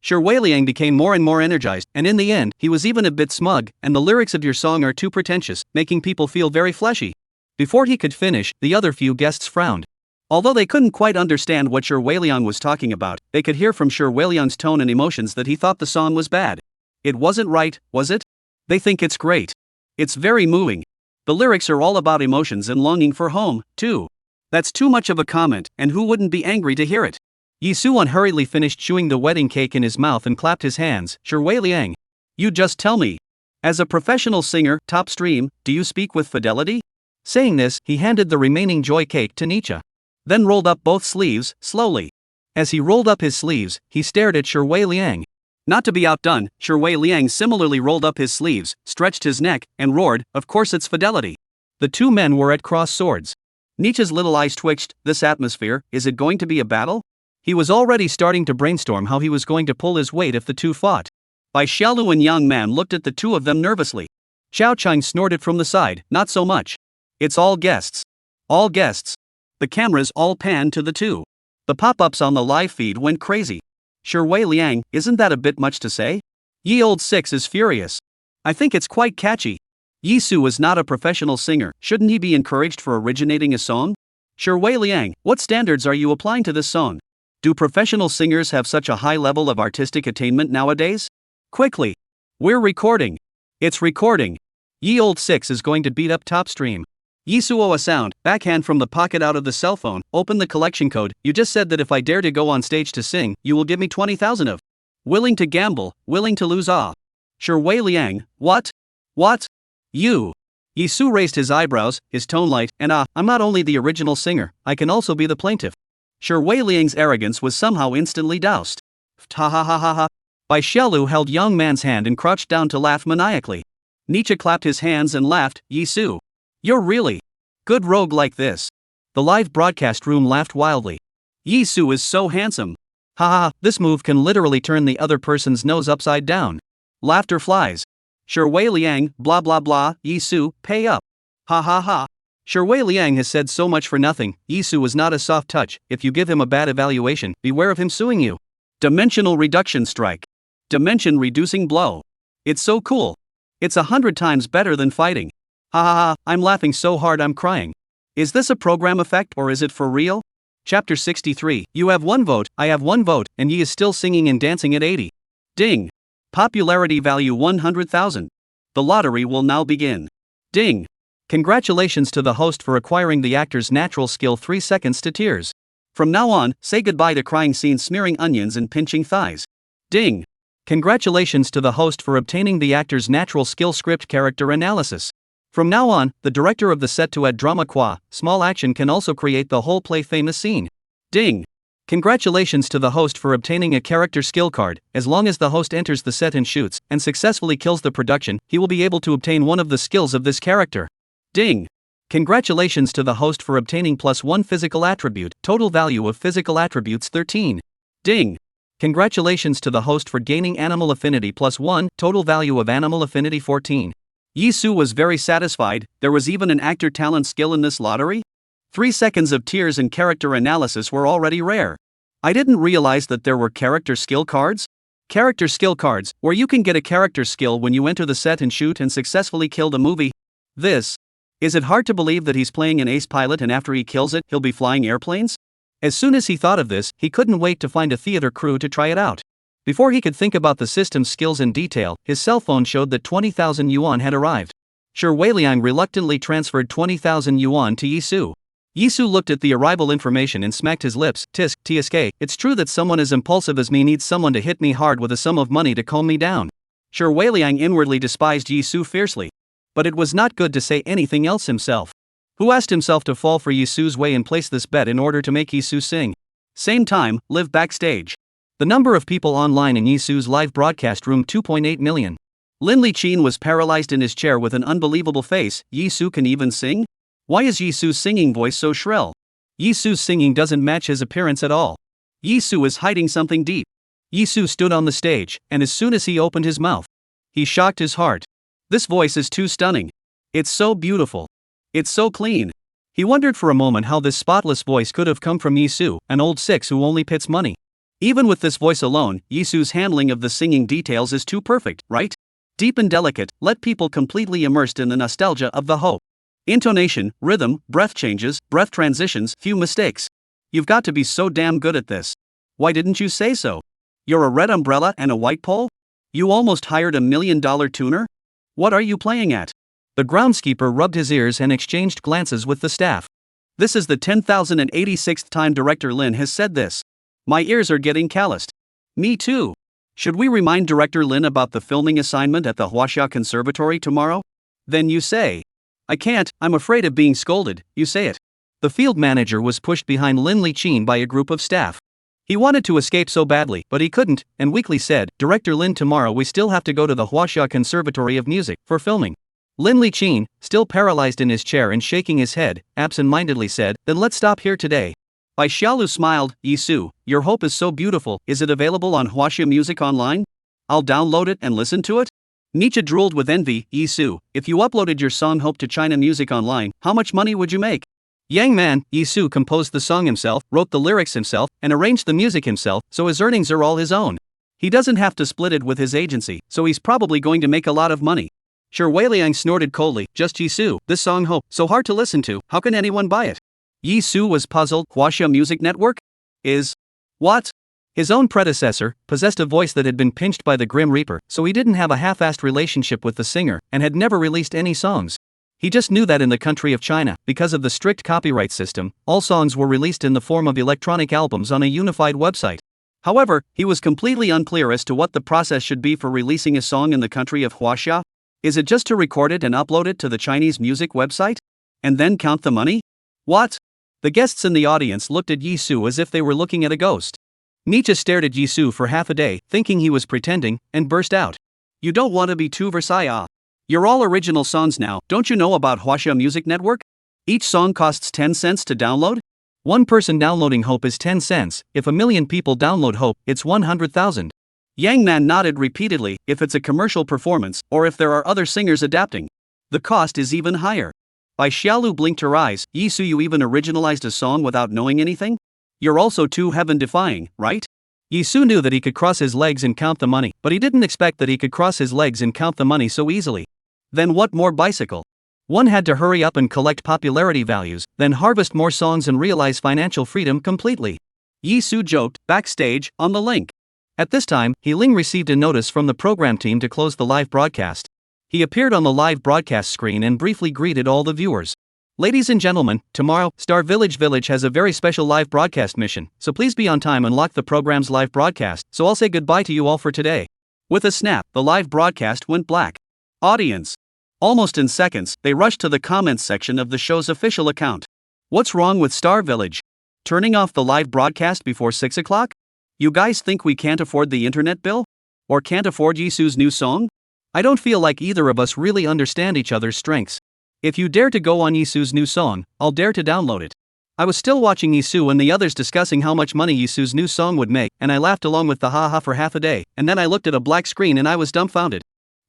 Sure, Weiliang became more and more energized, and in the end, he was even a bit smug, and the lyrics of your song are too pretentious, making people feel very fleshy. Before he could finish, the other few guests frowned. Although they couldn't quite understand what Sure Weiliang was talking about, they could hear from Sure Weiliang's tone and emotions that he thought the song was bad. It wasn't right, was it? They think it's great. It's very moving. The lyrics are all about emotions and longing for home, too. That's too much of a comment, and who wouldn't be angry to hear it? Yizu hurriedly finished chewing the wedding cake in his mouth and clapped his hands. Sure Weiliang. You just tell me. As a professional singer, top stream, do you speak with fidelity? Saying this, he handed the remaining joy cake to Nietzsche. Then rolled up both sleeves, slowly. As he rolled up his sleeves, he stared at Sure Weiliang. Not to be outdone, Sure Weiliang similarly rolled up his sleeves, stretched his neck, and roared, of course it's fidelity. The two men were at cross swords. Nietzsche's little eyes twitched. This atmosphere, is it going to be a battle? He was already starting to brainstorm how he was going to pull his weight if the two fought. Bai Xiaolu and Yang Man looked at the two of them nervously. Xiao Chang snorted from the side, not so much. It's all guests. All guests. The cameras all panned to the two. The pop-ups on the live feed went crazy. Sure Weiliang, isn't that a bit much to say? Ye Old Six is furious. I think it's quite catchy. Yizu is not a professional singer, shouldn't he be encouraged for originating a song? Sure Weiliang, what standards are you applying to this song? Do professional singers have such a high level of artistic attainment nowadays? Quickly. We're recording. It's recording. Ye Old Six is going to beat up top stream. Yizu a sound, backhand from the pocket out of the cell phone, open the collection code. You just said that if I dare to go on stage to sing, you will give me 20,000 of. Willing to gamble, willing to lose ah. Sure Weiliang, what? What? You. Yizu raised his eyebrows, his tone light, and I'm not only the original singer, I can also be the plaintiff. Sure Weiliang's arrogance was somehow instantly doused. Ha ha ha ha ha. Bai Xiaolu held Young Man's hand and crouched down to laugh maniacally. Nietzsche clapped his hands and laughed. Yizu. You're really good rogue like this. The live broadcast room laughed wildly. Yizu is so handsome. Ha ha, this move can literally turn the other person's nose upside down. Laughter flies. Sure Weiliang, blah blah blah, Yizu, pay up. Ha ha ha. Sure Weiliang has said so much for nothing. Yizu is not a soft touch. If you give him a bad evaluation, beware of him suing you. Dimensional reduction strike. Dimension reducing blow. It's so cool. It's 100 times better than fighting. Ha ha ha, I'm laughing so hard I'm crying. Is this a program effect or is it for real? Chapter 63, you have one vote, I have one vote, and ye is still singing and dancing at 80. Ding. Popularity value 100,000. The lottery will now begin. Ding. Congratulations to the host for acquiring the actor's natural skill 3 seconds to tears. From now on, say goodbye to crying scenes smearing onions and pinching thighs. Ding. Congratulations to the host for obtaining the actor's natural skill script character analysis. From now on, the director of the set to add drama qua, small action can also create the whole play famous scene. Ding. Congratulations to the host for obtaining a character skill card. As long as the host enters the set and shoots, and successfully kills the production, he will be able to obtain one of the skills of this character. Ding. Congratulations to the host for obtaining +1 physical attribute, total value of physical attributes 13. Ding. Congratulations to the host for gaining animal affinity +1, total value of animal affinity 14. Yizu was very satisfied. There was even an actor talent skill in this lottery? 3 seconds of tears and character analysis were already rare. I didn't realize that there were character skill cards? Character skill cards, where you can get a character skill when you enter the set and shoot and successfully killed a movie. This. Is it hard to believe that he's playing an ace pilot and after he kills it, he'll be flying airplanes? As soon as he thought of this, he couldn't wait to find a theater crew to try it out. Before he could think about the system's skills in detail, his cell phone showed that 20,000 yuan had arrived. Sure Weiliang reluctantly transferred 20,000 yuan to Yizu. Yizu looked at the arrival information and smacked his lips. Tisk, tsk, it's true that someone as impulsive as me needs someone to hit me hard with a sum of money to calm me down. Sure Weiliang inwardly despised Yizu fiercely. But it was not good to say anything else himself. Who asked himself to fall for Yizu's way and place this bet in order to make Yizu sing? Same time, live backstage. The number of people online in Yizu's live broadcast room 2.8 million. Lin Liqin was paralyzed in his chair with an unbelievable face. Yizu can even sing? Why is Yisu's singing voice so shrill? Yisu's singing doesn't match his appearance at all. Yizu is hiding something deep. Yizu stood on the stage, and as soon as he opened his mouth, he shocked his heart. This voice is too stunning. It's so beautiful. It's so clean. He wondered for a moment how this spotless voice could have come from Yizu, an old six who only pits money. Even with this voice alone, Yisu's handling of the singing details is too perfect, right? Deep and delicate, let people completely immersed in the nostalgia of the hope. Intonation, rhythm, breath changes, breath transitions, few mistakes. You've got to be so damn good at this. Why didn't you say so? You're a red umbrella and a white pole? You almost hired $1 million tuner? What are you playing at? The groundskeeper rubbed his ears and exchanged glances with the staff. This is the 10,086th time Director Lin has said this. My ears are getting calloused. Me too. Should we remind Director Lin about the filming assignment at the Huaxia Conservatory tomorrow? Then you say. I can't, I'm afraid of being scolded, you say it. The field manager was pushed behind Lin Liqin by a group of staff. He wanted to escape so badly, but he couldn't, and weakly said, Director Lin, tomorrow we still have to go to the Huaxia Conservatory of Music for filming. Lin Liqin, still paralyzed in his chair and shaking his head, absent-mindedly said, then let's stop here today. Bai Xiaolu smiled, Yizu, your hope is so beautiful, is it available on Huaxia Music Online? I'll download it and listen to it? Nietzsche drooled with envy, Yizu, if you uploaded your song Hope to China Music Online, how much money would you make? Yang Man, Yizu composed the song himself, wrote the lyrics himself, and arranged the music himself, so his earnings are all his own. He doesn't have to split it with his agency, so he's probably going to make a lot of money. Sure, Wei Liang snorted coldly, just Yizu, this song Hope, so hard to listen to, how can anyone buy it? Yizu was puzzled, Huaxia Music Network? Is what? His own predecessor possessed a voice that had been pinched by the Grim Reaper, so he didn't have a half-assed relationship with the singer, and had never released any songs. He just knew that in the country of China, because of the strict copyright system, all songs were released in the form of electronic albums on a unified website. However, he was completely unclear as to what the process should be for releasing a song in the country of Huaxia. Is it just to record it and upload it to the Chinese music website? And then count the money? What? The guests in the audience looked at Yizu as if they were looking at a ghost. Nietzsche stared at Yizu for half a day, thinking he was pretending, and burst out. You don't want to be too Versailles. You're all original songs now, don't you know about Huaxia Music Network? Each song costs 10 cents to download? One person downloading Hope is 10 cents, if 1 million people download Hope, it's 100,000. Yang Man nodded repeatedly, if it's a commercial performance, or if there are other singers adapting. The cost is even higher. Bai Xiaolu blinked her eyes, Yizu, you even originalized a song without knowing anything? You're also too heaven-defying, right? Yizu knew that he could cross his legs and count the money, but he didn't expect that he could cross his legs and count the money so easily. Then what more bicycle? One had to hurry up and collect popularity values, then harvest more songs and realize financial freedom completely. Yizu joked, Backstage, on the link. At this time, Ling received a notice from the program team to close the live broadcast. He appeared on the live broadcast screen and briefly greeted all the viewers. Ladies and gentlemen, tomorrow, Star Village has a very special live broadcast mission, so please be on time and lock the program's live broadcast, so I'll say goodbye to you all for today. With a snap, the live broadcast went black. Audience. Almost in seconds, they rushed to the comments section of the show's official account. What's wrong with Star Village? Turning off the live broadcast before 6 o'clock? You guys think we can't afford the internet bill? Or can't afford Yizu's new song? I don't feel like either of us really understand each other's strengths. If you dare to go on Yizu's new song, I'll dare to download it. I was still watching Yizu and the others discussing how much money Yizu's new song would make, and I laughed along with the haha for half a day, and then I looked at a black screen and I was dumbfounded.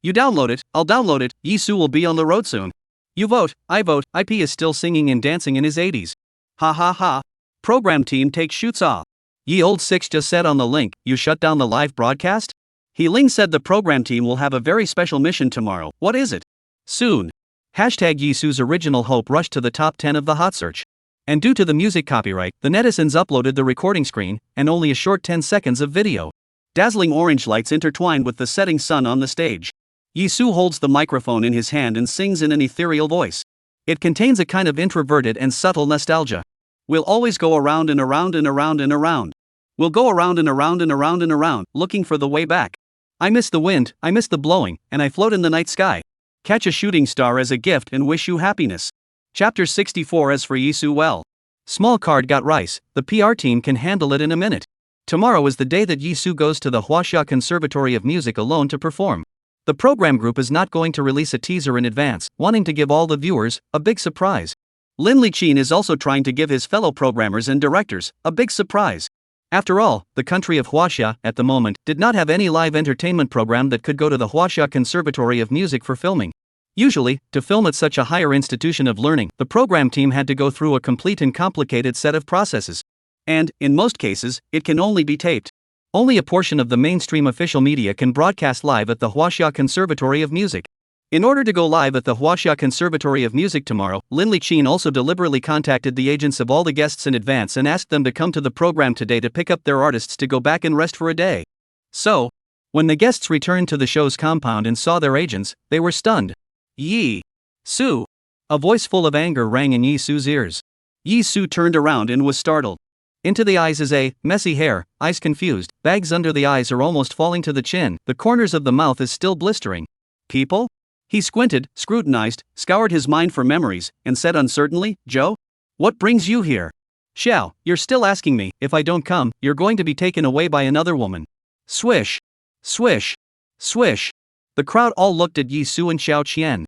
You download it, I'll download it, Yizu will be on the road soon. You vote, I vote, IP is still singing and dancing in his 80s. Ha ha ha. Program team take shoots off. Ye old six just said on the link, you shut down the live broadcast? Ling said the program team will have a very special mission tomorrow, what is it? Soon. Hashtag Yizu's original Hope rushed to the top 10 of the hot search. And due to the music copyright, the netizens uploaded the recording screen, and only a short 10 seconds of video. Dazzling orange lights intertwined with the setting sun on the stage. Yizu holds the microphone in his hand and sings in an ethereal voice. It contains a kind of introverted and subtle nostalgia. We'll always go around and around and around and around. We'll go around and around and around and around, looking for the way back. I miss the wind, I miss the blowing, and I float in the night sky. Catch a shooting star as a gift and wish you happiness. Chapter 64. As for Yizu, well. Small card got rice, the PR team can handle it in a minute. Tomorrow is the day that Yizu goes to the Huaxia Conservatory of Music alone to perform. The program group is not going to release a teaser in advance, wanting to give all the viewers a big surprise. Lin Liqin is also trying to give his fellow programmers and directors a big surprise. After all, the country of Huaxia, at the moment, did not have any live entertainment program that could go to the Huaxia Conservatory of Music for filming. Usually, to film at such a higher institution of learning, the program team had to go through a complete and complicated set of processes. And, in most cases, it can only be taped. Only a portion of the mainstream official media can broadcast live at the Huaxia Conservatory of Music. In order to go live at the Huaxia Conservatory of Music tomorrow, Lin Liqin also deliberately contacted the agents of all the guests in advance and asked them to come to the program today to pick up their artists to go back and rest for a day. So, when the guests returned to the show's compound and saw their agents, they were stunned. Yizu. A voice full of anger rang in Yizu's ears. Yizu turned around and was startled. Into the eyes is a messy hair, eyes confused, bags under the eyes are almost falling to the chin, the corners of the mouth is still blistering. People? He squinted, scrutinized, scoured his mind for memories, and said uncertainly, Joe? What brings you here? Xiao, you're still asking me, if I don't come, you're going to be taken away by another woman. Swish. Swish. Swish. The crowd all looked at Yizu and Xiao Qian.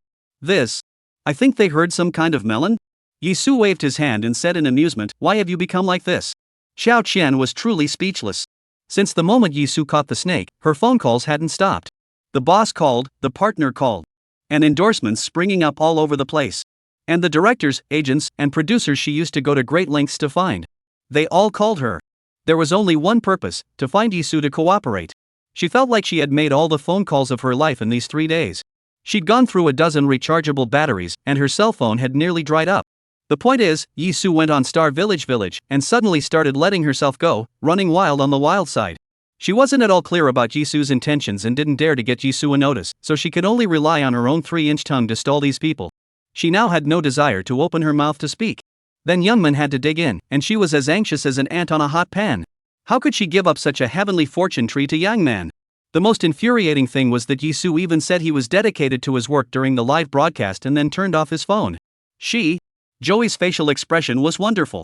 I think they heard some kind of melon? Yizu waved his hand and said in amusement, why have you become like this? Xiao Qian was truly speechless. Since the moment Yizu caught the snake, her phone calls hadn't stopped. The boss called, the partner called. And endorsements springing up all over the place. And the directors, agents, and producers she used to go to great lengths to find. They all called her. There was only one purpose, to find Yizu to cooperate. She felt like she had made all the phone calls of her life in these 3 days. She'd gone through a dozen rechargeable batteries, and her cell phone had nearly dried up. The point is, Yizu went on Star Village and suddenly started letting herself go, running wild on the wild side. She wasn't at all clear about Yizu's intentions and didn't dare to get Yizu a notice, so she could only rely on her own 3-inch tongue to stall these people. She now had no desire to open her mouth to speak. Then Youngman had to dig in, and she was as anxious as an ant on a hot pan. How could she give up such a heavenly fortune tree to Yangman? The most infuriating thing was that Yizu even said he was dedicated to his work during the live broadcast and then turned off his phone. Joey's facial expression was wonderful.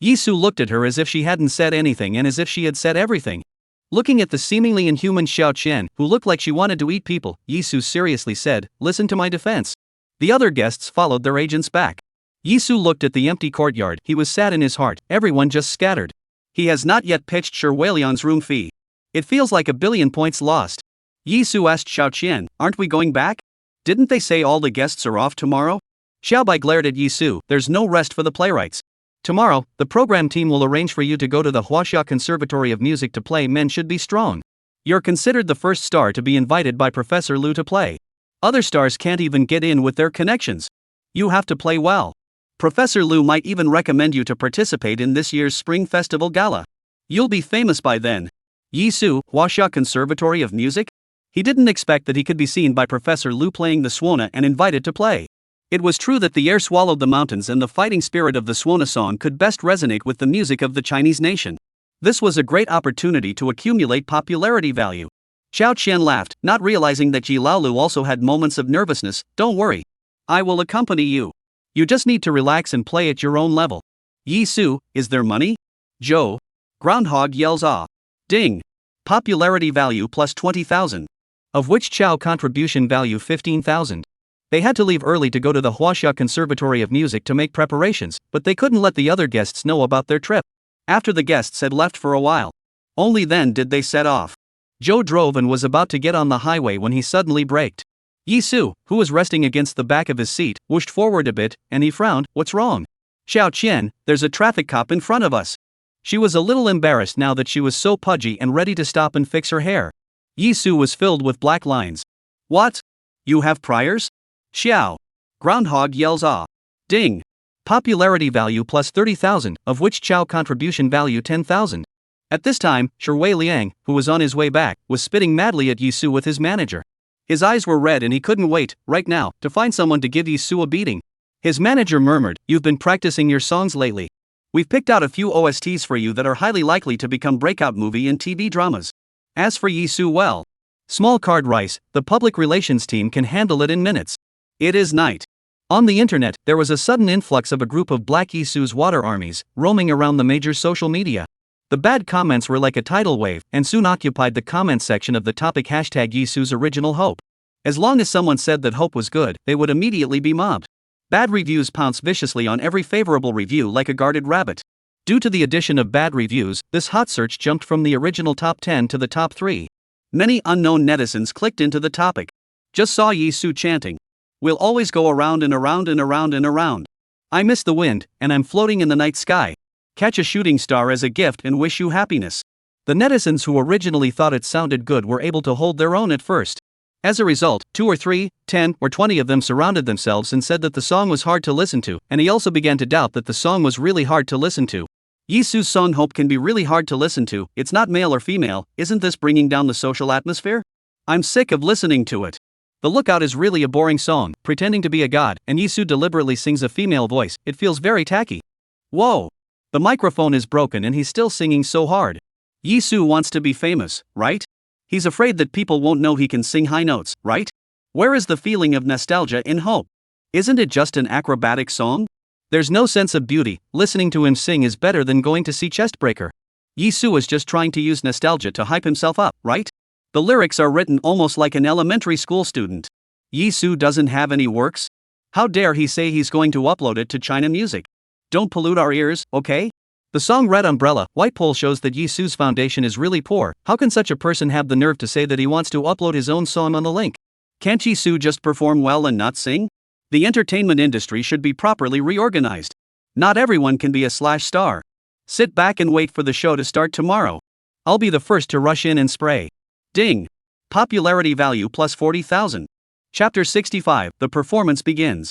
Yizu looked at her as if she hadn't said anything and as if she had said everything. Looking at the seemingly inhuman Xiao Qian, who looked like she wanted to eat people, Yizu seriously said, listen to my defense. The other guests followed their agents back. Yizu looked at the empty courtyard, he was sad in his heart, everyone just scattered. He has not yet pitched Shi Weiliang's room fee. It feels like 1 billion points lost. Yizu asked Xiao Qian, aren't we going back? Didn't they say all the guests are off tomorrow? Xiaobai glared at Yizu, there's no rest for the playwrights. Tomorrow, the program team will arrange for you to go to the Huaxia Conservatory of Music to play Men Should Be Strong. You're considered the first star to be invited by Professor Lu to play. Other stars can't even get in with their connections. You have to play well. Professor Lu might even recommend you to participate in this year's Spring Festival Gala. You'll be famous by then. Yizu, Huaxia Conservatory of Music? He didn't expect that he could be seen by Professor Lu playing the swan and invited to play. It was true that the air swallowed the mountains and the fighting spirit of the swan song could best resonate with the music of the Chinese nation. This was a great opportunity to accumulate popularity value. Xiao Qian laughed, not realizing that Ji Laolu also had moments of nervousness. Don't worry. I will accompany you. You just need to relax and play at your own level. Yizu, is there money? Joe. Groundhog yells ah. Ding. Popularity value plus 20,000. Of which Chao contribution value 15,000. They had to leave early to go to the Huaxia Conservatory of Music to make preparations, but they couldn't let the other guests know about their trip. After the guests had left for a while. Only then did they set off. Joe drove and was about to get on the highway when he suddenly braked. Yizu, who was resting against the back of his seat, whooshed forward a bit, and he frowned, what's wrong? Xiao Qian, there's a traffic cop in front of us. She was a little embarrassed now that she was so pudgy and ready to stop and fix her hair. Yizu was filled with black lines. What? You have priors? Xiao. Groundhog yells ah. Ding. Popularity value plus 30,000, of which Chao contribution value 10,000. At this time, Shi Weiliang, who was on his way back, was spitting madly at Yizu with his manager. His eyes were red and he couldn't wait, right now, to find someone to give Yizu a beating. His manager murmured, you've been practicing your songs lately. We've picked out a few OSTs for you that are highly likely to become breakout movie and TV dramas. As for Yizu, well. Small card rice, the public relations team can handle it in minutes. It is night. On the internet, there was a sudden influx of a group of Black Yizu's water armies, roaming around the major social media. The bad comments were like a tidal wave, and soon occupied the comment section of the topic #Yizu's original hope. As long as someone said that hope was good, they would immediately be mobbed. Bad reviews pounce viciously on every favorable review like a guarded rabbit. Due to the addition of bad reviews, this hot search jumped from the original top 10 to the top 3. Many unknown netizens clicked into the topic. Just saw Yizu chanting. We'll always go around and around and around and around. I miss the wind, and I'm floating in the night sky. Catch a shooting star as a gift and wish you happiness. The netizens who originally thought it sounded good were able to hold their own at first. As a result, 2 or 3, 10, or 20 of them surrounded themselves and said that the song was hard to listen to, and he also began to doubt that the song was really hard to listen to. Yizu's song Hope can be really hard to listen to, it's not male or female, isn't this bringing down the social atmosphere? I'm sick of listening to it. The Lookout is really a boring song, pretending to be a god, and Yizu deliberately sings a female voice, it feels very tacky. Whoa! The microphone is broken and he's still singing so hard. Yizu wants to be famous, right? He's afraid that people won't know he can sing high notes, right? Where is the feeling of nostalgia in Hope? Isn't it just an acrobatic song? There's no sense of beauty, listening to him sing is better than going to see Chestbreaker. Yizu is just trying to use nostalgia to hype himself up, right? The lyrics are written almost like an elementary school student. Yizu doesn't have any works? How dare he say he's going to upload it to China Music? Don't pollute our ears, okay? The song Red Umbrella, White Pole shows that Yizu's foundation is really poor. How can such a person have the nerve to say that he wants to upload his own song on the link? Can't Yizu just perform well and not sing? The entertainment industry should be properly reorganized. Not everyone can be a star. Sit back and wait for the show to start tomorrow. I'll be the first to rush in and spray. Ding! Popularity value plus 40,000. Chapter 65, the performance begins.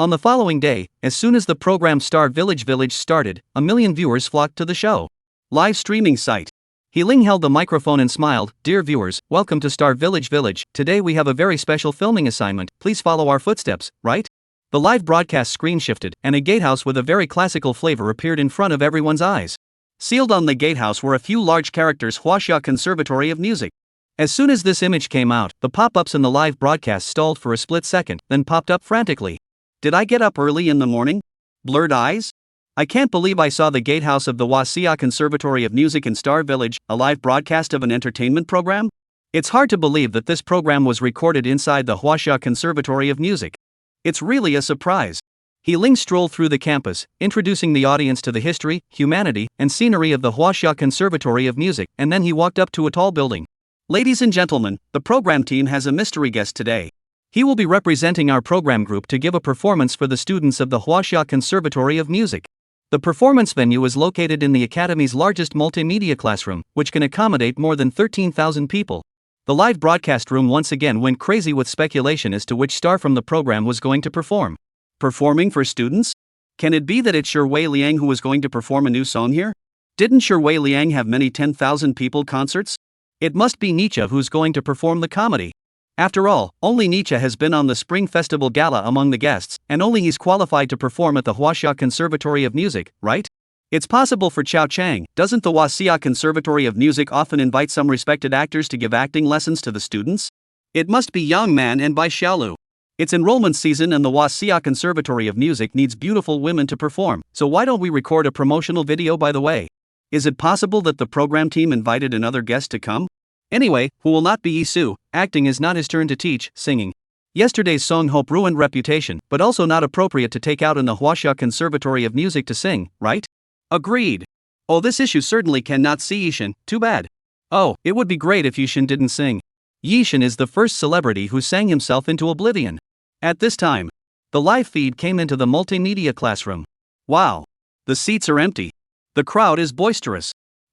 On the following day, as soon as the program Star Village started, 1 million viewers flocked to the show. Live streaming site. Ling held the microphone and smiled, Dear viewers, welcome to Star Village. Today we have a very special filming assignment, please follow our footsteps, right? The live broadcast screen shifted, and a gatehouse with a very classical flavor appeared in front of everyone's eyes. Sealed on the gatehouse were a few large characters Huaxia Conservatory of Music. As soon as this image came out, the pop-ups in the live broadcast stalled for a split second, then popped up frantically. Did I get up early in the morning? Blurred eyes? I can't believe I saw the gatehouse of the Huaxia Conservatory of Music in Star Village, a live broadcast of an entertainment program? It's hard to believe that this program was recorded inside the Huaxia Conservatory of Music. It's really a surprise. Ling strolled through the campus, introducing the audience to the history, humanity, and scenery of the Huaxia Conservatory of Music, and then he walked up to a tall building. Ladies and gentlemen, the program team has a mystery guest today. He will be representing our program group to give a performance for the students of the Huaxia Conservatory of Music. The performance venue is located in the Academy's largest multimedia classroom, which can accommodate more than 13,000 people. The live broadcast room once again went crazy with speculation as to which star from the program was going to perform. Performing for students? Can it be that it's Wei Liang who was going to perform a new song here? Didn't Wei Liang have many 10,000 people concerts? It must be Nietzsche who's going to perform the comedy. After all, only Nietzsche has been on the Spring Festival Gala among the guests, and only he's qualified to perform at the Huaxia Conservatory of Music, right? It's possible for Chao Chang. Doesn't the Huaxia Conservatory of Music often invite some respected actors to give acting lessons to the students? It must be Yang Man and Bai Xiaolu. It's enrollment season and the Huaxia Conservatory of Music needs beautiful women to perform, so why don't we record a promotional video by the way? Is it possible that the program team invited another guest to come? Anyway, who will not be Yizu, acting is not his turn to teach, singing. Yesterday's song Hope ruined reputation, but also not appropriate to take out in the Huaxia Conservatory of Music to sing, right? Agreed. Oh, this issue certainly cannot see Yishin, too bad. Oh, it would be great if Yishin didn't sing. Yishin is the first celebrity who sang himself into oblivion. At this time, the live feed came into the multimedia classroom. Wow. The seats are empty. The crowd is boisterous.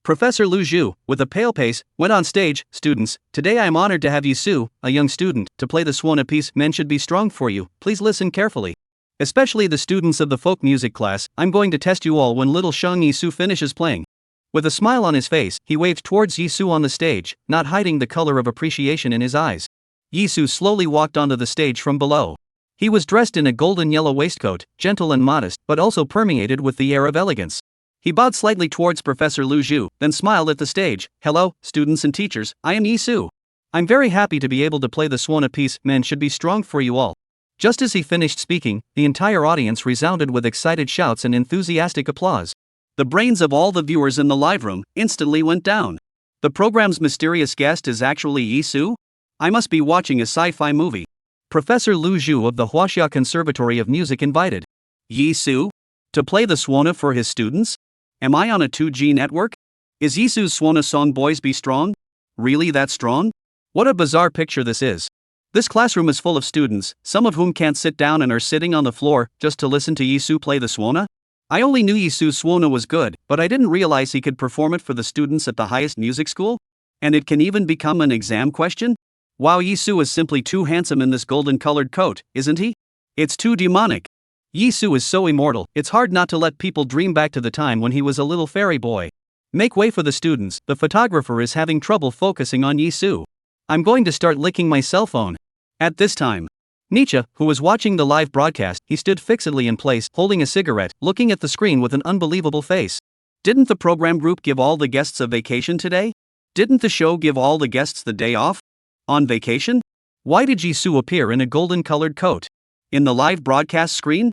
Professor Lu Zhu, with a pale face, went on stage. Students, today I am honored to have Yizu, a young student, to play the swan piece Men Should Be Strong for you. Please listen carefully. Especially the students of the folk music class, I'm going to test you all when little Sheng Yizu finishes playing. With a smile on his face, he waved towards Yizu on the stage, not hiding the color of appreciation in his eyes. Yizu slowly walked onto the stage from below. He was dressed in a golden yellow waistcoat, gentle and modest, but also permeated with the air of elegance. He bowed slightly towards Professor Lu Zhu, then smiled at the stage. Hello, students and teachers, I am Yizu. I'm very happy to be able to play the swan piece Men Should Be Strong for you all. Just as he finished speaking, the entire audience resounded with excited shouts and enthusiastic applause. The brains of all the viewers in the live room instantly went down. The program's mysterious guest is actually Yizu? I must be watching a sci-fi movie. Professor Lu Zhu of the Huaxia Conservatory of Music invited Yizu to play the swana for his students? Am I on a 2G network? Is Yizu's swana song Boys Be Strong? Really that strong? What a bizarre picture this is. This classroom is full of students, some of whom can't sit down and are sitting on the floor just to listen to Yizu play the swana. I only knew Yizu's swana was good, but I didn't realize he could perform it for the students at the highest music school? And it can even become an exam question? Wow, Yizu is simply too handsome in this golden-colored coat, isn't he? It's too demonic. Yizu is so immortal, it's hard not to let people dream back to the time when he was a little fairy boy. Make way for the students, the photographer is having trouble focusing on Yizu. I'm going to start licking my cell phone. At this time, Nietzsche, who was watching the live broadcast, he stood fixedly in place, holding a cigarette, looking at the screen with an unbelievable face. Didn't the program group give all the guests a vacation today? Didn't the show give all the guests the day off? On vacation? Why did Yizu appear in a golden-colored coat? In the live broadcast screen?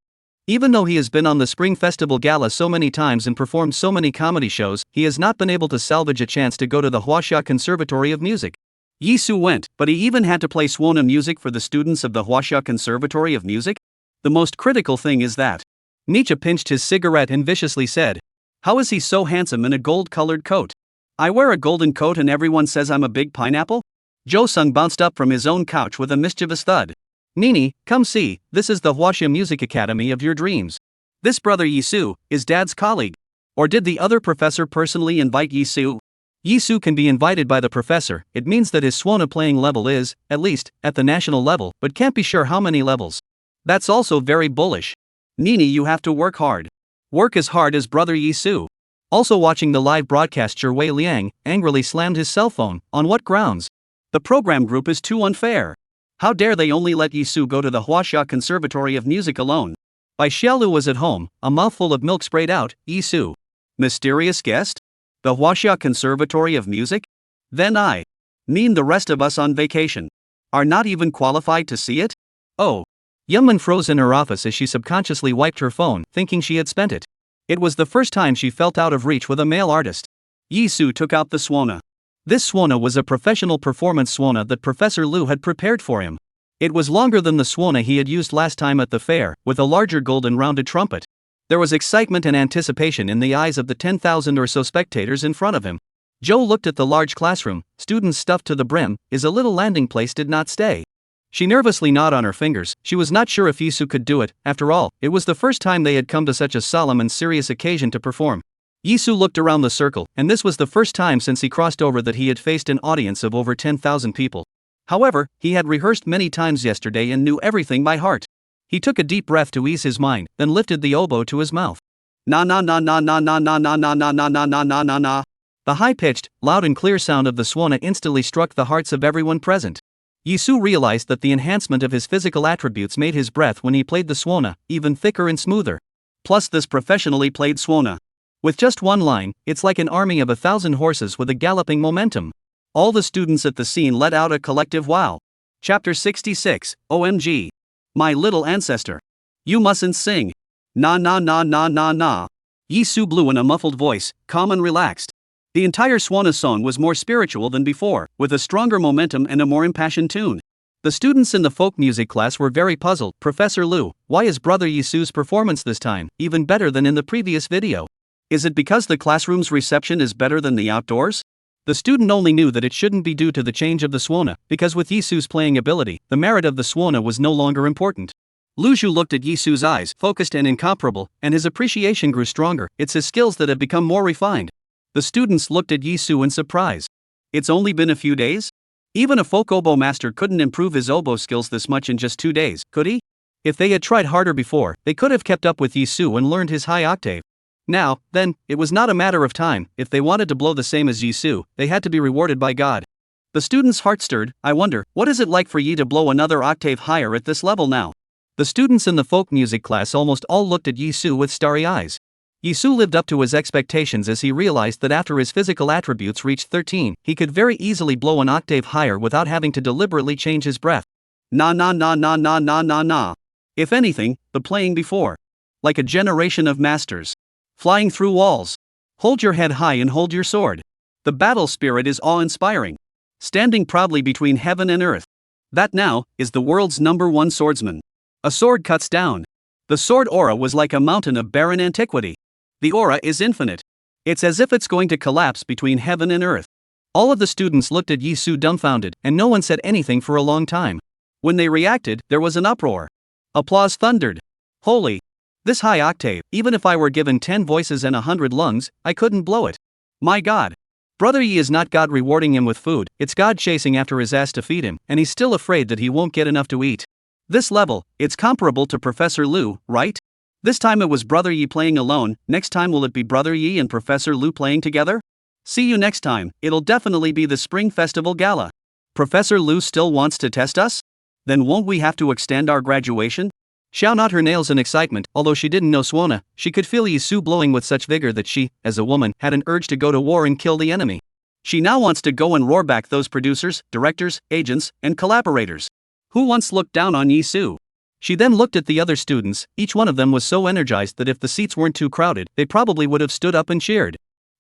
Even though he has been on the Spring Festival Gala so many times and performed so many comedy shows, he has not been able to salvage a chance to go to the Huaxia Conservatory of Music. Yizu went, but he even had to play swana music for the students of the Huaxia Conservatory of Music? The most critical thing is that Nietzsche pinched his cigarette and viciously said, "How is he so handsome in a gold-colored coat? I wear a golden coat and everyone says I'm a big pineapple?" Jo Sung bounced up from his own couch with a mischievous thud. "Nini, come see, this is the Huaxia Music Academy of your dreams. This brother Yizu is Dad's colleague. Or did the other professor personally invite Yizu?" Yizu can be invited by the professor, it means that his swana playing level is, at least, at the national level, but can't be sure how many levels. That's also very bullish. Nini, you have to work hard. Work as hard as brother Yizu. Also watching the live broadcast, Wei Liang angrily slammed his cell phone. On what grounds? The program group is too unfair. How dare they only let Yizu go to the Huaxia Conservatory of Music alone? By Xiaolu was at home, a mouthful of milk sprayed out. Yizu. Mysterious guest? The Huaxia Conservatory of Music? Then I mean the rest of us on vacation are not even qualified to see it? Oh. Yunmin froze in her office as she subconsciously wiped her phone, thinking she had spent it. It was the first time she felt out of reach with a male artist. Yizu took out the swana. This swana was a professional performance swana that Professor Lu had prepared for him. It was longer than the swana he had used last time at the fair, with a larger golden rounded trumpet. There was excitement and anticipation in the eyes of the 10,000 or so spectators in front of him. Joe looked at the large classroom, students stuffed to the brim, his little landing place did not stay. She nervously gnawed on her fingers, she was not sure if Yizu could do it, after all, it was the first time they had come to such a solemn and serious occasion to perform. Yizu looked around the circle, and this was the first time since he crossed over that he had faced an audience of over 10,000 people. However, he had rehearsed many times yesterday and knew everything by heart. He took a deep breath to ease his mind, then lifted the oboe to his mouth. Na na na na na na na na na na na na na na na na. The high-pitched, loud and clear sound of the swana instantly struck the hearts of everyone present. Yizu realized that the enhancement of his physical attributes made his breath when he played the swana even thicker and smoother. Plus this professionally played swana. With just one line, it's like an army of 1,000 horses with a galloping momentum. All the students at the scene let out a collective wow. Chapter 66, OMG. My little ancestor. You mustn't sing. Na na na na na na. Yizu blew in a muffled voice, calm and relaxed. The entire swana song was more spiritual than before, with a stronger momentum and a more impassioned tune. The students in the folk music class were very puzzled. Professor Lu, why is brother Yizu's performance this time even better than in the previous video? Is it because the classroom's reception is better than the outdoors? The student only knew that it shouldn't be due to the change of the swana, because with Yizu's playing ability, the merit of the swana was no longer important. Lu Zhu looked at Yizu's eyes, focused and incomparable, and his appreciation grew stronger. It's his skills that have become more refined. The students looked at Yizu in surprise. It's only been a few days? Even a folk oboe master couldn't improve his oboe skills this much in just 2 days, could he? If they had tried harder before, they could have kept up with Yizu and learned his high octave. Now, then, it was not a matter of time. If they wanted to blow the same as Yizu, they had to be rewarded by God. The student's heart stirred. I wonder, what is it like for Yi to blow another octave higher at this level now? The students in the folk music class almost all looked at Yizu with starry eyes. Yizu lived up to his expectations as he realized that after his physical attributes reached 13, he could very easily blow an octave higher without having to deliberately change his breath. Na na na na na na na na. If anything, the playing before. Like a generation of masters. Flying through walls. Hold your head high and hold your sword. The battle spirit is awe-inspiring. Standing proudly between heaven and earth. That now is the world's #1 swordsman. A sword cuts down. The sword aura was like a mountain of barren antiquity. The aura is infinite. It's as if it's going to collapse between heaven and earth. All of the students looked at Yizu dumbfounded, and no one said anything for a long time. When they reacted, there was an uproar. Applause thundered. Holy! This high octave, even if I were given 10 voices and 100 lungs, I couldn't blow it. My God! Brother Yi is not God rewarding him with food, it's God chasing after his ass to feed him, and he's still afraid that he won't get enough to eat. This level, it's comparable to Professor Lu, right? This time it was Brother Yi playing alone, next time will it be Brother Yi and Professor Lu playing together? See you next time, it'll definitely be the Spring Festival Gala. Professor Lu still wants to test us? Then won't we have to extend our graduation? Xiao gnawed her nails in excitement, although she didn't know Swana, she could feel Yizu blowing with such vigor that she, as a woman, had an urge to go to war and kill the enemy. She now wants to go and roar back those producers, directors, agents, and collaborators who once looked down on Yizu. She then looked at the other students, each one of them was so energized that if the seats weren't too crowded, they probably would have stood up and cheered.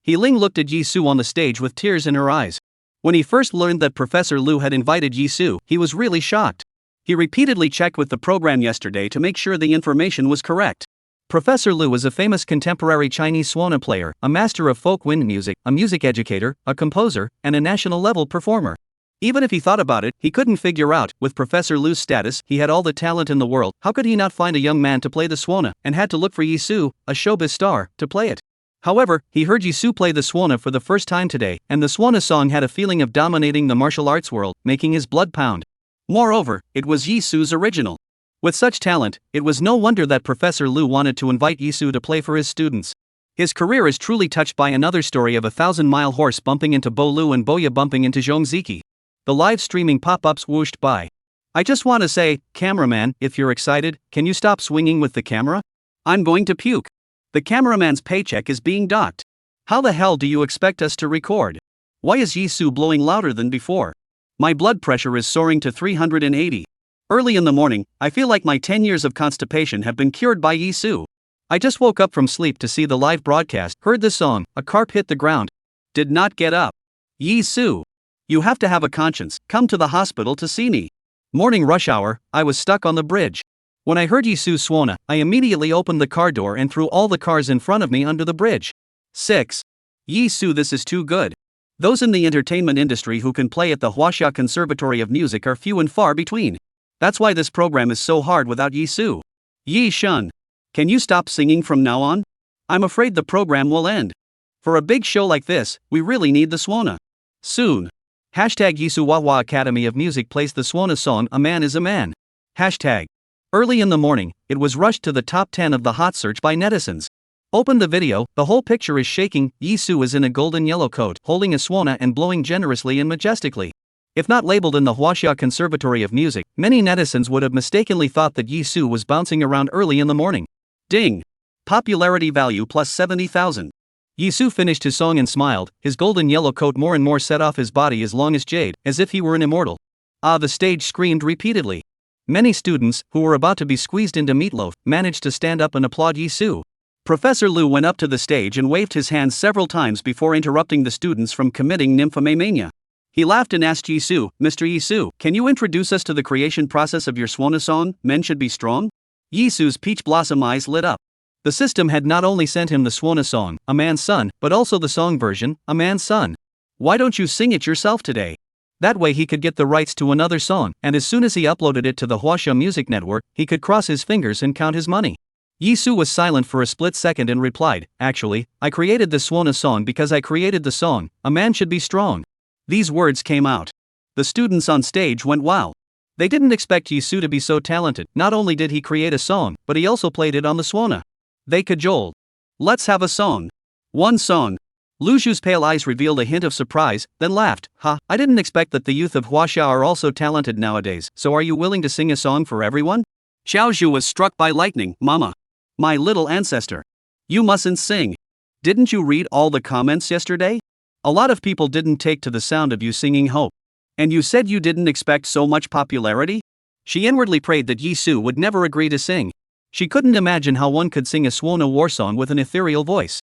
Ling looked at Yizu on the stage with tears in her eyes. When he first learned that Professor Lu had invited Yizu, he was really shocked. He repeatedly checked with the program yesterday to make sure the information was correct. Professor Lu is a famous contemporary Chinese swan player, a master of folk wind music, a music educator, a composer, and a national-level performer. Even if he thought about it, he couldn't figure out, with Professor Lu's status, he had all the talent in the world, how could he not find a young man to play the swana, and had to look for Yizu, a showbiz star, to play it. However, he heard Yizu play the swana for the first time today, and the swana song had a feeling of dominating the martial arts world, making his blood pound. Moreover, it was Yizu's original. With such talent, it was no wonder that Professor Lu wanted to invite Yizu to play for his students. His career is truly touched by another story of a 1,000-mile horse bumping into Bo Lu and Boya bumping into Zhong Ziki. The live streaming pop-ups whooshed by. I just want to say, cameraman, if you're excited, can you stop swinging with the camera? I'm going to puke. The cameraman's paycheck is being docked. How the hell do you expect us to record? Why is Yizu blowing louder than before? My blood pressure is soaring to 380. Early in the morning, I feel like my 10 years of constipation have been cured by Yizu. I just woke up from sleep to see the live broadcast, heard the song, a carp hit the ground. Did not get up. Yizu. You have to have a conscience, come to the hospital to see me. Morning rush hour, I was stuck on the bridge. When I heard Yizu's swana, I immediately opened the car door and threw all the cars in front of me under the bridge. 6. Yizu, this is too good. Those in the entertainment industry who can play at the Huaxia Conservatory of Music are few and far between. That's why this program is so hard without Yizu. Yi Shun. Can you stop singing from now on? I'm afraid the program will end. For a big show like this, we really need the swana. Soon. Hashtag Yizu Academy of Music plays the swana song A Man is a Man. Hashtag. Early in the morning, it was rushed to the top 10 of the hot search by netizens. Open the video, the whole picture is shaking, Yizu is in a golden yellow coat, holding a swana and blowing generously and majestically. If not labeled in the Huaxia Conservatory of Music, many netizens would have mistakenly thought that Yizu was bouncing around early in the morning. Ding! Popularity value plus 70,000. Yizu finished his song and smiled, his golden yellow coat more and more set off his body as long as jade, as if he were an immortal. Ah, the stage screamed repeatedly. Many students, who were about to be squeezed into meatloaf, managed to stand up and applaud Yizu. Professor Lu went up to the stage and waved his hands several times before interrupting the students from committing nymphomania. He laughed and asked Yizu, Mr. Yizu, can you introduce us to the creation process of your swana song, Men Should Be Strong? Yizu's peach blossom eyes lit up. The system had not only sent him the swana song, A Man's Son, but also the song version, A Man's Son. Why don't you sing it yourself today? That way he could get the rights to another song, and as soon as he uploaded it to the Huaxia Music Network, he could cross his fingers and count his money. Yizu was silent for a split second and replied, actually, I created the swana song because I created the song, A Man Should Be Strong. These words came out. The students on stage went wow. They didn't expect Yizu to be so talented. Not only did he create a song, but he also played it on the swana. They cajoled. Let's have a song. One song. Lu Zhu's pale eyes revealed a hint of surprise, then laughed. Ha, I didn't expect that the youth of Huaxia are also talented nowadays, so are you willing to sing a song for everyone? Xiao Zhu was struck by lightning. Mama. My little ancestor. You mustn't sing. Didn't you read all the comments yesterday? A lot of people didn't take to the sound of you singing Hope. And you said you didn't expect so much popularity? She inwardly prayed that Yizu would never agree to sing. She couldn't imagine how one could sing a swana war song with an ethereal voice.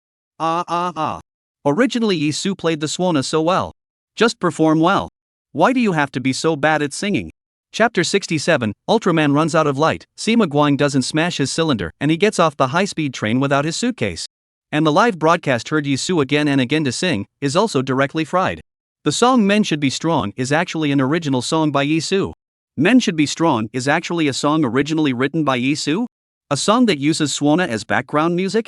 Originally Yizu played the swana so well. Just perform well. Why do you have to be so bad at singing? Chapter 67, Ultraman runs out of light, Sima Guang doesn't smash his cylinder, and he gets off the high-speed train without his suitcase. And the live broadcast heard Yizu again and again to sing, is also directly fried. The song Men Should Be Strong is actually an original song by Yizu. Men Should Be Strong is actually a song originally written by Yizu? A song that uses swana as background music?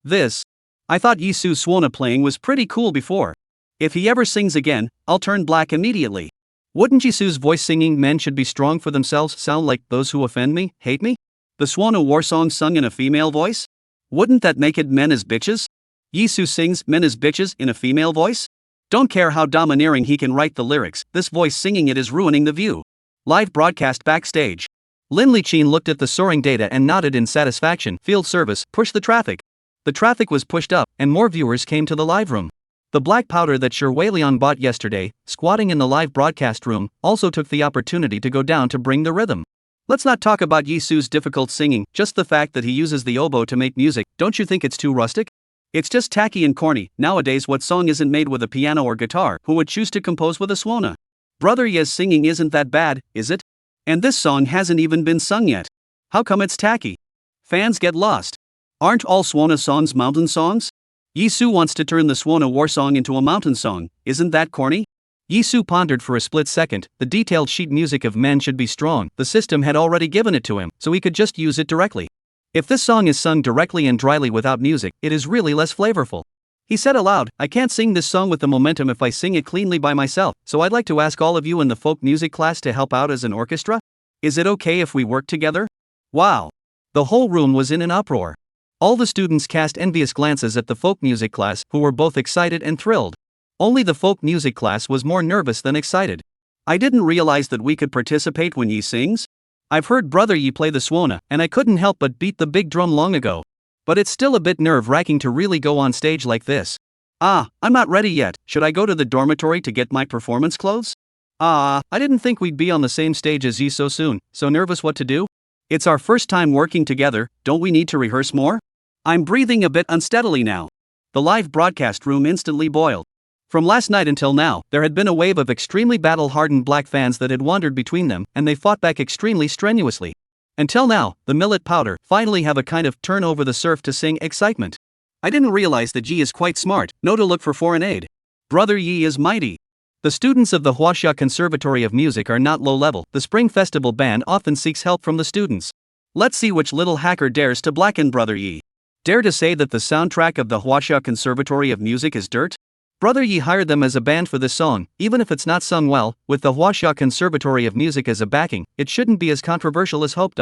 I thought Yisu's swana playing was pretty cool before. If he ever sings again, I'll turn black immediately. Wouldn't Yisu's voice singing Men Should Be Strong for themselves sound like those who offend me, hate me? The swana war song sung in a female voice? Wouldn't that make it men as bitches? Yizu sings men as bitches in a female voice? Don't care how domineering he can write the lyrics, this voice singing it is ruining the view. Live broadcast backstage. Lin Liqin looked at the soaring data and nodded in satisfaction. Field service, push the traffic. The traffic was pushed up, and more viewers came to the live room. The black powder that Sher Weilian bought yesterday, squatting in the live broadcast room, also took the opportunity to go down to bring the rhythm. Let's not talk about Yisu's difficult singing, just the fact that he uses the oboe to make music. Don't you think it's too rustic? It's just tacky and corny. Nowadays, what song isn't made with a piano or guitar? Who would choose to compose with a swana? Brother Ye's singing isn't that bad, is it? And this song hasn't even been sung yet. How come it's tacky? Fans get lost. Aren't all swana songs mountain songs? Yizu wants to turn the swana war song into a mountain song. Isn't that corny? Yizu pondered for a split second. The detailed sheet music of Men Should Be Strong, the system had already given it to him, so he could just use it directly. If this song is sung directly and dryly without music, it is really less flavorful. He said aloud, I can't sing this song with the momentum if I sing it cleanly by myself, so I'd like to ask all of you in the folk music class to help out as an orchestra? Is it okay if we work together? Wow! The whole room was in an uproar. All the students cast envious glances at the folk music class, who were both excited and thrilled. Only the folk music class was more nervous than excited. I didn't realize that we could participate when Yi sings. I've heard Brother Yi play the swana, and I couldn't help but beat the big drum long ago. But it's still a bit nerve-wracking to really go on stage like this. I'm not ready yet. Should I go to the dormitory to get my performance clothes? I didn't think we'd be on the same stage as Yi so soon. So nervous what to do? It's our first time working together, don't we need to rehearse more? I'm breathing a bit unsteadily now. The live broadcast room instantly boiled. From last night until now, there had been a wave of extremely battle-hardened black fans that had wandered between them, and they fought back extremely strenuously. Until now, the millet powder finally have a kind of turn over the surf to sing excitement. I didn't realize that Yi is quite smart, know to look for foreign aid. Brother Yi is mighty. The students of the Huaxia Conservatory of Music are not low-level. The Spring Festival band often seeks help from the students. Let's see which little hacker dares to blacken Brother Yi. Dare to say that the soundtrack of the Huaxia Conservatory of Music is dirt? Brother Yi hired them as a band for this song, even if it's not sung well, with the Huaxia Conservatory of Music as a backing, it shouldn't be as controversial as hoped.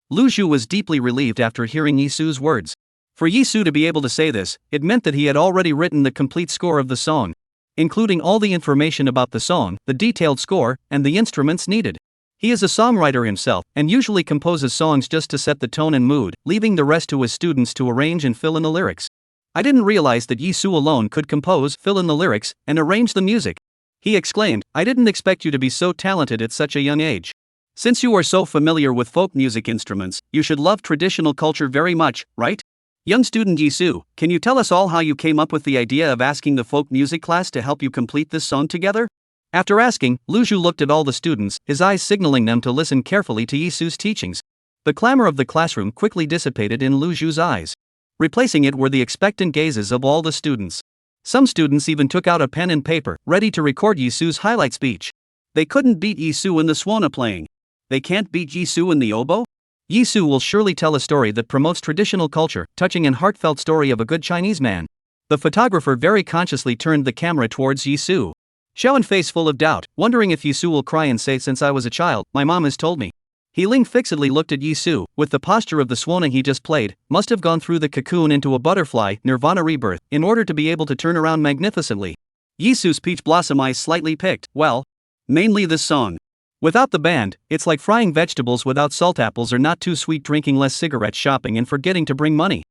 Lu Zhu was deeply relieved after hearing Yisu's words. For Yizu to be able to say this, it meant that he had already written the complete score of the song, including all the information about the song, the detailed score, and the instruments needed. He is a songwriter himself, and usually composes songs just to set the tone and mood, leaving the rest to his students to arrange and fill in the lyrics. I didn't realize that Yizu alone could compose, fill in the lyrics, and arrange the music. He exclaimed, I didn't expect you to be so talented at such a young age. Since you are so familiar with folk music instruments, you should love traditional culture very much, right? Young student Yizu, can you tell us all how you came up with the idea of asking the folk music class to help you complete this song together? After asking, Lu Zhu looked at all the students, his eyes signaling them to listen carefully to Yisu's teachings. The clamor of the classroom quickly dissipated in Lu Zhu's eyes. Replacing it were the expectant gazes of all the students. Some students even took out a pen and paper, ready to record Yisu's highlight speech. They couldn't beat Yizu in the swana playing. They can't beat Yizu in the oboe? Yizu will surely tell a story that promotes traditional culture, touching and heartfelt story of a good Chinese man. The photographer very consciously turned the camera towards Yizu. Xiaoan face full of doubt, wondering if Yizu will cry and say, since I was a child, my mom has told me. He Ling fixedly looked at Yizu, with the posture of the swan he just played, must have gone through the cocoon into a butterfly, nirvana rebirth, in order to be able to turn around magnificently. Yisu's peach blossom eyes slightly picked, well, mainly this song. Without the band, it's like frying vegetables without salt. Apples are not too sweet, drinking less, cigarette shopping and forgetting to bring money.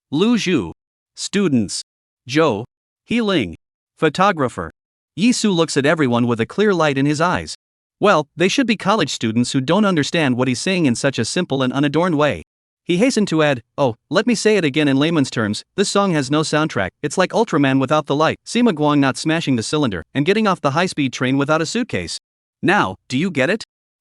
Lu Zhu. Students. Zhou. He Ling. Photographer. Yizu looks at everyone with a clear light in his eyes. Well, they should be college students who don't understand what he's saying in such a simple and unadorned way. He hastened to add, oh, let me say it again in layman's terms, this song has no soundtrack, it's like Ultraman without the light, Sima Guang not smashing the cylinder, and getting off the high-speed train without a suitcase. Now, do you get it?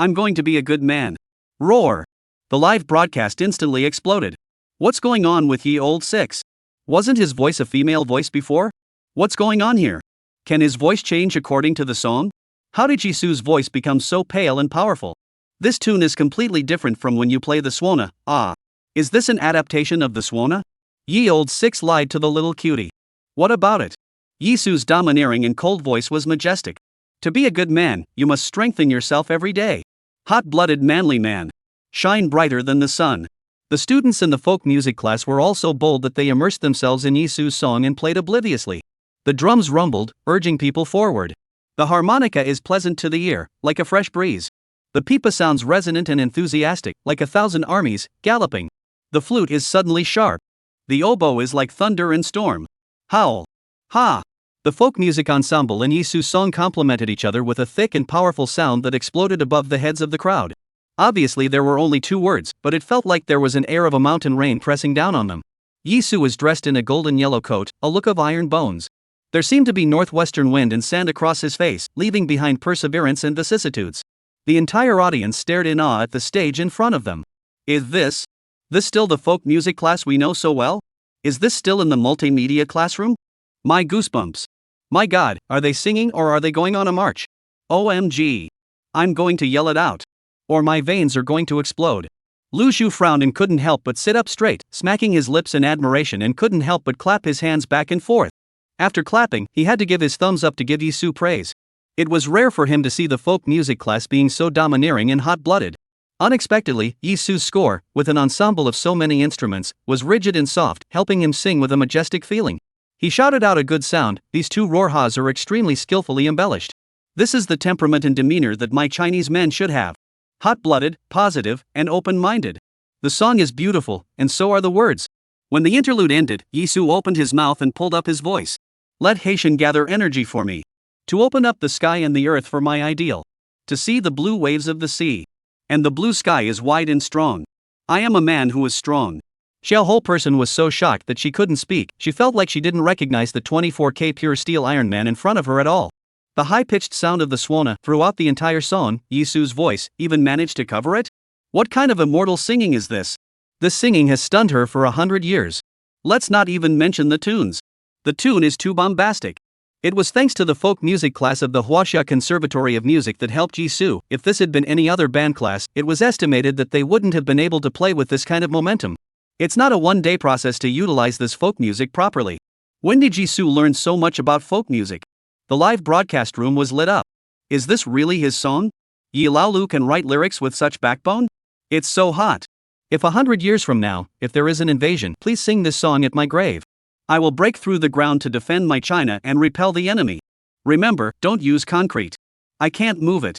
I'm going to be a good man. Roar. The live broadcast instantly exploded. What's going on with ye old six? Wasn't his voice a female voice before? What's going on here? Can his voice change according to the song? How did Yisu's voice become so pale and powerful? This tune is completely different from when you play the swana. Ah. Is this an adaptation of the swana? Ye old six lied to the little cutie. What about it? Yisu's domineering and cold voice was majestic. To be a good man, you must strengthen yourself every day. Hot-blooded manly man. Shine brighter than the sun. The students in the folk music class were all so bold that they immersed themselves in Yisu's song and played obliviously. The drums rumbled, urging people forward. The harmonica is pleasant to the ear, like a fresh breeze. The pipa sounds resonant and enthusiastic, like 1,000 armies, galloping. The flute is suddenly sharp. The oboe is like thunder and storm. Howl. Ha! The folk music ensemble and Yisu's song complemented each other with a thick and powerful sound that exploded above the heads of the crowd. Obviously there were only 2 words, but it felt like there was an air of a mountain rain pressing down on them. Yizu was dressed in a golden yellow coat, a look of iron bones. There seemed to be northwestern wind and sand across his face, leaving behind perseverance and vicissitudes. The entire audience stared in awe at the stage in front of them. Is this still the folk music class we know so well? Is this still in the multimedia classroom? My goosebumps. My God, are they singing or are they going on a march? OMG. I'm going to yell it out. Or my veins are going to explode. Lu Xu frowned and couldn't help but sit up straight, smacking his lips in admiration and couldn't help but clap his hands back and forth. After clapping, he had to give his thumbs up to give Yisu praise. It was rare for him to see the folk music class being so domineering and hot-blooded. Unexpectedly, Yisu's score, with an ensemble of so many instruments, was rigid and soft, helping him sing with a majestic feeling. He shouted out a good sound. These 2 roar-has are extremely skillfully embellished. This is the temperament and demeanor that my Chinese men should have. Hot-blooded, positive, and open-minded. The song is beautiful, and so are the words. When the interlude ended, Yisu opened his mouth and pulled up his voice. Let Haitian gather energy for me. To open up the sky and the earth for my ideal. To see the blue waves of the sea. And the blue sky is wide and strong. I am a man who is strong. Xiao whole person was so shocked that she couldn't speak. She felt like she didn't recognize the 24K pure steel Iron Man in front of her at all. The high-pitched sound of the swana throughout the entire song, Yisu's voice, even managed to cover it? What kind of immortal singing is this? This singing has stunned her for 100 years. Let's not even mention the tunes. The tune is too bombastic. It was thanks to the folk music class of the Huaxia Conservatory of Music that helped Yisu. If this had been any other band class, it was estimated that they wouldn't have been able to play with this kind of momentum. It's not a one-day process to utilize this folk music properly. When did Yisu learn so much about folk music? The live broadcast room was lit up. Is this really his song? Yi Laolu can write lyrics with such backbone? It's so hot. If 100 years from now, if there is an invasion, please sing this song at my grave. I will break through the ground to defend my China and repel the enemy. Remember, don't use concrete. I can't move it.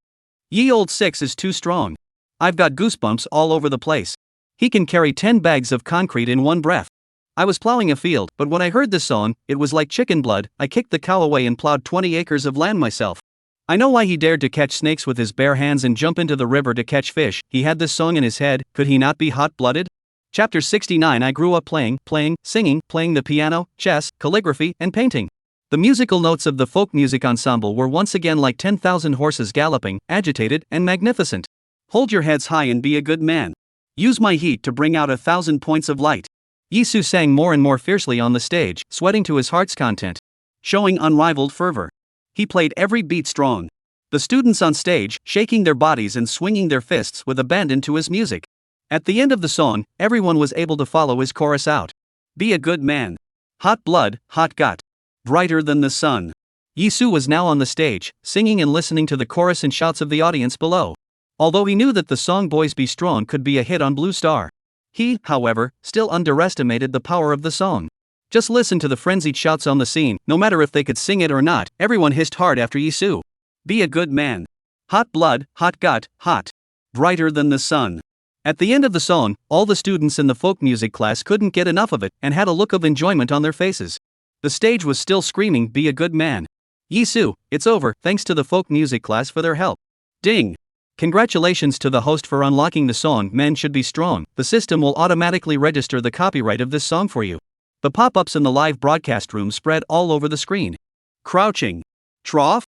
Ye old six is too strong. I've got goosebumps all over the place. He can carry 10 bags of concrete in one breath. I was plowing a field, but when I heard this song, it was like chicken blood. I kicked the cow away and plowed 20 acres of land myself. I know why he dared to catch snakes with his bare hands and jump into the river to catch fish. He had this song in his head. Could he not be hot-blooded? Chapter 69. I grew up playing, singing, playing the piano, chess, calligraphy, and painting. The musical notes of the folk music ensemble were once again like 10,000 horses galloping, agitated, and magnificent. Hold your heads high and be a good man. Use my heat to bring out 1,000 points of light. Yisu sang more and more fiercely on the stage, sweating to his heart's content. Showing unrivaled fervor. He played every beat strong. The students on stage, shaking their bodies and swinging their fists with abandon to his music. At the end of the song, everyone was able to follow his chorus out. Be a good man. Hot blood, hot gut. Brighter than the sun. Yisu was now on the stage, singing and listening to the chorus and shouts of the audience below. Although he knew that the song Boys Be Strong could be a hit on Blue Star. He, however, still underestimated the power of the song. Just listen to the frenzied shouts on the scene. No matter if they could sing it or not, everyone hissed hard after Yisu. Be a good man. Hot blood, hot gut, hot. Brighter than the sun. At the end of the song, all the students in the folk music class couldn't get enough of it and had a look of enjoyment on their faces. The stage was still screaming, be a good man. Yisu, it's over, thanks to the folk music class for their help. Ding! Congratulations to the host for unlocking the song Men Should Be Strong. The system will automatically register the copyright of this song for you. The pop-ups in the live broadcast room spread all over the screen. Crouching. Trough?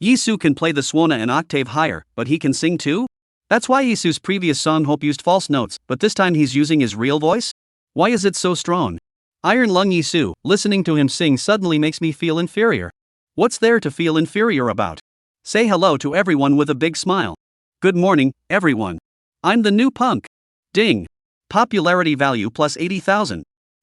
Yisu can play the swana an octave higher, but he can sing too? That's why Yisu's previous song Hope used false notes, but this time he's using his real voice? Why is it so strong? Iron Lung Yizu, listening to him sing suddenly makes me feel inferior. What's there to feel inferior about? Say hello to everyone with a big smile. Good morning, everyone. I'm the new punk. Ding. Popularity value plus 80,000.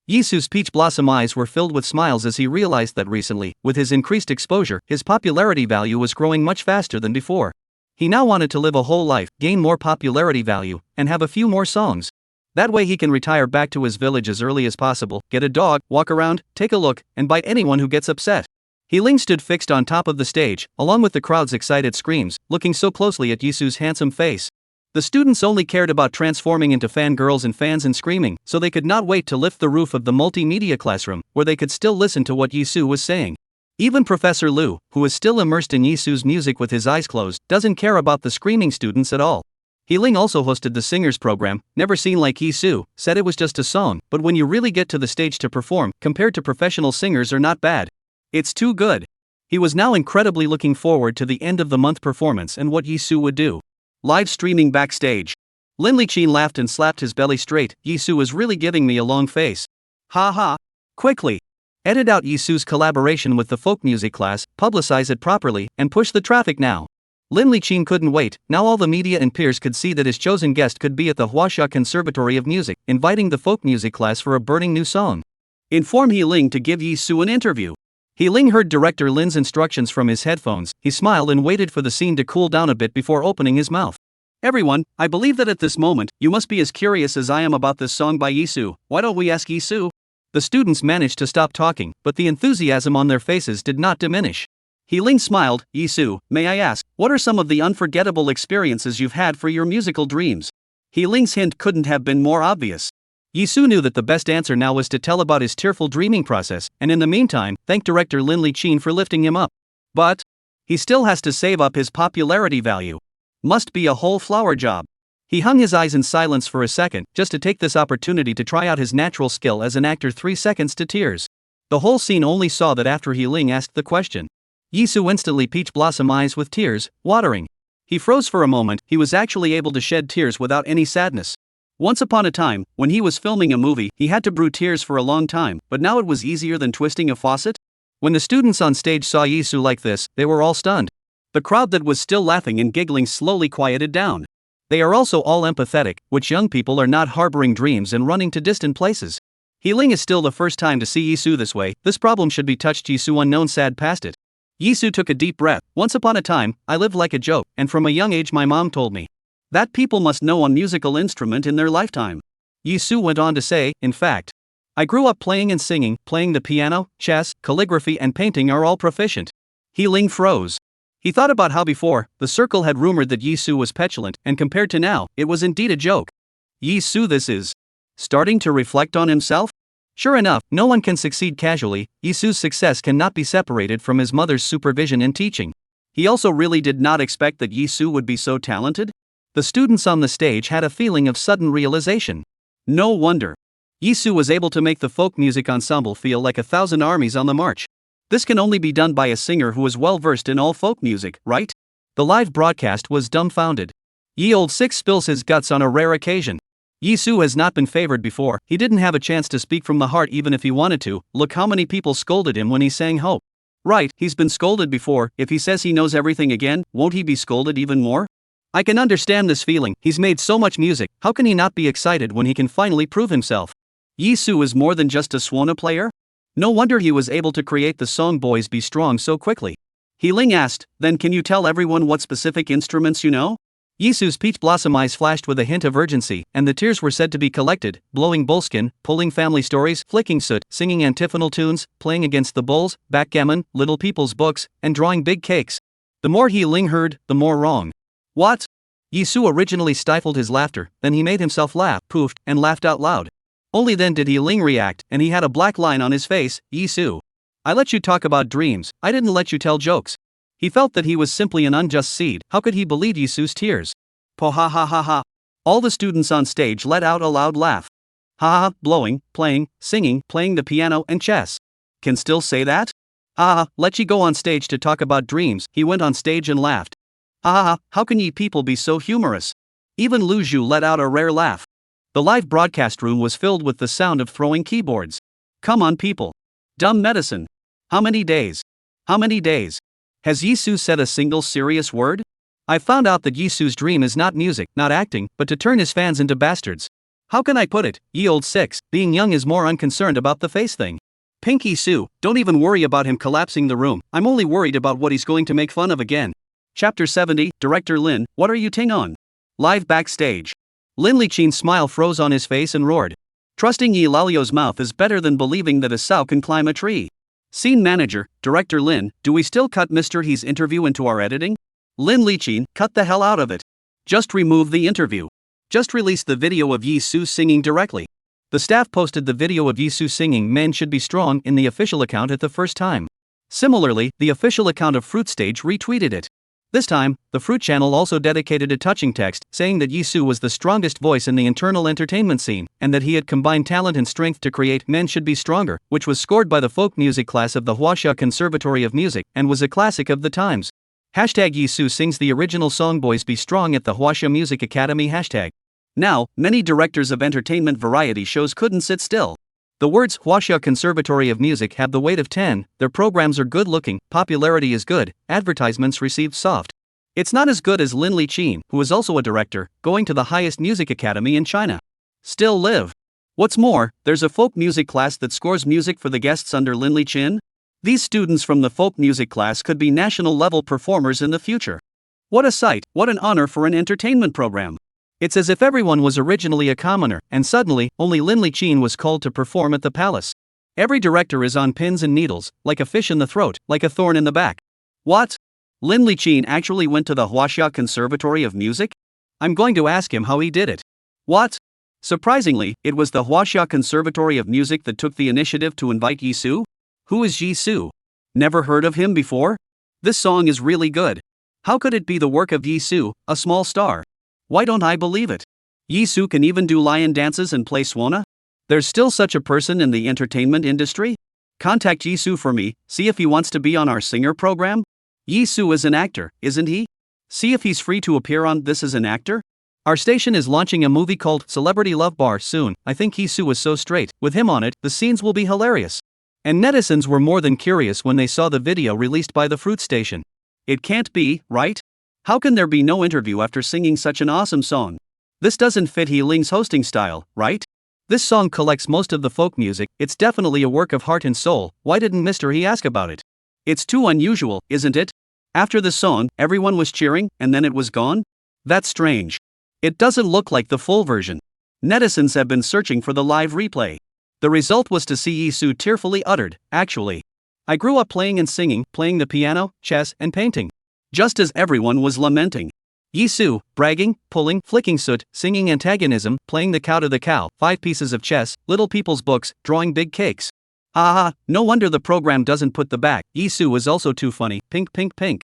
Yisu's peach blossom eyes were filled with smiles as he realized that recently, with his increased exposure, his popularity value was growing much faster than before. He now wanted to live a whole life, gain more popularity value, and have a few more songs. That way he can retire back to his village as early as possible, get a dog, walk around, take a look, and bite anyone who gets upset. Ling stood fixed on top of the stage, along with the crowd's excited screams, looking so closely at Yisu's handsome face. The students only cared about transforming into fangirls and fans and screaming, so they could not wait to lift the roof of the multimedia classroom, where they could still listen to what Yizu was saying. Even Professor Liu, who is still immersed in Yisu's music with his eyes closed, doesn't care about the screaming students at all. Ling also hosted the singers program, never seen like Yizu, said it was just a song, but when you really get to the stage to perform, compared to professional singers are not bad. It's too good. He was now incredibly looking forward to the end of the month performance and what Yizu would do. Live streaming Backstage. Lin Liqin laughed and slapped his belly straight. Yizu is really giving me a long face. Ha ha. Quickly. Edit out Yisu's collaboration with the folk music class, publicize it properly, and push the traffic now. Lin Liqin couldn't wait. Now all the media and peers could see that his chosen guest could be at the Huaxia Conservatory of Music, inviting the folk music class for a burning new song. Inform Ling to give Yizu an interview. Ling heard director Lin's instructions from his headphones. He smiled and waited for the scene to cool down a bit before opening his mouth. Everyone, I believe that at this moment, you must be as curious as I am about this song by Yizu. Why don't we ask Yizu? The students managed to stop talking, but the enthusiasm on their faces did not diminish. Ling smiled. Yizu, may I ask, what are some of the unforgettable experiences you've had for your musical dreams? Ling's hint couldn't have been more obvious. Yizu knew that the best answer now was to tell about his tearful dreaming process, and in the meantime, thank director Lin Liqin for lifting him up. But he still has to save up his popularity value. Must be a whole flower job. He hung his eyes in silence for a second, just to take this opportunity to try out his natural skill as an actor. 3 seconds to tears. The whole scene only saw that after Ling asked the question. Yizu instantly peach blossom eyes with tears, watering. He froze for a moment. He was actually able to shed tears without any sadness. Once upon a time, when he was filming a movie, he had to brew tears for a long time, but now it was easier than twisting a faucet? When the students on stage saw Yizu like this, they were all stunned. The crowd that was still laughing and giggling slowly quieted down. They are also all empathetic, which young people are not harboring dreams and running to distant places. Ling is still the first time to see Yizu this way. This problem should be touched. Yizu unknown sad past it. Yizu took a deep breath. Once upon a time, I lived like a joke, and from a young age my mom told me that people must know a musical instrument in their lifetime. Yizu went on to say, in fact, I grew up playing and singing, playing the piano, chess, calligraphy and painting are all proficient. Ling froze. He thought about how before, the circle had rumored that Yizu was petulant, and compared to now, it was indeed a joke. Yizu this is starting to reflect on himself? Sure enough, no one can succeed casually. Yizu's success cannot be separated from his mother's supervision and teaching. He also really did not expect that Yizu would be so talented. The students on the stage had a feeling of sudden realization. No wonder. Yizu was able to make the folk music ensemble feel like 1,000 armies on the march. This can only be done by a singer who is well versed in all folk music, right? The live broadcast was dumbfounded. Ye old six spills his guts on a rare occasion. Yizu has not been favored before. He didn't have a chance to speak from the heart even if he wanted to. Look how many people scolded him when he sang Hope. Right, he's been scolded before. If he says he knows everything again, won't he be scolded even more? I can understand this feeling. He's made so much music. How can he not be excited when he can finally prove himself? Yizu is more than just a swan player? No wonder he was able to create the song Boys Be Strong so quickly. Ling asked, then can you tell everyone what specific instruments you know? Yizu's peach blossom eyes flashed with a hint of urgency, and the tears were said to be collected, blowing bullskin, pulling family stories, flicking soot, singing antiphonal tunes, playing against the bulls, backgammon, little people's books, and drawing big cakes. The more Ling heard, the more wrong. What? Yizu originally stifled his laughter, then he made himself laugh, poofed, and laughed out loud. Only then did Ling react, and he had a black line on his face. Yizu, I let you talk about dreams, I didn't let you tell jokes. He felt that he was simply an unjust seed. How could he believe Yizu's tears? Po ha ha ha ha. All the students on stage let out a loud laugh. Ha ha, blowing, playing, singing, playing the piano and chess. Can still say that? Ah, let ye go on stage to talk about dreams. He went on stage and laughed. Ah, how can ye people be so humorous? Even Lu Zhu let out a rare laugh. The live broadcast room was filled with the sound of throwing keyboards. Come on, people. Dumb medicine. How many days? How many days? Has Yizu said a single serious word? I found out that Yizu's dream is not music, not acting, but to turn his fans into bastards. How can I put it, ye old six, being young is more unconcerned about the face thing. Pink Yizu, don't even worry about him collapsing the room, I'm only worried about what he's going to make fun of again. Chapter 70, Director Lin, what are you ting on? Live backstage. Lin Liqin's smile froze on his face and roared. Trusting Yi Lalio's mouth is better than believing that a sow can climb a tree. Scene manager, Director Lin, do we still cut Mr. He's interview into our editing? Lin Liqin, cut the hell out of it. Just remove the interview. Just release the video of Yizu singing directly. The staff posted the video of Yizu singing Men Should Be Strong in the official account at the first time. Similarly, the official account of Fruit Stage retweeted it. This time, the Fruit channel also dedicated a touching text saying that Yizu was the strongest voice in the internal entertainment scene, and that he had combined talent and strength to create Men Should Be Stronger, which was scored by the folk music class of the Huaxia Conservatory of Music, and was a classic of the times. Hashtag Yizu sings the original song Boys Be Strong at the Huaxia Music Academy hashtag. Now, many directors of entertainment variety shows couldn't sit still. The words Huaxia Conservatory of Music have the weight of 10, their programs are good looking, popularity is good, advertisements received soft. It's not as good as Lin Liqin, who is also a director, going to the highest music academy in China. Still live. What's more, there's a folk music class that scores music for the guests under Lin Liqin. These students from the folk music class could be national level performers in the future. What a sight, what an honor for an entertainment program. It's as if everyone was originally a commoner, and suddenly, only Lin Liqin was called to perform at the palace. Every director is on pins and needles, like a fish in the throat, like a thorn in the back. What? Lin Liqin actually went to the Huaxia Conservatory of Music? I'm going to ask him how he did it. What? Surprisingly, it was the Huaxia Conservatory of Music that took the initiative to invite Yizu. Who is Yizu? Never heard of him before? This song is really good. How could it be the work of Yizu, a small star? Why don't I believe it? Yizu can even do lion dances and play swana? There's still such a person in the entertainment industry? Contact Yizu for me, see if he wants to be on our singer program? Yizu is an actor, isn't he? See if he's free to appear on This Is an Actor? Our station is launching a movie called Celebrity Love Bar soon. I think Yizu is so straight, with him on it, the scenes will be hilarious. And netizens were more than curious when they saw the video released by the Fruit station. It can't be, right? How can there be no interview after singing such an awesome song? This doesn't fit He Ling's hosting style, right? This song collects most of the folk music, it's definitely a work of heart and soul, why didn't Mr. He ask about it? It's too unusual, isn't it? After the song, everyone was cheering, and then it was gone? That's strange. It doesn't look like the full version. Netizens have been searching for the live replay. The result was to see Yizu tearfully uttered, actually. I grew up playing and singing, playing the piano, chess, and painting. Just as everyone was lamenting. Yizu, bragging, pulling, flicking soot, singing antagonism, playing the cow to the cow, 5 pieces of chess, little people's books, drawing big cakes. Haha, no wonder the program doesn't put the back. Yizu is also too funny, pink pink pink.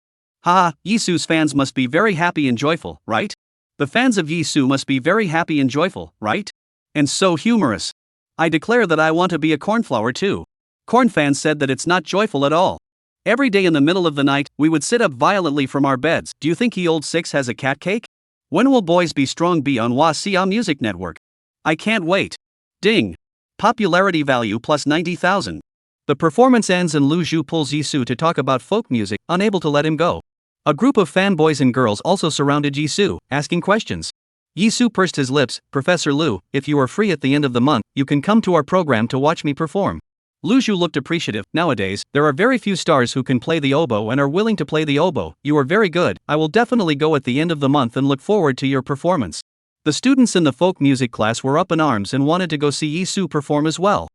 Haha, Yizu's fans must be very happy and joyful, right? The fans of Yizu must be very happy and joyful, right? And so humorous. I declare that I want to be a cornflower too. Corn fans said that it's not joyful at all. Every day in the middle of the night, we would sit up violently from our beds. Do you think He Old Six has a cat cake? When will Boys Be Strong be on Huaxia Music Network? I can't wait. Ding. Popularity value plus 90,000. The performance ends and Lu Zhu pulls Yizu to talk about folk music, unable to let him go. A group of fanboys and girls also surrounded Yizu, asking questions. Yizu pursed his lips. Professor Lu, if you are free at the end of the month, you can come to our program to watch me perform. Lu Zhu looked appreciative. Nowadays, there are very few stars who can play the oboe and are willing to play the oboe. You are very good. I will definitely go at the end of the month and look forward to your performance. The students in the folk music class were up in arms and wanted to go see Yizu perform as well.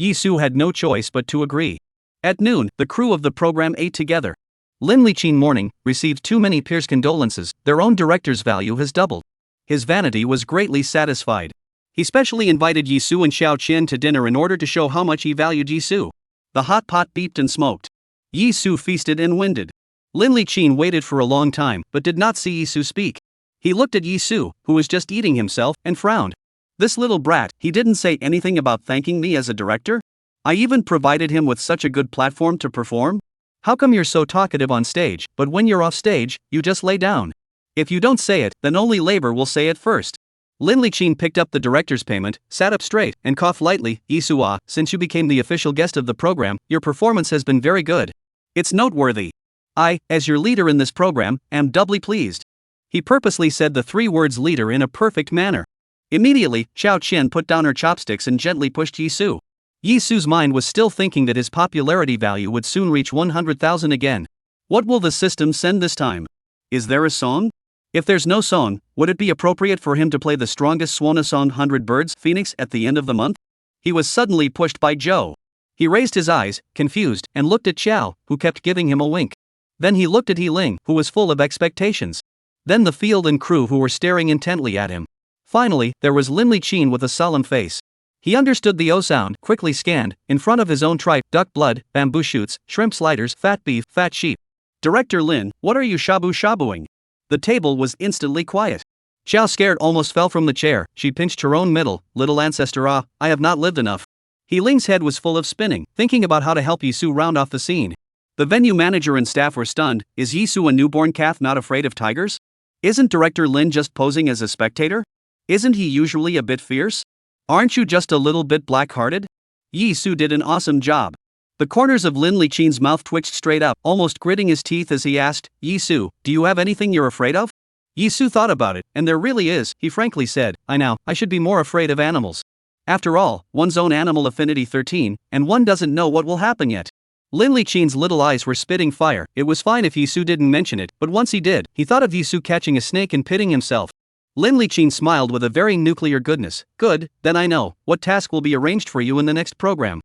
Yizu had no choice but to agree. At noon, the crew of the program ate together. Lin Liqin morning received too many peers' condolences. Their own director's value has doubled. His vanity was greatly satisfied. He specially invited Yizu and Xiao Qian to dinner in order to show how much he valued Yizu. The hot pot beeped and smoked. Yizu feasted and winded. Lin Liqin waited for a long time but did not see Yizu speak. He looked at Yizu, who was just eating himself, and frowned. This little brat, he didn't say anything about thanking me as a director? I even provided him with such a good platform to perform? How come you're so talkative on stage, but when you're off stage, you just lay down? If you don't say it, then only labor will say it first. Lin Liqin picked up the director's payment, sat up straight, and coughed lightly. Yizu, since you became the official guest of the program, your performance has been very good. It's noteworthy. I, as your leader in this program, am doubly pleased. He purposely said the 3 words leader in a perfect manner. Immediately, Xiao Qian put down her chopsticks and gently pushed Yizu. Yizu's mind was still thinking that his popularity value would soon reach 100,000 again. What will the system send this time? Is there a song? If there's no song, would it be appropriate for him to play the strongest swan song 100 Birds Phoenix at the end of the month? He was suddenly pushed by Zhou. He raised his eyes, confused, and looked at Xiao, who kept giving him a wink. Then he looked at Yiling, who was full of expectations. Then the field and crew who were staring intently at him. Finally, there was Lin Liqin with a solemn face. He understood the O sound, quickly scanned, in front of his own tripe, duck blood, bamboo shoots, shrimp sliders, fat beef, fat sheep. Director Lin, what are you shabu-shabuing? The table was instantly quiet. Xiao scared almost fell from the chair. She pinched her own middle. Little ancestor, I have not lived enough. Yiling's head was full of spinning, thinking about how to help Yizu round off the scene. The venue manager and staff were stunned. Is Yizu a newborn calf not afraid of tigers? Isn't Director Lin just posing as a spectator? Isn't he usually a bit fierce? Aren't you just a little bit black-hearted? Yizu did an awesome job. The corners of Lin Liqin's mouth twitched straight up, almost gritting his teeth as he asked, Yizu, do you have anything you're afraid of? Yizu thought about it, and there really is, he frankly said. I should be more afraid of animals. After all, one's own animal affinity 13, and one doesn't know what will happen yet. Lin Liqin's little eyes were spitting fire. It was fine if Yizu didn't mention it, but once he did, he thought of Yizu catching a snake and pitting himself. Lin Liqin smiled with a very nuclear goodness. Good, then I know what task will be arranged for you in the next program.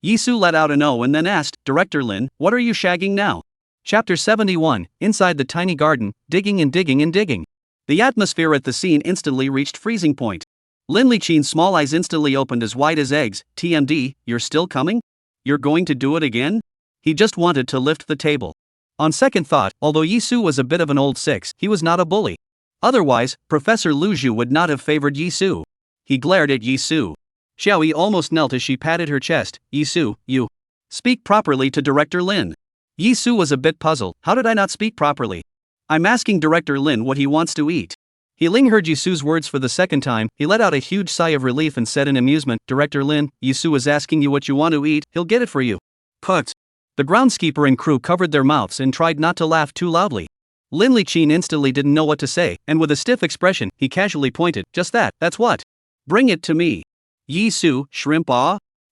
Yizu let out an O and then asked, Director Lin, what are you shagging now? Chapter 71, Inside the Tiny Garden, Digging and Digging and Digging. The atmosphere at the scene instantly reached freezing point. Lin Liqin's small eyes instantly opened as wide as eggs. TMD, you're still coming? You're going to do it again? He just wanted to lift the table. On second thought, although Yizu was a bit of an old 6, he was not a bully. Otherwise, Professor Lu Zhu would not have favored Yizu. He glared at Yizu. Xiaoyi almost knelt as she patted her chest. Yizu, you speak properly to Director Lin. Yizu was a bit puzzled. How did I not speak properly? I'm asking Director Lin what he wants to eat. Yiling heard Yizu's words for the second time. He let out a huge sigh of relief and said in amusement, Director Lin, Yizu is asking you what you want to eat, he'll get it for you. Put. The groundskeeper and crew covered their mouths and tried not to laugh too loudly. Lin Liqin instantly didn't know what to say, and with a stiff expression, he casually pointed, just that's what. Bring it to me. Yizu, shrimp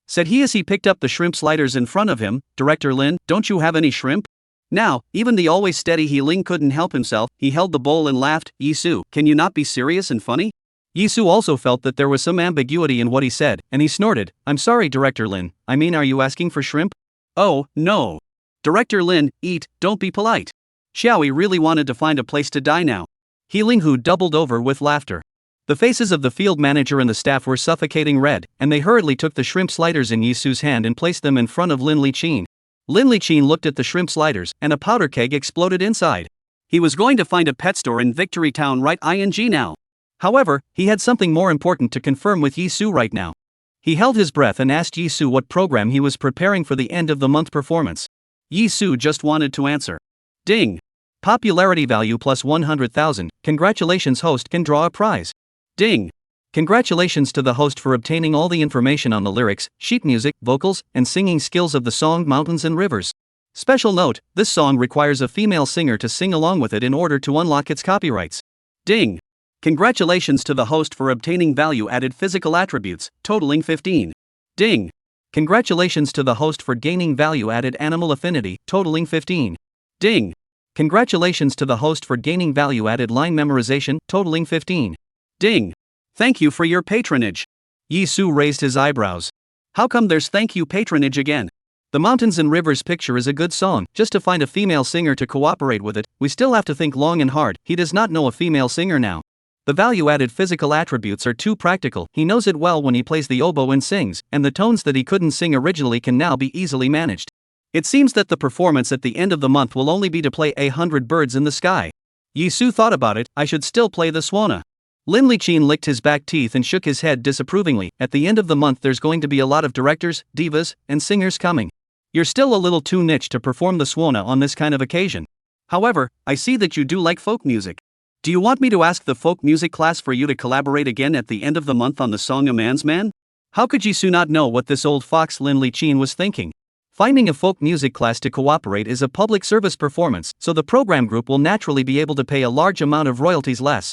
said he as he picked up the shrimp sliders in front of him. Director Lin, don't you have any shrimp? Now, even the always steady Yiling couldn't help himself. He held the bowl and laughed. Yizu, can you not be serious and funny? Yizu also felt that there was some ambiguity in what he said, and he snorted. I'm sorry, Director Lin, are you asking for shrimp? Oh, no. Director Lin, eat, don't be polite. Xiaoyi really wanted to find a place to die now. Yiling Hu doubled over with laughter. The faces of the field manager and the staff were suffocating red, and they hurriedly took the shrimp sliders in Yizu's hand and placed them in front of Lin Liqin. Lin Liqin looked at the shrimp sliders, and a powder keg exploded inside. He was going to find a pet store in Victory Town right now. However, he had something more important to confirm with Yizu right now. He held his breath and asked Yizu what program he was preparing for the end of the month performance. Yizu just wanted to answer. Ding! Popularity value plus 100,000, congratulations, host can draw a prize. Ding! Congratulations to the host for obtaining all the information on the lyrics, sheet music, vocals, and singing skills of the song Mountains and Rivers. Special note, this song requires a female singer to sing along with it in order to unlock its copyrights. Ding! Congratulations to the host for obtaining value-added physical attributes, totaling 15. Ding! Congratulations to the host for gaining value-added animal affinity, totaling 15. Ding! Congratulations to the host for gaining value-added line memorization, totaling 15. Ding! Thank you for your patronage. Yizu raised his eyebrows. How come there's thank you patronage again? The Mountains and Rivers picture is a good song, just to find a female singer to cooperate with it, we still have to think long and hard. He does not know a female singer now. The value-added physical attributes are too practical, he knows it well when he plays the oboe and sings, and the tones that he couldn't sing originally can now be easily managed. It seems that the performance at the end of the month will only be to play 100 birds in the sky. Yizu thought about it, I should still play the swana. Lin Liqin licked his back teeth and shook his head disapprovingly. At the end of the month there's going to be a lot of directors, divas, and singers coming. You're still a little too niche to perform the swana on this kind of occasion. However, I see that you do like folk music. Do you want me to ask the folk music class for you to collaborate again at the end of the month on the song A Man's Man? How could Yizu not know what this old fox Lin Liqin was thinking? Finding a folk music class to cooperate is a public service performance, so the program group will naturally be able to pay a large amount of royalties less.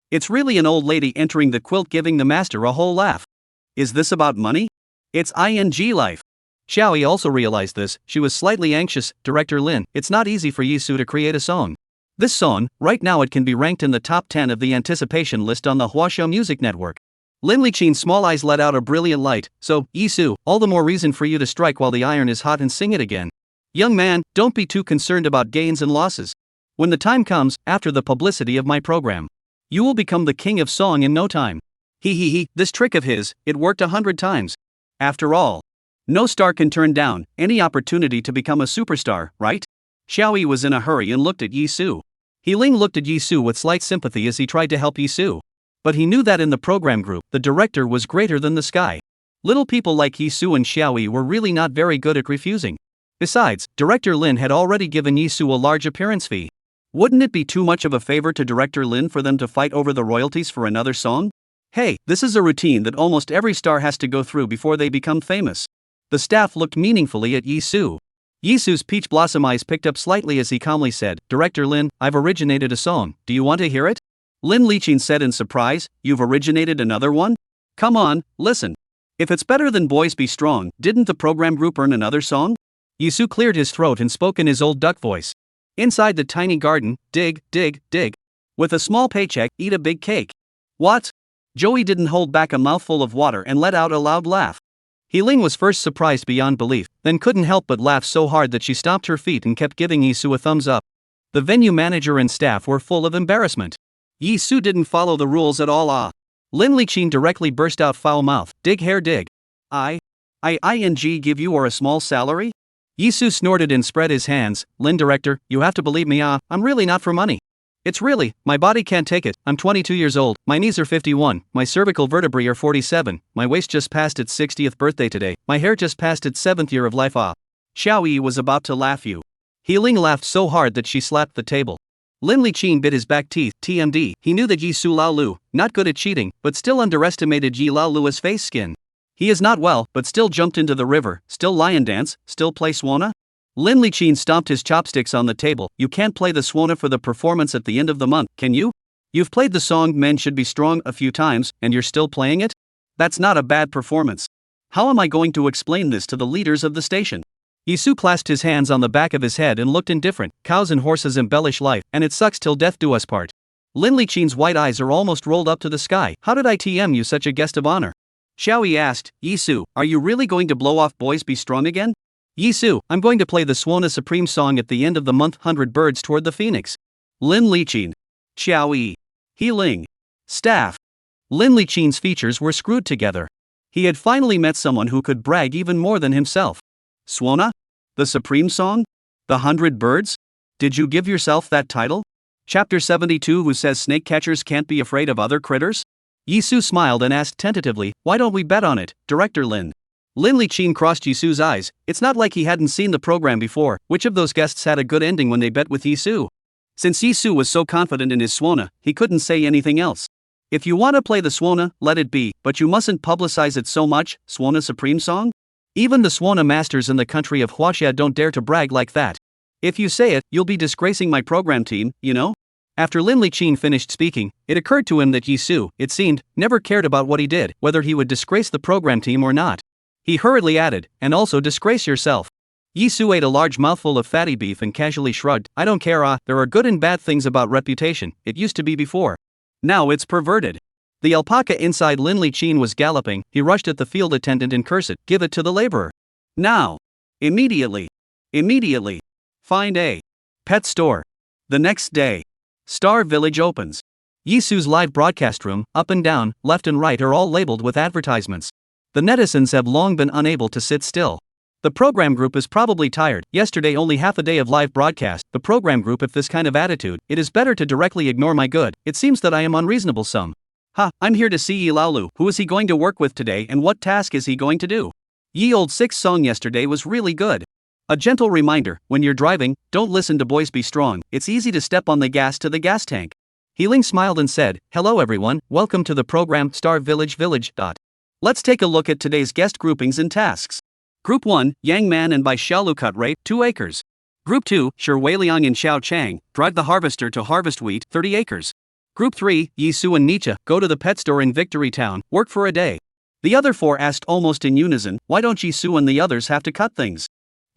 It's really an old lady entering the quilt giving the master a whole laugh. Is this about money? It's ing life. Xiaoyi also realized this. She was slightly anxious. Director Lin, it's not easy for Yizu to create a song. This song, right now it can be ranked in the top 10 of the anticipation list on the Huaxiao Music Network. Lin Liqin's small eyes let out a brilliant light. So, Yizu, all the more reason for you to strike while the iron is hot and sing it again. Young man, don't be too concerned about gains and losses. When the time comes, after the publicity of my program, you will become the king of song in no time. This trick of his, it worked 100 times. After all, no star can turn down any opportunity to become a superstar, right? Xiaoyi was in a hurry and looked at Yizu. Ling looked at Yizu with slight sympathy as he tried to help Yizu. But he knew that in the program group, the director was greater than the sky. Little people like Yizu and Xiaoyi were really not very good at refusing. Besides, Director Lin had already given Yizu a large appearance fee. Wouldn't it be too much of a favor to Director Lin for them to fight over the royalties for another song? Hey, this is a routine that almost every star has to go through before they become famous. The staff looked meaningfully at Yizu. Yizu's peach blossom eyes picked up slightly as he calmly said, Director Lin, I've originated a song, do you want to hear it? Lin Liqin said in surprise, you've originated another one? Come on, listen. If it's better than Boys Be Strong, didn't the program group earn another song? Yizu cleared his throat and spoke in his old duck voice. Inside the tiny garden, dig, dig, dig. With a small paycheck, eat a big cake. What? Joey didn't hold back a mouthful of water and let out a loud laugh. Ling was first surprised beyond belief, then couldn't help but laugh so hard that she stomped her feet and kept giving Yizu a thumbs up. The venue manager and staff were full of embarrassment. Yizu didn't follow the rules at all. Lin Liqin directly burst out foul mouth, dig hair dig. I give you or a small salary? Yizu snorted and spread his hands, Lin director, you have to believe me I'm really not for money. It's really, my body can't take it, I'm 22 years old, my knees are 51, my cervical vertebrae are 47, my waist just passed its 60th birthday today, my hair just passed its 7th year of life Xiaoyi was about to laugh you. Ling laughed so hard that she slapped the table. Lin Liqin bit his back teeth, TMD, he knew that Yizu Laolu, not good at cheating, but still underestimated Yi Laolu's face skin. He is not well, but still jumped into the river, still lion dance, still play swana? Lin Liqin stomped his chopsticks on the table, you can't play the swana for the performance at the end of the month, can you? You've played the song Men Should Be Strong a few times, and you're still playing it? That's not a bad performance. How am I going to explain this to the leaders of the station? Yizu clasped his hands on the back of his head and looked indifferent. Cows and horses embellish life, and it sucks till death do us part. Lin Liqin's white eyes are almost rolled up to the sky. How did I TM you such a guest of honor? Xiaoyi asked, Yizu, are you really going to blow off Boys Be Strong again? Yizu, I'm going to play the Swana Supreme song at the end of the month 100 Birds Toward the Phoenix. Lin Liqin. Xiaoyi. Ling. Staff. Lin Liqin's features were screwed together. He had finally met someone who could brag even more than himself. Swana? The Supreme Song? The 100 Birds? Did you give yourself that title? Chapter 72 Who says snake catchers can't be afraid of other critters? Yizu smiled and asked tentatively, why don't we bet on it, Director Lin? Lin Liqin crossed Yizu's eyes, it's not like he hadn't seen the program before, which of those guests had a good ending when they bet with Yizu? Since Yizu was so confident in his swana, he couldn't say anything else. If you want to play the swana, let it be, but you mustn't publicize it so much, Swana Supreme Song? Even the Swana masters in the country of Huaxia don't dare to brag like that. If you say it, you'll be disgracing my program team, you know? After Lin Liqin finished speaking, it occurred to him that Yizu, it seemed, never cared about what he did, whether he would disgrace the program team or not. He hurriedly added, and also disgrace yourself. Yizu ate a large mouthful of fatty beef and casually shrugged, I don't care there are good and bad things about reputation, it used to be before. Now it's perverted. The alpaca inside Lin Liqin was galloping, he rushed at the field attendant and cursed, give it to the laborer. Now. Immediately. Immediately. Find a pet store. The next day. Star Village opens. Yizu's live broadcast room, up and down, left and right are all labeled with advertisements. The netizens have long been unable to sit still. The program group is probably tired, yesterday only half a day of live broadcast, the program group if this kind of attitude, it is better to directly ignore my good, it seems that I am unreasonable some. I'm here to see Yi Laolu, who is he going to work with today and what task is he going to do? Ye Old Six song yesterday was really good. A gentle reminder, when you're driving, don't listen to Boys Be Strong, it's easy to step on the gas to the gas tank. Ling smiled and said, "Hello everyone, welcome to the program Star Village Village. Let's take a look at today's guest groupings and tasks. Group 1, Yang Man and Bai Xiaolu cut rate, 2 acres. Group 2, Shi Weiliang and Xiao Chang, drive the harvester to harvest wheat, 30 acres. Group 3, Yizu and Nietzsche, go to the pet store in Victory Town, work for a day." The other 4 asked almost in unison, "Why don't Yizu and the others have to cut things?"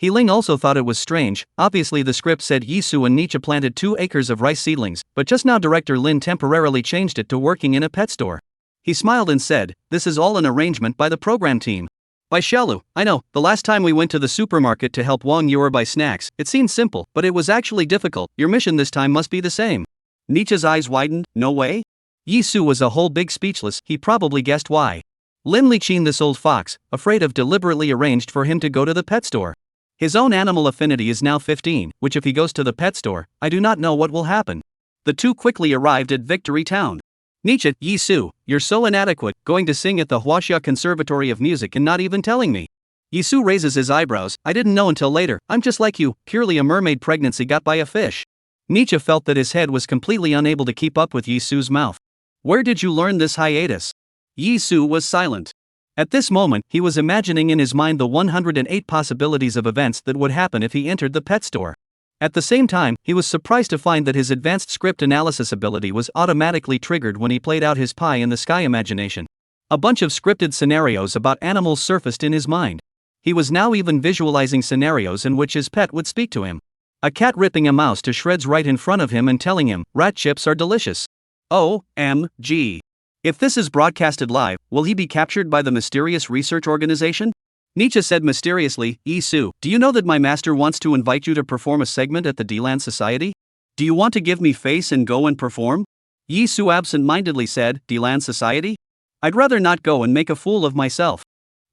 Ling also thought it was strange. Obviously the script said Yizu and Nietzsche planted 2 acres of rice seedlings, but just now director Lin temporarily changed it to working in a pet store. He smiled and said, "This is all an arrangement by the program team." Bai Xiaolu, "I know, the last time we went to the supermarket to help Wang Yuer buy snacks, it seemed simple, but it was actually difficult. Your mission this time must be the same." Nietzsche's eyes widened, "No way?" Yizu was a whole big speechless, he probably guessed why. Lin Liqin, this old fox, afraid of, deliberately arranged for him to go to the pet store. His own animal affinity is now 15, which if he goes to the pet store, I do not know what will happen. The two quickly arrived at Victory Town. Nietzsche, "Yizu, you're so inadequate, going to sing at the Huaxia Conservatory of Music and not even telling me." Yizu raises his eyebrows, "I didn't know until later, I'm just like you, purely a mermaid pregnancy got by a fish." Nietzsche felt that his head was completely unable to keep up with Yizu's mouth. "Where did you learn this hiatus?" Yizu was silent. At this moment, he was imagining in his mind the 108 possibilities of events that would happen if he entered the pet store. At the same time, he was surprised to find that his advanced script analysis ability was automatically triggered when he played out his pie in the sky imagination. A bunch of scripted scenarios about animals surfaced in his mind. He was now even visualizing scenarios in which his pet would speak to him. A cat ripping a mouse to shreds right in front of him and telling him, "Rat chips are delicious." OMG. If this is broadcasted live, will he be captured by the mysterious research organization? Nietzsche said mysteriously, "Yizu, do you know that my master wants to invite you to perform a segment at the Deland Society? Do you want to give me face and go and perform?" Yizu absent-mindedly said, "Deland Society? I'd rather not go and make a fool of myself."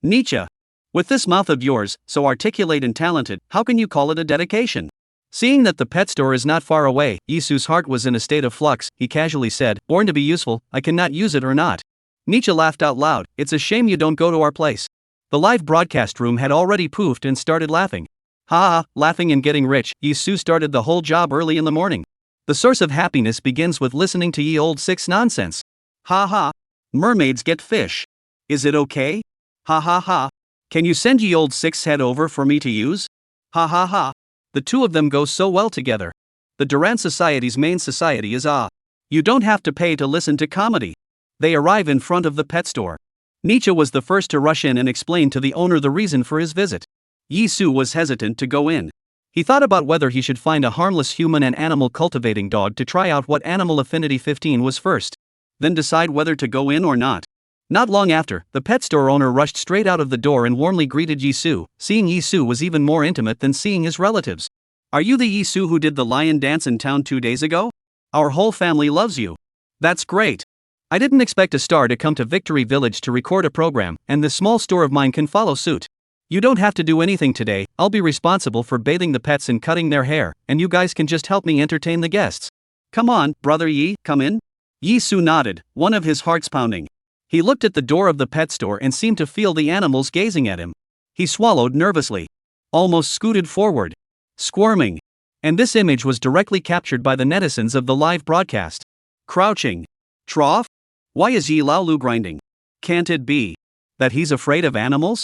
Nietzsche. With this mouth of yours, so articulate and talented, how can you call it a dedication? Seeing that the pet store is not far away, Yizu's heart was in a state of flux. He casually said, "Born to be useful, I cannot use it or not." Nietzsche laughed out loud, "It's a shame you don't go to our place." The live broadcast room had already poofed and started laughing. Ha ha, laughing and getting rich. Yizu started the whole job early in the morning. The source of happiness begins with listening to ye old six nonsense. Ha ha. Mermaids get fish. Is it okay? Ha ha ha. Can you send ye old six head over for me to use? Ha ha ha. The two of them go so well together. The Duran Society's main society is you don't have to pay to listen to comedy. They arrive in front of the pet store. Nietzsche was the first to rush in and explain to the owner the reason for his visit. Yizu was hesitant to go in. He thought about whether he should find a harmless human and animal cultivating dog to try out what animal affinity 15 was first. Then decide whether to go in or not. Not long after, the pet store owner rushed straight out of the door and warmly greeted Yizu. Seeing Yizu was even more intimate than seeing his relatives. "Are you the Yizu who did the lion dance in town 2 days ago? Our whole family loves you." "That's great. I didn't expect a star to come to Victory Village to record a program, and this small store of mine can follow suit. You don't have to do anything today. I'll be responsible for bathing the pets and cutting their hair, and you guys can just help me entertain the guests. Come on, brother Yi, come in." Yizu nodded, one of his hearts pounding. He looked at the door of the pet store and seemed to feel the animals gazing at him. He swallowed nervously. Almost scooted forward. Squirming. And this image was directly captured by the netizens of the live broadcast. Crouching. Trough? Why is Yi Laolu grinding? Can't it be that he's afraid of animals?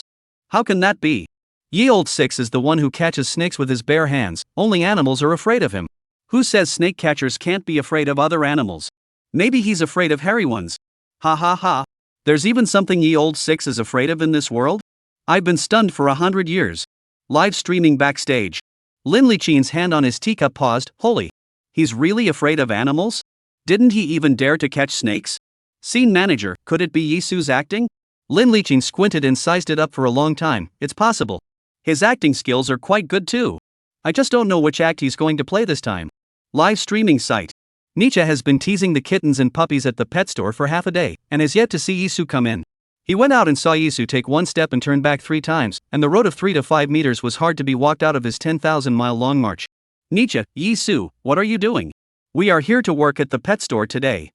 How can that be? Ye old six is the one who catches snakes with his bare hands, only animals are afraid of him. Who says snake catchers can't be afraid of other animals? Maybe he's afraid of hairy ones. Ha ha ha. There's even something ye old six is afraid of in this world? I've been stunned for 100 years. Live streaming Backstage. Lin Liqin's hand on his teacup paused. Holy. He's really afraid of animals? Didn't he even dare to catch snakes? Scene manager, could it be Yizu's acting? Lin Liqin squinted and sized it up for a long time. It's possible. His acting skills are quite good too. I just don't know which act he's going to play this time. Live streaming site. Nietzsche has been teasing the kittens and puppies at the pet store for half a day, and has yet to see Yizu come in. He went out and saw Yizu take one step and turn back 3 times, and the road of 3 to 5 meters was hard to be walked out of his 10,000-mile long march. Nietzsche, Yizu, what are you doing? We are here to work at the pet store today.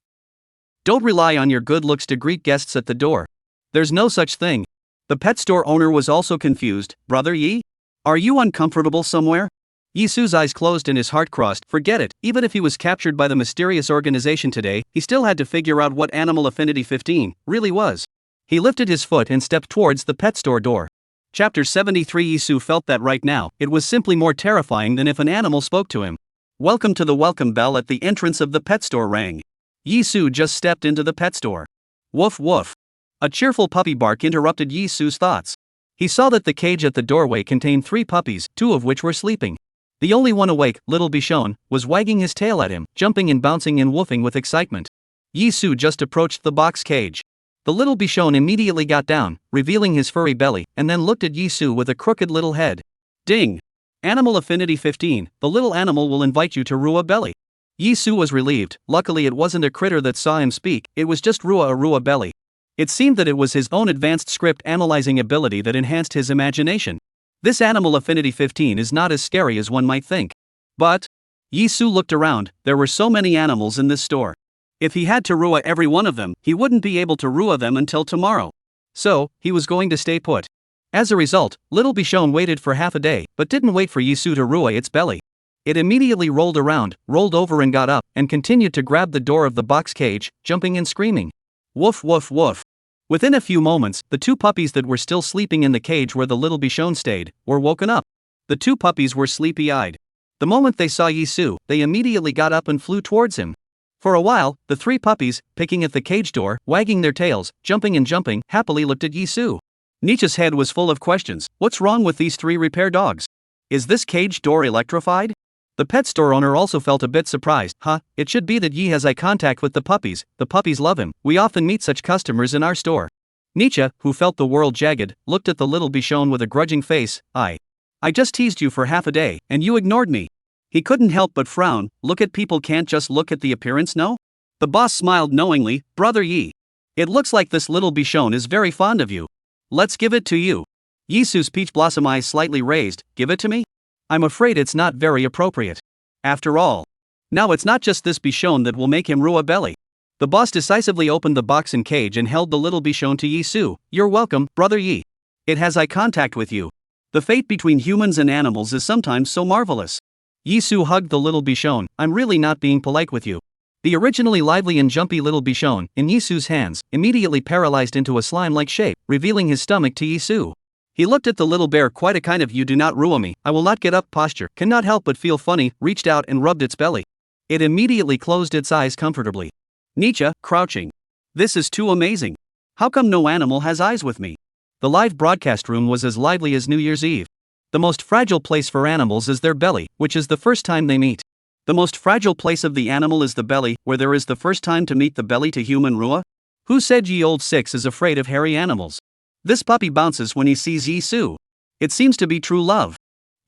Don't rely on your good looks to greet guests at the door. There's no such thing. The pet store owner was also confused. Brother Yi? Are you uncomfortable somewhere? Yisu's eyes closed and his heart crossed. Forget it, even if he was captured by the mysterious organization today, he still had to figure out what Animal Affinity 15 really was. He lifted his foot and stepped towards the pet store door. Chapter 73. Yizu felt that right now, it was simply more terrifying than if an animal spoke to him. Welcome to the welcome bell at the entrance of the pet store rang. Yizu just stepped into the pet store. Woof woof. A cheerful puppy bark interrupted Yisu's thoughts. He saw that the cage at the doorway contained 3 puppies, 2 of which were sleeping. The only one awake, little Bichon, was wagging his tail at him, jumping and bouncing and woofing with excitement. Yizu just approached the box cage. The little Bichon immediately got down, revealing his furry belly, and then looked at Yizu with a crooked little head. Ding! Animal Affinity 15, the little animal will invite you to Rua Belly. Yizu was relieved. Luckily it wasn't a critter that saw him speak, it was just Rua Belly. It seemed that it was his own advanced script analyzing ability that enhanced his imagination. This Animal Affinity 15 is not as scary as one might think. But Yizu looked around, there were so many animals in this store. If he had to Rua every one of them, he wouldn't be able to Rua them until tomorrow. So, he was going to stay put. As a result, little Bichon waited for half a day, but didn't wait for Yizu to Rua its belly. It immediately rolled around, rolled over and got up, and continued to grab the door of the box cage, jumping and screaming. Woof woof woof. Within a few moments, the 2 puppies that were still sleeping in the cage where the little Bichon stayed, were woken up. The 2 puppies were sleepy-eyed. The moment they saw Yizu, they immediately got up and flew towards him. For a while, the 3 puppies, picking at the cage door, wagging their tails, jumping and jumping, happily looked at Yizu. Nietzsche's head was full of questions. What's wrong with these 3 repair dogs? Is this cage door electrified? The pet store owner also felt a bit surprised. It should be that Yi has eye contact with the puppies love him, we often meet such customers in our store. Nietzsche, who felt the world jagged, looked at the little Bichon with a grudging face. I just teased you for half a day, and you ignored me. He couldn't help but frown. Look at people can't just look at the appearance, no? The boss smiled knowingly. Brother Yi. It looks like this little Bichon is very fond of you. Let's give it to you. Yisu's peach blossom eyes slightly raised. Give it to me? I'm afraid it's not very appropriate. After all. Now it's not just this Bichon that will make him Rua Belly. The boss decisively opened the box and cage and held the little Bichon to Yizu. You're welcome, Brother Yi. It has eye contact with you. The fate between humans and animals is sometimes so marvelous. Yizu hugged the little Bichon. I'm really not being polite with you. The originally lively and jumpy little Bichon, in Yisu's hands, immediately paralyzed into a slime-like shape, revealing his stomach to Yizu. He looked at the little bear quite a kind of you do not ruin me, I will not get up posture, cannot help but feel funny, reached out and rubbed its belly. It immediately closed its eyes comfortably. Nietzsche, crouching. This is too amazing. How come no animal has eyes with me? The live broadcast room was as lively as New Year's Eve. The most fragile place for animals is their belly, which is the first time they meet. The most fragile place of the animal is the belly, where there is the first time to meet the belly to human Rua? Who said ye old 6 is afraid of hairy animals? This puppy bounces when he sees Yizu. It seems to be true love.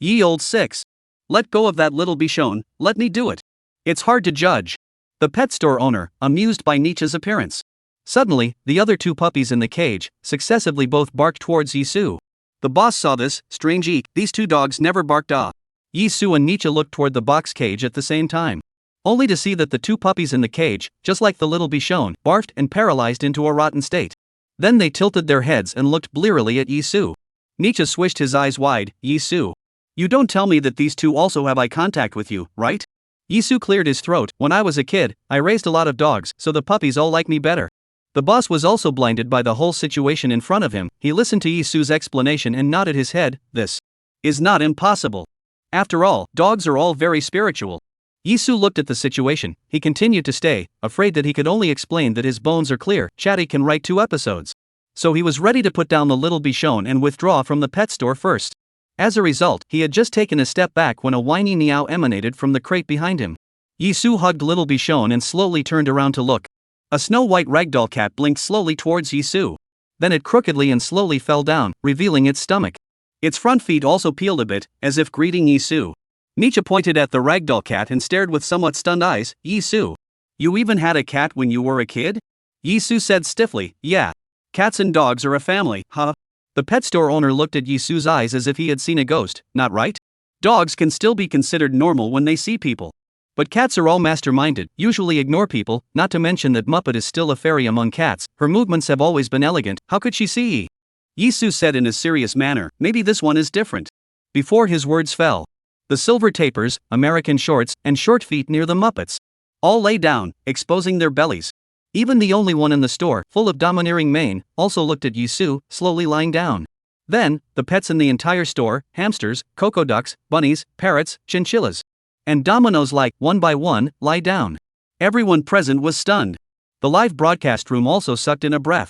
Ye old 6. Let go of that little Bichon, let me do it. It's hard to judge. The pet store owner, amused by Nietzsche's appearance. Suddenly, the other 2 puppies in the cage, successively both barked towards Yizu. The boss saw this. Strange eek, these 2 dogs never barked off. Yizu and Nietzsche looked toward the box cage at the same time. Only to see that the 2 puppies in the cage, just like the little Bichon, barfed and paralyzed into a rotten state. Then they tilted their heads and looked blearily at Yizu. Nietzsche swished his eyes wide. Yizu. You don't tell me that these 2 also have eye contact with you, right? Yizu cleared his throat. When I was a kid, I raised a lot of dogs, so the puppies all like me better. The boss was also blinded by the whole situation in front of him. He listened to Yisu's explanation and nodded his head. This is not impossible. After all, dogs are all very spiritual. Yizu looked at the situation. He continued to stay, afraid that he could only explain that his bones are clear. Chatty can write 2 episodes. So he was ready to put down the little Bichon and withdraw from the pet store first. As a result, he had just taken a step back when a whiny meow emanated from the crate behind him. Yizu hugged little Bichon and slowly turned around to look. A snow-white ragdoll cat blinked slowly towards Yizu. Then it crookedly and slowly fell down, revealing its stomach. Its front feet also peeled a bit, as if greeting Yizu. Nietzsche pointed at the ragdoll cat and stared with somewhat stunned eyes. Yizu. You even had a cat when you were a kid? Yizu said stiffly. Yeah. Cats and dogs are a family, huh? The pet store owner looked at Yisu's eyes as if he had seen a ghost. Not right? Dogs can still be considered normal when they see people. But cats are all master-minded, usually ignore people, not to mention that Muppet is still a fairy among cats. Her movements have always been elegant, how could she see ye? Yizu said in a serious manner, maybe this one is different. Before his words fell, The silver tapers, American shorts, and short feet near the Muppets. All lay down, exposing their bellies. Even the only one in the store, full of domineering mane, also looked at Yizu, slowly lying down. Then, the pets in the entire store, hamsters, cocoa ducks, bunnies, parrots, chinchillas, and dominoes like, one by one, lie down. Everyone present was stunned. The live broadcast room also sucked in a breath.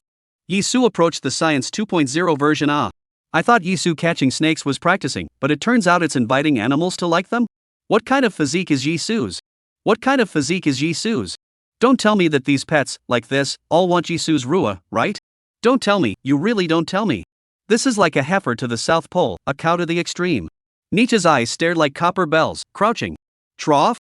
Yizu approached the Science 2.0 version. I thought Yizu catching snakes was practicing, but it turns out it's inviting animals to like them? What kind of physique is Yizu's? What kind of physique is Yizu's? Don't tell me that these pets, like this, all want Yizu's Rua, right? Don't tell me, you really don't tell me. This is like a heifer to the South Pole, a cow to the extreme. Nietzsche's eyes stared like copper bells, crouching. Trough?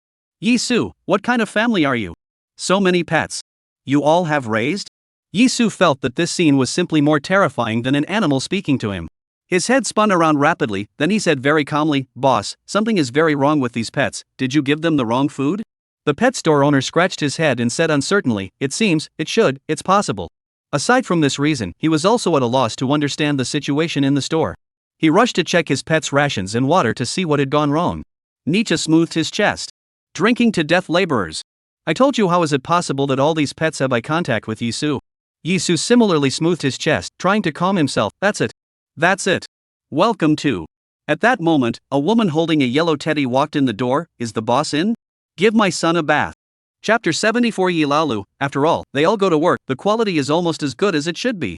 Yizu, what kind of family are you? So many pets. You all have raised? Yizu felt that this scene was simply more terrifying than an animal speaking to him. His head spun around rapidly, then he said very calmly, "Boss, something is very wrong with these pets. Did you give them the wrong food?" The pet store owner scratched his head and said uncertainly, "It seems, it should, it's possible." Aside from this reason, he was also at a loss to understand the situation in the store. He rushed to check his pet's rations and water to see what had gone wrong. Nietzsche smoothed his chest. Drinking to death laborers. I told you, how is it possible that all these pets have eye contact with Yizu? Yizu similarly smoothed his chest, trying to calm himself. That's it. That's it. Welcome to. At that moment, a woman holding a yellow teddy walked in the door. Is the boss in? Give my son a bath. Chapter 74. Yilalu. After all, they all go to work, the quality is almost as good as it should be.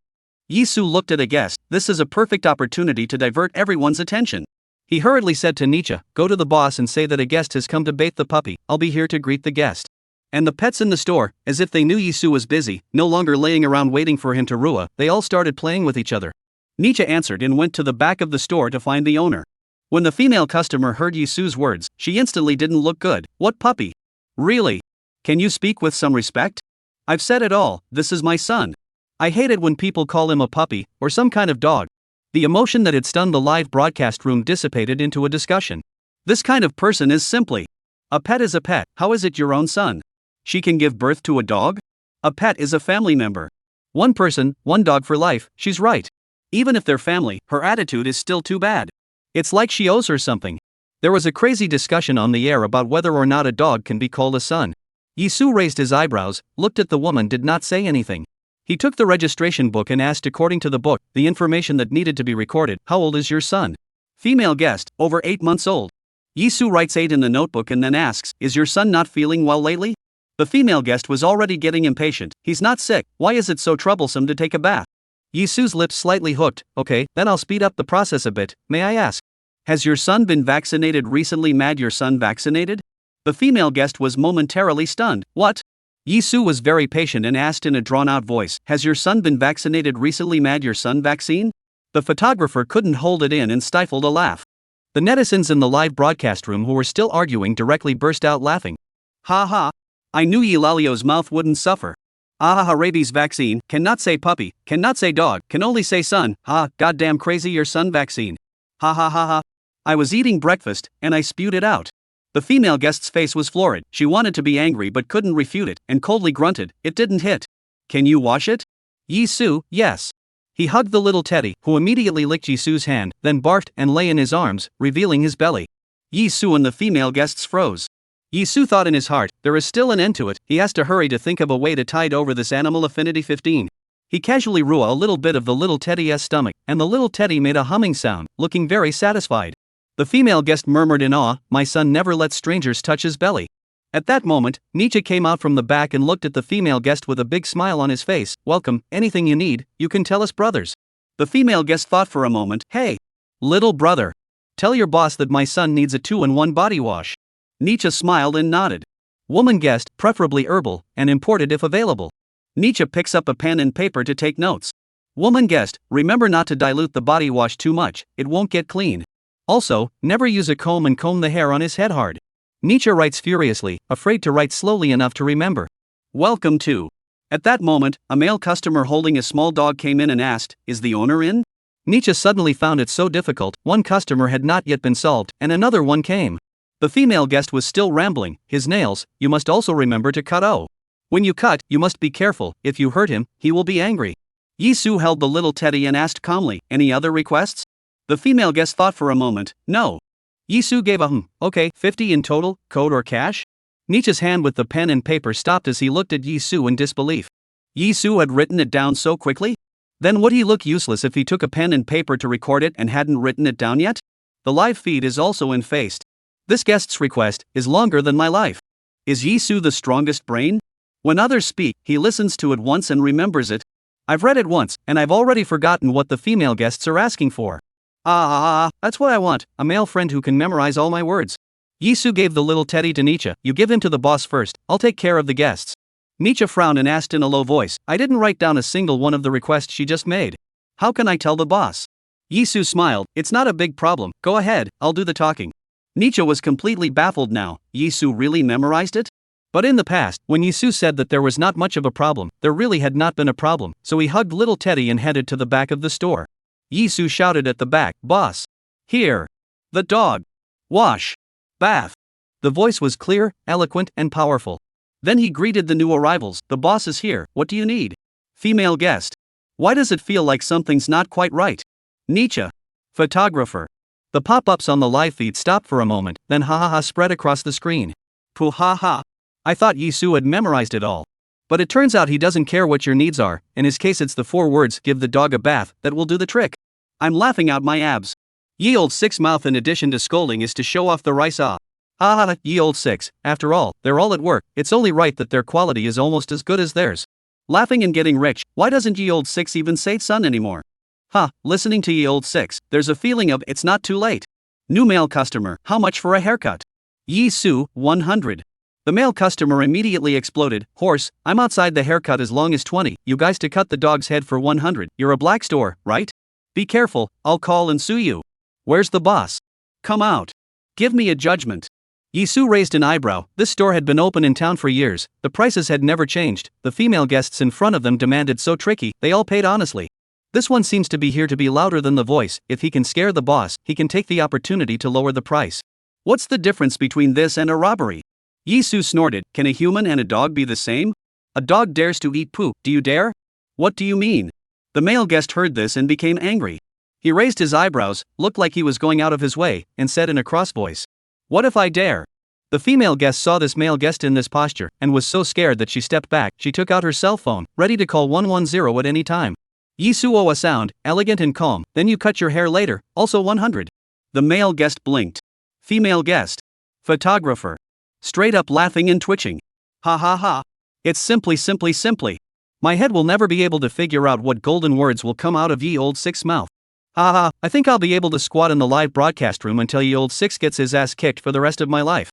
Yizu looked at a guest. This is a perfect opportunity to divert everyone's attention. He hurriedly said to Nietzsche, "Go to the boss and say that a guest has come to bathe the puppy. I'll be here to greet the guest." And the pets in the store, as if they knew Yizu was busy, no longer laying around waiting for him to rua, they all started playing with each other. Nietzsche answered and went to the back of the store to find the owner. When the female customer heard Yizu's words, she instantly didn't look good. What puppy? Really? Can you speak with some respect? I've said it all, this is my son. I hate it when people call him a puppy, or some kind of dog. The emotion that had stunned the live broadcast room dissipated into a discussion. This kind of person is simply. A pet is a pet, how is it your own son? She can give birth to a dog? A pet is a family member. One person, one dog for life, she's right. Even if they're family, her attitude is still too bad. It's like she owes her something. There was a crazy discussion on the air about whether or not a dog can be called a son. Yizu raised his eyebrows, looked at the woman, did not say anything. He took the registration book and asked, according to the book, the information that needed to be recorded. How old is your son? Female guest, over 8 months old. Yizu writes 8 in the notebook and then asks, is your son not feeling well lately? The female guest was already getting impatient. He's not sick, why is it so troublesome to take a bath? Yizu's lips slightly hooked. Okay, then I'll speed up the process a bit. May I ask? Has your son been vaccinated recently? Mad your son vaccinated? The female guest was momentarily stunned. What? Yizu was very patient and asked in a drawn-out voice, has your son been vaccinated recently? Mad your son vaccine? The photographer couldn't hold it in and stifled a laugh. The netizens in the live broadcast room who were still arguing directly burst out laughing. Ha ha. I knew Eulalio's mouth wouldn't suffer. Ah, rabies vaccine, cannot say puppy, cannot say dog, can only say son. Ah, goddamn crazy your son vaccine. Ha ha ha ha. I was eating breakfast, and I spewed it out. The female guest's face was florid. She wanted to be angry but couldn't refute it, and coldly grunted, it didn't hit. Can you wash it? Yizu, yes. He hugged the little teddy, who immediately licked Yizu's hand, then barfed and lay in his arms, revealing his belly. Yizu and the female guests froze. Yizu thought in his heart, there is still an end to it. He has to hurry to think of a way to tide over this animal affinity 15. He casually rua a little bit of the little teddy's stomach, and the little teddy made a humming sound, looking very satisfied. The female guest murmured in awe, my son never lets strangers touch his belly. At that moment, Nietzsche came out from the back and looked at the female guest with a big smile on his face. Welcome, anything you need, you can tell us brothers. The female guest thought for a moment, hey, little brother. Tell your boss that my son needs a 2-in-1 body wash. Nietzsche smiled and nodded. Woman guest, preferably herbal, and imported if available. Nietzsche picks up a pen and paper to take notes. Woman guest, remember not to dilute the body wash too much, it won't get clean. Also, never use a comb and comb the hair on his head hard. Nietzsche writes furiously, afraid to write slowly enough to remember. Welcome to. At that moment, a male customer holding a small dog came in and asked, is the owner in? Nietzsche suddenly found it so difficult, one customer had not yet been solved, and another one came. The female guest was still rambling, his nails, you must also remember to cut. Oh. When you cut, you must be careful, if you hurt him, he will be angry. Yizu held the little teddy and asked calmly, any other requests? The female guest thought for a moment, no. Yizu gave a okay, 50 in total, code or cash? Nietzsche's hand with the pen and paper stopped as he looked at Yizu in disbelief. Yizu had written it down so quickly? Then would he look useless if he took a pen and paper to record it and hadn't written it down yet? The live feed is also in-faced. This guest's request is longer than my life. Is Yizu the strongest brain? When others speak, he listens to it once and remembers it. I've read it once, and I've already forgotten what the female guests are asking for. That's what I want, a male friend who can memorize all my words. Yizu gave the little teddy to Nietzsche. You give him to the boss first, I'll take care of the guests. Nietzsche frowned and asked in a low voice, I didn't write down a single one of the requests she just made. How can I tell the boss? Yizu smiled, it's not a big problem, go ahead, I'll do the talking. Nietzsche was completely baffled now. Yizu really memorized it? But in the past, when Yizu said that there was not much of a problem, there really had not been a problem, so he hugged little Teddy and headed to the back of the store. Yizu shouted at the back, Boss! Here! The dog! Wash! Bath! The voice was clear, eloquent, and powerful. Then he greeted the new arrivals, the boss is here, what do you need? Female guest. Why does it feel like something's not quite right? Nietzsche. Photographer. The pop-ups on the live feed stopped for a moment, then ha spread across the screen. Pooh ha. I thought Yizu had memorized it all. But it turns out he doesn't care what your needs are, in his case it's the 4 words, give the dog a bath, that will do the trick. I'm laughing out my abs. Ye old six mouth in addition to scolding is to show off the rice ye old six, after all, they're all at work, it's only right that their quality is almost as good as theirs. Laughing and getting rich, why doesn't ye old six even say son anymore? Listening to ye old six, there's a feeling of it's not too late. New male customer, how much for a haircut? Yizu, 100. The male customer immediately exploded, horse, I'm outside the haircut as long as 20, you guys to cut the dog's head for 100, you're a black store, right? Be careful, I'll call and sue you. Where's the boss? Come out. Give me a judgment. Yizu raised an eyebrow, this store had been open in town for years, the prices had never changed, the female guests in front of them demanded so tricky, they all paid honestly. This one seems to be here to be louder than the voice, if he can scare the boss, he can take the opportunity to lower the price. What's the difference between this and a robbery? Yizu snorted, can a human and a dog be the same? A dog dares to eat poo, do you dare? What do you mean? The male guest heard this and became angry. He raised his eyebrows, looked like he was going out of his way, and said in a cross voice, what if I dare? The female guest saw this male guest in this posture, and was so scared that she stepped back, she took out her cell phone, ready to call 110 at any time. Yizu a sound, elegant and calm, then you cut your hair later, also 100. The male guest blinked. Female guest. Photographer. Straight up laughing and twitching. Ha. It's simply. My head will never be able to figure out what golden words will come out of ye old six mouth. I think I'll be able to squat in the live broadcast room until ye old six gets his ass kicked for the rest of my life.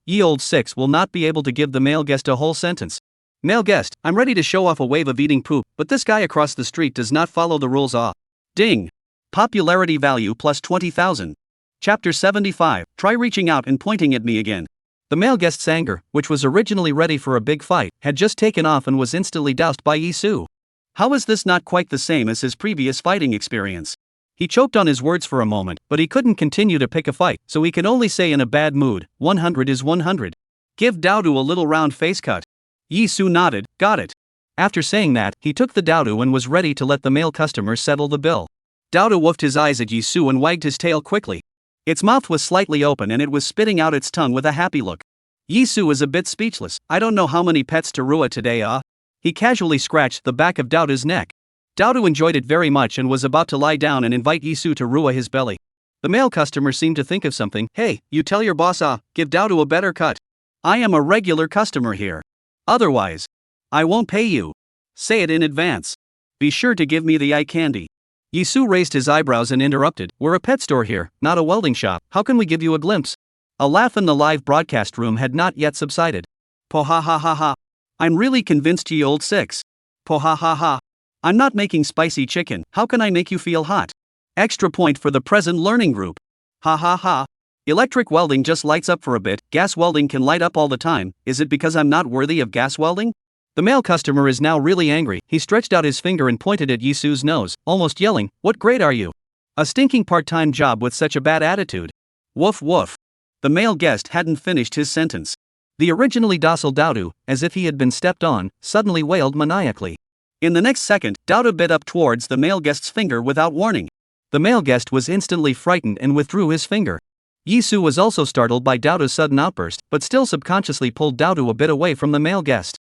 Ye old six will not be able to give the male guest a whole sentence. Male guest, I'm ready to show off a wave of eating poop, but this guy across the street does not follow the rules. Ding. Popularity value plus 20,000. Chapter 75, try reaching out and pointing at me again. The male guest's anger, which was originally ready for a big fight, had just taken off and was instantly doused by Yizu. How is this not quite the same as his previous fighting experience? He choked on his words for a moment, but he couldn't continue to pick a fight, so he could only say in a bad mood, 100 is 100. Give Daodu a little round face cut. Yizu nodded, got it. After saying that, he took the Daodu and was ready to let the male customer settle the bill. Daodu woofed his eyes at Yizu and wagged his tail quickly. Its mouth was slightly open and it was spitting out its tongue with a happy look. Yizu was a bit speechless, I don't know how many pets to Rua today. He casually scratched the back of Daodu's neck. Daodu enjoyed it very much and was about to lie down and invite Yizu to Rua his belly. The male customer seemed to think of something. Hey, you tell your boss give Daodu a better cut. I am a regular customer here. Otherwise, I won't pay you. Say it in advance. Be sure to give me the eye candy. Yizu raised his eyebrows and interrupted, we're a pet store here, not a welding shop, how can we give you a glimpse? A laugh in the live broadcast room had not yet subsided. Po ha. I'm really convinced ye old six. Po ha. I'm not making spicy chicken, how can I make you feel hot? Extra point for the present learning group. Ha. Electric welding just lights up for a bit, gas welding can light up all the time, is it because I'm not worthy of gas welding? The male customer is now really angry, he stretched out his finger and pointed at Yizu's nose, almost yelling, what grade are you? A stinking part-time job with such a bad attitude. Woof. The male guest hadn't finished his sentence. The originally docile Daodu, as if he had been stepped on, suddenly wailed maniacally. In the next second, Daodu bit up towards the male guest's finger without warning. The male guest was instantly frightened and withdrew his finger. Yizu was also startled by Daodu's sudden outburst, but still subconsciously pulled Daodu a bit away from the male guest.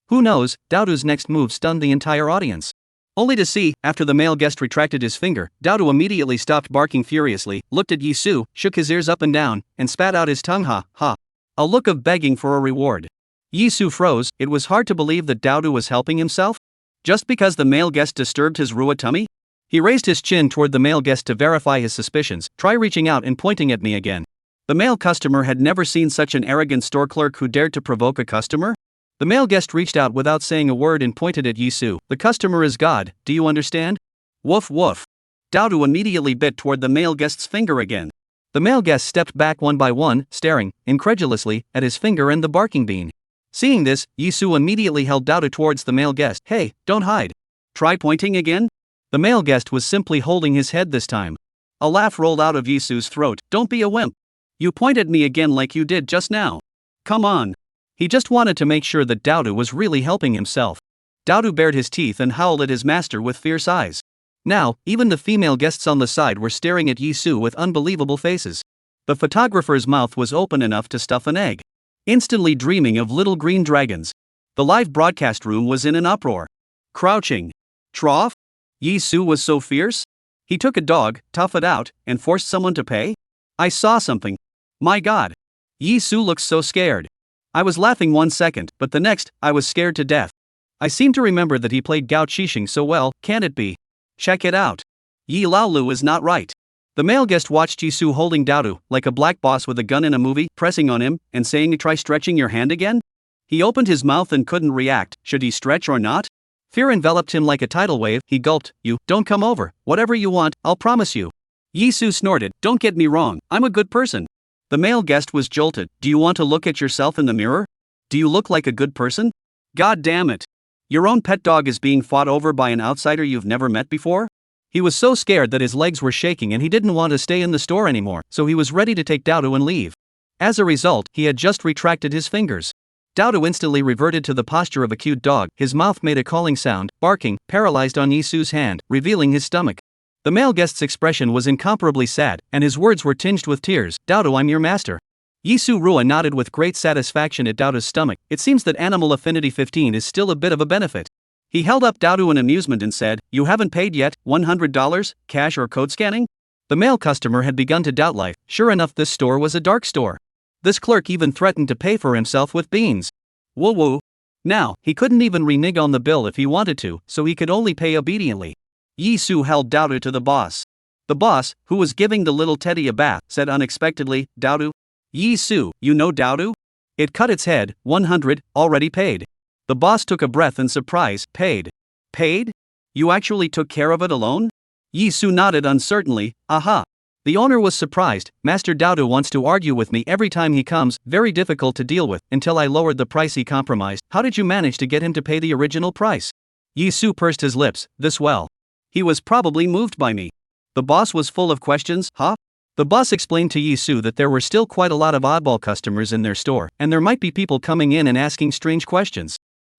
Who knows, Daodu's next move stunned the entire audience. Only to see, after the male guest retracted his finger, Daodu immediately stopped barking furiously, looked at Yizu, shook his ears up and down, and spat out his tongue ha. A look of begging for a reward. Yizu froze. It was hard to believe that Daodu was helping himself. Just because the male guest disturbed his Rua tummy? He raised his chin toward the male guest to verify his suspicions. Try reaching out and pointing at me again. The male customer had never seen such an arrogant store clerk who dared to provoke a customer. The male guest reached out without saying a word and pointed at Yizu. The customer is God, do you understand? Woof woof. Daodu immediately bit toward the male guest's finger again. The male guest stepped back one by one, staring, incredulously, at his finger and the barking bean. Seeing this, Yizu immediately held Daodu towards the male guest. Hey, don't hide. Try pointing again? The male guest was simply holding his head this time. A laugh rolled out of Yizu's throat. Don't be a wimp. You point at me again like you did just now. Come on. He just wanted to make sure that Daodu was really helping himself. Daodu bared his teeth and howled at his master with fierce eyes. Now, even the female guests on the side were staring at Yizu with unbelievable faces. The photographer's mouth was open enough to stuff an egg. Instantly dreaming of little green dragons. The live broadcast room was in an uproar. Crouching. Trough? Yizu was so fierce? He took a dog, toughed it out, and forced someone to pay? I saw something. My God. Yizu looked so scared. I was laughing 1 second, but the next, I was scared to death. I seem to remember that he played Gao Qixing so well, can't it be? Check it out. Yi Laolu is not right. The male guest watched Yizu holding Daodu, like a black boss with a gun in a movie, pressing on him, and saying, try stretching your hand again? He opened his mouth and couldn't react. Should he stretch or not? Fear enveloped him like a tidal wave. He gulped. You, don't come over. Whatever you want, I'll promise you. Yizu snorted. Don't get me wrong, I'm a good person. The male guest was jolted. Do you want to look at yourself in the mirror? Do you look like a good person? God damn it. Your own pet dog is being fought over by an outsider you've never met before? He was so scared that his legs were shaking and he didn't want to stay in the store anymore, so he was ready to take Daodu and leave. As a result, he had just retracted his fingers. Daodu instantly reverted to the posture of a cute dog. His mouth made a calling sound, barking, paralyzed on Yizu's hand, revealing his stomach. The male guest's expression was incomparably sad, and his words were tinged with tears. Daodu, I'm your master. Yizu Rua nodded with great satisfaction at Daodu's stomach. It seems that animal affinity 15 is still a bit of a benefit. He held up Daodu in amusement and said, you haven't paid yet, $100, cash or code scanning? The male customer had begun to doubt life. Sure enough, this store was a dark store. This clerk even threatened to pay for himself with beans. Woo woo. Now, he couldn't even renege on the bill if he wanted to, so he could only pay obediently. Yizu held Daodu to the boss. The boss, who was giving the little teddy a bath, said unexpectedly, Daodu? Yizu, you know Daodu? It cut its head. 100, already paid. The boss took a breath in surprise. Paid? Paid? You actually took care of it alone? Yizu nodded uncertainly. Aha. The owner was surprised. Master Daodu wants to argue with me every time he comes, very difficult to deal with, until I lowered the price he compromised. How did you manage to get him to pay the original price? Yizu pursed his lips. This well. He was probably moved by me. The boss was full of questions, huh? The boss explained to Yizu that there were still quite a lot of oddball customers in their store, and there might be people coming in and asking strange questions.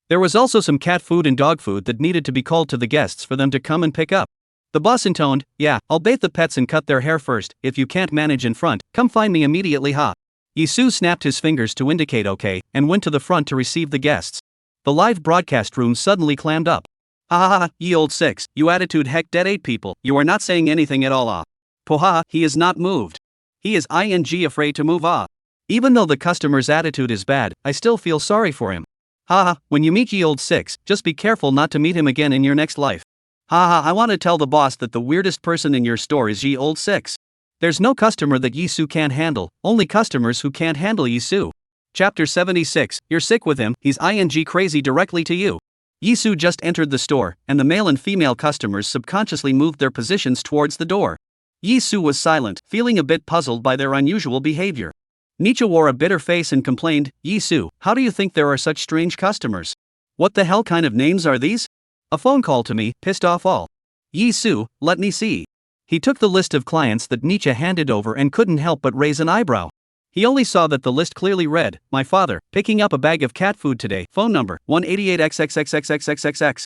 There was also some cat food and dog food that needed to be called to the guests for them to come and pick up. The boss intoned, yeah, I'll bathe the pets and cut their hair first. If you can't manage in front, come find me immediately, ha. Yizu snapped his fingers to indicate okay, and went to the front to receive the guests. The live broadcast room suddenly clammed up. Ha ha ha, ye old six, you attitude heck dead 8 people, you are not saying anything at all, ah. Poha, he is not moved. He is afraid to move, ah. Even though the customer's attitude is bad, I still feel sorry for him. Ha ha, when you meet ye old six, just be careful not to meet him again in your next life. Ha ha, I want to tell the boss that the weirdest person in your store is ye old six. There's no customer that Yizu can't handle, only customers who can't handle Yizu. Chapter 76, you're sick with him, he's crazy directly to you. Yizu just entered the store, and the male and female customers subconsciously moved their positions towards the door. Yizu was silent, feeling a bit puzzled by their unusual behavior. Nietzsche wore a bitter face and complained, Yizu, how do you think there are such strange customers? What the hell kind of names are these? A phone call to me, pissed off all. Yizu, let me see. He took the list of clients that Nietzsche handed over and couldn't help but raise an eyebrow. He only saw that the list clearly read, my father, picking up a bag of cat food today, phone number, 188XXXXXXXX.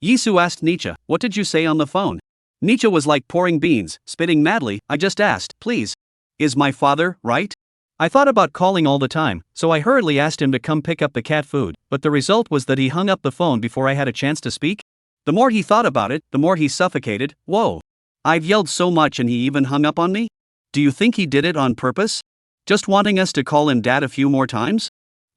Yizu asked Nietzsche, what did you say on the phone? Nietzsche was like pouring beans, spitting madly, I just asked, please. Is my father right? I thought about calling all the time, so I hurriedly asked him to come pick up the cat food, but the result was that he hung up the phone before I had a chance to speak. The more he thought about it, the more he suffocated. Whoa. I've yelled so much and he even hung up on me? Do you think he did it on purpose? Just wanting us to call him dad a few more times?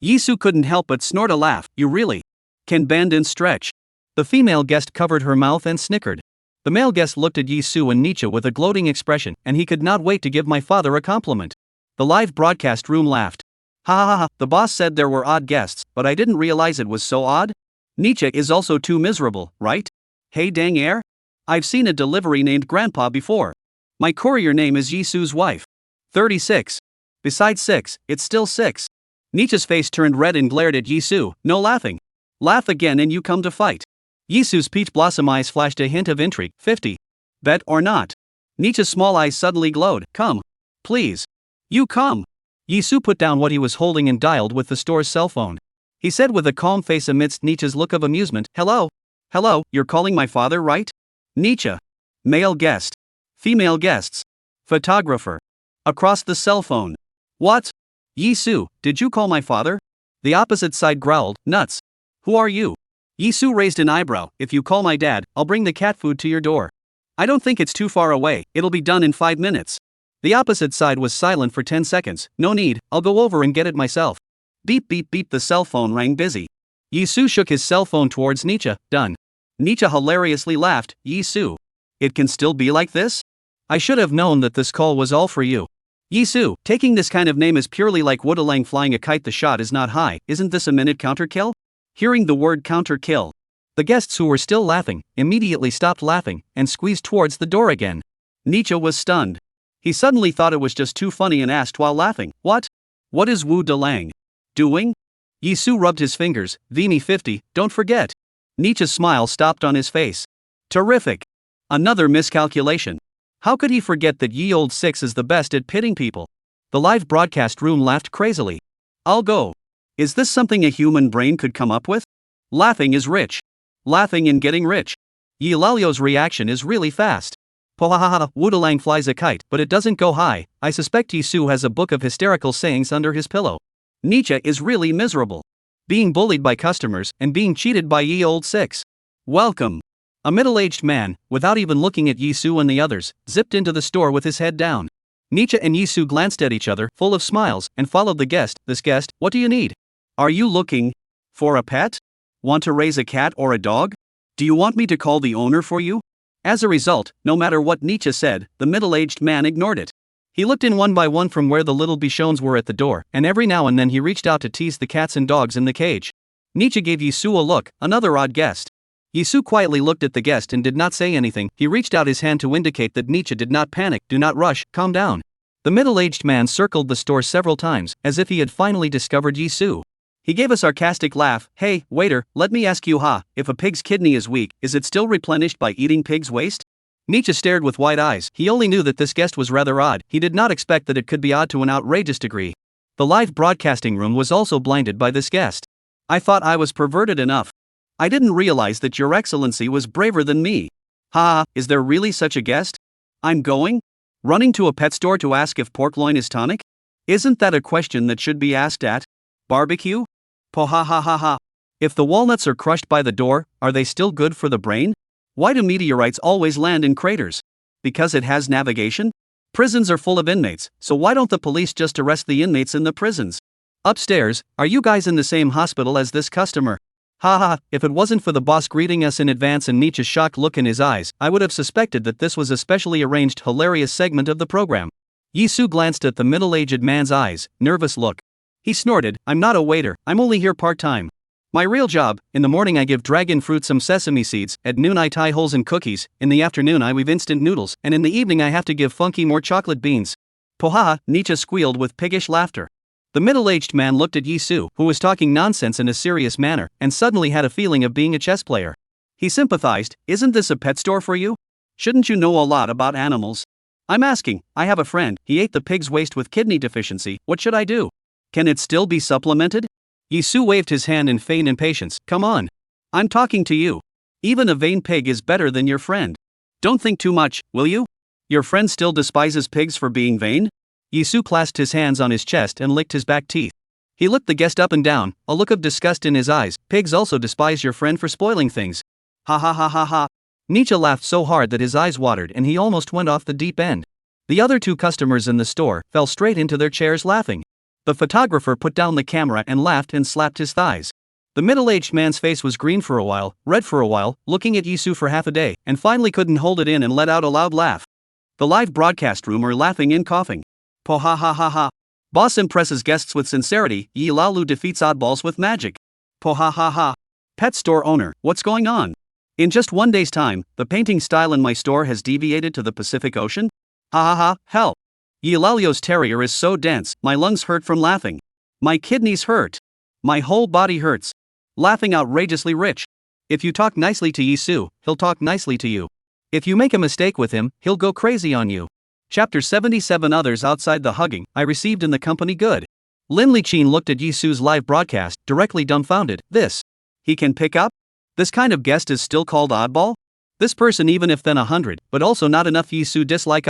Yizu couldn't help but snort a laugh. You really can bend and stretch. The female guest covered her mouth and snickered. The male guest looked at Yizu and Nietzsche with a gloating expression, and he could not wait to give my father a compliment. The live broadcast room laughed. Ha ha ha, the boss said there were odd guests, but I didn't realize it was so odd. Nietzsche is also too miserable, right? Hey dang air? I've seen a delivery named Grandpa before. My courier name is Yizu's wife. 36. Besides 6, it's still 6. Nietzsche's face turned red and glared at Yizu. No laughing. Laugh again and you come to fight. Yizu's peach blossom eyes flashed a hint of intrigue. 50. Bet or not? Nietzsche's small eyes suddenly glowed. Come. Please. You come. Yizu put down what he was holding and dialed with the store's cell phone. He said with a calm face amidst Nietzsche's look of amusement, Hello? Hello, you're calling my father, right? Nietzsche. Male guest. Female guests. Photographer. Across the cell phone. What? Yizu, did you call my father? The opposite side growled, Nuts. Who are you? Yizu raised an eyebrow. If you call my dad, I'll bring the cat food to your door. I don't think it's too far away, it'll be done in 5 minutes. The opposite side was silent for 10 seconds. No need, I'll go over and get it myself. Beep beep beep, the cell phone rang busy. Yizu shook his cell phone towards Nietzsche. Done. Nietzsche hilariously laughed. Yizu. It can still be like this? I should have known that this call was all for you. Yizu, taking this kind of name is purely like Woodalang flying a kite. The shot is not high. Isn't this a minute counter kill? Hearing the word counter kill, the guests who were still laughing immediately stopped laughing and squeezed towards the door again. Nietzsche was stunned. He suddenly thought it was just too funny and asked while laughing, What? What is Wu Dalang doing? Yizu rubbed his fingers. Vimy 50, don't forget. Nietzsche's smile stopped on his face. Terrific. Another miscalculation. How could he forget that Ye Old 6 is the best at pitting people? The live broadcast room laughed crazily. I'll go. Is this something a human brain could come up with? Laughing is rich. Laughing and getting rich. Yi Lalio's reaction is really fast. Pohahaha, Woodalang flies a kite, but it doesn't go high. I suspect Yizu has a book of hysterical sayings under his pillow. Nietzsche is really miserable. Being bullied by customers and being cheated by Ye Old 6. Welcome. A middle-aged man, without even looking at Yizu and the others, zipped into the store with his head down. Nietzsche and Yizu glanced at each other, full of smiles, and followed the guest. This guest, what do you need? Are you looking for a pet? Want to raise a cat or a dog? Do you want me to call the owner for you? As a result, no matter what Nietzsche said, the middle-aged man ignored it. He looked in one by one from where the little bichons were at the door, and every now and then he reached out to tease the cats and dogs in the cage. Nietzsche gave Yizu a look, another odd guest. Yizu quietly looked at the guest and did not say anything. He reached out his hand to indicate that Nietzsche did not panic. Do not rush, calm down. The middle-aged man circled the store several times, as if he had finally discovered Yizu. He gave a sarcastic laugh. Hey, waiter, let me ask you if a pig's kidney is weak, is it still replenished by eating pig's waste? Nietzsche stared with wide eyes. He only knew that this guest was rather odd. He did not expect that it could be odd to an outrageous degree. The live broadcasting room was also blinded by this guest. I thought I was perverted enough. I didn't realize that Your Excellency was braver than me. Is there really such a guest? I'm going? Running to a pet store to ask if pork loin is tonic? Isn't that a question that should be asked at barbecue? Pohahaha. If the walnuts are crushed by the door, are they still good for the brain? Why do meteorites always land in craters? Because it has navigation? Prisons are full of inmates, so why don't the police just arrest the inmates in the prisons? Upstairs, are you guys in the same hospital as this customer? If it wasn't for the boss greeting us in advance and Nietzsche's shocked look in his eyes, I would have suspected that this was a specially arranged hilarious segment of the program. Yizu glanced at the middle-aged man's eyes, nervous look. He snorted, I'm not a waiter, I'm only here part-time. My real job, in the morning I give dragon fruit some sesame seeds, at noon I tie holes in cookies, in the afternoon I weave instant noodles, and in the evening I have to give Funky more chocolate beans. Pohaha, Nietzsche squealed with piggish laughter. The middle-aged man looked at Yizu, who was talking nonsense in a serious manner, and suddenly had a feeling of being a chess player. He sympathized, isn't this a pet store for you? Shouldn't you know a lot about animals? I'm asking, I have a friend, he ate the pig's waste with kidney deficiency, what should I do? Can it still be supplemented? Yizu waved his hand in feigned impatience. Come on. I'm talking to you. Even a vain pig is better than your friend. Don't think too much, will you? Your friend still despises pigs for being vain? Yizu clasped his hands on his chest and licked his back teeth. He looked the guest up and down, a look of disgust in his eyes. Pigs also despise your friend for spoiling things. Ha ha ha ha ha. Nietzsche laughed so hard that his eyes watered and he almost went off the deep end. The other two customers in the store fell straight into their chairs laughing. The photographer put down the camera and laughed and slapped his thighs. The middle-aged man's face was green for a while, red for a while, looking at Yizu for half a day, and finally couldn't hold it in and let out a loud laugh. The live broadcast room are laughing and coughing. Po ha ha ha ha. Boss impresses guests with sincerity, Yi Laolu defeats oddballs with magic. Po ha ha ha. Pet store owner, what's going on? In just 1 day's time, the painting style in my store has deviated to the Pacific Ocean? Ha ha ha, help. Yi Laolio's terrier is so dense, my lungs hurt from laughing. My kidneys hurt. My whole body hurts. Laughing outrageously rich. If you talk nicely to Yizu, he'll talk nicely to you. If you make a mistake with him, he'll go crazy on you. Chapter 77 Others outside the hugging I received in the company good. Lin Liqin looked at Yizu's live broadcast, directly dumbfounded. This. He can pick up? This kind of guest is still called oddball? This person even if then 100, but also not enough Yizu dislike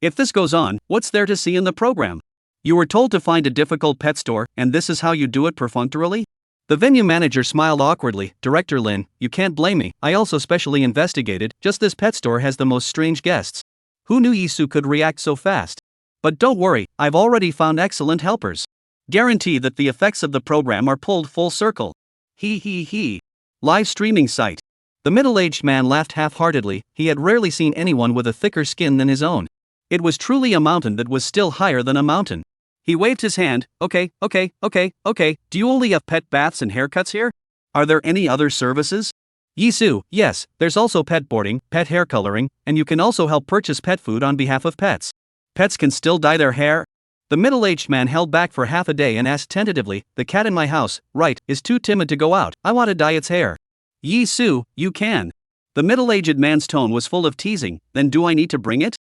If this goes on, what's there to see in the program? You were told to find a difficult pet store, and this is how you do it perfunctorily? The venue manager smiled awkwardly. Director Lin, you can't blame me, I also specially investigated, just this pet store has the most strange guests. Who knew Yizu could react so fast? But don't worry, I've already found excellent helpers. Guarantee that the effects of the program are pulled full circle. He. Live streaming site. The middle-aged man laughed half-heartedly. He had rarely seen anyone with a thicker skin than his own. It was truly a mountain that was still higher than a mountain. He waved his hand. Okay. Do you only have pet baths and haircuts here? Are there any other services? Yizu, yes, there's also pet boarding, pet hair coloring, and you can also help purchase pet food on behalf of pets. Pets can still dye their hair? The middle-aged man held back for half a day and asked tentatively, the cat in my house, right, is too timid to go out, I want to dye its hair. Yizu, you can. The middle-aged man's tone was full of teasing. Then do I need to bring it?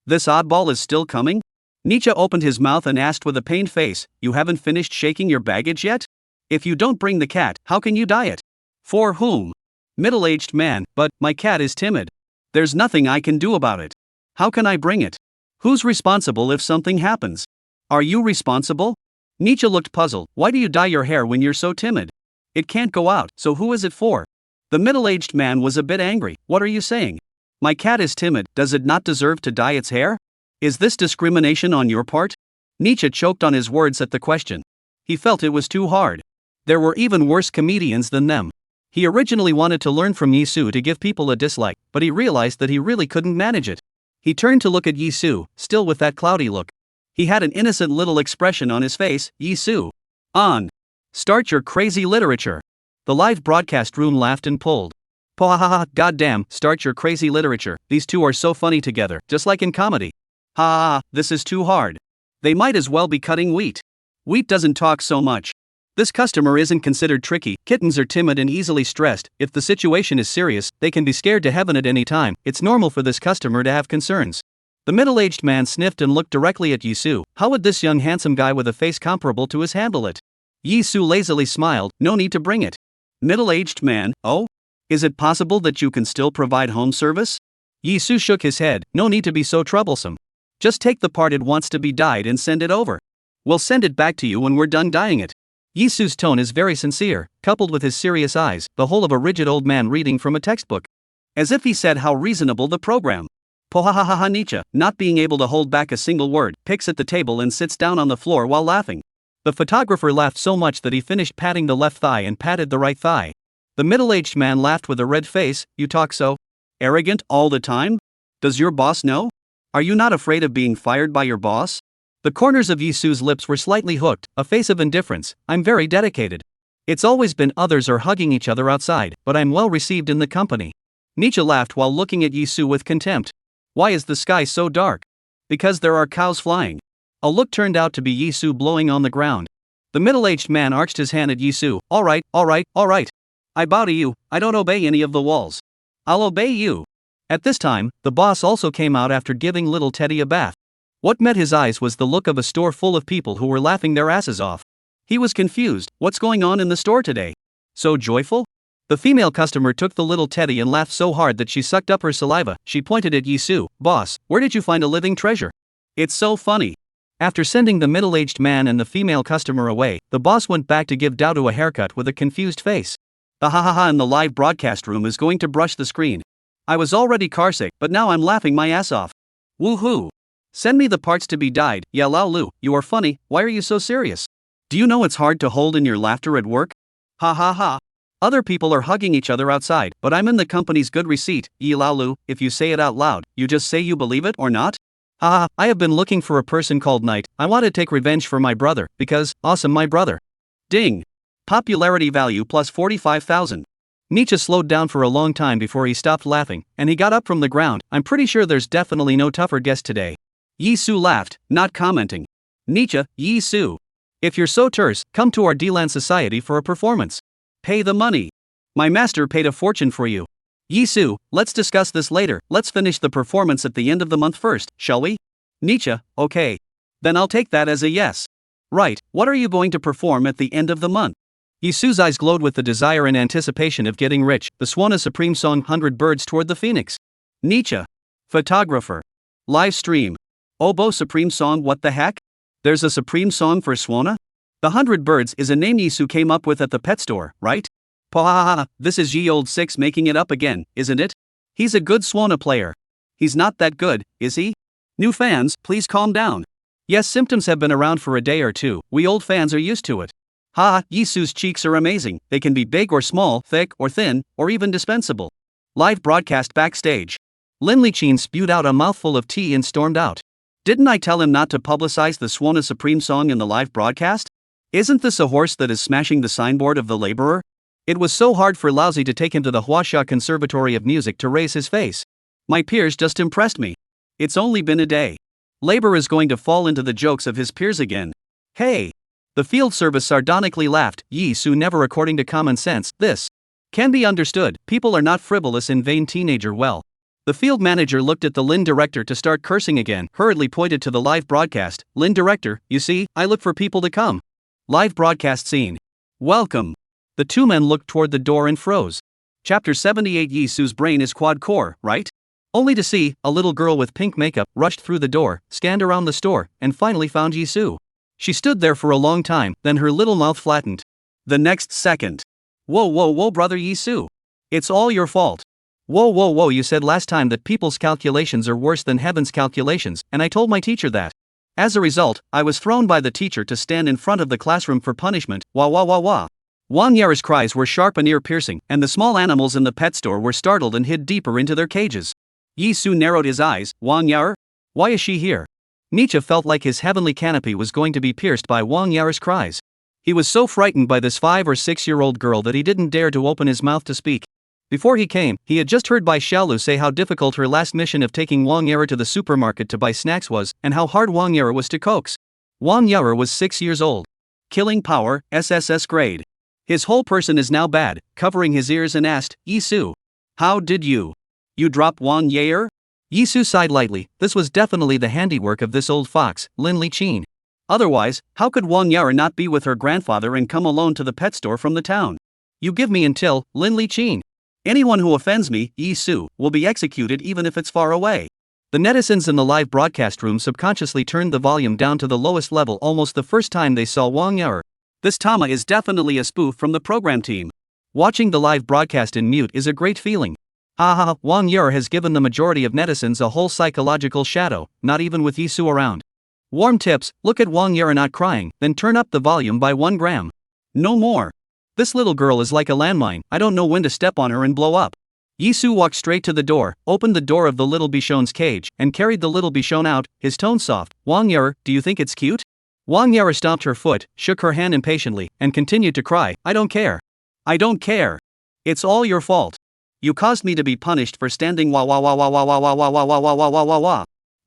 This oddball is still coming? Nietzsche opened his mouth and asked with a pained face, you haven't finished shaking your baggage yet? If you don't bring the cat, how can you dye it? For whom? Middle-aged man, but my cat is timid. There's nothing I can do about it. How can I bring it? Who's responsible if something happens? Are you responsible? Nietzsche looked puzzled. Why do you dye your hair when you're so timid? It can't go out, so who is it for? The middle-aged man was a bit angry. What are you saying? My cat is timid, does it not deserve to dye its hair? Is this discrimination on your part? Nietzsche choked on his words at the question. He felt it was too hard. There were even worse comedians than them. He originally wanted to learn from Yizu to give people a dislike, but he realized that he really couldn't manage it. He turned to look at Yizu, still with that cloudy look. He had an innocent little expression on his face. Yizu. On. Start your crazy literature. The live broadcast room laughed and pulled. Pohahaha, goddamn, start your crazy literature. These two are so funny together, just like in comedy. Ha, this is too hard. They might as well be cutting wheat. Wheat doesn't talk so much. This customer isn't considered tricky. Kittens are timid and easily stressed. If the situation is serious, they can be scared to heaven at any time. It's normal for this customer to have concerns. The middle-aged man sniffed and looked directly at Yizu. How would this young handsome guy with a face comparable to his handle it? Yizu lazily smiled. No need to bring it. Middle-aged man, oh? Is it possible that you can still provide home service? Yizu shook his head. No need to be so troublesome. Just take the part it wants to be dyed and send it over. We'll send it back to you when we're done dyeing it. Yizu's tone is very sincere, coupled with his serious eyes, the whole of a rigid old man reading from a textbook. As if he said how reasonable the program. Pohahaha Nietzsche, not being able to hold back a single word, picks at the table and sits down on the floor while laughing. The photographer laughed so much that he finished patting the left thigh and patted the right thigh. The middle-aged man laughed with a red face. You talk so arrogant all the time? Does your boss know? Are you not afraid of being fired by your boss? The corners of Yizu's lips were slightly hooked, a face of indifference. I'm very dedicated. It's always been others are hugging each other outside, but I'm well received in the company. Nietzsche laughed while looking at Yizu with contempt. Why is the sky so dark? Because there are cows flying. A look turned out to be Yizu blowing on the ground. The middle-aged man arched his hand at Yizu. All right. I bow to you, I don't obey any of the walls. I'll obey you. At this time, the boss also came out after giving little Teddy a bath. What met his eyes was the look of a store full of people who were laughing their asses off. He was confused. What's going on in the store today? So joyful? The female customer took the little Teddy and laughed so hard that she sucked up her saliva. She pointed at Yizu. Boss, where did you find a living treasure? It's so funny. After sending the middle-aged man and the female customer away, the boss went back to give Dao a haircut with a confused face. The ha in the live broadcast room is going to brush the screen. I was already carsick, but now I'm laughing my ass off. Woohoo! Send me the parts to be dyed. Yeah, Lao Lu, you are funny, why are you so serious? Do you know it's hard to hold in your laughter at work? Ha ha ha. Other people are hugging each other outside, but I'm in the company's good receipt. Yi Lao Lu, if you say it out loud, you just say you believe it or not? Haha, I have been looking for a person called Knight. I want to take revenge for my brother, because, awesome my brother. Ding. Popularity value plus 45,000. Nietzsche slowed down for a long time before he stopped laughing, and he got up from the ground. I'm pretty sure there's definitely no tougher guest today. Yizu laughed, not commenting. Nietzsche, Yizu. If you're so terse, come to our D-Land Society for a performance. Pay the money. My master paid a fortune for you. Yizu, let's discuss this later. Let's finish the performance at the end of the month first, shall we? Nietzsche, okay. Then I'll take that as a yes. Right, what are you going to perform at the end of the month? Yizu's eyes glowed with the desire and anticipation of getting rich. The Swan Supreme song 100 Birds Toward the Phoenix. Nietzsche. Photographer. Live stream. Oboe Supreme song what the heck? There's a Supreme song for Swana? The 100 Birds is a name Yizu came up with at the pet store, right? Pahaha, this is ye old six making it up again, isn't it? He's a good Swana player. He's not that good, is he? New fans, please calm down. Yes, symptoms have been around for a day or two, we old fans are used to it. Ha, Yizu's cheeks are amazing, they can be big or small, thick or thin, or even dispensable. Live broadcast backstage. Lin Liqin spewed out a mouthful of tea and stormed out. Didn't I tell him not to publicize the Swana Supreme song in the live broadcast? Isn't this a horse that is smashing the signboard of the laborer? It was so hard for Lousy to take him to the Huasha Conservatory of Music to raise his face. My peers just impressed me. It's only been a day. Labor is going to fall into the jokes of his peers again. Hey! The field service sardonically laughed. Yizu never according to common sense. This can be understood. People are not frivolous in vain teenager well. The field manager looked at the Lin director to start cursing again, hurriedly pointed to the live broadcast. Lin director, you see, I look for people to come. Live broadcast scene. Welcome. The two men looked toward the door and froze. Chapter 78 Yizu's brain is quad-core, right? Only to see, a little girl with pink makeup rushed through the door, scanned around the store, and finally found Yizu. She stood there for a long time, then her little mouth flattened. The next second. Whoa, brother Yizu. It's all your fault. Whoa, you said last time that people's calculations are worse than heaven's calculations, and I told my teacher that. As a result, I was thrown by the teacher to stand in front of the classroom for punishment. Wah. Wang Yare's cries were sharp and ear-piercing, and the small animals in the pet store were startled and hid deeper into their cages. Yizu narrowed his eyes. Wang Yare? Why is she here? Nietzsche felt like his heavenly canopy was going to be pierced by Wang Yare's cries. He was so frightened by this 5 or 6-year-old girl that he didn't dare to open his mouth to speak. Before he came, he had just heard Bai Xiaolu say how difficult her last mission of taking Wang Yare to the supermarket to buy snacks was, and how hard Wang Yare was to coax. Wang Yare was 6 years old. Killing power, SSS grade. His whole person is now bad, covering his ears and asked, Yizu. How did you? You drop Wang Yare? Yizu sighed lightly. This was definitely the handiwork of this old fox, Lin Liqin. Otherwise, how could Wang Yare not be with her grandfather and come alone to the pet store from the town? You give me until, Lin Liqin. Anyone who offends me, Yizu, will be executed even if it's far away. The netizens in the live broadcast room subconsciously turned the volume down to the lowest level almost the first time they saw Wang Yare. This Tama is definitely a spoof from the program team. Watching the live broadcast in mute is a great feeling. Wang Yare has given the majority of netizens a whole psychological shadow, not even with Yizu around. Warm tips, look at Wang Yare not crying, then turn up the volume by 1 gram. No more. This little girl is like a landmine, I don't know when to step on her and blow up. Yizu walked straight to the door, opened the door of the little bichon's cage, and carried the little bichon out, his tone soft. Wang Yare, do you think it's cute? Wang Yare stomped her foot, shook her hand impatiently, and continued to cry, I don't care. I don't care. It's all your fault. You caused me to be punished for standing wah.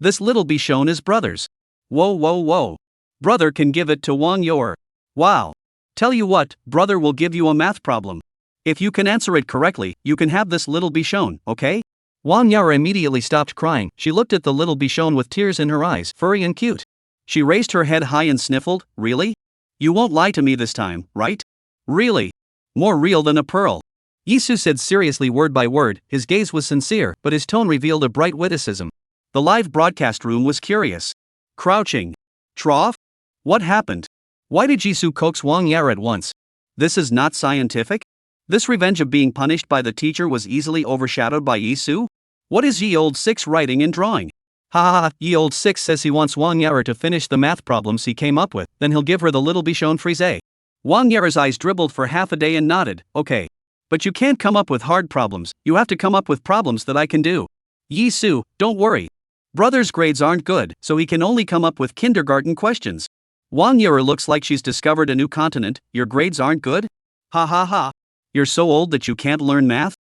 This little bichon is brother's. Whoa. Brother can give it to Wang Yare. Wow. Tell you what, brother will give you a math problem. If you can answer it correctly, you can have this little bichon, okay? Wang Yare immediately stopped crying. She looked at the little bichon with tears in her eyes, furry and cute. She raised her head high and sniffled. Really? You won't lie to me this time, right? Really? More real than a pearl. Yizu said seriously word by word. His gaze was sincere, but his tone revealed a bright witticism. The live broadcast room was curious. Crouching. Trough? What happened? Why did Yizu coax Wang Yar at once? This is not scientific? This revenge of being punished by the teacher was easily overshadowed by Yizu? What is Ye Old Six writing and drawing? Ha ha ha, Ye Old Six says he wants Wang Yar to finish the math problems he came up with, then he'll give her the little Bichon frise. Wang Yar's eyes dribbled for half a day and nodded, okay. But you can't come up with hard problems, you have to come up with problems that I can do. Yizu, don't worry. Brother's grades aren't good, so he can only come up with kindergarten questions. Wang Yar looks like she's discovered a new continent. Your grades aren't good? Ha ha ha. You're so old that you can't learn math?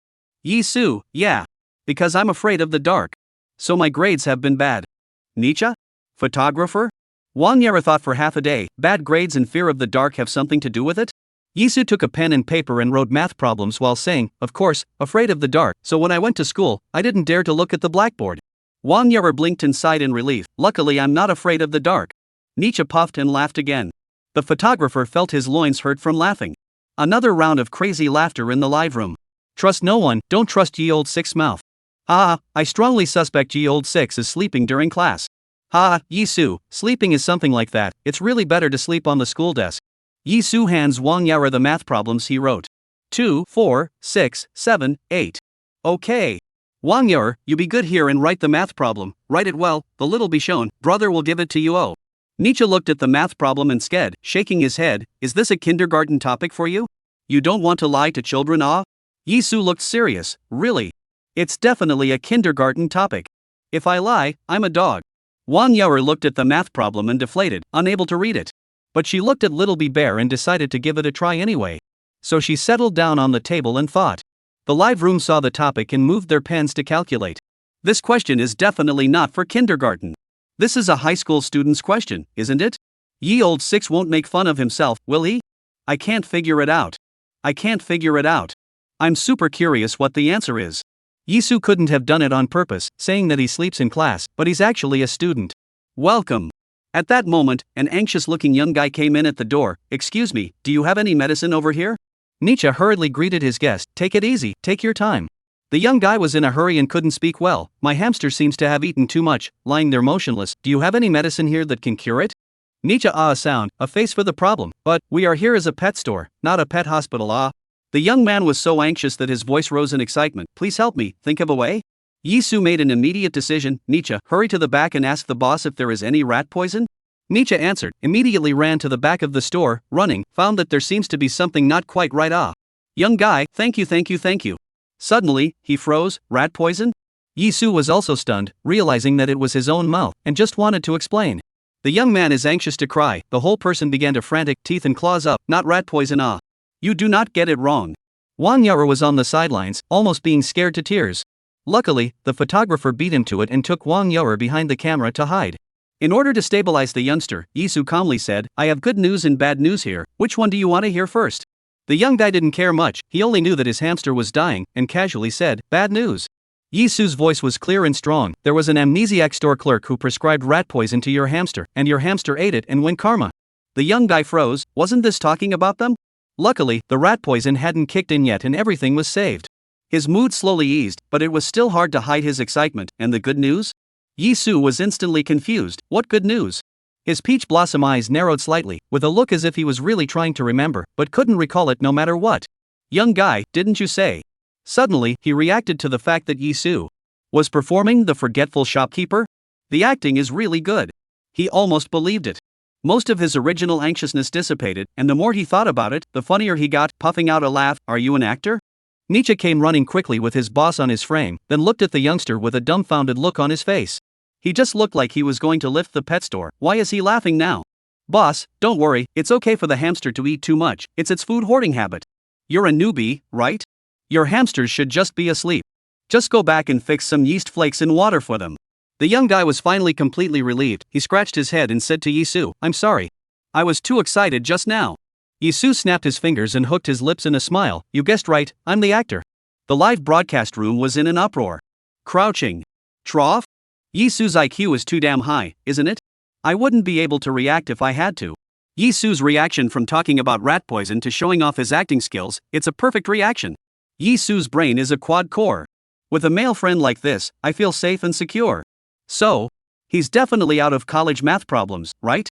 Yizu, yeah. Because I'm afraid of the dark. So my grades have been bad. Nietzsche? Photographer? Wang Yar thought for half a day, bad grades and fear of the dark have something to do with it? Yizu took a pen and paper and wrote math problems while saying, of course, afraid of the dark, so when I went to school, I didn't dare to look at the blackboard. Wang Yar blinked and sighed in relief, luckily I'm not afraid of the dark. Nietzsche puffed and laughed again. The photographer felt his loins hurt from laughing. Another round of crazy laughter in the live room. Trust no one, don't trust Ye Old Six mouth. Ah, I strongly suspect Ye Old Six is sleeping during class. Ha, Yizu, sleeping is something like that, it's really better to sleep on the school desk. Yizu hands Wang Yar the math problems he wrote. 2, 4, 6, 7, 8. Okay. Wang Yar, you be good here and write the math problem, write it well, the little Bichon, brother will give it to you. Oh. Nietzsche looked at the math problem and said, shaking his head, is this a kindergarten topic for you? You don't want to lie to children, ah? Yizu looked serious, really? It's definitely a kindergarten topic. If I lie, I'm a dog. Wang Yar looked at the math problem and deflated, unable to read it. But she looked at Little Bee Bear and decided to give it a try anyway. So she settled down on the table and thought. The live room saw the topic and moved their pens to calculate. This question is definitely not for kindergarten. This is a high school student's question, isn't it? Ye Old Six won't make fun of himself, will he? I can't figure it out. I can't figure it out. I'm super curious what the answer is. Yizu couldn't have done it on purpose, saying that he sleeps in class, but he's actually a student. Welcome. At that moment, an anxious-looking young guy came in at the door. Excuse me, do you have any medicine over here? Nietzsche hurriedly greeted his guest. Take it easy, take your time. The young guy was in a hurry and couldn't speak well. My hamster seems to have eaten too much, lying there motionless. Do you have any medicine here that can cure it? Nietzsche a sound, a face for the problem. But, we are here as a pet store, not a pet hospital ah. The young man was so anxious that his voice rose in excitement. Please help me, think of a way? Yizu made an immediate decision. Nietzsche, hurry to the back and ask the boss if there is any rat poison? Nietzsche answered, immediately ran to the back of the store, running, found that there seems to be something not quite right ah. Young guy, thank you. Suddenly, he froze. Rat poison? Yizu was also stunned, realizing that it was his own mouth, and just wanted to explain. The young man is anxious to cry. The whole person began to frantic, teeth and claws up. Not rat poison ah. You do not get it wrong. Wang Yar was on the sidelines, almost being scared to tears. Luckily, the photographer beat him to it and took Wang Yar behind the camera to hide. In order to stabilize the youngster, Yizu calmly said, I have good news and bad news here, which one do you want to hear first? The young guy didn't care much, he only knew that his hamster was dying, and casually said, bad news. Yizu's voice was clear and strong. There was an amnesiac store clerk who prescribed rat poison to your hamster, and your hamster ate it and went karma. The young guy froze. Wasn't this talking about them? Luckily, the rat poison hadn't kicked in yet and everything was saved. His mood slowly eased, but it was still hard to hide his excitement. And the good news? Yizu was instantly confused. What good news? His peach blossom eyes narrowed slightly, with a look as if he was really trying to remember, but couldn't recall it no matter what. Young guy, didn't you say? Suddenly, he reacted to the fact that Yizu was performing the forgetful shopkeeper. The acting is really good. He almost believed it. Most of his original anxiousness dissipated, and the more he thought about it, the funnier he got, puffing out a laugh. Are you an actor? Nietzsche came running quickly with his boss on his frame, then looked at the youngster with a dumbfounded look on his face. He just looked like he was going to lift the pet store. Why is he laughing now? Boss, don't worry, it's okay for the hamster to eat too much, it's its food hoarding habit. You're a newbie, right? Your hamsters should just be asleep. Just go back and fix some yeast flakes in water for them. The young guy was finally completely relieved. He scratched his head and said to Yizu, I'm sorry. I was too excited just now. Yizu snapped his fingers and hooked his lips in a smile. You guessed right, I'm the actor. The live broadcast room was in an uproar. Crouching. Trough? Yizu's IQ is too damn high, isn't it? I wouldn't be able to react if I had to. Yizu's reaction from talking about rat poison to showing off his acting skills, it's a perfect reaction. Yizu's brain is a quad core. With a male friend like this, I feel safe and secure. So, he's definitely out of college math problems, right?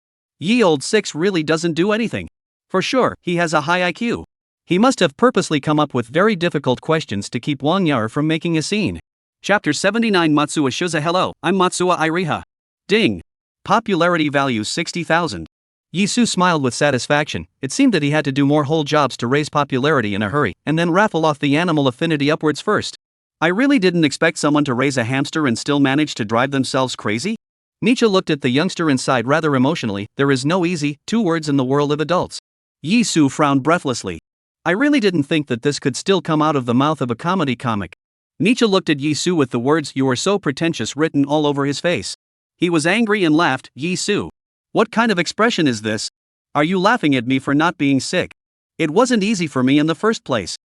Ye old 6 really doesn't do anything. For sure, he has a high IQ. He must have purposely come up with very difficult questions to keep Wang Yar from making a scene. Chapter 79 Matsuwa Shuza. Hello, I'm Matsuwa Iriha. Ding. Popularity value 60,000. Yizu smiled with satisfaction. It seemed that he had to do more whole jobs to raise popularity in a hurry, and then raffle off the animal affinity upwards first. I really didn't expect someone to raise a hamster and still manage to drive themselves crazy. Nietzsche looked at the youngster and sighed rather emotionally. There is no easy 2 words in the world of adults. Yizu frowned breathlessly. I really didn't think that this could still come out of the mouth of a comedy comic. Nietzsche looked at Yizu with the words "You are so pretentious" written all over his face. He was angry and laughed. Yizu. What kind of expression is this? Are you laughing at me for not being sick? It wasn't easy for me in the first place.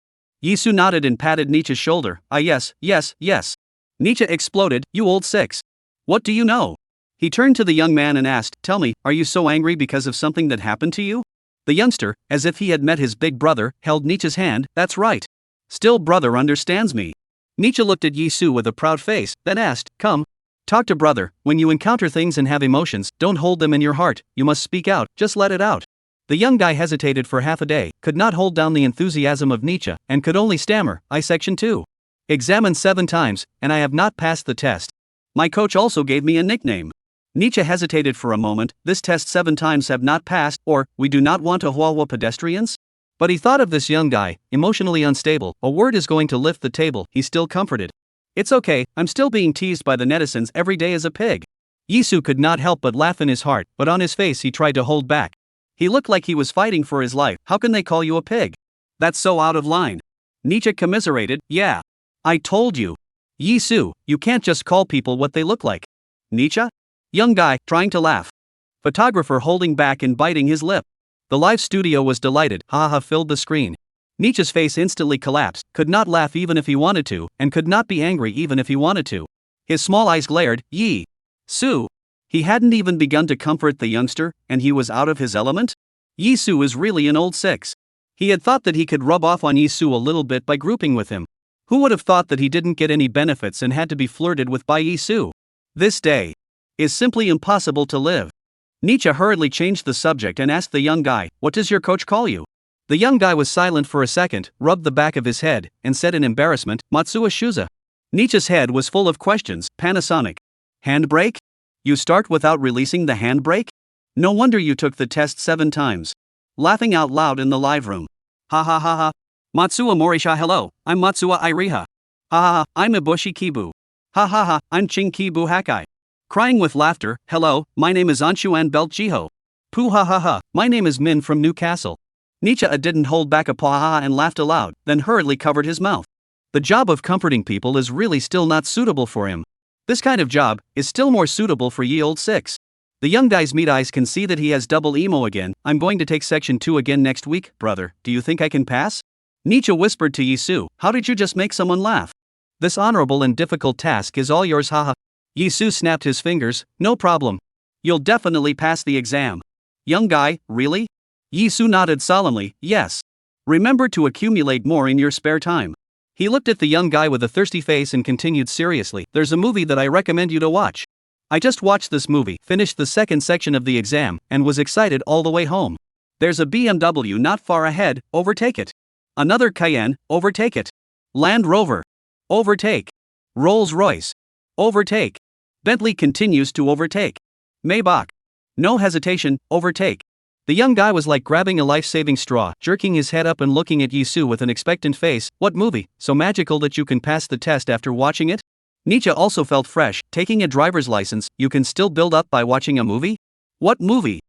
Yizu nodded and patted Nietzsche's shoulder. Yes. Nietzsche exploded. You old 6. What do you know? He turned to the young man and asked, tell me, are you so angry because of something that happened to you? The youngster, as if he had met his big brother, held Nietzsche's hand. That's right. Still brother understands me. Nietzsche looked at Yizu with a proud face, then asked, come. Talk to brother. When you encounter things and have emotions, don't hold them in your heart, you must speak out, just let it out. The young guy hesitated for half a day, could not hold down the enthusiasm of Nietzsche, and could only stammer, Section 2. Examined 7 times, and I have not passed the test. My coach also gave me a nickname. Nietzsche hesitated for a moment. This test 7 times have not passed, or, we do not want a Huahua pedestrians? But he thought of this young guy, emotionally unstable. A word is going to lift the table. He still comforted. It's okay, I'm still being teased by the netizens every day as a pig. Yizu could not help but laugh in his heart, but on his face he tried to hold back. He looked like he was fighting for his life. How can they call you a pig? That's so out of line. Nietzsche commiserated. Yeah. I told you. Yizu, you can't just call people what they look like. Nietzsche? Young guy, trying to laugh. Photographer holding back and biting his lip. The live studio was delighted. Ha filled the screen. Nietzsche's face instantly collapsed, could not laugh even if he wanted to, and could not be angry even if he wanted to. His small eyes glared. Yizu. He hadn't even begun to comfort the youngster, and he was out of his element? Yizu is really an old 6. He had thought that he could rub off on Yizu a little bit by grouping with him. Who would have thought that he didn't get any benefits and had to be flirted with by Yizu? This day is simply impossible to live. Nietzsche hurriedly changed the subject and asked the young guy, what does your coach call you? The young guy was silent for a second, rubbed the back of his head, and said in embarrassment, Matsuwa Shuza. Nietzsche's head was full of questions. Panasonic. Handbrake? You start without releasing the handbrake? No wonder you took the test 7 times. Laughing out loud in the live room. Ha. Matsuwa Morisha. Hello, I'm Matsuwa Iriha. Ha, I'm Ibushi Kibu. Ha, I'm Ching Kibu Hakai. Crying with laughter. Hello, my name is Anshuan Belt Jiho. Poo ha, my name is Min from Newcastle. Nietzsche didn't hold back a paw and laughed aloud, then hurriedly covered his mouth. The job of comforting people is really still not suitable for him. This kind of job is still more suitable for ye old 6. The young guy's meat eyes can see that he has double emo again. I'm going to take section 2 again next week, brother. Do you think I can pass? Nietzsche whispered to Yizu, how did you just make someone laugh? This honorable and difficult task is all yours, haha. Yizu snapped his fingers. No problem. You'll definitely pass the exam. Young guy, really? Yizu nodded solemnly. Yes. Remember to accumulate more in your spare time. He looked at the young guy with a thirsty face and continued seriously, there's a movie that I recommend you to watch. I just watched this movie, finished the 2nd section of the exam, and was excited all the way home. There's a BMW not far ahead, overtake it. Another Cayenne, overtake it. Land Rover. Overtake. Rolls-Royce. Overtake. Bentley continues to overtake. Maybach. No hesitation, overtake. The young guy was like grabbing a life-saving straw, jerking his head up and looking at Yizu with an expectant face. What movie, so magical that you can pass the test after watching it? Nietzsche also felt fresh. Taking a driver's license, you can still build up by watching a movie? What movie?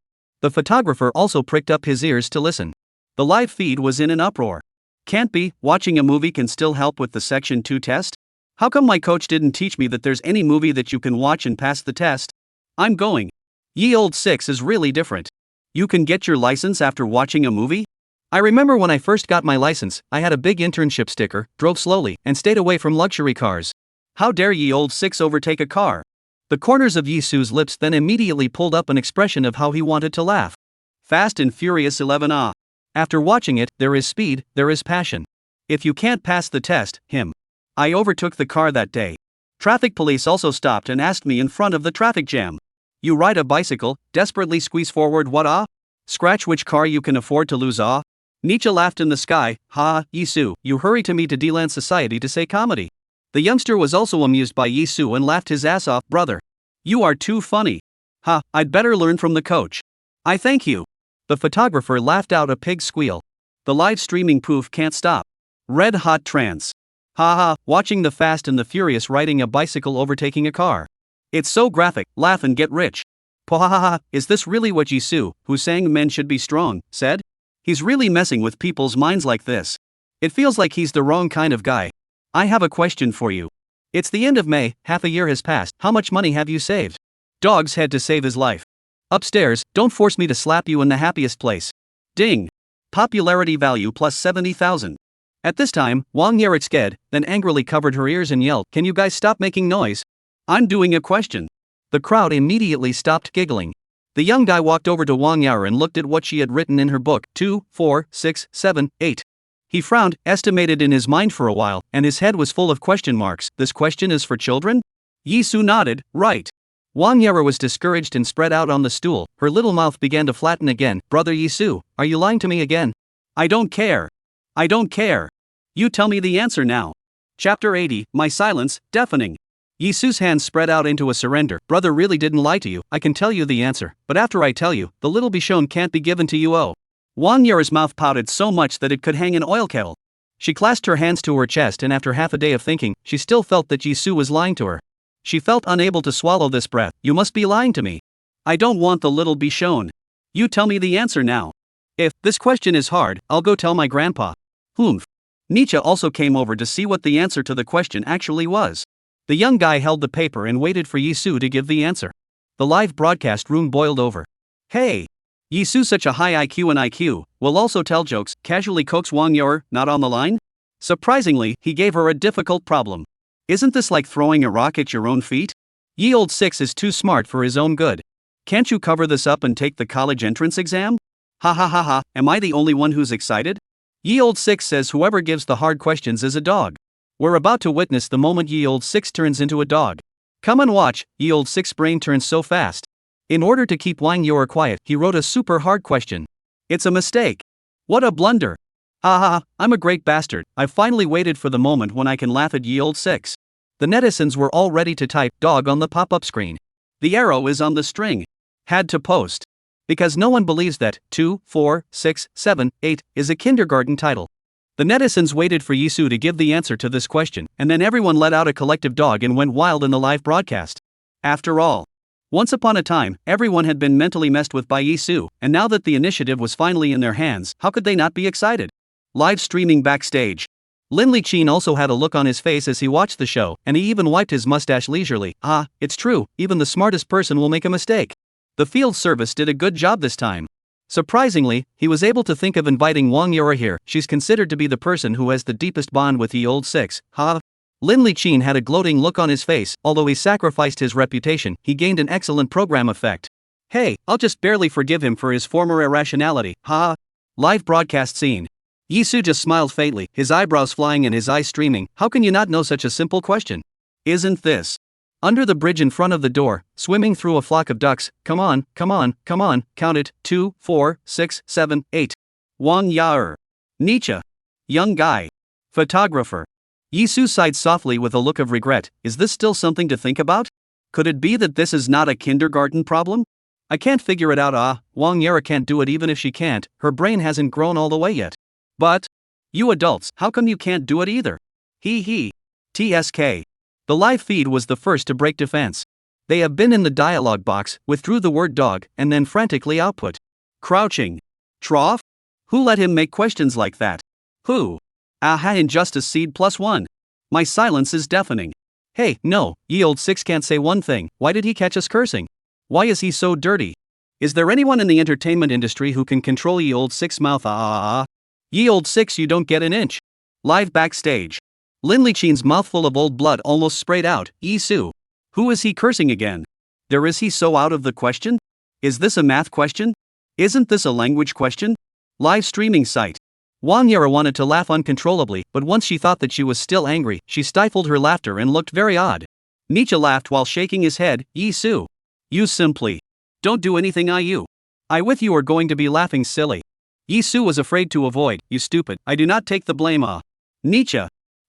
The photographer also pricked up his ears to listen. The live feed was in an uproar. Can't be, watching a movie can still help with the section 2 test? How come my coach didn't teach me that there's any movie that you can watch and pass the test? I'm going. Ye old 6 is really different. You can get your license after watching a movie? I remember when I first got my license, I had a big internship sticker, drove slowly, and stayed away from luxury cars. How dare ye old 6 overtake a car? The corners of Yizu's lips then immediately pulled up an expression of how he wanted to laugh. Fast and Furious 11 ah. After watching it, there is speed, there is passion. If you can't pass the test, him. I overtook the car that day. Traffic police also stopped and asked me in front of the traffic jam. You ride a bicycle, desperately squeeze forward what ah? Scratch which car you can afford to lose ah? Nietzsche laughed in the sky, ha, Yizu, you hurry to me to Deland Society to say comedy. The youngster was also amused by Yizu and laughed his ass off, brother. You are too funny. Ha, I'd better learn from the coach. I thank you. The photographer laughed out a pig squeal. The live streaming poof can't stop. Red hot trance. Ha ha, watching the Fast and the Furious riding a bicycle overtaking a car. It's so graphic, laugh and get rich. Pohahaha, is this really what Yizu, who sang Men Should Be Strong, said? He's really messing with people's minds like this. It feels like he's the wrong kind of guy. I have a question for you. It's the end of May, half a year has passed, how much money have you saved? Dogs had to save his life. Upstairs, don't force me to slap you in the happiest place. Ding. Popularity value plus 70,000. At this time, Wang Yere scared, then angrily covered her ears and yelled, "Can you guys stop making noise? I'm doing a question." The crowd immediately stopped giggling. The young guy walked over to Wang Yere and looked at what she had written in her book, 2, 4, 6, 7, 8. He frowned, estimated in his mind for a while, and his head was full of question marks. This question is for children? Yizu nodded, right. Wang Yere was discouraged and spread out on the stool. Her little mouth began to flatten again. Brother Yizu, are you lying to me again? I don't care. I don't care. You tell me the answer now. Chapter 80, My Silence, Deafening. Yizu's hands spread out into a surrender. Brother really didn't lie to you, I can tell you the answer, but after I tell you, the little Bichon can't be given to you. Oh. Wang Yere's mouth pouted so much that it could hang an oil kettle. She clasped her hands to her chest and after half a day of thinking, she still felt that Yizu was lying to her. She felt unable to swallow this breath. You must be lying to me. I don't want the little Bichon. You tell me the answer now. If this question is hard, I'll go tell my grandpa. Humph. Nietzsche also came over to see what the answer to the question actually was. The young guy held the paper and waited for Yizu to give the answer. The live broadcast room boiled over. Hey! Yizu, such a high IQ and IQ, will also tell jokes, casually coaxed Wang Yere, not on the line? Surprisingly, he gave her a difficult problem. Isn't this like throwing a rock at your own feet? Ye old six is too smart for his own good. Can't you cover this up and take the college entrance exam? Ha ha ha ha, am I the only one who's excited? Ye old six says whoever gives the hard questions is a dog. We're about to witness the moment Ye old six turns into a dog. Come and watch, Ye old six brain turns so fast. In order to keep Wang Yere quiet, he wrote a super hard question. It's a mistake. What a blunder. Ha ha, I'm a great bastard. I've finally waited for the moment when I can laugh at Ye old six. The netizens were all ready to type dog on the pop-up screen. The arrow is on the string. Had to post. Because no one believes that 2, 4, 6, 7, 8 is a kindergarten title. The netizens waited for Yizu to give the answer to this question, and then everyone let out a collective dog and went wild in the live broadcast. After all, once upon a time, everyone had been mentally messed with by Yizu, and now that the initiative was finally in their hands, how could they not be excited? Live streaming Backstage. Lin Liqin also had a look on his face as he watched the show, and he even wiped his mustache leisurely. Ah, it's true, even the smartest person will make a mistake. The field service did a good job this time. Surprisingly, he was able to think of inviting Wang Yere here. She's considered to be the person who has the deepest bond with the old six. Ha! Lin Liqin had a gloating look on his face. Although he sacrificed his reputation, he gained an excellent program effect. Hey, I'll just barely forgive him for his former irrationality. Ha! Live broadcast scene. Yizu just smiled faintly, his eyebrows flying and his eyes streaming. How can you not know such a simple question? Isn't this? Under the bridge in front of the door, swimming through a flock of ducks, come on, come on, come on, count it, 2, 4, 6, 7, 8. Wang Yere. Nietzsche. Young guy. Photographer. Yizu sighed softly with a look of regret. Is this still something to think about? Could it be that this is not a kindergarten problem? I can't figure it out. Ah, Wang Yere can't do it even if she can't, her brain hasn't grown all the way yet. But, you adults, how come you can't do it either? He. TSK. The live feed was the first to break defense. They have been in the dialogue box, withdrew the word dog, and then frantically output. Crouching. Trough? Who let him make questions like that? Who? Aha, injustice seed +1. My silence is deafening. Hey, no, ye old six can't say one thing. Why did he catch us cursing? Why is he so dirty? Is there anyone in the entertainment industry who can control ye old six mouth? Ye old six, you don't get an inch. Live Backstage. Lin Liqin's mouthful of old blood almost sprayed out. Yizu. Who is he cursing again? Is he so out of the question? Is this a math question? Isn't this a language question? Live streaming site. Wang Yere wanted to laugh uncontrollably, but once she thought that she was still angry, she stifled her laughter and looked very odd. Nietzsche laughed while shaking his head. Yizu. You simply don't do anything. I with you are going to be laughing silly. Yizu was afraid to avoid. You stupid, I do not take the blame. Nietzsche.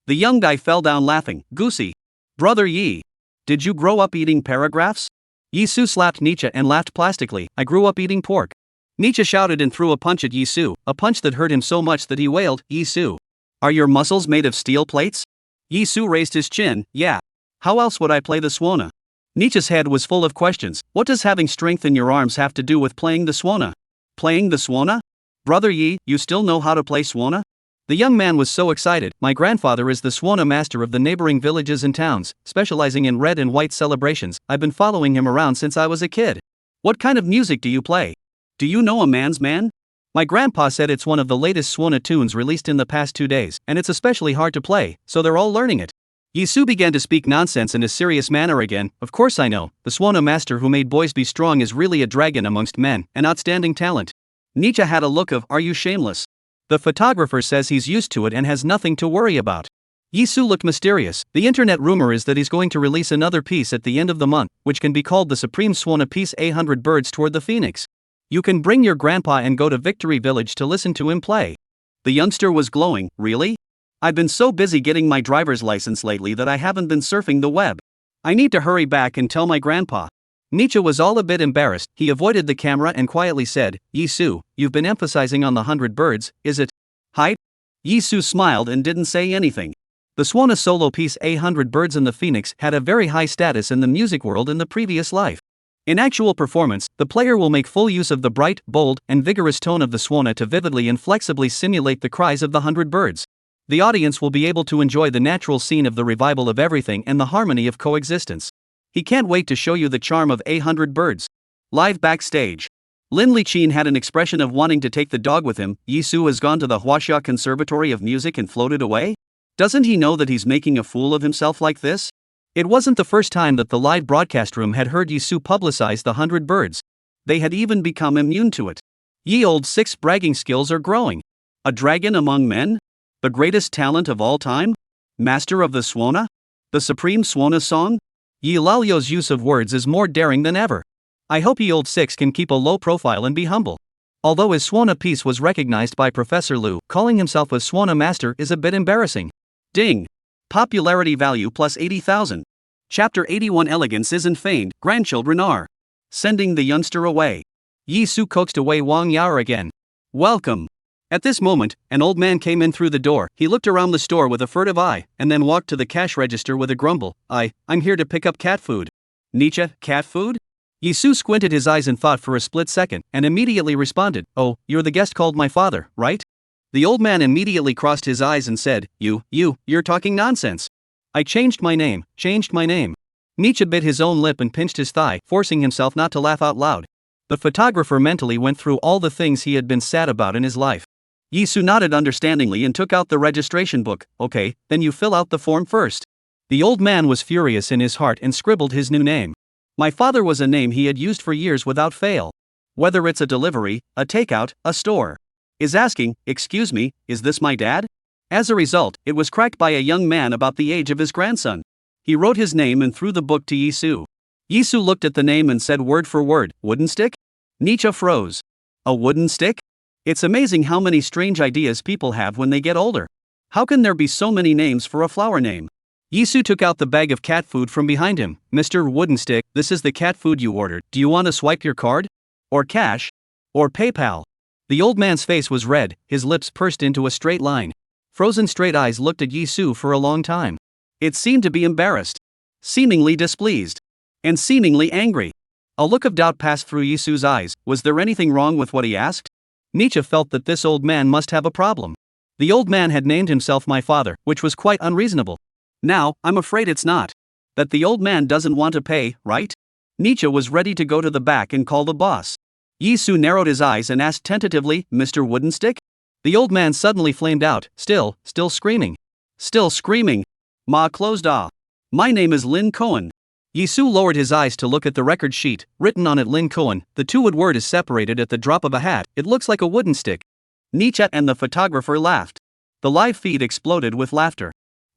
The young guy fell down laughing. Goosey. Brother Yi. Did you grow up eating paragraphs? Yizu slapped Nietzsche and laughed plastically. I grew up eating pork. Nietzsche shouted and threw a punch at Yizu, a punch that hurt him so much that he wailed, Yizu. Are your muscles made of steel plates? Yizu raised his chin. Yeah. How else would I play the swana? Nietzsche's head was full of questions. What does having strength in your arms have to do with playing the swana? Playing the swana? Brother Yi, you still know how to play swana? The young man was so excited. My grandfather is the swana master of the neighboring villages and towns, specializing in red and white celebrations. I've been following him around since I was a kid. What kind of music do you play? Do you know a man's man? My grandpa said it's one of the latest swana tunes released in the past 2 days, and it's especially hard to play, so they're all learning it. Yizu began to speak nonsense in a serious manner again. Of course I know, the swana master who made boys be strong is really a dragon amongst men, an outstanding talent. Nietzsche had a look of, are you shameless? The photographer says he's used to it and has nothing to worry about. Yizu looked mysterious. The internet rumor is that he's going to release another piece at the end of the month, which can be called the Supreme Swana Piece 100 Birds Toward the Phoenix. You can bring your grandpa and go to Victory Village to listen to him play. The youngster was glowing. Really? I've been so busy getting my driver's license lately that I haven't been surfing the web. I need to hurry back and tell my grandpa. Nietzsche was all a bit embarrassed. He avoided the camera and quietly said, Yizu, you've been emphasizing on the 100 birds, is it? Height? Yizu smiled and didn't say anything. The Swana solo piece 100 Birds in the Phoenix had a very high status in the music world in the previous life. In actual performance, the player will make full use of the bright, bold, and vigorous tone of the swana to vividly and flexibly simulate the cries of the 100 birds. The audience will be able to enjoy the natural scene of the revival of everything and the harmony of coexistence. He can't wait to show you the charm of 100 birds. Live backstage. Lin Liqin had an expression of wanting to take the dog with him. Yizu has gone to the Huaxia Conservatory of Music and floated away? Doesn't he know that he's making a fool of himself like this? It wasn't the first time that the live broadcast room had heard Yizu publicize the 100 birds. They had even become immune to it. Ye old six bragging skills are growing. A dragon among men? The greatest talent of all time? Master of the swana? The supreme swana song? Yi Lalio's use of words is more daring than ever. I hope Ye old six can keep a low profile and be humble. Although his swana piece was recognized by Professor Lu, calling himself a swana master is a bit embarrassing. Ding. Popularity value plus 80,000. Chapter 81 Elegance isn't feigned, grandchildren are. Sending the youngster away. Yizu coaxed away Wang Yao again. Welcome. At this moment, an old man came in through the door. He looked around the store with a furtive eye, and then walked to the cash register with a grumble. I'm here to pick up cat food. Nietzsche, cat food? Yizu squinted his eyes and thought for a split second, and immediately responded, oh, you're the guest called my father, right? The old man immediately crossed his eyes and said, you're talking nonsense. I changed my name. Nietzsche bit his own lip and pinched his thigh, forcing himself not to laugh out loud. The photographer mentally went through all the things he had been sad about in his life. Yizu nodded understandingly and took out the registration book. Okay, then you fill out the form first. The old man was furious in his heart and scribbled his new name. My father was a name he had used for years without fail. Whether it's a delivery, a takeout, a store. Is asking, excuse me, is this my dad? As a result, it was cracked by a young man about the age of his grandson. He wrote his name and threw the book to Yizu. Yizu looked at the name and said word for word, wooden stick? Nietzsche froze. A wooden stick? It's amazing how many strange ideas people have when they get older. How can there be so many names for a flower name? Yizu took out the bag of cat food from behind him. Mr. Wooden Stick, this is the cat food you ordered. Do you want to swipe your card? Or cash? Or PayPal? The old man's face was red, his lips pursed into a straight line. Frozen straight eyes looked at Yizu for a long time. It seemed to be embarrassed, seemingly displeased, and seemingly angry. A look of doubt passed through Yizu's eyes. Was there anything wrong with what he asked? Nietzsche felt that this old man must have a problem. The old man had named himself my father, which was quite unreasonable. Now, I'm afraid it's not. That the old man doesn't want to pay, right? Nietzsche was ready to go to the back and call the boss. Yizu narrowed his eyes and asked tentatively, Mr. Wooden Stick? The old man suddenly flamed out, still screaming. Still screaming. Ma closed ah. My name is Lin Cohen. Yizu lowered his eyes to look at the record sheet, written on it Lin Cohen. The two-word word is separated at the drop of a hat. It looks like a wooden stick. Nietzsche and the photographer laughed. The live feed exploded with laughter.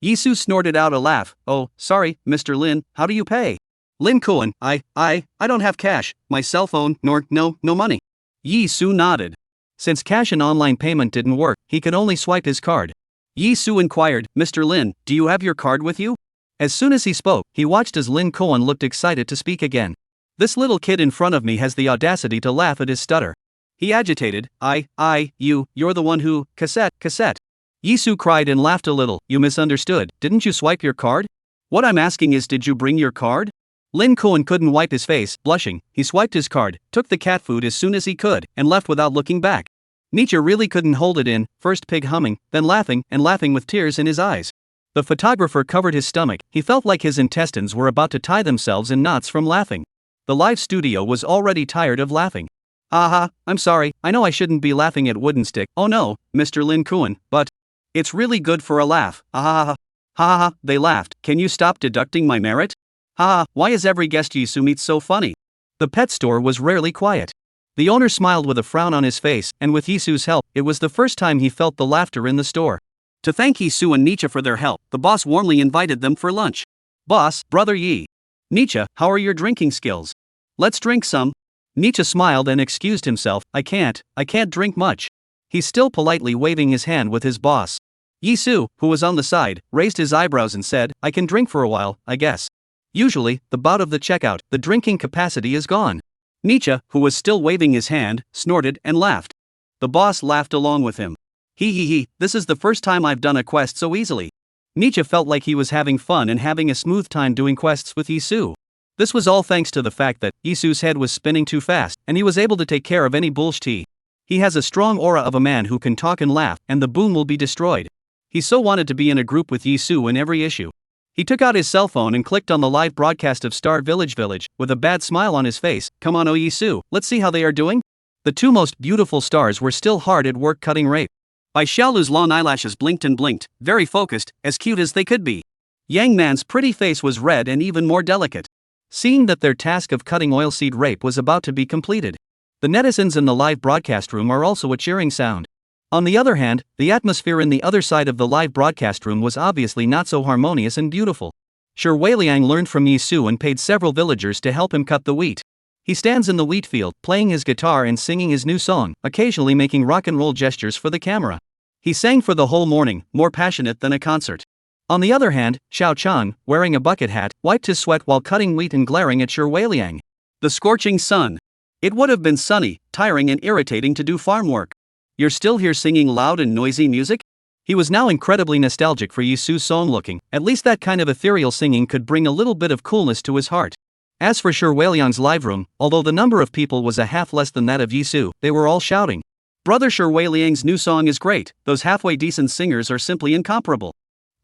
Yizu snorted out a laugh. Oh, sorry, Mr. Lin, how do you pay? Lin Liqin, I don't have cash, my cell phone, nor, no money. Yizu nodded. Since cash and online payment didn't work, he could only swipe his card. Yizu inquired, Mr. Lin, do you have your card with you? As soon as he spoke, he watched as Lin Liqin looked excited to speak again. This little kid in front of me has the audacity to laugh at his stutter. He agitated, you're the one who, cassette. Yizu cried and laughed a little. You misunderstood, didn't you swipe your card? What I'm asking is, did you bring your card? Lin Liqin couldn't wipe his face, blushing. He swiped his card, took the cat food as soon as he could, and left without looking back. Nietzsche really couldn't hold it in, first pig humming, then laughing, and laughing with tears in his eyes. The photographer covered his stomach. He felt like his intestines were about to tie themselves in knots from laughing. The live studio was already tired of laughing. I'm sorry, I know I shouldn't be laughing at wooden stick. Oh no, Mr. Lin Liqin, but it's really good for a laugh. They laughed. Can you stop deducting my merit? Why is every guest Yizu meets so funny? The pet store was rarely quiet. The owner smiled with a frown on his face, and with Yizu's help, it was the first time he felt the laughter in the store. To thank Yizu and Nietzsche for their help, the boss warmly invited them for lunch. Boss, brother Yi. Nietzsche, how are your drinking skills? Let's drink some. Nietzsche smiled and excused himself. I can't drink much. He's still politely waving his hand with his boss. Yizu, who was on the side, raised his eyebrows and said, I can drink for a while, I guess. Usually, the bout of the checkout, the drinking capacity is gone. Nietzsche, who was still waving his hand, snorted and laughed. The boss laughed along with him. This is the first time I've done a quest so easily. Nietzsche felt like he was having fun and having a smooth time doing quests with Yizu. This was all thanks to the fact that Yizu's head was spinning too fast, and he was able to take care of any bullshit. He has a strong aura of a man who can talk and laugh, and the boom will be destroyed. He so wanted to be in a group with Yizu in every issue. He took out his cell phone and clicked on the live broadcast of Star Village, with a bad smile on his face. Come on, Yizu, let's see how they are doing. The two most beautiful stars were still hard at work cutting rape. Bai Xiaolu's long eyelashes blinked and blinked, very focused, as cute as they could be. Yang Man's pretty face was red and even more delicate. Seeing that their task of cutting oilseed rape was about to be completed. The netizens in the live broadcast room are also a cheering sound. On the other hand, the atmosphere in the other side of the live broadcast room was obviously not so harmonious and beautiful. Shi Weiliang learned from Yizu and paid several villagers to help him cut the wheat. He stands in the wheat field, playing his guitar and singing his new song, occasionally making rock and roll gestures for the camera. He sang for the whole morning, more passionate than a concert. On the other hand, Xiao Chang, wearing a bucket hat, wiped his sweat while cutting wheat and glaring at Shi Weiliang. The scorching sun. It would have been sunny, tiring and irritating to do farm work. You're still here singing loud and noisy music? He was now incredibly nostalgic for Yizu's song looking. At least that kind of ethereal singing could bring a little bit of coolness to his heart. As for Shi Weiliang's live room, although the number of people was a half less than that of Yizu, they were all shouting. Brother Shi Weiliang's new song is great, those halfway decent singers are simply incomparable.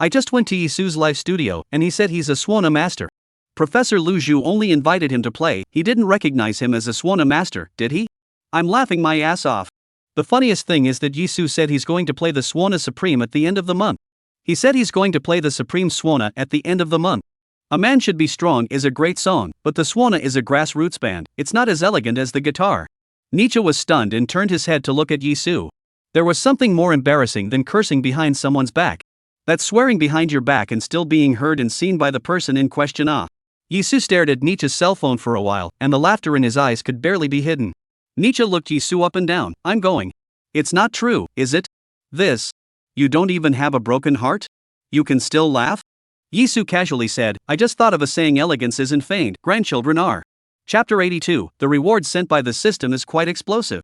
I just went to Yizu's live studio, and he said he's a swan master. Professor Lu Zhu only invited him to play, he didn't recognize him as a swan master, did he? I'm laughing my ass off. The funniest thing is that Yizu said he's going to play the Swana Supreme at the end of the month. He said he's going to play the Supreme Swana at the end of the month. A Man Should Be Strong is a great song, but the Swana is a grassroots band, it's not as elegant as the guitar. Nietzsche was stunned and turned his head to look at Yizu. There was something more embarrassing than cursing behind someone's back. That's swearing behind your back and still being heard and seen by the person in question. Yizu stared at Nietzsche's cell phone for a while, and the laughter in his eyes could barely be hidden. Nietzsche looked Yizu up and down. I'm going. It's not true, is it? This. You don't even have a broken heart? You can still laugh? Yizu casually said, I just thought of a saying, elegance isn't feigned, grandchildren are. Chapter 82, the reward sent by the system is quite explosive.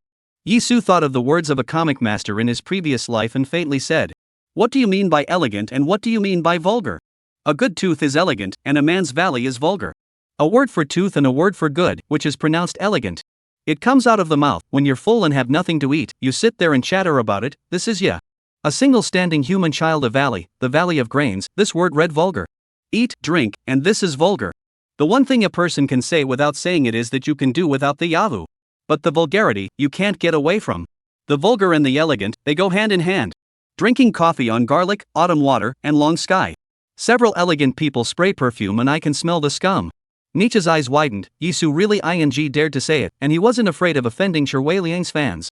Yizu thought of the words of a comic master in his previous life and faintly said, what do you mean by elegant and what do you mean by vulgar? A good tooth is elegant and a man's valley is vulgar. A word for tooth and a word for good, which is pronounced elegant. It comes out of the mouth. When you're full and have nothing to eat, you sit there and chatter about it. This is ya. A single standing human child of valley, the valley of grains. This word read vulgar. Eat, drink, and this is vulgar. The one thing a person can say without saying it is that you can do without the yavu. But the vulgarity, you can't get away from. The vulgar and the elegant, they go hand in hand. Drinking coffee on garlic, autumn water, and long sky. Several elegant people spray perfume and I can smell the scum. Nietzsche's eyes widened. Yizu really dared to say it, and he wasn't afraid of offending Shi Weiliang's fans.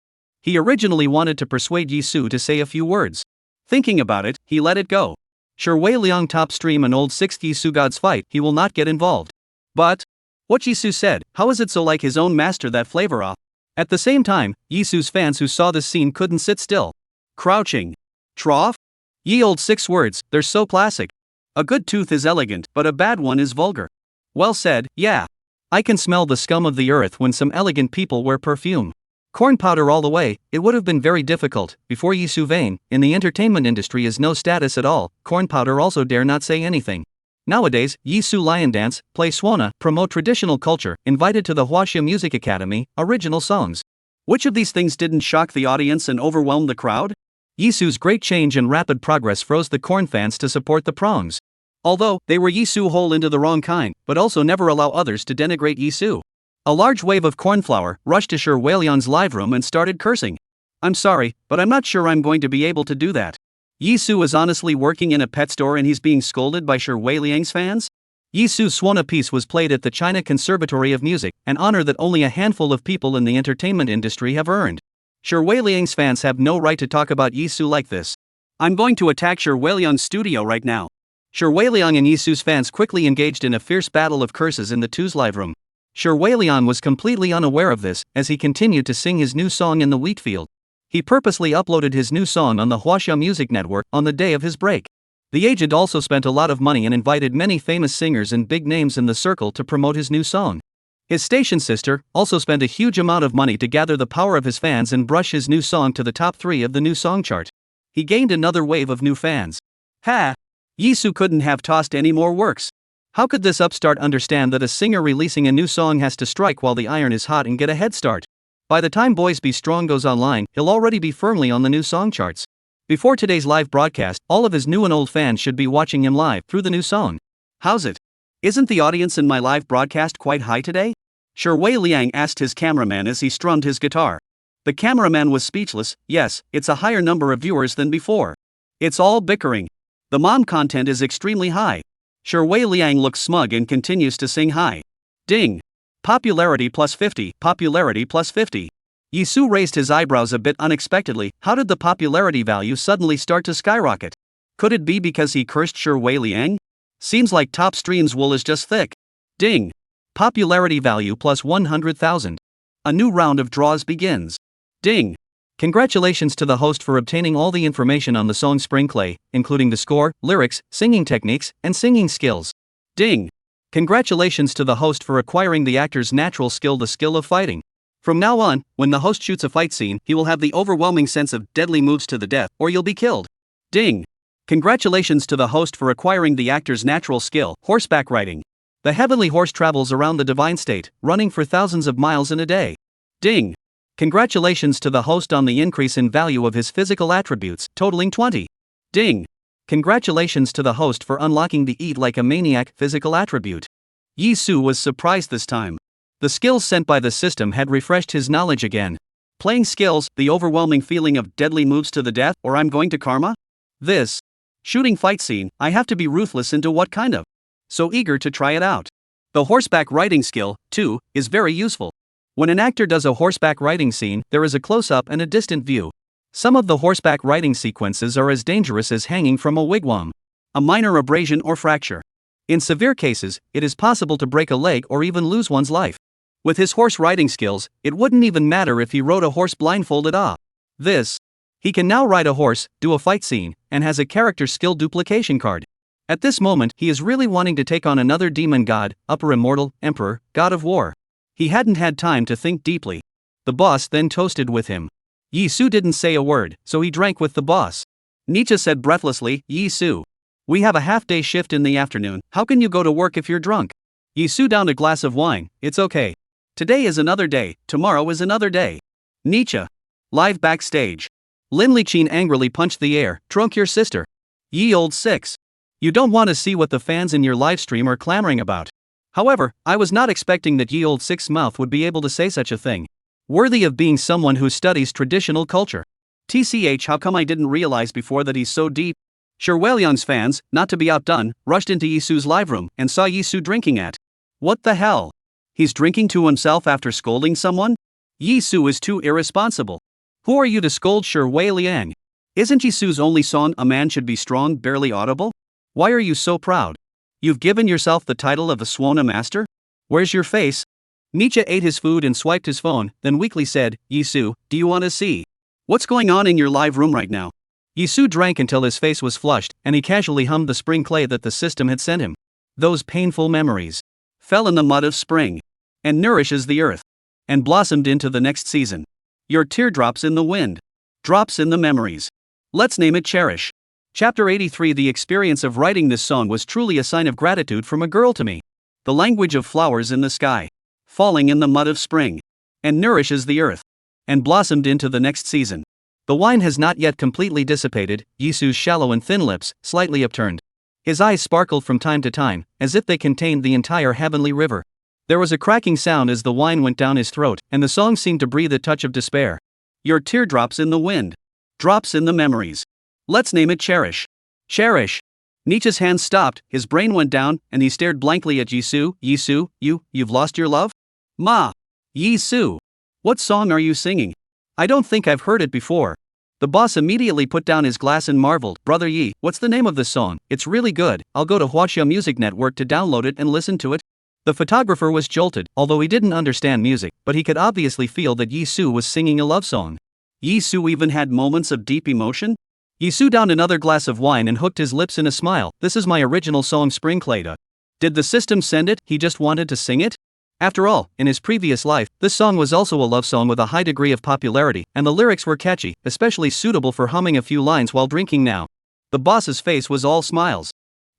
He originally wanted to persuade Yizu to say a few words. Thinking about it, he let it go. Shi Weiliang top stream an old 6th Yizu God's fight, he will not get involved. But what Yizu said, how is it so like his own master that flavor off? At the same time, Yizu's fans who saw this scene couldn't sit still. Crouching. Trough? Ye old 6 words, they're so classic. A good tooth is elegant, but a bad one is vulgar. Well said, yeah. I can smell the scum of the earth when some elegant people wear perfume. Corn powder all the way. It would have been very difficult, before Yizu Vane, in the entertainment industry is no status at all, corn powder also dare not say anything. Nowadays, Yizu lion dance, play swana, promote traditional culture, invited to the Huaxia Music Academy, original songs. Which of these things didn't shock the audience and overwhelm the crowd? Yizu's great change and rapid progress froze the corn fans to support the prongs. Although, they were Yizu whole into the wrong kind, but also never allow others to denigrate Yizu. A large wave of cornflower rushed to Sher Weiliang's live room and started cursing. I'm sorry, but I'm not sure I'm going to be able to do that. Yizu is honestly working in a pet store and he's being scolded by Sher Weiliang's fans? Yizu's Swana piece was played at the China Conservatory of Music, an honor that only a handful of people in the entertainment industry have earned. Sher Weiliang's fans have no right to talk about Yizu like this. I'm going to attack Sher Weiliang's studio right now. Sher Weiliang and Yizu's fans quickly engaged in a fierce battle of curses in the two's live room. Sher Weiliang was completely unaware of this, as he continued to sing his new song in the wheat field. He purposely uploaded his new song on the Huaxia Music Network on the day of his break. The agent also spent a lot of money and invited many famous singers and big names in the circle to promote his new song. His station sister also spent a huge amount of money to gather the power of his fans and brush his new song to the top 3 of the new song chart. He gained another wave of new fans. Ha! Yizu couldn't have tossed any more works. How could this upstart understand that a singer releasing a new song has to strike while the iron is hot and get a head start? By the time Boys Be Strong goes online, he'll already be firmly on the new song charts. Before today's live broadcast, all of his new and old fans should be watching him live through the new song. How's it? Isn't the audience in my live broadcast quite high today? Sher Weiliang asked his cameraman as he strummed his guitar. The cameraman was speechless. Yes, it's a higher number of viewers than before. It's all bickering. The mom content is extremely high. Sher Weiliang looks smug and continues to sing high. Ding. Popularity plus 50, popularity plus 50. Yizu raised his eyebrows a bit unexpectedly. How did the popularity value suddenly start to skyrocket? Could it be because he cursed Sher Weiliang? Seems like top streams wool is just thick. Ding. Popularity value plus 100,000. A new round of draws begins. Ding. Congratulations to the host for obtaining all the information on the song Spring Clay, including the score, lyrics, singing techniques, and singing skills. Ding. Congratulations to the host for acquiring the actor's natural skill, the skill of fighting. From now on, when the host shoots a fight scene, he will have the overwhelming sense of deadly moves to the death, or you'll be killed. Ding. Congratulations to the host for acquiring the actor's natural skill, horseback riding. The heavenly horse travels around the divine state, running for thousands of miles in a day. Ding. Congratulations to the host on the increase in value of his physical attributes, totaling 20. Ding. Congratulations to the host for unlocking the eat like a maniac physical attribute. Yizu was surprised this time. The skills sent by the system had refreshed his knowledge again. Playing skills, the overwhelming feeling of deadly moves to the death, or I'm going to karma? This. Shooting fight scene, I have to be ruthless into what kind of? So eager to try it out. The horseback riding skill, too, is very useful. When an actor does a horseback riding scene, there is a close-up and a distant view. Some of the horseback riding sequences are as dangerous as hanging from a wigwam. A minor abrasion or fracture. In severe cases, it is possible to break a leg or even lose one's life. With his horse riding skills, it wouldn't even matter if he rode a horse blindfolded off. He can now ride a horse, do a fight scene, and has a character skill duplication card. At this moment, he is really wanting to take on another demon god, upper immortal, emperor, god of war. He hadn't had time to think deeply. The boss then toasted with him. Yizu didn't say a word, so he drank with the boss. Nietzsche said breathlessly, Yizu. We have a half-day shift in the afternoon, how can you go to work if you're drunk? Yizu downed a glass of wine, it's okay. Today is another day, tomorrow is another day. Nietzsche. Live backstage. Lin Liqin angrily punched the air, drunk your sister. Ye old 6. You don't want to see what the fans in your livestream are clamoring about. However, I was not expecting that ye old 6 mouth would be able to say such a thing. Worthy of being someone who studies traditional culture. TCH, how come I didn't realize before that he's so deep? Sher Weiliang's fans, not to be outdone, rushed into Yizu's live room and saw Yizu drinking at. What the hell? He's drinking to himself after scolding someone? Yizu is too irresponsible. Who are you to scold Sher Weiliang? Isn't Yizu's only song A Man Should Be Strong barely audible? Why are you so proud? You've given yourself the title of a Swana master? Where's your face? Nietzsche ate his food and swiped his phone, then weakly said, Yizu, do you want to see what's going on in your live room right now? Yizu drank until his face was flushed, and he casually hummed the spring play that the system had sent him. Those painful memories fell in the mud of spring, and nourishes the earth, and blossomed into the next season. Your teardrops in the wind, drops in the memories. Let's name it Cherish. Chapter 83. The experience of writing this song was truly a sign of gratitude from a girl to me. The language of flowers in the sky, falling in the mud of spring, and nourishes the earth, and blossomed into the next season. The wine has not yet completely dissipated, Yizu's shallow and thin lips, slightly upturned. His eyes sparkled from time to time, as if they contained the entire heavenly river. There was a cracking sound as the wine went down his throat, and the song seemed to breathe a touch of despair. Your teardrops in the wind, drops in the memories. Let's name it Cherish. Cherish. Nietzsche's hands stopped, his brain went down, and he stared blankly at Yizu. Yizu, you've lost your love? Ma. Yizu. What song are you singing? I don't think I've heard it before. The boss immediately put down his glass and marveled. Brother Yi, what's the name of this song? It's really good. I'll go to Huaxia Music Network to download it and listen to it. The photographer was jolted, although he didn't understand music, but he could obviously feel that Yizu was singing a love song. Yizu even had moments of deep emotion? Yizu downed another glass of wine and hooked his lips in a smile. This is my original song Spring Clayda. Did the system send it? He just wanted to sing it? After all, in his previous life, this song was also a love song with a high degree of popularity, and the lyrics were catchy, especially suitable for humming a few lines while drinking now. The boss's face was all smiles.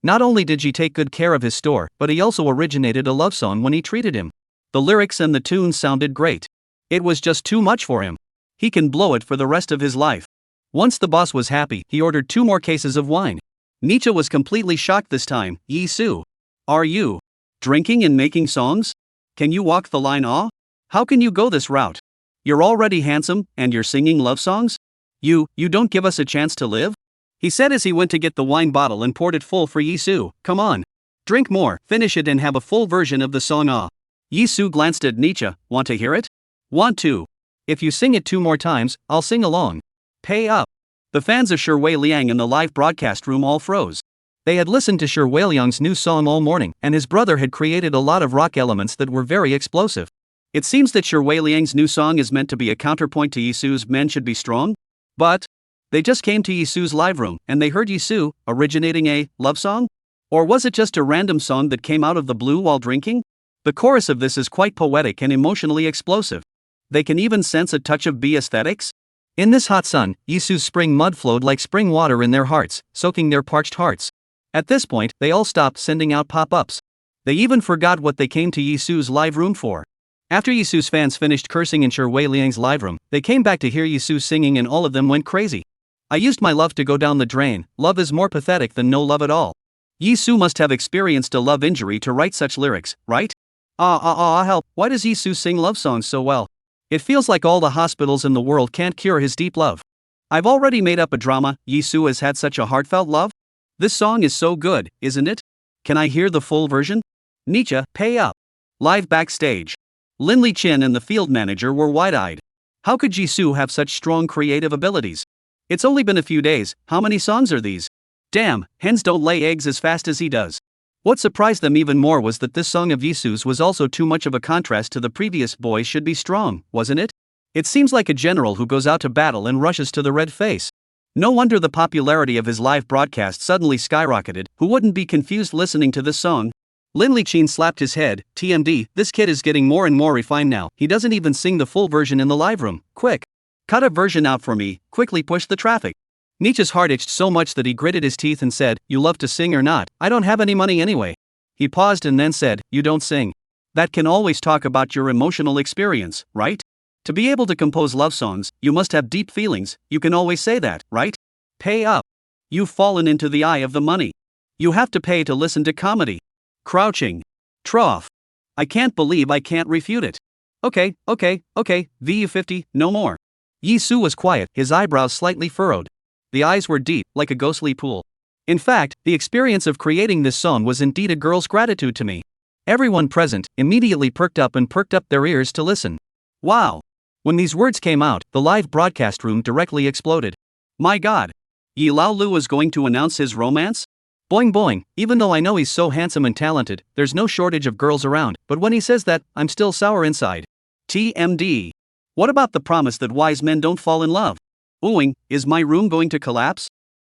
Not only did she take good care of his store, but he also originated a love song when he treated him. The lyrics and the tune sounded great. It was just too much for him. He can blow it for the rest of his life. Once the boss was happy, he ordered 2 more cases of wine. Nietzsche was completely shocked this time. Yizu. Are you drinking and making songs? Can you walk the line? How can you go this route? You're already handsome, and you're singing love songs? You don't give us a chance to live? He said as he went to get the wine bottle and poured it full for Yizu. Come on. Drink more, finish it and have a full version of the song. Yizu glanced at Nietzsche. Want to hear it? Want to. If you sing it 2 more times, I'll sing along. Pay up. The fans of Shui Liang in the live broadcast room all froze. They had listened to Shui Liang's new song all morning, and his brother had created a lot of rock elements that were very explosive. It seems that Shui Liang's new song is meant to be a counterpoint to Yizu's Men Should Be Strong. But they just came to Yizu's live room, and they heard Yizu originating a love song? Or was it just a random song that came out of the blue while drinking? The chorus of this is quite poetic and emotionally explosive. They can even sense a touch of B aesthetics. In this hot sun, Yizu's spring mud flowed like spring water in their hearts, soaking their parched hearts. At this point, they all stopped sending out pop-ups. They even forgot what they came to Yizu's live room for. After Yizu's fans finished cursing in Shui Liang's live room, they came back to hear Yizu singing and all of them went crazy. I used my love to go down the drain. Love is more pathetic than no love at all. Yizu must have experienced a love injury to write such lyrics, right? Help, why does Yizu sing love songs so well? It feels like all the hospitals in the world can't cure his deep love. I've already made up a drama. Yizu has had such a heartfelt love? This song is so good, isn't it? Can I hear the full version? Nietzsche, pay up. Live backstage. Lin Liqin and the field manager were wide-eyed. How could Yizu have such strong creative abilities? It's only been a few days. How many songs are these? Damn, hens don't lay eggs as fast as he does. What surprised them even more was that this song of Yizu's was also too much of a contrast to the previous Boys Should Be Strong, wasn't it? It seems like a general who goes out to battle and rushes to the red face. No wonder the popularity of his live broadcast suddenly skyrocketed. Who wouldn't be confused listening to this song? Lin Liqin slapped his head. TMD, this kid is getting more and more refined now. He doesn't even sing the full version in the live room. Quick. Cut a version out for me. Quickly push the traffic. Nietzsche's heart itched so much that he gritted his teeth and said, You love to sing or not? I don't have any money anyway. He paused and then said, You don't sing. That can always talk about your emotional experience, right? To be able to compose love songs, you must have deep feelings. You can always say that, right? Pay up. You've fallen into the eye of the money. You have to pay to listen to comedy. Crouching. Trough. I can't believe I can't refute it. Okay, VU50, no more. Yizu was quiet, his eyebrows slightly furrowed. The eyes were deep, like a ghostly pool. In fact, the experience of creating this song was indeed a girl's gratitude to me. Everyone present immediately perked up their ears to listen. Wow. When these words came out, the live broadcast room directly exploded. My God. Yi Lao Lu is going to announce his romance? Boing boing, even though I know he's so handsome and talented, there's no shortage of girls around, but when he says that, I'm still sour inside. TMD. What about the promise that wise men don't fall in love? Ooing, is my room going to collapse?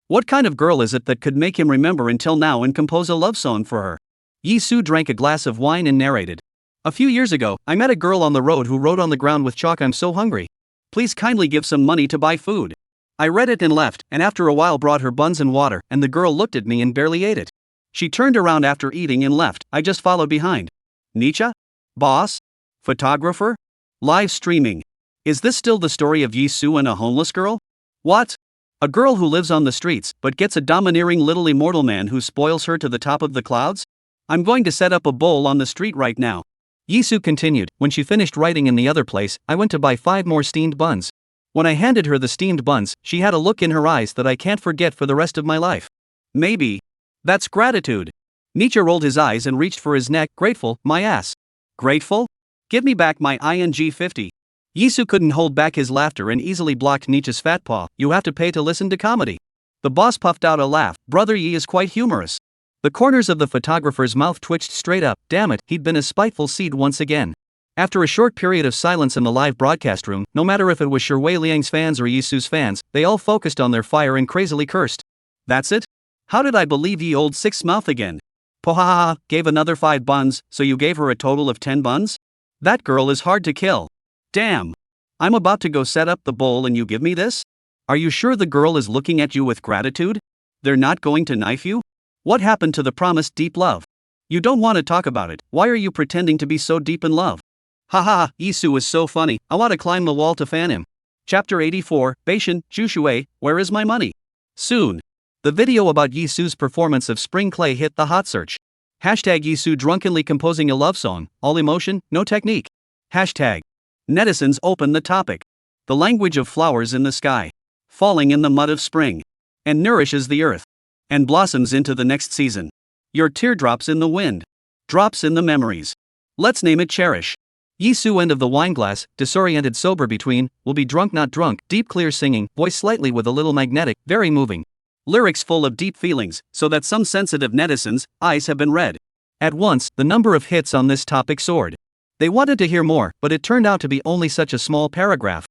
What kind of girl is it that could make him remember until now and compose a love song for her? Yizu drank a glass of wine and narrated. A few years ago, I met a girl on the road who wrote on the ground with chalk, "I'm so hungry. Please kindly give some money to buy food." I read it and left, and after a while brought her buns and water, and the girl looked at me and barely ate it. She turned around after eating and left. I just followed behind. Nietzsche? Boss? Photographer? Live streaming. Is this still the story of Yizu and a homeless girl? What? A girl who lives on the streets, but gets a domineering little immortal man who spoils her to the top of the clouds? I'm going to set up a bowl on the street right now. Yizu continued. When she finished writing in the other place, I went to buy 5 more steamed buns. When I handed her the steamed buns, she had a look in her eyes that I can't forget for the rest of my life. Maybe. That's gratitude. Nietzsche rolled his eyes and reached for his neck. Grateful, my ass. Grateful? Give me back my ing 50. Yizu couldn't hold back his laughter and easily blocked Nietzsche's fat paw. You have to pay to listen to comedy. The boss puffed out a laugh. Brother Yi is quite humorous. The corners of the photographer's mouth twitched straight up. Damn it, he'd been a spiteful seed once again. After a short period of silence in the live broadcast room, no matter if it was Shui Liang's fans or Yizu's fans, they all focused on their fire and crazily cursed. That's it? How did I believe ye old six mouth again? Pohahaha, gave another 5 buns, so you gave her a total of 10 buns? That girl is hard to kill. Damn. I'm about to go set up the bowl and you give me this? Are you sure the girl is looking at you with gratitude? They're not going to knife you? What happened to the promised deep love? You don't want to talk about it. Why are you pretending to be so deep in love? Haha, Yizu is so funny, I want to climb the wall to fan him. Chapter 84, Beishan, Jushui, where is my money? Soon. The video about Yizu's performance of Spring Clay hit the hot search. Hashtag Yizu drunkenly composing a love song, all emotion, no technique. Hashtag. Netizens open the topic. The language of flowers in the sky. Falling in the mud of spring. And nourishes the earth. And blossoms into the next season. Your teardrops in the wind. Drops in the memories. Let's name it Cherish. Yizu end of the wineglass, disoriented sober between, will be drunk not drunk, deep clear singing, voice slightly with a little magnetic, very moving. Lyrics full of deep feelings, so that some sensitive netizens' eyes have been read. At once, the number of hits on this topic soared. They wanted to hear more, but it turned out to be only such a small paragraph.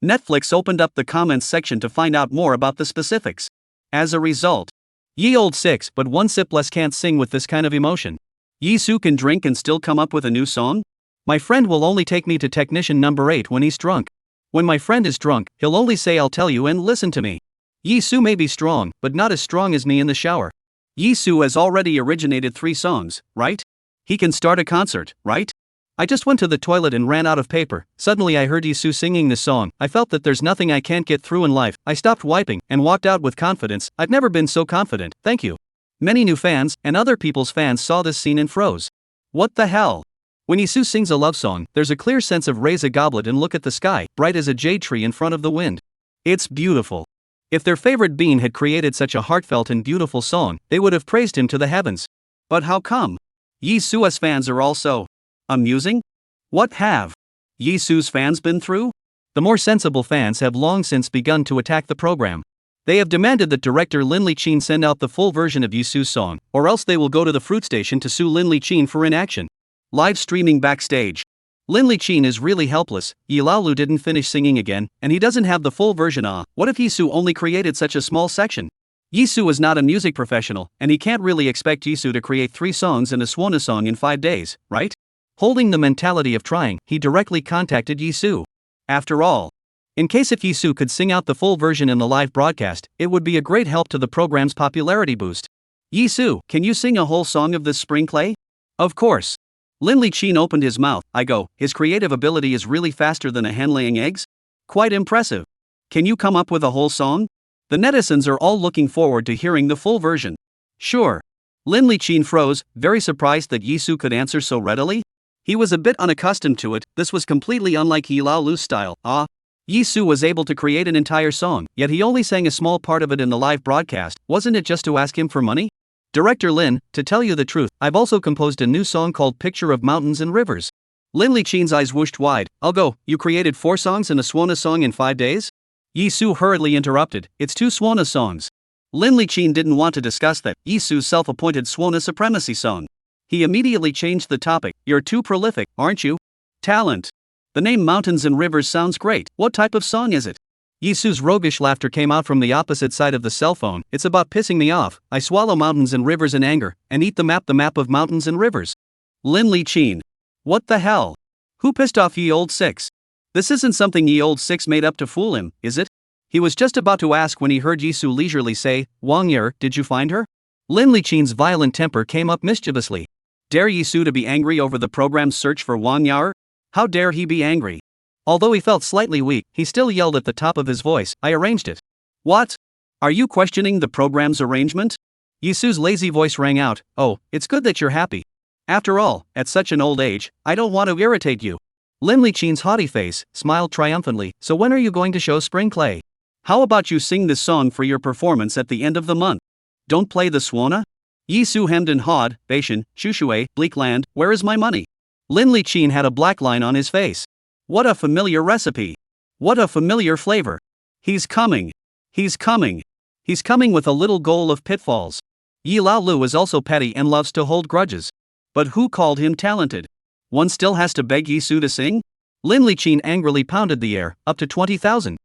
Netflix opened up the comments section to find out more about the specifics. As a result, ye old six but 1 sip less can't sing with this kind of emotion. Yizu can drink and still come up with a new song? My friend will only take me to technician number 8 when he's drunk. When my friend is drunk, he'll only say I'll tell you and listen to me. Yizu may be strong, but not as strong as me in the shower. Yizu has already originated 3 songs, right? He can start a concert, right? I just went to the toilet and ran out of paper. Suddenly I heard Yizu singing this song. I felt that there's nothing I can't get through in life. I stopped wiping and walked out with confidence. I've never been so confident, thank you. Many new fans, and other people's fans saw this scene and froze. What the hell? When Yizu sings a love song, there's a clear sense of raise a goblet and look at the sky, bright as a jade tree in front of the wind. It's beautiful. If their favorite being had created such a heartfelt and beautiful song, they would have praised him to the heavens. But how come? Yizu's fans are also amusing? What have Yizu's fans been through? The more sensible fans have long since begun to attack the program. They have demanded that director Lin Liqin send out the full version of Yizu's song, or else they will go to the fruit station to sue Lin Liqin for inaction. Live streaming Backstage. Lin Liqin is really helpless. Yilaolu didn't finish singing again, and he doesn't have the full version. What if Yizu only created such a small section? Yizu is not a music professional, and he can't really expect Yizu to create 3 songs and a swan song in 5 days, right? Holding the mentality of trying, he directly contacted Yizu. After all, in case if Yizu could sing out the full version in the live broadcast, it would be a great help to the program's popularity boost. Yizu, can you sing a whole song of this Spring Clay? Of course. Lin Liqin opened his mouth. I go, his creative ability is really faster than a hen laying eggs? Quite impressive. Can you come up with a whole song? The netizens are all looking forward to hearing the full version. Sure. Lin Liqin froze, very surprised that Yizu could answer so readily. He was a bit unaccustomed to it. This was completely unlike Yilaolu's style. Yizu was able to create an entire song, yet he only sang a small part of it in the live broadcast. Wasn't it just to ask him for money? Director Lin, to tell you the truth, I've also composed a new song called Picture of Mountains and Rivers. Lin Liqin's eyes whooshed wide. I'll go, you created 4 songs and a swan song in 5 days? Yizu hurriedly interrupted, it's 2 swan songs. Lin Liqin didn't want to discuss that Yizu's self-appointed swan supremacy song. He immediately changed the topic. You're too prolific, aren't you? Talent. The name Mountains and Rivers sounds great. What type of song is it? Yizu's roguish laughter came out from the opposite side of the cell phone. It's about pissing me off. I swallow mountains and rivers in anger, and eat the map of mountains and rivers. Lin Liqin. What the hell? Who pissed off ye old six? This isn't something ye old six made up to fool him, is it? He was just about to ask when he heard Yizu leisurely say, Wang Yer, did you find her? Lin Liqin's violent temper came up mischievously. Dare Yizu to be angry over the program's search for Wang Yer? How dare he be angry? Although he felt slightly weak, he still yelled at the top of his voice, I arranged it. What? Are you questioning the program's arrangement? Yizu's lazy voice rang out, oh, it's good that you're happy. After all, at such an old age, I don't want to irritate you. Lin Liqin's haughty face smiled triumphantly, so when are you going to show spring play? How about you sing this song for your performance at the end of the month? Don't play the swana? Yizu hemmed and hawed, Beishan, Shushui, Bleak Land, where is my money? Lin Liqin had a black line on his face. What a familiar recipe. What a familiar flavor. He's coming. He's coming. He's coming with a little goal of pitfalls. Yi Lao Lu is also petty and loves to hold grudges. But who called him talented? One still has to beg Yizu to sing? Lin Liqin angrily pounded the air, up to 20,000.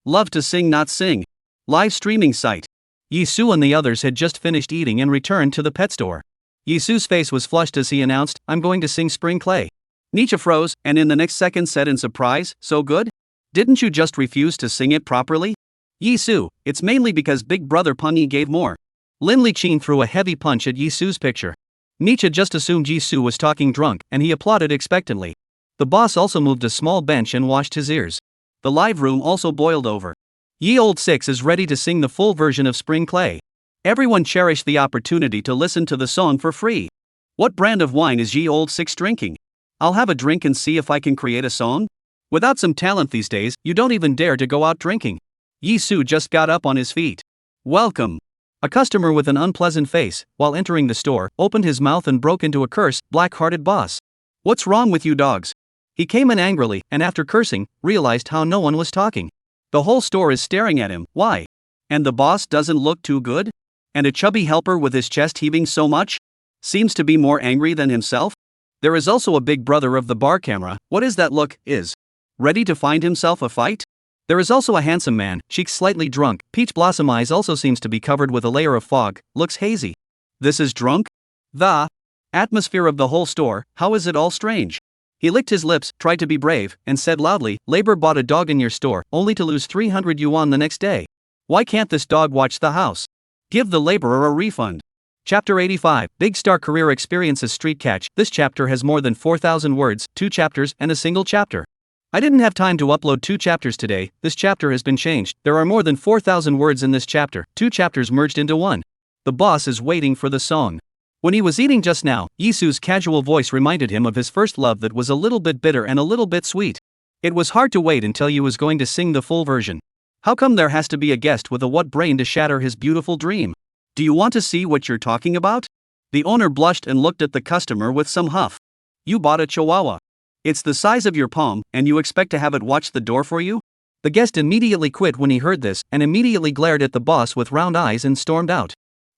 Love to sing not sing. Live streaming site. Yizu and the others had just finished eating and returned to the pet store. Yizu's face was flushed as he announced, I'm going to sing Spring Clay. Nietzsche froze, and in the next second said in surprise, so good? Didn't you just refuse to sing it properly? Yizu, it's mainly because Big Brother Punyi gave more. Lin Liqin threw a heavy punch at Yizu's picture. Nietzsche just assumed Yizu was talking drunk, and he applauded expectantly. The boss also moved a small bench and washed his ears. The live room also boiled over. Ye Old Six is ready to sing the full version of Spring Clay. Everyone cherished the opportunity to listen to the song for free. What brand of wine is Ye Old Six drinking? I'll have a drink and see if I can create a song. Without some talent these days, you don't even dare to go out drinking. Yizu just got up on his feet. Welcome. A customer with an unpleasant face, while entering the store, opened his mouth and broke into a curse, black-hearted boss. What's wrong with you dogs? He came in angrily, and after cursing, realized how no one was talking. The whole store is staring at him, why? And the boss doesn't look too good? And a chubby helper with his chest heaving so much? Seems to be more angry than himself? There is also a big brother of the bar camera, what is that look, is? Ready to find himself a fight? There is also a handsome man, cheeks slightly drunk, peach blossom eyes also seems to be covered with a layer of fog, looks hazy. This is drunk? The atmosphere of the whole store, how is it all strange? He licked his lips, tried to be brave, and said loudly, Labor bought a dog in your store, only to lose 300 yuan the next day. Why can't this dog watch the house? Give the laborer a refund. Chapter 85, Big Star Career Experiences Street Catch. This chapter has more than 4,000 words, 2 chapters, and a single chapter. I didn't have time to upload 2 chapters today, this chapter has been changed. There are more than 4,000 words in this chapter, 2 chapters merged into one. The boss is waiting for the song. When he was eating just now, Yizu's casual voice reminded him of his first love that was a little bit bitter and a little bit sweet. It was hard to wait until he was going to sing the full version. How come there has to be a guest with a what brain to shatter his beautiful dream? Do you want to see what you're talking about? The owner blushed and looked at the customer with some huff. You bought a chihuahua. It's the size of your palm, and you expect to have it watch the door for you? The guest immediately quit when he heard this, and immediately glared at the boss with round eyes and stormed out.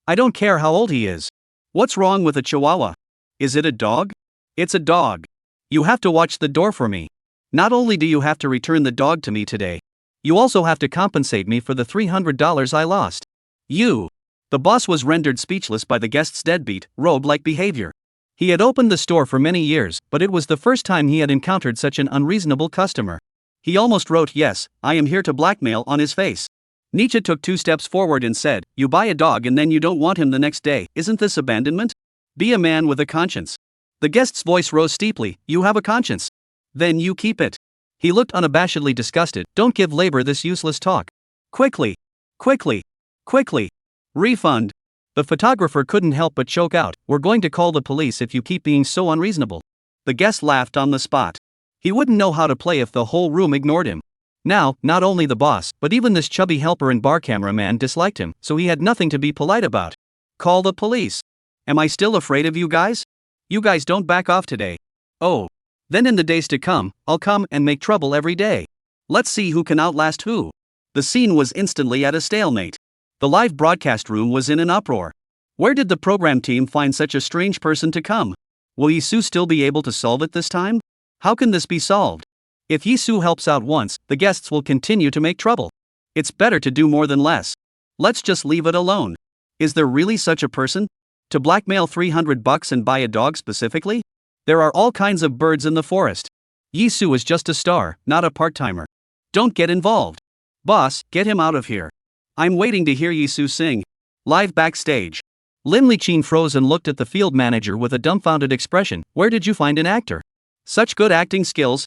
I don't care how old he is. What's wrong with a chihuahua? Is it a dog? It's a dog. You have to watch the door for me. Not only do you have to return the dog to me today, you also have to compensate me for the $300 I lost. You. The boss was rendered speechless by the guest's deadbeat, robe-like behavior. He had opened the store for many years, but it was the first time he had encountered such an unreasonable customer. He almost wrote yes, I am here to blackmail on his face. Nietzsche took 2 steps forward and said, you buy a dog and then you don't want him the next day, isn't this abandonment? Be a man with a conscience. The guest's voice rose steeply, you have a conscience. Then you keep it. He looked unabashedly disgusted, don't give labor this useless talk. Quickly. Quickly. Quickly. Refund. The photographer couldn't help but choke out, we're going to call the police if you keep being so unreasonable. The guest laughed on the spot. He wouldn't know how to play if the whole room ignored him. Now, not only the boss, but even this chubby helper and bar cameraman disliked him, so he had nothing to be polite about. Call the police. Am I still afraid of you guys? You guys don't back off today. Oh. Then in the days to come, I'll come and make trouble every day. Let's see who can outlast who. The scene was instantly at a stalemate. The live broadcast room was in an uproar. Where did the program team find such a strange person to come? Will Yizu still be able to solve it this time? How can this be solved? If Yizu helps out once, the guests will continue to make trouble. It's better to do more than less. Let's just leave it alone. Is there really such a person? To blackmail $300 and buy a dog specifically? There are all kinds of birds in the forest. Yizu is just a star, not a part-timer. Don't get involved. Boss, get him out of here. I'm waiting to hear Yizu sing. Live backstage. Lin Liqin froze and looked at the field manager with a dumbfounded expression. Where did you find an actor? Such good acting skills.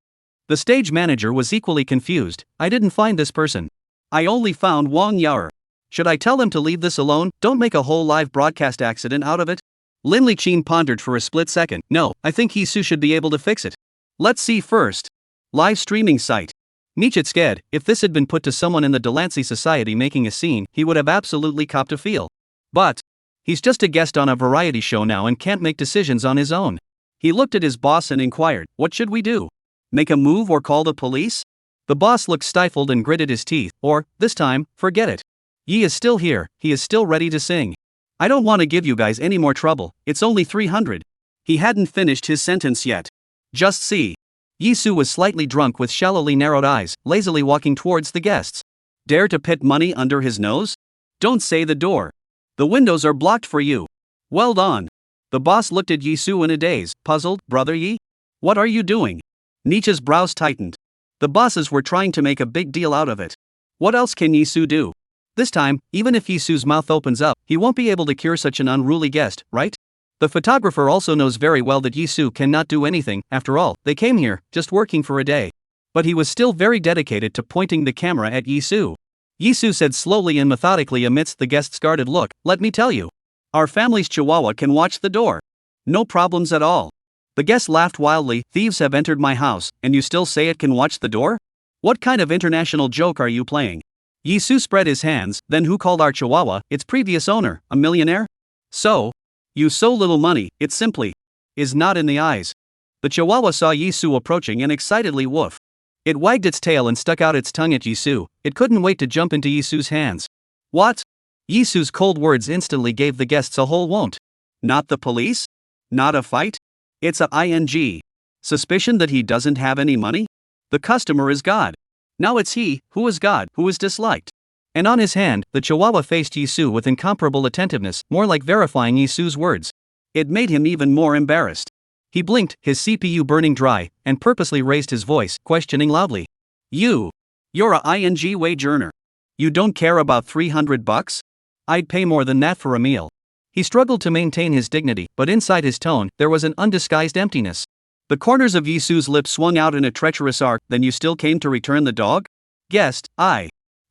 The stage manager was equally confused. I didn't find this person. I only found Wang Yao. Should I tell him to leave this alone? Don't make a whole live broadcast accident out of it. Lin Liqin pondered for a split second. No, I think Yizu should be able to fix it. Let's see first. Live streaming site. Nietzsche'd, if this had been put to someone in the Delancey Society making a scene, he would have absolutely copped a feel. But he's just a guest on a variety show now and can't make decisions on his own. He looked at his boss and inquired, what should we do? Make a move or call the police? The boss looked stifled and gritted his teeth. Or, this time, forget it. Yi is still here, he is still ready to sing. I don't want to give you guys any more trouble, it's only 300. He hadn't finished his sentence yet. Just see. Yizu was slightly drunk with shallowly narrowed eyes, lazily walking towards the guests. Dare to pit money under his nose? Don't say the door. The windows are blocked for you. Well done. The boss looked at Yizu in a daze, puzzled. Brother Yi? What are you doing? Nietzsche's brows tightened. The bosses were trying to make a big deal out of it. What else can Yizu do? This time, even if Yizu's mouth opens up, he won't be able to cure such an unruly guest, right? The photographer also knows very well that Yizu cannot do anything. After all, they came here, just working for a day. But he was still very dedicated to pointing the camera at Yizu. Yizu said slowly and methodically amidst the guest's guarded look, let me tell you. Our family's chihuahua can watch the door. No problems at all. The guest laughed wildly. Thieves have entered my house, and you still say it can watch the door? What kind of international joke are you playing? Yizu spread his hands. Then who called our chihuahua? Its previous owner, a millionaire? So little money, it simply is not in the eyes. The chihuahua saw Yizu approaching and excitedly woof. It wagged its tail and stuck out its tongue at Yizu. It couldn't wait to jump into Yizu's hands. What? Yizu's cold words instantly gave the guests a whole won't. Not the police? Not a fight? It's a ing. Suspicion that he doesn't have any money? The customer is God. Now it's he, who is God, who is disliked. And on his hand, the chihuahua faced Yizu with incomparable attentiveness, more like verifying Yizu's words. It made him even more embarrassed. He blinked, his CPU burning dry, and purposely raised his voice, questioning loudly. You're a ing wage earner. You don't care about $300? I'd pay more than that for a meal. He struggled to maintain his dignity, but inside his tone, there was an undisguised emptiness. The corners of Yizu's lips swung out in a treacherous arc. Then you still came to return the dog? Guest,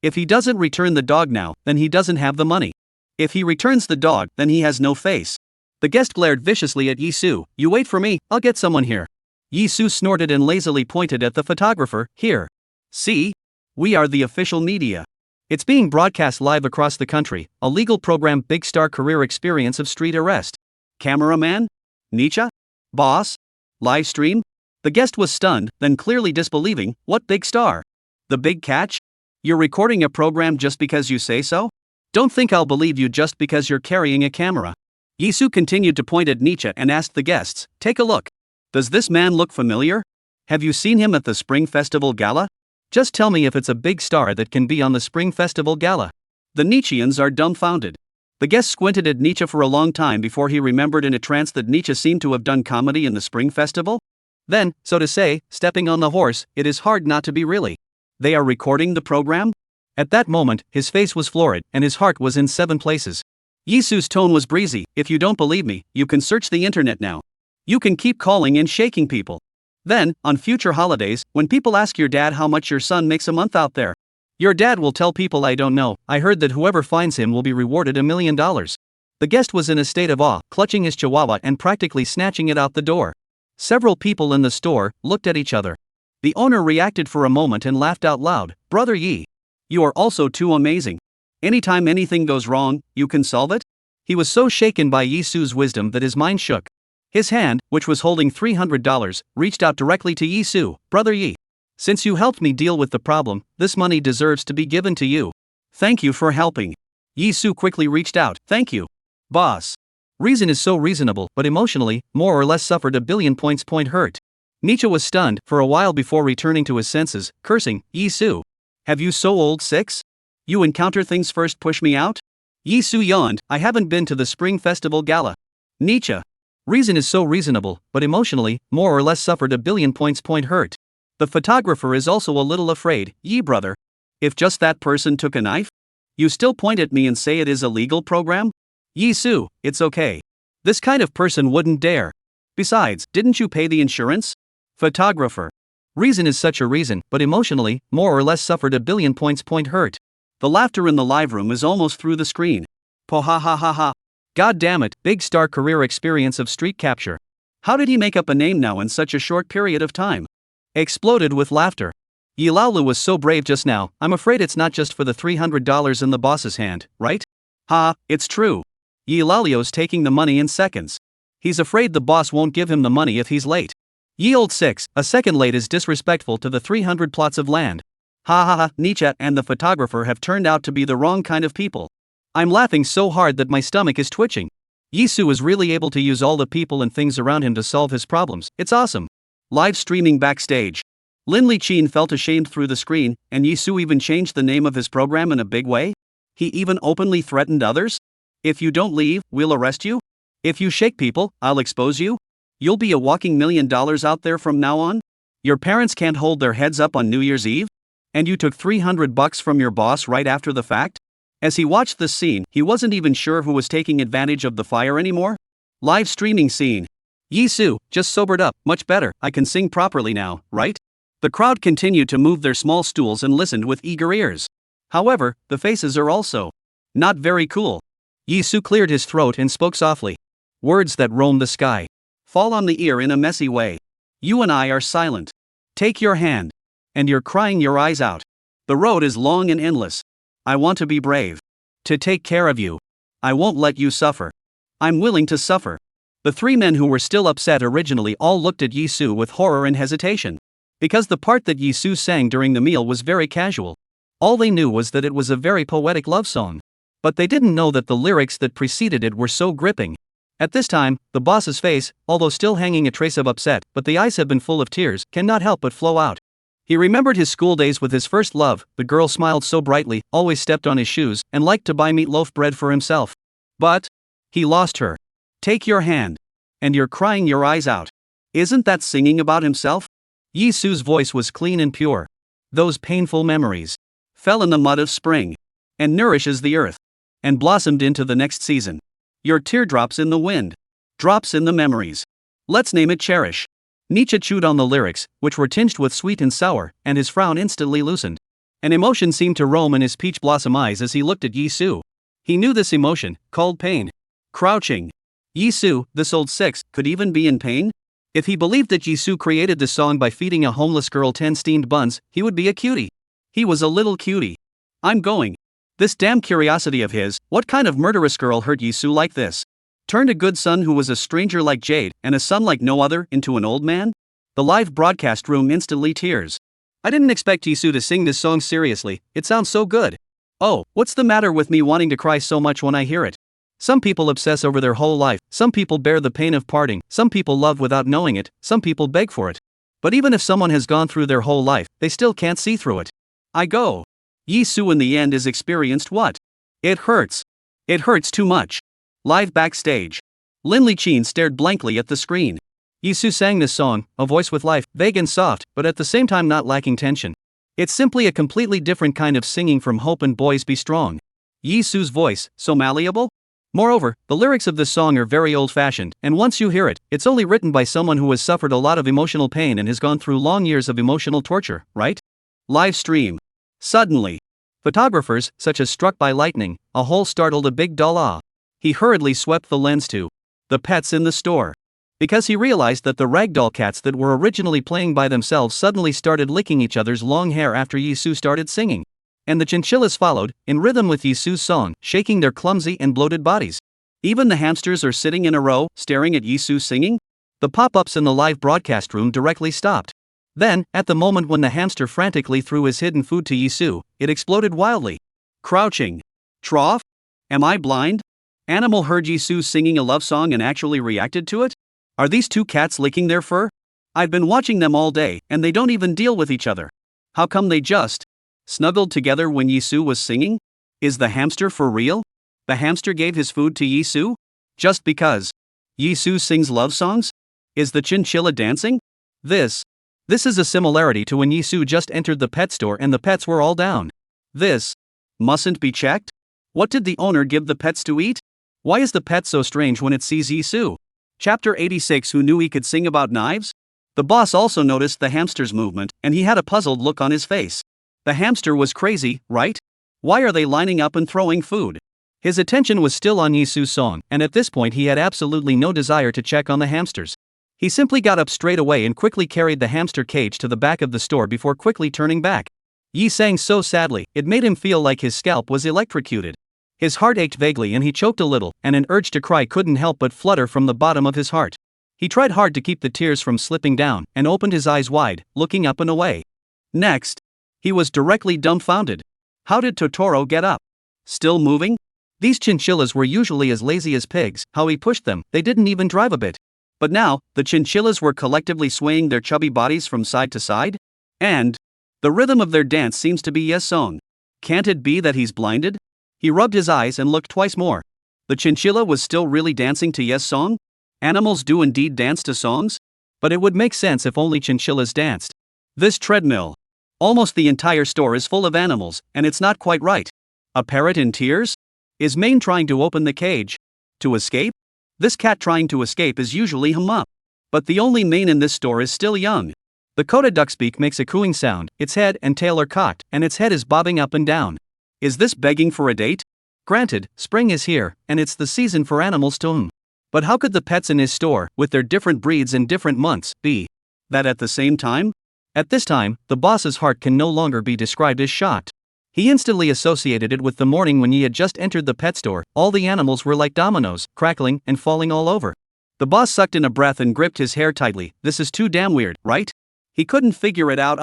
If he doesn't return the dog now, then he doesn't have the money. If he returns the dog, then he has no face. The guest glared viciously at Yizu. You wait for me, I'll get someone here. Yizu snorted and lazily pointed at the photographer. Here. See? We are the official media. It's being broadcast live across the country, a legal program. Big star career experience of street arrest. Cameraman? Nietzsche? Boss? Live stream? The guest was stunned, then clearly disbelieving. What big star? The big catch? You're recording a program just because you say so? Don't think I'll believe you just because you're carrying a camera. Yizu continued to point at Nietzsche and asked the guests, take a look. Does this man look familiar? Have you seen him at the Spring Festival Gala? Just tell me if it's a big star that can be on the Spring Festival Gala. The Nietzscheans are dumbfounded. The guest squinted at Nietzsche for a long time before he remembered in a trance that Nietzsche seemed to have done comedy in the Spring Festival. Then, so to say, stepping on the horse, it is hard not to be really. They are recording the program? At that moment, his face was florid, and his heart was in 7 places. Yizu's tone was breezy. If you don't believe me, you can search the internet now. You can keep calling and shaking people. Then, on future holidays, when people ask your dad how much your son makes a month out there, your dad will tell people I don't know. I heard that whoever finds him will be rewarded $1 million. The guest was in a state of awe, clutching his chihuahua and practically snatching it out the door. Several people in the store looked at each other. The owner reacted for a moment and laughed out loud. Brother Yi, you are also too amazing. Anytime anything goes wrong, you can solve it? He was so shaken by Yizu's wisdom that his mind shook. His hand, which was holding $300, reached out directly to Yizu. Brother Yi, since you helped me deal with the problem, this money deserves to be given to you. Thank you for helping. Yizu quickly reached out. Thank you, boss. Reason is so reasonable, but emotionally, more or less suffered a billion points point hurt. Nietzsche was stunned for a while before returning to his senses, cursing, Yizu. Have you so old 6? You encounter things first push me out? Yizu yawned, I haven't been to the Spring Festival Gala. Nietzsche. Reason is so reasonable, but emotionally, more or less suffered a billion points point hurt. The photographer is also a little afraid, Yi brother. If just that person took a knife? You still point at me and say it is a legal program? Yizu, it's okay. This kind of person wouldn't dare. Besides, didn't you pay the insurance? Photographer. Reason is such a reason, but emotionally, more or less suffered a billion points point hurt. The laughter in the live room is almost through the screen. Po ha ha ha ha. God damn it, big star career experience of street capture. How did he make up a name now in such a short period of time? Exploded with laughter. Yilaolu was so brave just now, I'm afraid it's not just for the $300 in the boss's hand, right? Ha, it's true. Yilaolio's taking the money in seconds. He's afraid the boss won't give him the money if he's late. Ye old 6, a second late is disrespectful to the 300 plots of land. Ha ha ha, Nietzsche and the photographer have turned out to be the wrong kind of people. I'm laughing so hard that my stomach is twitching. Yizu is really able to use all the people and things around him to solve his problems, it's awesome. Live streaming backstage. Lin Liqin felt ashamed through the screen, and Yizu even changed the name of his program in a big way? He even openly threatened others? If you don't leave, we'll arrest you? If you shake people, I'll expose you? You'll be a walking $1 million out there from now on? Your parents can't hold their heads up on New Year's Eve? And you took $300 from your boss right after the fact? As he watched this scene, he wasn't even sure who was taking advantage of the fire anymore. Live streaming scene. Yizu, just sobered up, much better, I can sing properly now, right? The crowd continued to move their small stools and listened with eager ears. However, the faces are also not very cool. Yizu cleared his throat and spoke softly. Words that roam the sky. Fall on the ear in a messy way. You and I are silent. Take your hand. And you're crying your eyes out. The road is long and endless. I want to be brave. To take care of you. I won't let you suffer. I'm willing to suffer. The three men who were still upset originally all looked at Yizu with horror and hesitation. Because the part that Yizu sang during the meal was very casual. All they knew was that it was a very poetic love song. But they didn't know that the lyrics that preceded it were so gripping. At this time, the boss's face, although still hanging a trace of upset, but the eyes have been full of tears, cannot help but flow out. He remembered his school days with his first love, the girl smiled so brightly, always stepped on his shoes, and liked to buy meatloaf bread for himself. But he lost her. Take your hand. And you're crying your eyes out. Isn't that singing about himself? Yizu's voice was clean and pure. Those painful memories fell in the mud of spring, and nourishes the earth, and blossomed into the next season. Your teardrops in the wind, drops in the memories. Let's name it cherish. Nietzsche chewed on the lyrics, which were tinged with sweet and sour, and his frown instantly loosened. An emotion seemed to roam in his peach blossom eyes as he looked at Yizu. He knew this emotion, called pain. Crouching. Yizu, this old 6, could even be in pain? If he believed that Yizu created this song by feeding a homeless girl 10 steamed buns, he would be a cutie. He was a little cutie. I'm going. This damn curiosity of his, what kind of murderous girl hurt Yizu like this? Turned a good son who was a stranger like Jade, and a son like no other, into an old man? The live broadcast room instantly tears. I didn't expect Yizu to sing this song seriously, it sounds so good. Oh, what's the matter with me wanting to cry so much when I hear it? Some people obsess over their whole life, some people bear the pain of parting, some people love without knowing it, some people beg for it. But even if someone has gone through their whole life, they still can't see through it. I go. Yizu in the end is experienced what? It hurts. It hurts too much. Live backstage. Lin Liqin stared blankly at the screen. Yizu sang this song, a voice with life, vague and soft, but at the same time not lacking tension. It's simply a completely different kind of singing from Hope and Boys Be Strong. Yizu's voice, so malleable? Moreover, the lyrics of this song are very old-fashioned, and once you hear it, it's only written by someone who has suffered a lot of emotional pain and has gone through long years of emotional torture, right? Live stream. Suddenly. Photographers, such as Struck by Lightning, a whole startled a big dull ah. He hurriedly swept the lens to the pets in the store. Because he realized that the ragdoll cats that were originally playing by themselves suddenly started licking each other's long hair after Yizu started singing. And the chinchillas followed, in rhythm with Yizu's song, shaking their clumsy and bloated bodies. Even the hamsters are sitting in a row, staring at Yizu singing. The pop-ups in the live broadcast room directly stopped. Then, at the moment when the hamster frantically threw his hidden food to Yizu, it exploded wildly. Crouching. Trough? Am I blind? Animal heard Yizu singing a love song and actually reacted to it? Are these two cats licking their fur? I've been watching them all day, and they don't even deal with each other. How come they just snuggled together when Yizu was singing? Is the hamster for real? The hamster gave his food to Yizu? Just because Yizu sings love songs? Is the chinchilla dancing? This is a similarity to when Yizu just entered the pet store and the pets were all down. This mustn't be checked? What did the owner give the pets to eat? Why is the pet so strange when it sees Yizu? Chapter 86. Who knew he could sing about knives? The boss also noticed the hamster's movement, and he had a puzzled look on his face. The hamster was crazy, right? Why are they lining up and throwing food? His attention was still on Yizu's song, and at this point he had absolutely no desire to check on the hamsters. He simply got up straight away and quickly carried the hamster cage to the back of the store before quickly turning back. Yi sang so sadly, it made him feel like his scalp was electrocuted. His heart ached vaguely and he choked a little, and an urge to cry couldn't help but flutter from the bottom of his heart. He tried hard to keep the tears from slipping down, and opened his eyes wide, looking up and away. Next, he was directly dumbfounded. How did Totoro get up? Still moving? These chinchillas were usually as lazy as pigs. How he pushed them, they didn't even drive a bit. But now, the chinchillas were collectively swaying their chubby bodies from side to side? And the rhythm of their dance seems to be Yes song. Can't it be that he's blinded? He rubbed his eyes and looked twice more. The chinchilla was still really dancing to Yes song? Animals do indeed dance to songs? But it would make sense if only chinchillas danced. This treadmill. Almost the entire store is full of animals, and it's not quite right. A parrot in tears? Is Mane trying to open the cage? To escape? This cat trying to escape is usually up. But the only Mane in this store is still young. The coda duck's beak makes a cooing sound, its head and tail are cocked, and its head is bobbing up and down. Is this begging for a date? Granted, spring is here, and it's the season for animals to But how could the pets in his store, with their different breeds and different months, be that at the same time? At this time, the boss's heart can no longer be described as shocked. He instantly associated it with the morning when he had just entered the pet store. All the animals were like dominoes, crackling and falling all over. The boss sucked in a breath and gripped his hair tightly. This is too damn weird, right? He couldn't figure it out.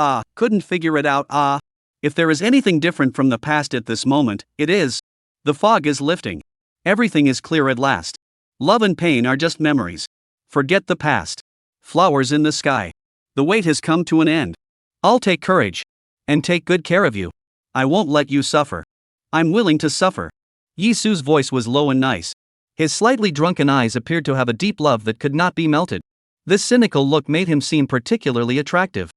If there is anything different from the past at this moment, it is. The fog is lifting. Everything is clear at last. Love and pain are just memories. Forget the past. Flowers in the sky. The wait has come to an end. I'll take courage. And take good care of you. I won't let you suffer. I'm willing to suffer. Yizu's voice was low and nice. His slightly drunken eyes appeared to have a deep love that could not be melted. This cynical look made him seem particularly attractive.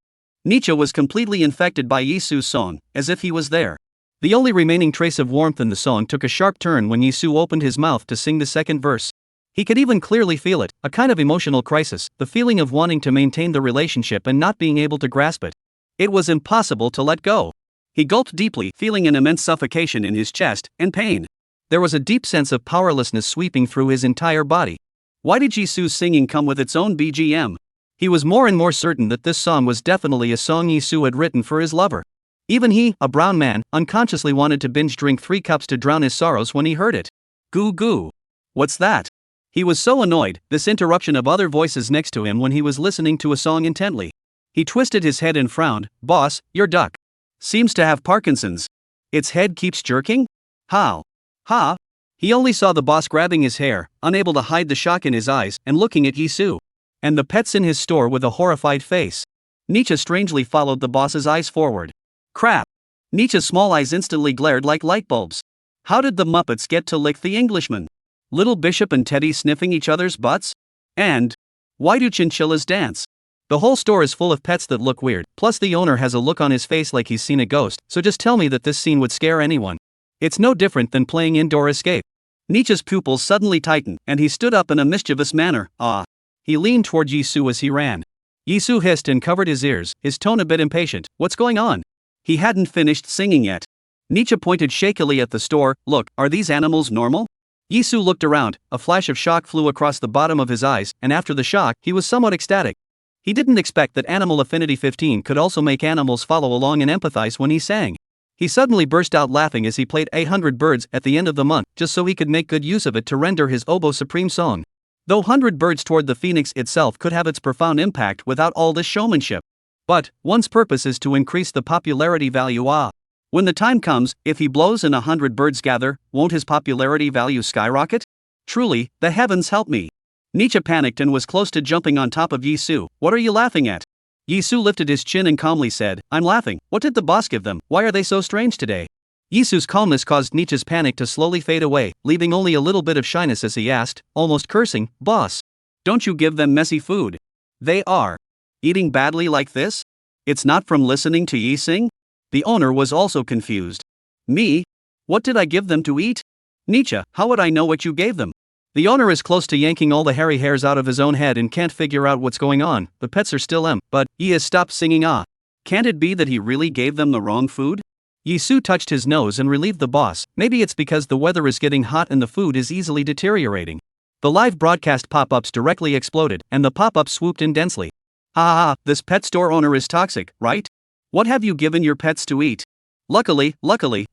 Nietzsche was completely infected by Yizu's song, as if he was there. The only remaining trace of warmth in the song took a sharp turn when Yizu opened his mouth to sing the second verse. He could even clearly feel it, a kind of emotional crisis, the feeling of wanting to maintain the relationship and not being able to grasp it. It was impossible to let go. He gulped deeply, feeling an immense suffocation in his chest, and pain. There was a deep sense of powerlessness sweeping through his entire body. Why did Yizu's singing come with its own BGM? He was more and more certain that this song was definitely a song Yizu had written for his lover. Even he, a brown man, unconsciously wanted to binge drink 3 cups to drown his sorrows when he heard it. Goo goo. What's that? He was so annoyed, this interruption of other voices next to him when he was listening to a song intently. He twisted his head and frowned. Boss, your duck seems to have Parkinson's. Its head keeps jerking? How? Ha? He only saw the boss grabbing his hair, unable to hide the shock in his eyes, and looking at Yizu. And the pets in his store with a horrified face. Nietzsche strangely followed the boss's eyes forward. Crap! Nietzsche's small eyes instantly glared like light bulbs. How did the Muppets get to lick the Englishman? Little Bishop and Teddy sniffing each other's butts? And why do chinchillas dance? The whole store is full of pets that look weird, plus the owner has a look on his face like he's seen a ghost, so just tell me that this scene would scare anyone. It's no different than playing indoor escape. Nietzsche's pupils suddenly tightened, and he stood up in a mischievous manner. He leaned toward Yizu as he ran. Yizu hissed and covered his ears, his tone a bit impatient. What's going on? He hadn't finished singing yet. Nietzsche pointed shakily at the store. Look, are these animals normal? Yizu looked around, a flash of shock flew across the bottom of his eyes, and after the shock, he was somewhat ecstatic. He didn't expect that Animal Affinity 15 could also make animals follow along and empathize when he sang. He suddenly burst out laughing as he played 800 Birds at the end of the month, just so he could make good use of it to render his Oboe Supreme song. Though 100 Birds toward the Phoenix itself could have its profound impact without all this showmanship. But one's purpose is to increase the popularity value. When the time comes, if he blows and 100 birds gather, won't his popularity value skyrocket? Truly, the heavens help me. Nietzsche panicked and was close to jumping on top of Yizu. What are you laughing at? Yizu lifted his chin and calmly said, I'm laughing. What did the boss give them? Why are they so strange today? Yizu's calmness caused Nietzsche's panic to slowly fade away, leaving only a little bit of shyness as he asked, almost cursing, Boss, don't you give them messy food? They are eating badly like this? It's not from listening to Yi sing? The owner was also confused. Me? What did I give them to eat? Nietzsche, how would I know what you gave them? The owner is close to yanking all the hairy hairs out of his own head and can't figure out what's going on. The pets are still but he has stopped singing Can't it be that he really gave them the wrong food? Yizu touched his nose and relieved the boss. Maybe it's because the weather is getting hot and the food is easily deteriorating. The live broadcast pop-ups directly exploded, and the pop-ups swooped in densely. This pet store owner is toxic, right? What have you given your pets to eat? Luckily,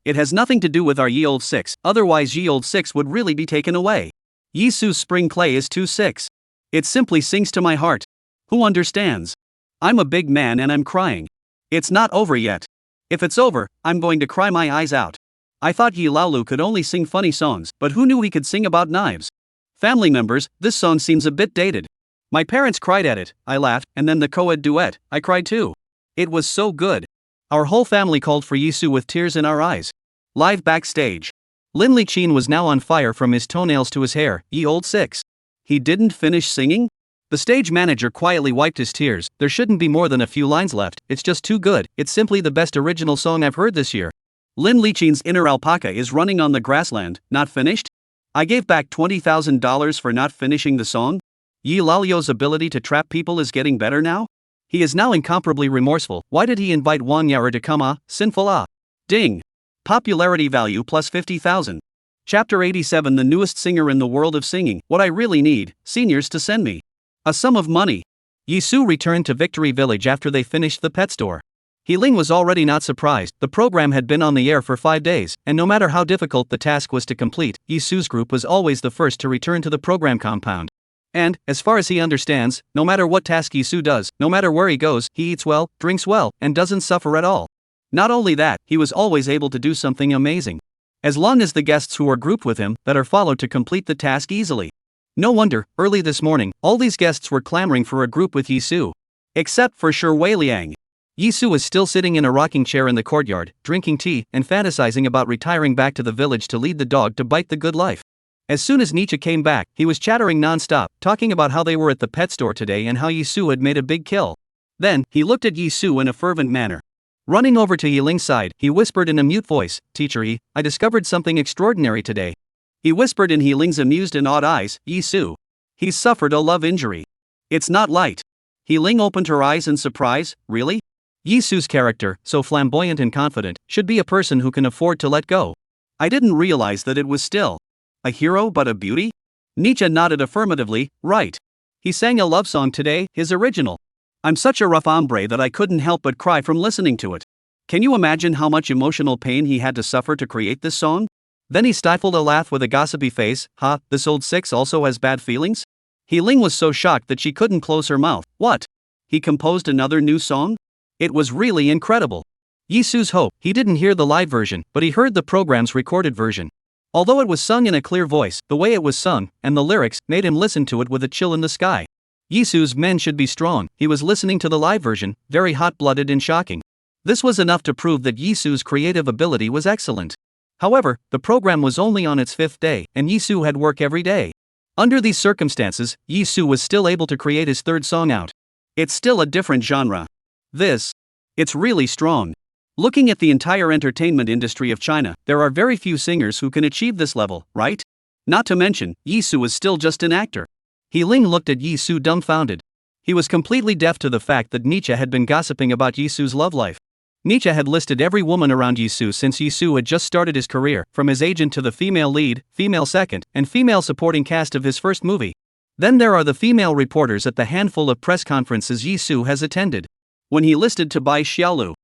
it has nothing to do with our ye old 6, otherwise ye old 6 would really be taken away. Yizu's spring clay is too 6. It simply sings to my heart. Who understands? I'm a big man and I'm crying. It's not over yet. If it's over, I'm going to cry my eyes out. I thought Yi Laolu could only sing funny songs, but who knew he could sing about knives? Family members, this song seems a bit dated. My parents cried at it, I laughed, and then the co-ed duet, I cried too. It was so good. Our whole family called for Yizu with tears in our eyes. Live backstage. Lin Liqin was now on fire from his toenails to his hair. Ye old 6. He didn't finish singing? The stage manager quietly wiped his tears. There shouldn't be more than a few lines left. It's just too good. It's simply the best original song I've heard this year. Lin Liqin's inner alpaca is running on the grassland. Not finished? I gave back $20,000 for not finishing the song? Yi Laolu's ability to trap people is getting better now? He is now incomparably remorseful. Why did he invite Wang Yara to come? Sinful Ding. Popularity value plus 50,000. Chapter 87. The newest singer in the world of singing. What I really need, seniors to send me a sum of money. Yizu returned to Victory Village after they finished the pet store. Ling was already not surprised. The program had been on the air for 5 days, and no matter how difficult the task was to complete, Yizu's group was always the first to return to the program compound. And, as far as he understands, no matter what task Yizu does, no matter where he goes, he eats well, drinks well, and doesn't suffer at all. Not only that, he was always able to do something amazing. As long as the guests who are grouped with him, that are followed to complete the task easily. No wonder, early this morning, all these guests were clamoring for a group with Yizu. Except for Shi Weiliang. Yizu was still sitting in a rocking chair in the courtyard, drinking tea, and fantasizing about retiring back to the village to lead the dog to bite the good life. As soon as Nietzsche came back, he was chattering non-stop, talking about how they were at the pet store today and how Yizu had made a big kill. Then, he looked at Yizu in a fervent manner. Running over to Yiling's side, he whispered in a mute voice, Teacher Yi, I discovered something extraordinary today. He whispered in Yiling's amused and awed eyes, Yizu. He's suffered a love injury. It's not light. Yiling opened her eyes in surprise, really? Yizu's character, so flamboyant and confident, should be a person who can afford to let go. I didn't realize that it was still a hero but a beauty? Nietzsche nodded affirmatively, right. He sang a love song today, his original. I'm such a rough hombre that I couldn't help but cry from listening to it. Can you imagine how much emotional pain he had to suffer to create this song? Then he stifled a laugh with a gossipy face, this old 6 also has bad feelings? Ling was so shocked that she couldn't close her mouth. What? He composed another new song? It was really incredible. Yizu's hope, he didn't hear the live version, but he heard the program's recorded version. Although it was sung in a clear voice, the way it was sung, and the lyrics, made him listen to it with a chill in the sky. Yizu's men should be strong. He was listening to the live version, very hot-blooded and shocking. This was enough to prove that Yizu's creative ability was excellent. However, the program was only on its 5th day, and Yizu had work every day. Under these circumstances, Yizu was still able to create his 3rd song out. It's still a different genre. It's really strong. Looking at the entire entertainment industry of China, there are very few singers who can achieve this level, right? Not to mention, Yizu is still just an actor. Ling looked at Yizu dumbfounded. He was completely deaf to the fact that Nietzsche had been gossiping about Yizu's love life. Nietzsche had listed every woman around Yizu since Yizu had just started his career, from his agent to the female lead, female second, and female supporting cast of his first movie. Then there are the female reporters at the handful of press conferences Yizu has attended. When he listed to buy Xiaolu,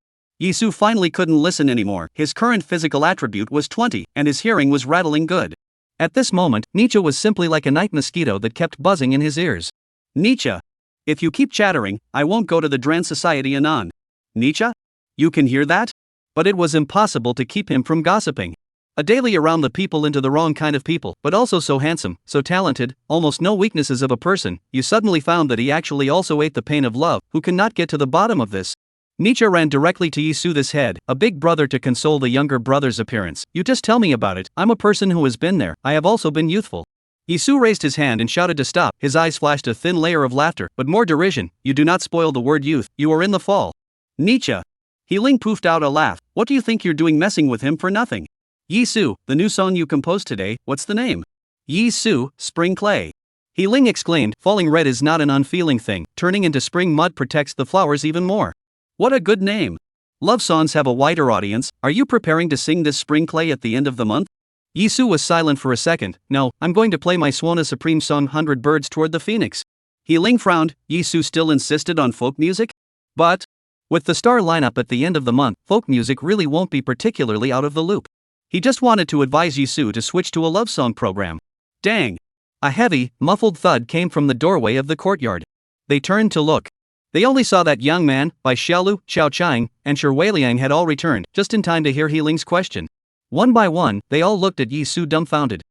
Yizu finally couldn't listen anymore. His current physical attribute was 20, and his hearing was rattling good. At this moment, Nietzsche was simply like a night mosquito that kept buzzing in his ears. Nietzsche. If you keep chattering, I won't go to the Dran Society anon. Nietzsche? You can hear that? But it was impossible to keep him from gossiping. A daily around the people into the wrong kind of people, but also so handsome, so talented, almost no weaknesses of a person, you suddenly found that he actually also ate the pain of love, who cannot get to the bottom of this. Nietzsche ran directly to Yizu, this head, a big brother to console the younger brother's appearance. You just tell me about it, I'm a person who has been there, I have also been youthful. Yizu raised his hand and shouted to stop, his eyes flashed a thin layer of laughter, but more derision. You do not spoil the word youth, you are in the fall. Nietzsche. Ling poofed out a laugh. What do you think you're doing messing with him for nothing? Yizu, the new song you composed today, what's the name? Yizu, Spring Clay. Ling exclaimed, falling red is not an unfeeling thing, turning into spring mud protects the flowers even more. What a good name. Love songs have a wider audience, are you preparing to sing this Spring Clay at the end of the month? Yizu was silent for a second. No, I'm going to play my Swan Supreme song 100 Birds Toward the Phoenix. Ling frowned, Yizu still insisted on folk music? But, with the star lineup at the end of the month, folk music really won't be particularly out of the loop. He just wanted to advise Yizu to switch to a love song program. Dang! A heavy, muffled thud came from the doorway of the courtyard. They turned to look. They only saw that young man, Bai Xiaolu, Xiao Chang, and Shi Weiliang had all returned, just in time to hear Ling's question. One by one, they all looked at Yizu dumbfounded.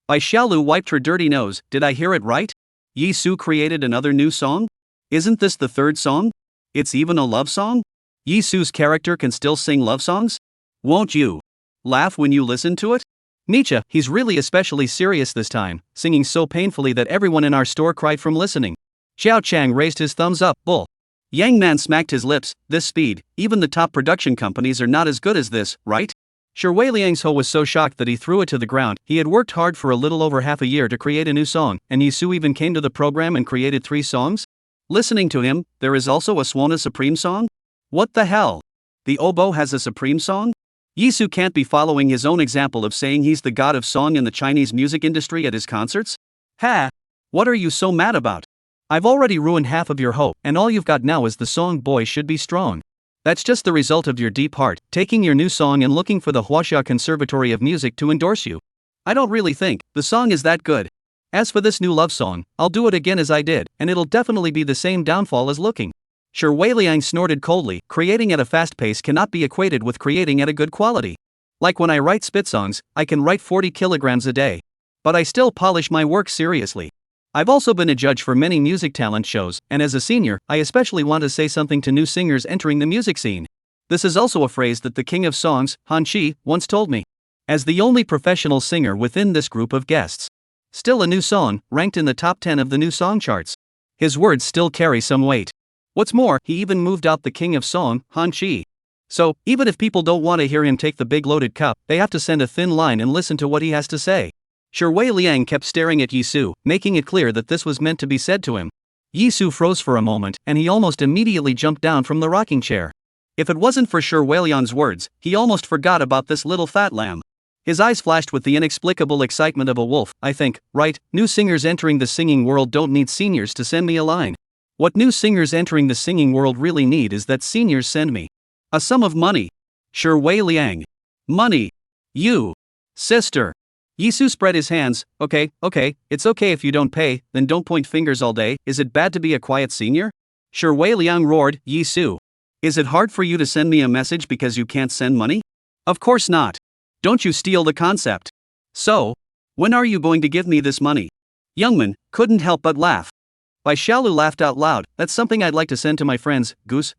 Bai Xiaolu wiped her dirty nose. Did I hear it right? Yizu created another new song? Isn't this the third song? It's even a love song? Yizu's character can still sing love songs? Won't you laugh when you listen to it? Nietzsche, he's really especially serious this time, singing so painfully that everyone in our store cried from listening. Xiao Chang raised his thumbs up, bull. Yang Man smacked his lips, this speed, even the top production companies are not as good as this, right? Shi Weiliang's ho was so shocked that he threw it to the ground. He had worked hard for a little over half a year to create a new song, and Yizu even came to the program and created 3 songs? Listening to him, there is also a Swan Supreme song? What the hell? The oboe has a Supreme song? Yizu can't be following his own example of saying he's the god of song in the Chinese music industry at his concerts? Ha! What are you so mad about? I've already ruined half of your hope, and all you've got now is the song Boy Should Be Strong. That's just the result of your deep heart, taking your new song and looking for the Huaxia Conservatory of Music to endorse you. I don't really think the song is that good. As for this new love song, I'll do it again as I did, and it'll definitely be the same downfall as looking. Shi Weiliang snorted coldly, creating at a fast pace cannot be equated with creating at a good quality. Like when I write spit songs, I can write 40 kilograms a day. But I still polish my work seriously. I've also been a judge for many music talent shows, and as a senior, I especially want to say something to new singers entering the music scene. This is also a phrase that the king of songs, Han Chi, once told me. As the only professional singer within this group of guests. Still a new song, ranked in the top 10 of the new song charts. His words still carry some weight. What's more, he even moved out the king of song, Han Chi. So, even if people don't want to hear him take the big loaded cup, they have to send a thin line and listen to what he has to say. Shi Weiliang kept staring at Yizu, making it clear that this was meant to be said to him. Yizu froze for a moment, and he almost immediately jumped down from the rocking chair. If it wasn't for Shi Weiliang's words, he almost forgot about this little fat lamb. His eyes flashed with the inexplicable excitement of a wolf. I think, right, new singers entering the singing world don't need seniors to send me a line. What new singers entering the singing world really need is that seniors send me a sum of money. Shi Weiliang. Money. You. Sister. Yizu spread his hands. Okay, it's okay if you don't pay, then don't point fingers all day. Is it bad to be a quiet senior? Shi Weiliang roared. Yizu. Is it hard for you to send me a message because you can't send money? Of course not. Don't you steal the concept. So, when are you going to give me this money? Youngman couldn't help but laugh. Bai Xiaolu laughed out loud. That's something I'd like to send to my friends. Goose,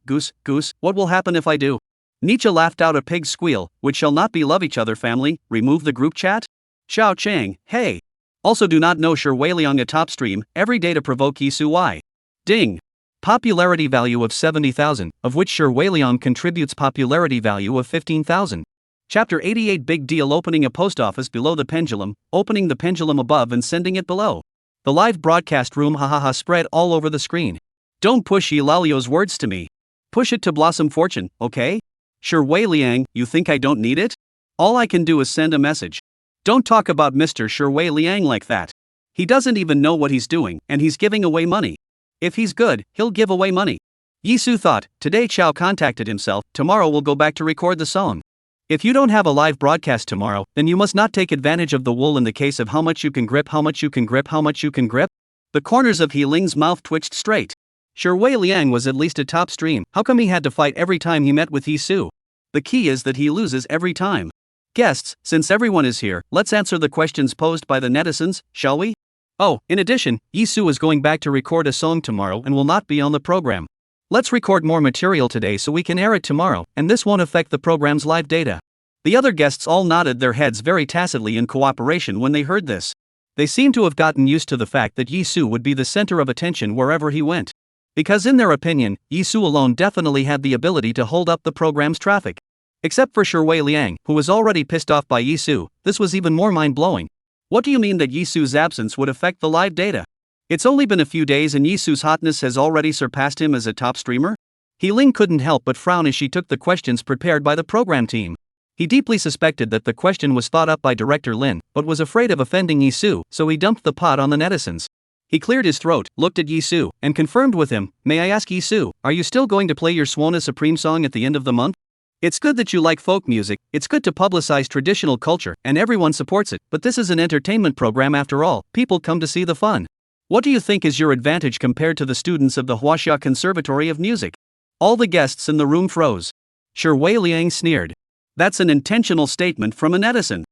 what will happen if I do? Nietzsche laughed out a pig's squeal. Which shall not be love each other family, remove the group chat? Xiao Chang, hey. Also do not know Shi Weiliang a top stream, every day to provoke Yizu Y. Ding. Popularity value of 70,000, of which Shi Weiliang contributes popularity value of 15,000. Chapter 88 Big deal opening a post office below the pendulum, opening the pendulum above and sending it below. The live broadcast room hahaha spread all over the screen. Don't push Yilalio's words to me. Push it to Blossom Fortune, okay? Shi Weiliang, you think I don't need it? All I can do is send a message. Don't talk about Mr. Shi Weiliang like that. He doesn't even know what he's doing, and he's giving away money. If he's good, he'll give away money. Yizu thought, today Chao contacted himself, tomorrow we'll go back to record the song. If you don't have a live broadcast tomorrow, then you must not take advantage of the wool in the case of how much you can grip. The corners of Ling's mouth twitched straight. Shi Weiliang was at least a top stream, how come he had to fight every time he met with Yizu? The key is that he loses every time. Guests, since everyone is here, let's answer the questions posed by the netizens, shall we? Oh, in addition, Yizu is going back to record a song tomorrow and will not be on the program. Let's record more material today so we can air it tomorrow, and this won't affect the program's live data. The other guests all nodded their heads very tacitly in cooperation when they heard this. They seemed to have gotten used to the fact that Yizu would be the center of attention wherever he went. Because in their opinion, Yizu alone definitely had the ability to hold up the program's traffic. Except for Shui Liang, who was already pissed off by Yizu, this was even more mind-blowing. What do you mean that Yizu's absence would affect the live data? It's only been a few days and Yizu's hotness has already surpassed him as a top streamer? Ling couldn't help but frown as she took the questions prepared by the program team. He deeply suspected that the question was thought up by director Lin, but was afraid of offending Yizu, so he dumped the pot on the netizens. He cleared his throat, looked at Yizu, and confirmed with him, "May I ask Yizu, are you still going to play your Swan Supreme song at the end of the month? It's good that you like folk music, it's good to publicize traditional culture, and everyone supports it, but this is an entertainment program after all, people come to see the fun. What do you think is your advantage compared to the students of the Huaxia Conservatory of Music?" All the guests in the room froze. Shui Liang sneered. That's an intentional statement from a netizen.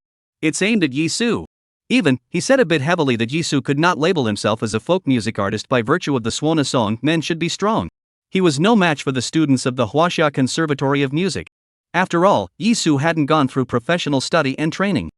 It's aimed at Yizu. Even, he said a bit heavily that Yizu could not label himself as a folk music artist by virtue of the Swan song "Men Should Be Strong." He was no match for the students of the Huaxia Conservatory of Music. After all, Yizu hadn't gone through professional study and training.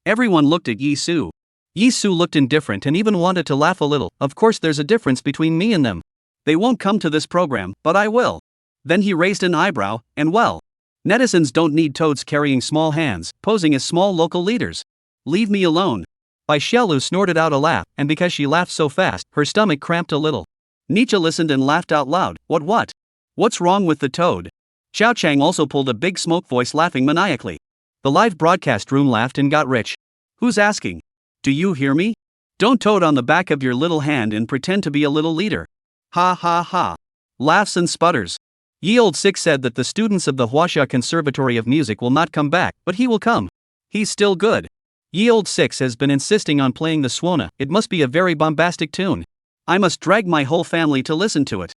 Everyone looked at Yizu. Yizu looked indifferent and even wanted to laugh a little. Of course there's a difference between me and them. They won't come to this program, but I will. Then he raised an eyebrow, and well. Netizens don't need toads carrying small hands, posing as small local leaders. Leave me alone. Bai Xiaolu snorted out a laugh, and because she laughed so fast, her stomach cramped a little. Nietzsche listened and laughed out loud. What? What's wrong with the toad? Xiao Chang also pulled a big smoke voice, laughing maniacally. The live broadcast room laughed and got rich. Who's asking? Do you hear me? Don't toad on the back of your little hand and pretend to be a little leader. Ha ha ha. Laughs and sputters. Ye Old Six said that the students of the Huaxia Conservatory of Music will not come back, but he will come. He's still good. Ye Old Six has been insisting on playing the Swana, it must be a very bombastic tune. I must drag my whole family to listen to it.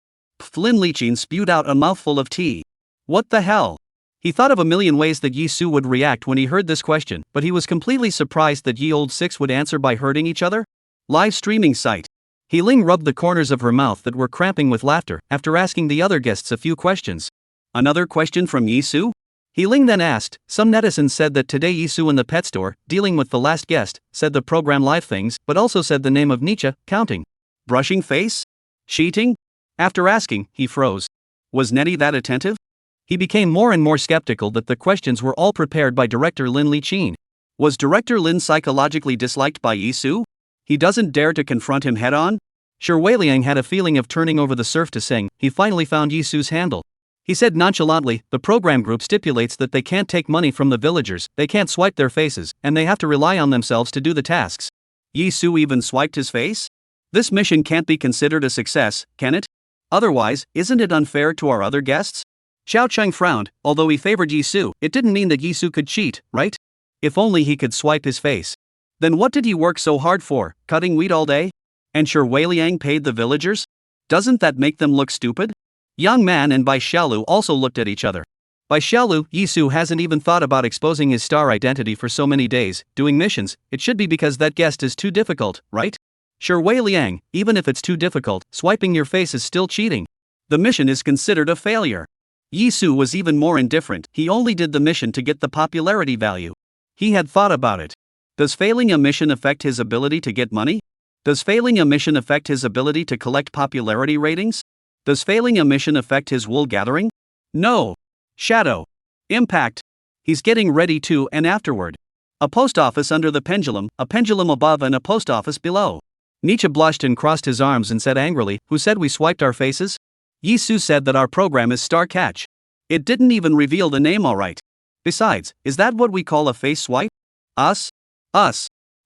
Lin Liqin spewed out a mouthful of tea. What the hell? He thought of a million ways that Yizu would react when he heard this question, but he was completely surprised that Ye Old Six would answer by hurting each other? Live streaming site. Ling rubbed the corners of her mouth that were cramping with laughter after asking the other guests a few questions. Another question from Yizu? Ling then asked, some netizens said that today Yizu in the pet store, dealing with the last guest, said the program live things, but also said the name of Nietzsche, counting. Brushing face? Cheating? After asking, he froze. Was Nettie that attentive? He became more and more skeptical that the questions were all prepared by director Lin Liqin. Was director Lin psychologically disliked by Yizu? He doesn't dare to confront him head-on? Shui Liang had a feeling of turning over the surf to sing. He finally found Yizu's handle. He said nonchalantly, the program group stipulates that they can't take money from the villagers, they can't swipe their faces, and they have to rely on themselves to do the tasks. Yizu even swiped his face? This mission can't be considered a success, can it? Otherwise, isn't it unfair to our other guests? Xiao Cheng frowned. Although he favored Yizu, it didn't mean that Yizu could cheat, right? If only he could swipe his face. Then what did he work so hard for, cutting wheat all day? And Shui Liang paid the villagers? Doesn't that make them look stupid? Young Man and Bai Xiaolu also looked at each other. Bai Xiaolu, Yizu hasn't even thought about exposing his star identity for so many days, doing missions, it should be because that guest is too difficult, right? Shui Liang, even if it's too difficult, swiping your face is still cheating. The mission is considered a failure. Yizu was even more indifferent, he only did the mission to get the popularity value. He had thought about it. Does failing a mission affect his ability to get money? Does failing a mission affect his ability to collect popularity ratings? Does failing a mission affect his wool gathering? No. Shadow. Impact. He's getting ready to and afterward. A post office under the pendulum, a pendulum above and a post office below. Nietzsche blushed and crossed his arms and said angrily, who said we swiped our faces? Yizu said that our program is Star Catch. It didn't even reveal the name alright. Besides, is that what we call a face swipe? Us?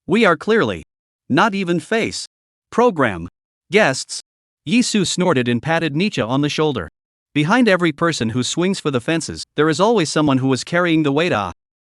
We are clearly not even face. Program. Guests. Yizu snorted and patted Nietzsche on the shoulder. Behind every person who swings for the fences, there is always someone who is carrying the weight.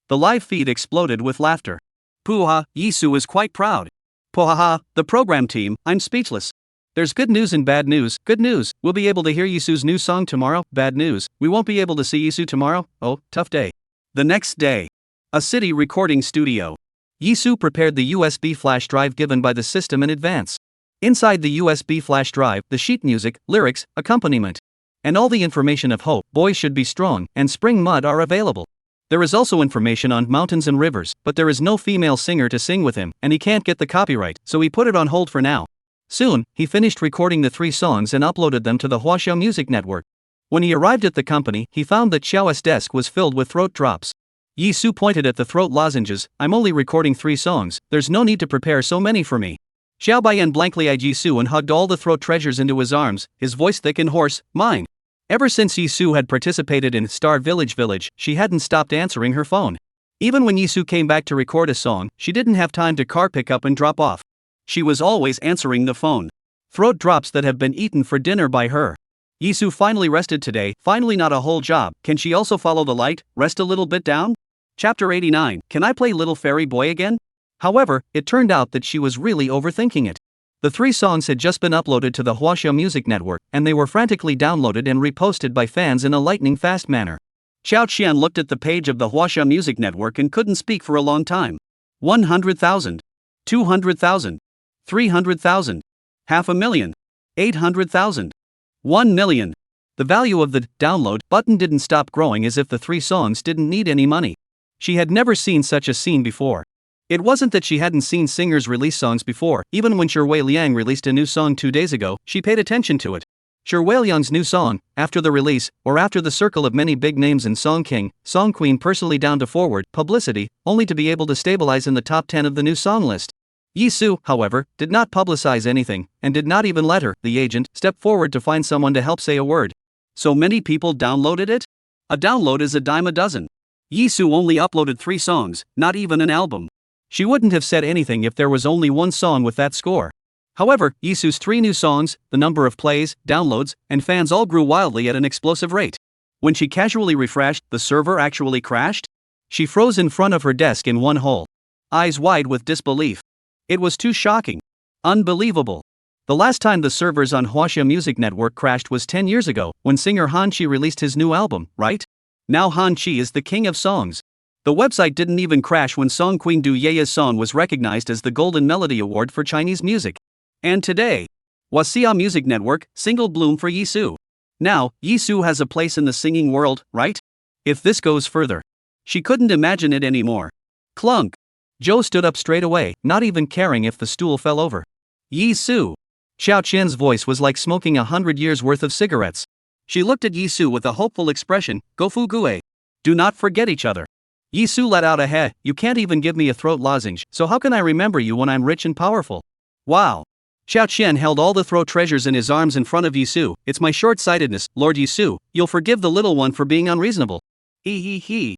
The live feed exploded with laughter. Puha, Yizu is quite proud. Puhaha, the program team, I'm speechless. There's good news and bad news. Good news, we'll be able to hear Yisu's new song tomorrow. Bad news, we won't be able to see Yizu tomorrow. Oh, tough day. The next day. A city recording studio. Yizu prepared the USB flash drive given by the system in advance. Inside the USB flash drive, the sheet music, lyrics, accompaniment, and all the information of Hope, Boys Should Be Strong, and Spring Mud are available. There is also information on mountains and rivers, but there is no female singer to sing with him, and he can't get the copyright, so he put it on hold for now. Soon, he finished recording the 3 songs and uploaded them to the Huaxia Music Network. When he arrived at the company, he found that Xiao's desk was filled with throat drops. Yizu pointed at the throat lozenges. I'm only recording 3 songs, there's no need to prepare so many for me. Xiao Baiyan blankly eyed Yizu and hugged all the throat treasures into his arms, his voice thick and hoarse. Mine. Ever since Yizu had participated in Star Village, she hadn't stopped answering her phone. Even when Yizu came back to record a song, she didn't have time to car pick up and drop off. She was always answering the phone. Throat drops that have been eaten for dinner by her. Yizu finally rested today, finally not a whole job. Can she also follow the light, rest a little bit down? Chapter 89, Can I Play Little Fairy Boy Again? However, it turned out that she was really overthinking it. The 3 songs had just been uploaded to the Huaxia Music Network, and they were frantically downloaded and reposted by fans in a lightning-fast manner. Xiao Qian looked at the page of the Huaxia Music Network and couldn't speak for a long time. 100,000. 200,000. 300,000. 500,000. 800,000. 1 million. The value of the download button didn't stop growing as if the 3 songs didn't need any money. She had never seen such a scene before. It wasn't that she hadn't seen singers release songs before. Even when Shui Liang released a new song 2 days ago, she paid attention to it. Shui Liang's new song, after the release, or after the circle of many big names in Song King, Song Queen personally down to forward, publicity, only to be able to stabilize in the top 10 of the new song list. Yizu, however, did not publicize anything, and did not even let her, the agent, step forward to find someone to help say a word. So many people downloaded it? A download is a dime a dozen. Yizu only uploaded 3 songs, not even an album. She wouldn't have said anything if there was only 1 song with that score. However, Yizu's 3 new songs, the number of plays, downloads, and fans all grew wildly at an explosive rate. When she casually refreshed, the server actually crashed? She froze in front of her desk in one hole, eyes wide with disbelief. It was too shocking. Unbelievable. The last time the servers on Huaxia Music Network crashed was 10 years ago, when singer Han Qi released his new album, right? Now Han Qi is the king of songs. The website didn't even crash when Song Queen Du Ye's song was recognized as the Golden Melody Award for Chinese music. And today, Huaxia Music Network, single bloom for Yizu. Now, Yizu has a place in the singing world, right? If this goes further. She couldn't imagine it anymore. Clunk. Joe stood up straight away, not even caring if the stool fell over. Yizu. Xiao Qian's voice was like smoking 100 years worth of cigarettes. She looked at Yizu with a hopeful expression. Gofu Gue. Do not forget each other. Yizu let out a heh. You can't even give me a throat lozenge, so how can I remember you when I'm rich and powerful? Wow. Xiao Qian held all the throat treasures in his arms in front of Yizu. It's my short-sightedness, Lord Yizu. You'll forgive the little one for being unreasonable. He.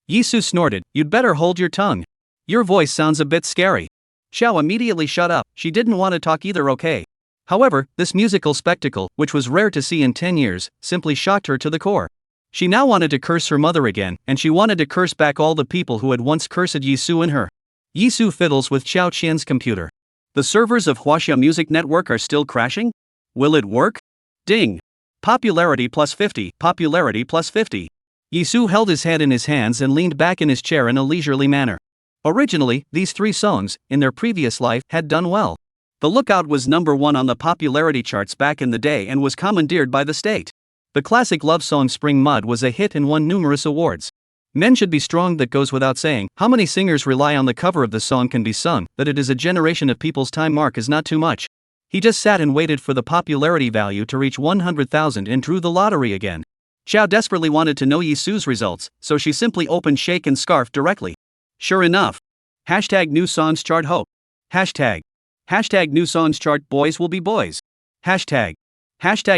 Yizu snorted. You'd better hold your tongue. Your voice sounds a bit scary. Xiao immediately shut up. She didn't want to talk either. Okay. However, this musical spectacle, which was rare to see in 10 years, simply shocked her to the core. She now wanted to curse her mother again, and she wanted to curse back all the people who had once cursed Yizu in her. Yizu fiddles with Xiao Qian's computer. The servers of Huaxia Music Network are still crashing? Will it work? Ding. Popularity plus 50, popularity plus 50. Yizu held his head in his hands and leaned back in his chair in a leisurely manner. Originally, these 3 songs, in their previous life, had done well. The Lookout was number 1 on the popularity charts back in the day and was commandeered by the state. The classic love song Spring Mud was a hit and won numerous awards. Men should be strong, that goes without saying. How many singers rely on the cover of the song can be sung, that it is a generation of people's time mark is not too much. He just sat and waited for the popularity value to reach 100,000 and drew the lottery again. Xiao desperately wanted to know Yizu's results, so she simply opened Shake and Scarf directly. Sure enough. Hashtag new songs chart Hope. Hashtag new songs chart Boys Will Be Boys. Hashtag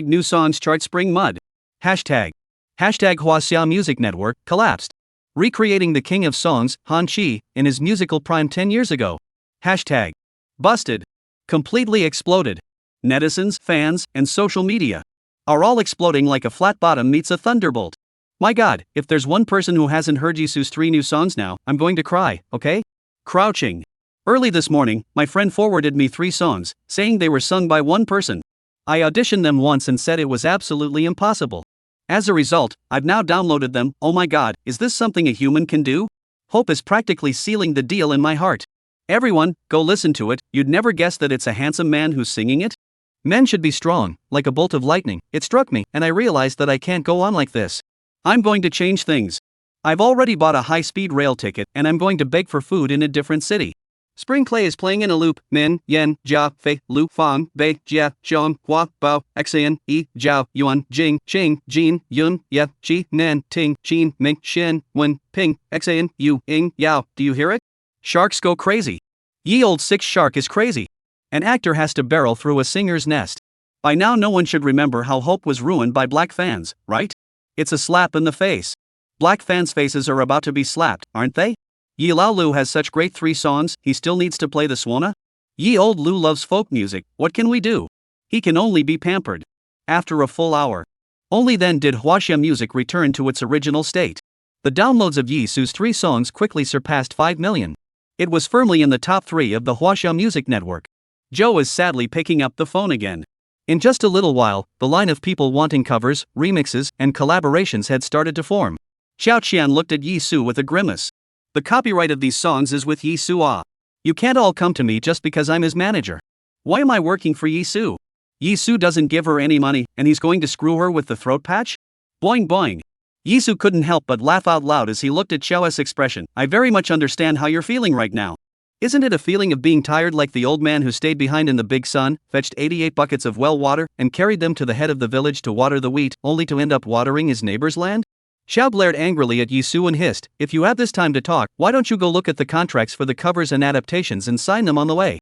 new songs chart Spring Mud. Hashtag Huaxia Music Network collapsed. Recreating the king of songs, Han Qi, in his musical prime 10 years ago. Hashtag busted. Completely exploded. Netizens, fans, and social media are all exploding like a flat bottom meets a thunderbolt. My god, if there's one person who hasn't heard Yizu's 3 new songs now, I'm going to cry, okay? Crouching. Early this morning, my friend forwarded me 3 songs, saying they were sung by one person. I auditioned them once and said it was absolutely impossible. As a result, I've now downloaded them. Oh my god, is this something a human can do? Hope is practically sealing the deal in my heart. Everyone, go listen to it. You'd never guess that it's a handsome man who's singing it? Men should be strong, like a bolt of lightning. It struck me, and I realized that I can't go on like this. I'm going to change things. I've already bought a high-speed rail ticket, and I'm going to beg for food in a different city. Spring Clay is playing in a loop. Min, Yen, Jia, Fei, Lu, Fang, Bei, Jia, Xiong, Hua, Bao, Xian, Yi, Jiao, Yuan, Jing, Xing, Jin, Yun, Ye, Qi, Nan, Ting, Xin, Ming, Xin, Wen, Ping, Xian, Yu, Ing, Yao. Do you hear it? Sharks go crazy. Ye old 6 shark is crazy. An actor has to barrel through a singer's nest. By now no one should remember how Hope was ruined by black fans, right? It's a slap in the face. Black fans' faces are about to be slapped, aren't they? Yi Lao Lu has such great 3 songs, he still needs to play the swana? Ye old Lu loves folk music, what can we do? He can only be pampered. After a full hour. Only then did Huaxia music return to its original state. The downloads of Yizu's 3 songs quickly surpassed 5 million. It was firmly in the top 3 of the Huaxia music network. Joe is sadly picking up the phone again. In just a little while, the line of people wanting covers, remixes, and collaborations had started to form. Xiao Qian looked at Yizu with a grimace. The copyright of these songs is with Yizu. Ah. You can't all come to me just because I'm his manager. Why am I working for Yizu? Yizu doesn't give her any money, and he's going to screw her with the throat patch? Boing boing. Yizu couldn't help but laugh out loud as he looked at Xiao's expression. I very much understand how you're feeling right now. Isn't it a feeling of being tired like the old man who stayed behind in the big sun, fetched 88 buckets of well water, and carried them to the head of the village to water the wheat, only to end up watering his neighbor's land? Xiao glared angrily at Yizu and hissed, if you have this time to talk, why don't you go look at the contracts for the covers and adaptations and sign them on the way?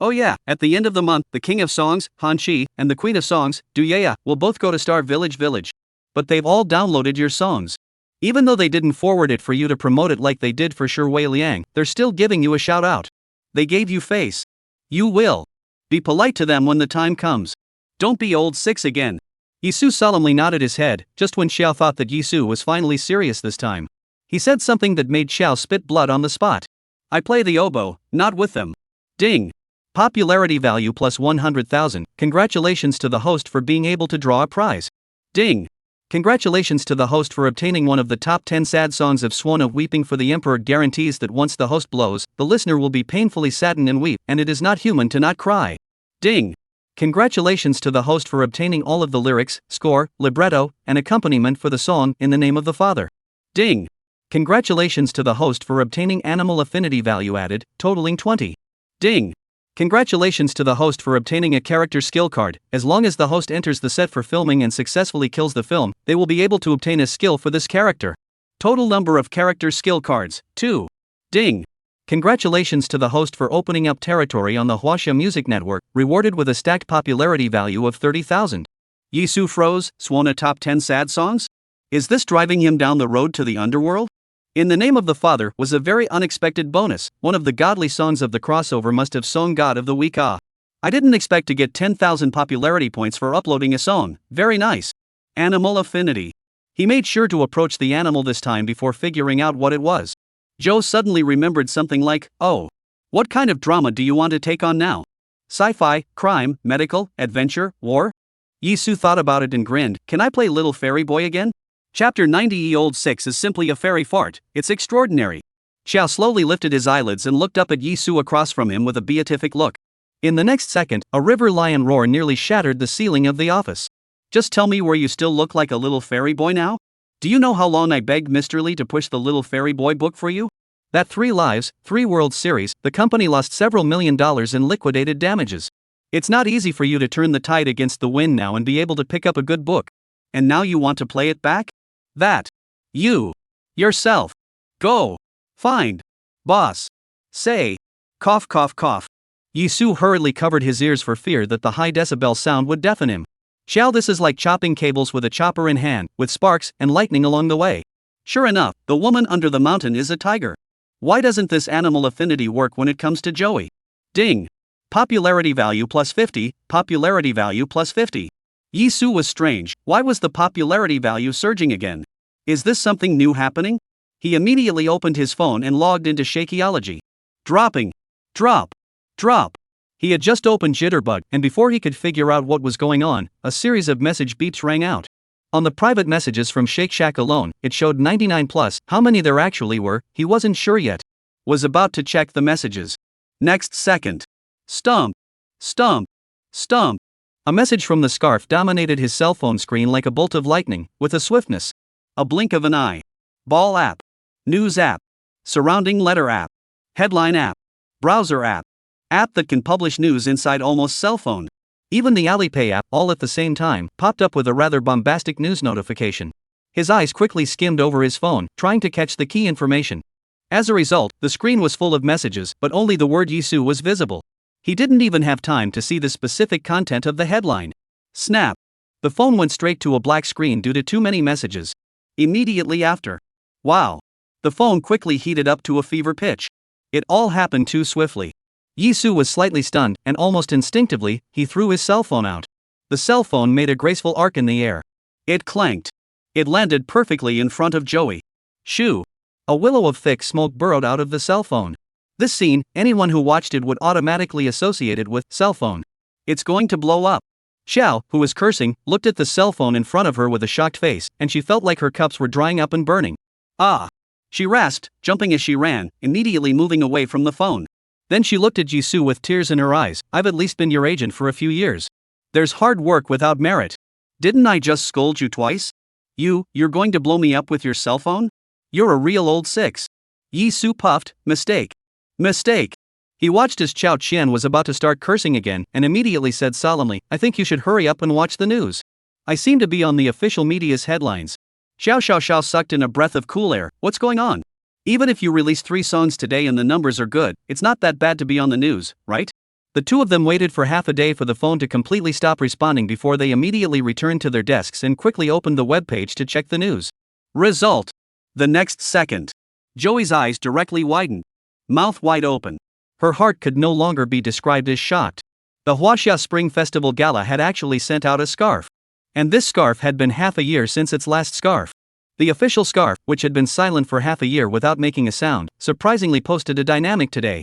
Oh yeah, at the end of the month, the King of Songs, Han Chi, and the Queen of Songs, Du Yaya, will both go to Star Village. But they've all downloaded your songs. Even though they didn't forward it for you to promote it like they did for Shi Wei Liang, they're still giving you a shout out. They gave you face. You will. Be polite to them when the time comes. Don't be old 6 again. Yizu solemnly nodded his head, just when Xiao thought that Yizu was finally serious this time. He said something that made Xiao spit blood on the spot. I play the oboe, not with them. Ding. Popularity value plus 100,000, congratulations to the host for being able to draw a prize. Ding. Congratulations to the host for obtaining one of the top 10 sad songs of Swan of Weeping for the Emperor guarantees that once the host blows, the listener will be painfully saddened and weep, and it is not human to not cry. Ding. Congratulations to the host for obtaining all of the lyrics, score, libretto, and accompaniment for the song In the Name of the Father. Ding. Congratulations to the host for obtaining animal affinity value added, totaling 20. Ding. Congratulations to the host for obtaining a character skill card. As long as the host enters the set for filming and successfully kills the film, they will be able to obtain a skill for this character. Total number of character skill cards, 2. Ding. Congratulations to the host for opening up territory on the Huaxia Music Network, rewarded with a stacked popularity value of 30,000. Yizu froze, Swana top 10 sad songs? Is this driving him down the road to the underworld? In the Name of the Father was a very unexpected bonus. One of the godly songs of the crossover must have sung God of the Week. Ah. I didn't expect to get 10,000 popularity points for uploading a song. Very nice. Animal affinity. He made sure to approach the animal this time before figuring out what it was. Joe suddenly remembered something like, oh. What kind of drama do you want to take on now? Sci-fi, crime, medical, adventure, war? Yizu thought about it and grinned. Can I play Little Fairy Boy again? Chapter 90 Ye Old 6 is simply a fairy fart, it's extraordinary. Xiao slowly lifted his eyelids and looked up at Yizu across from him with a beatific look. In the next second, a river lion roar nearly shattered the ceiling of the office. Just tell me where you still look like a little fairy boy now? Do you know how long I begged Mr. Lee to push the Little Fairy Boy book for you? That 3 Lives, 3 Worlds series, the company lost several $1 million in liquidated damages. It's not easy for you to turn the tide against the wind now and be able to pick up a good book. And now you want to play it back? That. You. Yourself. Go. Find. Boss. Say. Cough cough cough. Yizu hurriedly covered his ears for fear that the high decibel sound would deafen him. Xiao, this is like chopping cables with a chopper in hand, with sparks and lightning along the way. Sure enough, the woman under the mountain is a tiger. Why doesn't this animal affinity work when it comes to Joey? Ding. Popularity value plus 50, popularity value plus 50. Yizu was strange. Why was the popularity value surging again? Is this something new happening? He immediately opened his phone and logged into Shakeology. Dropping. Drop. Drop. He had just opened Jitterbug, and before he could figure out what was going on, a series of message beeps rang out. On the private messages from Shake Shack alone, it showed 99 plus. How many there actually were, he wasn't sure yet. Was about to check the messages. Next second. Stump. Stump. Stump. A message from the scarf dominated his cell phone screen like a bolt of lightning, with a swiftness. A blink of an eye. Ball app. News app. Surrounding letter app. Headline app. Browser app. App that can publish news inside almost cell phone. Even the Alipay app, all at the same time, popped up with a rather bombastic news notification. His eyes quickly skimmed over his phone, trying to catch the key information. As a result, the screen was full of messages, but only the word Yizu was visible. He didn't even have time to see the specific content of the headline. Snap. The phone went straight to a black screen due to too many messages. Immediately after. Wow. The phone quickly heated up to a fever pitch. It all happened too swiftly. Yizu was slightly stunned, and almost instinctively, he threw his cell phone out. The cell phone made a graceful arc in the air. It clanked. It landed perfectly in front of Joey. Shoo! A willow of thick smoke burrowed out of the cell phone. This scene, anyone who watched it would automatically associate it with cell phone. It's going to blow up. Xiao, who was cursing, looked at the cell phone in front of her with a shocked face, and she felt like her cups were drying up and burning. Ah! She rasped, jumping as she ran, immediately moving away from the phone. Then she looked at Yizu with tears in her eyes. I've at least been your agent for a few years. There's hard work without merit. Didn't I just scold you twice? You're going to blow me up with your cell phone? You're a real old six. Yizu puffed, mistake. Mistake. He watched as Chao Qian was about to start cursing again, and immediately said solemnly, I think you should hurry up and watch the news. I seem to be on the official media's headlines. Xiao sucked in a breath of cool air. What's going on? Even if you release 3 songs today and the numbers are good, it's not that bad to be on the news, right? The two of them waited for half a day for the phone to completely stop responding before they immediately returned to their desks and quickly opened the webpage to check the news. Result. The next second. Joey's eyes directly widened. Mouth wide open. Her heart could no longer be described as shocked. The Huaxia Spring Festival Gala had actually sent out a scarf. And this scarf had been half a year since its last scarf. The official scarf, which had been silent for half a year without making a sound, surprisingly posted a dynamic today.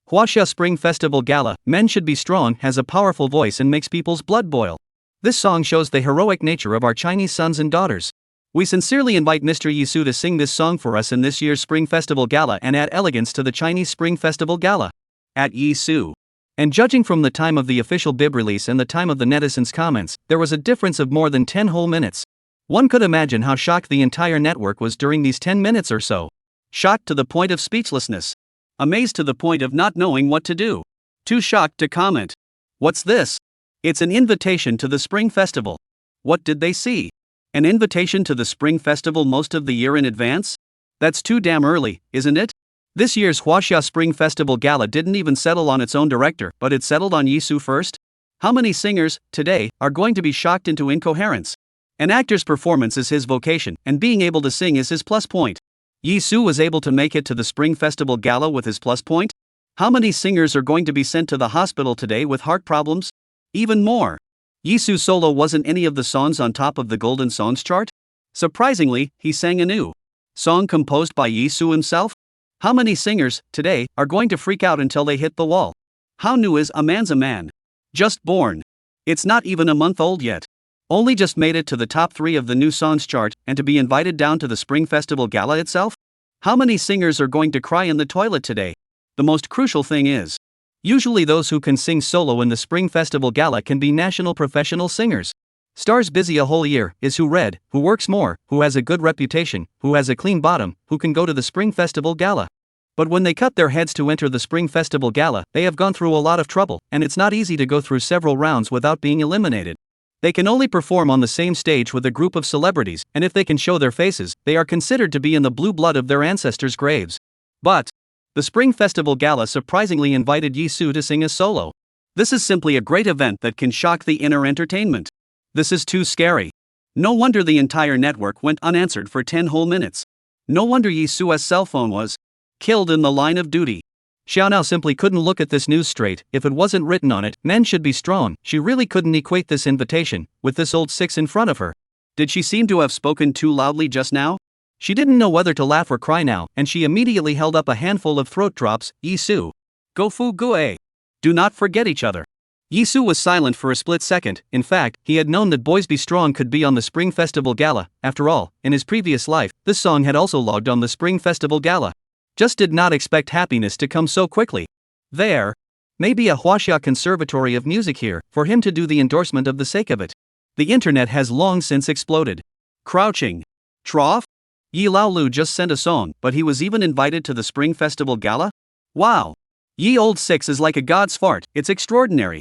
Huaxia Spring Festival Gala, Men Should Be Strong, has a powerful voice and makes people's blood boil. This song shows the heroic nature of our Chinese sons and daughters. We sincerely invite Mr. Yizu to sing this song for us in this year's Spring Festival Gala and add elegance to the Chinese Spring Festival Gala. At Yizu. And judging from the time of the official bib release and the time of the netizens' comments, there was a difference of more than 10 whole minutes. One could imagine how shocked the entire network was during these 10 minutes or so. Shocked to the point of speechlessness. Amazed to the point of not knowing what to do. Too shocked to comment. What's this? It's an invitation to the Spring Festival. What did they see? An invitation to the Spring Festival most of the year in advance? That's too damn early, isn't it? This year's Huaxia Spring Festival Gala didn't even settle on its own director, but it settled on Yizu first? How many singers, today, are going to be shocked into incoherence? An actor's performance is his vocation, and being able to sing is his plus point. Yizu was able to make it to the Spring Festival Gala with his plus point? How many singers are going to be sent to the hospital today with heart problems? Even more. Yizu's solo wasn't any of the songs on top of the Golden Songs chart? Surprisingly, he sang a new song composed by Yizu himself? How many singers, today, are going to freak out until they hit the wall? How new is A Man's a Man? Just born. It's not even a month old yet. Only just made it to the top 3 of the new songs chart, and to be invited down to the Spring Festival Gala itself? How many singers are going to cry in the toilet today? The most crucial thing is, usually those who can sing solo in the Spring Festival Gala can be national professional singers. Stars busy a whole year is who works more, who has a good reputation, who has a clean bottom, who can go to the Spring Festival Gala. But when they cut their heads to enter the Spring Festival Gala, they have gone through a lot of trouble, and it's not easy to go through several rounds without being eliminated. They can only perform on the same stage with a group of celebrities, and if they can show their faces, they are considered to be in the blue blood of their ancestors' graves. But the Spring Festival Gala surprisingly invited Yizu to sing a solo. This is simply a great event that can shock the inner entertainment. This is too scary. No wonder the entire network went unanswered for 10 whole minutes. No wonder Yizu's cell phone was killed in the line of duty. Xiao now simply couldn't look at this news straight. If it wasn't written on it, men should be strong. She really couldn't equate this invitation with this old six in front of her. Did she seem to have spoken too loudly just now? She didn't know whether to laugh or cry now, and she immediately held up a handful of throat drops. Yizu. Go fu gue. Do not forget each other. Yizu was silent for a split second. In fact, he had known that Boys Be Strong could be on the Spring Festival Gala. After all, in his previous life, this song had also logged on the Spring Festival Gala. Just did not expect happiness to come so quickly. There may be a Huaxia Conservatory of Music here, for him to do the endorsement of the sake of it. The internet has long since exploded. Crouching. Trough? Yi Laolu just sent a song, but he was even invited to the Spring Festival Gala? Wow. Ye Old Six is like a god's fart, it's extraordinary.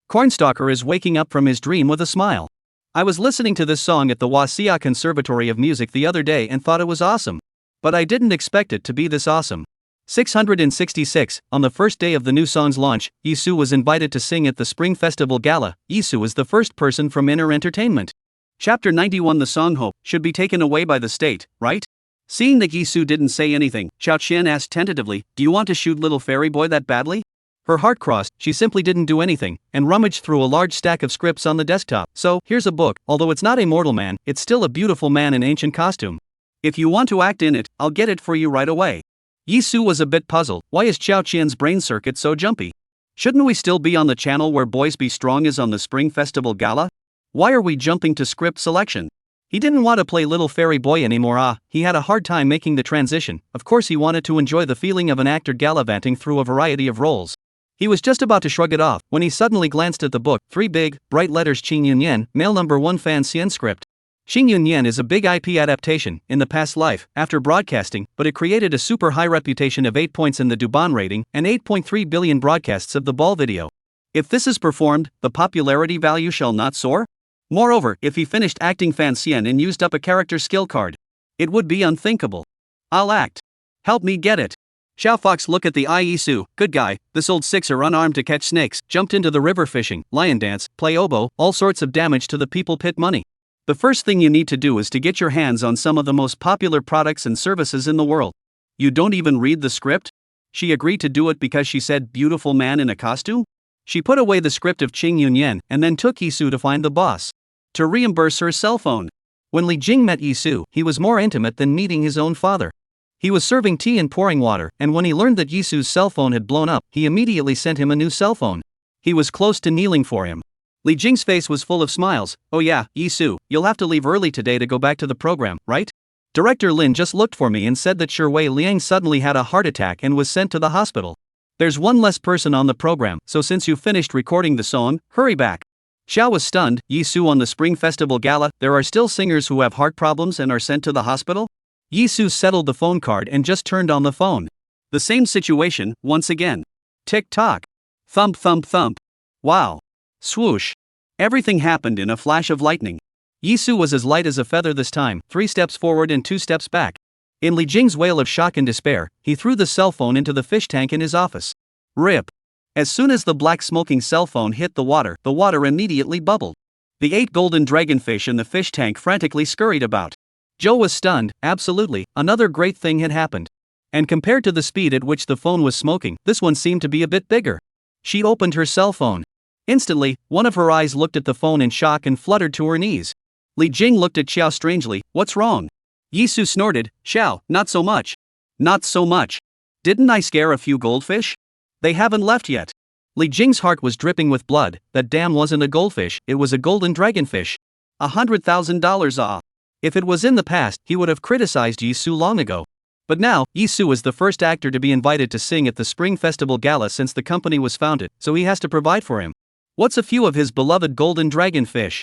Cornstalker is waking up from his dream with a smile. I was listening to this song at the Huaxia Conservatory of Music the other day and thought it was awesome. But I didn't expect it to be this awesome. 666, on the first day of the new song's launch, Yizu was invited to sing at the Spring Festival Gala. Yizu is the first person from Inner Entertainment. Chapter 91. The song Hope should be taken away by the state, right? Seeing that Yizu didn't say anything, Xiao Qian asked tentatively, do you want to shoot little fairy boy that badly? Her heart crossed, she simply didn't do anything, and rummaged through a large stack of scripts on the desktop. So, here's a book. Although it's not a mortal man, it's still a beautiful man in ancient costume. If you want to act in it, I'll get it for you right away. Yizu was a bit puzzled. Why is Xiao Qian's brain circuit so jumpy? Shouldn't we still be on the channel where Boys Be Strong is on the Spring Festival Gala? Why are we jumping to script selection? He didn't want to play little fairy boy anymore. He had a hard time making the transition. Of course he wanted to enjoy the feeling of an actor gallivanting through a variety of roles. He was just about to shrug it off when he suddenly glanced at the book. 3 big, bright letters. Ching Yunyen, male number 1 fan Xian script. Ching Yunyen is a big IP adaptation in the past life after broadcasting, but it created a super high reputation of 8 points in the Duban rating and 8.3 billion broadcasts of the ball video. If this is performed, the popularity value shall not soar? Moreover, if he finished acting Fan Xian and used up a character skill card, it would be unthinkable. I'll act. Help me get it. Xiao Fox look at the Yizu, good guy, this old sixer unarmed to catch snakes, jumped into the river fishing, lion dance, play oboe, all sorts of damage to the people pit money. The first thing you need to do is to get your hands on some of the most popular products and services in the world. You don't even read the script? She agreed to do it because she said beautiful man in a costume? She put away the script of Ching Yunyen and then took Yizu to find the boss. To reimburse her cell phone. When Li Jing met Yizu, he was more intimate than meeting his own father. He was serving tea and pouring water, and when he learned that Yizu's cell phone had blown up, he immediately sent him a new cell phone. He was close to kneeling for him. Li Jing's face was full of smiles. Oh yeah, Yizu, you'll have to leave early today to go back to the program, right? Director Lin just looked for me and said that Shui Liang suddenly had a heart attack and was sent to the hospital. There's one less person on the program, so since you finished recording the song, hurry back. Xiao was stunned. Yizu on the Spring Festival Gala, there are still singers who have heart problems and are sent to the hospital? Yizu settled the phone card and just turned on the phone. The same situation, once again. Tick-tock. Thump thump thump. Wow. Swoosh. Everything happened in a flash of lightning. Yizu was as light as a feather this time, 3 steps forward and 2 steps back. In Li Jing's wail of shock and despair, he threw the cell phone into the fish tank in his office. Rip. As soon as the black smoking cell phone hit the water immediately bubbled. The 8 golden dragonfish in the fish tank frantically scurried about. Joe was stunned. Absolutely, another great thing had happened. And compared to the speed at which the phone was smoking, this one seemed to be a bit bigger. She opened her cell phone. Instantly, one of her eyes looked at the phone in shock and fluttered to her knees. Li Jing looked at Xiao strangely. What's wrong? Yizu snorted. Xiao, not so much. Not so much. Didn't I scare a few goldfish? They haven't left yet. Li Jing's heart was dripping with blood. That damn wasn't a goldfish, it was a golden dragonfish. $100,000 If it was in the past, he would have criticized Yizu long ago. But now, Yizu is the first actor to be invited to sing at the Spring Festival Gala since the company was founded, so he has to provide for him. What's a few of his beloved golden dragonfish?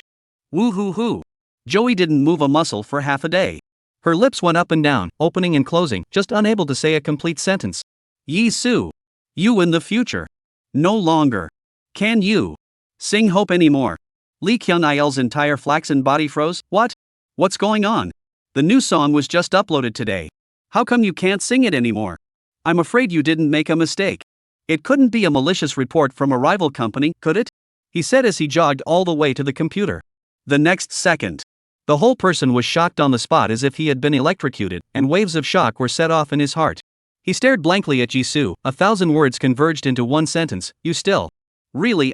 Woo-hoo-hoo. Joey didn't move a muscle for half a day. Her lips went up and down, opening and closing, just unable to say a complete sentence. Yizu. You in the future. No longer. Can you sing Hope anymore? Li Qianil's entire flaxen body froze. What? What's going on? The new song was just uploaded today. How come you can't sing it anymore? I'm afraid you didn't make a mistake. It couldn't be a malicious report from a rival company, could it? He said as he jogged all the way to the computer. The next second, the whole person was shocked on the spot as if he had been electrocuted, and waves of shock were set off in his heart. He stared blankly at Yizu. 1,000 words converged into one sentence. You still really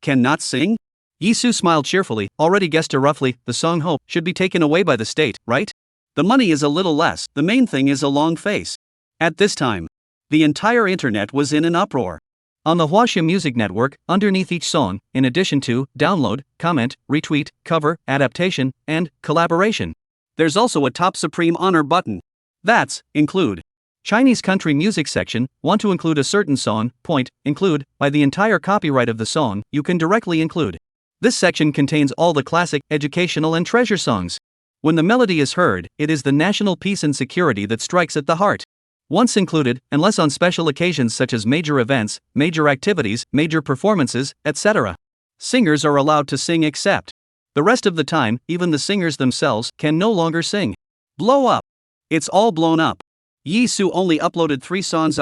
cannot sing? Yizu smiled cheerfully. Already guessed roughly, the song Hope should be taken away by the state, right? The money is a little less, the main thing is a long face. At this time, The entire internet was in an uproar. On the Huaxia Music Network, underneath each song, in addition to download, comment, retweet, cover, adaptation, and collaboration, there's also a top supreme honor button. That's include. Chinese country music section, want to include a certain song, point, include, by the entire copyright of the song, you can directly include. This section contains all the classic, educational and treasure songs. When the melody is heard, it is the national peace and security that strikes at the heart. Once included, unless on special occasions such as major events, major activities, major performances, etc. Singers are allowed to sing except. The rest of the time, even the singers themselves can no longer sing. Blow up. It's all blown up. Yizu only uploaded 3 songs.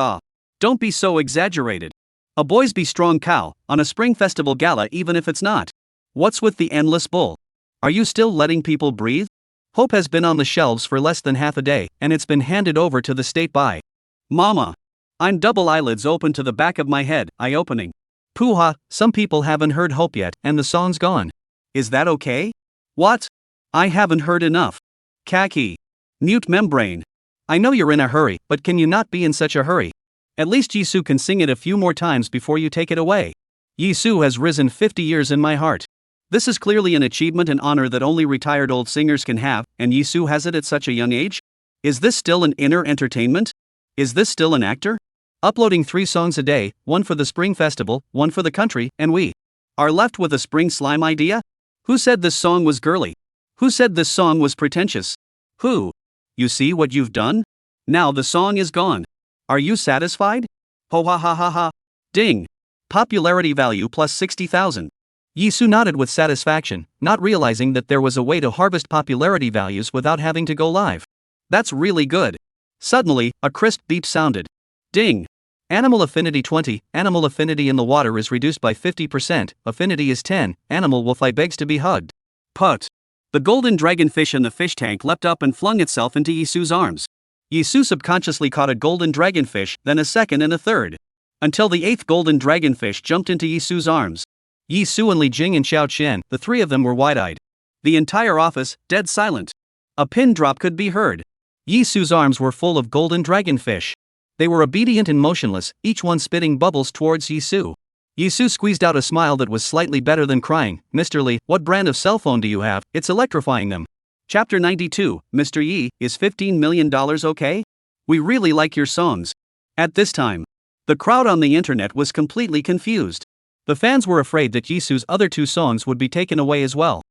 Don't be so exaggerated. A Boys Be Strong cow, on a Spring Festival gala even if it's not. What's with the endless bull? Are you still letting people breathe? Hope has been on the shelves for less than half a day, and it's been handed over to the state by. Mama. I'm double eyelids open to the back of my head, eye-opening. Poo-ha, some people haven't heard Hope yet, and the song's gone. Is that okay? What? I haven't heard enough. Khaki. Mute membrane. I know you're in a hurry, but can you not be in such a hurry? At least Yizu can sing it a few more times before you take it away. Yizu has risen 50 years in my heart. This is clearly an achievement and honor that only retired old singers can have, and Yizu has it at such a young age? Is this still an inner entertainment? Is this still an actor? Uploading 3 songs a day, one for the Spring Festival, one for the country, and we are left with a spring slime idea? Who said this song was girly? Who said this song was pretentious? Who? You see what you've done? Now the song is gone. Are you satisfied? Ho ha ha ha ha. Ding. Popularity value plus 60,000. Yizu nodded with satisfaction, not realizing that there was a way to harvest popularity values without having to go live. That's really good. Suddenly, a crisp beep sounded. Ding. Animal affinity 20, animal affinity in the water is reduced by 50%, affinity is 10, animal will fly begs to be hugged. Put. The golden dragonfish in the fish tank leapt up and flung itself into Yizu's arms. Yizu subconsciously caught a golden dragonfish, then a second and a third. Until the 8th golden dragonfish jumped into Yizu's arms. Yizu and Li Jing and Xiao Qian, the 3 of them were wide-eyed. The entire office, dead silent. A pin drop could be heard. Yizu's arms were full of golden dragonfish. They were obedient and motionless, each one spitting bubbles towards Yizu. Yizu squeezed out a smile that was slightly better than crying. Mr. Li, what brand of cell phone do you have? It's electrifying them. Chapter 92, Mr. Yi, is $15 million okay? We really like your songs. At this time, the crowd on the internet was completely confused. The fans were afraid that Yizu's other 2 songs would be taken away as well.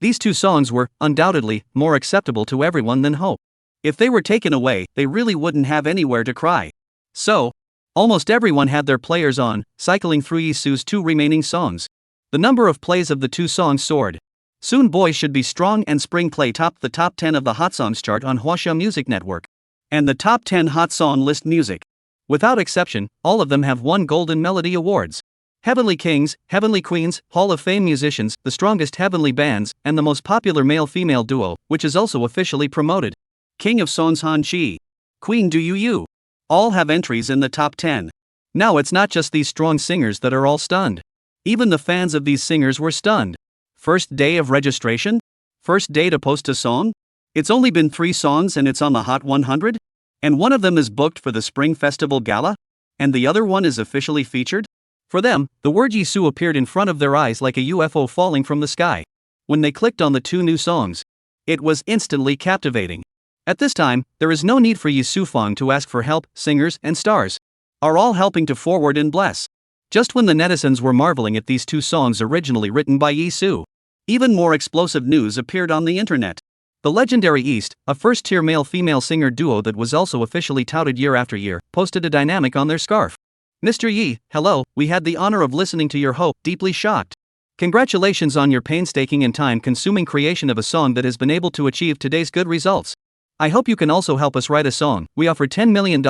These 2 songs were, undoubtedly, more acceptable to everyone than Hope. If they were taken away, they really wouldn't have anywhere to cry. So, almost everyone had their players on, cycling through Yizu's 2 remaining songs. The number of plays of the 2 songs soared. Soon Boys Should Be Strong and Spring Play topped the top 10 of the Hot Songs chart on Huaxia Music Network. And the top 10 Hot Song list music. Without exception, all of them have won Golden Melody Awards. Heavenly Kings, Heavenly Queens, Hall of Fame musicians, the strongest heavenly bands, and the most popular male-female duo, which is also officially promoted. King of Songs Han Chi. Queen Do You. All have entries in the top 10. Now it's not just these strong singers that are all stunned. Even the fans of these singers were stunned. First day of registration? First day to post a song? It's only been 3 songs and it's on the Hot 100? And one of them is booked for the Spring Festival Gala? And the other one is officially featured? For them, the word Yizu appeared in front of their eyes like a UFO falling from the sky. When they clicked on the 2 new songs, it was instantly captivating. At this time, there is no need for Yizu Fang to ask for help. Singers and stars are all helping to forward and bless. Just when the netizens were marveling at these 2 songs originally written by Yizu, even more explosive news appeared on the internet. The legendary East, a first-tier male-female singer duo that was also officially touted year after year, posted a dynamic on their scarf. Mr. Yi, hello, we had the honor of listening to your Hope, deeply shocked. Congratulations on your painstaking and time-consuming creation of a song that has been able to achieve today's good results. I hope you can also help us write a song. We offer $10 million,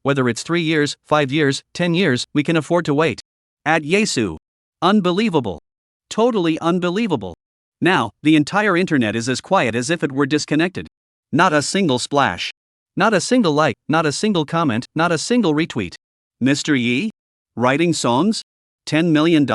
whether it's 3 years, 5 years, 10 years, we can afford to wait. At Yizu. Unbelievable. Totally unbelievable. Now, the entire internet is as quiet as if it were disconnected. Not a single splash. Not a single like, not a single comment, not a single retweet. Mr. Yi? Writing songs? $10 million?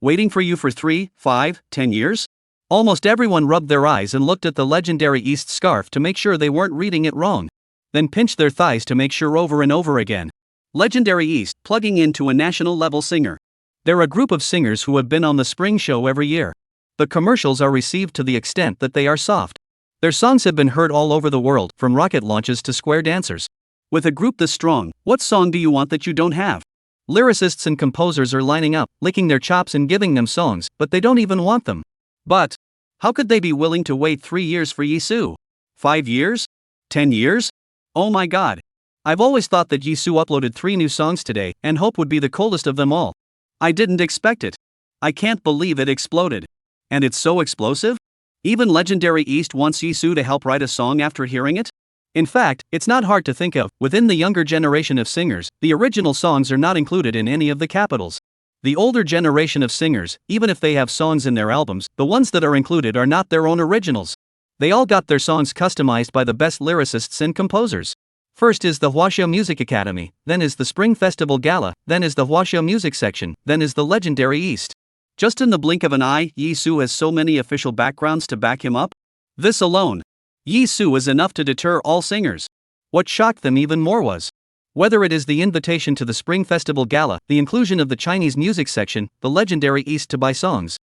Waiting for you for 3, 5, 10 years? Almost everyone rubbed their eyes and looked at the legendary East scarf to make sure they weren't reading it wrong. Then pinched their thighs to make sure over and over again. Legendary East, plugging into a national-level singer. They're a group of singers who have been on the spring show every year. The commercials are received to the extent that they are soft. Their songs have been heard all over the world, from rocket launches to square dancers. With a group this strong, what song do you want that you don't have? Lyricists and composers are lining up, licking their chops and giving them songs, but they don't even want them. But how could they be willing to wait 3 years for Yizu? 5 years? 10 years? Oh my god. I've always thought that Yizu uploaded 3 new songs today, and Hope would be the coldest of them all. I didn't expect it. I can't believe it exploded. And it's so explosive? Even Legendary East wants Yizu to help write a song after hearing it? In fact, it's not hard to think of. Within the younger generation of singers, the original songs are not included in any of the capitals. The older generation of singers, even if they have songs in their albums, the ones that are included are not their own originals. They all got their songs customized by the best lyricists and composers. First is the Huaxiao Music Academy, then is the Spring Festival Gala, then is the Huaxiao Music Section, then is the Legendary East. Just in the blink of an eye, Yizu has so many official backgrounds to back him up. This alone, Yizu, is enough to deter all singers. What shocked them even more was whether it is the invitation to the Spring Festival Gala, the inclusion of the Chinese music section, the Legendary East to buy songs.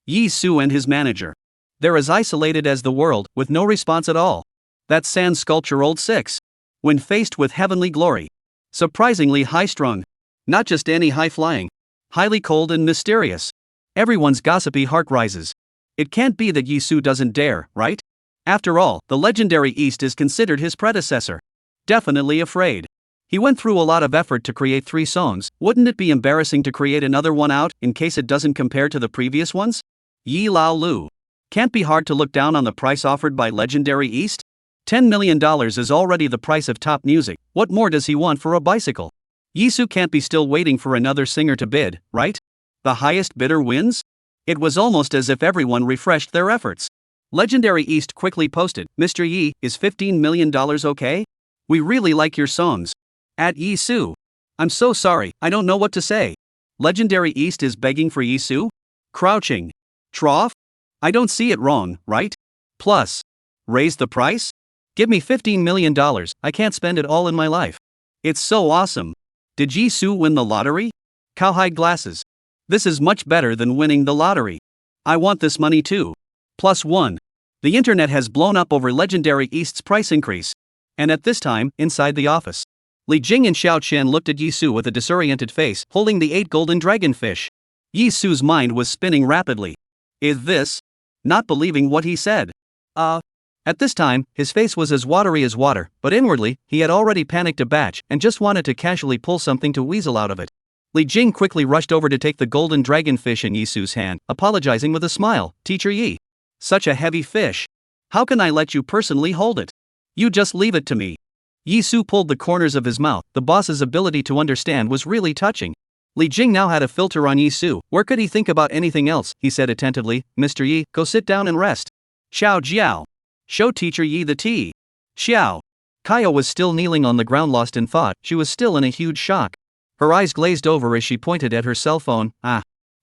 Yizu and his manager. They're as isolated as the world, with no response at all. That's sand sculpture old 6. When faced with heavenly glory. Surprisingly high-strung. Not just any high-flying. Highly cold and mysterious. Everyone's gossipy heart rises. It can't be that Yizu doesn't dare, right? After all, the Legendary East is considered his predecessor. Definitely afraid. He went through a lot of effort to create 3 songs. Wouldn't it be embarrassing to create another one out, in case it doesn't compare to the previous ones? Yi Lao Lu. Can't be hard to look down on the price offered by Legendary East? $10 million is already the price of top music. What more does he want for a bicycle? Yizu can't be still waiting for another singer to bid, right? The highest bidder wins? It was almost as if everyone refreshed their efforts. Legendary East quickly posted, "Mr. Yi, is $15 million okay? We really like your songs. At Yizu. I'm so sorry, I don't know what to say." Legendary East is begging for Yizu? Crouching. Trough? I don't see it wrong, right? Plus. Raise the price? Give me $15 million, I can't spend it all in my life. It's so awesome. Did Yizu win the lottery? Cowhide glasses. This is much better than winning the lottery. I want this money too. +1. The internet has blown up over Legendary East's price increase. And at this time, inside the office, Li Jing and Xiao Chen looked at Yizu with a disoriented face, holding the 8 golden dragonfish. Yizu's mind was spinning rapidly. Is this? Not believing what he said. At this time, his face was as watery as water, but inwardly, he had already panicked a batch and just wanted to casually pull something to weasel out of it. Li Jing quickly rushed over to take the golden dragonfish in Yizu's hand, apologizing with a smile. "Teacher Yi. Such a heavy fish. How can I let you personally hold it? You just leave it to me." Yizu pulled the corners of his mouth. The boss's ability to understand was really touching. Li Jing now had a filter on Yizu. Where could he think about anything else? He said attentively, "Mr. Yi, go sit down and rest. Xiao Jiao. Show Teacher Yi the tea." Xiao. Kaya was still kneeling on the ground, lost in thought. She was still in a huge shock. Her eyes glazed over as she pointed at her cell phone.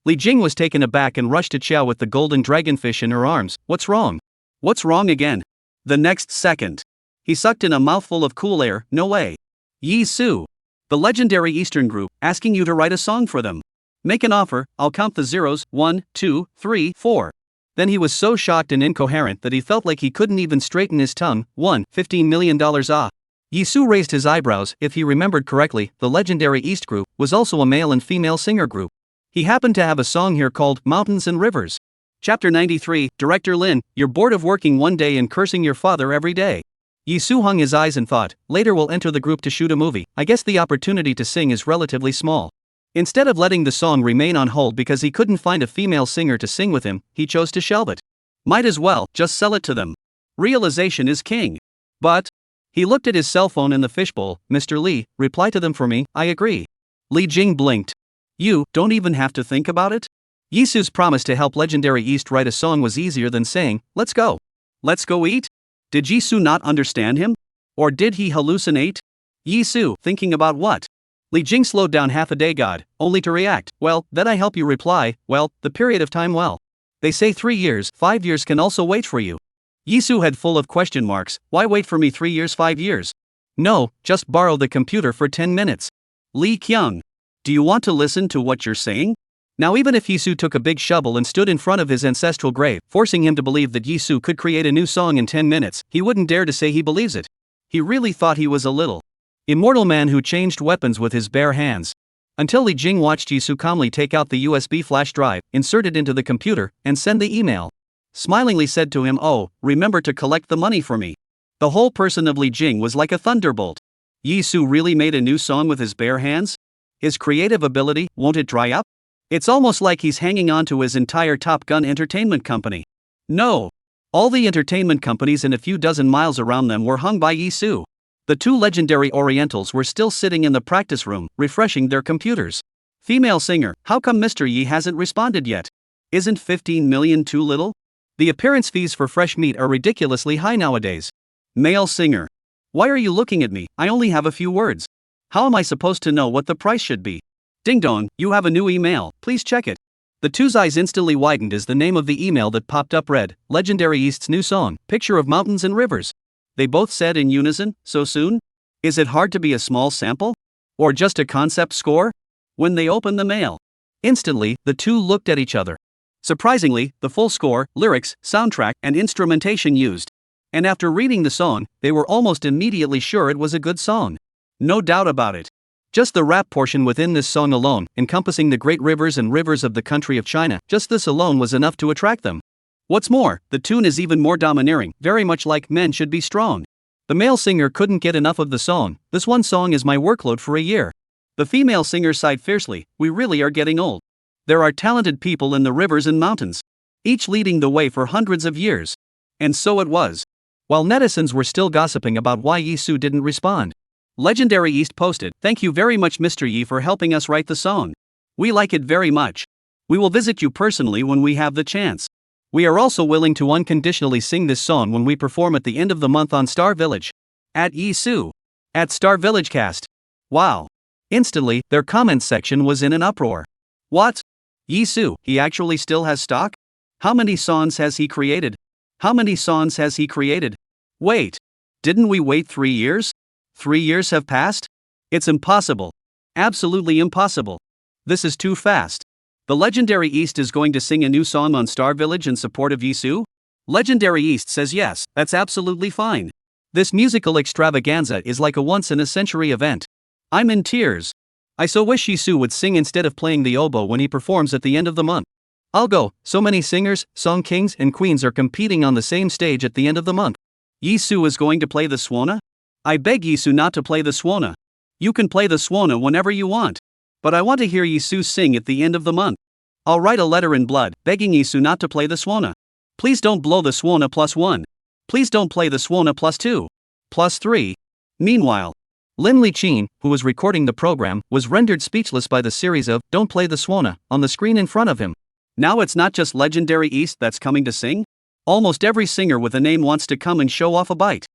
Li Jing was taken aback and rushed to Xiao with the golden dragonfish in her arms. "What's wrong?" "What's wrong again?" The next second, he sucked in a mouthful of cool air. "No way. Yizu. The Legendary Eastern group, asking you to write a song for them. Make an offer, I'll count the zeros, 1, 2, 3, 4. Then he was so shocked and incoherent that he felt like he couldn't even straighten his tongue. $15 million Yizu raised his eyebrows. If he remembered correctly, the Legendary East group was also a male and female singer group. He happened to have a song here called Mountains and Rivers. Chapter 93, Director Lin, you're bored of working one day and cursing your father every day. Yizu hung his eyes and thought, later we'll enter the group to shoot a movie. I guess the opportunity to sing is relatively small. Instead of letting the song remain on hold because he couldn't find a female singer to sing with him, he chose to shelve it. Might as well just sell it to them. Realization is king. But he looked at his cell phone in the fishbowl. "Mr. Li, reply to them for me." "I agree." Li Jing blinked. "You don't even have to think about it?" Yizu's promise to help Legendary East write a song was easier than saying, "Let's go." Let's go eat? Did Yizu not understand him? Or did he hallucinate? Yizu, thinking about what? Li Jing slowed down half a day, God, only to react. "Well, then I help you reply, well, the period of time, well. They say 3 years, 5 years can also wait for you." Yizu had full of question marks. "Why wait for me 3 years, 5 years? No, just borrow the computer for 10 minutes. Li Qiang. Do you want to listen to what you're saying? Now even if Yizu took a big shovel and stood in front of his ancestral grave, forcing him to believe that Yizu could create a new song in 10 minutes, he wouldn't dare to say he believes it. He really thought he was a little immortal man who changed weapons with his bare hands. Until Li Jing watched Yizu calmly take out the USB flash drive, insert it into the computer, and send the email. Smilingly said to him, "Oh, remember to collect the money for me." The whole person of Li Jing was like a thunderbolt. Yizu really made a new song with his bare hands? His creative ability, won't it dry up? It's almost like he's hanging on to his entire Top Gun entertainment company. No. All the entertainment companies and a few dozen miles around them were hung by Yizu. The two legendary Orientals were still sitting in the practice room, refreshing their computers. Female singer, how come Mr. Yi hasn't responded yet? Isn't 15 million too little? The appearance fees for fresh meat are ridiculously high nowadays. Male singer. Why are you looking at me? I only have a few words. How am I supposed to know what the price should be? Ding dong, you have a new email, please check it. The two's eyes instantly widened as the name of the email that popped up read, Legendary East's new song, picture of mountains and rivers. They both said in unison, so soon? Is it hard to be a small sample? Or just a concept score? When they opened the mail, instantly, the two looked at each other. Surprisingly, the full score, lyrics, soundtrack, and instrumentation used. And after reading the song, they were almost immediately sure it was a good song. No doubt about it. Just the rap portion within this song alone, encompassing the great rivers and rivers of the country of China, just this alone was enough to attract them. What's more, the tune is even more domineering, very much like Men Should Be Strong. The male singer couldn't get enough of the song, this one song is my workload for a year. The female singer sighed fiercely, we really are getting old. There are talented people in the rivers and mountains, each leading the way for hundreds of years. And so it was. While netizens were still gossiping about why Yizu didn't respond, Legendary East posted, "Thank you very much Mr. Yi for helping us write the song. We like it very much. We will visit you personally when we have the chance. We are also willing to unconditionally sing this song when we perform at the end of the month on Star Village. At Yizu. At Star Village Cast." Wow. Instantly, their comments section was in an uproar. What? Yizu, he actually still has stock? How many songs has he created? How many songs has he created? Wait. Didn't we wait 3 years? 3 years have passed? It's impossible. Absolutely impossible. This is too fast. The Legendary East is going to sing a new song on Star Village in support of Yizu? Legendary East says yes, that's absolutely fine. This musical extravaganza is like a once-in-a-century event. I'm in tears. I so wish Yizu would sing instead of playing the oboe when he performs at the end of the month. I'll go, so many singers, song kings and queens are competing on the same stage at the end of the month. Yizu is going to play the swana? I beg Yizu not to play the swana. You can play the swana whenever you want. But I want to hear Yizu sing at the end of the month. I'll write a letter in blood, begging Yizu not to play the swana. Please don't blow the swana +1. Please don't play the swana +2. +3. Meanwhile, Lin Liqin, who was recording the program, was rendered speechless by the series of "Don't Play the Swana" on the screen in front of him. Now it's not just Legendary East that's coming to sing? Almost every singer with a name wants to come and show off a bite.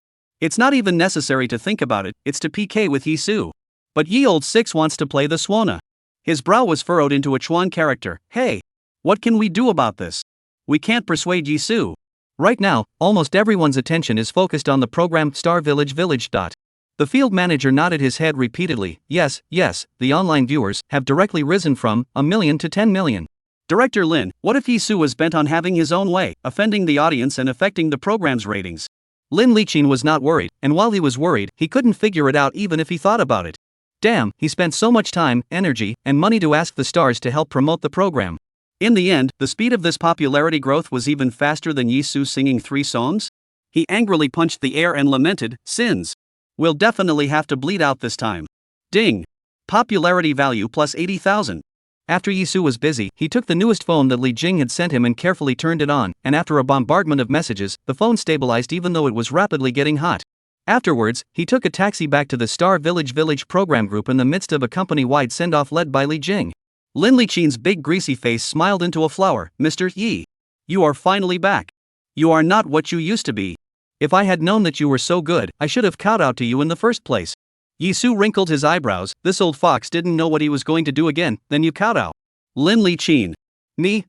It's not even necessary to think about it, it's to PK with Yizu. But Ye Old Six wants to play the swana. His brow was furrowed into a chuan character. Hey! What can we do about this? We can't persuade Yizu. Right now, almost everyone's attention is focused on the program Star Village Village. The field manager nodded his head repeatedly. Yes, the online viewers have directly risen from 1 million to 10 million. Director Lin, what if Yizu was bent on having his own way, offending the audience and affecting the program's ratings? Lin Liqin was not worried, and while he was worried, he couldn't figure it out even if he thought about it. Damn, he spent so much time, energy, and money to ask the stars to help promote the program. In the end, the speed of this popularity growth was even faster than Yizu singing 3 songs. He angrily punched the air and lamented, "Sins. We'll definitely have to bleed out this time." Ding. Popularity value plus 80,000. After Yizu was busy, he took the newest phone that Li Jing had sent him and carefully turned it on, and after a bombardment of messages, the phone stabilized even though it was rapidly getting hot. Afterwards, he took a taxi back to the Star Village program group in the midst of a company-wide send-off led by Li Jing. Lin Liqin's big greasy face smiled into a flower. "Mr. Yi. You are finally back. You are not what you used to be. If I had known that you were so good, I should have kowtowed to you in the first place." Yizu wrinkled his eyebrows. This old fox didn't know what he was going to do again. "Then you kowtow." Lin Liqin. Me,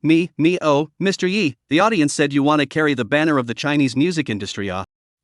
oh, Mr. Yi, the audience said you want to carry the banner of the Chinese music industry,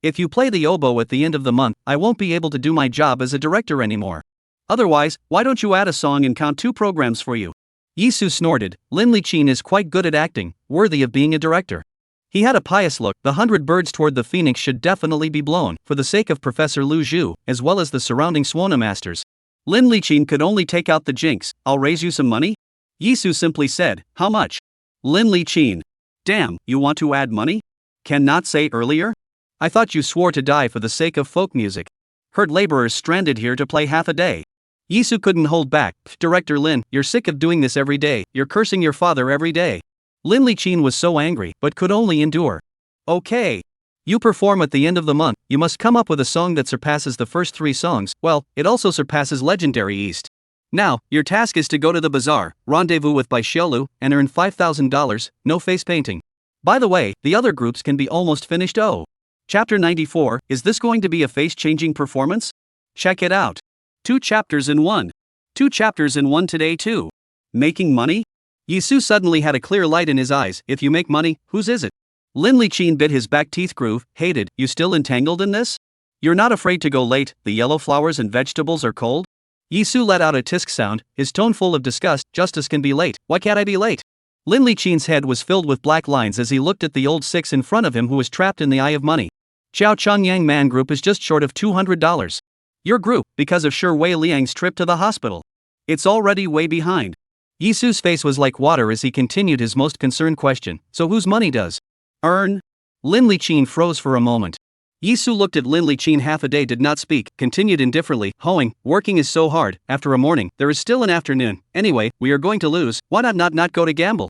If you play the oboe at the end of the month, I won't be able to do my job as a director anymore. Otherwise, why don't you add a song and count 2 programs for you? Yizu snorted. Lin Liqin is quite good at acting, worthy of being a director. He had a pious look. The 100 birds toward the phoenix should definitely be blown, for the sake of Professor Lu Zhu, as well as the surrounding Swana masters. Lin Liqin could only take out the jinx. I'll raise you some money? Yizu simply said, how much? Lin Liqin. Damn, you want to add money? Can not say earlier? I thought you swore to die for the sake of folk music. Heard laborers stranded here to play half a day. Yizu couldn't hold back. Director Lin, you're sick of doing this every day. You're cursing your father every day. Lin Liqin was so angry, but could only endure. Okay. You perform at the end of the month. You must come up with a song that surpasses the first 3 songs. Well, it also surpasses Legendary East. Now, your task is to go to the bazaar, rendezvous with Bai Xiaolu, and earn $5,000, no face painting. By the way, the other groups can be almost finished. Oh. Chapter 94, is this going to be a face-changing performance? Check it out. 2 chapters in 1. 2 chapters in 1 today too. Making money? Yizu suddenly had a clear light in his eyes. If you make money, whose is it? Lin Liqin bit his back teeth groove. Hated, you still entangled in this? You're not afraid to go late, the yellow flowers and vegetables are cold? Yizu let out a tisk sound, his tone full of disgust. Justice can be late, why can't I be late? Lin Liqin's head was filled with black lines as he looked at the old 6 in front of him who was trapped in the eye of money. Xiao Changyang Man Group is just short of $200. Your group, because of Shi Wei Liang's trip to the hospital. It's already way behind. Yizu's face was like water as he continued his most concerned question. So whose money does earn? Lin Liqin froze for a moment. Yizu looked at Lin Liqin half a day, did not speak, continued indifferently. Hoeing, working is so hard. After a morning, there is still an afternoon. Anyway, we are going to lose. Why not go to gamble?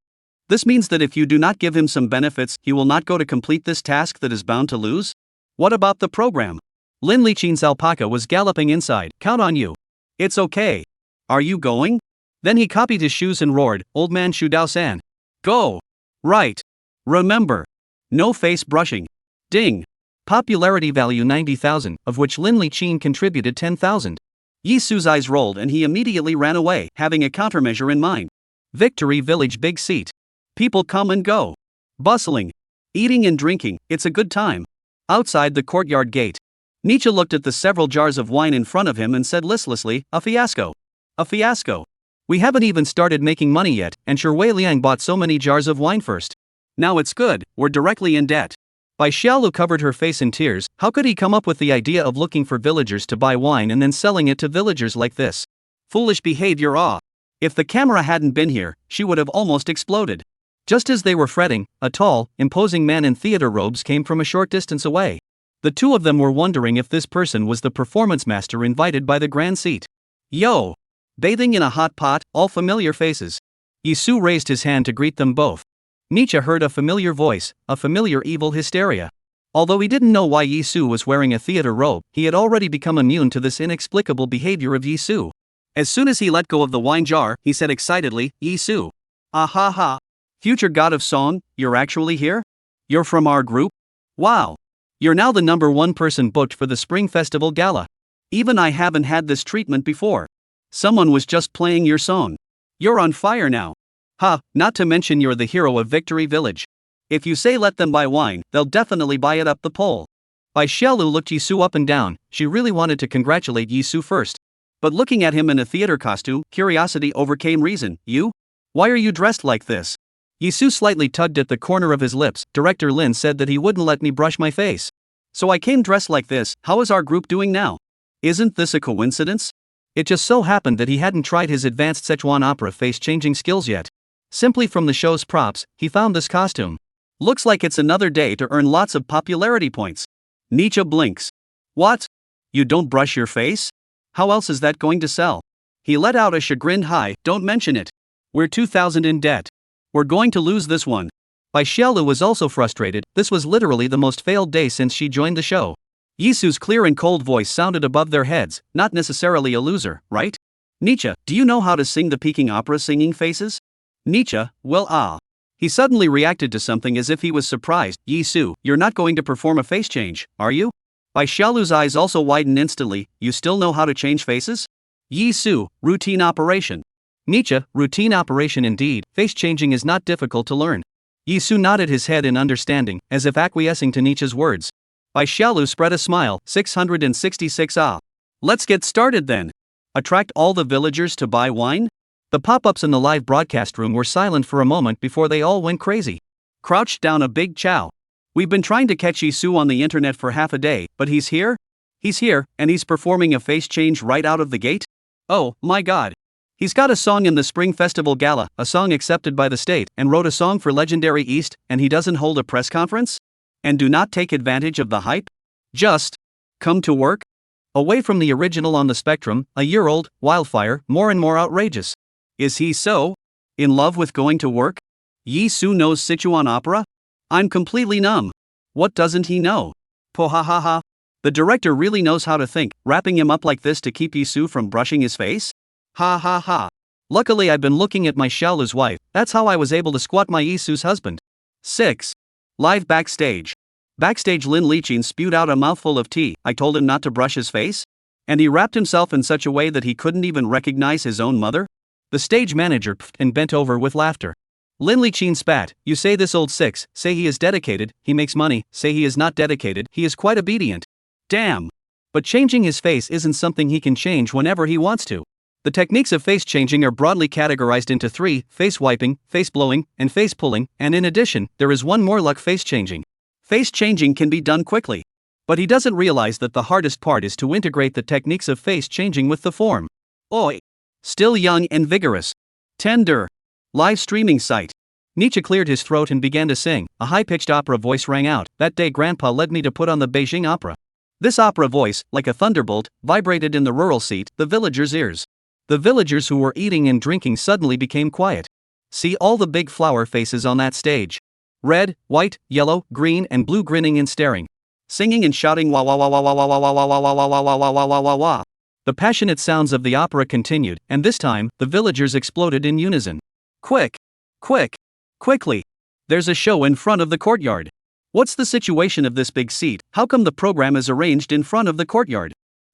This means that if you do not give him some benefits, he will not go to complete this task that is bound to lose? What about the program? Lin Liqin's alpaca was galloping inside. Count on you. It's okay. Are you going? Then he copied his shoes and roared, Old man Shu Dao-san. Go. Right. Remember. No face brushing. Ding. Popularity value 90,000, of which Lin Liqin contributed 10,000. Yizu's eyes rolled and he immediately ran away, having a countermeasure in mind. Victory Village big seat. People come and go. Bustling. Eating and drinking, it's a good time. Outside the courtyard gate. Nietzsche looked at the several jars of wine in front of him and said listlessly, a fiasco. A fiasco. We haven't even started making money yet, and Shi Wei Liang bought so many jars of wine first. Now it's good, we're directly in debt. Bai Xiaolu covered her face in tears. How could he come up with the idea of looking for villagers to buy wine and then selling it to villagers like this? Foolish behavior. If the camera hadn't been here, she would have almost exploded. Just as they were fretting, a tall, imposing man in theater robes came from a short distance away. The two of them were wondering if this person was the performance master invited by the grand seat. Yo! Bathing in a hot pot, all familiar faces. Yizu raised his hand to greet them both. Nietzsche heard a familiar voice, a familiar evil hysteria. Although he didn't know why Yizu was wearing a theater robe, he had already become immune to this inexplicable behavior of Yizu. As soon as he let go of the wine jar, he said excitedly, Yizu. Ah ha ha. Future god of song, you're actually here? You're from our group? Wow. You're now the #1 person booked for the Spring Festival Gala. Even I haven't had this treatment before. Someone was just playing your song. You're on fire now. Ha, not to mention you're the hero of Victory Village. If you say let them buy wine, they'll definitely buy it up the pole. Bai Xiaolu looked Yizu up and down. She really wanted to congratulate Yizu first. But looking at him in a theater costume, curiosity overcame reason. You? Why are you dressed like this? Yizu slightly tugged at the corner of his lips. Director Lin said that he wouldn't let me brush my face. So I came dressed like this. How is our group doing now? Isn't this a coincidence? It just so happened that he hadn't tried his advanced Sichuan Opera face-changing skills yet. Simply from the show's props, he found this costume. Looks like it's another day to earn lots of popularity points. Nietzsche blinks. What? You don't brush your face? How else is that going to sell? He let out a chagrined hi, don't mention it. We're 2,000 in debt. We're going to lose this one. Bai Xiaolu was also frustrated. This was literally the most failed day since she joined the show. Yizu's clear and cold voice sounded above their heads, not necessarily a loser, right? Nietzsche, do you know how to sing the Peking opera singing faces? Nietzsche, well He suddenly reacted to something as if he was surprised. Yizu, you're not going to perform a face change, are you? Bai Xiaolu's eyes also widened instantly. You still know how to change faces? Yizu, routine operation. Nietzsche, routine operation indeed. Face changing is not difficult to learn. Yizu nodded his head in understanding, as if acquiescing to Nietzsche's words. Bai Xiaolu spread a smile. 666 Let's get started then. Attract all the villagers to buy wine? The pop-ups in the live broadcast room were silent for a moment before they all went crazy. Crouched down a big chow. We've been trying to catch Yizu on the internet for half a day, but he's here? He's here, and he's performing a face change right out of the gate? Oh, my god. He's got a song in the Spring Festival Gala, a song accepted by the state, and wrote a song for Legendary East, and he doesn't hold a press conference? And do not take advantage of the hype? Just come to work? Away from the original on the spectrum, a year-old, Wildfire, more and more outrageous. Is he so in love with going to work? Yizu knows Sichuan Opera? I'm completely numb. What doesn't he know? Pohahaha. The director really knows how to think, wrapping him up like this to keep Yizu from brushing his face? Ha ha ha. Luckily I've been looking at my Xiaolu's wife, that's how I was able to squat my Yizu's husband. 6. Live backstage. Backstage Lin Liqin spewed out a mouthful of tea. I told him not to brush his face? And he wrapped himself in such a way that he couldn't even recognize his own mother? The stage manager pfft and bent over with laughter. Lin Liqin spat. You say this old six, say he is dedicated, he makes money, say he is not dedicated, he is quite obedient. Damn. But changing his face isn't something he can change whenever he wants to. The techniques of face changing are broadly categorized into 3, face wiping, face blowing, and face pulling, and in addition, there is one more like face changing. Face changing can be done quickly. But he doesn't realize that the hardest part is to integrate the techniques of face changing with the form. Oi. Still young and vigorous. Tender. Live streaming site. Nietzsche cleared his throat and began to sing. A high-pitched opera voice rang out. That day Grandpa led me to put on the Beijing opera. This opera voice, like a thunderbolt, vibrated in the rural seat, the villagers' ears. The villagers who were eating and drinking suddenly became quiet. See all the big flower faces on that stage. Red, white, yellow, green, and blue grinning and staring. Singing and shouting wah wah wah wah wah wah wah wah wah wah wah wah wah wah wah wah wah wah. The passionate sounds of the opera continued, and this time, the villagers exploded in unison. Quick! Quick! Quickly! There's a show in front of the courtyard. What's the situation of this big seat? How come the program is arranged in front of the courtyard?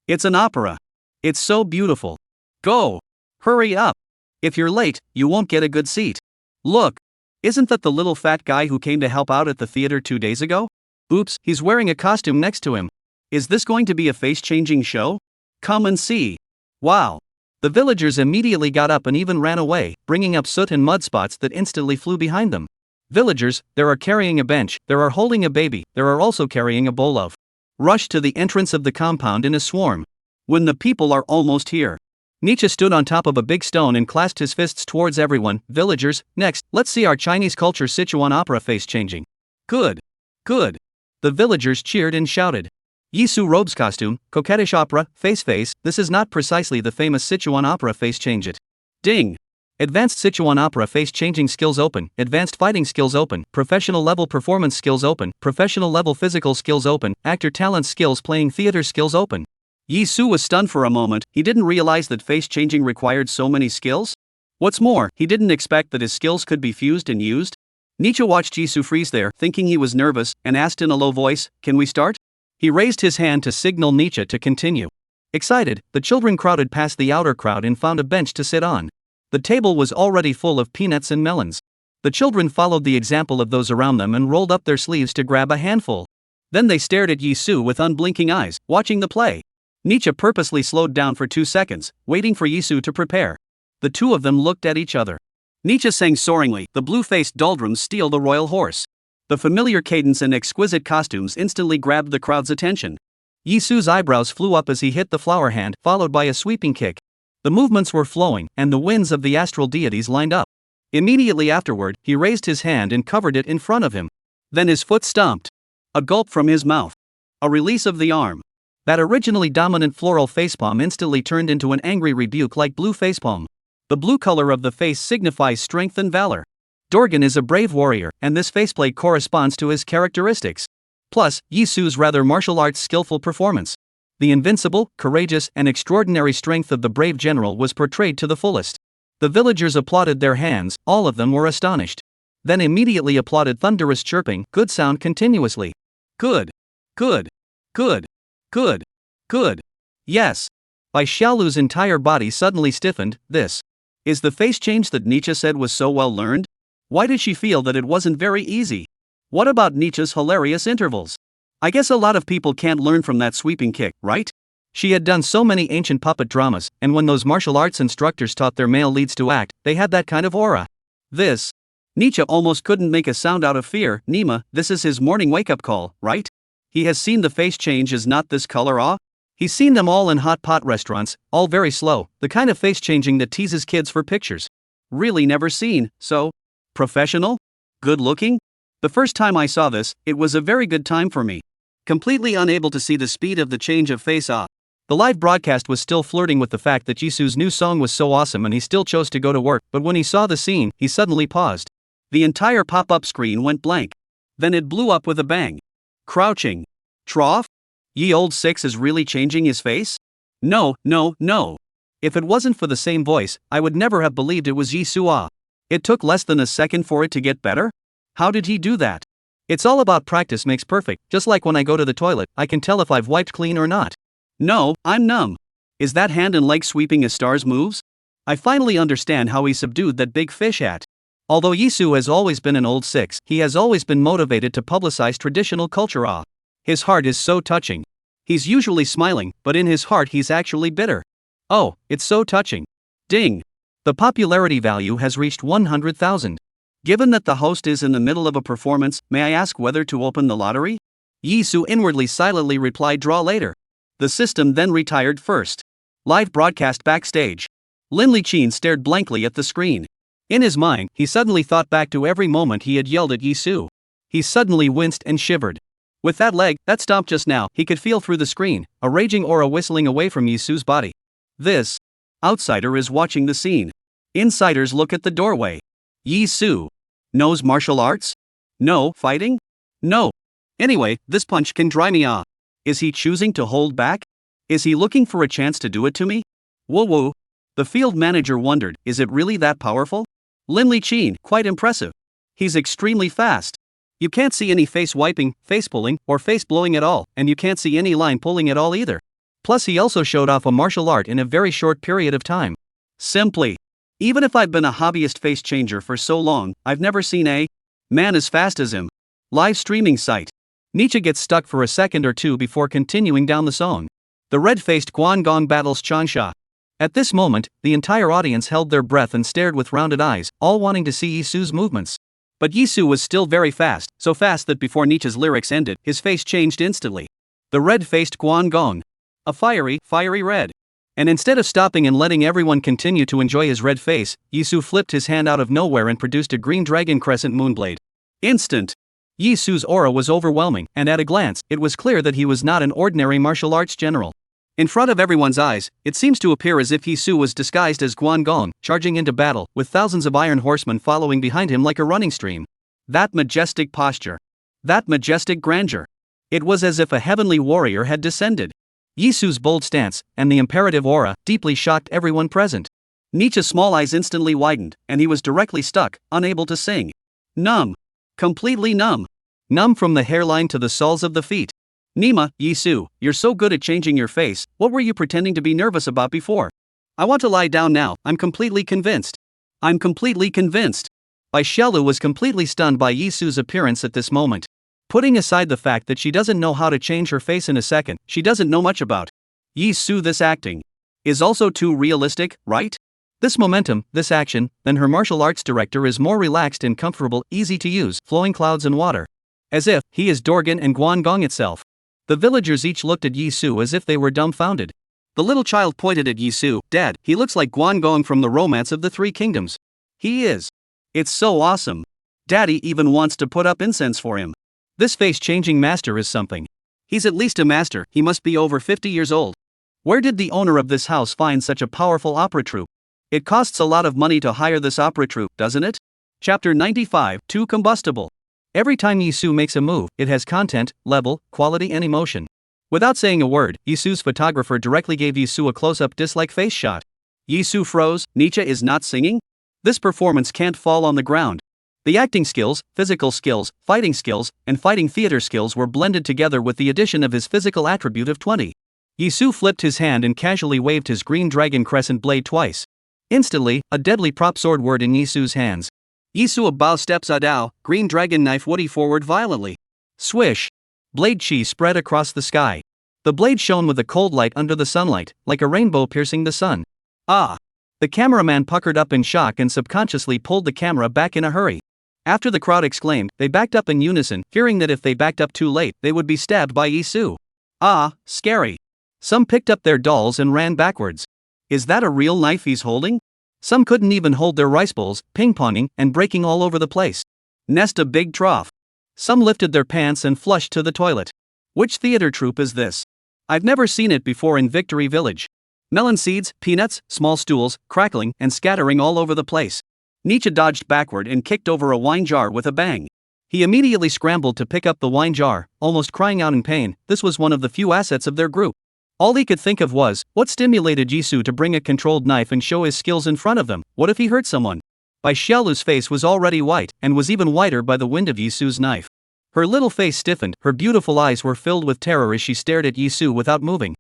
It's an opera. It's so beautiful. Go! Hurry up! If you're late, you won't get a good seat. Look! Isn't that the little fat guy who came to help out at the theater 2 days ago? Oops, he's wearing a costume next to him. Is this going to be a face-changing show? Come and see. Wow. The villagers immediately got up and even ran away, bringing up soot and mud spots that instantly flew behind them. Villagers, there are carrying a bench, there are holding a baby, there are also carrying a bowl of. Rush to the entrance of the compound in a swarm. When the people are almost here. Nietzsche stood on top of a big stone and clasped his fists towards everyone. Villagers, next, let's see our Chinese culture Sichuan opera face changing. Good. Good. The villagers cheered and shouted. Yizu robes costume, coquettish opera, face, this is not precisely the famous Sichuan opera face change it. Ding! Advanced Sichuan opera face changing skills open, advanced fighting skills open, professional level performance skills open, professional level physical skills open, actor talent skills playing theater skills open. Yizu was stunned for a moment. He didn't realize that face changing required so many skills. What's more, he didn't expect that his skills could be fused and used. Nietzsche watched Yizu freeze there, thinking he was nervous, and asked in a low voice, "Can we start?" He raised his hand to signal Nietzsche to continue. Excited, the children crowded past the outer crowd and found a bench to sit on. The table was already full of peanuts and melons. The children followed the example of those around them and rolled up their sleeves to grab a handful. Then they stared at Yizu with unblinking eyes, watching the play. Nietzsche purposely slowed down for 2 seconds, waiting for Yizu to prepare. The two of them looked at each other. Nietzsche sang soaringly, the blue-faced doldrums steal the royal horse. The familiar cadence and exquisite costumes instantly grabbed the crowd's attention. Yizu's eyebrows flew up as he hit the flower hand, followed by a sweeping kick. The movements were flowing, and the winds of the astral deities lined up. Immediately afterward, he raised his hand and covered it in front of him. Then his foot stomped. A gulp from his mouth. A release of the arm. That originally dominant floral facepalm instantly turned into an angry rebuke like blue facepalm. The blue color of the face signifies strength and valor. Dorgan is a brave warrior, and this faceplate corresponds to his characteristics. Plus, Yizu's rather martial arts skillful performance. The invincible, courageous, and extraordinary strength of the brave general was portrayed to the fullest. The villagers applauded their hands, all of them were astonished. Then immediately applauded thunderous chirping, good sound continuously. Good. Good. Good. Good. Good. Yes. Bai Xiaolu's entire body suddenly stiffened. This is the face change that Nietzsche said was so well learned? Why did she feel that it wasn't very easy? What about Nietzsche's hilarious intervals? I guess a lot of people can't learn from that sweeping kick, right? She had done so many ancient puppet dramas, and when those martial arts instructors taught their male leads to act, they had that kind of aura. This. Nietzsche almost couldn't make a sound out of fear. Nima, this is his morning wake-up call, right? He has seen the face change is not this color He's seen them all in hot pot restaurants, all very slow, the kind of face changing that teases kids for pictures. Really never seen, so? Professional? Good looking? The first time I saw this, it was a very good time for me. Completely unable to see the speed of the change of face The live broadcast was still flirting with the fact that Yizu's new song was so awesome and he still chose to go to work, but when he saw the scene, he suddenly paused. The entire pop-up screen went blank. Then it blew up with a bang. Crouching. Trough? Ye old six is really changing his face? No. If it wasn't for the same voice, I would never have believed it was Yizu. It took less than a second for it to get better? How did he do that? It's all about practice makes perfect, just like when I go to the toilet, I can tell if I've wiped clean or not. No, I'm numb. Is that hand and leg sweeping a star's moves? I finally understand how he subdued that big fish at. Although Yizu has always been an old six, he has always been motivated to publicize traditional culture. His heart is so touching. He's usually smiling, but in his heart he's actually bitter. Oh, it's so touching. Ding. The popularity value has reached 100,000. Given that the host is in the middle of a performance, may I ask whether to open the lottery? Yizu inwardly silently replied draw later. The system then retired first. Live broadcast backstage. Lin Liqin stared blankly at the screen. In his mind, he suddenly thought back to every moment he had yelled at Yizu. He suddenly winced and shivered. With that leg, that stomp just now, he could feel through the screen, a raging aura whistling away from Yizu's body. This outsider is watching the scene. Insiders look at the doorway. Yizu knows martial arts? No. Fighting? No. Anyway, this punch can dry me Is he choosing to hold back? Is he looking for a chance to do it to me? Whoa. The field manager wondered, is it really that powerful? Lin Liqin, quite impressive. He's extremely fast. You can't see any face wiping, face pulling, or face blowing at all, and you can't see any line pulling at all either. Plus he also showed off a martial art in a very short period of time. Simply. Even if I've been a hobbyist face changer for so long, I've never seen a man as fast as him. Live streaming site. Nietzsche gets stuck for a second or two before continuing down the song. The red-faced Guangong battles Changsha. At this moment, the entire audience held their breath and stared with rounded eyes, all wanting to see Yizu's movements. But Yizu was still very fast, so fast that before Nietzsche's lyrics ended, his face changed instantly. The red-faced Guangong. A fiery red. And instead of stopping and letting everyone continue to enjoy his red face, Yizu flipped his hand out of nowhere and produced a green dragon crescent moonblade. Instant. Yizu's aura was overwhelming, and at a glance, it was clear that he was not an ordinary martial arts general. In front of everyone's eyes, it seems to appear as if Yizu was disguised as Guangong, charging into battle, with thousands of iron horsemen following behind him like a running stream. That majestic posture. That majestic grandeur. It was as if a heavenly warrior had descended. Yizu's bold stance, and the imperative aura, deeply shocked everyone present. Nietzsche's small eyes instantly widened, and he was directly stuck, unable to sing. Numb. Completely numb. Numb from the hairline to the soles of the feet. Nima, Yizu, you're so good at changing your face, what were you pretending to be nervous about before? I want to lie down now, I'm completely convinced. I'm completely convinced. Bai Shelu was completely stunned by Yizu's appearance at this moment. Putting aside the fact that she doesn't know how to change her face in a second, she doesn't know much about Yizu. This acting is also too realistic, right? This momentum, this action, then her martial arts director is more relaxed and comfortable, easy to use, flowing clouds and water. As if he is Dorgan and Guangong itself. The villagers each looked at Yizu as if they were dumbfounded. The little child pointed at Yizu. Dad, he looks like Guangong from the Romance of the Three Kingdoms. He is. It's so awesome. Daddy even wants to put up incense for him. This face-changing master is something. He's at least a master, he must be over 50 years old. Where did the owner of this house find such a powerful opera troupe? It costs a lot of money to hire this opera troupe, doesn't it? Chapter 95, Too Combustible. Every time Yizu makes a move, it has content, level, quality and emotion. Without saying a word, Yizu's photographer directly gave Yizu a close-up dislike face shot. Yizu froze. Nietzsche is not singing? This performance can't fall on the ground. The acting skills, physical skills, fighting skills, and fighting theater skills were blended together with the addition of his physical attribute of 20. Yizu flipped his hand and casually waved his green dragon crescent blade twice. Instantly, a deadly prop sword word in Yizu's hands. Yizu a bow steps adao, green dragon knife woody forward violently. Swish. Blade chi spread across the sky. The blade shone with a cold light under the sunlight, like a rainbow piercing the sun. Ah! The cameraman puckered up in shock and subconsciously pulled the camera back in a hurry. After the crowd exclaimed, they backed up in unison, fearing that if they backed up too late, they would be stabbed by Yizu. Ah, scary. Some picked up their dolls and ran backwards. Is that a real knife he's holding? Some couldn't even hold their rice bowls, ping-ponging and breaking all over the place. Nest a big trough. Some lifted their pants and flushed to the toilet. Which theater troupe is this? I've never seen it before in Victory Village. Melon seeds, peanuts, small stools, crackling and scattering all over the place. Nietzsche dodged backward and kicked over a wine jar with a bang. He immediately scrambled to pick up the wine jar, almost crying out in pain. This was one of the few assets of their group. All he could think of was, what stimulated Yizu to bring a controlled knife and show his skills in front of them? What if he hurt someone? Bai Xiaolu's face was already white, and was even whiter by the wind of Yizu's knife. Her little face stiffened, her beautiful eyes were filled with terror as she stared at Yizu without moving.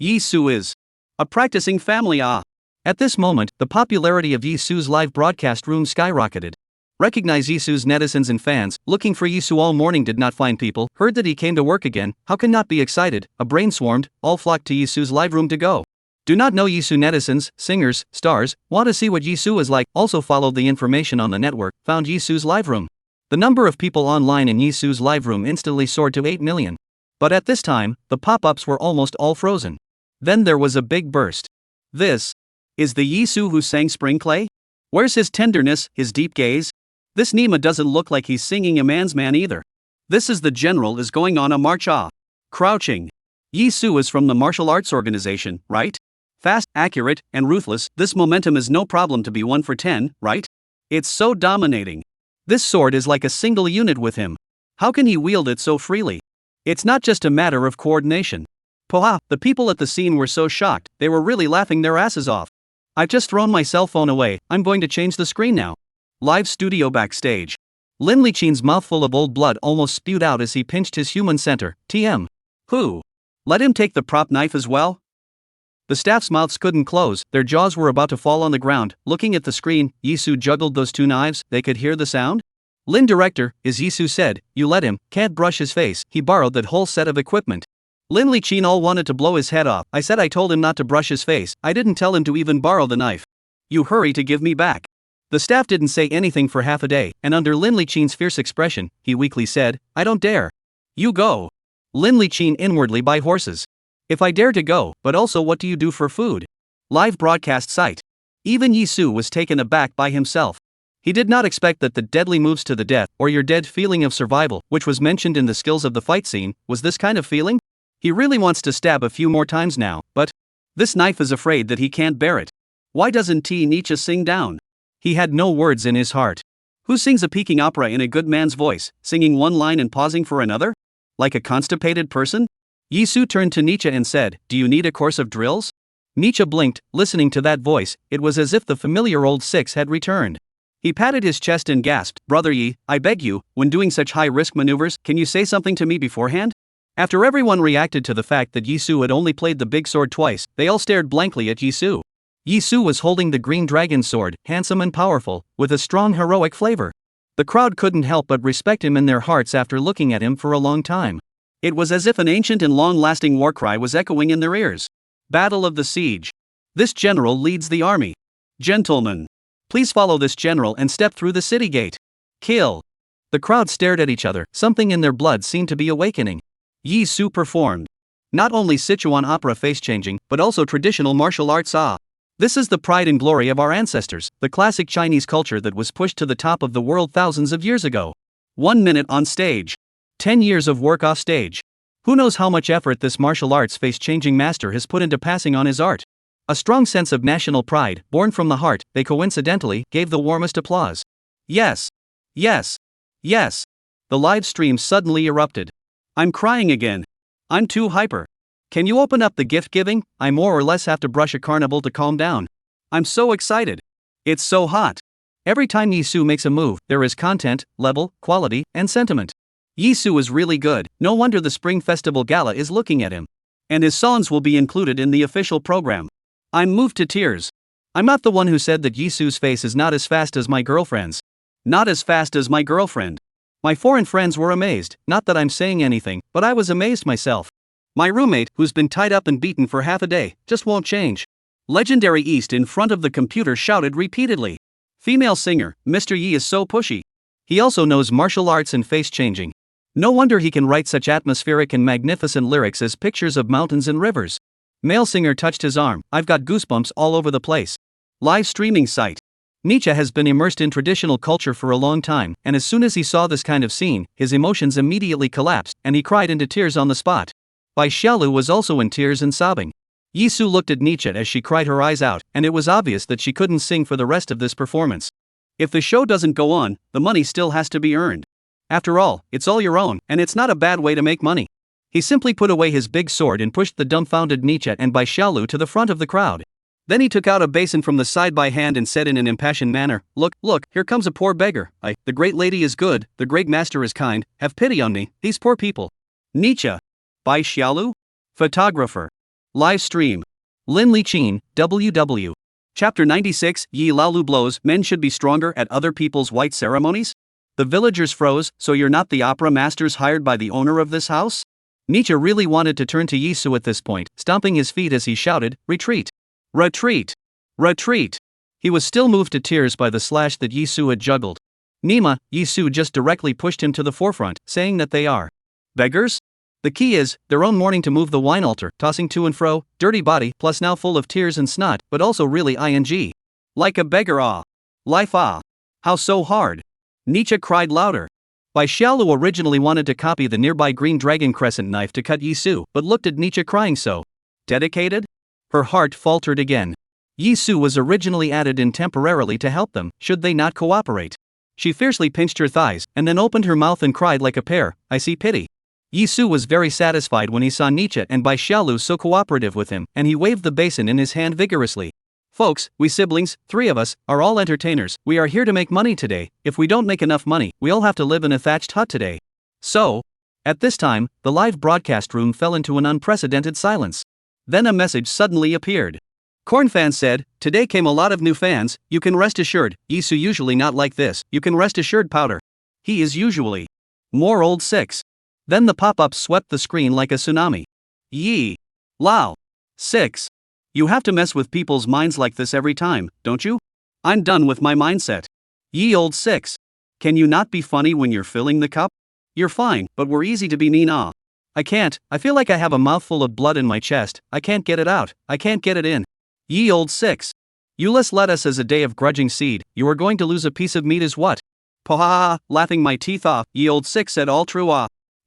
Yizu is a practicing family. At this moment, the popularity of Yizu's live broadcast room skyrocketed. Recognize Yizu's netizens and fans, looking for Yizu all morning did not find people, heard that he came to work again, how can not be excited, a brain swarmed, all flocked to Yizu's live room to go. Do not know Yizu netizens, singers, stars, want to see what Yizu is like, also followed the information on the network, found Yizu's live room. The number of people online in Yizu's live room instantly soared to 8 million. But at this time, the pop-ups were almost all frozen. Then there was a big burst. This is the Yizu who sang Spring Clay? Where's his tenderness, his deep gaze? This Nima doesn't look like he's singing a man's man either. This is the general is going on a march. Crouching. Yizu is from the martial arts organization, right? Fast, accurate, and ruthless, this momentum is no problem to be 1 for 10, right? It's so dominating. This sword is like a single unit with him. How can he wield it so freely? It's not just a matter of coordination. Poha, the people at the scene were so shocked, they were really laughing their asses off. I've just thrown my cell phone away, I'm going to change the screen now. Live studio backstage. Lin Liqin's mouthful of old blood almost spewed out as he pinched his human center, TM. Who? Let him take the prop knife as well? The staff's mouths couldn't close, their jaws were about to fall on the ground. Looking at the screen, Yizu juggled those 2 knives, they could hear the sound? Lin director, as Yizu said, you let him, can't brush his face, he borrowed that whole set of equipment. Lin Liqin all wanted to blow his head off. I said I told him not to brush his face, I didn't tell him to even borrow the knife. You hurry to give me back. The staff didn't say anything for half a day, and under Lin Liqin's fierce expression, he weakly said, I don't dare. You go. Lin Liqin inwardly buy horses. If I dare to go, but also what do you do for food? Live broadcast site. Even Yizu was taken aback by himself. He did not expect that the deadly moves to the death, or your dead feeling of survival, which was mentioned in the skills of the fight scene, was this kind of feeling? He really wants to stab a few more times now, but this knife is afraid that he can't bear it. Why doesn't Nietzsche sing down? He had no words in his heart. Who sings a Peking opera in a good man's voice, singing one line and pausing for another? Like a constipated person? Yizu turned to Nietzsche and said, do you need a course of drills? Nietzsche blinked, listening to that voice, it was as if the familiar old 6 had returned. He patted his chest and gasped, Brother Yi, I beg you, when doing such high-risk maneuvers, can you say something to me beforehand? After everyone reacted to the fact that Yizu had only played the big sword twice, they all stared blankly at Yizu. Yizu was holding the green dragon sword, handsome and powerful, with a strong heroic flavor. The crowd couldn't help but respect him in their hearts after looking at him for a long time. It was as if an ancient and long-lasting war cry was echoing in their ears. Battle of the Siege. This general leads the army. Gentlemen, please follow this general and step through the city gate. Kill. The crowd stared at each other, something in their blood seemed to be awakening. Yizu performed. Not only Sichuan Opera face-changing, but also traditional martial arts. This is the pride and glory of our ancestors, the classic Chinese culture that was pushed to the top of the world thousands of years ago. 1 minute on stage. 10 years of work off stage. Who knows how much effort this martial arts face-changing master has put into passing on his art. A strong sense of national pride, born from the heart, they coincidentally gave the warmest applause. Yes. Yes. Yes. The live stream suddenly erupted. I'm crying again. I'm too hyper. Can you open up the gift giving? I more or less have to brush a carnival to calm down. I'm so excited. It's so hot. Every time Yizu makes a move, there is content, level, quality, and sentiment. Yizu is really good, no wonder the Spring Festival Gala is looking at him. And his songs will be included in the official program. I'm moved to tears. I'm not the one who said that Yizu's face is not as fast as my girlfriend's. Not as fast as my girlfriend. My foreign friends were amazed, not that I'm saying anything, but I was amazed myself. My roommate, who's been tied up and beaten for half a day, just won't change. Legendary East in front of the computer shouted repeatedly. Female singer, Mr. Yi is so pushy. He also knows martial arts and face changing. No wonder he can write such atmospheric and magnificent lyrics as pictures of mountains and rivers. Male singer touched his arm. I've got goosebumps all over the place. Live streaming site. Nietzsche has been immersed in traditional culture for a long time, and as soon as he saw this kind of scene, his emotions immediately collapsed, and he cried into tears on the spot. Bai Xiaolu was also in tears and sobbing. Yizu looked at Nietzsche as she cried her eyes out, and it was obvious that she couldn't sing for the rest of this performance. If the show doesn't go on, the money still has to be earned. After all, it's all your own, and it's not a bad way to make money. He simply put away his big sword and pushed the dumbfounded Nietzsche and Bai Xiaolu to the front of the crowd. Then he took out a basin from the side by hand and said in an impassioned manner, Look, here comes a poor beggar. The great lady is good, the great master is kind, have pity on me, these poor people. Nietzsche. Bai Xiaolu? Photographer. Live stream. Lin Liqin, WW. Chapter 96, Yi Laolu blows, men should be stronger at other people's white ceremonies? The villagers froze, so you're not the opera masters hired by the owner of this house? Nietzsche really wanted to turn to Yizu at this point, stomping his feet as he shouted, Retreat! Retreat! Retreat! He was still moved to tears by the slash that Yizu had juggled. Nima, Yizu just directly pushed him to the forefront, saying that they are beggars? The key is, their own morning to move the wine altar, tossing to and fro, dirty body, plus now full of tears and snot, but also really ing. Like a beggar Life How so hard? Nietzsche cried louder. Bai Xiaolu originally wanted to copy the nearby green dragon crescent knife to cut Yizu, but looked at Nietzsche crying so dedicated? Her heart faltered again. Yizu was originally added in temporarily to help them, should they not cooperate. She fiercely pinched her thighs, and then opened her mouth and cried like a pear, I see pity. Yizu was very satisfied when he saw Nietzsche and Bai Xiaolu so cooperative with him, and he waved the basin in his hand vigorously. Folks, we siblings, 3 of us, are all entertainers. We are here to make money today. If we don't make enough money, we all have to live in a thatched hut today. So, at this time, the live broadcast room fell into an unprecedented silence. Then a message suddenly appeared. Cornfan said, Today came a lot of new fans, you can rest assured, Yizu usually not like this, you can rest assured powder. He is usually more old 6. Then the pop-up swept the screen like a tsunami. Yi. Lao. 6. You have to mess with people's minds like this every time, don't you? I'm done with my mindset. Ye old 6. Can you not be funny when you're filling the cup? You're fine, but we're easy to be mean. I can't, I feel like I have a mouthful of blood in my chest, I can't get it out, I can't get it in. Ye old 6. You less let us as a day of grudging seed, you are going to lose a piece of meat is what? Pohaha, laughing my teeth off, ye old 6 said all true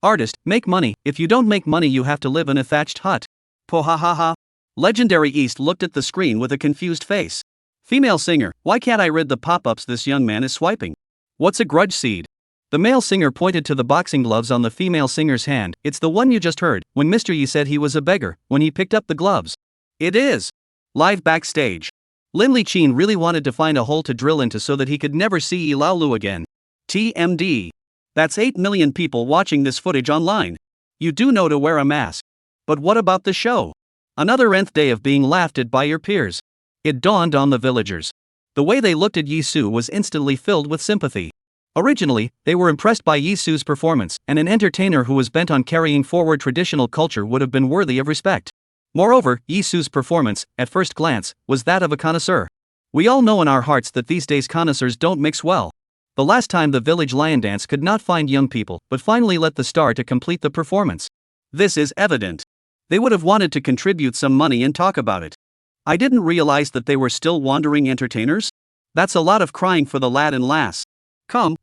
Artist, make money, if you don't make money you have to live in a thatched hut. Pohahaha. Legendary East looked at the screen with a confused face. Female singer, why can't I read the pop-ups this young man is swiping? What's a grudge seed? The male singer pointed to the boxing gloves on the female singer's hand. It's the one you just heard, when Mr. Yi said he was a beggar, when he picked up the gloves. It is. Live backstage. Lin Liqin really wanted to find a hole to drill into so that he could never see Yi Laolu again. TMD. That's 8 million people watching this footage online. You do know to wear a mask. But what about the show? Another nth day of being laughed at by your peers. It dawned on the villagers. The way they looked at Yizu was instantly filled with sympathy. Originally, they were impressed by Yizu's performance, and an entertainer who was bent on carrying forward traditional culture would have been worthy of respect. Moreover, Yizu's performance, at first glance, was that of a connoisseur. We all know in our hearts that these days connoisseurs don't mix well. The last time the village lion dance could not find young people, but finally let the star to complete the performance. This is evident. They would have wanted to contribute some money and talk about it. I didn't realize that they were still wandering entertainers? That's a lot of crying for the lad and lass. Come.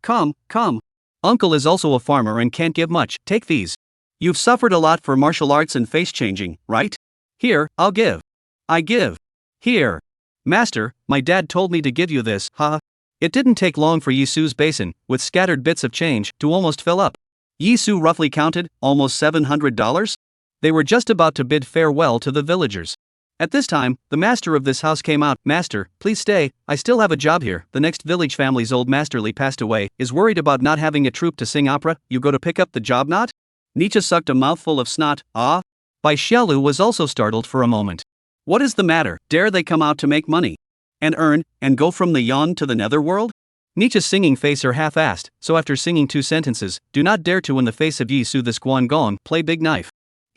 Uncle is also a farmer and can't give much, take these. You've suffered a lot for martial arts and face changing, right? Here, I'll give. I give. Here. Master, my dad told me to give you this, It didn't take long for Yizu's basin, with scattered bits of change, to almost fill up. Yizu roughly counted, almost $700? They were just about to bid farewell to the villagers. At this time, the master of this house came out. Master, please stay, I still have a job here. The next village family's old masterly passed away, is worried about not having a troupe to sing opera. You go to pick up the job not? Nietzsche sucked a mouthful of snot. Bai Xiaolu was also startled for a moment. What is the matter? Dare they come out to make money? And earn, and go from the yon to the netherworld? Nietzsche's singing face are half-assed, so after singing 2 sentences, do not dare to in the face of Yizu this Guangong, play big knife.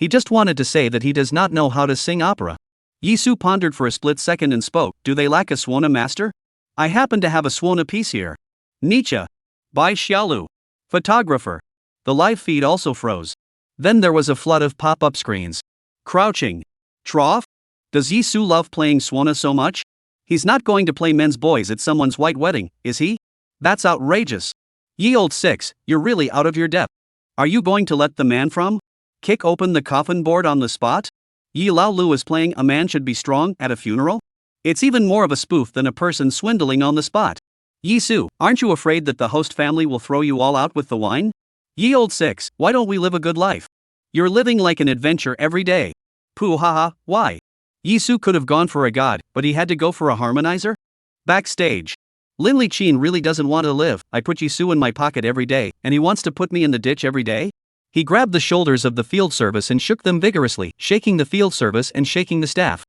He just wanted to say that he does not know how to sing opera. Yizu pondered for a split second and spoke, "Do they lack a swana master? I happen to have a swana piece here." Nietzsche. By Xiaolu. Photographer. The live feed also froze. Then there was a flood of pop-up screens. Crouching. Trough? Does Yizu love playing swana so much? He's not going to play men's boys at someone's white wedding, is he? That's outrageous. Ye old six, you're really out of your depth. Are you going to let the man from? Kick open the coffin board on the spot? Yi Lao Lu is playing A Man Should Be Strong at a funeral? It's even more of a spoof than a person swindling on the spot. Yizu, aren't you afraid that the host family will throw you all out with the wine? Ye old six, why don't we live a good life? You're living like an adventure every day. Pooh haha, why? Yizu could have gone for a god, but he had to go for a harmonizer? Backstage. Lin Liqin really doesn't want to live. I put Yizu in my pocket every day, and he wants to put me in the ditch every day? He grabbed the shoulders of the field service and shook them vigorously, shaking the field service and shaking the staff.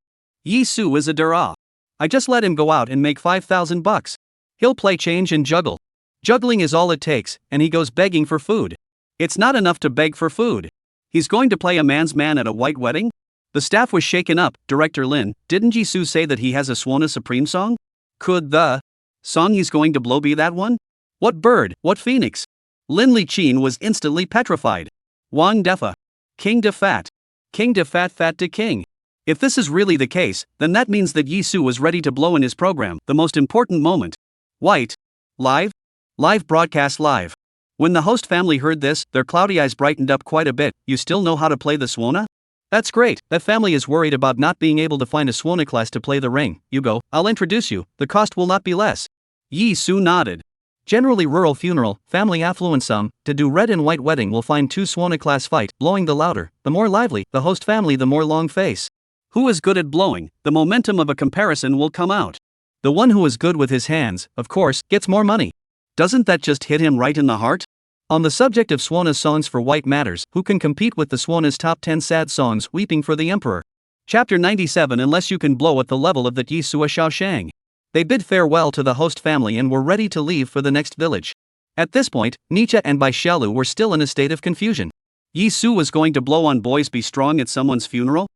Yizu is a dura. I just let him go out and make $5,000. He'll play change and juggle. Juggling is all it takes, and he goes begging for food. It's not enough to beg for food. He's going to play a man's man at a white wedding? The staff was shaken up. Director Lin, didn't Yizu say that he has a Swana Supreme song? Could the song he's going to blow be that one? What bird, what phoenix? Lin Liqin was instantly petrified. Wang Defa. King de Fat. King de Fat Fat de King. If this is really the case, then that means that Yizu was ready to blow in his program, the most important moment. White. Live? Live broadcast live. When the host family heard this, their cloudy eyes brightened up quite a bit. You still know how to play the Swana? That's great. That family is worried about not being able to find a Swana class to play the ring. You go, I'll introduce you, the cost will not be less. Yizu nodded. Generally rural funeral, family affluent some, to do red and white wedding will find two Swana class fight, blowing the louder, the more lively, the host family the more long face. Who is good at blowing, the momentum of a comparison will come out. The one who is good with his hands, of course, gets more money. Doesn't that just hit him right in the heart? On the subject of Swana's songs for white matters, who can compete with the Swana's top 10 sad songs, Weeping for the Emperor? Chapter 97. Unless you can blow at the level of that Yisua Shaoshang. They bid farewell to the host family and were ready to leave for the next village. At this point, Nietzsche and Bai Xiaolu were still in a state of confusion. Yizu was going to blow on Boys Be Strong at someone's funeral?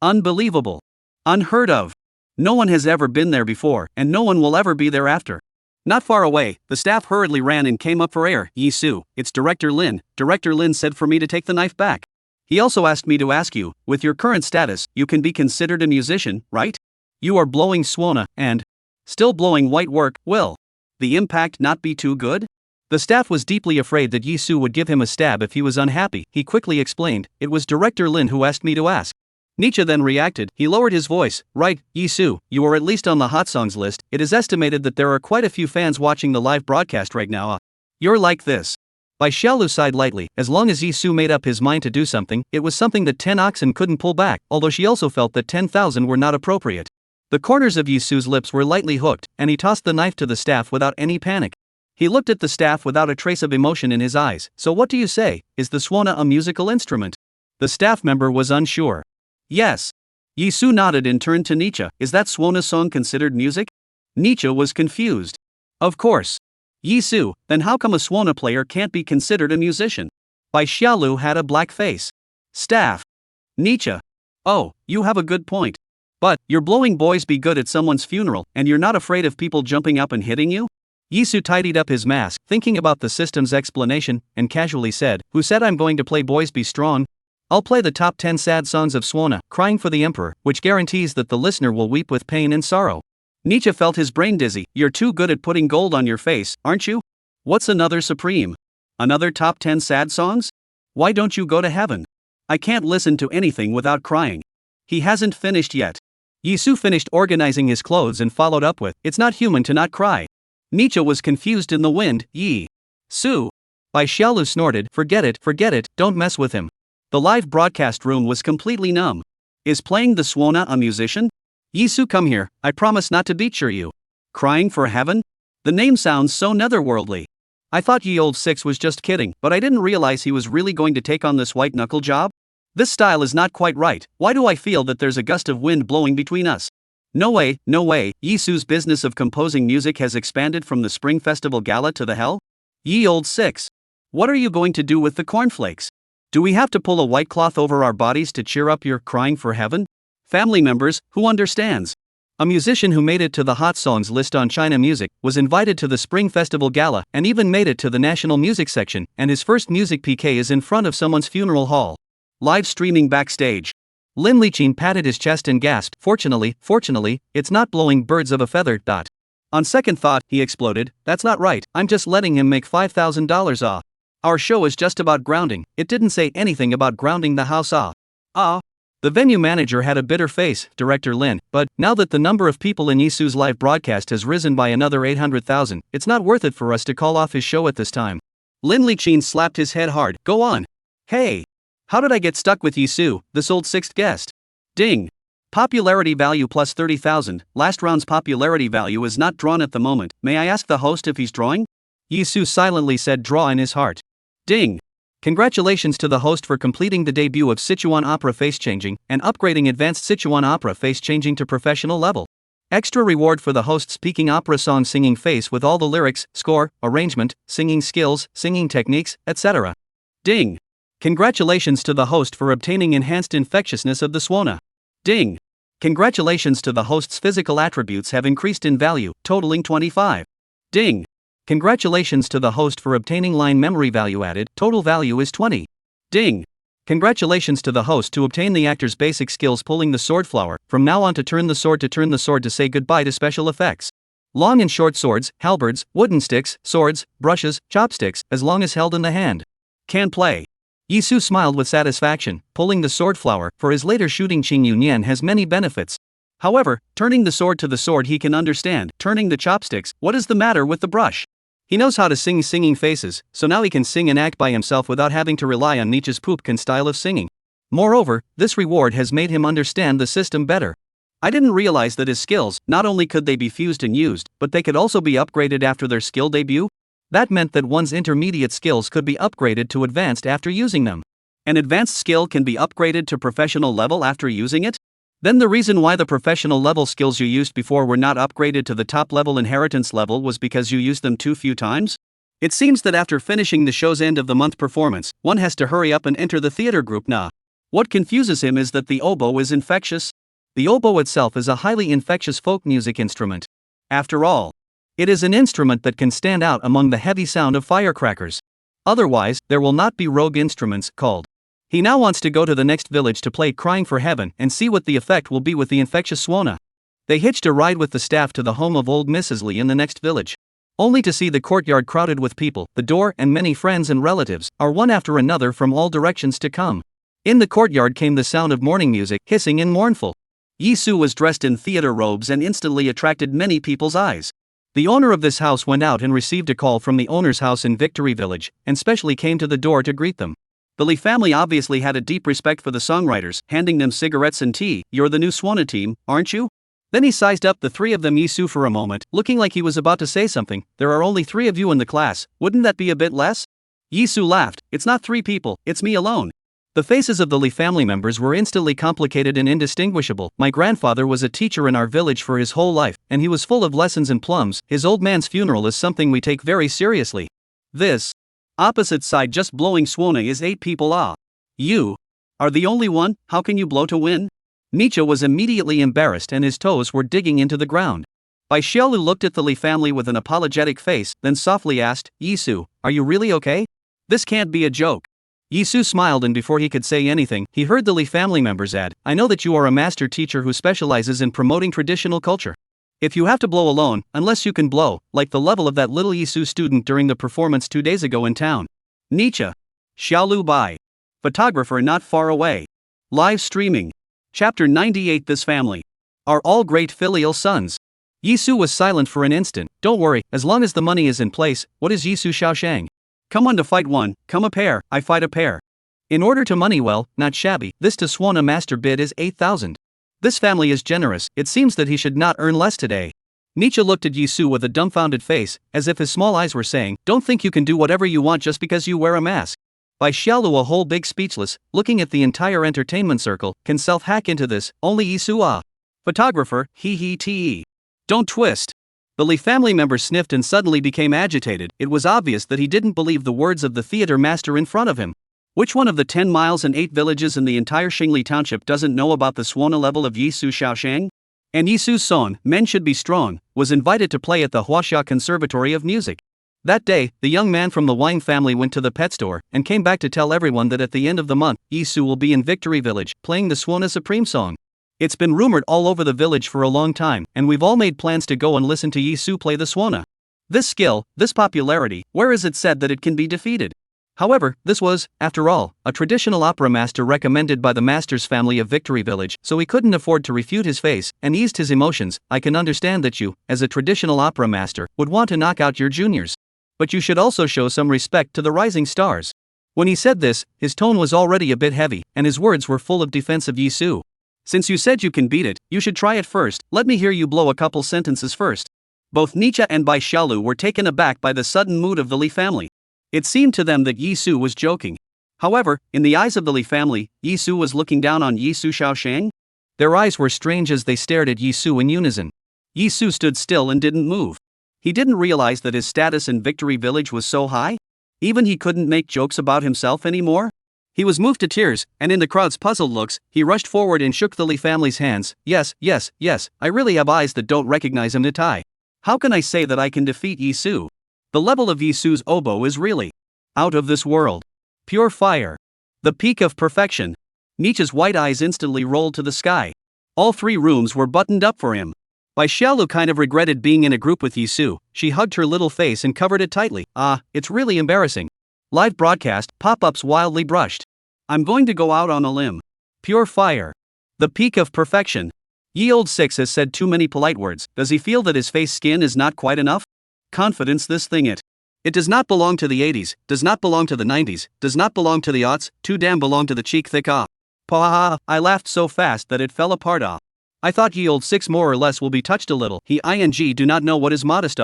Unbelievable. Unheard of. No one has ever been there before, and no one will ever be there after. Not far away, the staff hurriedly ran and came up for air. Yizu, it's Director Lin. Director Lin said for me to take the knife back. He also asked me to ask you, with your current status, you can be considered a musician, right? You are blowing Swana, and still blowing white work, will the impact not be too good? The staff was deeply afraid that Yizu would give him a stab if he was unhappy. He quickly explained, it was Director Lin who asked me to ask. Nietzsche then reacted. He lowered his voice. Right, Yizu, you are at least on the hot songs list. It is estimated that there are quite a few fans watching the live broadcast right now. You're like this. Bai Xiaolu sighed lightly. As long as Yizu made up his mind to do something, it was something that 10 oxen couldn't pull back, although she also felt that 10,000 were not appropriate. The corners of Yizu's lips were lightly hooked, and he tossed the knife to the staff without any panic. He looked at the staff without a trace of emotion in his eyes. So what do you say? Is the Swana a musical instrument? The staff member was unsure. Yes. Yizu nodded and turned to Nietzsche. Is that Swana song considered music? Nietzsche was confused. Of course. Yizu, then how come a Swana player can't be considered a musician? Bai Xiaolu had a black face. Staff. Nietzsche. Oh, you have a good point. But, you're blowing Boys Be Good at someone's funeral, and you're not afraid of people jumping up and hitting you? Yizu tidied up his mask, thinking about the system's explanation, and casually said, who said I'm going to play Boys Be Strong? I'll play the top 10 sad songs of Swana, Crying for the Emperor, which guarantees that the listener will weep with pain and sorrow. Nietzsche felt his brain dizzy. You're too good at putting gold on your face, aren't you? What's another Supreme? Another top 10 sad songs? Why don't you go to heaven? I can't listen to anything without crying. He hasn't finished yet. Yizu finished organizing his clothes and followed up with, it's not human to not cry. Nietzsche was confused in the wind. Su. Bai Xiaolu snorted, forget it, don't mess with him. The live broadcast room was completely numb. Is playing the Swana a musician? Yizu, come here, I promise not to beature you. Crying for heaven? The name sounds so netherworldly. I thought ye old six was just kidding, but I didn't realize he was really going to take on this white knuckle job. This style is not quite right. Why do I feel that there's a gust of wind blowing between us? No way. Yizu's business of composing music has expanded from the Spring Festival Gala to the hell? Ye old six. What are you going to do with the cornflakes? Do we have to pull a white cloth over our bodies to cheer up your crying for heaven? Family members, who understands? A musician who made it to the hot songs list on China Music was invited to the Spring Festival Gala and even made it to the National Music section, and his first music PK is in front of someone's funeral hall. Live streaming Backstage. Lin Liqin patted his chest and gasped, Fortunately, it's not blowing birds of a feather. On second thought, he exploded, that's not right, I'm just letting him make $5,000 off. Our show is just about grounding, it didn't say anything about grounding the house off. The venue manager had a bitter face, Director Lin, but now that the number of people in Yizu's live broadcast has risen by another 800,000, it's not worth it for us to call off his show at this time. Lin Liqin slapped his head hard, go on. Hey! How did I get stuck with Yizu, this old sixth guest? Ding! Popularity value plus 30,000, last round's popularity value is not drawn at the moment, may I ask the host if he's drawing? Yizu silently said draw in his heart. Ding! Congratulations to the host for completing the debut of Sichuan Opera face changing and upgrading advanced Sichuan Opera face changing to professional level. Extra reward for the host's peaking opera song singing face with all the lyrics, score, arrangement, singing skills, singing techniques, etc. Ding! Congratulations to the host for obtaining enhanced infectiousness of the swana. Ding! Congratulations to the host's physical attributes have increased in value, totaling 25. Ding! Congratulations to the host for obtaining line memory value added, total value is 20. Ding! Congratulations to the host to obtain the actor's basic skills pulling the sword flower, from now on to turn the sword to say goodbye to special effects. Long and short swords, halberds, wooden sticks, swords, brushes, chopsticks, as long as held in the hand. Can play. Yizu smiled with satisfaction, pulling the sword flower, for his later shooting Ching Yunyen has many benefits. However, turning the sword to the sword he can understand, turning the chopsticks, what is the matter with the brush? He knows how to sing singing faces, so now he can sing and act by himself without having to rely on Nietzsche's Pupkin style of singing. Moreover, this reward has made him understand the system better. I didn't realize that his skills, not only could they be fused and used, but they could also be upgraded after their skill debut? That meant that one's intermediate skills could be upgraded to advanced after using them. An advanced skill can be upgraded to professional level after using it? Then the reason why the professional level skills you used before were not upgraded to the top level inheritance level was because you used them too few times? It seems that after finishing the show's end of the month performance, one has to hurry up and enter the theater group now. What confuses him is that the oboe is infectious. The oboe itself is a highly infectious folk music instrument. After all, it is an instrument that can stand out among the heavy sound of firecrackers. Otherwise, there will not be rogue instruments called. He now wants to go to the next village to play Crying for Heaven and see what the effect will be with the infectious swana. They hitched a ride with the staff to the home of old Mrs. Li in the next village. Only to see the courtyard crowded with people, the door and many friends and relatives are one after another from all directions to come. In the courtyard came the sound of mourning music, hissing and mournful. Yizu was dressed in theater robes and instantly attracted many people's eyes. The owner of this house went out and received a call from the owner's house in Victory Village, and specially came to the door to greet them. The Li family obviously had a deep respect for the songwriters, handing them cigarettes and tea. You're the new Swana team, aren't you? Then he sized up the three of them Yizu for a moment, looking like he was about to say something. There are only 3 of you in the class, wouldn't that be a bit less? Yizu laughed, it's not 3 people, it's me alone. The faces of the Li family members were instantly complicated and indistinguishable. My grandfather was a teacher in our village for his whole life, and he was full of lessons and plums. His old man's funeral is something we take very seriously. This opposite side just blowing swana is 8 people. You are the only one, how can you blow to win? Nietzsche was immediately embarrassed and his toes were digging into the ground. Bai Xiaolu looked at the Li family with an apologetic face, then softly asked, Yizu, are you really okay? This can't be a joke. Yizu smiled and before he could say anything, he heard the Li family members add, I know that you are a master teacher who specializes in promoting traditional culture. If you have to blow alone, unless you can blow, like the level of that little Yizu student during the performance 2 days ago in town. Nietzsche. Xiaolu Bai. Photographer not far away. Live streaming. Chapter 98 This family are all great filial sons. Yizu was silent for an instant. Don't worry, as long as the money is in place, what is Yizu Xiaoshang? Come on to fight one, come a pair, I fight a pair. In order to money well, not shabby, this to Swana master bid is 8,000. This family is generous, it seems that he should not earn less today. Nietzsche looked at Yizu with a dumbfounded face, as if his small eyes were saying, don't think you can do whatever you want just because you wear a mask. Bai Xiaolu a whole big speechless, looking at the entire entertainment circle, can self-hack into this, only Yizu Photographer, he. Don't twist. The Li family member sniffed and suddenly became agitated. It was obvious that he didn't believe the words of the theater master in front of him. Which one of the 10 miles and 8 villages in the entire Xingli township doesn't know about the Swana level of Yizu Shaoshang? And Yizu's song, Men Should Be Strong, was invited to play at the Huaxia Conservatory of Music. That day, the young man from the Wang family went to the pet store and came back to tell everyone that at the end of the month, Yizu will be in Victory Village, playing the Swana Supreme song. It's been rumored all over the village for a long time, and we've all made plans to go and listen to Yizu play the Swana. This skill, this popularity, where is it said that it can be defeated? However, this was, after all, a traditional opera master recommended by the master's family of Victory Village, so he couldn't afford to refute his face and eased his emotions. I can understand that you, as a traditional opera master, would want to knock out your juniors. But you should also show some respect to the rising stars. When he said this, his tone was already a bit heavy, and his words were full of defense of Yizu. Since you said you can beat it, you should try it first. Let me hear you blow a couple sentences first. Both Nietzsche and Bai Xiaolu were taken aback by the sudden mood of the Li family. It seemed to them that Yizu was joking. However, in the eyes of the Li family, Yizu was looking down on Yizu Shaoshang. Their eyes were strange as they stared at Yizu in unison. Yizu stood still and didn't move. He didn't realize that his status in Victory Village was so high. Even he couldn't make jokes about himself anymore. He was moved to tears, and in the crowd's puzzled looks, he rushed forward and shook the Li family's hands. Yes, I really have eyes that don't recognize him, Nitai. How can I say that I can defeat Yizu? The level of Yizu's oboe is really out of this world. Pure fire. The peak of perfection. Nietzsche's white eyes instantly rolled to the sky. All 3 rooms were buttoned up for him. Bai Xiaolu kind of regretted being in a group with Yizu. She hugged her little face and covered it tightly. It's really embarrassing. Live broadcast, pop-ups wildly brushed. I'm going to go out on a limb. Pure fire. The peak of perfection. Ye old 6 has said too many polite words. Does he feel that his face skin is not quite enough? Confidence, this thing it. It does not belong to the 80s, does not belong to the 90s, does not belong to the aughts, too damn belong to the cheek thick I laughed so fast that it fell apart I thought ye old 6 more or less will be touched a little. He do not know what is modest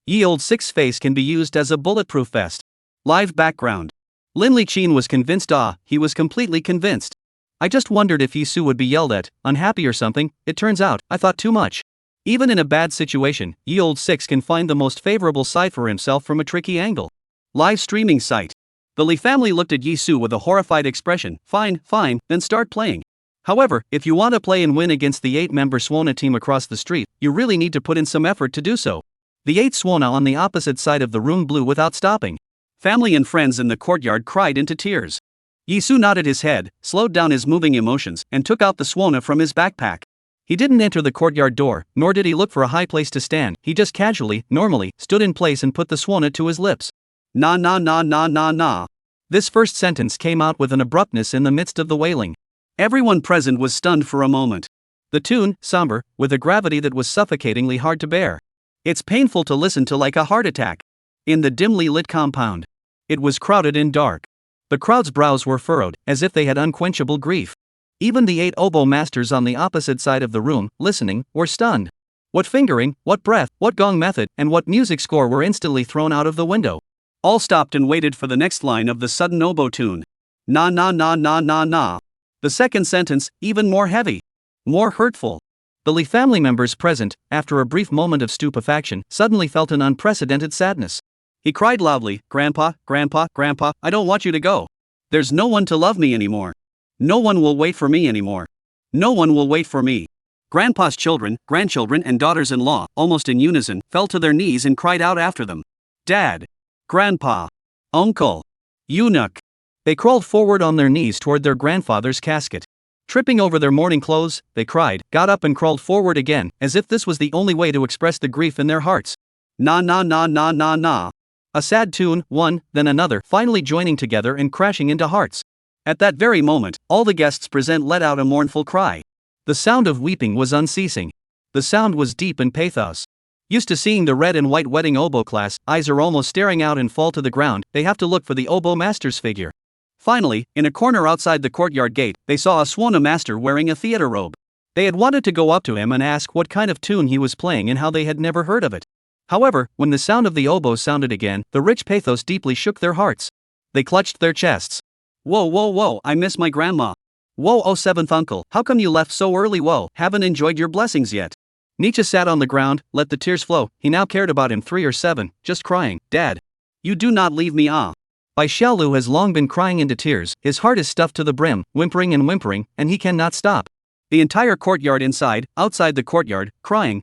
Ye old 6 face can be used as a bulletproof vest. Live background. Lin Liqin was convinced he was completely convinced. I just wondered if Yizu would be yelled at, unhappy or something. It turns out, I thought too much. Even in a bad situation, ye old 6 can find the most favorable side for himself from a tricky angle. Live streaming site. The Li family looked at Yizu with a horrified expression. Fine, then start playing. However, if you want to play and win against the 8-member Swana team across the street, you really need to put in some effort to do so. The 8 Swana on the opposite side of the room blew without stopping. Family and friends in the courtyard cried into tears. Yizu nodded his head, slowed down his moving emotions, and took out the Swana from his backpack. He didn't enter the courtyard door, nor did he look for a high place to stand. He just casually, normally, stood in place and put the Swana to his lips. Na. This first sentence came out with an abruptness in the midst of the wailing. Everyone present was stunned for a moment. The tune, somber, with a gravity that was suffocatingly hard to bear. It's painful to listen to like a heart attack. In the dimly lit compound. It was crowded and dark. The crowd's brows were furrowed, as if they had unquenchable grief. Even the 8 oboe masters on the opposite side of the room, listening, were stunned. What fingering, what breath, what gong method, and what music score were instantly thrown out of the window. All stopped and waited for the next line of the sudden oboe tune. Na. The second sentence, even more heavy. More hurtful. The Li family members present, after a brief moment of stupefaction, suddenly felt an unprecedented sadness. He cried loudly, Grandpa, I don't want you to go. There's no one to love me anymore. No one will wait for me anymore. No one will wait for me. Grandpa's children, grandchildren and daughters-in-law, almost in unison, fell to their knees and cried out after them. Dad. Grandpa. Uncle. Eunuch. They crawled forward on their knees toward their grandfather's casket. Tripping over their mourning clothes, they cried, got up and crawled forward again, as if this was the only way to express the grief in their hearts. Na. A sad tune, one, then another, finally joining together and crashing into hearts. At that very moment, all the guests present let out a mournful cry. The sound of weeping was unceasing. The sound was deep in pathos. Used to seeing the red and white wedding oboe class, eyes are almost staring out and fall to the ground, they have to look for the oboe master's figure. Finally, in a corner outside the courtyard gate, they saw a Swana master wearing a theater robe. They had wanted to go up to him and ask what kind of tune he was playing and how they had never heard of it. However, when the sound of the oboe sounded again, the rich pathos deeply shook their hearts. They clutched their chests. Whoa, I miss my grandma. Whoa, oh seventh uncle, how come you left so early? Whoa, haven't enjoyed your blessings yet. Nietzsche sat on the ground, let the tears flow. He now cared about him 3 or 7, just crying, Dad. You do not leave me By Xiaolu has long been crying into tears, his heart is stuffed to the brim, whimpering, and he cannot stop. The entire courtyard inside, outside the courtyard, crying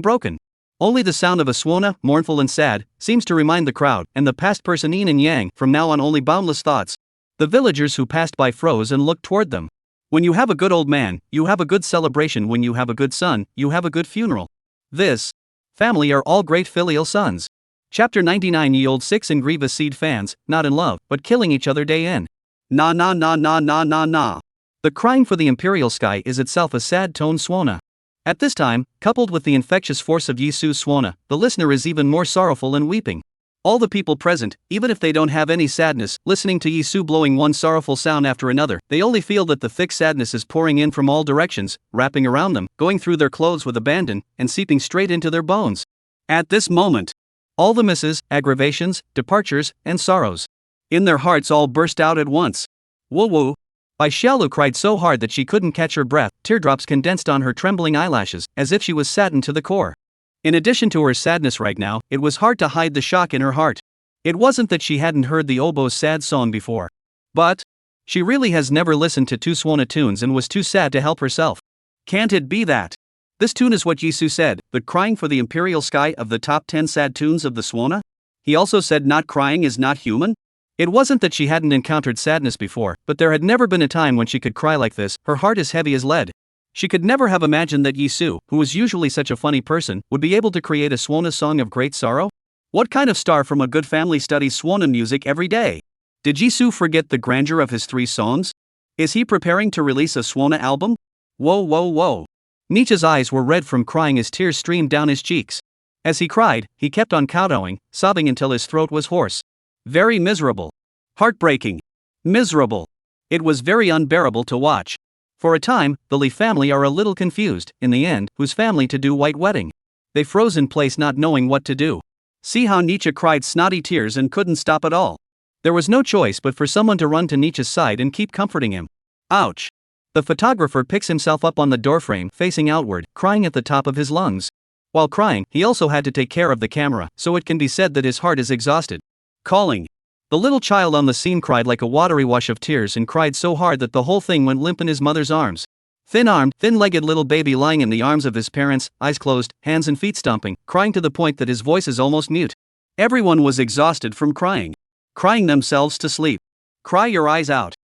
broken. Only the sound of a swana, mournful and sad, seems to remind the crowd, and the past person yin and yang, from now on only boundless thoughts. The villagers who passed by froze and looked toward them. When you have a good old man, you have a good celebration. When you have a good son, you have a good funeral. This family are all great filial sons. Chapter 99. Ye old 6 and grievous seed fans, not in love, but killing each other day in. Na na na na na na na. The crying for the imperial sky is itself a sad tone swana. At this time, coupled with the infectious force of Yizu's swana, the listener is even more sorrowful and weeping. All the people present, even if they don't have any sadness, listening to Yizu blowing one sorrowful sound after another, they only feel that the thick sadness is pouring in from all directions, wrapping around them, going through their clothes with abandon, and seeping straight into their bones. At this moment, all the misses, aggravations, departures, and sorrows in their hearts all burst out at once. Woo woo. Bai Xiaolu cried so hard that she couldn't catch her breath, teardrops condensed on her trembling eyelashes, as if she was saddened to the core. In addition to her sadness right now, it was hard to hide the shock in her heart. It wasn't that she hadn't heard the oboe's sad song before. But she really has never listened to two swana tunes and was too sad to help herself. Can't it be that this tune is what Yizu said, the crying for the imperial sky of the top 10 sad tunes of the swana? He also said not crying is not human? It wasn't that she hadn't encountered sadness before, but there had never been a time when she could cry like this, her heart as heavy as lead. She could never have imagined that Yizu, who was usually such a funny person, would be able to create a swana song of great sorrow? What kind of star from a good family studies swana music every day? Did Yizu forget the grandeur of his 3 songs? Is he preparing to release a swana album? Whoa whoa whoa. Nietzsche's eyes were red from crying as tears streamed down his cheeks. As he cried, he kept on kowtowing, sobbing until his throat was hoarse. Very miserable. Heartbreaking. Miserable. It was very unbearable to watch. For a time, the Li family are a little confused, in the end, whose family to do white wedding. They froze in place not knowing what to do. See how Nietzsche cried snotty tears and couldn't stop at all. There was no choice but for someone to run to Nietzsche's side and keep comforting him. Ouch. The photographer picks himself up on the doorframe facing outward, crying at the top of his lungs. While crying, he also had to take care of the camera, so it can be said that his heart is exhausted. Calling. The little child on the scene cried like a watery wash of tears and cried so hard that the whole thing went limp in his mother's arms. Thin-armed, thin-legged little baby lying in the arms of his parents, eyes closed, hands and feet stomping, crying to the point that his voice is almost mute. Everyone was exhausted from crying. Crying themselves to sleep. Cry your eyes out.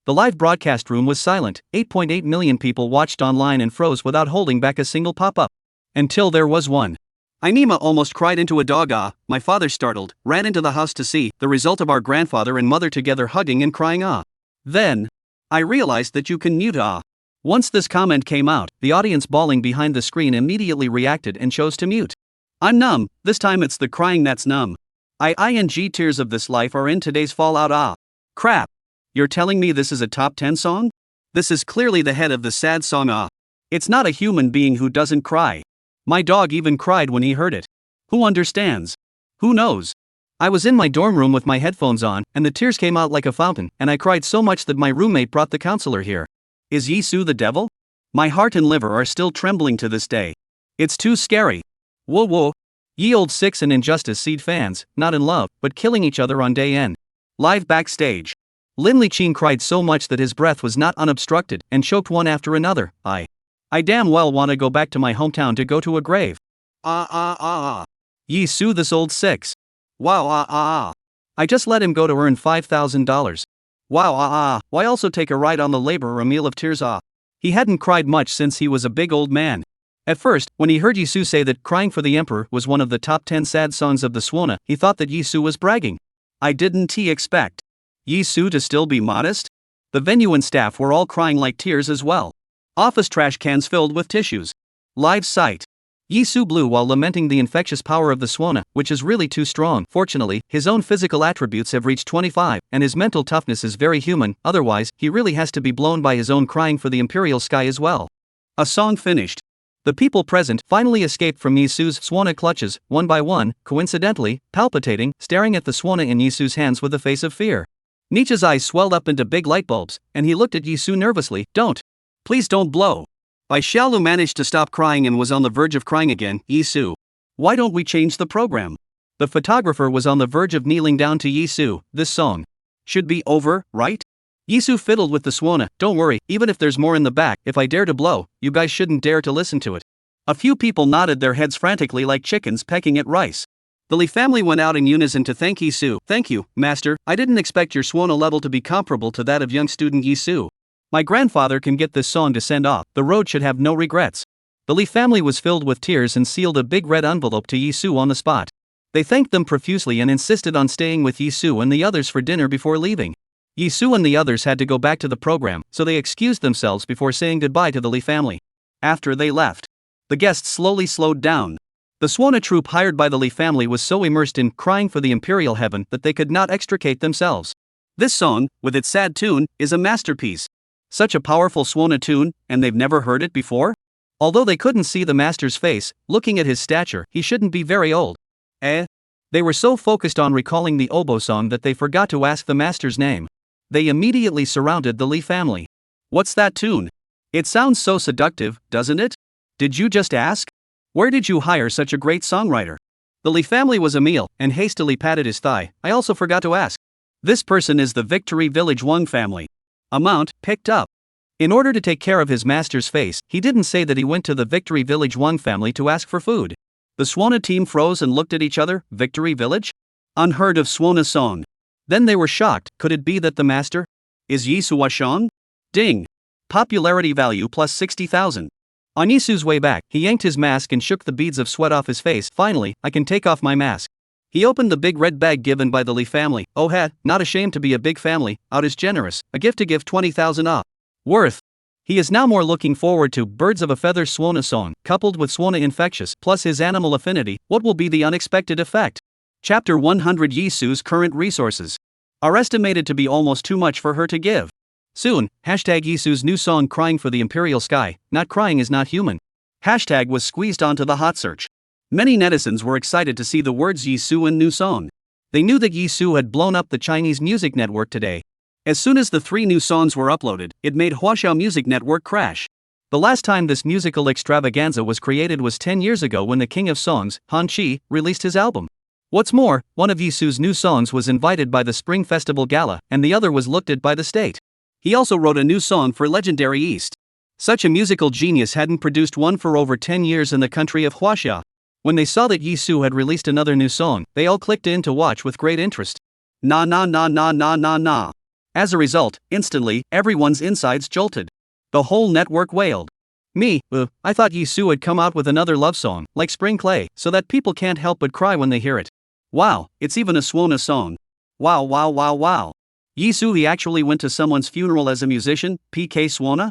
The live broadcast room was silent. 8.8 million people watched online and froze without holding back a single pop-up. Until there was one. Inema almost cried into a dog. My father startled, ran into the house to see the result of our grandfather and mother together hugging and crying. Then I realized that you can mute. Once this comment came out, the audience bawling behind the screen immediately reacted and chose to mute. I'm numb, this time it's the crying that's numb. Ing tears of this life are in today's fallout. Crap. You're telling me this is a top 10 song? This is clearly the head of the sad song. It's not a human being who doesn't cry. My dog even cried when he heard it. Who understands? Who knows? I was in my dorm room with my headphones on, and the tears came out like a fountain, and I cried so much that my roommate brought the counselor here. Is Yizu the devil? My heart and liver are still trembling to this day. It's too scary. Whoa whoa. Ye old 6 and injustice seed fans, not in love, but killing each other on day N. Live backstage. Lin Liqin cried so much that his breath was not unobstructed, and choked one after another. I damn well want to go back to my hometown to go to a grave. Yizu this old 6. Wow. I just let him go to earn $5,000. Wow. Why also take a ride on the labor or a meal of tears? He hadn't cried much since he was a big old man. At first, when he heard Yizu say that Crying for the Emperor was one of the top 10 sad songs of the swana, he thought that Yizu was bragging. I didn't expect Yizu to still be modest? The venue and staff were all crying like tears as well. Office trash cans filled with tissues. Live sight. Yizu blew while lamenting the infectious power of the swana, which is really too strong. Fortunately, his own physical attributes have reached 25, and his mental toughness is very human, otherwise, he really has to be blown by his own crying for the imperial sky as well. A song finished. The people present finally escaped from Yizu's swana clutches, one by one, coincidentally, palpitating, staring at the swana in Yizu's hands with a face of fear. Nietzsche's eyes swelled up into big light bulbs, and he looked at Yizu nervously. Please don't blow. Bai Xiaolu managed to stop crying and was on the verge of crying again. Yizu. Why don't we change the program? The photographer was on the verge of kneeling down to Yizu. This song Should be over, right? Yizu fiddled with the swana. Don't worry, even if there's more in the back, if I dare to blow, you guys shouldn't dare to listen to it. A few people nodded their heads frantically like chickens pecking at rice. The Li family went out in unison to thank Yizu. Thank you, master, I didn't expect your swana level to be comparable to that of young student Yizu. My grandfather can get this song to send off, the road should have no regrets. The Li family was filled with tears and sealed a big red envelope to Yizu on the spot. They thanked them profusely and insisted on staying with Yizu and the others for dinner before leaving. Yizu and the others had to go back to the program, so they excused themselves before saying goodbye to the Li family. After they left, the guests slowly slowed down. The swana troupe hired by the Li family was so immersed in crying for the imperial heaven that they could not extricate themselves. This song, with its sad tune, is a masterpiece. Such a powerful swana tune, and they've never heard it before? Although they couldn't see the master's face, looking at his stature, he shouldn't be very old. They were so focused on recalling the oboe song that they forgot to ask the master's name. They immediately surrounded the Li family. What's that tune? It sounds so seductive, doesn't it? Did you just ask? Where did you hire such a great songwriter? The Li family was Emil, and hastily patted his thigh. I also forgot to ask. This person is the Victory Village Wang family. Amount, picked up. In order to take care of his master's face, he didn't say that he went to the Victory Village Wang family to ask for food. The swana team froze and looked at each other. Victory Village? Unheard of swana song. Then they were shocked. Could it be that the master is Yizu Washang? Ding. Popularity value plus 60,000. On Yizu's way back, he yanked his mask and shook the beads of sweat off his face. Finally, I can take off my mask. He opened the big red bag given by the Li family. Oh not ashamed to be a big family, out is generous, a gift to give 20,000 off. Worth. He is now more looking forward to Birds of a Feather Swana song, coupled with Swana Infectious, plus his animal affinity. What will be the unexpected effect? Chapter 100. Yizu's current resources are estimated to be almost too much for her to give. Soon, Yizu's new song Crying for the Imperial Sky, Not Crying is Not Human. Was squeezed onto the hot search. Many netizens were excited to see the words Yizu and new song. They knew that Yizu had blown up the Chinese music network today. As soon as the 3 new songs were uploaded, it made Huaxiao Music Network crash. The last time this musical extravaganza was created was 10 years ago when the King of Songs, Han Chi, released his album. What's more, one of Yizu's new songs was invited by the Spring Festival Gala, and the other was looked at by the state. He also wrote a new song for Legendary East. Such a musical genius hadn't produced one for over 10 years in the country of Huaxia. When they saw that Yizu had released another new song, they all clicked in to watch with great interest. Na na na na na na na. As a result, instantly, everyone's insides jolted. The whole network wailed. I thought Yizu had come out with another love song, like Spring Clay, so that people can't help but cry when they hear it. Wow, it's even a swana song. Wow wow wow wow. Yizu, he actually went to someone's funeral as a musician, PK Swana?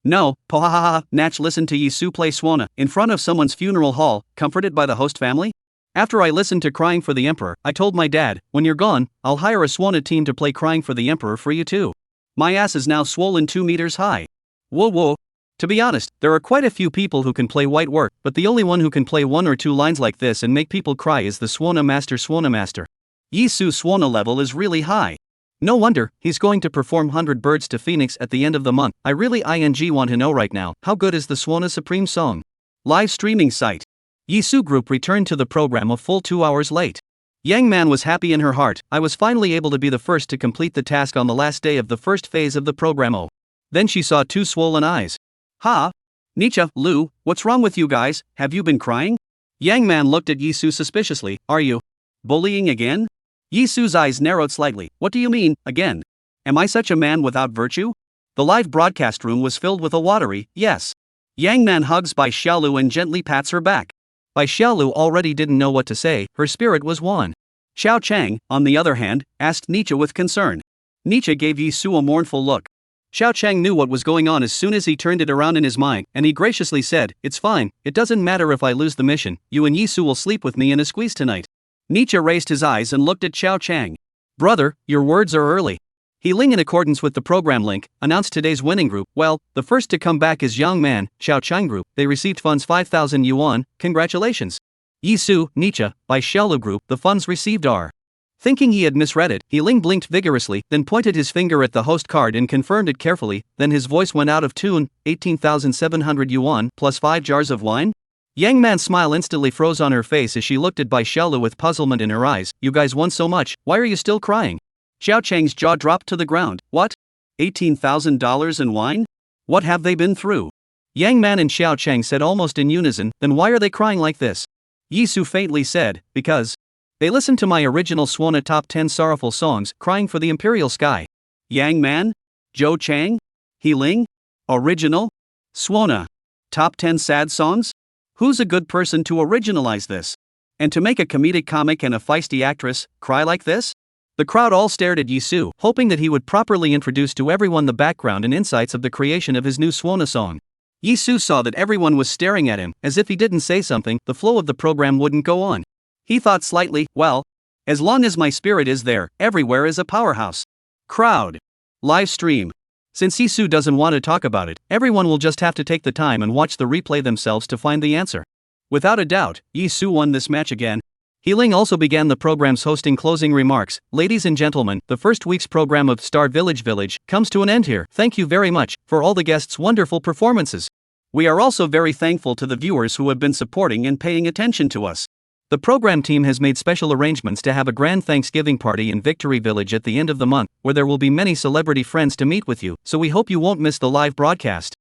No, pohahaha, Natch listened to Yizu play swana, in front of someone's funeral hall, comforted by the host family? After I listened to Crying for the Emperor, I told my dad, when you're gone, I'll hire a swana team to play Crying for the Emperor for you too. My ass is now swollen 2 meters high. Whoa. To be honest, there are quite a few people who can play white work, but the only one who can play 1 or 2 lines like this and make people cry is the Swana Master. Yizu's swana level is really high. No wonder, he's going to perform 100 Birds to Phoenix at the end of the month. I really want to know right now, how good is the Swana Supreme song? Live streaming site. Yizu group returned to the program a full 2 hours late. Yang Man was happy in her heart. I was finally able to be the first to complete the task on the last day of the first phase of the program. Then she saw 2 swollen eyes. Ha! Nietzsche, Lu, what's wrong with you guys, have you been crying? Yang Man looked at Yizu suspiciously. Are you bullying again? Yizu's eyes narrowed slightly. What do you mean, again? Am I such a man without virtue? The live broadcast room was filled with a watery yes. Yang Man hugs Bai Xiaolu and gently pats her back. Bai Xiaolu already didn't know what to say, her spirit was won. Xiao Chang, on the other hand, asked Nietzsche with concern. Nietzsche gave Yizu a mournful look. Xiao Chang knew what was going on as soon as he turned it around in his mind, and he graciously said, it's fine, it doesn't matter if I lose the mission, you and Yizu will sleep with me in a squeeze tonight. Nietzsche raised his eyes and looked at Xiao Chang. Brother, your words are early. He Ling, in accordance with the program link, announced today's winning group. Well, the first to come back is Young Man, Xiao Chang group. They received funds 5,000 yuan, congratulations. Yizu, Nietzsche, Bai Xiaolu group, the funds received are. Thinking he had misread it, he Ling blinked vigorously, then pointed his finger at the host card and confirmed it carefully, then his voice went out of tune, 18,700 yuan, plus 5 jars of wine? Yang Man's smile instantly froze on her face as she looked at Bai Xiaolu with puzzlement in her eyes. You guys won so much, why are you still crying? Xiao Chang's jaw dropped to the ground. What? $18,000 in wine? What have they been through? Yang Man and Xiao Chang said almost in unison, then why are they crying like this? Yizu faintly said, because they listened to my original Swana top 10 sorrowful songs, crying for the imperial sky. Yang Man? Zhou Chang? He Ling? Original? Swana. Top 10 sad songs? Who's a good person to originalize this? And to make a comedic comic and a feisty actress cry like this? The crowd all stared at Yizu, hoping that he would properly introduce to everyone the background and insights of the creation of his new Swana song. Yizu saw that everyone was staring at him, as if he didn't say something, the flow of the program wouldn't go on. He thought slightly, well, as long as my spirit is there, everywhere is a powerhouse. Crowd. Live stream. Since Yizu doesn't want to talk about it, everyone will just have to take the time and watch the replay themselves to find the answer. Without a doubt, Yizu won this match again. He Ling also began the program's hosting closing remarks. Ladies and gentlemen, the first week's program of Star Village comes to an end here. Thank you very much for all the guests' wonderful performances. We are also very thankful to the viewers who have been supporting and paying attention to us. The program team has made special arrangements to have a grand Thanksgiving party in Victory Village at the end of the month, where there will be many celebrity friends to meet with you, so we hope you won't miss the live broadcast.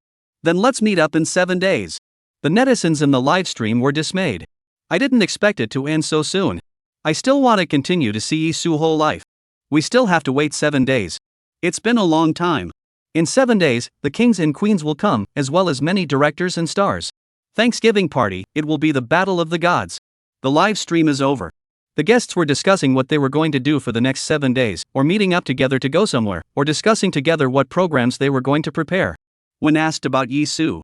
Then let's meet up in 7 days. The netizens in the live stream were dismayed. I didn't expect it to end so soon. I still want to continue to see Yizu whole life. We still have to wait 7 days. It's been a long time. In 7 days, the kings and queens will come, as well as many directors and stars. Thanksgiving party, it will be the battle of the gods. The live stream is over. The guests were discussing what they were going to do for the next 7 days, or meeting up together to go somewhere, or discussing together what programs they were going to prepare. When asked about Yizu,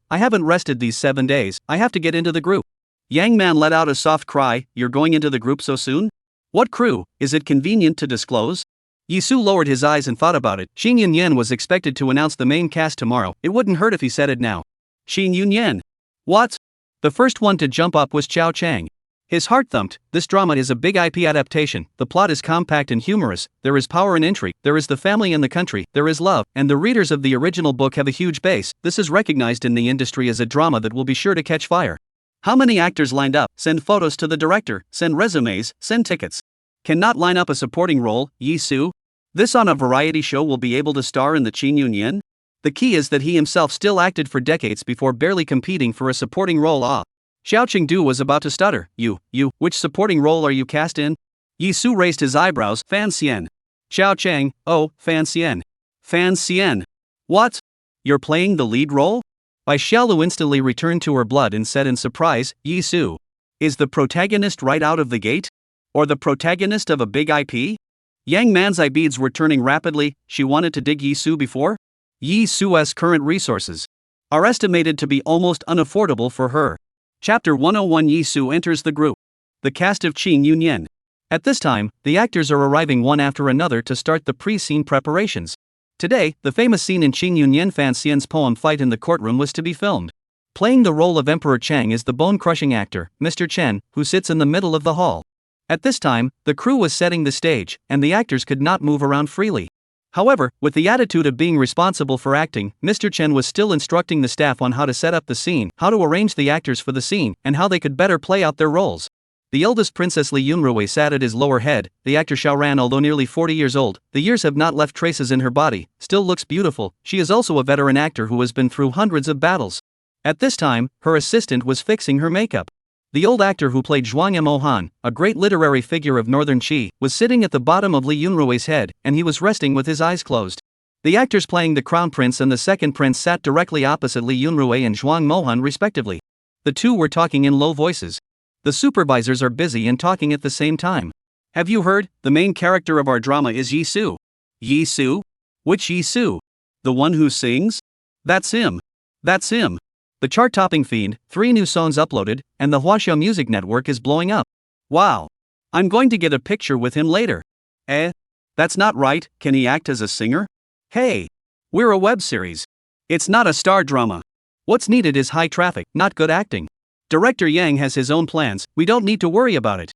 I haven't rested these 7 days, I have to get into the group. Yang Man let out a soft cry. You're going into the group so soon? What crew? Is it convenient to disclose? Yizu lowered his eyes and thought about it. Ching Yunyen was expected to announce the main cast tomorrow. It wouldn't hurt if he said it now. Ching Yunyen. What? The first one to jump up was Xiao Chang. His heart thumped. This drama is a big IP adaptation. The plot is compact and humorous. There is power and intrigue. There is the family and the country. There is love. And the readers of the original book have a huge base. This is recognized in the industry as a drama that will be sure to catch fire. How many actors lined up? Send photos to the director, send resumes, send tickets. Cannot line up a supporting role, Yizu? This on a variety show will be able to star in the Ching Yunyen? The key is that he himself still acted for decades before barely competing for a supporting role. Xiao Chengdu was about to stutter. You, which supporting role are you cast in? Yizu raised his eyebrows. Fan Xian. Xiao Chang, oh, Fan Xian. Fan Xian. What? You're playing the lead role? Bai Xiaolu instantly returned to her blood and said in surprise, Yizu. Is the protagonist right out of the gate? Or the protagonist of a big IP? Yang Man's eye beads were turning rapidly. She wanted to dig Yizu before? Yizu's current resources are estimated to be almost unaffordable for her. Chapter 101. Yizu enters the group. The cast of Ching Yunyen. At this time, the actors are arriving one after another to start the pre-scene preparations. Today, the famous scene in Ching Yunyen Fan Xian's poem Fight in the Courtroom was to be filmed. Playing the role of Emperor Chang is the bone-crushing actor, Mr. Chen, who sits in the middle of the hall. At this time, the crew was setting the stage, and the actors could not move around freely. However, with the attitude of being responsible for acting, Mr. Chen was still instructing the staff on how to set up the scene, how to arrange the actors for the scene, and how they could better play out their roles. The eldest princess Li Yunrui sat at his lower head. The actor Xiaoran, although nearly 40 years old, the years have not left traces in her body, still looks beautiful. She is also a veteran actor who has been through hundreds of battles. At this time, her assistant was fixing her makeup. The old actor who played Zhuang Mohan, a great literary figure of northern Qi, was sitting at the bottom of Li Yunrui's head, and he was resting with his eyes closed. The actors playing the crown prince and the second prince sat directly opposite Li Yunrui and Zhuang Mohan respectively. The two were talking in low voices. The supervisors are busy and talking at the same time. Have you heard? The main character of our drama is Yizu. Yizu? Which Yizu? The one who sings? That's him. That's him. The chart-topping fiend, 3 new songs uploaded, and the Huaxiao Music Network is blowing up. Wow. I'm going to get a picture with him later. That's not right. Can he act as a singer? Hey. We're a web series. It's not a star drama. What's needed is high traffic, not good acting. Director Yang has his own plans, we don't need to worry about it.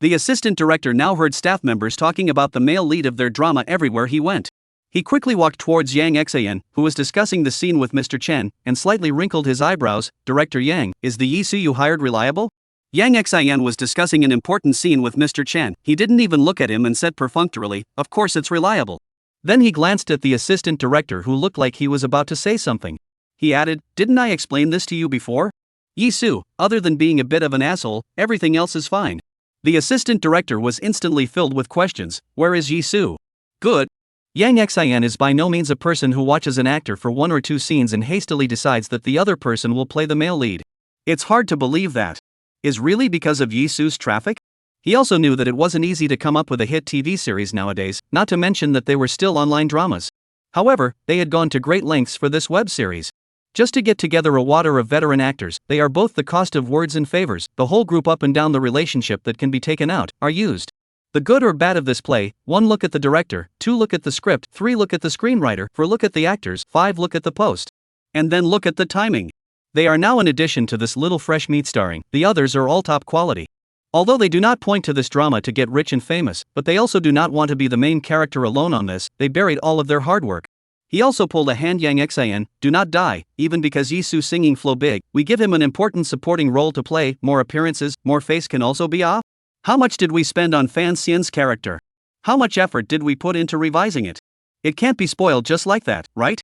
The assistant director now heard staff members talking about the male lead of their drama everywhere he went. He quickly walked towards Yang Xayan, who was discussing the scene with Mr. Chen, and slightly wrinkled his eyebrows. Director Yang, is the Yizu you hired reliable? Yang Xian was discussing an important scene with Mr. Chen. He didn't even look at him and said perfunctorily, "Of course it's reliable." Then he glanced at the assistant director who looked like he was about to say something. He added, "Didn't I explain this to you before? Yizu, other than being a bit of an asshole, everything else is fine." The assistant director was instantly filled with questions. Where is Yizu? Good. Yang Xian is by no means a person who watches an actor for 1 or 2 scenes and hastily decides that the other person will play the male lead. It's hard to believe that. Is really because of Yizu's traffic? He also knew that it wasn't easy to come up with a hit TV series nowadays, not to mention that they were still online dramas. However, they had gone to great lengths for this web series. Just to get together a water of veteran actors, they are both the cost of words and favors, the whole group up and down the relationship that can be taken out, are used. The good or bad of this play: 1 look at the director, 2 look at the script, 3 look at the screenwriter, 4 look at the actors, 5 look at the post. And then look at the timing. They are now an addition to this little fresh meat starring, the others are all top quality. Although they do not point to this drama to get rich and famous, but they also do not want to be the main character alone on this, they buried all of their hard work. He also pulled a hand. Yang Xian, do not die, even because Yizu singing flow big, we give him an important supporting role to play, more appearances, more face can also be off? How much did we spend on Fan Xian's character? How much effort did we put into revising it? It can't be spoiled just like that, right?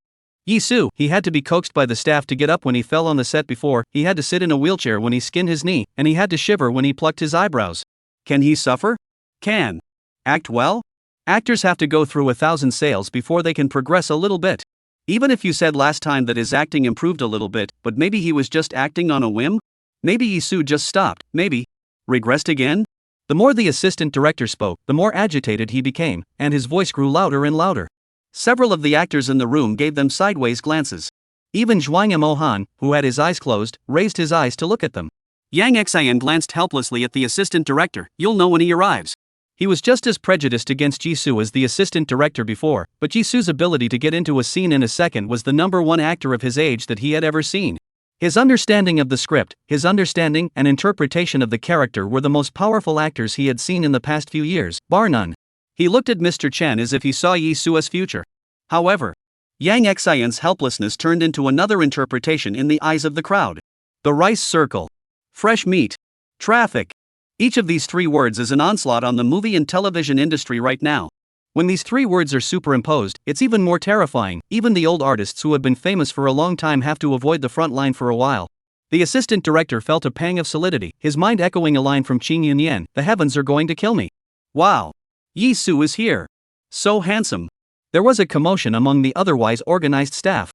Yizu, he had to be coaxed by the staff to get up when he fell on the set before, he had to sit in a wheelchair when he skinned his knee, and he had to shiver when he plucked his eyebrows. Can he suffer? Can. Act well? Actors have to go through 1,000 sales before they can progress a little bit. Even if you said last time that his acting improved a little bit, but maybe he was just acting on a whim? Maybe Yizu just stopped, maybe. Regressed again? The more the assistant director spoke, the more agitated he became, and his voice grew louder and louder. Several of the actors in the room gave them sideways glances. Even Zhuang Mohan, who had his eyes closed, raised his eyes to look at them. Yang Xian glanced helplessly at the assistant director. You'll know when he arrives. He was just as prejudiced against Yizu as the assistant director before, but Yizu's ability to get into a scene in a second was the #1 actor of his age that he had ever seen. His understanding of the script, his understanding and interpretation of the character were the most powerful actors he had seen in the past few years, bar none. He looked at Mr. Chen as if he saw Yizu's future. However, Yang Xian's helplessness turned into another interpretation in the eyes of the crowd. The rice circle. Fresh meat. Traffic. Each of these 3 words is an onslaught on the movie and television industry right now. When these 3 words are superimposed, it's even more terrifying. Even the old artists who have been famous for a long time have to avoid the front line for a while. The assistant director felt a pang of solidity, his mind echoing a line from Ching Yunyen, "The heavens are going to kill me." Wow! Yizu is here. So handsome. There was a commotion among the otherwise organized staff.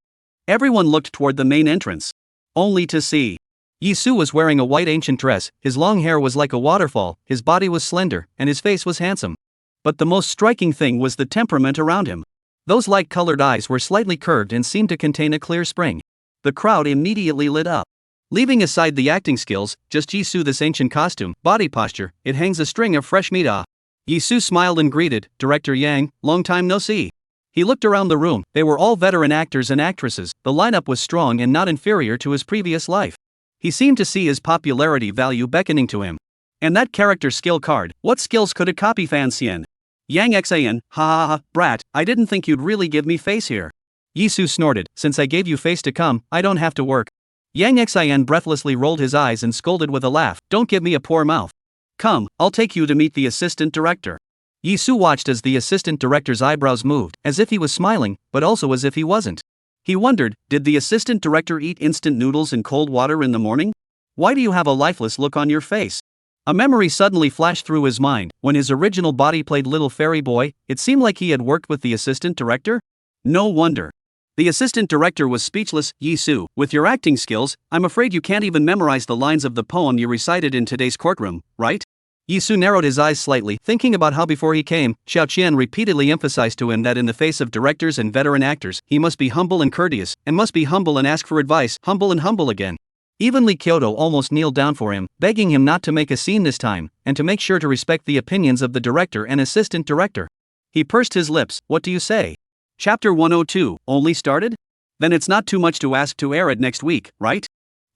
Everyone looked toward the main entrance. Only to see. Yizu was wearing a white ancient dress, his long hair was like a waterfall, his body was slender, and his face was handsome. But the most striking thing was the temperament around him. Those light-colored eyes were slightly curved and seemed to contain a clear spring. The crowd immediately lit up. Leaving aside the acting skills, just Yizu, this ancient costume, body posture, it hangs a string of fresh meat off. Yizu smiled and greeted, "Director Yang, long time no see." He looked around the room, they were all veteran actors and actresses, the lineup was strong and not inferior to his previous life. He seemed to see his popularity value beckoning to him. And that character skill card, what skills could it copy? Fan Xian. Yang Xian, ha ha ha, brat, I didn't think you'd really give me face here. Yizu snorted, "Since I gave you face to come, I don't have to work." Yang Xian breathlessly rolled his eyes and scolded with a laugh, "Don't give me a poor mouth. Come, I'll take you to meet the assistant director." Yizu watched as the assistant director's eyebrows moved, as if he was smiling, but also as if he wasn't. He wondered, did the assistant director eat instant noodles in cold water in the morning? Why do you have a lifeless look on your face? A memory suddenly flashed through his mind. When his original body played Little Fairy Boy, it seemed like he had worked with the assistant director? No wonder. The assistant director was speechless. "Yizu, with your acting skills, I'm afraid you can't even memorize the lines of the poem you recited in today's courtroom, right?" Yizu narrowed his eyes slightly, thinking about how before he came, Xiao Qian repeatedly emphasized to him that in the face of directors and veteran actors, he must be humble and courteous, and must be humble and ask for advice, humble and humble again. Even Li Kyoto almost kneeled down for him, begging him not to make a scene this time, and to make sure to respect the opinions of the director and assistant director. He pursed his lips, "What do you say? Chapter 102, only started? Then it's not too much to ask to air it next week, right?"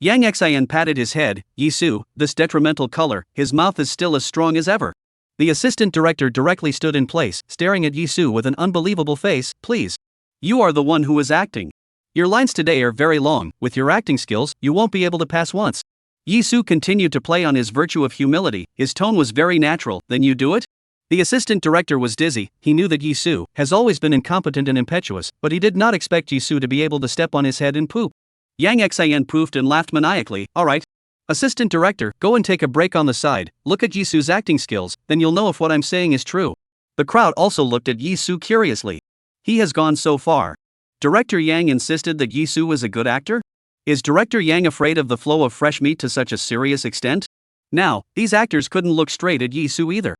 Yang Xian patted his head. "Yizu, this detrimental color, his mouth is still as strong as ever." The assistant director directly stood in place, staring at Yizu with an unbelievable face. "Please. You are the one who is acting. Your lines today are very long, with your acting skills, you won't be able to pass once." Yizu continued to play on his virtue of humility, his tone was very natural. Then you do it? The assistant director was dizzy. He knew that Yizu has always been incompetent and impetuous, but he did not expect Yizu to be able to step on his head and poop. Yang Xian poofed and laughed maniacally. Alright. Assistant director, go and take a break on the side, look at Yizu's acting skills, then you'll know if what I'm saying is true. The crowd also looked at Yizu curiously. He has gone so far. Director Yang insisted that Yizu was a good actor? Is Director Yang afraid of the flow of fresh meat to such a serious extent? Now, these actors couldn't look straight at Yizu either.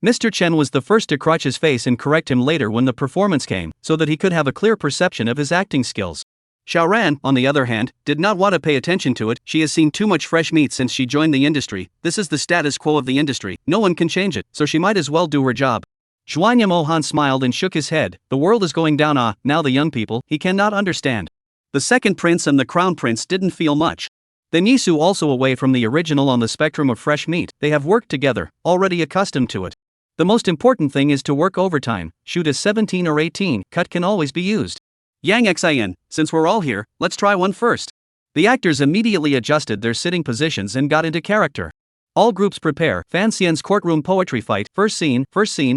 Mr. Chen was the first to crutch his face and correct him later when the performance came, so that he could have a clear perception of his acting skills. Xiaoran, on the other hand, did not want to pay attention to it. She has seen too much fresh meat since she joined the industry. This is the status quo of the industry, no one can change it, so she might as well do her job. Zhuanyuan smiled and shook his head. The world is going down. Now the young people, he cannot understand. The second prince and the crown prince didn't feel much. Then Yizu also away from the original on the spectrum of fresh meat. They have worked together, already accustomed to it. The most important thing is to work overtime. Shoot a 17 or 18, cut can always be used. Yang Xian, since we're all here, let's try one first. The actors immediately adjusted their sitting positions and got into character. All groups prepare. Fan Xian's courtroom poetry fight. First scene,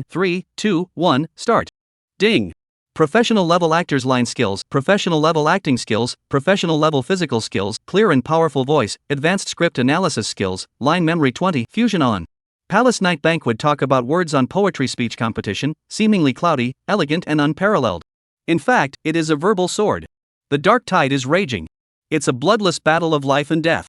3, 2, 1, start. Ding. Professional level actors line skills, professional level acting skills, professional level physical skills, clear and powerful voice, advanced script analysis skills, line memory 20, fusion on. Palace Night Banquet talk about words on poetry speech competition, seemingly cloudy, elegant and unparalleled. In fact, it is a verbal sword. The dark tide is raging. It's a bloodless battle of life and death.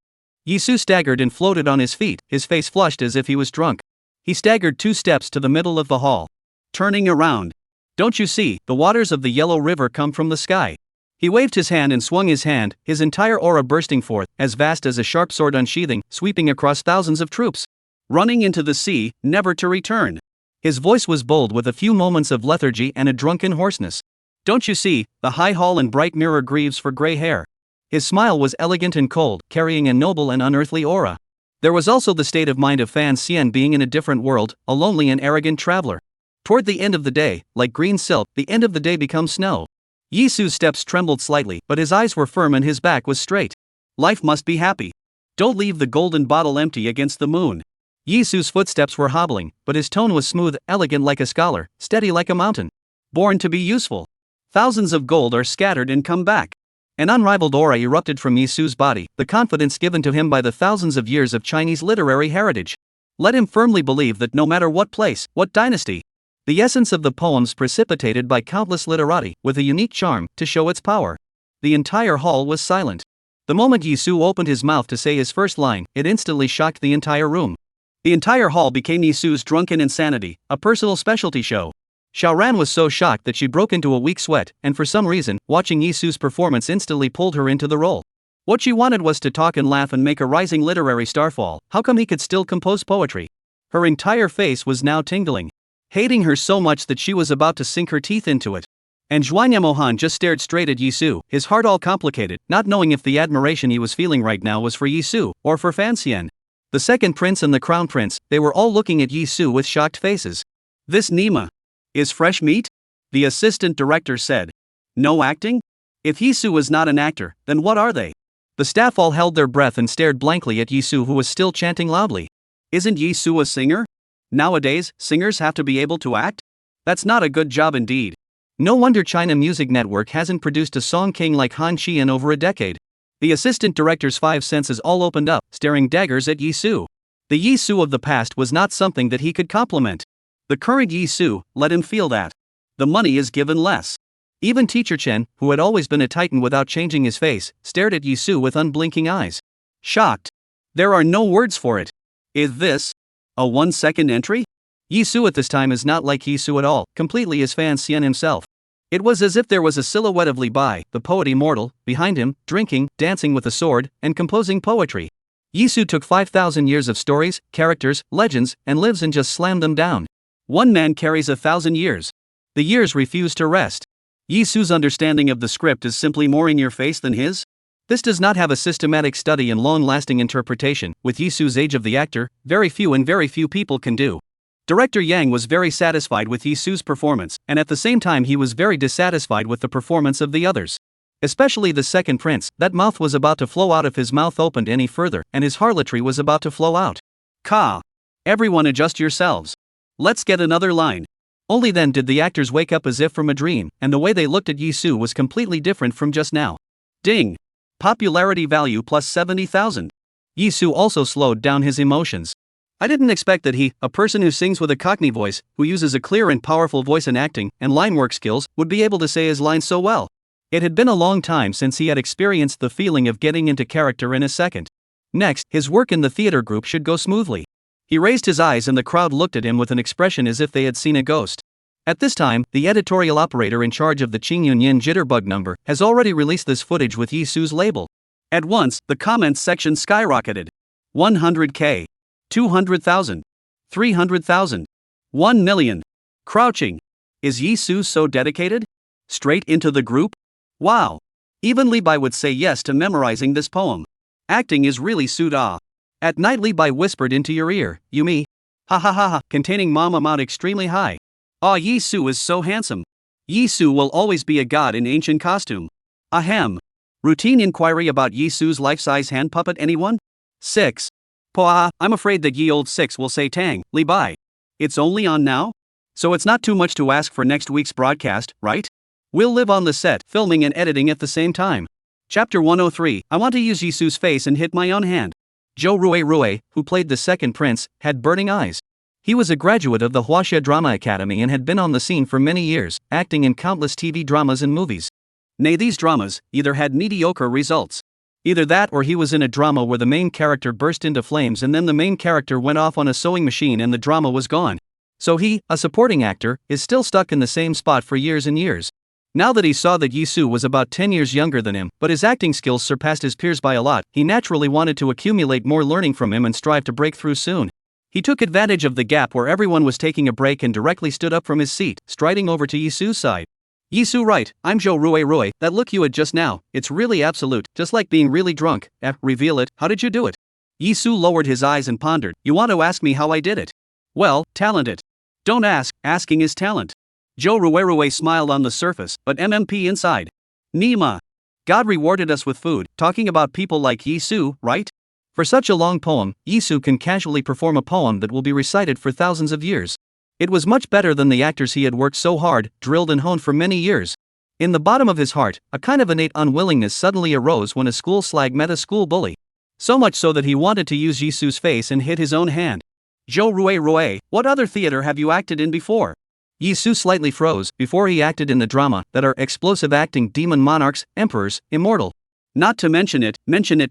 Yizu staggered and floated on his feet, his face flushed as if he was drunk. He staggered 2 steps to the middle of the hall. Turning around. Don't you see, the waters of the Yellow River come from the sky. He waved his hand and swung his hand, his entire aura bursting forth, as vast as a sharp sword unsheathing, sweeping across thousands of troops. Running into the sea, never to return. His voice was bold with a few moments of lethargy and a drunken hoarseness. Don't you see, the high hall and bright mirror grieves for gray hair. His smile was elegant and cold, carrying a noble and unearthly aura. There was also the state of mind of Fan Xian being in a different world, a lonely and arrogant traveler. Toward the end of the day, like green silk, the end of the day becomes snow. Yizu's steps trembled slightly, but his eyes were firm and his back was straight. Life must be happy. Don't leave the golden bottle empty against the moon. Yizu's footsteps were hobbling, but his tone was smooth, elegant like a scholar, steady like a mountain. Born to be useful. Thousands of gold are scattered and come back. An unrivaled aura erupted from Yizu's body, the confidence given to him by the thousands of years of Chinese literary heritage. Let him firmly believe that no matter what place, what dynasty, the essence of the poems precipitated by countless literati, with a unique charm, to show its power. The entire hall was silent. The moment Yizu opened his mouth to say his first line, it instantly shocked the entire room. The entire hall became Yizu's drunken insanity, a personal specialty show. Xiaoran was so shocked that she broke into a weak sweat, and for some reason, watching Yizu's performance instantly pulled her into the role. What she wanted was to talk and laugh and make a rising literary starfall. How come he could still compose poetry? Her entire face was now tingling. Hating her so much that she was about to sink her teeth into it. And Zhuanyuan just stared straight at Yizu, his heart all complicated, not knowing if the admiration he was feeling right now was for Yizu, or for Fan Xian. The second prince and the crown prince, they were all looking at Yizu with shocked faces. This Nima is fresh meat? The assistant director said. No acting? If Yizu was not an actor, then what are they? The staff all held their breath and stared blankly at Yizu, who was still chanting loudly. Isn't Yizu a singer? Nowadays, singers have to be able to act? That's not a good job indeed. No wonder China Music Network hasn't produced a song king like Han Chi in over a decade. The assistant director's 5 senses all opened up, staring daggers at Yizu. The Yizu of the past was not something that he could compliment. The current Yizu, let him feel that. The money is given less. Even Teacher Chen, who had always been a titan without changing his face, stared at Yizu with unblinking eyes. Shocked. There are no words for it. Is this a 1-second entry? Yizu at this time is not like Yizu at all, completely as Fan Xian himself. It was as if there was a silhouette of Li Bai, the poet immortal, behind him, drinking, dancing with a sword, and composing poetry. Yizu took 5,000 years of stories, characters, legends, and lives and just slammed them down. One man carries 1,000 years. The years refuse to rest. Yizu's understanding of the script is simply more in your face than his. This does not have a systematic study and long-lasting interpretation. With Yizu's age of the actor, very few people can do. Director Yang was very satisfied with Yizu's performance, and at the same time he was very dissatisfied with the performance of the others. Especially the second prince, that mouth was about to flow out if his mouth opened any further, and his harlotry was about to flow out. Ka! Everyone adjust yourselves. Let's get another line. Only then did the actors wake up as if from a dream, and the way they looked at Yizu was completely different from just now. Ding! Popularity value plus 70,000. Yizu also slowed down his emotions. I didn't expect that he, a person who sings with a Cockney voice, who uses a clear and powerful voice in acting and line work skills, would be able to say his lines so well. It had been a long time since he had experienced the feeling of getting into character in a second. Next, his work in the theater group should go smoothly. He raised his eyes and the crowd looked at him with an expression as if they had seen a ghost. At this time, the editorial operator in charge of the Ching Yunyen jitterbug number has already released this footage with Yizu's label. At once, the comments section skyrocketed. 100K. 200,000. 300,000. 1 million. Crouching. Is Yizu so dedicated? Straight into the group? Wow. Even Li Bai would say yes to memorizing this poem. Acting is really suda. At night Li Bai whispered into your ear, Yumi. Ha ha ha ha, containing mom amount extremely high. Ah, Yizu is so handsome. Yizu will always be a god in ancient costume. Ahem. Routine inquiry about Yizu's life-size hand puppet anyone? 6. Poah, I'm afraid that ye old 6 will say Tang, Li Bai. It's only on now? So it's not too much to ask for next week's broadcast, right? We'll live on the set, filming and editing at the same time. Chapter 103, I want to use Yizu's face and hit my own hand. Zhou Rui, who played the second prince, had burning eyes. He was a graduate of the Huaxia Drama Academy and had been on the scene for many years, acting in countless TV dramas and movies. Nay, these dramas either had mediocre results. Either that or he was in a drama where the main character burst into flames and then the main character went off on a sewing machine and the drama was gone. So he, a supporting actor, is still stuck in the same spot for years and years. Now that he saw that Yizu was about 10 years younger than him, but his acting skills surpassed his peers by a lot, he naturally wanted to accumulate more learning from him and strive to break through soon. He took advantage of the gap where everyone was taking a break and directly stood up from his seat, striding over to Yizu's side. Yizu, right, I'm Zhou Rui, that look you had just now, it's really absolute, just like being really drunk. Reveal it, how did you do it? Yizu lowered his eyes and pondered, you want to ask me how I did it? Well, talented. Don't ask, asking is talent. Zhou Rui smiled on the surface, but MMP inside. Nima. God rewarded us with food, talking about people like Yizu, right? For such a long poem, Yizu can casually perform a poem that will be recited for thousands of years. It was much better than the actors he had worked so hard, drilled and honed for many years. In the bottom of his heart, a kind of innate unwillingness suddenly arose when a school slag met a school bully. So much so that he wanted to use Yizu's face and hit his own hand. Zhou Rui, what other theater have you acted in before? Yizu slightly froze before he acted in the drama that are explosive acting demon monarchs, emperors, immortal. Not to mention it,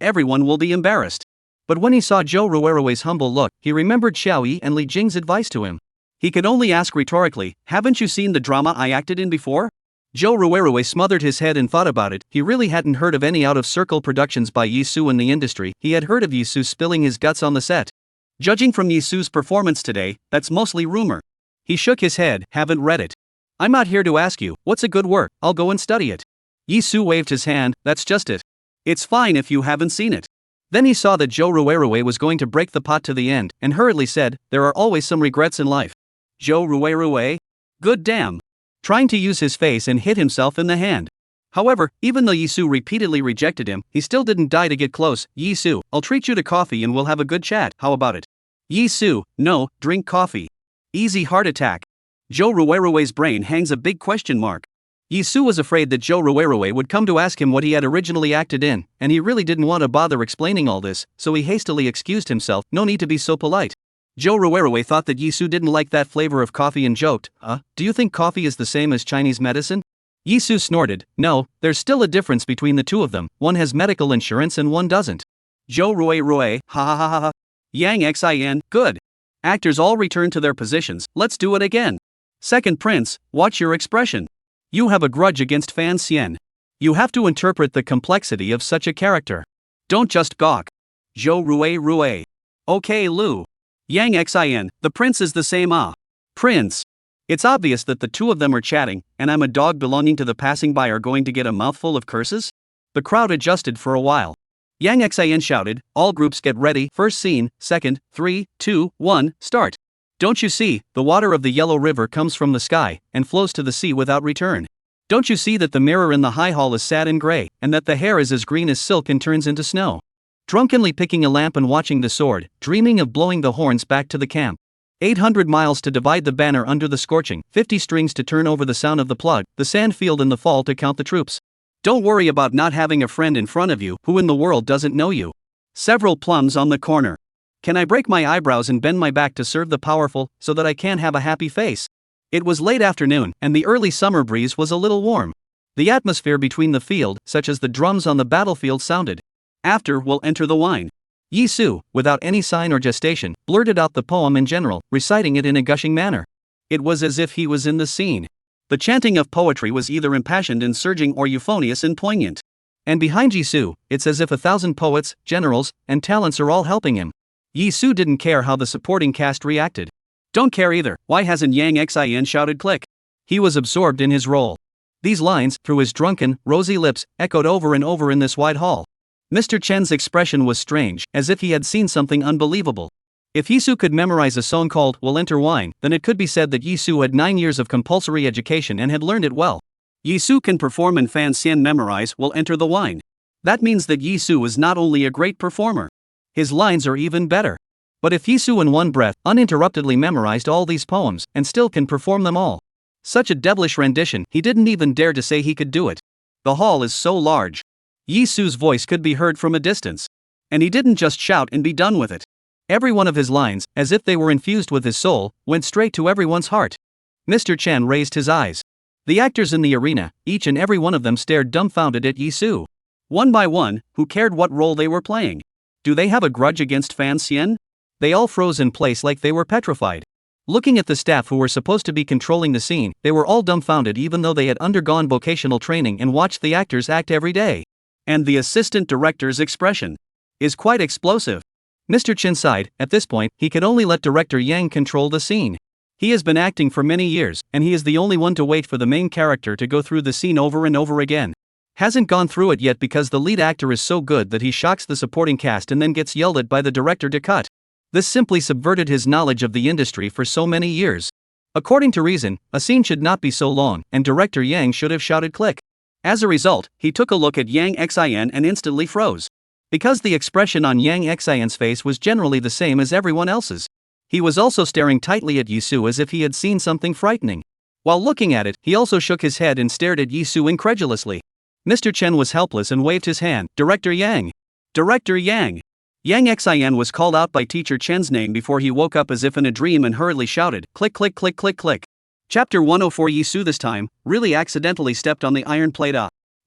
everyone will be embarrassed. But when he saw Zhou Rui's humble look, he remembered Xiaoyi and Li Jing's advice to him. He could only ask rhetorically, haven't you seen the drama I acted in before? Zhou Rui smothered his head and thought about it. He really hadn't heard of any out-of-circle productions by Yizu in the industry. He had heard of Yizu spilling his guts on the set. Judging from Yizu's performance today, that's mostly rumor. He shook his head, haven't read it. I'm not here to ask you, what's a good work, I'll go and study it. Yizu waved his hand, that's just it. It's fine if you haven't seen it. Then he saw that Zhou Rui was going to break the pot to the end, and hurriedly said, there are always some regrets in life. Zhou Rui? Good damn. Trying to use his face and hit himself in the hand. However, even though Yizu repeatedly rejected him, he still didn't die to get close. Yizu, I'll treat you to coffee and we'll have a good chat, how about it? Yizu, no, drink coffee. Easy heart attack. Zhou Rui's brain hangs a big question mark. Yizu was afraid that Zhou Rui would come to ask him what he had originally acted in, and he really didn't want to bother explaining all this, so he hastily excused himself, no need to be so polite. Zhou Rui thought that Yizu didn't like that flavor of coffee and joked, do you think coffee is the same as Chinese medicine? Yizu snorted, no, there's still a difference between the two of them, one has medical insurance and one doesn't. Zhou Rui, ha ha ha ha. Yang Xin, good. Actors all return to their positions, let's do it again. Second prince, watch your expression. You have a grudge against Fan Xian. You have to interpret the complexity of such a character. Don't just gawk. Zhou Rui. Okay Lu. Yang Xin, the prince is the same Prince. It's obvious that the two of them are chatting, and I'm a dog belonging to the passing by are going to get a mouthful of curses? The crowd adjusted for a while. Yang Xin shouted, all groups get ready, first scene, second, 3, 2, 1, start. Don't you see, the water of the Yellow River comes from the sky, and flows to the sea without return. Don't you see that the mirror in the high hall is sad and gray, and that the hair is as green as silk and turns into snow? Drunkenly picking a lamp and watching the sword, dreaming of blowing the horns back to the camp. 800 miles to divide the banner under the scorching, 50 strings to turn over the sound of the plug, the sand field in the fall to count the troops. Don't worry about not having a friend in front of you who in the world doesn't know you. Several plums on the corner. Can I break my eyebrows and bend my back to serve the powerful so that I can have a happy face? It was late afternoon, and the early summer breeze was a little warm. The atmosphere between the field, such as the drums on the battlefield, sounded. After will enter the wine. Yizu, without any sign or gestation, blurted out the poem in general, reciting it in a gushing manner. It was as if he was in the scene. The chanting of poetry was either impassioned and surging or euphonious and poignant. And behind Yizu, it's as if 1,000 poets, generals, and talents are all helping him. Yizu didn't care how the supporting cast reacted. Don't care either. Why hasn't Yang Xin shouted click? He was absorbed in his role. These lines, through his drunken, rosy lips, echoed over and over in this wide hall. Mr. Chen's expression was strange, as if he had seen something unbelievable. If Yizu could memorize a song called Will Enter Wine, then it could be said that Yizu had 9 years of compulsory education and had learned it well. Yizu can perform and Fan Xian memorize Will Enter the Wine. That means that Yizu is not only a great performer. His lines are even better. But if Yizu in one breath uninterruptedly memorized all these poems and still can perform them all, such a devilish rendition, he didn't even dare to say he could do it. The hall is so large. Yizu's voice could be heard from a distance. And he didn't just shout and be done with it. Every one of his lines, as if they were infused with his soul, went straight to everyone's heart. Mr. Chen raised his eyes. The actors in the arena, each and every one of them stared dumbfounded at Yizu. One by one, who cared what role they were playing? Do they have a grudge against Fan Xian? They all froze in place like they were petrified. Looking at the staff who were supposed to be controlling the scene, they were all dumbfounded even though they had undergone vocational training and watched the actors act every day. And the assistant director's expression is quite explosive. Mr. Chen sighed. At this point, he could only let director Yang control the scene. He has been acting for many years, and he is the only one to wait for the main character to go through the scene over and over again. Hasn't gone through it yet because the lead actor is so good that he shocks the supporting cast and then gets yelled at by the director to cut. This simply subverted his knowledge of the industry for so many years. According to reason, a scene should not be so long, and director Yang should have shouted click. As a result, he took a look at Yang Xin and instantly froze. Because the expression on Yang Xian's face was generally the same as everyone else's. He was also staring tightly at Yizu as if he had seen something frightening. While looking at it, he also shook his head and stared at Yizu incredulously. Mr. Chen was helpless and waved his hand. Director Yang! Director Yang! Yang Xin was called out by teacher Chen's name before he woke up as if in a dream and hurriedly shouted, click click click click click. Chapter 104. Yizu this time really accidentally stepped on the iron plate.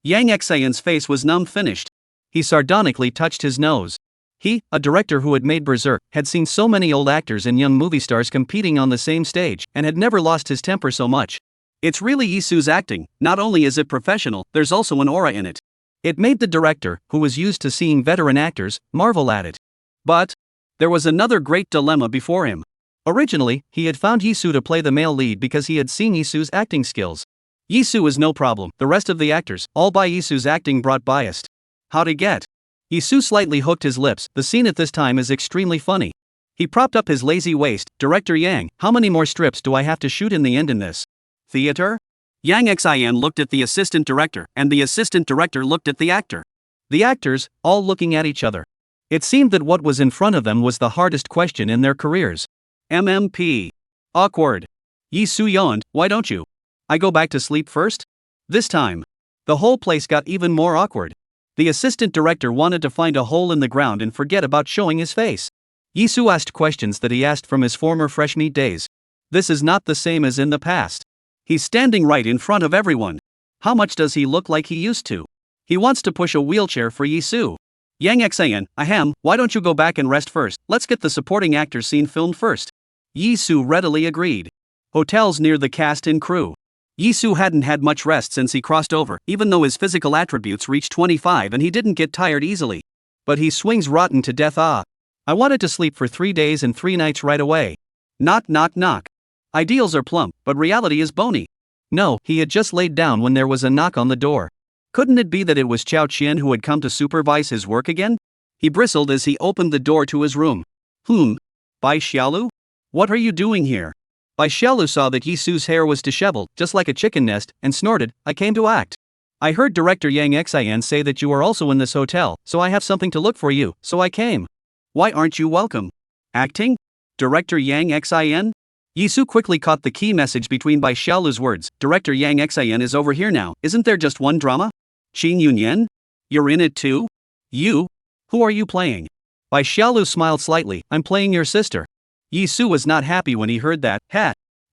Yang Xian's face was numb finished. He sardonically touched his nose. He, a director who had made Berserk, had seen so many old actors and young movie stars competing on the same stage, and had never lost his temper so much. It's really Yizu's acting. Not only is it professional, there's also an aura in it. It made the director, who was used to seeing veteran actors, marvel at it. But there was another great dilemma before him. Originally, he had found Yizu to play the male lead because he had seen Yizu's acting skills. Yizu is no problem. The rest of the actors, all by Yizu's acting, brought biased. How to get? Yizu slightly hooked his lips. The scene at this time is extremely funny. He propped up his lazy waist. Director Yang, how many more strips do I have to shoot in the end in this theater? Yang Xin looked at the assistant director, and the assistant director looked at the actor. The actors, all looking at each other. It seemed that what was in front of them was the hardest question in their careers. MMP. Awkward. Yizu yawned. Why don't you? I go back to sleep first? This time, the whole place got even more awkward. The assistant director wanted to find a hole in the ground and forget about showing his face. Yizu asked questions that he asked from his former fresh meat days. This is not the same as in the past. He's standing right in front of everyone. How much does he look like he used to? He wants to push a wheelchair for Yizu. Yang Xin, ahem, why don't you go back and rest first? Let's get the supporting actor scene filmed first. Yizu readily agreed. Hotels near the cast and crew. Yizu hadn't had much rest since he crossed over, even though his physical attributes reached 25 and he didn't get tired easily. But he swings rotten to death. I wanted to sleep for 3 days and 3 nights right away. Knock knock knock. Ideals are plump, but reality is bony. No, he had just laid down when there was a knock on the door. Couldn't it be that it was Chao Qian who had come to supervise his work again? He bristled as he opened the door to his room. Bai Xiaolu? What are you doing here? Bai Xiaolu saw that Yisu's hair was disheveled, just like a chicken nest, and snorted, I came to act. I heard director Yang Xian say that you are also in this hotel, so I have something to look for you, so I came. Why aren't you welcome? Acting? Director Yang Xian? Yizu quickly caught the key message between Bai Xiaolu's words. Director Yang Xian is over here now, isn't there just one drama? Ching Yunyen? You're in it too? You? Who are you playing? Bai Xiaolu smiled slightly, I'm playing your sister. Yizu was not happy when he heard that.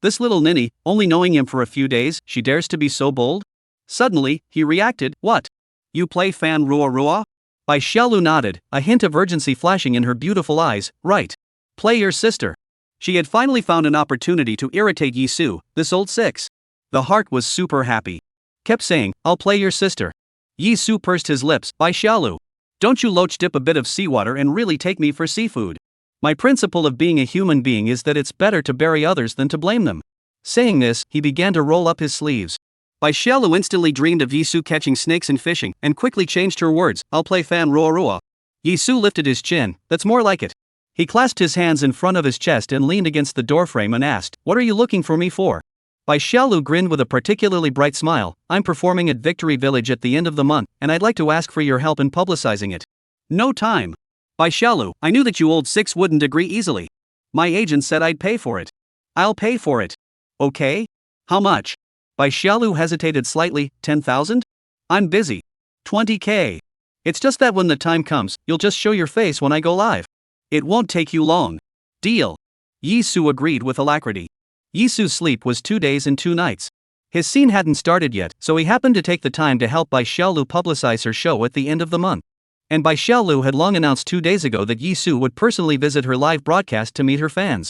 This little ninny, only knowing him for a few days, she dares to be so bold? Suddenly, he reacted, what? You play fan Rua Rua? Bai Xiaolu nodded, a hint of urgency flashing in her beautiful eyes, right. Play your sister. She had finally found an opportunity to irritate Yizu, this old six. The heart was super happy. Kept saying, I'll play your sister. Yizu pursed his lips, Bai Xiaolu. Don't you loach dip a bit of seawater and really take me for seafood. My principle of being a human being is that it's better to bury others than to blame them. Saying this, he began to roll up his sleeves. Bai Xiaolu instantly dreamed of Yizu catching snakes and fishing, and quickly changed her words, I'll play fan Rua Rua. Yizu lifted his chin, that's more like it. He clasped his hands in front of his chest and leaned against the doorframe and asked, what are you looking for me for? Bai Xiaolu grinned with a particularly bright smile, I'm performing at Victory Village at the end of the month, and I'd like to ask for your help in publicizing it. No time. Bai Xiaolu, I knew that you old six wouldn't agree easily. My agent said I'd pay for it. I'll pay for it. Okay? How much? Bai Xiaolu hesitated slightly, 10,000? I'm busy. 20k. It's just that when the time comes, you'll just show your face when I go live. It won't take you long. Deal. Yizu agreed with alacrity. Yizu's sleep was 2 days and 2 nights. His scene hadn't started yet, so he happened to take the time to help Bai Xiaolu publicize her show at the end of the month. And Bai Xiaolu had long announced 2 days ago that Yizu would personally visit her live broadcast to meet her fans.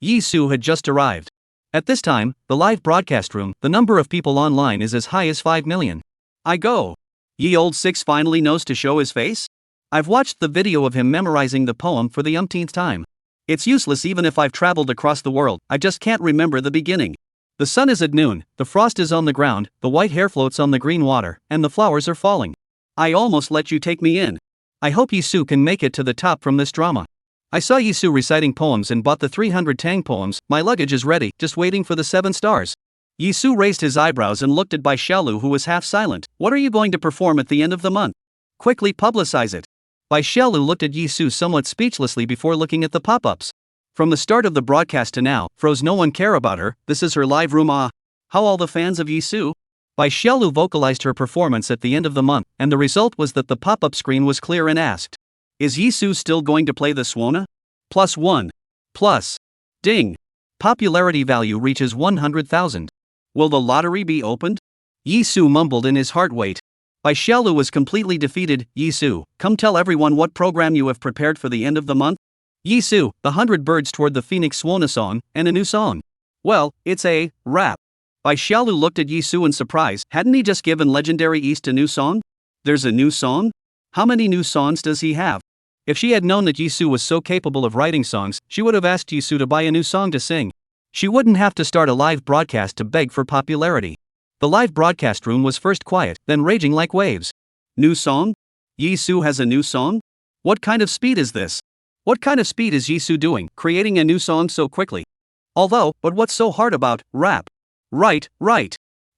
Yizu had just arrived. At this time, the live broadcast room, the number of people online is as high as 5 million. I go. Ye old six finally knows to show his face? I've watched the video of him memorizing the poem for the umpteenth time. It's useless even if I've traveled across the world, I just can't remember the beginning. The sun is at noon, the frost is on the ground, the white hair floats on the green water, and the flowers are falling. I almost let you take me in. I hope Yizu can make it to the top from this drama. I saw Yizu reciting poems and bought the 300 Tang poems, my luggage is ready, just waiting for the 7 stars. Yizu raised his eyebrows and looked at Bai Xiaolu who was half silent. What are you going to perform at the end of the month? Quickly publicize it. Bai Xiaolu looked at Yizu somewhat speechlessly before looking at the pop-ups. From the start of the broadcast to now, froze no one care about her, this is her live room how all the fans of Yizu? Bai Xiaolu vocalized her performance at the end of the month, and the result was that the pop-up screen was clear and asked. Is Yizu still going to play the swan? +1. Plus. Ding. Popularity value reaches 100,000. Will the lottery be opened? Yizu mumbled in his heart. Wait. Bai Xiaolu was completely defeated. Yizu, come tell everyone what program you have prepared for the end of the month. Yizu, the 100 birds toward the phoenix swan song, and a new song. Well, it's a rap. Bai Xiaolu looked at Yizu in surprise. Hadn't he just given Legendary East a new song? There's a new song? How many new songs does he have? If she had known that Yizu was so capable of writing songs, she would have asked Yizu to buy a new song to sing. She wouldn't have to start a live broadcast to beg for popularity. The live broadcast room was first quiet, then raging like waves. New song? Yizu has a new song? What kind of speed is this? What kind of speed is Yizu doing, creating a new song so quickly? But what's so hard about rap? Right.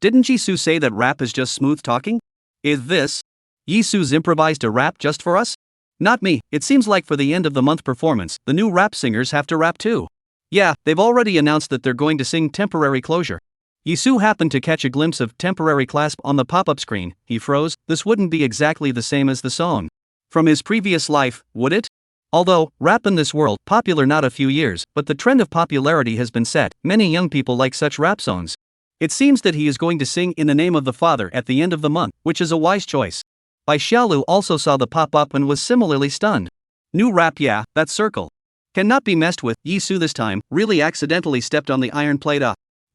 Didn't Yizu say that rap is just smooth talking? Is this? Yizu's improvised a rap just for us? Not me, it seems like for the end of the month performance, the new rap singers have to rap too. Yeah, they've already announced that they're going to sing Temporary Closure. Yizu happened to catch a glimpse of Temporary Clasp on the pop-up screen. He froze. This wouldn't be exactly the same as the song from his previous life, would it? Although, rap in this world, popular not a few years, but the trend of popularity has been set, many young people like such rap songs. It seems that he is going to sing In the Name of the Father at the end of the month, which is a wise choice. Bai Xiaolu also saw the pop-up and was similarly stunned. New rap, yeah, that circle cannot be messed with. Yizu this time really accidentally stepped on the iron plate.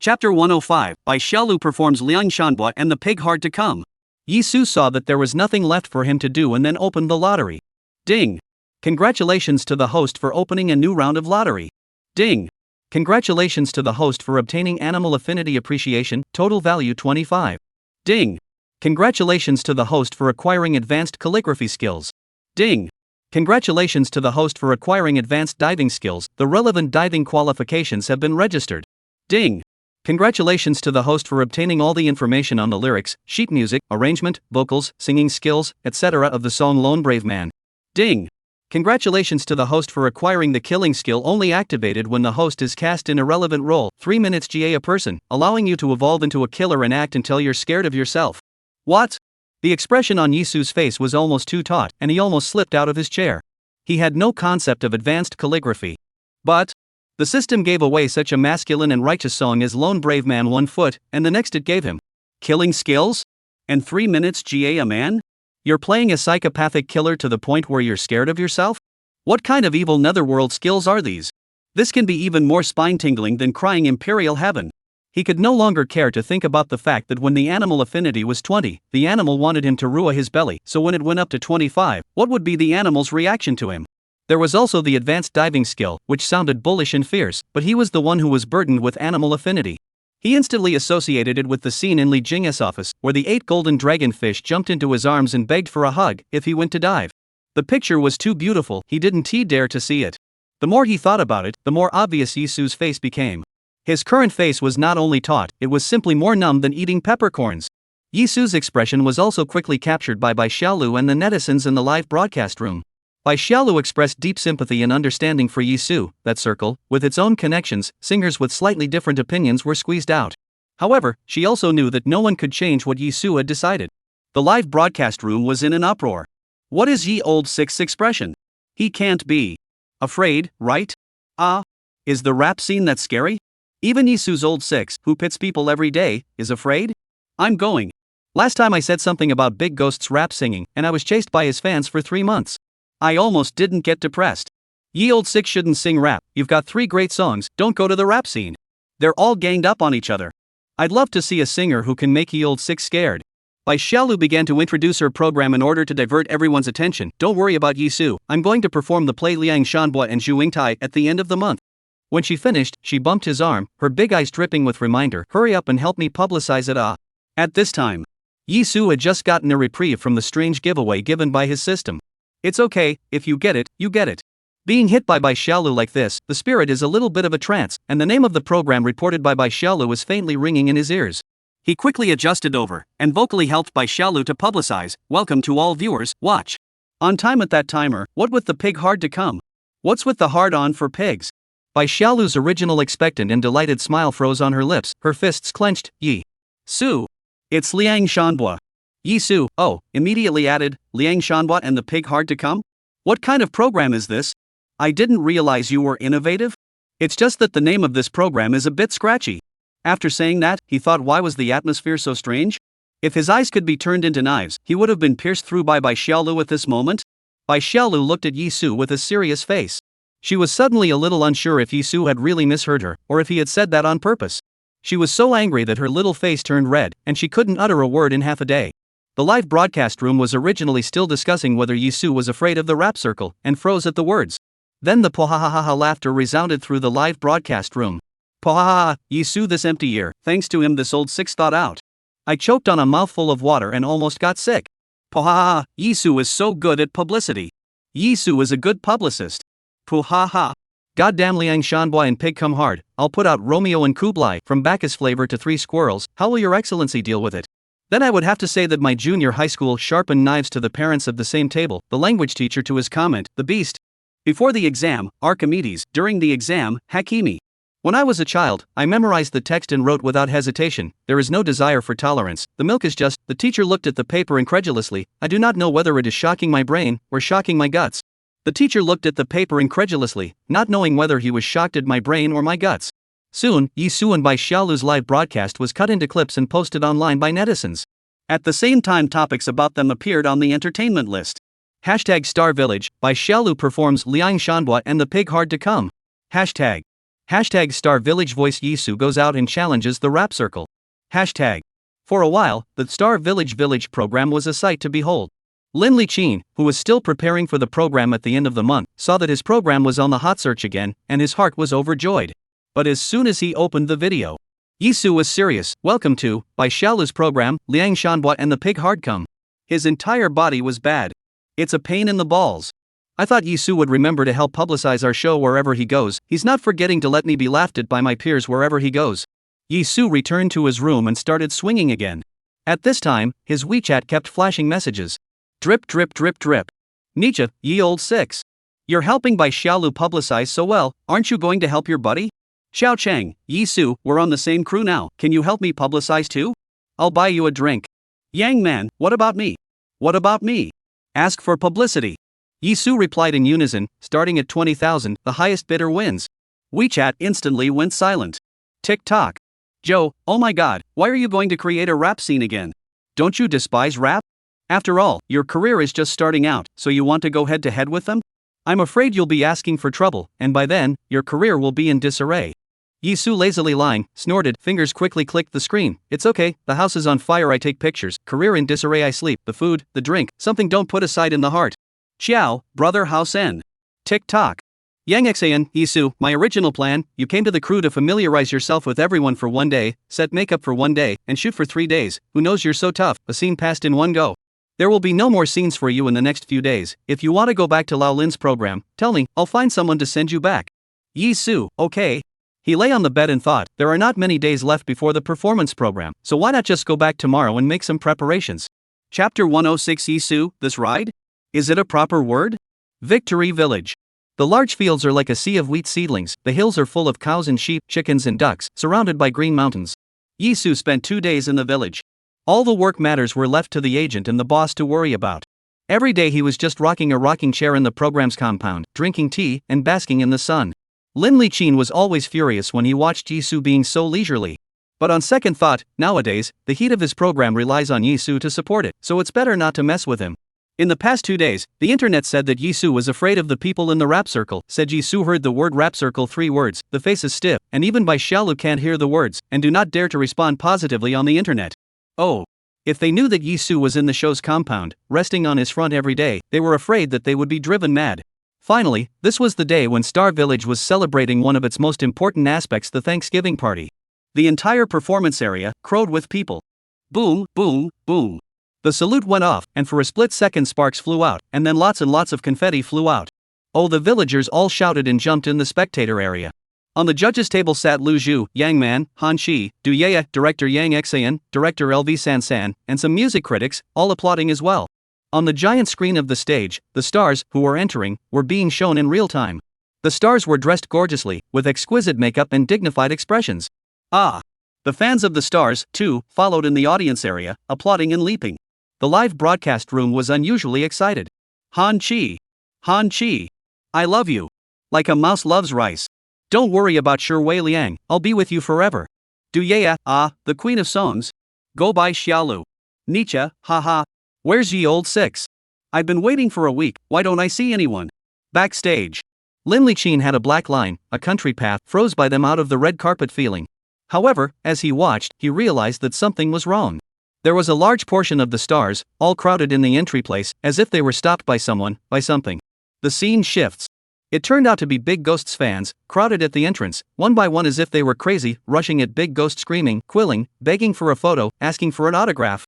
Chapter 105, Bai Xiaolu performs Liang Shanbua and the Pig Hard to Come. Yizu saw that there was nothing left for him to do and then opened the lottery. Ding. Congratulations to the host for opening a new round of lottery. Ding. Congratulations to the host for obtaining Animal Affinity Appreciation, total value 25. Ding. Congratulations to the host for acquiring advanced calligraphy skills. Ding. Congratulations to the host for acquiring advanced diving skills, the relevant diving qualifications have been registered. Ding! Congratulations to the host for obtaining all the information on the lyrics, sheet music, arrangement, vocals, singing skills, etc. of the song Lone Brave Man. Ding! Congratulations to the host for acquiring the killing skill only activated when the host is cast in a relevant role, 3 minutes GA a person, allowing you to evolve into a killer and act until you're scared of yourself. What? The expression on Yizu's face was almost too taut, and he almost slipped out of his chair. He had no concept of advanced calligraphy. But the system gave away such a masculine and righteous song as Lone Brave Man 1 foot, and the next it gave him killing skills? And 3 minutes GA a man? You're playing a psychopathic killer to the point where you're scared of yourself? What kind of evil netherworld skills are these? This can be even more spine-tingling than crying Imperial Heaven. He could no longer care to think about the fact that when the animal affinity was 20, the animal wanted him to rua his belly, so when it went up to 25, what would be the animal's reaction to him? There was also the advanced diving skill, which sounded bullish and fierce, but he was the one who was burdened with animal affinity. He instantly associated it with the scene in Li Jing's office, where the 8 golden dragonfish jumped into his arms and begged for a hug if he went to dive. The picture was too beautiful, he didn't dare to see it. The more he thought about it, the more obvious Yizu's face became. His current face was not only taut, it was simply more numb than eating peppercorns. Yizu's expression was also quickly captured by Bai Xiaolu and the netizens in the live broadcast room. Bai Xiaolu expressed deep sympathy and understanding for Yizu. That circle, with its own connections, singers with slightly different opinions were squeezed out. However, she also knew that no one could change what Yizu had decided. The live broadcast room was in an uproar. What is Yi Old Six's expression? He can't be afraid, right? Is the rap scene that scary? Even Yizu's Old Six, who pits people every day, is afraid? I'm going. Last time I said something about Big Ghost's rap singing, and I was chased by his fans for 3 months. I almost didn't get depressed. Ye Old Six shouldn't sing rap, you've got 3 great songs, don't go to the rap scene. They're all ganged up on each other. I'd love to see a singer who can make Ye Old Six scared. Bai Xiaolu began to introduce her program in order to divert everyone's attention. Don't worry about Yizu, I'm going to perform the play Liang Shanbua and Zhuingtai at the end of the month. When she finished, she bumped his arm, her big eyes dripping with reminder, hurry up and help me publicize it. At this time, Yizu had just gotten a reprieve from the strange giveaway given by his system. It's okay, if you get it, you get it. Being hit by Bai Xiaolu like this, the spirit is a little bit of a trance, and the name of the program reported by Bai Xiaolu was faintly ringing in his ears. He quickly adjusted over, and vocally helped Bai Xiaolu to publicize, welcome to all viewers, watch. On time at that timer, what with the pig hard to come? What's with the hard on for pigs? Bai Xiaolu's original expectant and delighted smile froze on her lips, her fists clenched, Yi Su. It's Liang Shanbua. Yizu, immediately added, Liang Shanbua and the pig hard to come? What kind of program is this? I didn't realize you were innovative? It's just that the name of this program is a bit scratchy. After saying that, he thought, why was the atmosphere so strange? If his eyes could be turned into knives, he would have been pierced through by Bai Xiaolu at this moment. Bai Xiaolu looked at Yizu with a serious face. She was suddenly a little unsure if Yizu had really misheard her, or if he had said that on purpose. She was so angry that her little face turned red, and she couldn't utter a word in half a day. The live broadcast room was originally still discussing whether Yizu was afraid of the rap circle, and froze at the words. Then the pohahaha laughter resounded through the live broadcast room. Pohahaha, Yizu this empty year, thanks to him this Old Six thought out. I choked on a mouthful of water and almost got sick. Pohahaha, Yizu is so good at publicity. Yizu is a good publicist. Pohaha. Goddamn Liang Shanbua and pig come hard, I'll put out Romeo and Kublai, from Bacchus flavor to 3 squirrels, how will your excellency deal with it? Then I would have to say that my junior high school sharpened knives to the parents of the same table, the language teacher to his comment, the beast. Before the exam, Archimedes, during the exam, Hakimi. When I was a child, I memorized the text and wrote without hesitation, there is no desire for tolerance, the milk is just, the teacher looked at the paper incredulously, I do not know whether it is shocking my brain, or shocking my guts. The teacher looked at the paper incredulously, not knowing whether he was shocked at my brain or my guts. Soon, Yizu and Bai Xiaolu's live broadcast was cut into clips and posted online by netizens. At the same time, topics about them appeared on the entertainment list. Hashtag Star Village, Bai Xiaolu performs Liang Shanbua and the pig hard to come. Hashtag Star Village voice Yizu goes out and challenges the rap circle. Hashtag. For a while, the Star Village program was a sight to behold. Lin Liqin, who was still preparing for the program at the end of the month, saw that his program was on the hot search again, and his heart was overjoyed. But as soon as he opened the video, Yizu was serious. Welcome to Bai Xiaolu's program, Liang Shanbua and the pig hard come. His entire body was bad. It's a pain in the balls. I thought Yizu would remember to help publicize our show wherever he goes. He's not forgetting to let me be laughed at by my peers wherever he goes. Yizu returned to his room and started swinging again. At this time, his WeChat kept flashing messages. Drip drip drip drip. Nietzsche, ye old six. You're helping by Xiaolu publicize so well, aren't you going to help your buddy? Xiao Chang, Yizu, we're on the same crew now, can you help me publicize too? I'll buy you a drink. Yang man, what about me? What about me? Ask for publicity. Yizu replied in unison, starting at 20,000, the highest bidder wins. WeChat instantly went silent. Tick-tock. Joe, oh my god, why are you going to create a rap scene again? Don't you despise rap? After all, your career is just starting out, so you want to go head-to-head with them? I'm afraid you'll be asking for trouble, and by then, your career will be in disarray. Yizu lazily lying, snorted, fingers quickly clicked the screen. It's okay, the house is on fire, I take pictures, career in disarray, I sleep, the food, the drink, something don't put aside in the heart. Chiao, brother house N. Tick-tock. Yang Xan, Yizu, my original plan, you came to the crew to familiarize yourself with everyone for 1 day, set makeup for 1 day, and shoot for 3 days, who knows you're so tough, a scene passed in 1 go. There will be no more scenes for you in the next few days, if you want to go back to Lao Lin's program, tell me, I'll find someone to send you back. Yizu, okay. He lay on the bed and thought, there are not many days left before the performance program, so why not just go back tomorrow and make some preparations? Chapter 106 Yizu, this ride? Is it a proper word? Victory Village. The large fields are like a sea of wheat seedlings, the hills are full of cows and sheep, chickens and ducks, surrounded by green mountains. Yizu spent 2 days in the village. All the work matters were left to the agent and the boss to worry about. Every day he was just rocking a rocking chair in the program's compound, drinking tea, and basking in the sun. Lin Liqin was always furious when he watched Yizu being so leisurely. But on second thought, nowadays, the heat of his program relies on Yizu to support it, so it's better not to mess with him. In the past 2 days, the internet said that Yizu was afraid of the people in the rap circle, said Yizu heard the word rap circle 3 words, the face is stiff, and even by Xiaolu can't hear the words, and do not dare to respond positively on the internet. Oh. If they knew that Yizu was in the show's compound, resting on his front every day, they were afraid that they would be driven mad. Finally, this was the day when Star Village was celebrating one of its most important aspects, the Thanksgiving party. The entire performance area crowed with people. Boom, boom, boom. The salute went off, and for a split second sparks flew out, and then lots and lots of confetti flew out. Oh, the villagers all shouted and jumped in the spectator area. On the judges' table sat Lu Zhu, Yang Man, Han Shi, Du Yeye, director Yang Xan, director LV San San, and some music critics, all applauding as well. On the giant screen of the stage, the stars, who were entering, were being shown in real time. The stars were dressed gorgeously, with exquisite makeup and dignified expressions. Ah! The fans of the stars, too, followed in the audience area, applauding and leaping. The live broadcast room was unusually excited. Han Chi! Han Chi! I love you. Like a mouse loves rice. Don't worry about Shi Wei Liang, I'll be with you forever. Du Yeye, the queen of songs. Go by Xiaolu. Nietzsche, haha. Where's ye old six? I've been waiting for a week, why don't I see anyone? Backstage. Lin Liqin had a black line, a country path, froze by them out of the red carpet feeling. However, as he watched, he realized that something was wrong. There was a large portion of the stars, all crowded in the entry place, as if they were stopped by someone, by something. The scene shifts. It turned out to be Big Ghost's fans, crowded at the entrance, one by one as if they were crazy, rushing at Big Ghost screaming, quilling, begging for a photo, asking for an autograph.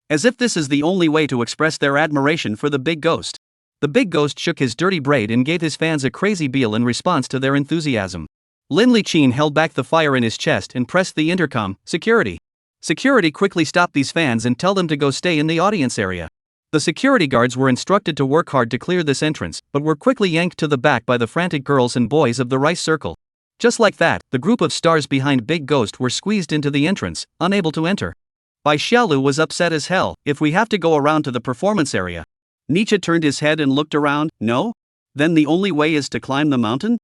As if this is the only way to express their admiration for the Big Ghost. The Big Ghost shook his dirty braid and gave his fans a crazy beal in response to their enthusiasm. Lin Liqin held back the fire in his chest and pressed the intercom, security. Security quickly stopped these fans and tell them to go stay in the audience area. The security guards were instructed to work hard to clear this entrance, but were quickly yanked to the back by the frantic girls and boys of the rice circle. Just like that, the group of stars behind Big Ghost were squeezed into the entrance, unable to enter. Bai Xiaolu was upset as hell. If we have to go around to the performance area. Nietzsche turned his head and looked around. No? Then the only way is to climb the mountain?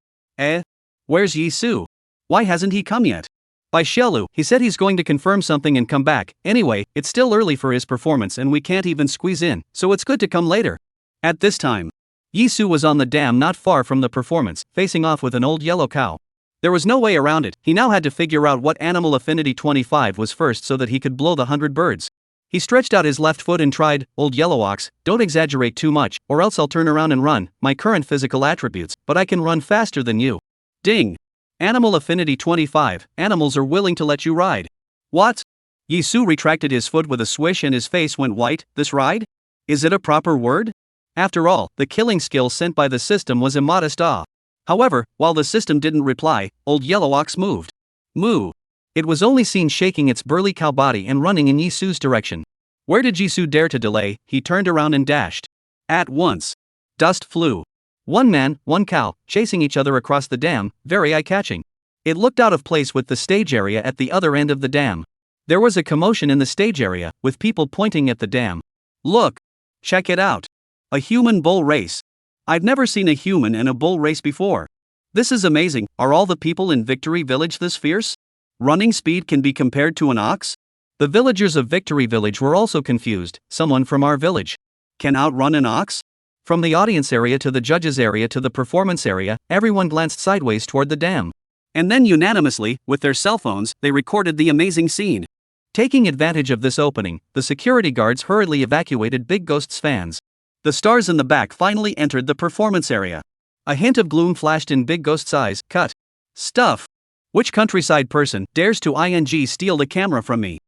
Where's Yizu? Why hasn't he come yet? Bai Xiaolu, he said he's going to confirm something and come back. Anyway, it's still early for his performance and we can't even squeeze in, so it's good to come later. At this time, Yizu was on the dam not far from the performance, facing off with an old yellow cow. There was no way around it. He now had to figure out what animal affinity 25 was first so that he could blow the 100 birds. He stretched out his left foot and tried, Old Yellow Ox, don't exaggerate too much, or else I'll turn around and run, my current physical attributes, but I can run faster than you. Ding! Animal affinity 25, animals are willing to let you ride. What? Yizu retracted his foot with a swish and his face went white. This ride? Is it a proper word? After all, the killing skill sent by the system was immodest awe. However, while the system didn't reply, Old Yellow Ox moved. Moo. It was only seen shaking its burly cow body and running in Yisu's direction. Where did Yizu dare to delay? He turned around and dashed. At once. Dust flew. One man, one cow, chasing each other across the dam, very eye-catching. It looked out of place with the stage area at the other end of the dam. There was a commotion in the stage area, with people pointing at the dam. Look! Check it out! A human bull race. I've never seen a human and a bull race before. This is amazing. Are all the people in Victory Village this fierce? Running speed can be compared to an ox? The villagers of Victory Village were also confused. Someone from our village can outrun an ox? From the audience area to the judges area to the performance area, everyone glanced sideways toward the dam. And then unanimously, with their cell phones, they recorded the amazing scene. Taking advantage of this opening, the security guards hurriedly evacuated Big Ghost's fans. The stars in the back finally entered the performance area. A hint of gloom flashed in Big Ghost's eyes. Cut. Stuff. Which countryside person dares to steal the camera from me?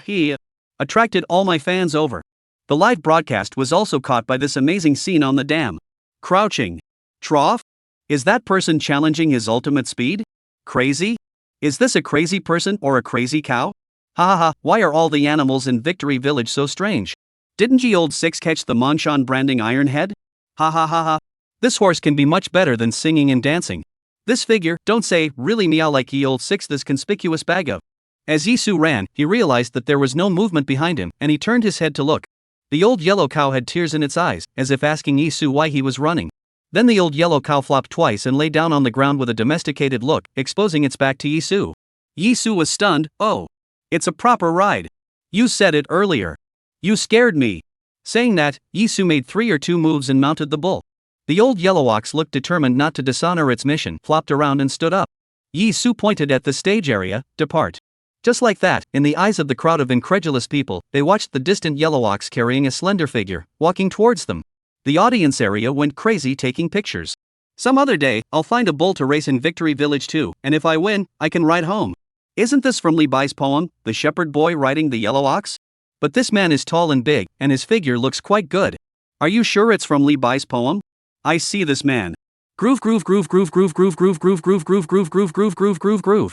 He attracted all my fans over. The live broadcast was also caught by this amazing scene on the dam. Crouching. Trough? Is that person challenging his ultimate speed? Crazy? Is this a crazy person or a crazy cow? Ha ha ha, why are all the animals in Victory Village so strange? Didn't ye old six catch the Monshan branding Ironhead? Ha ha ha ha. This horse can be much better than singing and dancing. This figure, don't say, really meow like ye old six this conspicuous bag of. As Yizu ran, he realized that there was no movement behind him, and he turned his head to look. The old yellow cow had tears in its eyes, as if asking Yizu why he was running. Then the old yellow cow flopped twice and lay down on the ground with a domesticated look, exposing its back to Yizu. Yizu was stunned. Oh. It's a proper ride. You said it earlier. You scared me. Saying that, Yizu made 3 or 2 moves and mounted the bull. The old yellow ox looked determined not to dishonor its mission, flopped around and stood up. Yizu pointed at the stage area. Depart. Just like that, in the eyes of the crowd of incredulous people, they watched the distant yellow ox carrying a slender figure, walking towards them. The audience area went crazy taking pictures. Some other day, I'll find a bull to race in Victory Village too, and if I win, I can ride home. Isn't this from Li Bai's poem, The Shepherd Boy Riding the Yellow Ox? But this man is tall and big, and his figure looks quite good. Are you sure it's from Li Bai's poem? I see this man. Groove groove groove groove groove groove groove groove groove groove groove groove groove groove groove groove.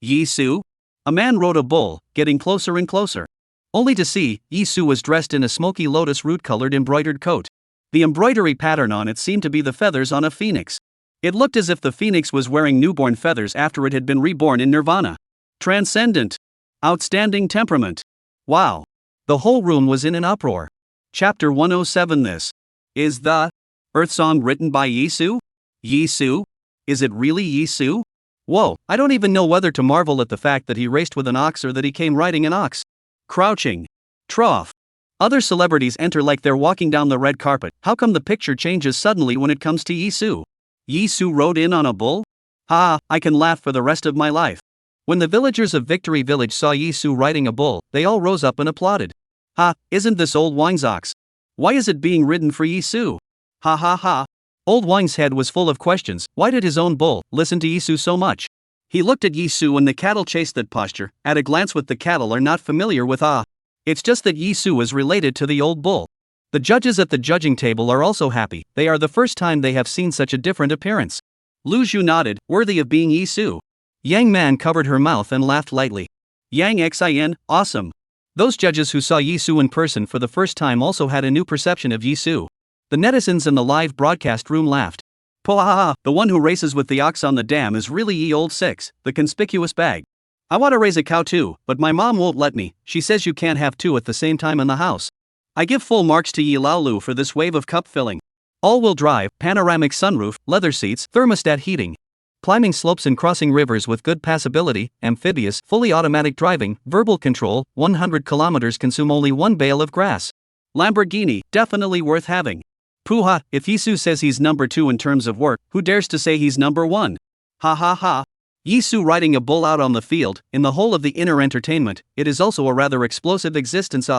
Yizu? A man rode a bull, getting closer and closer. Only to see, Yizu was dressed in a smoky lotus root-colored embroidered coat. The embroidery pattern on it seemed to be the feathers on a phoenix. It looked as if the phoenix was wearing newborn feathers after it had been reborn in nirvana. Transcendent. Outstanding temperament. Wow. The whole room was in an uproar. Chapter 107. This is the Earth Song written by Yizu? Yizu? Is it really Yizu? Whoa, I don't even know whether to marvel at the fact that he raced with an ox or that he came riding an ox. Crouching. Trough. Other celebrities enter like they're walking down the red carpet. How come the picture changes suddenly when it comes to Yizu? Yizu rode in on a bull? Ha, I can laugh for the rest of my life. When the villagers of Victory Village saw Yizu riding a bull, they all rose up and applauded. Ha, isn't this old Wang's ox? Why is it being ridden for Yizu? Ha ha ha. Old Wang's head was full of questions. Why did his own bull listen to Yizu so much? He looked at Yizu and the cattle chased that posture. At a glance with the cattle are not familiar with It's just that Yizu is related to the old bull. The judges at the judging table are also happy. They are the first time they have seen such a different appearance. Lu Zhu nodded, worthy of being Yizu. Yang Man covered her mouth and laughed lightly. Yang Xin, awesome. Those judges who saw Yizu in person for the first time also had a new perception of Yizu. The netizens in the live broadcast room laughed. Pohaha, the one who races with the ox on the dam is really ye old six, the conspicuous bag. I want to raise a cow too, but my mom won't let me. She says you can't have 2 at the same time in the house. I give full marks to Yi Laolu for this wave of cup filling. All-wheel drive, panoramic sunroof, leather seats, thermostat heating. Climbing slopes and crossing rivers with good passability, amphibious, fully automatic driving, verbal control, 100 kilometers consume only 1 bale of grass. Lamborghini, definitely worth having. Puha, if Yizu says he's number 2 in terms of work, who dares to say he's number 1? Ha ha ha. Yizu riding a bull out on the field, in the whole of the inner entertainment, it is also a rather explosive existence.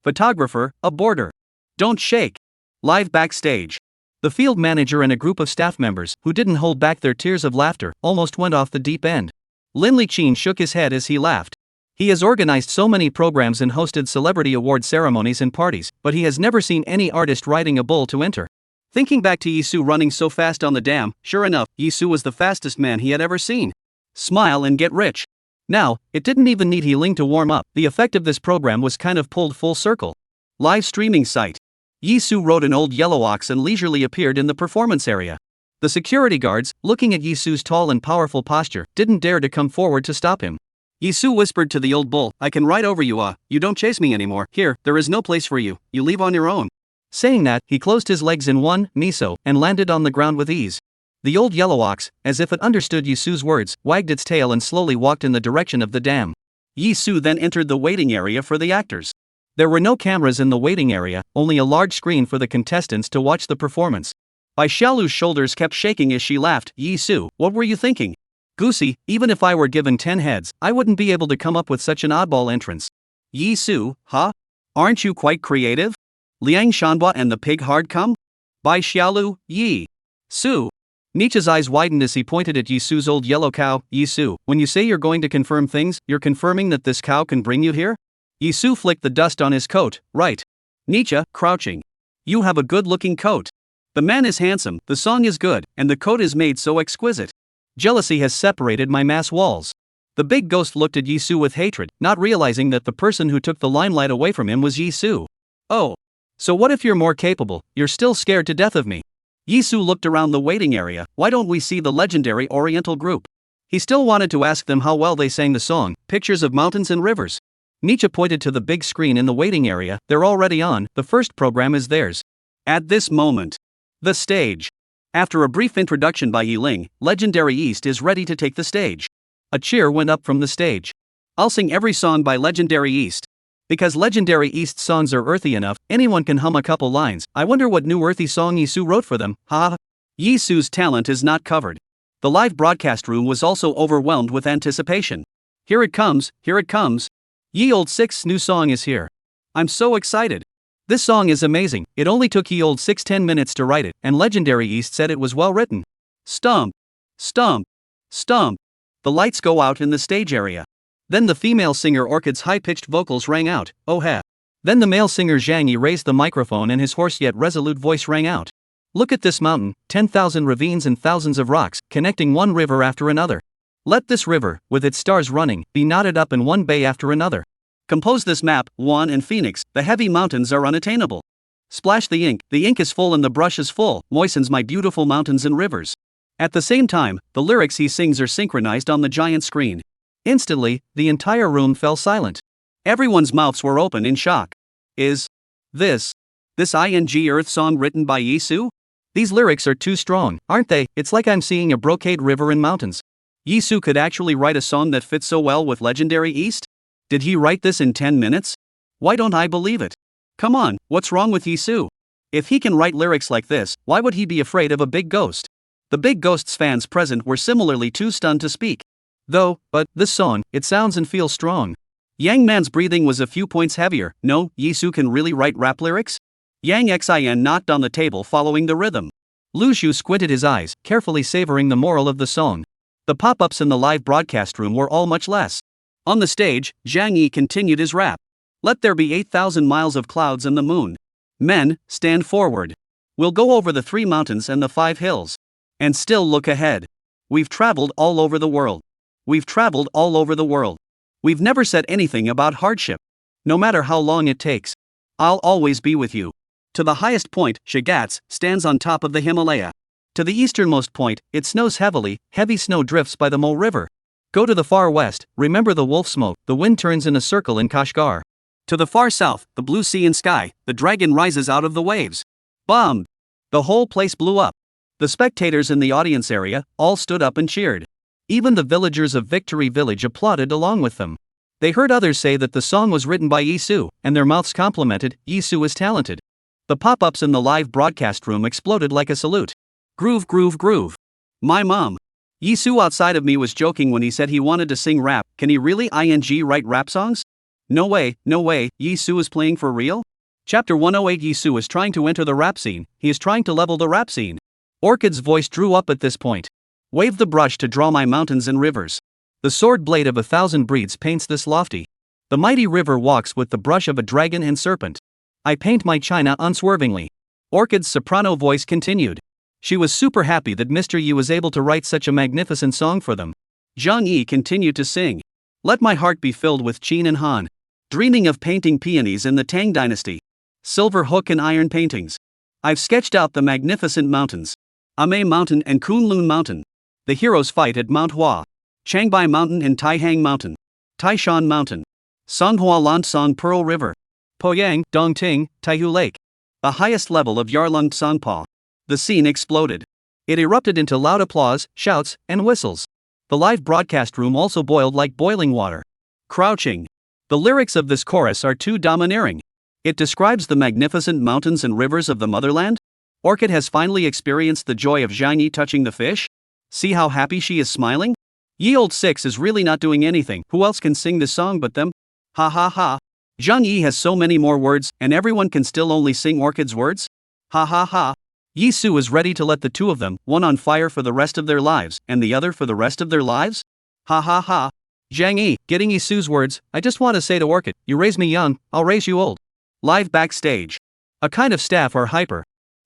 Photographer, a boarder. Don't shake. Live backstage. The field manager and a group of staff members, who didn't hold back their tears of laughter, almost went off the deep end. Lin Liqin shook his head as he laughed. He has organized so many programs and hosted celebrity award ceremonies and parties, but he has never seen any artist riding a bull to enter. Thinking back to Yizu running so fast on the dam, sure enough, Yizu was the fastest man he had ever seen. Smile and get rich. Now, it didn't even need healing to warm up. The effect of this program was kind of pulled full circle. Live streaming site. Yizu rode an old yellow ox and leisurely appeared in the performance area. The security guards, looking at Yizu's tall and powerful posture, didn't dare to come forward to stop him. Yizu whispered to the old bull, "I can ride over you, you don't chase me anymore. Here, there is no place for you, you leave on your own." Saying that, he closed his legs in one, miso, and landed on the ground with ease. The old yellow ox, as if it understood Yizu's words, wagged its tail and slowly walked in the direction of the dam. Yizu then entered the waiting area for the actors. There were no cameras in the waiting area, only a large screen for the contestants to watch the performance. Bai Xiaolu's shoulders kept shaking as she laughed. "Yizu, what were you thinking? Goosey, even if I were given 10 heads, I wouldn't be able to come up with such an oddball entrance." "Yizu, huh? Aren't you quite creative? Liang Shanhua and the pig hard come? Bai Xiaolu, Yi. Su." Nietzsche's eyes widened as he pointed at Yizu's old yellow cow. "Yizu, when you say you're going to confirm things, you're confirming that this cow can bring you here?" Yizu flicked the dust on his coat. "Right." Nietzsche, crouching. "You have a good-looking coat. The man is handsome, the song is good, and the coat is made so exquisite. Jealousy has separated my mass walls." The big ghost looked at Yizu with hatred, not realizing that the person who took the limelight away from him was Yizu. "Oh. So what if you're more capable, you're still scared to death of me?" Yizu looked around the waiting area. "Why don't we see the legendary Oriental group?" He still wanted to ask them how well they sang the song, pictures of mountains and rivers. Nietzsche pointed to the big screen in the waiting area. "They're already on, the first program is theirs." At this moment, the stage. After a brief introduction by Yiling, Legendary East is ready to take the stage. A cheer went up from the stage. "I'll sing every song by Legendary East. Because Legendary East songs are earthy enough, anyone can hum a couple lines. I wonder what new earthy song Yizu wrote for them, ha." Yizu's talent is not covered. The live broadcast room was also overwhelmed with anticipation. "Here it comes, here it comes. Ye Old Six's new song is here. I'm so excited. This song is amazing. It only took Ye Old Six 10 minutes to write it, and Legendary East said it was well written." Stomp, stomp, stomp. The lights go out in the stage area. Then the female singer Orchid's high-pitched vocals rang out. "Oh he." Then the male singer Zhang Yi raised the microphone and his hoarse yet resolute voice rang out. "Look at this mountain, 10,000 ravines and thousands of rocks, connecting one river after another. Let this river, with its stars running, be knotted up in one bay after another. Compose this map, Wan and Phoenix, the heavy mountains are unattainable. Splash the ink is full and the brush is full, moistens my beautiful mountains and rivers." At the same time, the lyrics he sings are synchronized on the giant screen. Instantly, the entire room fell silent. Everyone's mouths were open in shock. Is this ing Earth song written by Yizu? These lyrics are too strong, aren't they? It's like I'm seeing a brocade river and mountains. Yizu could actually write a song that fits so well with Legendary East? Did he write this in 10 minutes? Why don't I believe it? Come on, what's wrong with Yizu? If he can write lyrics like this, why would he be afraid of a big ghost? The big ghost's fans present were similarly too stunned to speak. But this song, it sounds and feels strong. Yang Man's breathing was a few points heavier. No, Yizu can really write rap lyrics? Yang Xin knocked on the table following the rhythm. Lu Shu squinted his eyes, carefully savoring the moral of the song. The pop-ups in the live broadcast room were all much less. On the stage, Zhang Yi continued his rap. "Let there be 8,000 miles of clouds and the moon. Men, stand forward. We'll go over the 3 mountains and the 5 hills. And still look ahead. We've traveled all over the world. We've traveled all over the world. We've never said anything about hardship. No matter how long it takes. I'll always be with you. To the highest point, Shagats, stands on top of the Himalaya. To the easternmost point, it snows heavily, heavy snow drifts by the Mole River. Go to the far west, remember the wolf smoke, the wind turns in a circle in Kashgar. To the far south, the blue sea and sky, the dragon rises out of the waves. Bomb! The whole place blew up. The spectators in the audience area all stood up and cheered. Even the villagers of Victory Village applauded along with them. They heard others say that the song was written by Yizu, and their mouths complimented, Yizu is talented. The pop-ups in the live broadcast room exploded like a salute. Groove, groove, groove. My mom. Yizu outside of me was joking when he said he wanted to sing rap. Can he really write rap songs? No way, Yizu is playing for real? Chapter 108. Yizu is trying to enter the rap scene. He is trying to level the rap scene. Orchid's voice drew up at this point. Wave the brush to draw my mountains and rivers. The sword blade of 1,000 breeds paints this lofty. The mighty river walks with the brush of a dragon and serpent. I paint my china unswervingly. Orchid's soprano voice continued. She was super happy that Mr. Yi was able to write such a magnificent song for them. Zhang Yi continued to sing. Let my heart be filled with Qin and Han. Dreaming of painting peonies in the Tang dynasty. Silver hook and iron paintings. I've sketched out the magnificent mountains. Ame Mountain and Kunlun Mountain. The heroes fight at Manhwa. Changbai Mountain and Taihang Mountain. Taishan Mountain. Songhua Lansong Pearl River. Poyang, Dongting, Taihu Lake. The highest level of Yarlung Songpa. The scene exploded. It erupted into loud applause, shouts, and whistles. The live broadcast room also boiled like boiling water. Crouching. The lyrics of this chorus are too domineering. It describes the magnificent mountains and rivers of the motherland. Orchid has finally experienced the joy of Zhang Yi touching the fish. See how happy she is smiling? Ye Old Six is really not doing anything. Who else can sing this song but them? Ha ha ha. Zhang Yi has so many more words, and everyone can still only sing Orchid's words? Ha ha ha. Yizu is ready to let the two of them, one on fire for the rest of their lives, and the other for the rest of their lives? Ha ha ha. Zhang Yi, getting Yizu's words, I just want to say to Orchid, you raise me young, I'll raise you old. Live backstage. A kind of staff or hyper.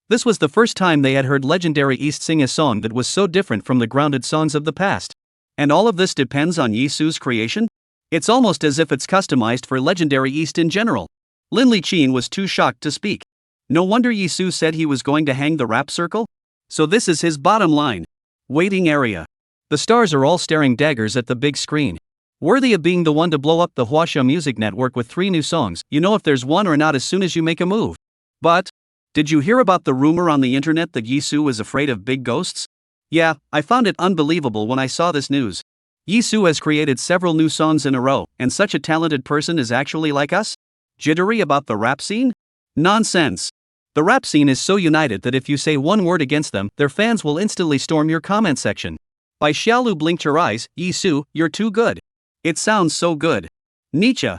This was the first time they had heard legendary East sing a song that was so different from the grounded songs of the past. And all of this depends on Yizu's creation? It's almost as if it's customized for legendary East in general. Lin Liqin was too shocked to speak. No wonder Yizu said he was going to hang the rap circle? So this is his bottom line. Waiting area. The stars are all staring daggers at the big screen. Worthy of being the one to blow up the Huaxia Music Network with 3 new songs, you know if there's one or not as soon as you make a move. But, did you hear about the rumor on the internet that Yizu is afraid of big ghosts? Yeah, I found it unbelievable when I saw this news. Yizu has created several new songs in a row, and such a talented person is actually like us? Jittery about the rap scene? Nonsense. The rap scene is so united that if you say one word against them, their fans will instantly storm your comment section. By Xiaolu blinked her eyes, Yizu, you're too good. It sounds so good. Nietzsche.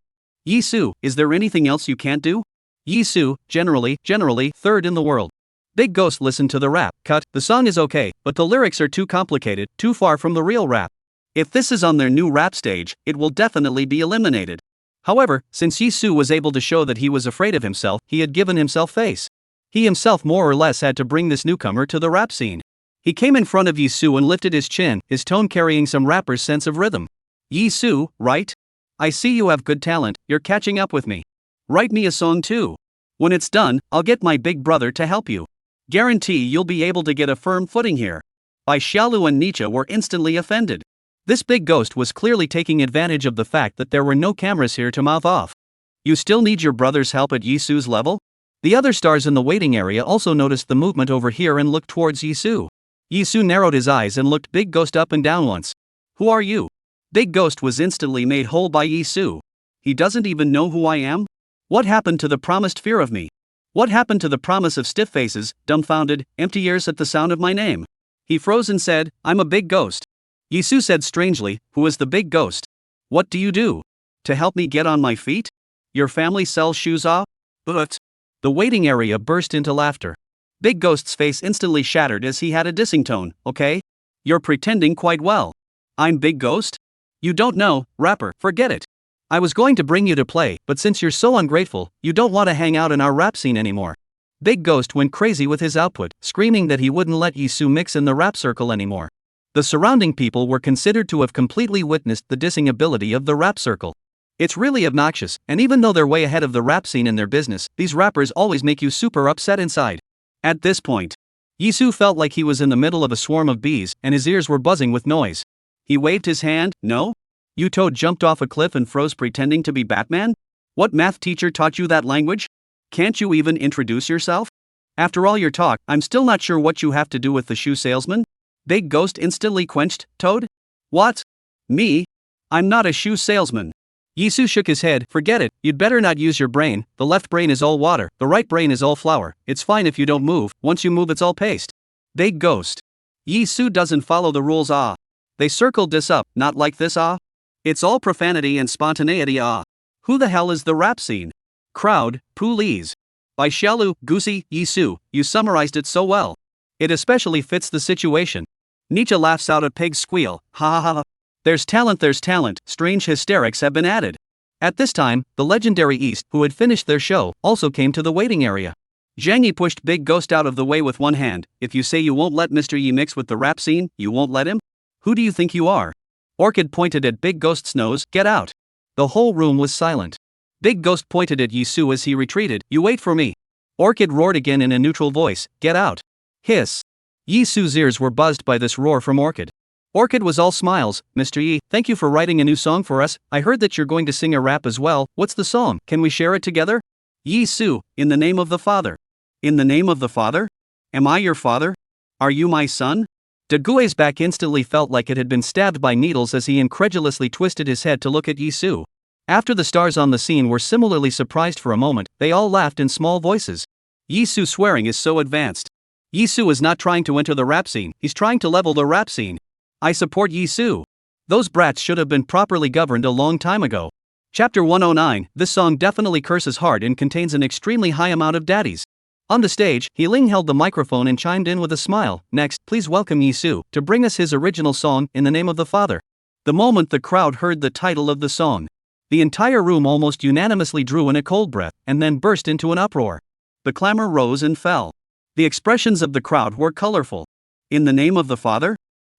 Yizu, is there anything else you can't do? Yizu, generally, third in the world. Big Ghost listened to the rap, cut, the song is okay, but the lyrics are too complicated, too far from the real rap. If this is on their new rap stage, it will definitely be eliminated. However, since Yizu was able to show that he was afraid of himself, he had given himself face. He himself more or less had to bring this newcomer to the rap scene. He came in front of Yizu and lifted his chin, his tone carrying some rapper's sense of rhythm. Yizu, right? I see you have good talent, you're catching up with me. Write me a song too. When it's done, I'll get my big brother to help you. Guarantee you'll be able to get a firm footing here. Bai Xiaolu and Nietzsche were instantly offended. This big ghost was clearly taking advantage of the fact that there were no cameras here to mouth off. You still need your brother's help at Yizu's level? The other stars in the waiting area also noticed the movement over here and looked towards Yizu. Yizu narrowed his eyes and looked Big Ghost up and down once. Who are you? Big Ghost was instantly made whole by Yizu. He doesn't even know who I am? What happened to the promised fear of me? What happened to the promise of stiff faces, dumbfounded, empty ears at the sound of my name? He froze and said, I'm a big ghost. Yizu said strangely, who is the big ghost? What do you do? To help me get on my feet? Your family sells shoes off? But the waiting area burst into laughter. Big Ghost's face instantly shattered as he had a dissing tone, okay? You're pretending quite well. I'm Big Ghost? You don't know, rapper, forget it. I was going to bring you to play, but since you're so ungrateful, you don't want to hang out in our rap scene anymore. Big Ghost went crazy with his output, screaming that he wouldn't let Yizu mix in the rap circle anymore. The surrounding people were considered to have completely witnessed the dissing ability of the rap circle. It's really obnoxious, and even though they're way ahead of the rap scene in their business, these rappers always make you super upset inside. At this point, Yizu felt like he was in the middle of a swarm of bees, and his ears were buzzing with noise. He waved his hand, no? You Toad jumped off a cliff and froze pretending to be Batman? What math teacher taught you that language? Can't you even introduce yourself? After all your talk, I'm still not sure what you have to do with the shoe salesman. Big Ghost instantly quenched, Toad? What? Me? I'm not a shoe salesman. Yizu shook his head, forget it, you'd better not use your brain, the left brain is all water, the right brain is all flour, it's fine if you don't move, once you move it's all paste. Big Ghost. Yizu doesn't follow the rules They circled this up, not like this It's all profanity and spontaneity Who the hell is the rap scene? Crowd, please. By Xiaolu, Goosey, Yizu, you summarized it so well. It especially fits the situation. Nietzsche laughs out a pig's squeal, ha ha ha. There's talent, strange hysterics have been added. At this time, the legendary East, who had finished their show, also came to the waiting area. Zhang Yi pushed Big Ghost out of the way with one hand. If you say you won't let Mr. Yi mix with the rap scene, you won't let him? Who do you think you are? Orchid pointed at Big Ghost's nose. Get out. The whole room was silent. Big Ghost pointed at Yizu as he retreated. You wait for me. Orchid roared again in a neutral voice. Get out. Hiss. Yizu's ears were buzzed by this roar from Orchid. Orchid was all smiles. Mr. Yi, thank you for writing a new song for us. I heard that you're going to sing a rap as well. What's the song? Can we share it together? Yizu, in the name of the Father. In the name of the Father? Am I your father? Are you my son? Dagui's back instantly felt like it had been stabbed by needles as he incredulously twisted his head to look at Yizu. After the stars on the scene were similarly surprised for a moment, they all laughed in small voices. Yizu swearing is so advanced. Yizu is not trying to enter the rap scene, he's trying to level the rap scene. I support Yizu. Those brats should have been properly governed a long time ago. Chapter 109, this song definitely curses hard and contains an extremely high amount of daddies. On the stage, Ling held the microphone and chimed in with a smile. Next, please welcome Yizu to bring us his original song, In the Name of the Father. The moment the crowd heard the title of the song, the entire room almost unanimously drew in a cold breath and then burst into an uproar. The clamor rose and fell. The expressions of the crowd were colorful. In the name of the Father?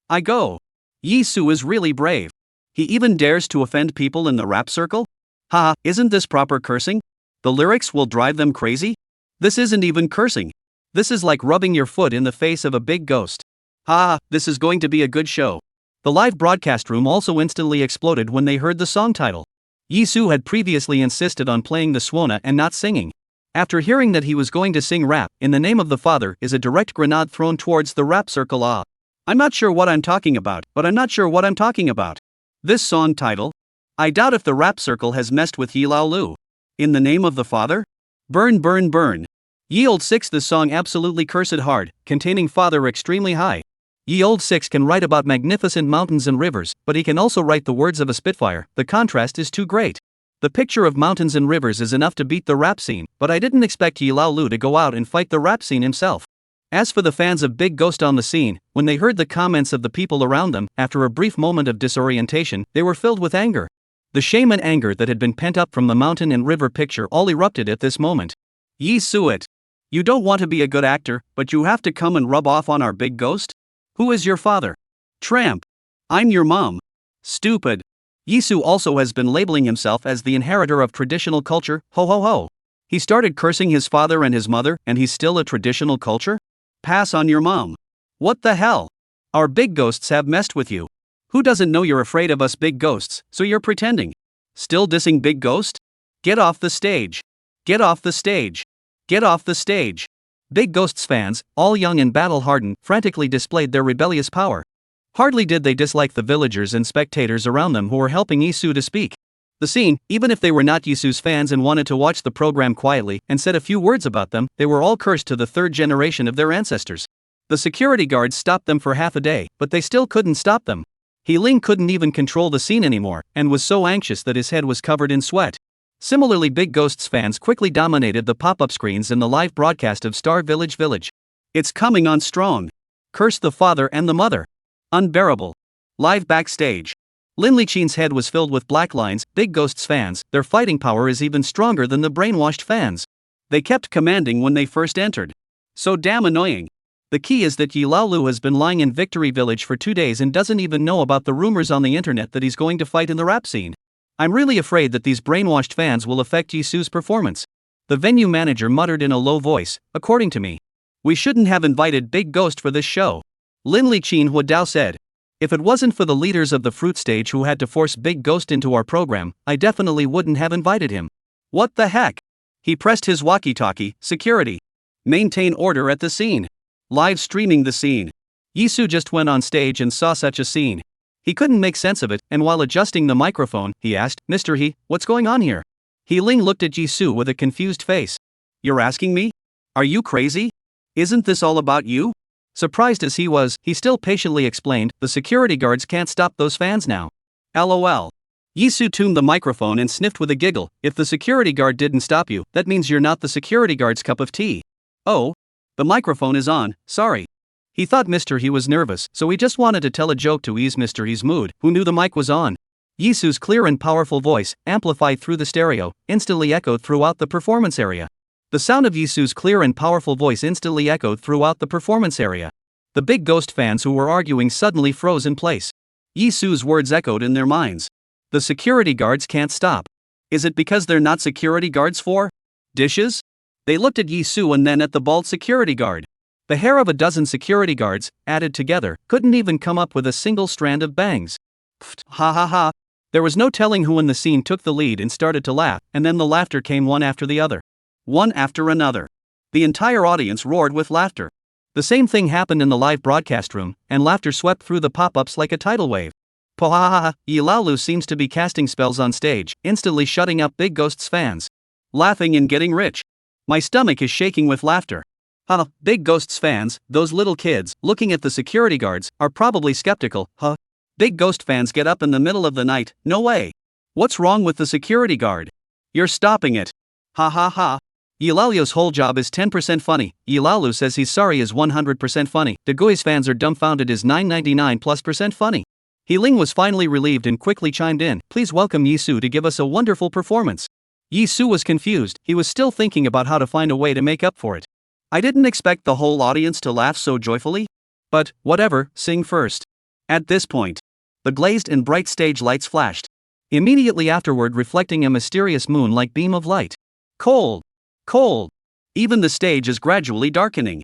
I go. Yizu is really brave. He even dares to offend people in the rap circle? Haha, isn't this proper cursing? The lyrics will drive them crazy? This isn't even cursing. This is like rubbing your foot in the face of a big ghost. Ha, this is going to be a good show. The live broadcast room also instantly exploded when they heard the song title. Yizu had previously insisted on playing the swan and not singing. After hearing that he was going to sing rap, In the Name of the Father is a direct grenade thrown towards the rap circle. I'm not sure what I'm talking about, but I'm not sure what I'm talking about. This song title? I doubt if the rap circle has messed with Yi Lao Lu. In the Name of the Father? Burn, burn, burn. Ye Old Six. This song absolutely cursed hard, containing father extremely high. Ye Old Six can write about magnificent mountains and rivers, but he can also write the words of a spitfire. The contrast is too great. The picture of mountains and rivers is enough to beat the rap scene, but I didn't expect Yi Lao Lu to go out and fight the rap scene himself. As for the fans of Big Ghost on the scene, when they heard the comments of the people around them, after a brief moment of disorientation, they were filled with anger. The shame and anger that had been pent up from the mountain and river picture all erupted at this moment. Yizu it. You don't want to be a good actor, but you have to come and rub off on our Big Ghost? Who is your father? Tramp. I'm your mom. Stupid. Yizu also has been labeling himself as the inheritor of traditional culture. Ho ho ho. He started cursing his father and his mother, and he's still a traditional culture? Pass on your mom. What the hell? Our big ghosts have messed with you. Who doesn't know you're afraid of us big ghosts, so you're pretending? Still dissing Big Ghost? Get off the stage. Get off the stage. Get off the stage. Big Ghost's fans, all young and battle-hardened, frantically displayed their rebellious power. Hardly did they dislike the villagers and spectators around them who were helping Yizu to speak. The scene, even if they were not Yizu's fans and wanted to watch the program quietly and said a few words about them, they were all cursed to the third generation of their ancestors. The security guards stopped them for half a day, but they still couldn't stop them. Ling couldn't even control the scene anymore, and was so anxious that his head was covered in sweat. Similarly, Big Ghost's fans quickly dominated the pop-up screens in the live broadcast of Star Village Village. It's coming on strong. Curse the father and the mother. Unbearable. Live backstage. Lin Liqin's head was filled with black lines. Big Ghost's fans, their fighting power is even stronger than the brainwashed fans. They kept commanding when they first entered. So damn annoying. The key is that Yi Lao Lu has been lying in Victory Village for 2 days and doesn't even know about the rumors on the internet that he's going to fight in the rap scene. I'm really afraid that these brainwashed fans will affect Yizu's performance. The venue manager muttered in a low voice, according to me. We shouldn't have invited Big Ghost for this show. Lin Liqin Huadao said. If it wasn't for the leaders of the fruit stage who had to force Big Ghost into our program, I definitely wouldn't have invited him. What the heck? He pressed his walkie-talkie. Security. Maintain order at the scene. Live streaming the scene. Yizu just went on stage and saw such a scene. He couldn't make sense of it, and while adjusting the microphone, he asked, Mr. He, what's going on here? Ling looked at Yizu with a confused face. You're asking me? Are you crazy? Isn't this all about you? Surprised as he was, he still patiently explained, the security guards can't stop those fans now. LOL. Yizu tuned the microphone and sniffed with a giggle. If the security guard didn't stop you, that means you're not the security guard's cup of tea. Oh? The microphone is on, sorry. He thought Mr. He was nervous, so he just wanted to tell a joke to ease Mr. He's mood, who knew the mic was on. Yisu's clear and powerful voice, amplified through the stereo, instantly echoed throughout the performance area. The sound of Yisu's clear and powerful voice instantly echoed throughout the performance area. The big ghost fans who were arguing suddenly froze in place. Yisu's words echoed in their minds. The security guards can't stop. Is it because they're not security guards for dishes? They looked at Yizu and then at the bald security guard. The hair of a dozen security guards, added together, couldn't even come up with a single strand of bangs. Pfft, ha ha ha. There was no telling who in the scene took the lead and started to laugh, and then the laughter came one after the other. One after another. The entire audience roared with laughter. The same thing happened in the live broadcast room, and laughter swept through the pop-ups like a tidal wave. Pohahaha, Yilaolu seems to be casting spells on stage, instantly shutting up Big Ghost's fans. Laughing and getting rich. My stomach is shaking with laughter. Big Ghost's fans, those little kids, looking at the security guards, are probably skeptical. Big Ghost fans get up in the middle of the night, no way. What's wrong with the security guard? You're stopping it. Ha ha ha. Yilaolu's whole job is 10% funny. Yilaolu says he's sorry is 100% funny. Dagui's fans are dumbfounded is 999+% funny. Heling was finally relieved and quickly chimed in, please welcome Yizu to give us a wonderful performance. Yizu was confused, he was still thinking about how to find a way to make up for it. I didn't expect the whole audience to laugh so joyfully. But, whatever, sing first. At this point, the glazed and bright stage lights flashed. Immediately afterward, reflecting a mysterious moon-like beam of light. Cold. Cold. Even the stage is gradually darkening.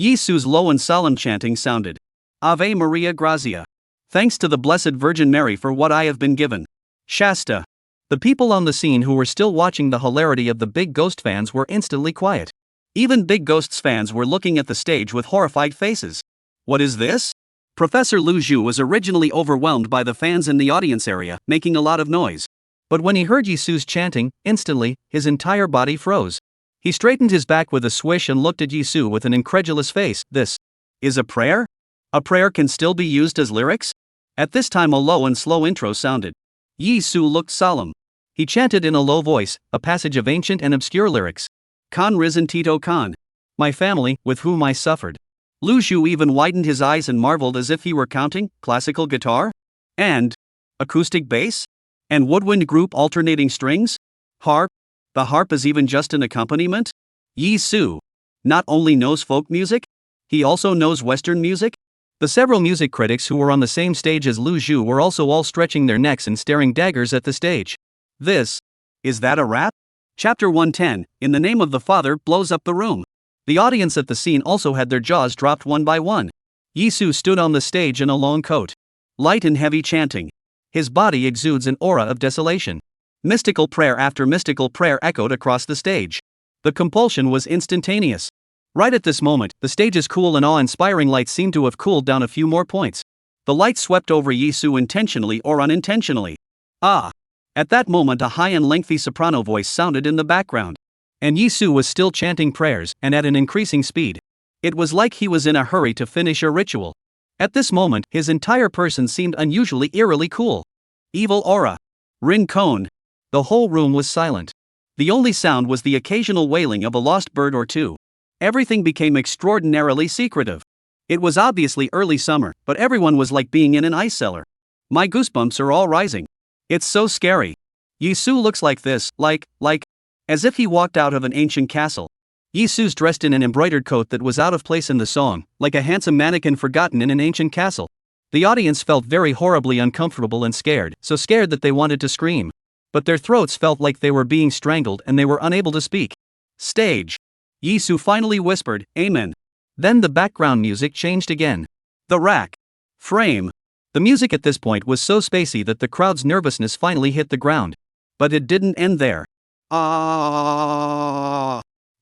Yizu's low and solemn chanting sounded. Ave Maria Grazia. Thanks to the Blessed Virgin Mary for what I have been given. Shasta. The people on the scene who were still watching the hilarity of the Big Ghost fans were instantly quiet. Even Big Ghost's fans were looking at the stage with horrified faces. What is this? Professor Lu Zhu was originally overwhelmed by the fans in the audience area, making a lot of noise. But when he heard Yizu's chanting, instantly, his entire body froze. He straightened his back with a swish and looked at Yizu with an incredulous face. This is a prayer? A prayer can still be used as lyrics? At this time a low and slow intro sounded. Yizu looked solemn. He chanted in a low voice, a passage of ancient and obscure lyrics. Kan risen Tito Kan. My family, with whom I suffered. Lu Zhu even widened his eyes and marveled as if he were counting, classical guitar? And acoustic bass? And woodwind group alternating strings? Harp? The harp is even just an accompaniment? Yizu not only knows folk music, he also knows Western music? The several music critics who were on the same stage as Lu Zhu were also all stretching their necks and staring daggers at the stage. Is that a rap? Chapter 110, In the Name of the Father, blows up the room. The audience at the scene also had their jaws dropped one by one. Yizu stood on the stage in a long coat. Light and heavy chanting. His body exudes an aura of desolation. Mystical prayer after mystical prayer echoed across the stage. The compulsion was instantaneous. Right at this moment, the stage's cool and awe-inspiring lights seemed to have cooled down a few more points. The light swept over Yizu intentionally or unintentionally. At that moment a high and lengthy soprano voice sounded in the background. And Yizu was still chanting prayers, and at an increasing speed. It was like he was in a hurry to finish a ritual. At this moment, his entire person seemed unusually eerily cool. Evil aura. Rin Kon. The whole room was silent. The only sound was the occasional wailing of a lost bird or two. Everything became extraordinarily secretive. It was obviously early summer, but everyone was like being in an ice cellar. My goosebumps are all rising. It's so scary. Yizu looks like this, like, as if he walked out of an ancient castle. Yizu's dressed in an embroidered coat that was out of place in the song, like a handsome mannequin forgotten in an ancient castle. The audience felt very horribly uncomfortable and scared, so scared that they wanted to scream. But their throats felt like they were being strangled and they were unable to speak. Stage. Yizu finally whispered, Amen. Then the background music changed again. The rack. Frame. The music at this point was so spacey that the crowd's nervousness finally hit the ground. But it didn't end there.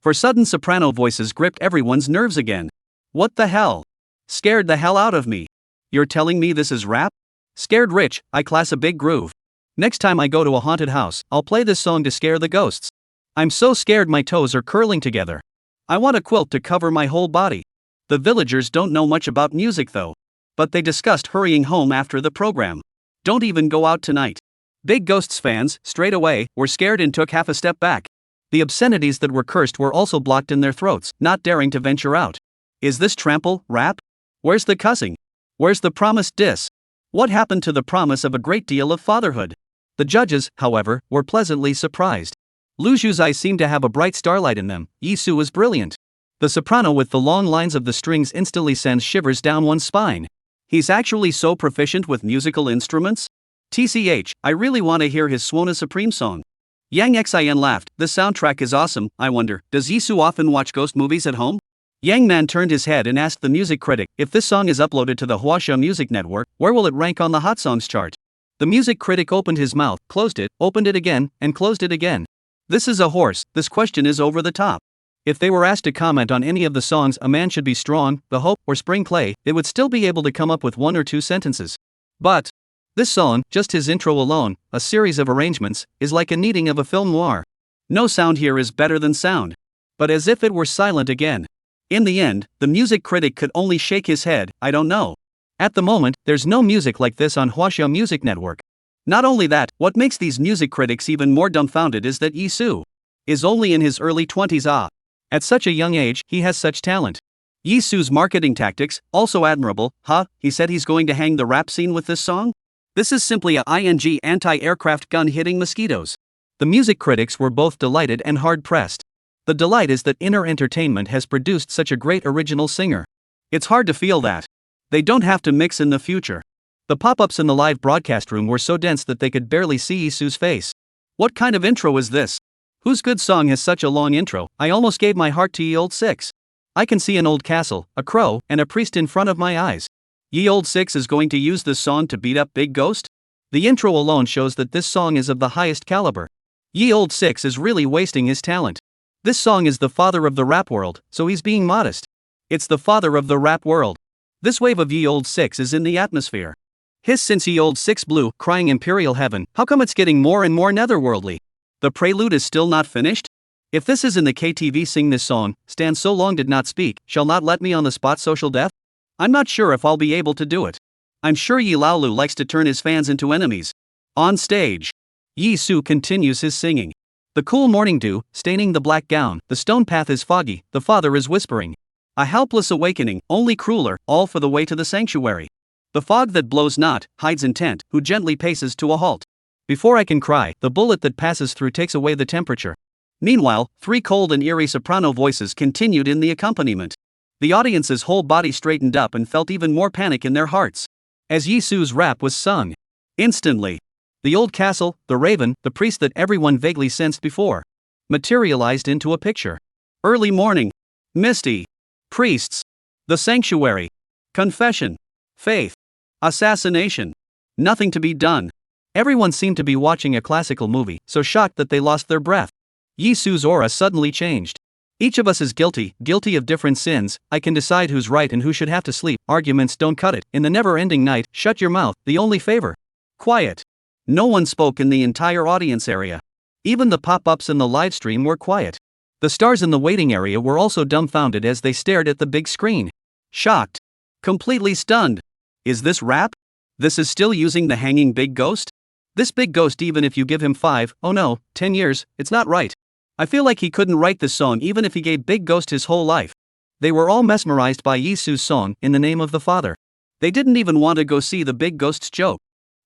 For sudden soprano voices gripped everyone's nerves again. What the hell? Scared the hell out of me. You're telling me this is rap? Scared rich, I class a big groove. Next time I go to a haunted house, I'll play this song to scare the ghosts. I'm so scared my toes are curling together. I want a quilt to cover my whole body. The villagers don't know much about music though. But they discussed hurrying home after the program. Don't even go out tonight. Big Ghost's fans, straight away, were scared and took half a step back. The obscenities that were cursed were also blocked in their throats, not daring to venture out. Is this trample, rap? Where's the cussing? Where's the promised diss? What happened to the promise of a great deal of fatherhood? The judges, however, were pleasantly surprised. Lu Zhu's eyes seemed to have a bright starlight in them. Yizu was brilliant. The soprano with the long lines of the strings instantly sends shivers down one's spine. He's actually so proficient with musical instruments? TCH, I really want to hear his Swana Supreme song. Yang Xin laughed. The soundtrack is awesome. I wonder, does Yizu often watch ghost movies at home? Yang Man turned his head and asked the music critic, if this song is uploaded to the Huaxia Music Network, where will it rank on the Hot Songs chart? The music critic opened his mouth, closed it, opened it again, and closed it again. This is a horse. This question is over the top. If they were asked to comment on any of the songs A Man Should Be Strong, The Hope, or Spring Clay, they would still be able to come up with one or two sentences. But this song, just his intro alone, a series of arrangements, is like a kneading of a film noir. No sound here is better than sound. But as if it were silent again. In the end, the music critic could only shake his head, I don't know. At the moment, there's no music like this on Huaxia Music Network. Not only that, what makes these music critics even more dumbfounded is that Yizu is only in his early 20s. At such a young age, he has such talent. Yizu's marketing tactics, also admirable. He said he's going to hang the rap scene with this song? This is simply a anti-aircraft gun hitting mosquitoes. The music critics were both delighted and hard-pressed. The delight is that Inner Entertainment has produced such a great original singer. It's hard to feel that they don't have to mix in the future. The pop-ups in the live broadcast room were so dense that they could barely see Yizu's face. What kind of intro is this? Whose good song has such a long intro? I almost gave my heart to Ye Old Six. I can see an old castle, a crow, and a priest in front of my eyes. Ye Old Six is going to use this song to beat up Big Ghost? The intro alone shows that this song is of the highest caliber. Ye Old Six is really wasting his talent. This song is the father of the rap world, so he's being modest. It's the father of the rap world. This wave of Ye Old Six is in the atmosphere. Hiss since Ye Old Six blew, crying Imperial Heaven, how come it's getting more and more netherworldly? The prelude is still not finished? If this is in the KTV Sing This Song, Stand So Long Did Not Speak, Shall Not Let Me on the Spot Social Death? I'm not sure if I'll be able to do it. I'm sure Yi Laolu likes to turn his fans into enemies. On stage, Yizu continues his singing. The cool morning dew, staining the black gown, the stone path is foggy, the father is whispering. A helpless awakening, only crueler, all for the way to the sanctuary. The fog that blows not, hides intent, who gently paces to a halt. Before I can cry, the bullet that passes through takes away the temperature. Meanwhile, three cold and eerie soprano voices continued in the accompaniment. The audience's whole body straightened up and felt even more panic in their hearts as Yizu's rap was sung. Instantly, the old castle, the raven, the priest that everyone vaguely sensed before, materialized into a picture. Early morning, misty, priests, the sanctuary, confession, faith, assassination. Nothing to be done. Everyone seemed to be watching a classical movie, so shocked that they lost their breath. Yizu's aura suddenly changed. Each of us is guilty of different sins. I can decide who's right and who should have to sleep. Arguments don't cut it. In the never-ending night, shut your mouth, the only favor. Quiet. No one spoke in the entire audience area. Even the pop-ups in the live stream were quiet. The stars in the waiting area were also dumbfounded as they stared at the big screen. Shocked. Completely stunned. Is this rap? This is still using the hanging big ghost? This big ghost, even if you give him 10 years, it's not right. I feel like he couldn't write this song even if he gave Big Ghost his whole life. They were all mesmerized by Yizu's song, In the Name of the Father. They didn't even want to go see the Big Ghost's joke.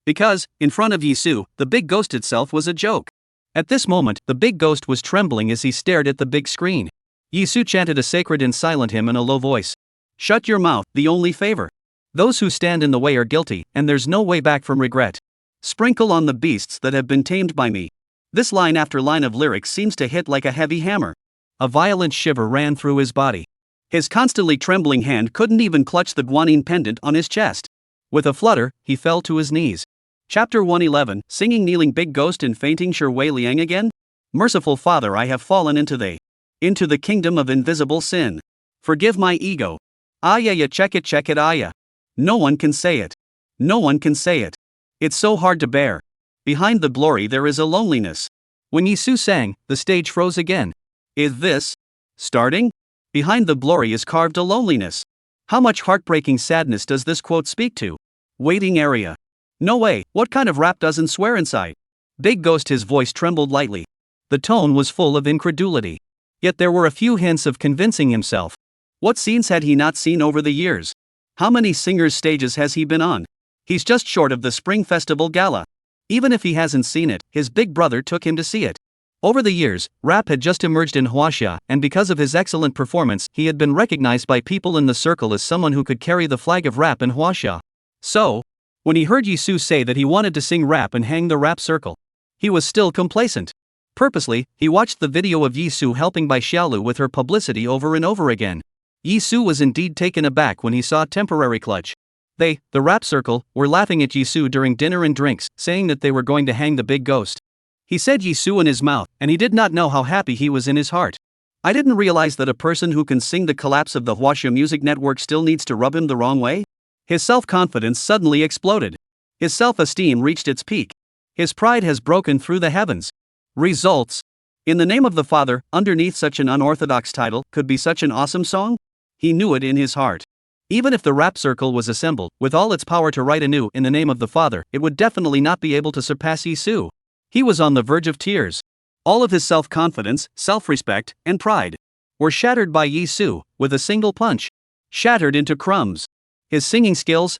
Because, in front of Yizu, the Big Ghost itself was a joke. At this moment, the Big Ghost was trembling as he stared at the big screen. Yizu chanted a sacred and silent hymn in a low voice. Shut your mouth, the only favor. Those who stand in the way are guilty, and there's no way back from regret. Sprinkle on the beasts that have been tamed by me. This line after line of lyrics seems to hit like a heavy hammer. A violent shiver ran through his body. His constantly trembling hand couldn't even clutch the guanine pendant on his chest. With a flutter, he fell to his knees. Chapter 111, Singing Kneeling Big Ghost and Fainting Shi Wei Liang Again? Merciful Father, I have fallen into the kingdom of invisible sin. Forgive my ego. Yeah, check it, yeah. No one can say it. No one can say it. It's so hard to bear. Behind the glory there is a loneliness. When Yizu sang, the stage froze again. Is this starting? Behind the glory is carved a loneliness. How much heartbreaking sadness does this quote speak to? Waiting area. No way, what kind of rap doesn't swear inside? Big Ghost, his voice trembled lightly. The tone was full of incredulity. Yet there were a few hints of convincing himself. What scenes had he not seen over the years? How many singers' stages has he been on? He's just short of the Spring Festival Gala. Even if he hasn't seen it, his big brother took him to see it. Over the years, rap had just emerged in Huaxia, and because of his excellent performance, he had been recognized by people in the circle as someone who could carry the flag of rap in Huaxia. So, when he heard Yizu say that he wanted to sing rap and hang the rap circle, he was still complacent. Purposely, he watched the video of Yizu helping Bai Xiaolu with her publicity over and over again. Yizu was indeed taken aback when he saw Temporary Clutch. They, the rap circle, were laughing at Yizu during dinner and drinks, saying that they were going to hang the big ghost. He said Yizu in his mouth, and he did not know how happy he was in his heart. I didn't realize that a person who can sing the collapse of the Huaxia Music Network still needs to rub him the wrong way. His self-confidence suddenly exploded. His self-esteem reached its peak. His pride has broken through the heavens. Results. In the name of the Father, underneath such an unorthodox title, could be such an awesome song? He knew it in his heart. Even if the rap circle was assembled, with all its power to write anew in the name of the Father, it would definitely not be able to surpass Yizu. He was on the verge of tears. All of his self-confidence, self-respect, and pride were shattered by Yizu, with a single punch. Shattered into crumbs. His singing skills,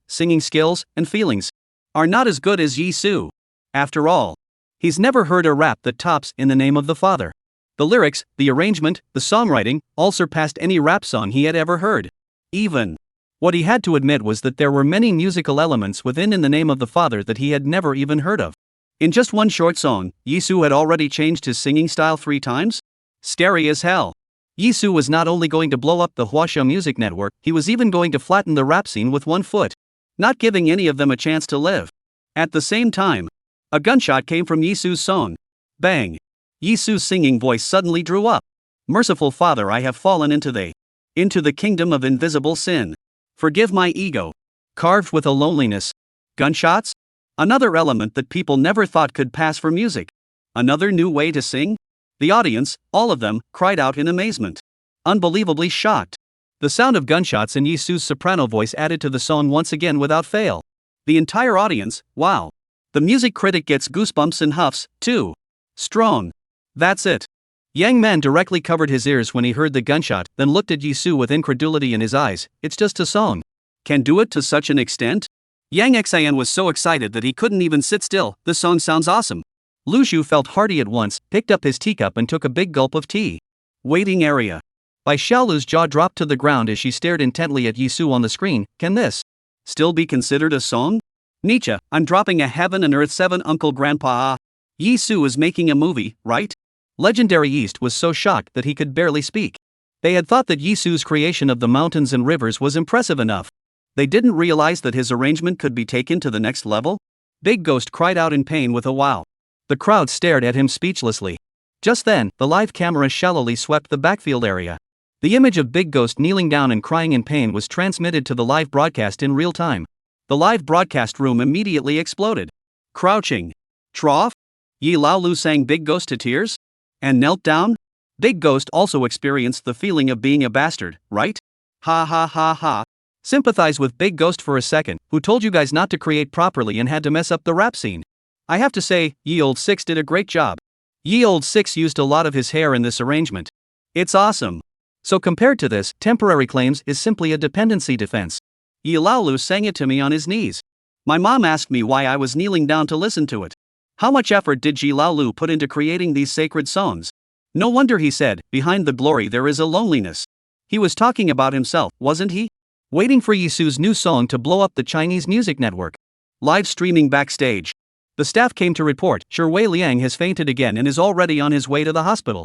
and feelings are not as good as Yizu. After all, he's never heard a rap that tops In the Name of the Father. The lyrics, the arrangement, the songwriting, all surpassed any rap song he had ever heard. Even what he had to admit was that there were many musical elements within In the Name of the Father that he had never even heard of. In just one short song, Yizu had already changed his singing style 3 times? Scary as hell. Yizu was not only going to blow up the Huaxia Music Network, he was even going to flatten the rap scene with 1 foot, not giving any of them a chance to live. At the same time, a gunshot came from Yizu's song. Bang! Yizu's singing voice suddenly drew up. Merciful Father, I have fallen into the kingdom of invisible sin. Forgive my ego. Carved with a loneliness. Gunshots? Another element that people never thought could pass for music. Another new way to sing? The audience, all of them, cried out in amazement. Unbelievably shocked. The sound of gunshots and Yizu's soprano voice added to the song once again without fail. The entire audience, wow. The music critic gets goosebumps and huffs, too. Strong. That's it. Yang Man directly covered his ears when he heard the gunshot, then looked at Yizu with incredulity in his eyes. It's just a song. Can do it to such an extent? Yang Xian was so excited that he couldn't even sit still. This song sounds awesome. Lu Xu felt hearty at once, picked up his teacup and took a big gulp of tea. Waiting area. Bai Xiaolu's jaw dropped to the ground as she stared intently at Yizu on the screen. Can this still be considered a song? Nietzsche, I'm dropping a heaven and earth 7 Uncle Grandpa. Yizu is making a movie, right? Legendary East was so shocked that he could barely speak. They had thought that Yizu's creation of the mountains and rivers was impressive enough. They didn't realize that his arrangement could be taken to the next level. Big Ghost cried out in pain with a wow. The crowd stared at him speechlessly. Just then, the live camera shallowly swept the backfield area. The image of Big Ghost kneeling down and crying in pain was transmitted to the live broadcast in real time. The live broadcast room immediately exploded. Crouching. Trough? Yi Laolu sang Big Ghost to tears? And knelt down? Big Ghost also experienced the feeling of being a bastard, right? Ha ha ha ha. Sympathize with Big Ghost for a second, who told you guys not to create properly and had to mess up the rap scene. I have to say, Ye Old Six did a great job. Ye Old Six used a lot of his hair in this arrangement. It's awesome. So compared to this, Temporary Claims is simply a dependency defense. Yi Laolu sang it to me on his knees. My mom asked me why I was kneeling down to listen to it. How much effort did Yi Laolu put into creating these sacred songs? No wonder he said, behind the glory there is a loneliness. He was talking about himself, wasn't he? Waiting for Yizu's new song to blow up the Chinese music network. Live streaming Backstage. The staff came to report, Wei Liang has fainted again and is already on his way to the hospital.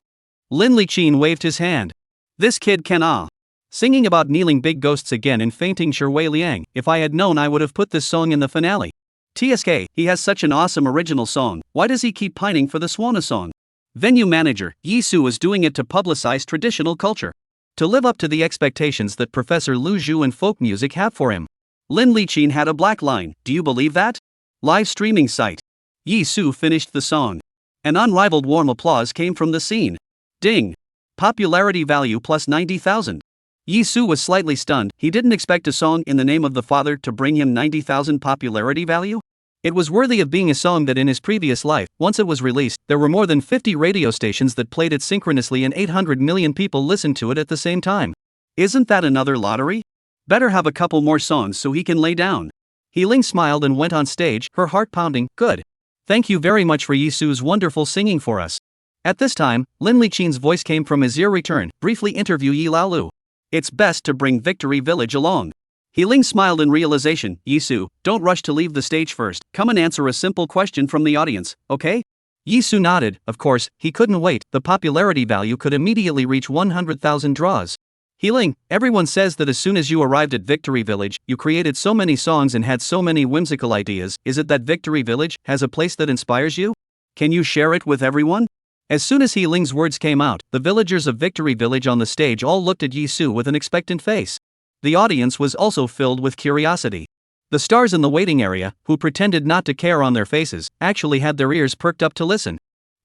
Lin Liqin waved his hand. This kid can singing about kneeling big ghosts again and fainting Wei Liang. If I had known I would have put this song in the finale. TSK, he has such an awesome original song, why does he keep pining for the Swana song? Venue manager, Yizu is doing it to publicize traditional culture. To live up to the expectations that Professor Lu Zhu and folk music have for him. Lin Liqin had a black line, do you believe that? Live streaming site. Yizu finished the song. An unrivaled warm applause came from the scene. Ding. Popularity value plus 90,000. Yizu was slightly stunned. He didn't expect a song in the name of the Father to bring him 90,000 popularity value. It was worthy of being a song that in his previous life, once it was released, there were more than 50 radio stations that played it synchronously and 800 million people listened to it at the same time. Isn't that another lottery? Better have a couple more songs so he can lay down. Ling smiled and went on stage, her heart pounding. Good. Thank you very much for Yizu's wonderful singing for us. At this time, Lin Liqin's voice came from his ear. Return, briefly interview Yilaolu. It's best to bring Victory Village along. Ling smiled in realization. Yizu, don't rush to leave the stage first, come and answer a simple question from the audience, okay? Yizu nodded. Of course, he couldn't wait. The popularity value could immediately reach 100,000 draws. Ling, everyone says that as soon as you arrived at Victory Village, you created so many songs and had so many whimsical ideas. Is it that Victory Village has a place that inspires you? Can you share it with everyone? As soon as Ling's words came out, the villagers of Victory Village on the stage all looked at Yizu with an expectant face. The audience was also filled with curiosity. The stars in the waiting area, who pretended not to care on their faces, actually had their ears perked up to listen.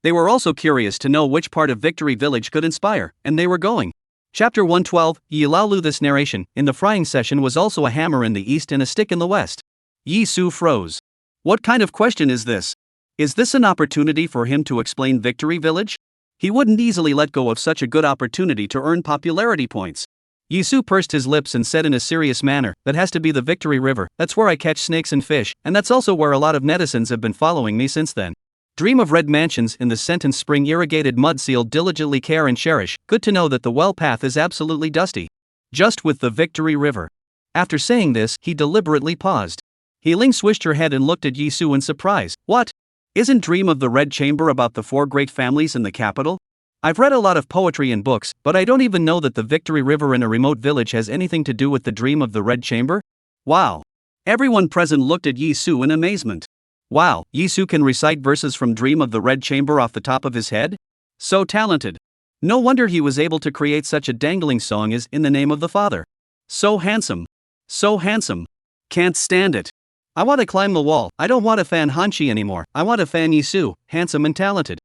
They were also curious to know which part of Victory Village could inspire, and they were going. Chapter 112, Yilaolu. This narration, in the frying session was also a hammer in the east and a stick in the west. Yizu froze. What kind of question is this? Is this an opportunity for him to explain Victory Village? He wouldn't easily let go of such a good opportunity to earn popularity points. Yizu pursed his lips and said in a serious manner, that has to be the Victory River, that's where I catch snakes and fish, and that's also where a lot of netizens have been following me since then. Dream of red mansions in the sentence spring irrigated mud seal diligently care and cherish, good to know that the well path is absolutely dusty. Just with the Victory River. After saying this, he deliberately paused. Ling swished her head and looked at Yizu in surprise. What? Isn't Dream of the Red Chamber about the 4 great families in the capital? I've read a lot of poetry and books, but I don't even know that the Victory River in a remote village has anything to do with the Dream of the Red Chamber? Wow. Everyone present looked at Yizu in amazement. Wow, Yizu can recite verses from Dream of the Red Chamber off the top of his head? So talented. No wonder he was able to create such a dangling song as In the Name of the Father. So handsome. So handsome. Can't stand it. I want to climb the wall. I don't want to fan Hanshi anymore. I want to fan Yizu, handsome and talented.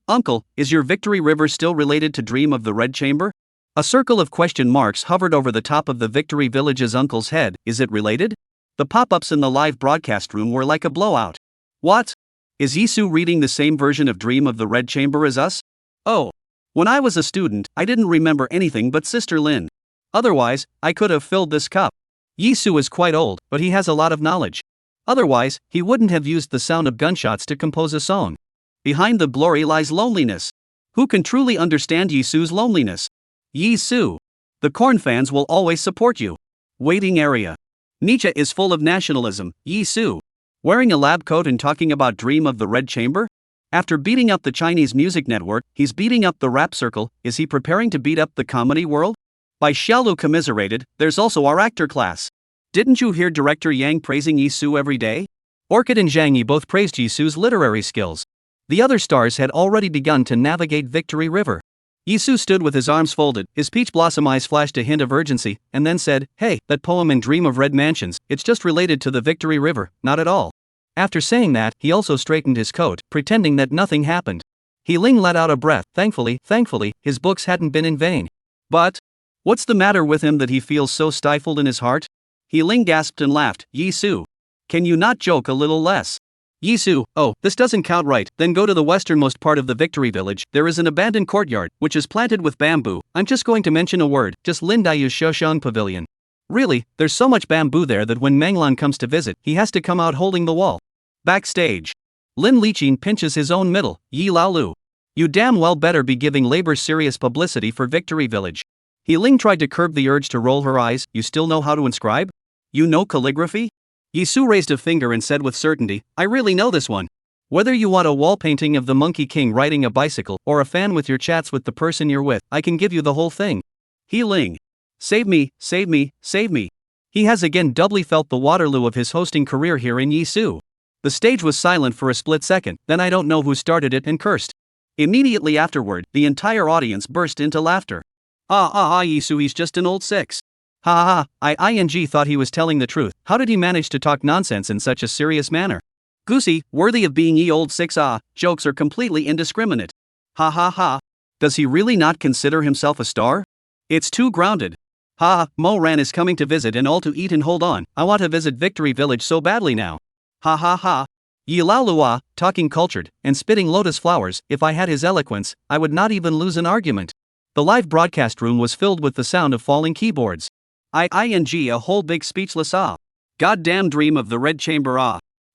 Uncle, is your Victory River still related to Dream of the Red Chamber? A circle of question marks hovered over the top of the Victory Village's uncle's head. Is it related? The pop-ups in the live broadcast room were like a blowout. What? Is Yizu reading the same version of Dream of the Red Chamber as us? Oh. When I was a student, I didn't remember anything but Sister Lin. Otherwise, I could have filled this cup. Yizu is quite old, but he has a lot of knowledge. Otherwise, he wouldn't have used the sound of gunshots to compose a song. Behind the glory lies loneliness. Who can truly understand Yizu's loneliness? Yizu. The corn fans will always support you. Waiting area. Nietzsche is full of nationalism. Yizu. Wearing a lab coat and talking about Dream of the Red Chamber? After beating up the Chinese music network, he's beating up the rap circle. Is he preparing to beat up the comedy world? By Xiaolu commiserated, there's also our actor class. Didn't you hear director Yang praising Yizu every day? Orchid and Zhang Yi both praised Yizu's literary skills. The other stars had already begun to navigate Victory River. Yizu stood with his arms folded, his peach blossom eyes flashed a hint of urgency, and then said, Hey, that poem in Dream of Red Mansions, it's just related to the Victory River, not at all. After saying that, he also straightened his coat, pretending that nothing happened. Ling let out a breath. Thankfully, his books hadn't been in vain. But what's the matter with him that he feels so stifled in his heart? Ling gasped and laughed. Yizu. Can you not joke a little less? Yizu, oh, this doesn't count right. Then go to the westernmost part of the Victory Village. There is an abandoned courtyard, which is planted with bamboo. I'm just going to mention a word, just Lin Dayu's Shoshang Pavilion. Really, there's so much bamboo there that when Manglan comes to visit, he has to come out holding the wall. Backstage. Lin Liqin pinches his own middle. Yilaolu. You damn well better be giving labor serious publicity for Victory Village. Ling tried to curb the urge to roll her eyes. You still know how to inscribe? You know calligraphy? Yizu raised a finger and said with certainty, I really know this one. Whether you want a wall painting of the Monkey King riding a bicycle or a fan with your chats with the person you're with, I can give you the whole thing. Ling. Save me, save me, save me. He has again doubly felt the Waterloo of his hosting career here in Yizu. The stage was silent for a split second, then I don't know who started it and cursed. Immediately afterward, the entire audience burst into laughter. Yizu, he's just an old six. Ha ha, I thought he was telling the truth. How did he manage to talk nonsense in such a serious manner? Goosey, worthy of being ye old six jokes are completely indiscriminate. Ha ha ha. Does he really not consider himself a star? It's too grounded. Mo Ran is coming to visit and all to eat and hold on. I want to visit Victory Village so badly now. Ha ha ha. Yilaolua, talking cultured, and spitting lotus flowers, if I had his eloquence, I would not even lose an argument. The live broadcast room was filled with the sound of falling keyboards. A whole big speechless Goddamn dream of the Red Chamber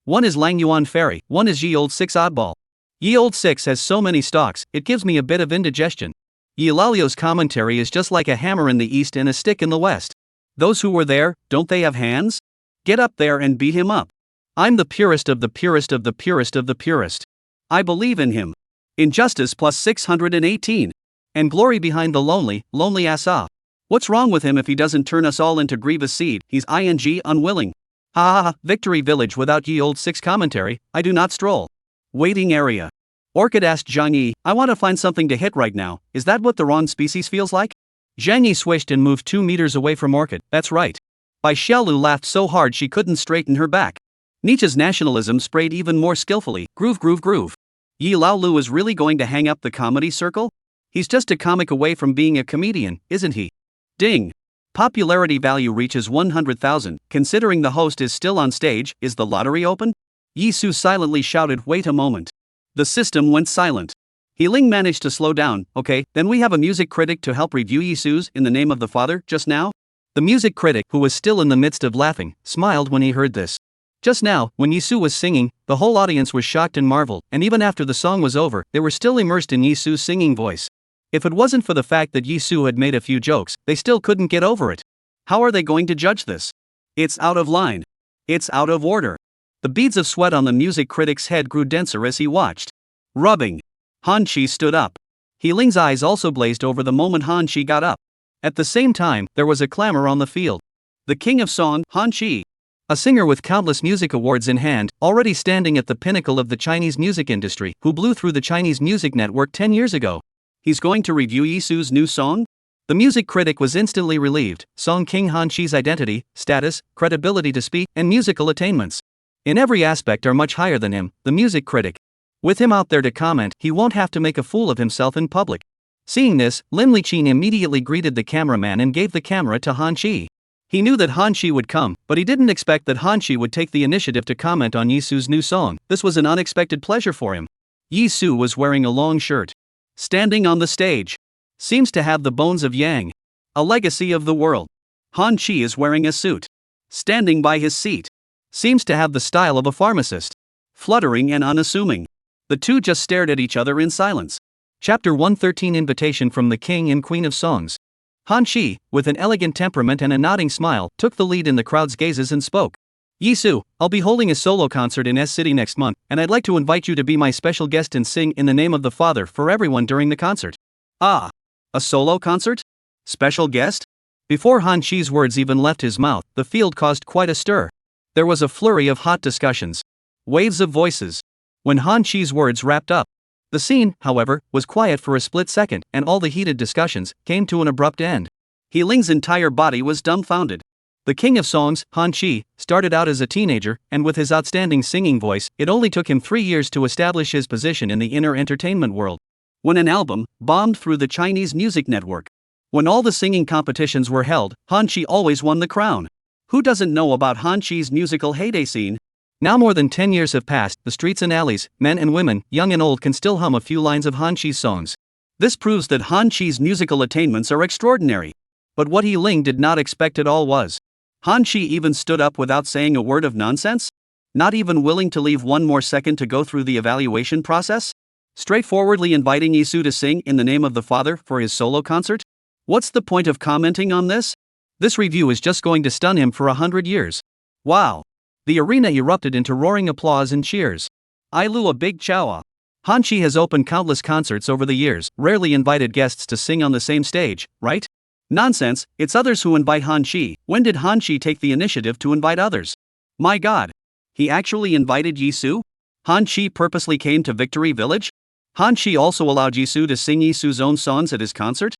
One is Lang Yuan Ferry, one is Ye Old 6 Oddball. Ye Old 6 has so many stalks, it gives me a bit of indigestion. Ye Lalio's commentary is just like a hammer in the east and a stick in the west. Those who were there, don't they have hands? Get up there and beat him up. I'm the purest of the purest of the purest of the purest. I believe in him. Injustice plus 618. And glory behind the lonely, lonely Asa. What's wrong with him if he doesn't turn us all into grievous seed? He's unwilling. Ha ha ha, Victory Village without Ye Old 6 commentary, I do not stroll. Waiting area. Orchid asked Zhang Yi, I want to find something to hit right now, is that what the wrong species feels like? Zhang Yi swished and moved 2 meters away from Orchid, that's right. Bai Xiaolu laughed so hard she couldn't straighten her back. Nietzsche's nationalism sprayed even more skillfully, groove groove groove. Yi Laolu is really going to hang up the comedy circle? He's just a comic away from being a comedian, isn't he? Ding. Popularity value reaches 100,000, considering the host is still on stage, is the lottery open? Yizu silently shouted, wait a moment. The system went silent. He Ling managed to slow down, okay, then we have a music critic to help review Yizu's In the Name of the Father, just now? The music critic, who was still in the midst of laughing, smiled when he heard this. Just now, when Yizu was singing, the whole audience was shocked and marveled, and even after the song was over, they were still immersed in Yizu's singing voice. If it wasn't for the fact that Yizu had made a few jokes, they still couldn't get over it. How are they going to judge this? It's out of line. It's out of order. The beads of sweat on the music critic's head grew denser as he watched. Rubbing. Han Chi stood up. He Ling's eyes also blazed over the moment Han Chi got up. At the same time, there was a clamor on the field. The king of song, Han Chi. A singer with countless music awards in hand, already standing at the pinnacle of the Chinese music industry, who blew through the Chinese music network 10 years ago. He's going to review Yizu's new song? The music critic was instantly relieved. Song King Han Chi's identity, status, credibility to speak, and musical attainments in every aspect are much higher than him, the music critic. With him out there to comment, he won't have to make a fool of himself in public. Seeing this, Lin Liqin immediately greeted the cameraman and gave the camera to Han Chi. He knew that Han Chi would come, but he didn't expect that Han Chi would take the initiative to comment on Yizu's new song. This was an unexpected pleasure for him. Yizu was wearing a long shirt. Standing on the stage. Seems to have the bones of Yang. A legacy of the world. Han Chi is wearing a suit. Standing by his seat. Seems to have the style of a pharmacist. Fluttering and unassuming. The two just stared at each other in silence. Chapter 113 Invitation from the King and Queen of Songs. Han Chi, with an elegant temperament and a nodding smile, took the lead in the crowd's gazes and spoke. Yizu, I'll be holding a solo concert in S-City next month, and I'd like to invite you to be my special guest and sing In the Name of the Father for everyone during the concert. Ah. A solo concert? Special guest? Before Han Chi's words even left his mouth, the field caused quite a stir. There was a flurry of hot discussions. Waves of voices. When Han Chi's words wrapped up. The scene, however, was quiet for a split second, and all the heated discussions came to an abrupt end. He Ling's entire body was dumbfounded. The king of songs, Han Chi, started out as a teenager, and with his outstanding singing voice, it only took him 3 years to establish his position in the inner entertainment world. When an album bombed through the Chinese music network. When all the singing competitions were held, Han Chi always won the crown. Who doesn't know about Han Chi's musical heyday scene? Now more than 10 years have passed, the streets and alleys, men and women, young and old can still hum a few lines of Han Chi's songs. This proves that Han Chi's musical attainments are extraordinary. But what He Ling did not expect at all was. Han Chi even stood up without saying a word of nonsense? Not even willing to leave one more second to go through the evaluation process? Straightforwardly inviting Yizu to sing In the Name of the Father for his solo concert? What's the point of commenting on this? This review is just going to stun him for 100 years. Wow. The arena erupted into roaring applause and cheers. I Lu a big chow. Han Chi has opened countless concerts over the years, rarely invited guests to sing on the same stage, right? Nonsense, it's others who invite Han Chi. When did Han Chi take the initiative to invite others? My god. He actually invited Yizu? Han Chi purposely came to Victory Village? Han Chi also allowed Yizu to sing Yizu's own songs at his concert?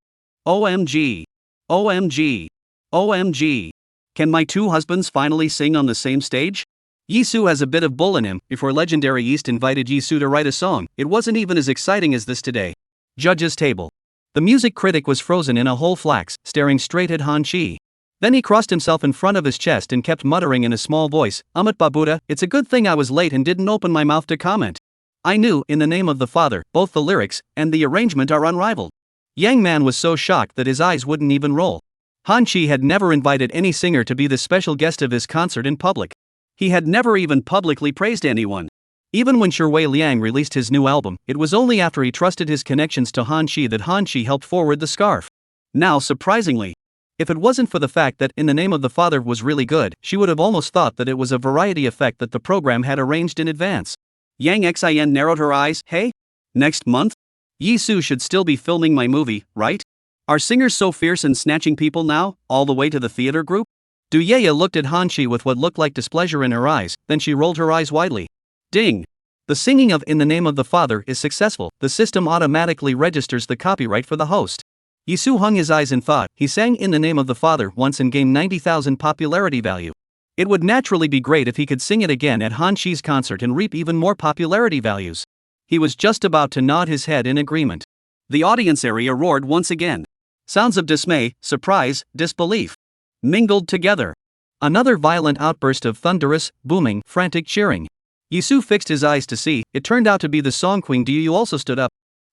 OMG. OMG. OMG. Can my two husbands finally sing on the same stage? Yizu has a bit of bull in him. Before Legendary East invited Yizu to write a song, it wasn't even as exciting as this today. Judges table. The music critic was frozen in a whole flax, staring straight at Han Chi. Then he crossed himself in front of his chest and kept muttering in a small voice, Amat Babuda, it's a good thing I was late and didn't open my mouth to comment. I knew, In the Name of the Father, both the lyrics and the arrangement are unrivaled. Yang Man was so shocked that his eyes wouldn't even roll. Han Chi had never invited any singer to be the special guest of his concert in public. He had never even publicly praised anyone. Even when Shui Liang released his new album, it was only after he trusted his connections to Han Chi that Han Chi helped forward the scarf. Now, surprisingly, if it wasn't for the fact that In the Name of the Father was really good, she would have almost thought that it was a variety effect that the program had arranged in advance. Yang Xin narrowed her eyes. Hey? Next month? Yizu should still be filming my movie, right? Are singers so fierce in snatching people now, all the way to the theater group? Du Yeye looked at Han Chi with what looked like displeasure in her eyes, then she rolled her eyes widely. Ding! The singing of In the Name of the Father is successful. The system automatically registers the copyright for the host. Yizu hung his eyes in thought. He sang In the Name of the Father once and gained 90,000 popularity value. It would naturally be great if he could sing it again at Han Chi's concert and reap even more popularity values. He was just about to nod his head in agreement. The audience area roared once again. Sounds of dismay, surprise, disbelief mingled together. Another violent outburst of thunderous, booming, frantic cheering. Yizu fixed his eyes to see. It turned out to be the song queen. Du Yu also stood up.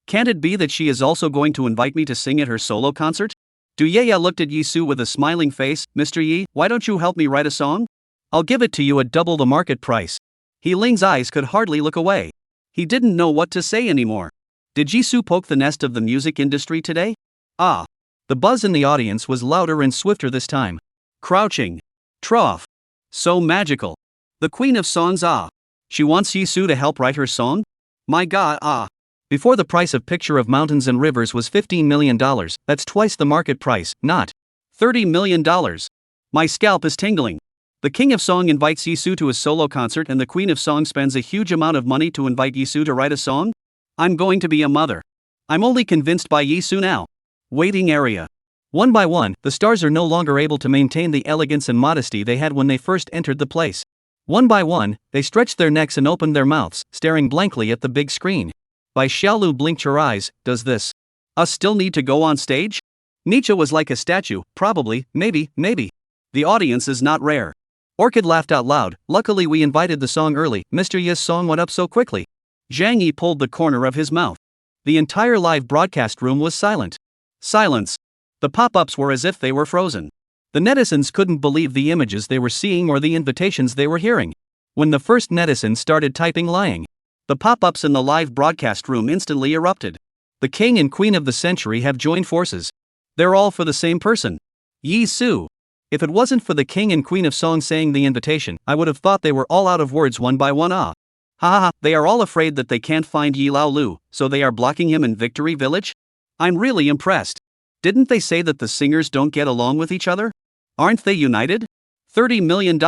Can't it be that she is also going to invite me to sing at her solo concert? Du Yeye looked at Yizu with a smiling face. Mr. Yi, why don't you help me write a song? I'll give it to you at double the market price. He Ling's eyes could hardly look away. He didn't know what to say anymore. Did Yizu poke the nest of the music industry today? Ah. The buzz in the audience was louder and swifter this time. Crouching. Trough. So magical. The queen of songs, ah. She wants Yizu to help write her song? My god, ah. Before the price of Picture of Mountains and Rivers was $15 million, that's twice the market price, not $30 million. My scalp is tingling. The King of Song invites Yizu to his solo concert and the Queen of Song spends a huge amount of money to invite Yizu to write a song? I'm going to be a mother. I'm only convinced by Yizu now. Waiting area. One by one, the stars are no longer able to maintain the elegance and modesty they had when they first entered the place. One by one, they stretched their necks and opened their mouths, staring blankly at the big screen. Bai Xiaolu blinked her eyes. Does this us still need to go on stage? Nietzsche was like a statue, probably, maybe. The audience is not rare. Orchid laughed out loud. Luckily we invited the song early. Mr. Yi's song went up so quickly. Zhang Yi pulled the corner of his mouth. The entire live broadcast room was silent. Silence. The pop-ups were as if they were frozen. The netizens couldn't believe the images they were seeing or the invitations they were hearing. When the first netizen started typing lying, the pop-ups in the live broadcast room instantly erupted. The king and queen of the century have joined forces. They're all for the same person. Yizu. If it wasn't for the king and queen of song saying the invitation, I would have thought they were all out of words one by one. Ah. Ha ha, they are all afraid that they can't find Yi Lao Lu, so they are blocking him in Victory Village? I'm really impressed. Didn't they say that the singers don't get along with each other? Aren't they united? $30 million.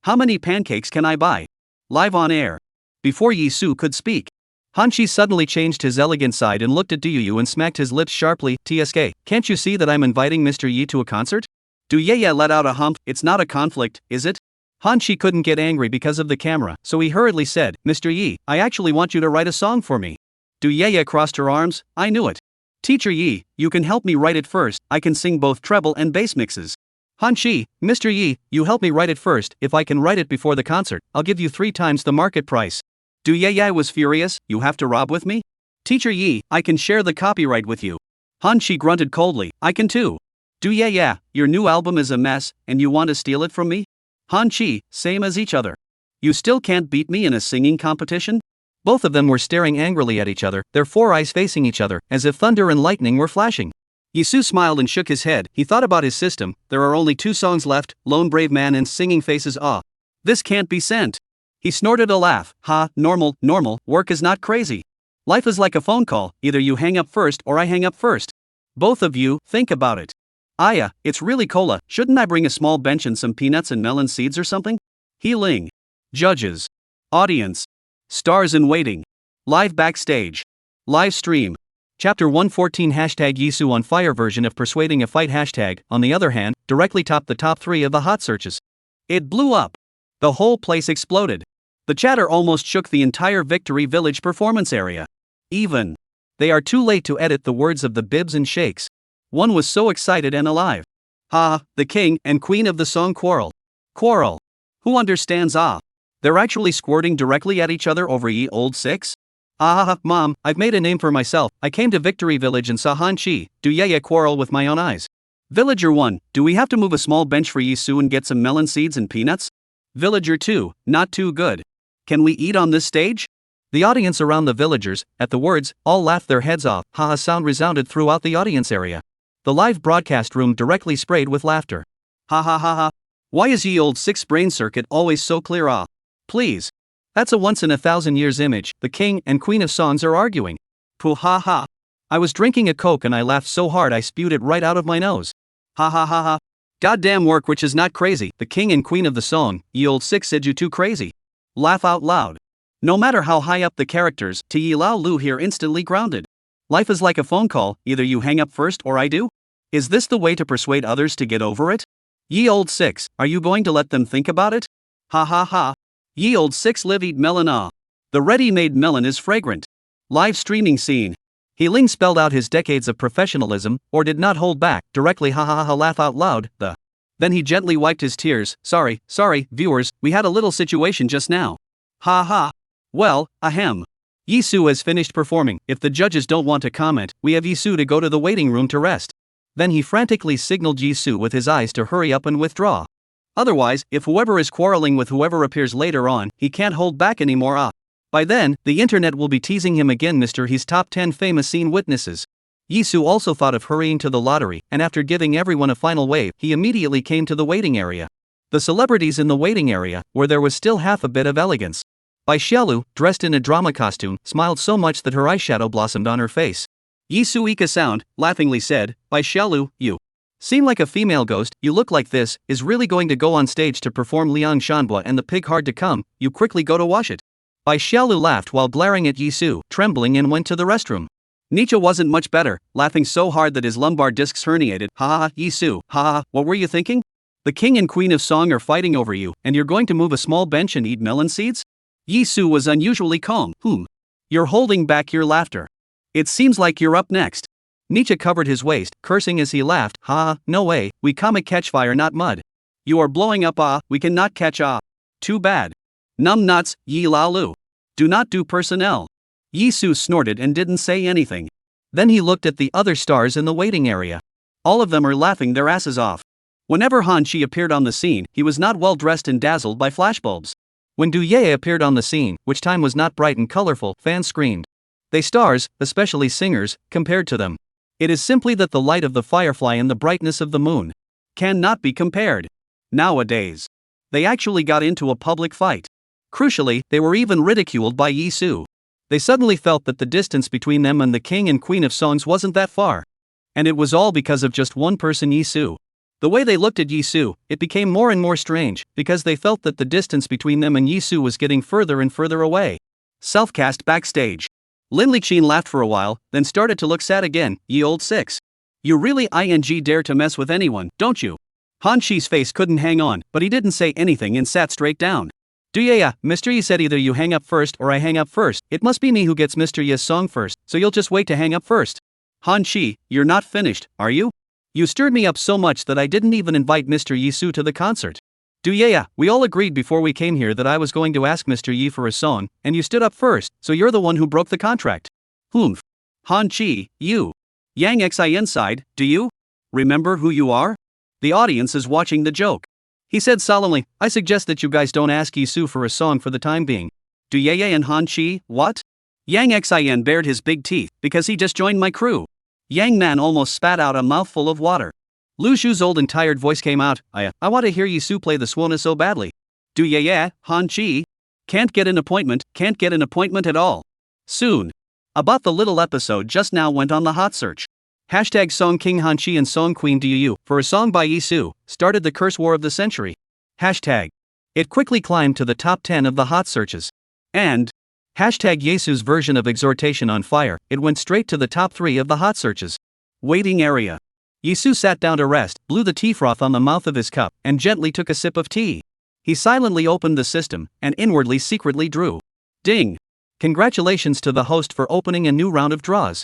How many pancakes can I buy? Live on air. Before Yizu could speak, Han Chi suddenly changed his elegant side and looked at Du Yu and smacked his lips sharply. TSK, can't you see that I'm inviting Mr. Yi to a concert? Du Yeye let out a hump. It's not a conflict, is it? Han Chi couldn't get angry because of the camera, so he hurriedly said, Mr. Yi, I actually want you to write a song for me. Du Yeye crossed her arms. I knew it. Teacher Yi, you can help me write it first. I can sing both treble and bass mixes. Han Chi, Mr. Yi, you help me write it first. If I can write it before the concert, I'll give you 3 times the market price. Du Yeye was furious. You have to rob with me? Teacher Yi, I can share the copyright with you. Han Chi grunted coldly. I can too. Du Yeye, your new album is a mess, and you want to steal it from me? Han Chi, same as each other. You still can't beat me in a singing competition? Both of them were staring angrily at each other, their 4 eyes facing each other, as if thunder and lightning were flashing. Yizu smiled and shook his head. He thought about his system. There are only 2 songs left, Lone Brave Man and Singing Faces. Ah. This can't be sent. He snorted a laugh. Ha, normal, work is not crazy. Life is like a phone call, either you hang up first or I hang up first. Both of you, think about it. Aya, it's really cola, shouldn't I bring a small bench and some peanuts and melon seeds or something? He Ling. Judges. Audience. Stars in waiting. Live backstage. Live stream. Chapter 114 #Yizu on fire version of Persuading a Fight on the other hand, directly topped the top 3 of the hot searches. It blew up. The whole place exploded. The chatter almost shook the entire Victory Village performance area. Even. They are too late to edit the words of the bibs and shakes. One was so excited and alive. Ha, the king and queen of the song quarrel. Quarrel. Who understands? Ah. They're actually squirting directly at each other over ye old 6? Ah, mom, I've made a name for myself. I came to Victory Village and saw Han Chi, Du Yeye quarrel with my own eyes. Villager 1, do we have to move a small bench for Yizu and get some melon seeds and peanuts? Villager 2, not too good. Can we eat on this stage? The audience around the villagers, at the words, all laughed their heads off. Haha sound resounded throughout the audience area. The live broadcast room directly sprayed with laughter. Ha ha ha ha. Why is ye old 6 brain circuit always so clear? Ah, please. That's a once in a thousand years image. The king and queen of songs are arguing. Pooh ha ha. I was drinking a Coke and I laughed so hard I spewed it right out of my nose. Ha ha ha ha. Goddamn work which is not crazy. The king and queen of the song, ye old 6 said you too crazy. Laugh out loud. No matter how high up the characters, to ye lao lu here instantly grounded. Life is like a phone call, either you hang up first or I do. Is this the way to persuade others to get over it? Ye old 6, are you going to let them think about it? Ha ha ha. Ye old 6 live eat melon ah. The ready-made melon is fragrant. Live streaming scene. He Ling spelled out his decades of professionalism, or did not hold back, directly ha ha ha laugh out loud, Then he gently wiped his tears. Sorry, viewers, we had a little situation just now. Ha ha. Well, ahem. Yizu has finished performing. If the judges don't want to comment, we have Yizu to go to the waiting room to rest. Then he frantically signaled Yizu with his eyes to hurry up and withdraw. Otherwise, if whoever is quarreling with whoever appears later on, he can't hold back anymore. Ah. By then, the internet will be teasing him again. Mr. He's top 10 famous scene witnesses. Yizu also thought of hurrying to the lottery, and after giving everyone a final wave, he immediately came to the waiting area. The celebrities in the waiting area, where there was still half a bit of elegance. Bai Xiaolu, dressed in a drama costume, smiled so much that her eyeshadow blossomed on her face. Yizu Ika sound, laughingly said, Bai Xiaolu, you seem like a female ghost. You look like this, is really going to go on stage to perform Liang Shanbua and the pig hard to come, you quickly go to wash it. Bai Xiaolu laughed while glaring at Yizu, trembling, and went to the restroom. Nietzsche wasn't much better, laughing so hard that his lumbar discs herniated. Ha ha, Yizu, ha ha, what were you thinking? The king and queen of song are fighting over you, and you're going to move a small bench and eat melon seeds? Yizu was unusually calm. You're holding back your laughter. It seems like you're up next. Nietzsche covered his waist, cursing as he laughed. Ha, no way, we comic catch fire not mud. You are blowing up ah, we cannot catch ah. Too bad. Numb nuts, ye lao lu. Do not do personnel. Yizu snorted and didn't say anything. Then he looked at the other stars in the waiting area. All of them are laughing their asses off. Whenever Han Chi appeared on the scene, he was not well dressed and dazzled by flashbulbs. When Du Ye appeared on the scene, which time was not bright and colorful, fans screamed. They stars, especially singers, compared to them. It is simply that the light of the firefly and the brightness of the moon cannot be compared. Nowadays, they actually got into a public fight. Crucially, they were even ridiculed by Yizu. They suddenly felt that the distance between them and the king and queen of songs wasn't that far. And it was all because of just one person, Yizu. The way they looked at Yizu, it became more and more strange, because they felt that the distance between them and Yizu was getting further and further away. Self-cast Backstage. Lin Liqin laughed for a while, then started to look sad again. Ye old 6. You really dare to mess with anyone, don't you? Han Chi's face couldn't hang on, but he didn't say anything and sat straight down. Mr. Yi said either you hang up first or I hang up first. It must be me who gets Mr. Yi's song first, so you'll just wait to hang up first. Han Chi, you're not finished, are you? You stirred me up so much that I didn't even invite Mr. Yizu to the concert. We all agreed before we came here that I was going to ask Mr. Yi for a song, and you stood up first, so you're the one who broke the contract. Humph. Han Chi, you. Yang Xin sighed, do you remember who you are? The audience is watching the joke. He said solemnly, I suggest that you guys don't ask Yizu for a song for the time being. Du Ye and Han Chi, what? Yang Xin bared his big teeth, because he just joined my crew. Yang Man almost spat out a mouthful of water. Lu Shu's old and tired voice came out, I want to hear Yizu play the Swana so badly. Du Ye, Han Chi. Can't get an appointment at all. Soon. About the little episode just now went on the hot search. Hashtag Song King Han Chi and Song Queen Du for a song by Yizu, started the curse war of the century. Hashtag. It quickly climbed to the top 10 of the hot searches. And hashtag Yizu's version of Exhortation on Fire, it went straight to the top 3 of the hot searches. Waiting area. Yizu sat down to rest, blew the tea froth on the mouth of his cup, and gently took a sip of tea. He silently opened the system, and inwardly secretly drew. Ding. Congratulations to the host for opening a new round of draws.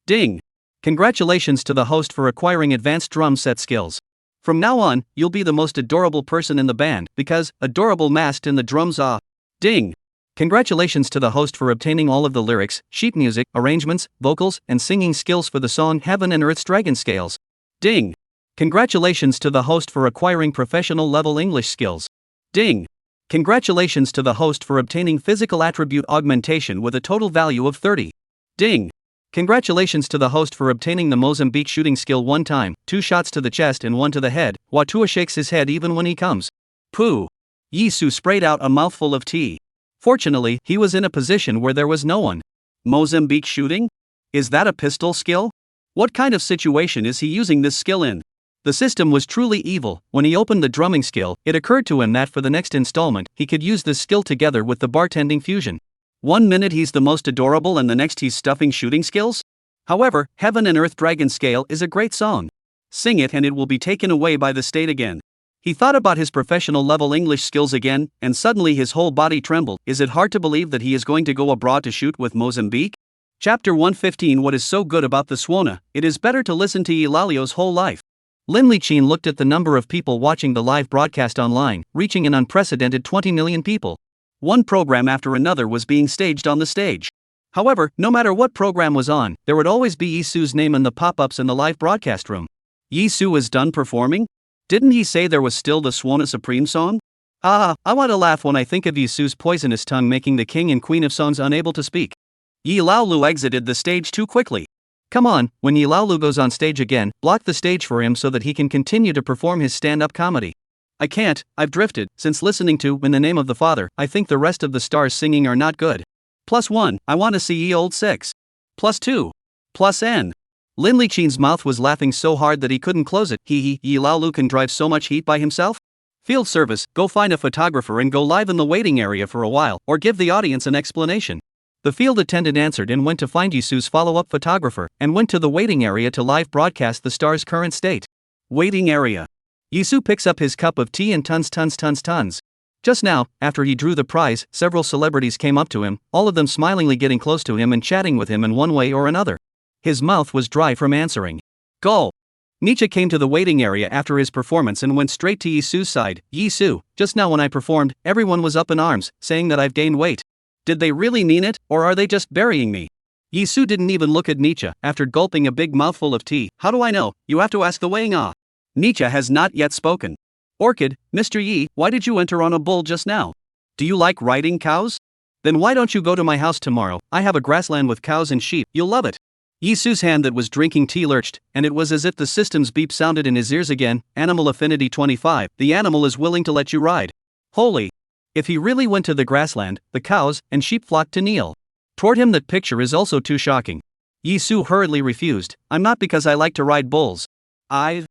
Ding. Congratulations to the host for acquiring advanced drum set skills. From now on, you'll be the most adorable person in the band, because, adorable masked in the drums ah. Ding. Congratulations to the host for obtaining all of the lyrics, sheet music, arrangements, vocals, and singing skills for the song Heaven and Earth's Dragon Scales. Ding. Congratulations to the host for acquiring professional level English skills. Ding! Congratulations to the host for obtaining physical attribute augmentation with a total value of 30. Ding! Congratulations to the host for obtaining the Mozambique shooting skill 1 time, 2 shots to the chest and 1 to the head. Watua shakes his head even when he comes. Pooh! Yizu sprayed out a mouthful of tea. Fortunately, he was in a position where there was no one. Mozambique shooting? Is that a pistol skill? What kind of situation is he using this skill in? The system was truly evil. When he opened the drumming skill, it occurred to him that for the next installment, he could use this skill together with the bartending fusion. 1 minute he's the most adorable and the next he's stuffing shooting skills? However, Heaven and Earth Dragon Scale is a great song. Sing it and it will be taken away by the state again. He thought about his professional level English skills again, and suddenly his whole body trembled. Is it hard to believe that he is going to go abroad to shoot with Mozambique? Chapter 115. What is so good about the Swana? It is better to listen to Eulalio's whole life. Lin Liqin looked at the number of people watching the live broadcast online, reaching an unprecedented 20 million people. One program after another was being staged on the stage. However, no matter what program was on, there would always be Yizu's name in the pop-ups in the live broadcast room. Yizu is done performing? Didn't he say there was still the Swana Supreme song? I want to laugh when I think of Yizu's poisonous tongue making the king and queen of songs unable to speak. Yilaolu exited the stage too quickly. Come on, when Yilaolu goes on stage again, block the stage for him so that he can continue to perform his stand-up comedy. I can't, I've drifted. Since listening to In the Name of the Father, I think the rest of the stars singing are not good. +1, I want to see ye old 6. +2. +N. Lin Liqin's mouth was laughing so hard that he couldn't close it. Yilaolu can drive so much heat by himself? Field service, go find a photographer and go live in the waiting area for a while, or give the audience an explanation. The field attendant answered and went to find Yizu's follow-up photographer, and went to the waiting area to live broadcast the star's current state. Waiting area. Yizu picks up his cup of tea and tons. Just now, after he drew the prize, several celebrities came up to him, all of them smilingly getting close to him and chatting with him in one way or another. His mouth was dry from answering. Go! Nietzsche came to the waiting area after his performance and went straight to Yizu's side. Yizu, just now when I performed, everyone was up in arms, saying that I've gained weight. Did they really mean it, or are they just burying me? Yizu didn't even look at Nietzsche after gulping a big mouthful of tea. How do I know? You have to ask the weighing ah. Nietzsche has not yet spoken. Orchid, Mr. Yi, why did you enter on a bull just now? Do you like riding cows? Then why don't you go to my house tomorrow? I have a grassland with cows and sheep, you'll love it. Yizu's hand that was drinking tea lurched, and it was as if the system's beep sounded in his ears again. Animal affinity 25, the animal is willing to let you ride. Holy! If he really went to the grassland, the cows and sheep flocked to kneel toward him. That picture is also too shocking. Yizu hurriedly refused. I'm not because I like to ride bulls. I'm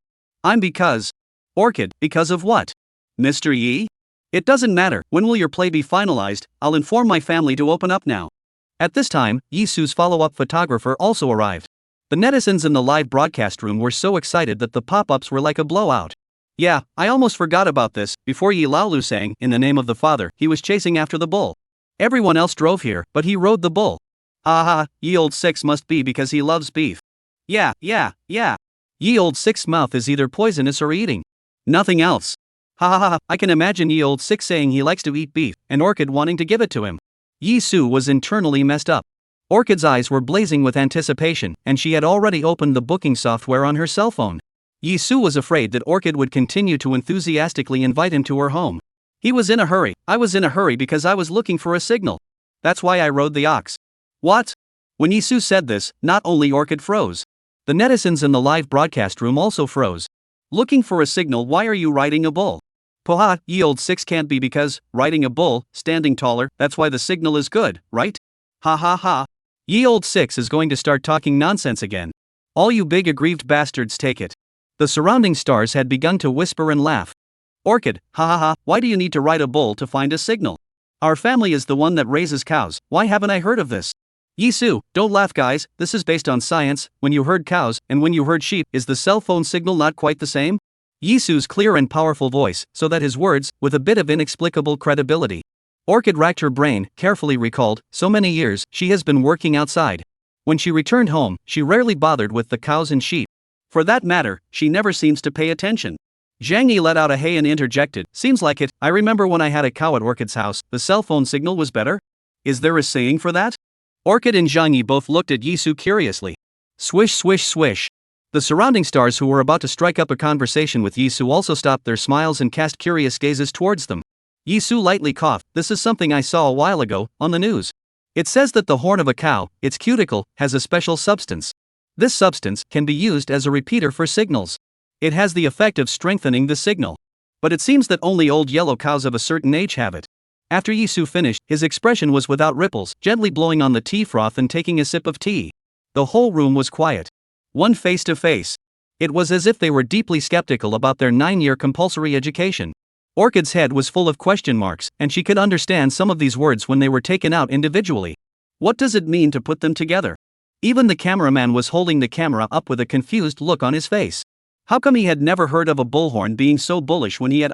because. Orchid, because of what? Mr. Yi? It doesn't matter. When will your play be finalized? I'll inform my family to open up now. At this time, Yizu's follow-up photographer also arrived. The netizens in the live broadcast room were so excited that the pop-ups were like a blowout. Yeah, I almost forgot about this. Before Yilaolu sang In the Name of the Father, he was chasing after the bull. Everyone else drove here, but he rode the bull. Aha, ye old 6 must be because he loves beef. Yeah. Ye old 6's mouth is either poisonous or eating nothing else. Ha, I can imagine ye old 6 saying he likes to eat beef, and Orchid wanting to give it to him. Yizu was internally messed up. Orchid's eyes were blazing with anticipation, and she had already opened the booking software on her cell phone. Yizu was afraid that Orchid would continue to enthusiastically invite him to her home. He was in a hurry. I was in a hurry because I was looking for a signal. That's why I rode the ox. What? When Yizu said this, not only Orchid froze. The netizens in the live broadcast room also froze. Looking for a signal? Why are you riding a bull? Poha, ye old 6 can't be because, riding a bull, standing taller, that's why the signal is good, right? Ha. Ye old 6 is going to start talking nonsense again. All you big aggrieved bastards take it. The surrounding stars had begun to whisper and laugh. Orchid, ha, why do you need to ride a bull to find a signal? Our family is the one that raises cows, why haven't I heard of this? Yizu, don't laugh guys, this is based on science. When you herd cows, and when you herd sheep, is the cell phone signal not quite the same? Yizu's clear and powerful voice, so that his words, with a bit of inexplicable credibility. Orchid racked her brain, carefully recalled, so many years, she has been working outside. When she returned home, she rarely bothered with the cows and sheep. For that matter, she never seems to pay attention. Zhang Yi let out a hey and interjected, seems like it, I remember when I had a cow at Orchid's house, the cell phone signal was better? Is there a saying for that? Orchid and Zhang Yi both looked at Yizu curiously. Swish swish swish. The surrounding stars who were about to strike up a conversation with Yizu also stopped their smiles and cast curious gazes towards them. Yizu lightly coughed. This is something I saw a while ago, on the news. It says that the horn of a cow, its cuticle, has a special substance. This substance can be used as a repeater for signals. It has the effect of strengthening the signal. But it seems that only old yellow cows of a certain age have it. After Yizu finished, his expression was without ripples, gently blowing on the tea froth and taking a sip of tea. The whole room was quiet. One face to face. It was as if they were deeply skeptical about their 9-year compulsory education. Orchid's head was full of question marks, and she could understand some of these words when they were taken out individually. What does it mean to put them together? Even the cameraman was holding the camera up with a confused look on his face. How come he had never heard of a bullhorn being so bullish when he had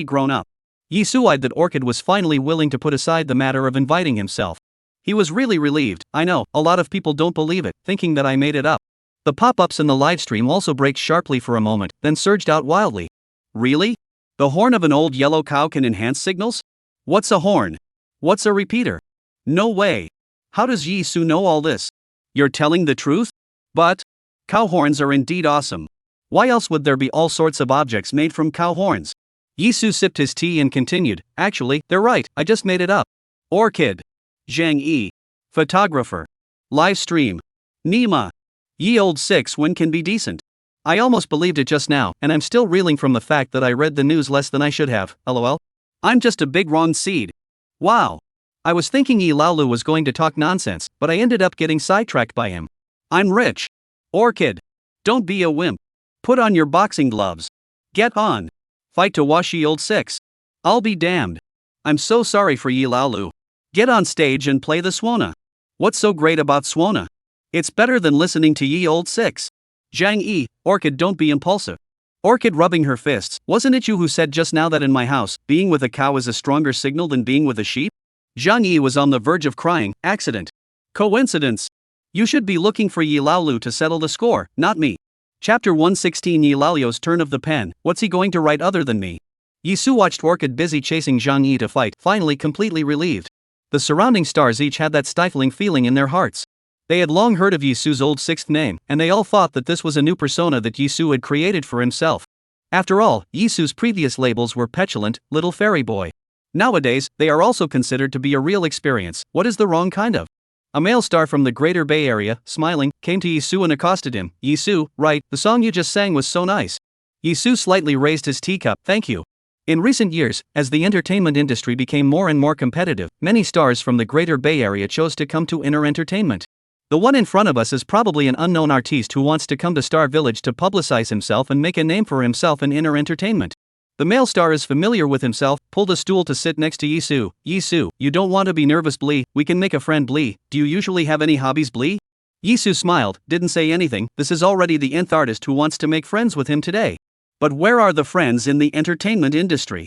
grown up? Yizu eyed that Orchid was finally willing to put aside the matter of inviting himself. He was really relieved. I know, a lot of people don't believe it, thinking that I made it up. The pop-ups in the livestream also braked sharply for a moment, then surged out wildly. Really? The horn of an old yellow cow can enhance signals? What's a horn? What's a repeater? No way. How does Yizu know all this? You're telling the truth? But cow horns are indeed awesome. Why else would there be all sorts of objects made from cow horns? Yizu sipped his tea and continued, actually, they're right, I just made it up. Orchid. Zhang Yi. Photographer. Live stream. Nima. Ye old 6 when can be decent. I almost believed it just now, and I'm still reeling from the fact that I read the news less than I should have, lol. I'm just a big wrong seed. Wow. I was thinking Yi Laolu was going to talk nonsense, but I ended up getting sidetracked by him. I'm rich. Orchid. Don't be a wimp. Put on your boxing gloves. Get on. Fight to wash ye old 6. I'll be damned. I'm so sorry for Yi Laolu. Get on stage and play the swana. What's so great about swana? It's better than listening to ye old 6. Zhang Yi, Orchid, don't be impulsive. Orchid rubbing her fists. Wasn't it you who said just now that in my house, being with a cow is a stronger signal than being with a sheep? Zhang Yi was on the verge of crying. Accident. Coincidence. You should be looking for Yi Laolu to settle the score, not me. Chapter 116. Yi Laolu's turn of the pen. What's he going to write other than me? Yizu watched Orchid busy chasing Zhang Yi to fight, finally completely relieved. The surrounding stars each had that stifling feeling in their hearts. They had long heard of Yizu's old 6th name, and they all thought that this was a new persona that Yizu had created for himself. After all, Yizu's previous labels were petulant, little fairy boy. Nowadays, they are also considered to be a real experience. What is the wrong kind of? A male star from the greater Bay Area, smiling, came to Yizu and accosted him. Yizu, right, the song you just sang was so nice. Yizu slightly raised his teacup. Thank you. In recent years, as the entertainment industry became more and more competitive, many stars from the greater Bay Area chose to come to Inner Entertainment. The one in front of us is probably an unknown artiste who wants to come to Star Village to publicize himself and make a name for himself in Inner Entertainment. The male star is familiar with himself, pulled a stool to sit next to Yizu. Yizu, you don't want to be nervous, Blee, we can make a friend, Blee. Do you usually have any hobbies, Blee? Yizu smiled, didn't say anything. This is already the nth artist who wants to make friends with him today. But where are the friends in the entertainment industry?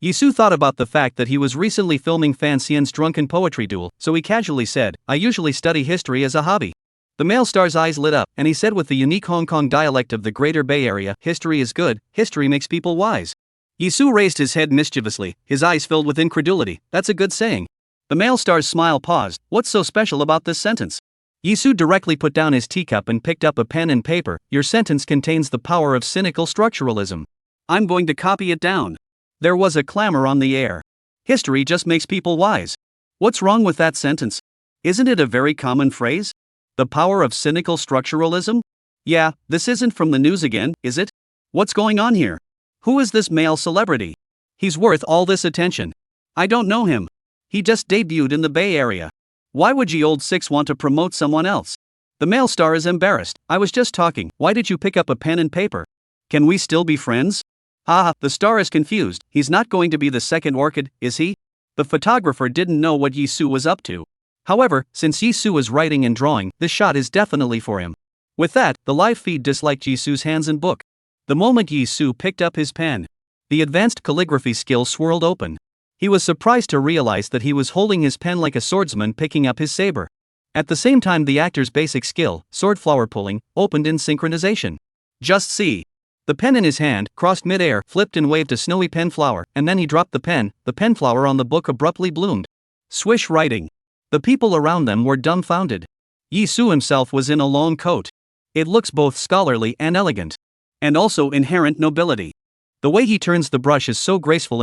Yizu thought about the fact that he was recently filming Fan Xian's drunken poetry duel, so he casually said, I usually study history as a hobby. The male star's eyes lit up, and he said with the unique Hong Kong dialect of the greater Bay Area, history is good, history makes people wise. Yizu raised his head mischievously, his eyes filled with incredulity. That's a good saying. The male star's smile paused. What's so special about this sentence? Yizu directly put down his teacup and picked up a pen and paper. Your sentence contains the power of cynical structuralism. I'm going to copy it down. There was a clamor on the air. History just makes people wise. What's wrong with that sentence? Isn't it a very common phrase? The power of cynical structuralism? Yeah, this isn't from the news again, is it? What's going on here? Who is this male celebrity? He's worth all this attention. I don't know him. He just debuted in the Bay Area. Why would ye old 6 want to promote someone else? The male star is embarrassed. I was just talking. Why did you pick up a pen and paper? Can we still be friends? Haha, the star is confused. He's not going to be the second Orchid, is he? The photographer didn't know what Yizu was up to. However, since Yizu is writing and drawing, this shot is definitely for him. With that, the live feed disliked Yizu's hands and book. The moment Yizu picked up his pen, the advanced calligraphy skill swirled open. He was surprised to realize that he was holding his pen like a swordsman picking up his saber. At the same time, the actor's basic skill, sword flower pulling, opened in synchronization. Just see. The pen in his hand, crossed mid-air, flipped and waved a snowy pen flower, and then he dropped the pen flower on the book abruptly bloomed. Swish writing. The people around them were dumbfounded. Yizu himself was in a long coat. It looks both scholarly and elegant. And also inherent nobility. The way he turns the brush is so graceful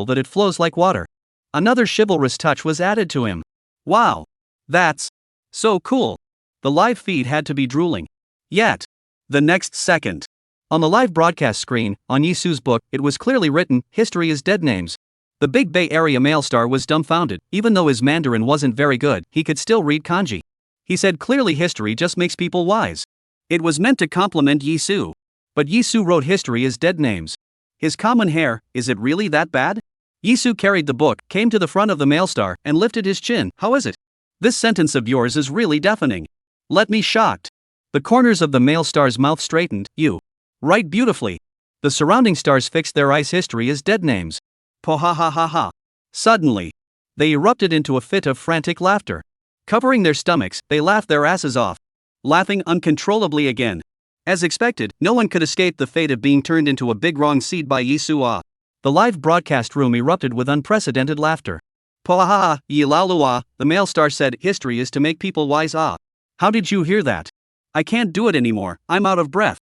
that it flows like water. Another chivalrous touch was added to him. Wow! That's so cool. The live feed had to be drooling. Yet, the next second, on the live broadcast screen, on Yizu's book, it was clearly written, "History is dead names." The big Bay Area male star was dumbfounded. Even though his Mandarin wasn't very good, he could still read kanji. He said clearly history just makes people wise. It was meant to compliment Yizu. But Yizu wrote history is dead names. His common hair, is it really that bad? Yizu carried the book, came to the front of the male star, and lifted his chin. How is it? This sentence of yours is really deafening. Let me shocked. The corners of the male star's mouth straightened. You write beautifully. The surrounding stars fixed their eyes. History is dead names. Po ha ha ha ha. Suddenly, they erupted into a fit of frantic laughter. Covering their stomachs, they laughed their asses off. Laughing uncontrollably again. As expected, no one could escape the fate of being turned into a big wrong seed by Yizu. The live broadcast room erupted with unprecedented laughter. Po ha ha, yi lao lua, the male star said, history is to make people wise. How did you hear that? I can't do it anymore, I'm out of breath.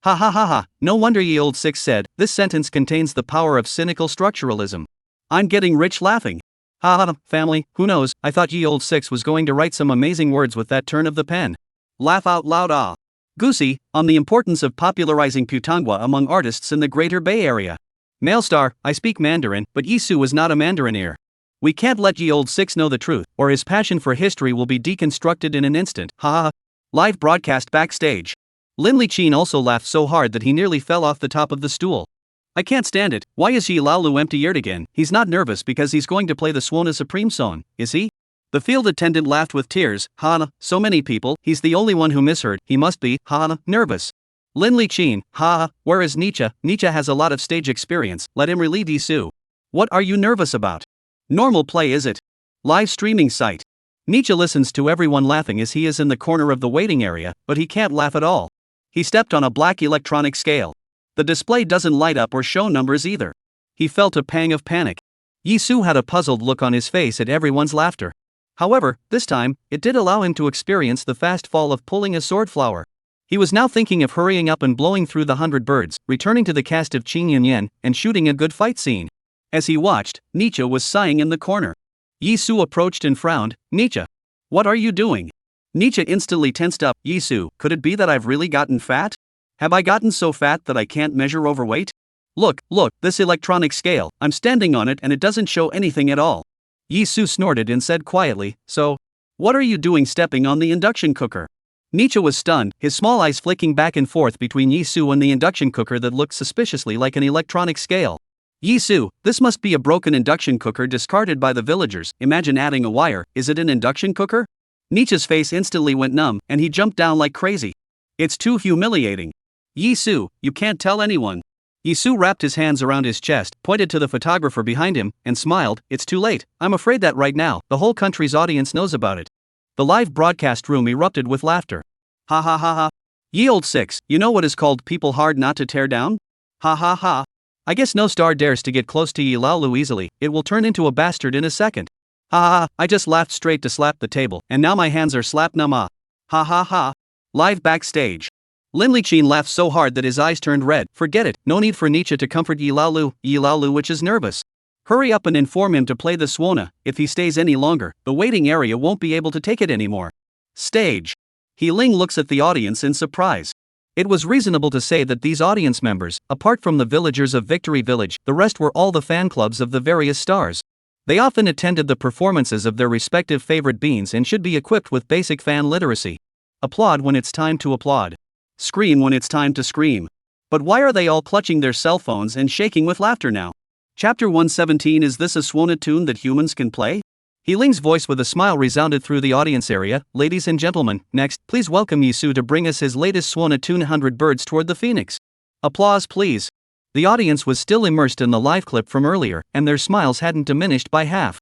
Ha ha ha ha, no wonder ye old six said, this sentence contains the power of cynical structuralism. I'm getting rich laughing. Ha ha, family, who knows, I thought ye old six was going to write some amazing words with that turn of the pen. Laugh out loud. Goosey, on the importance of popularizing Putonghua among artists in the Greater Bay Area. Male star, I speak Mandarin, but Yizu was not a Mandariner. We can't let ye old six know the truth, or his passion for history will be deconstructed in an instant. Ha ha. Live broadcast backstage. Lin Liqin also laughed so hard that he nearly fell off the top of the stool. I can't stand it, why is Yi Laolu empty-eared again? He's not nervous because he's going to play the Swana Supreme song, is he? The field attendant laughed with tears. Ha, so many people, he's the only one who misheard, he must be, ha, nervous. Lin Liqin, ha, where is Nietzsche? Nietzsche has a lot of stage experience, let him relieve Yizu. What are you nervous about? Normal play is it? Live streaming site. Nietzsche listens to everyone laughing as he is in the corner of the waiting area, but he can't laugh at all. He stepped on a black electronic scale. The display doesn't light up or show numbers either. He felt a pang of panic. Yizu had a puzzled look on his face at everyone's laughter. However, this time, it did allow him to experience the fast fall of pulling a sword flower. He was now thinking of hurrying up and blowing through the 100 birds, returning to the cast of Ching Yunyen, and shooting a good fight scene. As he watched, Nietzsche was sighing in the corner. Yizu approached and frowned. Nietzsche. What are you doing? Nietzsche instantly tensed up. Yizu, could it be that I've really gotten fat? Have I gotten so fat that I can't measure overweight? Look, this electronic scale, I'm standing on it and it doesn't show anything at all. Yizu snorted and said quietly, so, what are you doing stepping on the induction cooker? Nietzsche was stunned, his small eyes flicking back and forth between Yizu and the induction cooker that looked suspiciously like an electronic scale. Yizu, this must be a broken induction cooker discarded by the villagers, imagine adding a wire, is it an induction cooker? Nietzsche's face instantly went numb, and he jumped down like crazy. It's too humiliating. Yizu, you can't tell anyone. Yizu wrapped his hands around his chest, pointed to the photographer behind him, and smiled. It's too late, I'm afraid that right now, the whole country's audience knows about it. The live broadcast room erupted with laughter. Ha ha ha ha. Ye old six, you know what is called people hard not to tear down? Ha ha ha. I guess no star dares to get close to Yi Laolu easily, it will turn into a bastard in a second. Ha ha ha, I just laughed straight to slap the table, and now my hands are slap numb. Ha ha ha. Live backstage. Lin Liqin laughed so hard that his eyes turned red. Forget it, no need for Nietzsche to comfort Yi Laolu which is nervous. Hurry up and inform him to play the Swana, if he stays any longer, the waiting area won't be able to take it anymore. Stage. He Ling looks at the audience in surprise. It was reasonable to say that these audience members, apart from the villagers of Victory Village, the rest were all the fan clubs of the various stars. They often attended the performances of their respective favorite beings and should be equipped with basic fan literacy. Applaud when it's time to applaud. Scream when it's time to scream. But why are they all clutching their cell phones and shaking with laughter now? Chapter 117. Is this a Swana tune that humans can play? He Ling's voice with a smile resounded through the audience area. Ladies and gentlemen, next, please welcome Yizu to bring us his latest Swana tune 100 Birds Toward the Phoenix. Applause please. The audience was still immersed in the live clip from earlier, and their smiles hadn't diminished by half.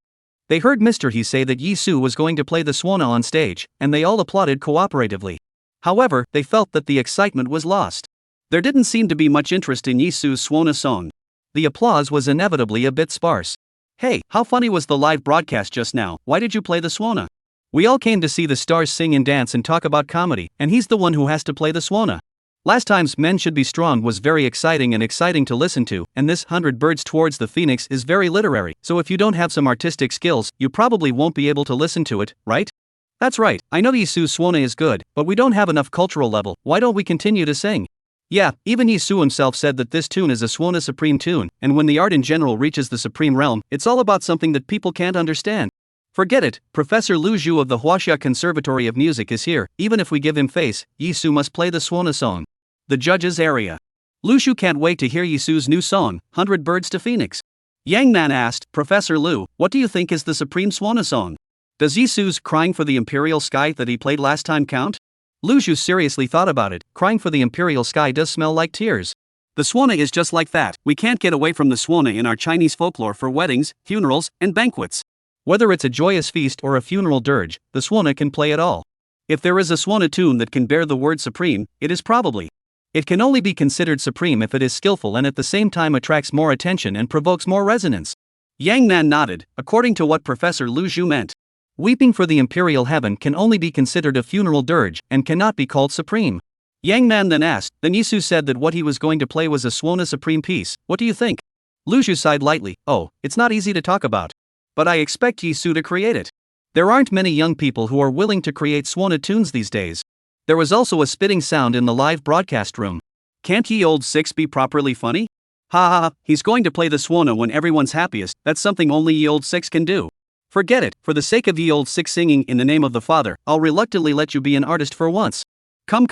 They heard Mr. He say that Yizu was going to play the Swana on stage, and they all applauded cooperatively. However, they felt that the excitement was lost. There didn't seem to be much interest in Yizu's Swana song. The applause was inevitably a bit sparse. Hey, how funny was the live broadcast just now? Why did you play the Swana? We all came to see the stars sing and dance and talk about comedy, and he's the one who has to play the swana. Last time's Men Should Be Strong was very exciting to listen to, and this 100 Birds Towards the Phoenix is very literary, so if you don't have some artistic skills, you probably won't be able to listen to it, right? That's right, I know Yisu's swana is good, but we don't have enough cultural level, why don't we continue to sing? Yeah, even Yizu himself said that this tune is a swana supreme tune, and when the art in general reaches the supreme realm, it's all about something that people can't understand. Forget it, Professor Lu Zhu of the Huaxia Conservatory of Music is here, even if we give him face, Yizu must play the swana song. The judges area. Lu Zhu can't wait to hear Yisu's new song, 100 Birds to Phoenix. Yang Nan asked, Professor Lu, what do you think is the supreme swana song? Does Yisu's Crying for the Imperial Sky that he played last time count? Lu Zhu seriously thought about it, Crying for the Imperial Sky does smell like tears. The swana is just like that, we can't get away from the swana in our Chinese folklore for weddings, funerals, and banquets. Whether it's a joyous feast or a funeral dirge, the swana can play it all. If there is a swana tune that can bear the word supreme, it is probably. It can only be considered supreme if it is skillful and at the same time attracts more attention and provokes more resonance. Yang Nan nodded, according to what Professor Lu Zhu meant. Weeping for the imperial heaven can only be considered a funeral dirge and cannot be called supreme. Yang Nan then asked, then Yizu said that what he was going to play was a swana supreme piece, what do you think? Lu Zhu sighed lightly, oh, it's not easy to talk about. But I expect Yizu to create it. There aren't many young people who are willing to create swana tunes these days. There was also a spitting sound in the live broadcast room. Can't ye old six be properly funny? Ha ha ha, he's going to play the swana when everyone's happiest, that's something only ye old six can do. Forget it, for the sake of ye old six singing in the name of the Father, I'll reluctantly let you be an artist for once. Come.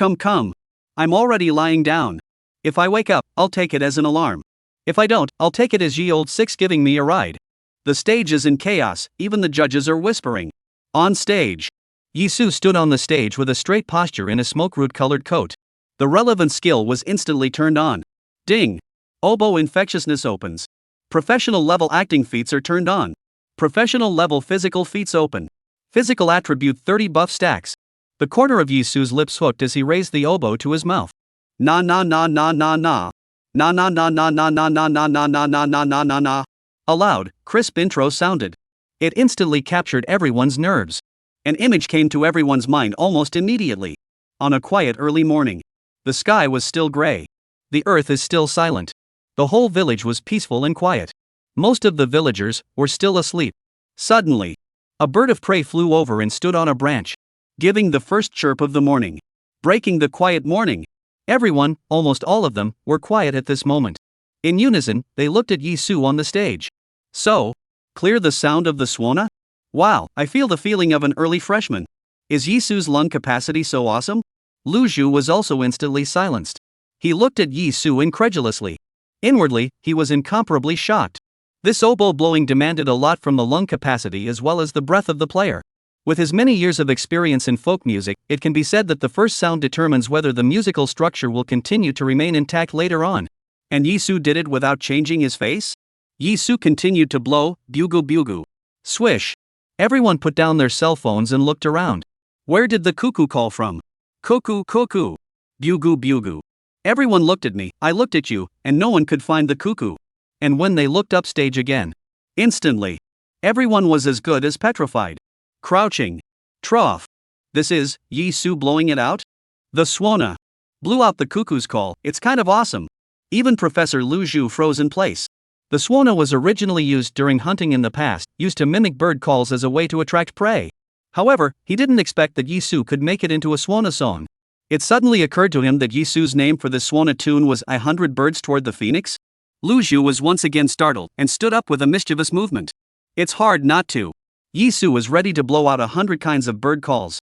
I'm already lying down. If I wake up, I'll take it as an alarm. If I don't, I'll take it as ye old six giving me a ride. The stage is in chaos, even the judges are whispering. On stage. Yizu stood on the stage with a straight posture in a smoke-root-colored coat. The relevant skill was instantly turned on. Ding! Oboe infectiousness opens. Professional level acting feats are turned on. Professional level physical feats open. Physical attribute 30 buff stacks. The corner of Yizu's lips hooked as he raised the oboe to his mouth. Na na na na na na. Na na na na na na na na na na na na na na na. A loud, crisp intro sounded. It instantly captured everyone's nerves. An image came to everyone's mind almost immediately. On a quiet early morning. The sky was still gray. The earth is still silent. The whole village was peaceful and quiet. Most of the villagers were still asleep. Suddenly, a bird of prey flew over and stood on a branch, giving the first chirp of the morning. Breaking the quiet morning. Everyone, almost all of them, were quiet at this moment. In unison, they looked at Yizu on the stage. So, clear the sound of the swana? Wow, I feel the feeling of an early freshman. Is Yizu's lung capacity so awesome? Lu Zhu was also instantly silenced. He looked at Yizu incredulously. Inwardly, he was incomparably shocked. This oboe blowing demanded a lot from the lung capacity as well as the breath of the player. With his many years of experience in folk music, it can be said that the first sound determines whether the musical structure will continue to remain intact later on. And Yizu did it without changing his face? Yizu continued to blow, bugle. Swish. Everyone put down their cell phones and looked around. Where did the cuckoo call from? Cuckoo. Bugle. Everyone looked at me, I looked at you, and no one could find the cuckoo. And when they looked upstage again, instantly, everyone was as good as petrified. Crouching. Trough. This is Yizu blowing it out? The swana blew out the cuckoo's call, it's kind of awesome. Even Professor Lu Zhu froze in place. The swana was originally used during hunting in the past, used to mimic bird calls as a way to attract prey. However, he didn't expect that Yizu could make it into a swana song. It suddenly occurred to him that Yizu's name for this swana tune was 100 Birds Toward the Phoenix? Lu Zhu was once again startled and stood up with a mischievous movement. It's hard not to. Yizu was ready to blow out 100 kinds of bird calls.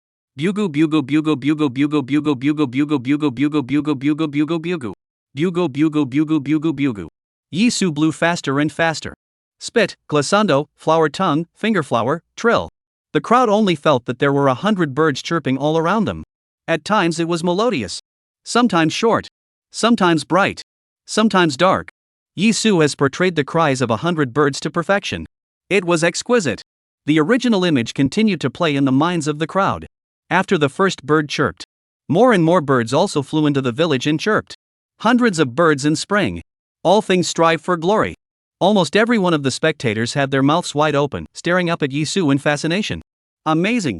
Bugle. Yizu blew faster and faster. Spit, glissando, flower tongue, finger flower, trill. The crowd only felt that there were 100 birds chirping all around them. At times it was melodious. Sometimes short. Sometimes bright. Sometimes dark. Yizu has portrayed the cries of 100 birds to perfection. It was exquisite. The original image continued to play in the minds of the crowd. After the first bird chirped, more and more birds also flew into the village and chirped. Hundreds of birds in spring. All things strive for glory. Almost every one of the spectators had their mouths wide open, staring up at Yizu in fascination. Amazing.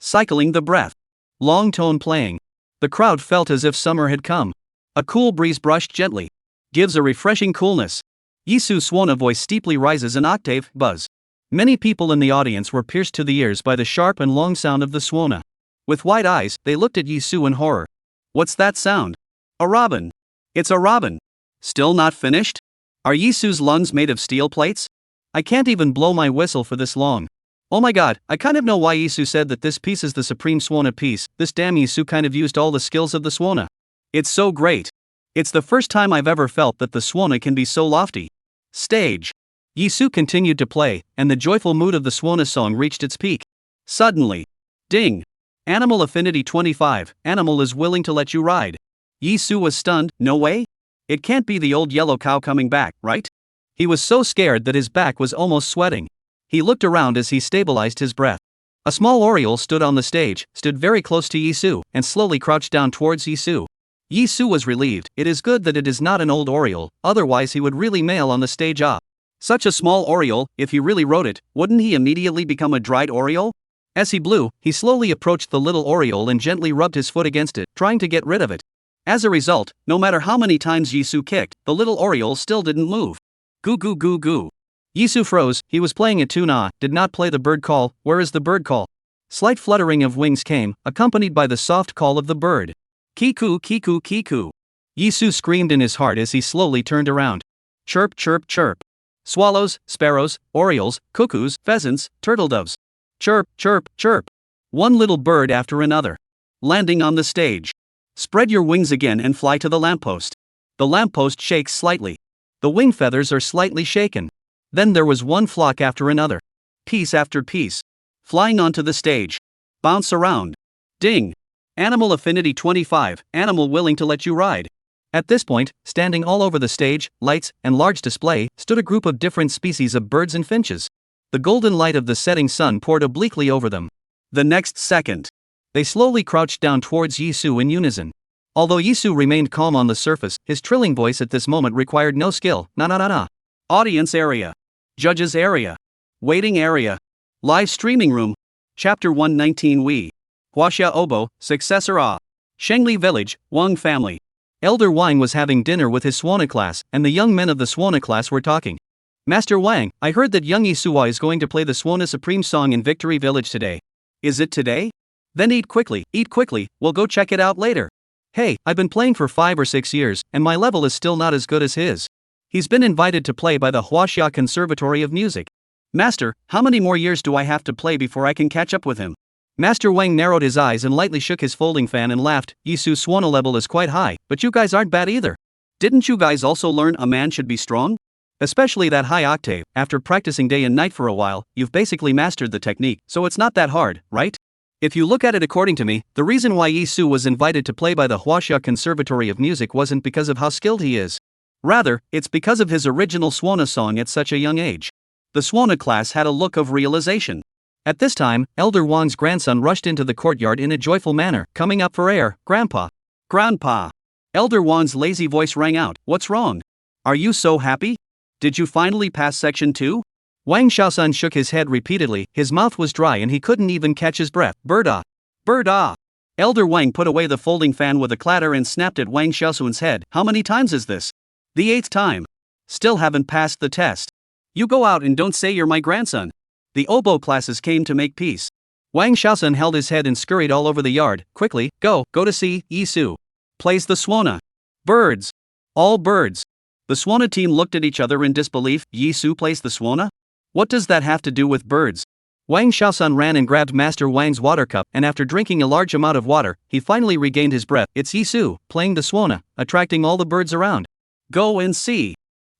Cycling the breath. Long tone playing. The crowd felt as if summer had come. A cool breeze brushed gently. Gives a refreshing coolness. Yisu's swana voice steeply rises an octave, buzz. Many people in the audience were pierced to the ears by the sharp and long sound of the swana. With wide eyes, they looked at Yizu in horror. What's that sound? A robin. It's a robin. Still not finished? Are Yisu's lungs made of steel plates? I can't even blow my whistle for this long. Oh my god, I kind of know why Yizu said that this piece is the supreme swana piece. This damn Yizu kind of used all the skills of the swana. It's so great. It's the first time I've ever felt that the swana can be so lofty. Stage. Yizu continued to play, and the joyful mood of the swana song reached its peak. Suddenly. Ding. Animal affinity 25, animal is willing to let you ride. Yizu was stunned. No way? It can't be the old yellow cow coming back, right? He was so scared that his back was almost sweating. He looked around as he stabilized his breath. A small oriole stood on the stage, stood very close to Yizu, and slowly crouched down towards Yizu. Yizu was relieved. It is good that it is not an old oriole, otherwise he would really mail on the stage up. Such a small oriole, if he really wrote it, wouldn't he immediately become a dried oriole? As he blew, he slowly approached the little oriole and gently rubbed his foot against it, trying to get rid of it. As a result, no matter how many times Yizu kicked, the little oriole still didn't move. Goo goo goo goo. Yizu froze. He was playing a tune, did not play the bird call. Where is the bird call? Slight fluttering of wings came, accompanied by the soft call of the bird. Kiku kiku kiku. Yizu screamed in his heart as he slowly turned around. Chirp chirp chirp. Swallows, sparrows, orioles, cuckoos, pheasants, turtledoves. Chirp chirp chirp. One little bird after another. Landing on the stage. Spread your wings again and fly to the lamppost. The lamppost shakes slightly. The wing feathers are slightly shaken. Then there was one flock after another. Piece after piece. Flying onto the stage. Bounce around. Ding. Animal affinity 25, animal willing to let you ride. At this point, standing all over the stage, lights, and large display, stood a group of different species of birds and finches. The golden light of the setting sun poured obliquely over them. The next second, they slowly crouched down towards Yizu in unison. Although Yizu remained calm on the surface, his trilling voice at this moment required no skill. Na na na na. Audience area. Judges area. Waiting area. Live streaming room. Chapter 119 We. Huaxia Obo, successor A. Shengli Village, Wang family. Elder Wang was having dinner with his Swana class, and the young men of the Swana class were talking. Master Wang, I heard that young Yisuwa is going to play the Swana Supreme song in Victory Village today. Is it today? Then eat quickly, we'll go check it out later. Hey, I've been playing for 5 or 6 years, and my level is still not as good as his. He's been invited to play by the Huaxia Conservatory of Music. Master, how many more years do I have to play before I can catch up with him? Master Wang narrowed his eyes and lightly shook his folding fan and laughed. Yisu's Swana level is quite high, but you guys aren't bad either. Didn't you guys also learn a man should be strong? Especially that high octave. After practicing day and night for a while, you've basically mastered the technique, so it's not that hard, right? If you look at it according to me, the reason why Yizu was invited to play by the Huaxia Conservatory of Music wasn't because of how skilled he is. Rather, it's because of his original Swana song at such a young age. The Swana class had a look of realization. At this time, Elder Wang's grandson rushed into the courtyard in a joyful manner. Coming up for air, Grandpa. Grandpa. Elder Wang's lazy voice rang out. What's wrong? Are you so happy? Did you finally pass section 2? Wang Xiaosun shook his head repeatedly. His mouth was dry and he couldn't even catch his breath. Bird ah. Bird ah. Elder Wang put away the folding fan with a clatter and snapped at Wang Xiaosun's head. How many times is this? The 8th time. Still haven't passed the test. You go out and don't say you're my grandson. The oboe classes came to make peace. Wang Xiaosun held his head and scurried all over the yard. Quickly, go to see Yizu. Plays the Swana. Birds. All birds. The Swana team looked at each other in disbelief. Yizu plays the Swana? What does that have to do with birds? Wang Xiaosun ran and grabbed Master Wang's water cup, and after drinking a large amount of water, he finally regained his breath. It's Yizu, playing the Swana, attracting all the birds around. Go and see.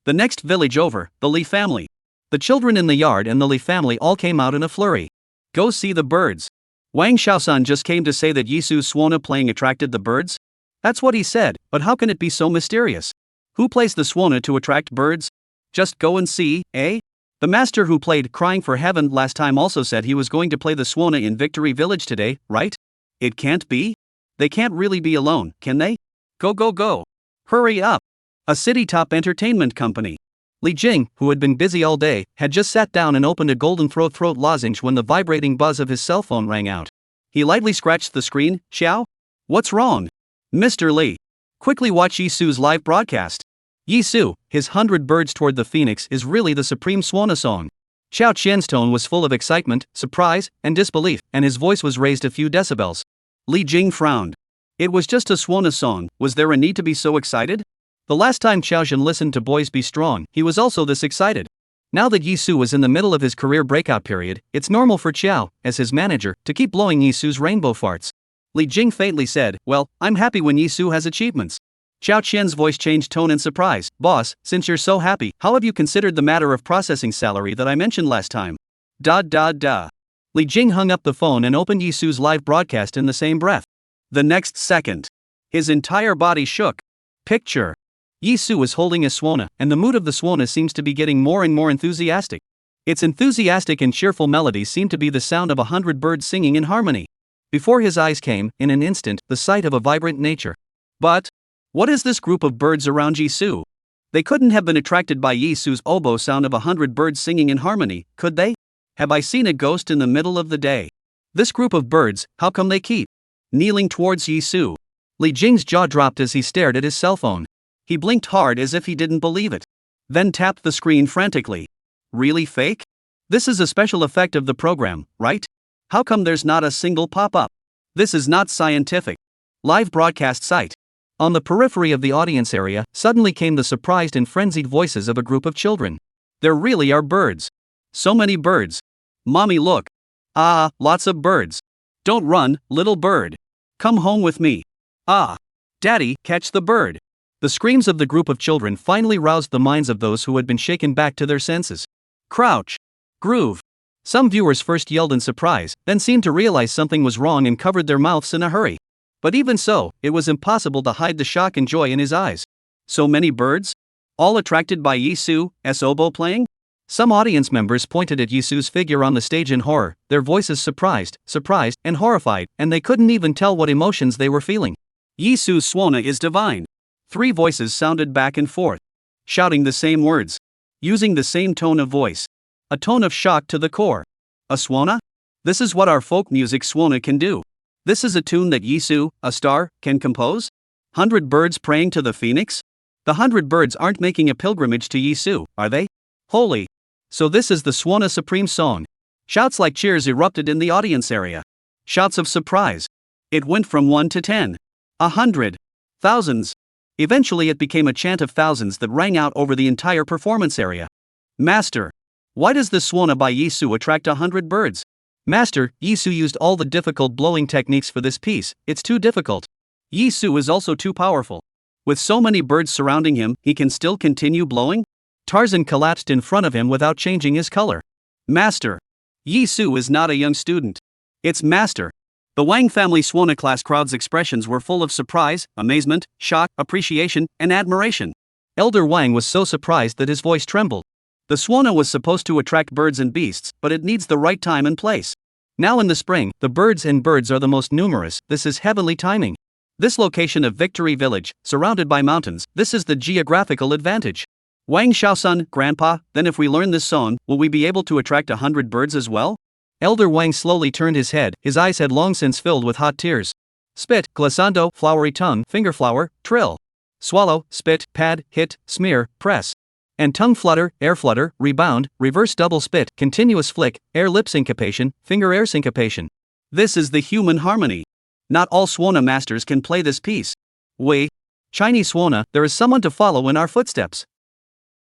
The next village over, the Li family. The children in the yard and the Li family all came out in a flurry. Go see the birds. Wang Xiaosun just came to say that Yizu's Swana playing attracted the birds? That's what he said, but how can it be so mysterious? Who plays the Swana to attract birds? Just go and see, eh? The master who played Crying for Heaven last time also said he was going to play the Swana in Victory Village today, right? It can't be? They can't really be alone, can they? Go. Hurry up. A city top entertainment company. Li Jing, who had been busy all day, had just sat down and opened a golden throat lozenge when the vibrating buzz of his cell phone rang out. He lightly scratched the screen. Xiao? What's wrong? Mr. Li. Quickly watch Yizu's live broadcast. Yizu, his 100 birds toward the phoenix is really the supreme swana song. Xiao Qian's tone was full of excitement, surprise, and disbelief, and his voice was raised a few decibels. Li Jing frowned. It was just a swana song, was there a need to be so excited? The last time Xiaozhen listened to Boys Be Strong, he was also this excited. Now that Yizu was in the middle of his career breakout period, it's normal for Xiao, as his manager, to keep blowing Yizu's rainbow farts. Li Jing faintly said, well, I'm happy when Yizu has achievements. Xiao Qian's voice changed tone in surprise. Boss, since you're so happy, how have you considered the matter of processing salary that I mentioned last time? Li Jing hung up the phone and opened Yizu's live broadcast in the same breath. The next second, his entire body shook. Picture. Yizu is holding a swana, and the mood of the swana seems to be getting more and more enthusiastic. Its enthusiastic and cheerful melodies seem to be the sound of 100 birds singing in harmony. Before his eyes came, in an instant, the sight of a vibrant nature. But what is this group of birds around Yizu? They couldn't have been attracted by Yizu's oboe sound of 100 birds singing in harmony, could they? Have I seen a ghost in the middle of the day? This group of birds, how come they keep kneeling towards Yizu? Li Jing's jaw dropped as he stared at his cell phone. He blinked hard as if he didn't believe it. Then tapped the screen frantically. Really fake? This is a special effect of the program, right? How come there's not a single pop-up? This is not scientific. Live broadcast site. On the periphery of the audience area, suddenly came the surprised and frenzied voices of a group of children. There really are birds. So many birds. Mommy, look. Ah, lots of birds. Don't run, little bird. Come home with me. Ah. Daddy, catch the bird. The screams of the group of children finally roused the minds of those who had been shaken back to their senses. Crouch. Groove. Some viewers first yelled in surprise, then seemed to realize something was wrong and covered their mouths in a hurry. But even so, it was impossible to hide the shock and joy in his eyes. So many birds? All attracted by Yizu's oboe playing? Some audience members pointed at Yizu's figure on the stage in horror, their voices surprised, and horrified, and they couldn't even tell what emotions they were feeling. Yizu's swana is divine. 3 voices sounded back and forth, shouting the same words, using the same tone of voice. A tone of shock to the core. A swana? This is what our folk music swana can do. This is a tune that Yizu, a star, can compose? 100 birds praying to the phoenix? The 100 birds aren't making a pilgrimage to Yizu, are they? Holy! So this is the swana supreme song. Shouts like cheers erupted in the audience area. Shouts of surprise. It went from 1 to 10. 100. Thousands. Eventually it became a chant of thousands that rang out over the entire performance area. Master. Why does this swana by Yizu attract 100 birds? Master, Yizu used all the difficult blowing techniques for this piece, it's too difficult. Yizu is also too powerful. With so many birds surrounding him, he can still continue blowing? Tarzan collapsed in front of him without changing his color. Master. Yizu is not a young student. It's Master. The Wang family swana class crowd's expressions were full of surprise, amazement, shock, appreciation, and admiration. Elder Wang was so surprised that his voice trembled. The swana was supposed to attract birds and beasts, but it needs the right time and place. Now in the spring, the birds are the most numerous, this is heavenly timing. This location of Victory Village, surrounded by mountains, this is the geographical advantage. Wang Xiaosun, Grandpa, then if we learn this song, will we be able to attract 100 birds as well? Elder Wang slowly turned his head, his eyes had long since filled with hot tears. Spit, glissando, flowery tongue, finger flower, trill. Swallow, spit, pad, hit, smear, press. And tongue flutter, air flutter, rebound, reverse double spit, continuous flick, air lip syncopation, finger air syncopation. This is the human harmony. Not all swana masters can play this piece. Chinese swana, there is someone to follow in our footsteps.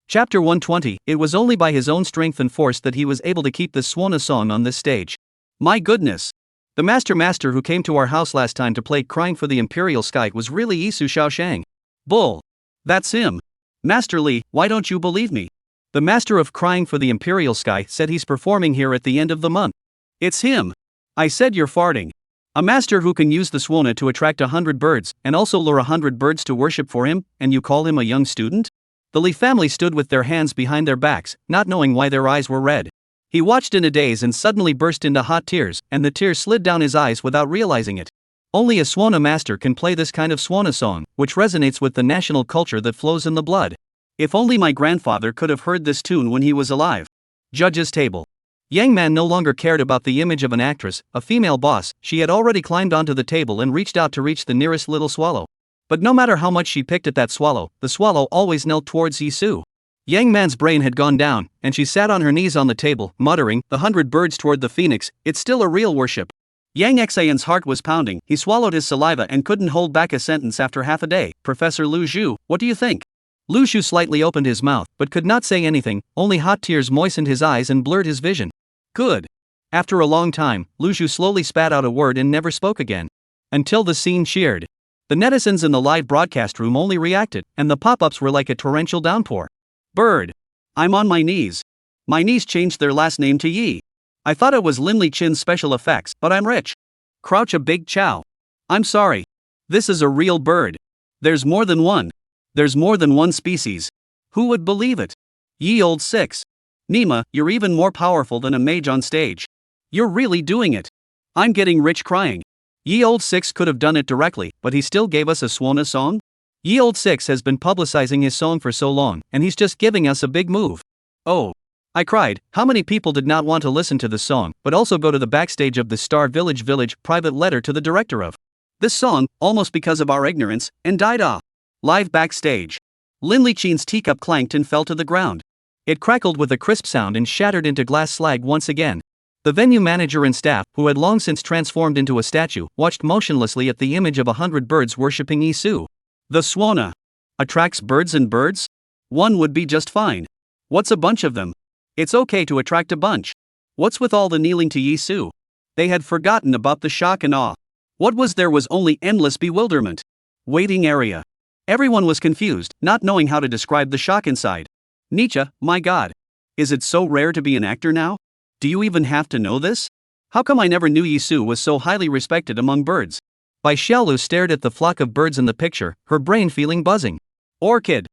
Chapter 120, it was only by his own strength and force that he was able to keep this swana song on this stage. My goodness. The master who came to our house last time to play Crying for the Imperial Sky was really Yizu Shaoshang. Bull. That's him. Master Li, why don't you believe me? The master of Crying for the Imperial Sky said he's performing here at the end of the month. It's him. I said you're farting. A master who can use the swana to attract 100 birds, and also lure 100 birds to worship for him, and you call him a young student? The Li family stood with their hands behind their backs, not knowing why their eyes were red. He watched in a daze and suddenly burst into hot tears, and the tears slid down his eyes without realizing it. Only a swana master can play this kind of swana song, which resonates with the national culture that flows in the blood. If only my grandfather could have heard this tune when he was alive. Judge's table. Yang Man no longer cared about the image of an actress, a female boss. She had already climbed onto the table and reached out to reach the nearest little swallow. But no matter how much she picked at that swallow, the swallow always knelt towards Yizu. Yang Man's brain had gone down, and she sat on her knees on the table, muttering, "The 100 birds toward the phoenix, it's still a real worship." Yang Xian's heart was pounding. He swallowed his saliva and couldn't hold back a sentence after half a day. "Professor Lu Zhu, what do you think?" Lu Zhu slightly opened his mouth, but could not say anything, only hot tears moistened his eyes and blurred his vision. "Good." After a long time, Lu Zhu slowly spat out a word and never spoke again. Until the scene cheered. The netizens in the live broadcast room only reacted, and the pop-ups were like a torrential downpour. "Bird. I'm on my knees. My niece changed their last name to Yi. I thought it was Lin Liqin's special effects, but I'm rich. Crouch a big chow. I'm sorry. This is a real bird. There's more than one. There's more than one species. Who would believe it? Ye old six. Nima, you're even more powerful than a mage on stage. You're really doing it. I'm getting rich crying." Ye old six could have done it directly, but he still gave us a Swana song? Ye old six has been publicizing his song for so long, and he's just giving us a big move. Oh. I cried. How many people did not want to listen to the song, but also go to the backstage of the Star Village private letter to the director of this song, almost because of our ignorance, and died off. Live backstage. Lin Liqin's teacup clanked and fell to the ground. It crackled with a crisp sound and shattered into glass slag once again. The venue manager and staff, who had long since transformed into a statue, watched motionlessly at the image of 100 birds worshipping Yizu. The Swana attracts birds and birds? One would be just fine. What's a bunch of them? It's okay to attract a bunch. What's with all the kneeling to Yizu? They had forgotten about the shock and awe. What was there was only endless bewilderment. Waiting area. Everyone was confused, not knowing how to describe the shock inside. Nietzsche, my god. Is it so rare to be an actor now? Do you even have to know this? How come I never knew Yizu was so highly respected among birds? Bai Xiaolu stared at the flock of birds in the picture, her brain feeling buzzing. Orchid.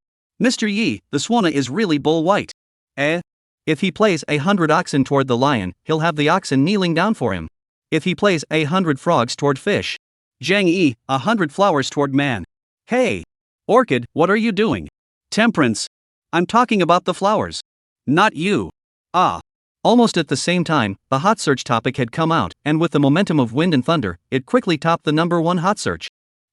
Mr. Yi, the Swana is really bull white. If he plays 100 oxen toward the lion, he'll have the oxen kneeling down for him. If he plays 100 frogs toward fish. Zhang Yi, 100 flowers toward man. Hey! Orchid, what are you doing? Temperance. I'm talking about the flowers. Not you. Ah. Almost at the same time, the hot search topic had come out, and with the momentum of wind and thunder, it quickly topped the #1 hot search.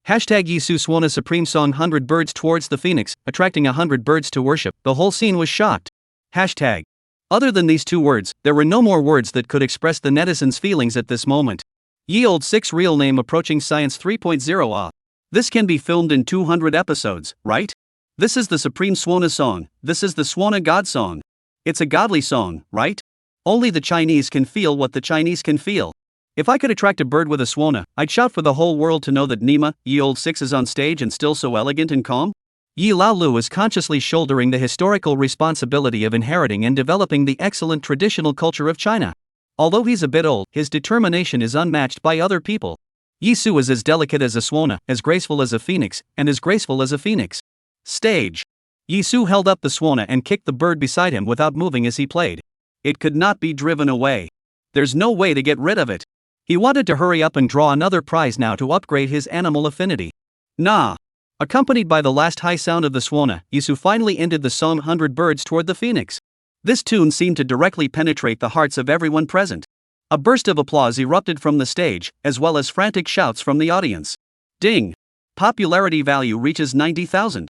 #Yizu Swana Supreme Song 100 birds towards the phoenix, attracting 100 birds to worship. The whole scene was shocked. Hashtag. Other than these two words, there were no more words that could express the netizens' feelings at this moment. Ye old six real name approaching science 3.0. This can be filmed in 200 episodes, right? This is the Supreme Swana song. This is the Swana God song. It's a godly song, right? Only the Chinese can feel what the Chinese can feel. If I could attract a bird with a Swana, I'd shout for the whole world to know that Nima, ye old six is on stage and still so elegant and calm. Yi Laolu is consciously shouldering the historical responsibility of inheriting and developing the excellent traditional culture of China. Although he's a bit old, his determination is unmatched by other people. Yizu is as delicate as a Swana, as graceful as a phoenix, and as graceful as a phoenix. Stage. Yizu held up the Swana and kicked the bird beside him without moving as he played. It could not be driven away. There's no way to get rid of it. He wanted to hurry up and draw another prize now to upgrade his animal affinity. Nah. Accompanied by the last high sound of the Swana, Yizu finally ended the song 100 birds toward the phoenix. This tune seemed to directly penetrate the hearts of everyone present. A burst of applause erupted from the stage, as well as frantic shouts from the audience. Ding! Popularity value reaches 90,000.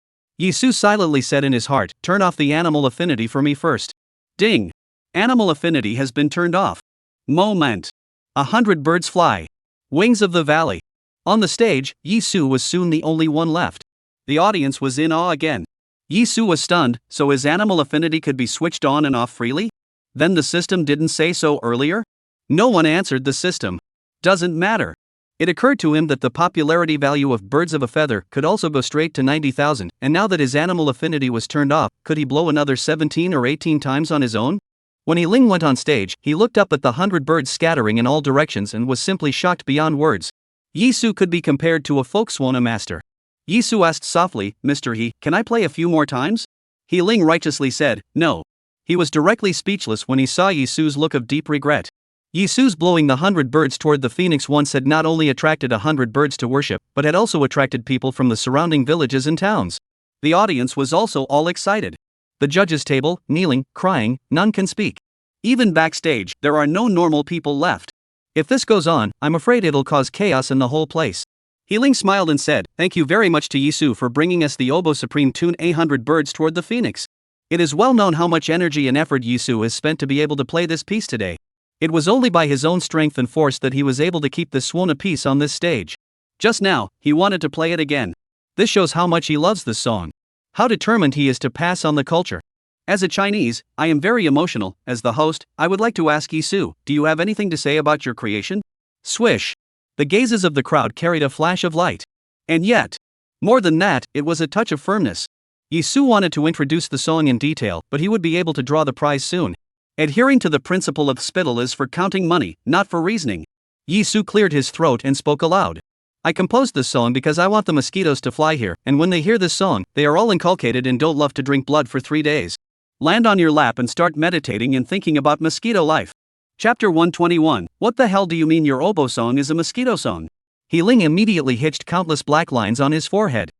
Yizu silently said in his heart, "Turn off the animal affinity for me first." Ding! Animal affinity has been turned off. Moment. 100 birds fly. Wings of the valley. On the stage, Yizu was soon the only one left. The audience was in awe again. Yizu was stunned, so his animal affinity could be switched on and off freely? Then the system didn't say so earlier? No one answered the system. Doesn't matter. It occurred to him that the popularity value of birds of a feather could also go straight to 90,000, and now that his animal affinity was turned off, could he blow another 17 or 18 times on his own? When Ling went on stage, he looked up at the 100 birds scattering in all directions and was simply shocked beyond words. Yizu could be compared to a folk Swana master. Yizu asked softly, "Mr. He, can I play a few more times?" Ling righteously said, "No." He was directly speechless when he saw Yizu's look of deep regret. Yizu's blowing the 100 birds toward the phoenix once had not only attracted 100 birds to worship, but had also attracted people from the surrounding villages and towns. The audience was also all excited. The judges' table, kneeling, crying, none can speak. Even backstage, there are no normal people left. If this goes on, I'm afraid it'll cause chaos in the whole place. Healing smiled and said, "Thank you very much to Yizu for bringing us the Oboe Supreme tune 800 Birds Toward the Phoenix. It is well known how much energy and effort Yizu has spent to be able to play this piece today. It was only by his own strength and force that he was able to keep this swan piece on this stage. Just now, he wanted to play it again. This shows how much he loves this song. How determined he is to pass on the culture. As a Chinese, I am very emotional. As the host, I would like to ask Yizu, do you have anything to say about your creation?" Swish. The gazes of the crowd carried a flash of light. And yet, more than that, it was a touch of firmness. Yizu wanted to introduce the song in detail, but he would be able to draw the prize soon. Adhering to the principle of spittle is for counting money, not for reasoning. Yizu cleared his throat and spoke aloud. "I composed this song because I want the mosquitoes to fly here, and when they hear this song, they are all inculcated and don't love to drink blood for 3 days. Land on your lap and start meditating and thinking about mosquito life." Chapter 121, What the hell do you mean your oboe song is a mosquito song? Ling immediately hitched countless black lines on his forehead.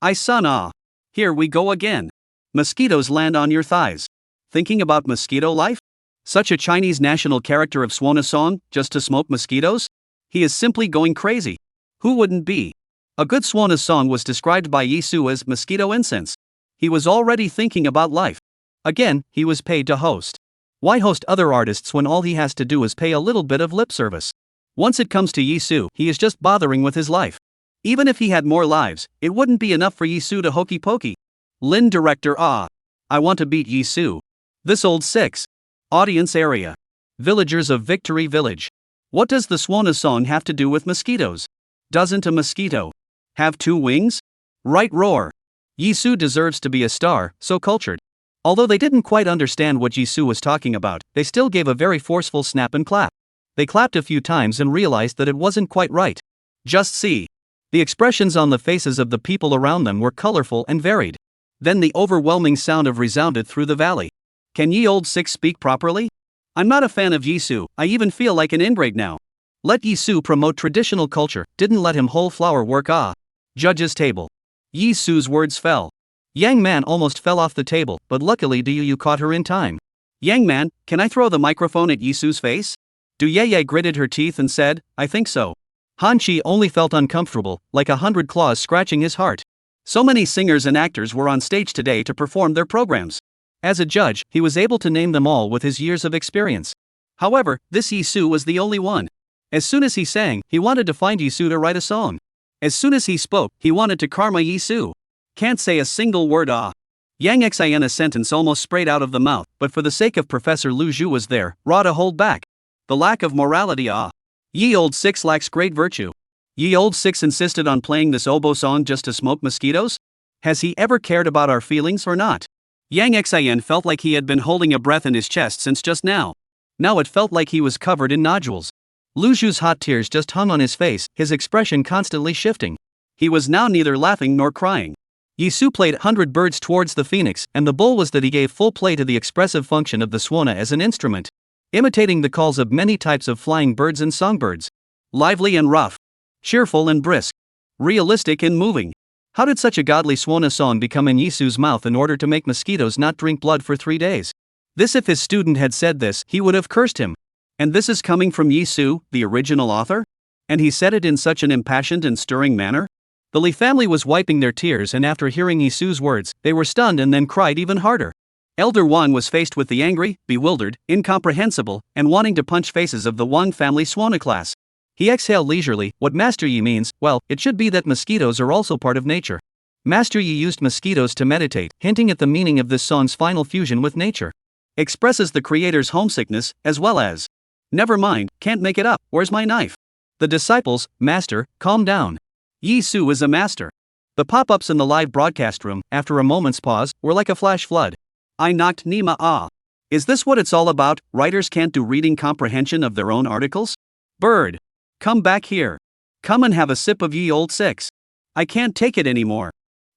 I saw. Here we go again. Mosquitoes land on your thighs. Thinking about mosquito life? Such a Chinese national character of swan song, just to smoke mosquitoes? He is simply going crazy. Who wouldn't be? A good swan song was described by Yizu as mosquito incense. He was already thinking about life. Again, he was paid to host. Why host other artists when all he has to do is pay a little bit of lip service? Once it comes to Yizu, he is just bothering with his life. Even if he had more lives, it wouldn't be enough for Yizu to hokey pokey. Lin director I want to beat Yizu. This old 6. Audience area. Villagers of Victory Village. What does the swan song have to do with mosquitoes? Doesn't a mosquito have 2 wings? Right roar. Yizu deserves to be a star, so cultured. Although they didn't quite understand what Yizu was talking about, they still gave a very forceful snap and clap. They clapped a few times and realized that it wasn't quite right. Just see. The expressions on the faces of the people around them were colorful and varied. Then the overwhelming sound of resounded through the valley. Can ye old 6 speak properly? I'm not a fan of Yizu, I even feel like an ingrate now. Let Yizu promote traditional culture, didn't let him whole flower work Judge's table. Yizu's words fell. Yang Man almost fell off the table, but luckily Du caught her in time. Yang Man, can I throw the microphone at Yizu's face? Du Ye gritted her teeth and said, I think so. Han Chi only felt uncomfortable, like 100 claws scratching his heart. So many singers and actors were on stage today to perform their programs. As a judge, he was able to name them all with his years of experience. However, this Yizu was the only one. As soon as he sang, he wanted to find Yizu to write a song. As soon as he spoke, he wanted to karma Yizu. Can't say a single word Yang Xin a sentence almost sprayed out of the mouth, but for the sake of Professor Lu Zhu was there, raw to hold back. The lack of morality Ye old 6 lacks great virtue. Ye old 6 insisted on playing this oboe song just to smoke mosquitoes? Has he ever cared about our feelings or not? Yang Xin felt like he had been holding a breath in his chest since just now. Now it felt like he was covered in nodules. Lu Zhu's hot tears just hung on his face, his expression constantly shifting. He was now neither laughing nor crying. Yizu played 100 Birds Towards the Phoenix, and the bull was that he gave full play to the expressive function of the swana as an instrument, imitating the calls of many types of flying birds and songbirds. Lively and rough, cheerful and brisk, realistic and moving. How did such a godly swana song become in Yizu's mouth in order to make mosquitoes not drink blood for 3 days? This if his student had said this, he would have cursed him. And this is coming from Yizu, the original author? And he said it in such an impassioned and stirring manner? The Li family was wiping their tears, and after hearing Yizu's words, they were stunned and then cried even harder. Elder Wang was faced with the angry, bewildered, incomprehensible, and wanting to punch faces of the Wang family swana class. He exhaled leisurely. What Master Yi means, well, it should be that mosquitoes are also part of nature. Master Yi used mosquitoes to meditate, hinting at the meaning of this song's final fusion with nature. Expresses the creator's homesickness, as well as, never mind, can't make it up, where's my knife? The disciples, Master, calm down. Yizu is a master. The pop-ups in the live broadcast room, after a moment's pause, were like a flash flood. I knocked Nima Is this what it's all about? Writers can't do reading comprehension of their own articles? Bird. Come back here. Come and have a sip of ye old 6. I can't take it anymore.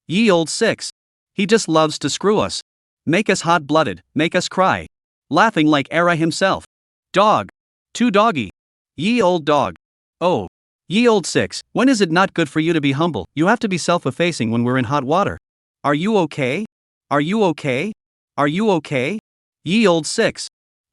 Ye old 6. He just loves to screw us. Make us hot-blooded, make us cry. Laughing like Era himself. Dog. Too doggy. Ye old dog. Oh. Ye old 6, when is it not good for you to be humble? You have to be self-effacing when we're in hot water. Are you okay? Are you okay? Are you okay? Ye old 6.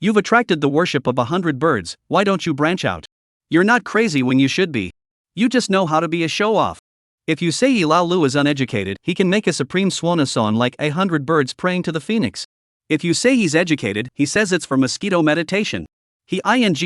You've attracted the worship of 100 birds, why don't you branch out? You're not crazy when you should be. You just know how to be a show-off. If you say Yi Lao Lu is uneducated, he can make a supreme swan song like 100 birds praying to the phoenix. If you say he's educated, he says it's for mosquito meditation. He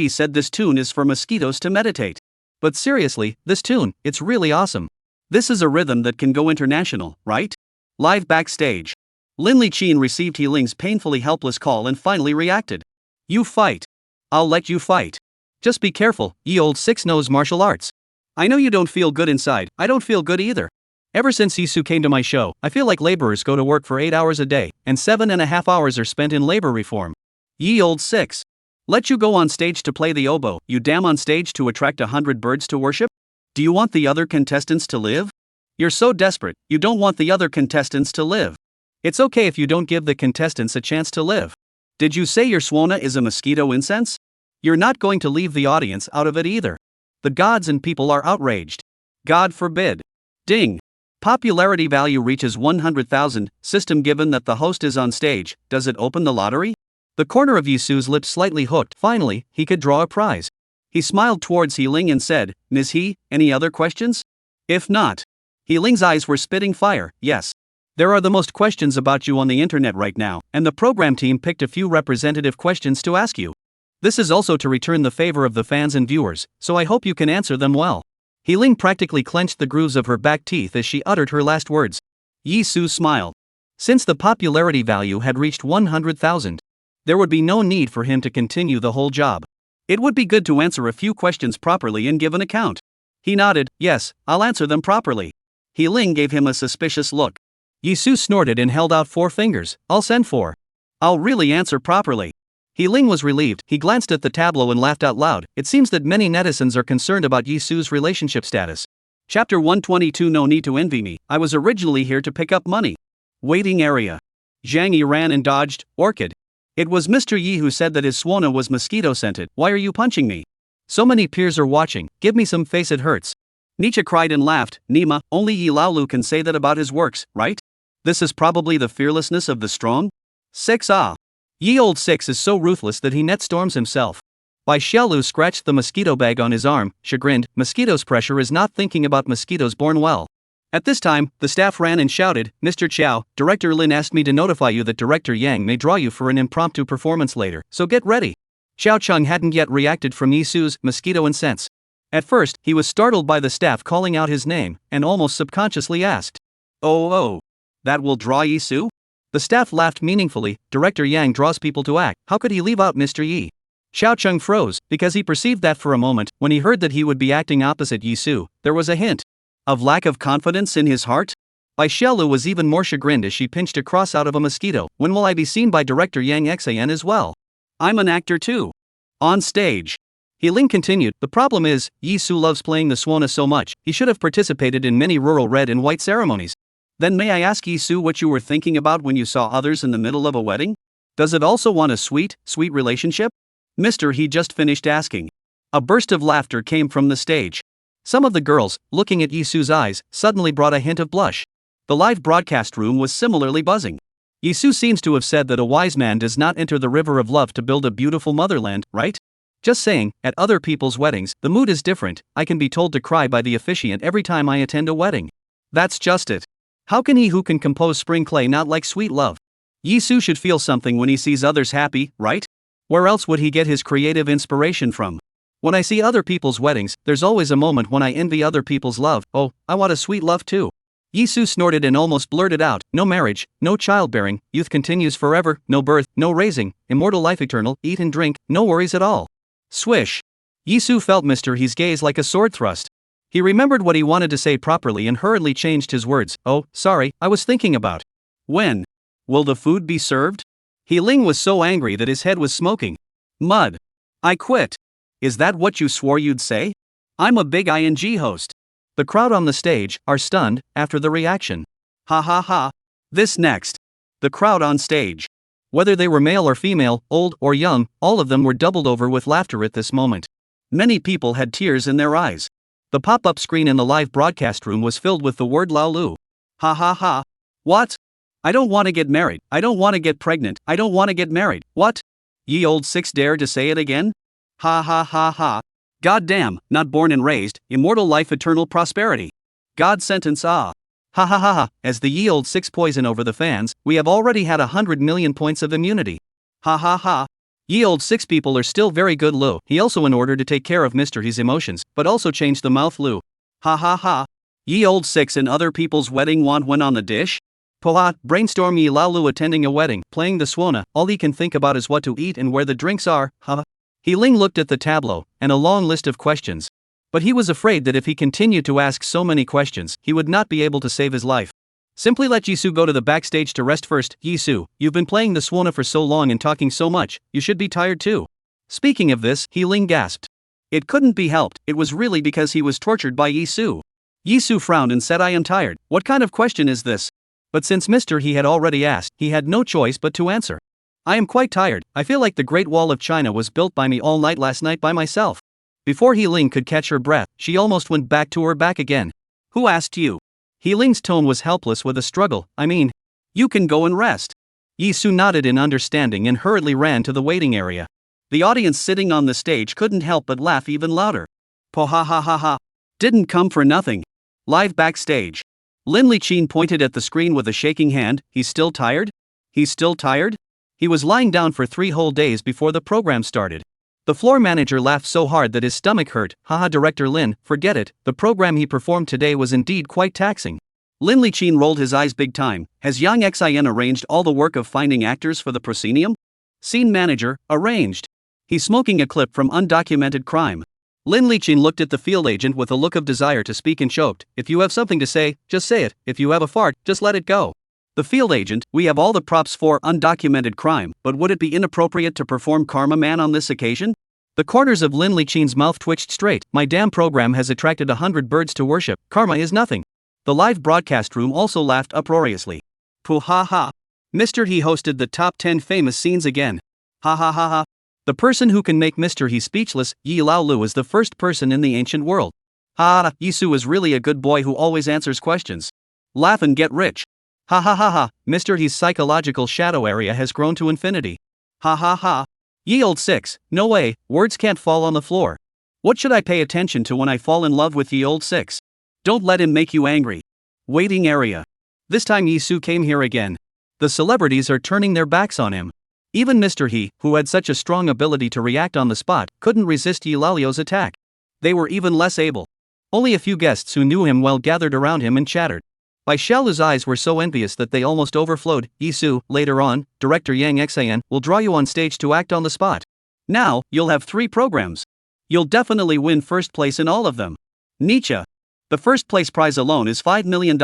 said this tune is for mosquitoes to meditate. But seriously, this tune, it's really awesome. This is a rhythm that can go international, right? Live backstage. Lin Liqin received He Ling's painfully helpless call and finally reacted. You fight. I'll let you fight. Just be careful, ye old six-nose martial arts. I know you don't feel good inside, I don't feel good either. Ever since Yizu came to my show, I feel like laborers go to work for 8 hours a day, and 7.5 hours are spent in labor reform. Ye old six. Let you go on stage to play the oboe, you damn on stage to attract 100 birds to worship? Do you want the other contestants to live? You're so desperate, you don't want the other contestants to live. It's okay if you don't give the contestants a chance to live. Did you say your swana is a mosquito incense? You're not going to leave the audience out of it either. The gods and people are outraged. God forbid. Ding. Popularity value reaches 100,000, system given that the host is on stage, does it open the lottery? The corner of Yizu's lips slightly hooked, finally, he could draw a prize. He smiled towards He Ling and said, Ms. He, any other questions? If not. He Ling's eyes were spitting fire, yes. There are the most questions about you on the internet right now, and the program team picked a few representative questions to ask you. This is also to return the favor of the fans and viewers, so I hope you can answer them well. He Ling practically clenched the grooves of her back teeth as she uttered her last words. Yizu smiled. Since the popularity value had reached 100,000, there would be no need for him to continue the whole job. It would be good to answer a few questions properly and give an account. He nodded, yes, I'll answer them properly. He Ling gave him a suspicious look. Yizu snorted and held out 4 fingers, I'll send 4. I'll really answer properly. He Ling was relieved, he glanced at the tableau and laughed out loud. It seems that many netizens are concerned about Yizu's relationship status. Chapter 122 No need to envy me, I was originally here to pick up money. Waiting area. Zhang Yi ran and dodged, orchid. It was Mr. Yi who said that his swana was mosquito-scented, why are you punching me? So many peers are watching, give me some face it hurts. Nietzsche cried and laughed, Nima, only Yi Lao Lu can say that about his works, right? This is probably the fearlessness of the strong? 6 Ah. Ye old six is so ruthless that he net storms himself. Bai Xiaolu scratched the mosquito bag on his arm, chagrined, mosquitoes pressure is not thinking about mosquitoes born well. At this time, the staff ran and shouted, Mr. Chow, Director Lin asked me to notify you that Director Yang may draw you for an impromptu performance later, so get ready. Xiao Cheng hadn't yet reacted from Yizu's mosquito incense. At first, he was startled by the staff calling out his name, and almost subconsciously asked, Oh, that will draw Yizu? The staff laughed meaningfully, Director Yang draws people to act, how could he leave out Mr. Yi? Xiao Cheng froze, because he perceived that for a moment, when he heard that he would be acting opposite Yizu, there was a hint of lack of confidence in his heart? Bai Xiaolu was even more chagrined as she pinched a cross out of a mosquito, when will I be seen by Director Yang Xan as well? I'm an actor too. On stage. He Ling continued, the problem is, Yizu loves playing the swana so much, he should have participated in many rural red and white ceremonies. Then may I ask Yizu what you were thinking about when you saw others in the middle of a wedding? Does it also want a sweet relationship? Mr. He just finished asking. A burst of laughter came from the stage. Some of the girls, looking at Yizu's eyes, suddenly brought a hint of blush. The live broadcast room was similarly buzzing. Yizu seems to have said that a wise man does not enter the river of love to build a beautiful motherland, right? Just saying, at other people's weddings, the mood is different, I can be told to cry by the officiant every time I attend a wedding. That's just it. How can he who can compose spring clay not like sweet love? Yizu should feel something when he sees others happy, right? Where else would he get his creative inspiration from? When I see other people's weddings, there's always a moment when I envy other people's love, oh, I want a sweet love too. Yizu snorted and almost blurted out, no marriage, no childbearing, youth continues forever, no birth, no raising, immortal life eternal, eat and drink, no worries at all. Swish. Yizu felt Mr. He's gaze like a sword thrust. He remembered what he wanted to say properly and hurriedly changed his words, oh, sorry, I was thinking about. When? Will the food be served? He Ling was so angry that his head was smoking. Mud. I quit. Is that what you swore you'd say? I'm a big ing host. The crowd on the stage are stunned after the reaction. Ha ha ha. This next. The crowd on stage. Whether they were male or female, old or young, all of them were doubled over with laughter at this moment. Many people had tears in their eyes. The pop-up screen in the live broadcast room was filled with the word Lao Lu. Ha ha ha. What? I don't want to get married, I don't want to get pregnant, I don't want to get married, what? Ye old six dare to say it again? Ha ha ha ha. God damn, not born and raised, immortal life eternal prosperity. God sentence ah. Ha ha ha ha, as the ye old six poison over the fans, we have already had 100 million points of immunity. Ha ha ha. Ye old six people are still very good Lou. He also in order to take care of Mr. He's emotions, but also change the mouth Lou. Ha ha ha. Ye old six and other people's wedding want when on the dish? Poha, brainstorm ye Laulu attending a wedding, playing the swana, all he can think about is what to eat and where the drinks are, huh? He Ling looked at the tableau, and a long list of questions. But he was afraid that if he continued to ask so many questions, he would not be able to save his life. Simply let Yizu go to the backstage to rest first. Yizu, you've been playing the swana for so long and talking so much, you should be tired too. Speaking of this, He Ling gasped. It couldn't be helped, it was really because he was tortured by Yizu. Yizu frowned and said, I am tired. What kind of question is this? But since Mr. He had already asked, he had no choice but to answer. I am quite tired. I feel like the Great Wall of China was built by me all night last night by myself. Before He Ling could catch her breath, she almost went back to her back again. Who asked you? He Ling's tone was helpless with a struggle. I mean, you can go and rest. Yizu nodded in understanding and hurriedly ran to the waiting area. The audience sitting on the stage couldn't help but laugh even louder. Po ha ha ha ha. Didn't come for nothing. Live backstage. Lin Liqin pointed at the screen with a shaking hand. He's still tired? He's still tired? He was lying down for 3 whole days before the program started. The floor manager laughed so hard that his stomach hurt. Haha, Director Lin, forget it, the program he performed today was indeed quite taxing. Lin Liqin rolled his eyes big time. Has Yang Xin arranged all the work of finding actors for the proscenium? Scene manager, arranged. He's smoking a clip from Undocumented Crime. Lin Liqin looked at the field agent with a look of desire to speak and choked. If you have something to say, just say it. If you have a fart, just let it go. The field agent, we have all the props for Undocumented Crime, but would it be inappropriate to perform Karma Man on this occasion? The corners of Lin Liqin's mouth twitched straight. My damn program has attracted 100 birds to worship. Karma is nothing. The live broadcast room also laughed uproariously. Pooh ha ha. Mr. He hosted the top 10 famous scenes again. Ha ha ha ha. The person who can make Mr. He speechless, Yi Lao Lu, is the first person in the ancient world. Ha, Yizu is really a good boy who always answers questions. Laugh and get rich. Ha ha ha ha, Mr. He's psychological shadow area has grown to infinity. Ha ha ha. Ye old six, no way, words can't fall on the floor. What should I pay attention to when I fall in love with ye old six? Don't let him make you angry. Waiting area. This time Yizu came here again. The celebrities are turning their backs on him. Even Mr. He, who had such a strong ability to react on the spot, couldn't resist Yi Lalio's attack. They were even less able. Only a few guests who knew him well gathered around him and chattered. Bai Xiaolu's eyes were so envious that they almost overflowed. Yizu, later on, Director Yang Xin will draw you on stage to act on the spot. Now, you'll have 3 programs. You'll definitely win first place in all of them. Nietzsche. The first place prize alone is $5 million,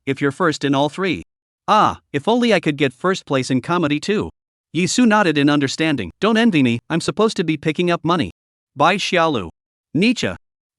if you're first in all 3. Ah, if only I could get first place in comedy too. Yizu nodded in understanding. Don't envy me, I'm supposed to be picking up money. Bai Xiaolu. Nietzsche.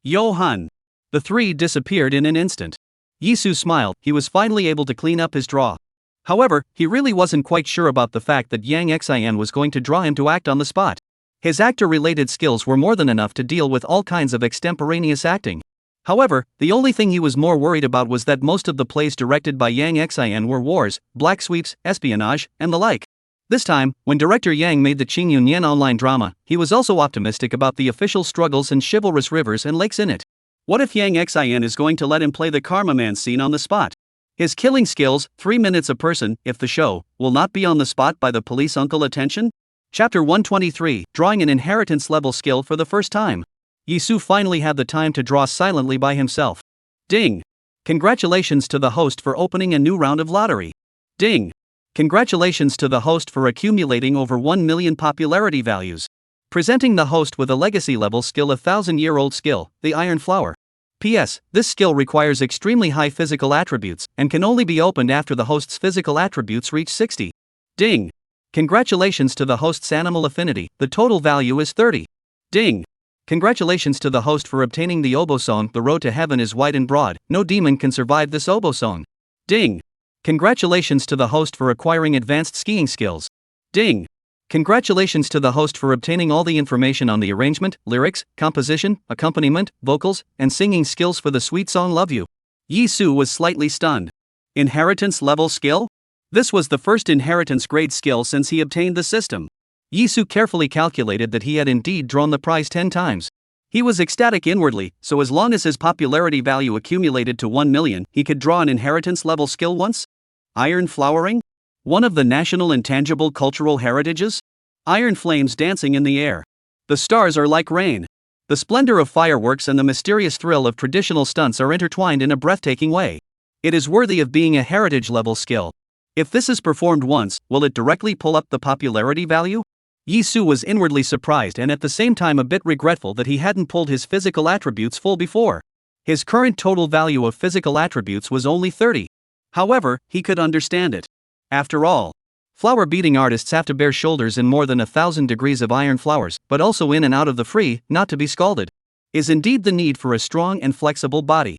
Johann. The 3 disappeared in an instant. Yizu smiled, he was finally able to clean up his draw. However, he really wasn't quite sure about the fact that Yang Xin was going to draw him to act on the spot. His actor-related skills were more than enough to deal with all kinds of extemporaneous acting. However, the only thing he was more worried about was that most of the plays directed by Yang Xin were wars, black sweeps, espionage, and the like. This time, when director Yang made the Ching Yunyen online drama, he was also optimistic about the official struggles and chivalrous rivers and lakes in it. What if Yang Xin is going to let him play the Karma Man scene on the spot? His killing skills, 3 minutes a person, if the show will not be on the spot by the police uncle attention? Chapter 123, Drawing an Inheritance Level Skill for the first time. Yizu finally had the time to draw silently by himself. Ding! Congratulations to the host for opening a new round of lottery. Ding! Congratulations to the host for accumulating over 1 million popularity values. Presenting the host with a legacy level skill, a 1,000-year-old skill, the Iron Flower. P.S. This skill requires extremely high physical attributes and can only be opened after the host's physical attributes reach 60. Ding! Congratulations to the host's animal affinity, the total value is 30. Ding! Congratulations to the host for obtaining the oboe song, the road to heaven is wide and broad, no demon can survive this oboe song. Ding! Congratulations to the host for acquiring advanced skiing skills. Ding! Congratulations to the host for obtaining all the information on the arrangement, lyrics, composition, accompaniment, vocals, and singing skills for the sweet song Love You. Yizu was slightly stunned. Inheritance level skill? This was the first inheritance grade skill since he obtained the system. Yizu carefully calculated that he had indeed drawn the prize 10 times. He was ecstatic inwardly, so as long as his popularity value accumulated to 1 million, he could draw an inheritance-level skill once? Iron flowering? One of the national intangible cultural heritages? Iron flames dancing in the air. The stars are like rain. The splendor of fireworks and the mysterious thrill of traditional stunts are intertwined in a breathtaking way. It is worthy of being a heritage-level skill. If this is performed once, will it directly pull up the popularity value? Yizu was inwardly surprised and at the same time a bit regretful that he hadn't pulled his physical attributes full before. His current total value of physical attributes was only 30. However, he could understand it. After all, flower beating artists have to bear shoulders in more than 1,000 degrees of iron flowers, but also in and out of the free, not to be scalded. Is indeed the need for a strong and flexible body.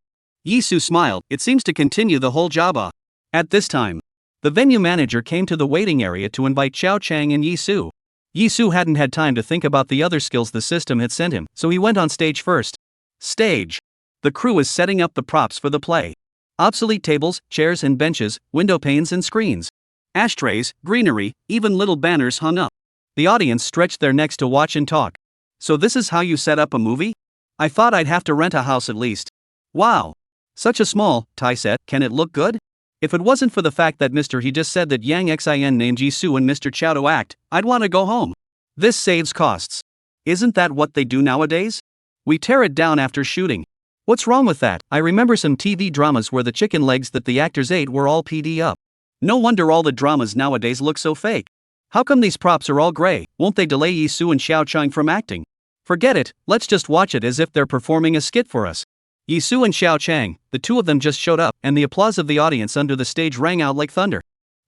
Yizu smiled. It seems to continue the whole job. At this time, the venue manager came to the waiting area to invite Xiao Chang and Yizu. Yizu hadn't had time to think about the other skills the system had sent him, so he went on stage first. Stage. The crew is setting up the props for the play. Obsolete tables, chairs and benches, window panes and screens. Ashtrays, greenery, even little banners hung up. The audience stretched their necks to watch and talk. So this is how you set up a movie? I thought I'd have to rent a house at least. Wow. Such a small, tie set, can it look good? If it wasn't for the fact that Mr. He just said that Yang Xin named Yizu and Mr. Chow to act, I'd want to go home. This saves costs. Isn't that what they do nowadays? We tear it down after shooting. What's wrong with that? I remember some TV dramas where the chicken legs that the actors ate were all PD up. No wonder all the dramas nowadays look so fake. How come these props are all gray? Won't they delay Yizu and Xiao Chang from acting? Forget it, let's just watch it as if they're performing a skit for us. Yizu and Xiao Chang, the two of them just showed up, and the applause of the audience under the stage rang out like thunder.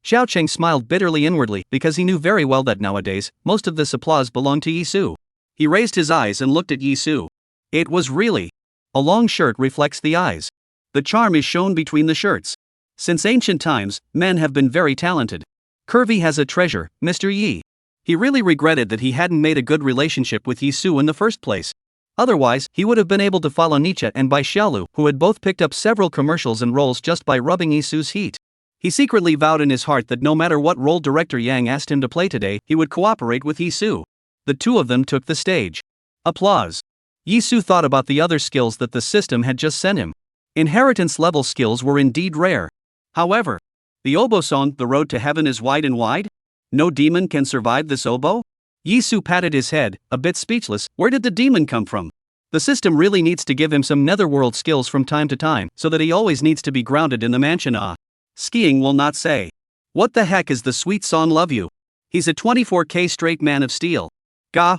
Xiao Chang smiled bitterly inwardly, because he knew very well that nowadays, most of this applause belonged to Yizu. He raised his eyes and looked at Yizu. It was really. A long shirt reflects the eyes. The charm is shown between the shirts. Since ancient times, men have been very talented. Curvy has a treasure, Mr. Yi. He really regretted that he hadn't made a good relationship with Yizu in the first place. Otherwise, he would have been able to follow Nietzsche and Bai Xiaolu, who had both picked up several commercials and roles just by rubbing Yizu's heat. He secretly vowed in his heart that no matter what role director Yang asked him to play today, he would cooperate with Yizu. The two of them took the stage. Applause. Yizu thought about the other skills that the system had just sent him. Inheritance-level skills were indeed rare. However, the oboe song, "The Road to Heaven is Wide and Wide"? No demon can survive this oboe? Yizu patted his head, a bit speechless. Where did the demon come from? The system really needs to give him some netherworld skills from time to time, so that he always needs to be grounded in the mansion. Skiing will not say. What the heck is the sweet song "Love You"? He's a 24K straight man of steel.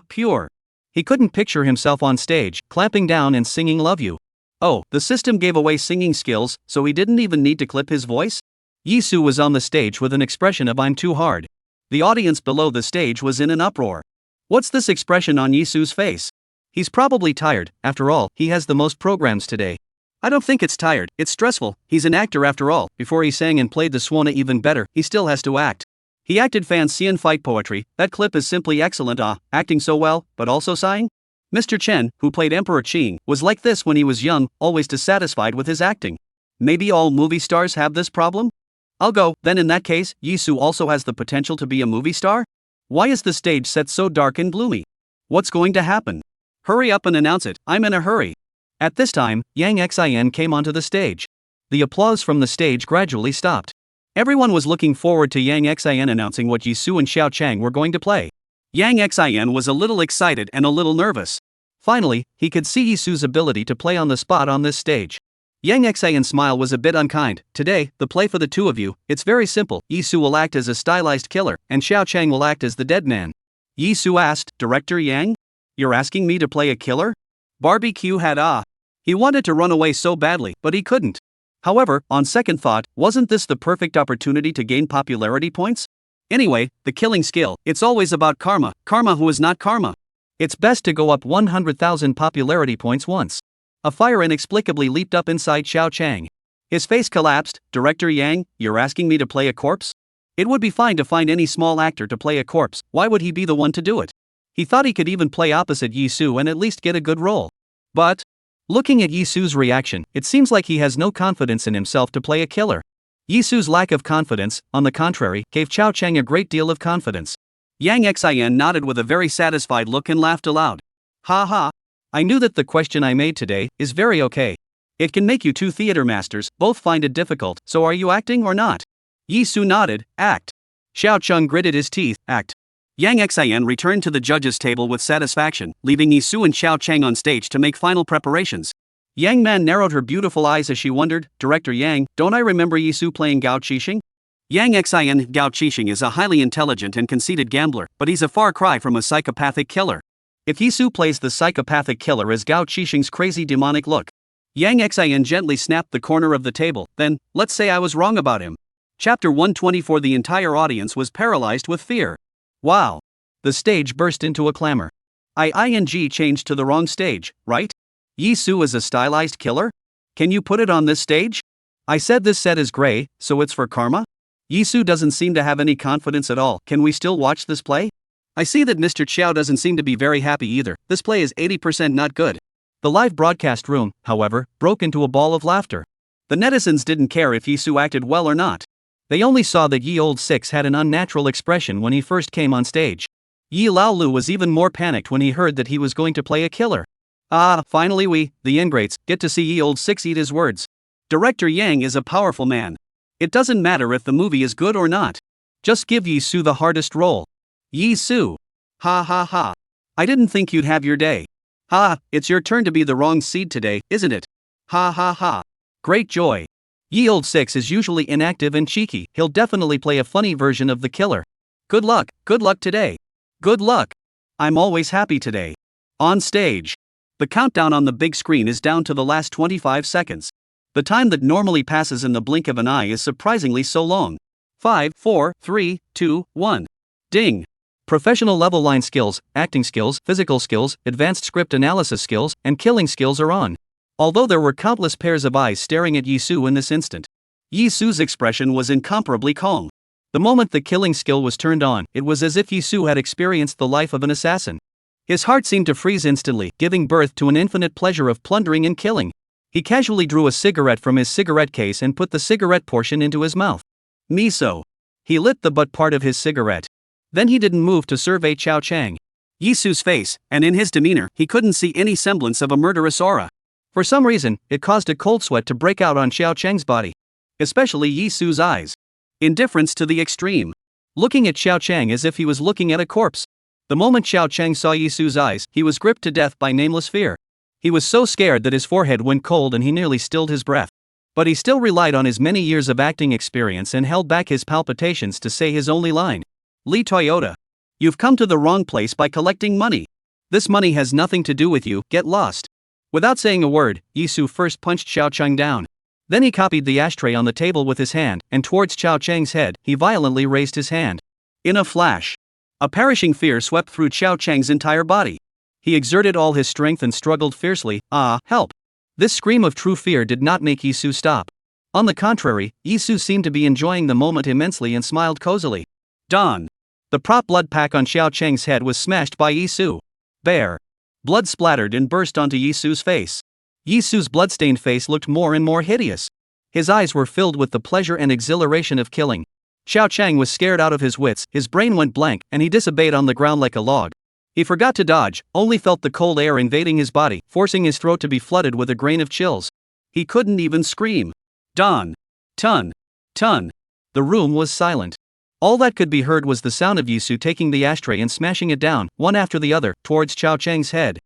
Pure. He couldn't picture himself on stage, clamping down and singing "Love You." Oh, the system gave away singing skills, so he didn't even need to clip his voice? Yizu was on the stage with an expression of "I'm too hard." The audience below the stage was in an uproar. What's this expression on Yizu's face? He's probably tired, after all, he has the most programs today. I don't think it's tired, it's stressful. He's an actor after all. Before he sang and played the swan even better, he still has to act. He acted Fan Xian fight poetry. That clip is simply excellent. Acting so well, but also sighing? Mr. Chen, who played Emperor Qing, was like this when he was young, always dissatisfied with his acting. Maybe all movie stars have this problem? I'll go. Then in that case, Yizu also has the potential to be a movie star? Why is the stage set so dark and gloomy? What's going to happen? Hurry up and announce it, I'm in a hurry. At this time, Yang Xin came onto the stage. The applause from the stage gradually stopped. Everyone was looking forward to Yang Xin announcing what Yizu and Xiao Chang were going to play. Yang Xin was a little excited and a little nervous. Finally, he could see Yizu's ability to play on the spot on this stage. Yang Xion's smile was a bit unkind. Today, the play for the two of you, it's very simple. Yizu will act as a stylized killer, and Xiao Chang will act as the dead man. Yizu asked, Director Yang? You're asking me to play a killer? Barbecue had He wanted to run away so badly, but he couldn't. However, on second thought, wasn't this the perfect opportunity to gain popularity points? Anyway, the killing skill, it's always about karma. Karma who is not karma. It's best to go up 100,000 popularity points once. A fire inexplicably leaped up inside Xiao Chang. His face collapsed. Director Yang, you're asking me to play a corpse? It would be fine to find any small actor to play a corpse. Why would he be the one to do it? He thought he could even play opposite Yizu and at least get a good role. But, looking at Yizu's reaction, it seems like he has no confidence in himself to play a killer. Yizu's lack of confidence, on the contrary, gave Xiao Chang a great deal of confidence. Yang Xin nodded with a very satisfied look and laughed aloud. Ha ha. I knew that the question I made today is very okay. It can make you two theater masters both find it difficult, so are you acting or not? Yizu nodded, act. Xiao Cheng gritted his teeth, act. Yang Xian returned to the judges' table with satisfaction, leaving Yizu and Xiao Cheng on stage to make final preparations. Yang Man narrowed her beautiful eyes as she wondered, Director Yang, don't I remember Yizu playing Gao Qixing? Yang Xian Gao Qixing is a highly intelligent and conceited gambler, but he's a far cry from a psychopathic killer. If Yizu plays the psychopathic killer as Gao Qixing's crazy demonic look. Yang Xian gently snapped the corner of the table, then, let's say I was wrong about him. Chapter 124. The entire audience was paralyzed with fear. Wow. The stage burst into a clamor. ING changed to the wrong stage, right? Yizu is a stylized killer? Can you put it on this stage? I said this set is gray, so it's for karma? Yizu doesn't seem to have any confidence at all. Can we still watch this play? I see that Mr. Chiao doesn't seem to be very happy either. This play is 80% not good. The live broadcast room, however, broke into a ball of laughter. The netizens didn't care if Yizu acted well or not. They only saw that Yi Old Six had an unnatural expression when he first came on stage. Yi Laolu was even more panicked when he heard that he was going to play a killer. Finally we, the ingrates, get to see Yi Old Six eat his words. Director Yang is a powerful man. It doesn't matter if the movie is good or not. Just give Yizu the hardest role. Yizu. Ha ha ha. I didn't think you'd have your day. It's your turn to be the wrong seed today, isn't it? Ha ha ha. Great joy. Yi Old Six is usually inactive and cheeky. He'll definitely play a funny version of the killer. Good luck today. Good luck. I'm always happy today. On stage. The countdown on the big screen is down to the last 25 seconds. The time that normally passes in the blink of an eye is surprisingly so long. 5, 4, 3, 2, 1. Ding. Professional level line skills, acting skills, physical skills, advanced script analysis skills, and killing skills are on. Although there were countless pairs of eyes staring at Yizu in this instant, Yizu's expression was incomparably calm. The moment the killing skill was turned on, it was as if Yizu had experienced the life of an assassin. His heart seemed to freeze instantly, giving birth to an infinite pleasure of plundering and killing. He casually drew a cigarette from his cigarette case and put the cigarette portion into his mouth. Miso. He lit the butt part of his cigarette. Then he didn't move to survey Xiao Cheng. Yizu's face, and in his demeanor, he couldn't see any semblance of a murderous aura. For some reason, it caused a cold sweat to break out on Xiao Cheng's body. Especially Yizu's eyes. Indifference to the extreme. Looking at Xiao Cheng as if he was looking at a corpse. The moment Xiao Cheng saw Yizu's eyes, he was gripped to death by nameless fear. He was so scared that his forehead went cold and he nearly stilled his breath. But he still relied on his many years of acting experience and held back his palpitations to say his only line. Li Toyota. You've come to the wrong place by collecting money. This money has nothing to do with you, get lost. Without saying a word, Yizu first punched Xiao Cheng down. Then he copied the ashtray on the table with his hand, and towards Xiao Cheng's head, he violently raised his hand. In a flash, a perishing fear swept through Xiao Cheng's entire body. He exerted all his strength and struggled fiercely, help! This scream of true fear did not make Yizu stop. On the contrary, Yizu seemed to be enjoying the moment immensely and smiled cozily. Dawn. The prop blood pack on Xiao Cheng's head was smashed by Yizu. There. Blood splattered and burst onto Yizu's face. Yizu's bloodstained face looked more and more hideous. His eyes were filled with the pleasure and exhilaration of killing. Xiao Cheng was scared out of his wits, his brain went blank, and he disobeyed on the ground like a log. He forgot to dodge, only felt the cold air invading his body, forcing his throat to be flooded with a grain of chills. He couldn't even scream. Dawn. Tun. Tun. The room was silent. All that could be heard was the sound of Yizu taking the ashtray and smashing it down, one after the other, towards Xiao Cheng's head.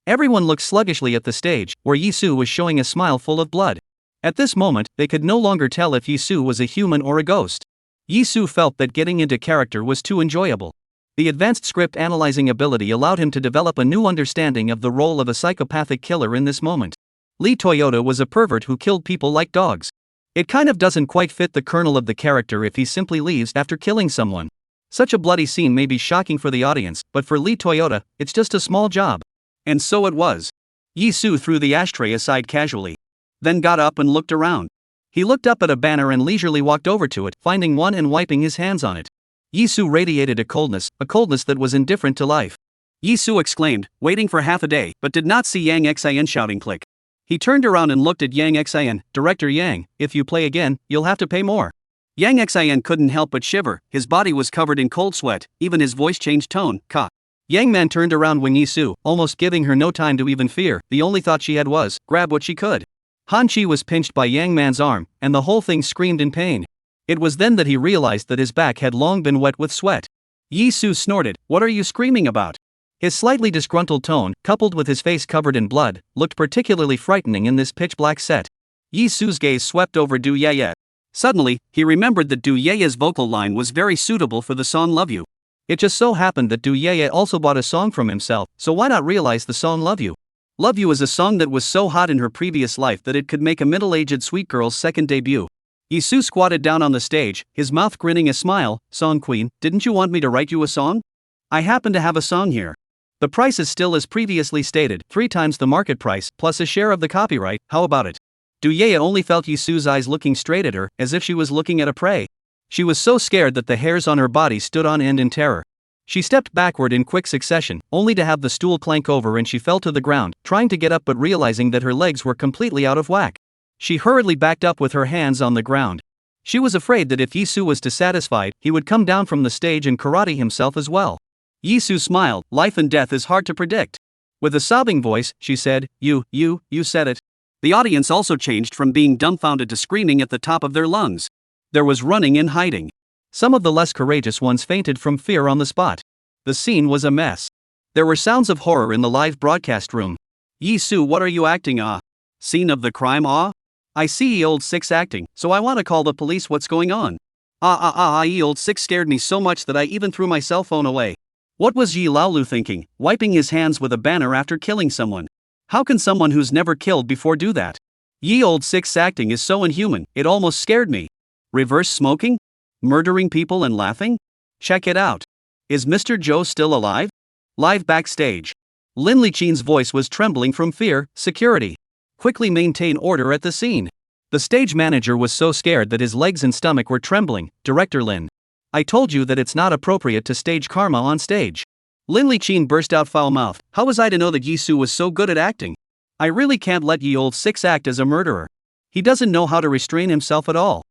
Everyone looked sluggishly at the stage, where Yizu was showing a smile full of blood. At this moment, they could no longer tell if Yizu was a human or a ghost. Yizu felt that getting into character was too enjoyable. The advanced script analyzing ability allowed him to develop a new understanding of the role of a psychopathic killer in this moment. Li Toyota was a pervert who killed people like dogs. It kind of doesn't quite fit the kernel of the character if he simply leaves after killing someone. Such a bloody scene may be shocking for the audience, but for Li Toyota, it's just a small job. And so it was. Yizu threw the ashtray aside casually. Then got up and looked around. He looked up at a banner and leisurely walked over to it, finding one and wiping his hands on it. Yizu radiated a coldness that was indifferent to life. Yizu exclaimed, waiting for half a day, but did not see Yang Xian shouting click. He turned around and looked at Yang Xian. Director Yang, if you play again, you'll have to pay more. Yang Xin couldn't help but shiver, his body was covered in cold sweat, even his voice changed tone, ka. Yang Man turned around when Yizu, almost giving her no time to even fear, the only thought she had was, grab what she could. Han Chi was pinched by Yang Man's arm, and the whole thing screamed in pain. It was then that he realized that his back had long been wet with sweat. Yizu snorted, what are you screaming about? His slightly disgruntled tone, coupled with his face covered in blood, looked particularly frightening in this pitch-black set. Yizu's gaze swept over Du Yeye. Suddenly, he remembered that Du Yeye's vocal line was very suitable for the song Love You. It just so happened that Du Yeye also bought a song from himself, so why not realize the song Love You? Love You is a song that was so hot in her previous life that it could make a middle-aged sweet girl's second debut. Yizu squatted down on the stage, his mouth grinning a smile. Song Queen, didn't you want me to write you a song? I happen to have a song here. The price is still as previously stated, 3 times the market price, plus a share of the copyright, how about it? Du Yeye only felt Yizu's eyes looking straight at her, as if she was looking at a prey. She was so scared that the hairs on her body stood on end in terror. She stepped backward in quick succession, only to have the stool clank over and she fell to the ground, trying to get up but realizing that her legs were completely out of whack. She hurriedly backed up with her hands on the ground. She was afraid that if Yizu was dissatisfied, he would come down from the stage and karate himself as well. Yizu smiled, life and death is hard to predict. With a sobbing voice, she said, you said it. The audience also changed from being dumbfounded to screaming at the top of their lungs. There was running and hiding. Some of the less courageous ones fainted from fear on the spot. The scene was a mess. There were sounds of horror in the live broadcast room. Yizu, what are you acting? Scene of the crime? I see old six acting, so I want to call the police. What's going on? Old six scared me so much that I even threw my cell phone away. What was Yi Laolu thinking, wiping his hands with a banner after killing someone? How can someone who's never killed before do that? Ye old six acting is so inhuman, it almost scared me. Reverse smoking? Murdering people and laughing? Check it out. Is Mr. Joe still alive? Live backstage. Lin Liqin's voice was trembling from fear. Security. Quickly maintain order at the scene. The stage manager was so scared that his legs and stomach were trembling. Director Lin. I told you that it's not appropriate to stage karma on stage. Lin Liqin burst out foul-mouthed. How was I to know that Yizu was so good at acting? I really can't let ye old six act as a murderer. He doesn't know how to restrain himself at all.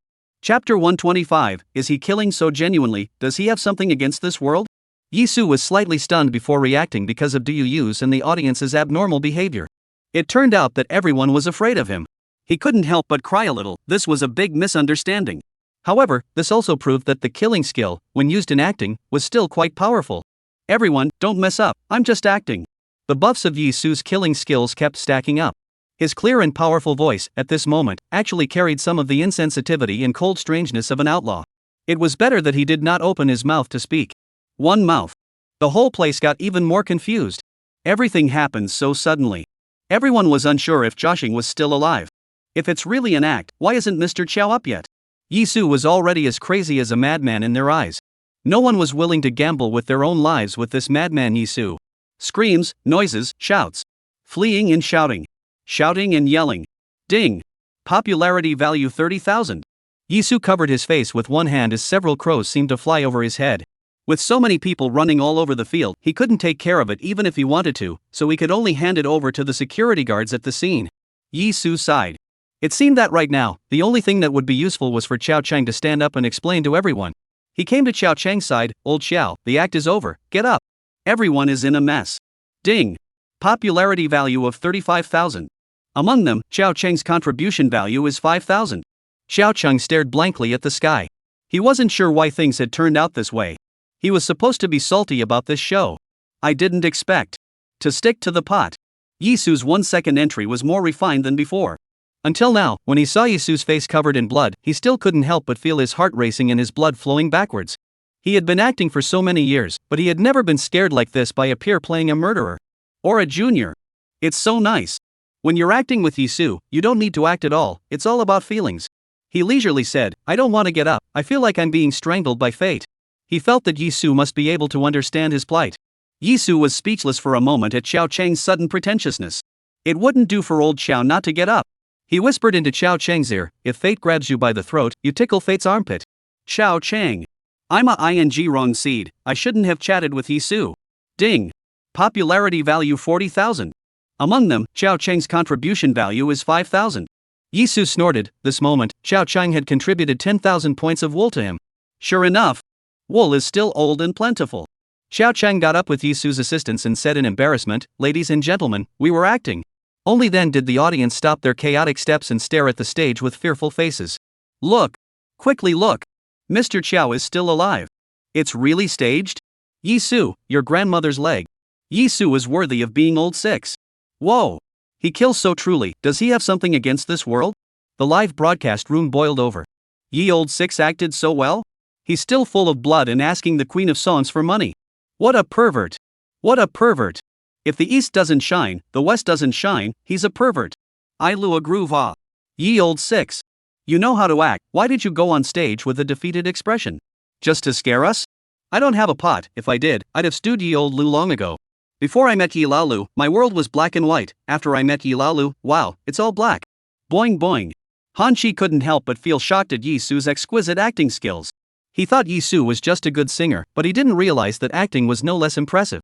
Chapter 125, is he killing so genuinely? Does he have something against this world? Yizu was slightly stunned before reacting because of Du Yu's and the audience's abnormal behavior. It turned out that everyone was afraid of him. He couldn't help but cry a little. This was a big misunderstanding. However, this also proved that the killing skill, when used in acting, was still quite powerful. Everyone, don't mess up, I'm just acting. The buffs of Yizu's killing skills kept stacking up. His clear and powerful voice, at this moment, actually carried some of the insensitivity and cold strangeness of an outlaw. It was better that he did not open his mouth to speak. One mouth. The whole place got even more confused. Everything happened so suddenly. Everyone was unsure if Joshing was still alive. If it's really an act, why isn't Mr. Chow up yet? Yizu was already as crazy as a madman in their eyes. No one was willing to gamble with their own lives with this madman Yizu. Screams, noises, shouts. Fleeing and shouting. Shouting and yelling. Ding. Popularity value 30,000. Yizu covered his face with one hand as several crows seemed to fly over his head. With so many people running all over the field, he couldn't take care of it even if he wanted to, so he could only hand it over to the security guards at the scene. Yizu sighed. It seemed that right now, the only thing that would be useful was for Xiao Chang to stand up and explain to everyone. He came to Xiao Chang's side. Old Xiao, the act is over, get up. Everyone is in a mess. Ding. Popularity value of 35,000. Among them, Xiao Chang's contribution value is 5,000. Xiao Chang stared blankly at the sky. He wasn't sure why things had turned out this way. He was supposed to be salty about this show. I didn't expect to stick to the pot. Yizu's 1-second entry was more refined than before. Until now, when he saw Yizu's face covered in blood, he still couldn't help but feel his heart racing and his blood flowing backwards. He had been acting for so many years, but he had never been scared like this by a peer playing a murderer. Or a junior. It's so nice. When you're acting with Yizu, you don't need to act at all, it's all about feelings. He leisurely said, I don't want to get up, I feel like I'm being strangled by fate. He felt that Yizu must be able to understand his plight. Yizu was speechless for a moment at Xiao Chang's sudden pretentiousness. It wouldn't do for old Xiao not to get up. He whispered into Xiao Chang's ear, if fate grabs you by the throat, you tickle fate's armpit. Xiao Chang. I'm a ing wrong seed, I shouldn't have chatted with Yizu. Ding. Popularity value 40,000. Among them, Xiao Chang's contribution value is 5,000. Yizu snorted. This moment, Xiao Chang had contributed 10,000 points of wool to him. Sure enough, wool is still old and plentiful. Xiao Chang got up with Yizu's assistance and said in embarrassment, "Ladies and gentlemen, we were acting." Only then did the audience stop their chaotic steps and stare at the stage with fearful faces. "Look! Quickly look! Mr. Qiao is still alive. It's really staged? Yizu, your grandmother's leg. Yizu is worthy of being old 6. Whoa! He kills so truly. Does he have something against this world?" The live broadcast room boiled over. Ye old 6 acted so well? He's still full of blood and asking the Queen of Songs for money. What a pervert! What a pervert! If the East doesn't shine, the West doesn't shine, he's a pervert. I Lua groove ah. Ye old 6. You know how to act, why did you go on stage with a defeated expression? Just to scare us? I don't have a pot, if I did, I'd have stewed ye old Lu long ago. Before I met Yi Laolu, my world was black and white. After I met Yi Laolu, wow, it's all black. Boing boing. Han Chi couldn't help but feel shocked at Yi Su's exquisite acting skills. He thought Yi Su was just a good singer, but he didn't realize that acting was no less impressive.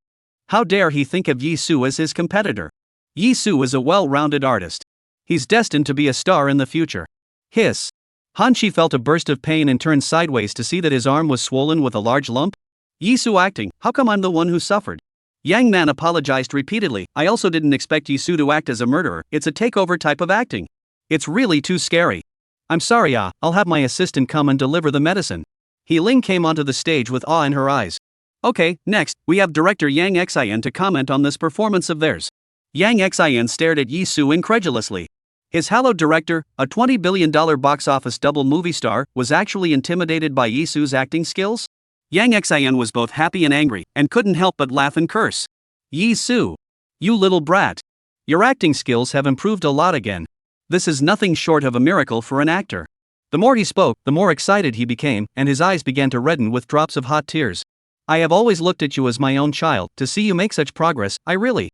How dare he think of Yi Su as his competitor? Yi Su is a well-rounded artist. He's destined to be a star in the future. Hiss. Han Chi felt a burst of pain and turned sideways to see that his arm was swollen with a large lump. Yi Su acting, how come I'm the one who suffered? Yang Man apologized repeatedly. I also didn't expect Yi Su to act as a murderer, it's a takeover type of acting. It's really too scary. I'm sorry I'll have my assistant come and deliver the medicine. He Ling came onto the stage with awe in her eyes. Okay, next, we have director Yang Xian to comment on this performance of theirs. Yang Xian stared at Yi Su incredulously. His hallowed director, a $20 billion box office double movie star, was actually intimidated by Yi Su's acting skills? Yang Xian was both happy and angry, and couldn't help but laugh and curse. Yi Su! You little brat! Your acting skills have improved a lot again. This is nothing short of a miracle for an actor. The more he spoke, the more excited he became, and his eyes began to redden with drops of hot tears. I have always looked at you as my own child. To see you make such progress, I really.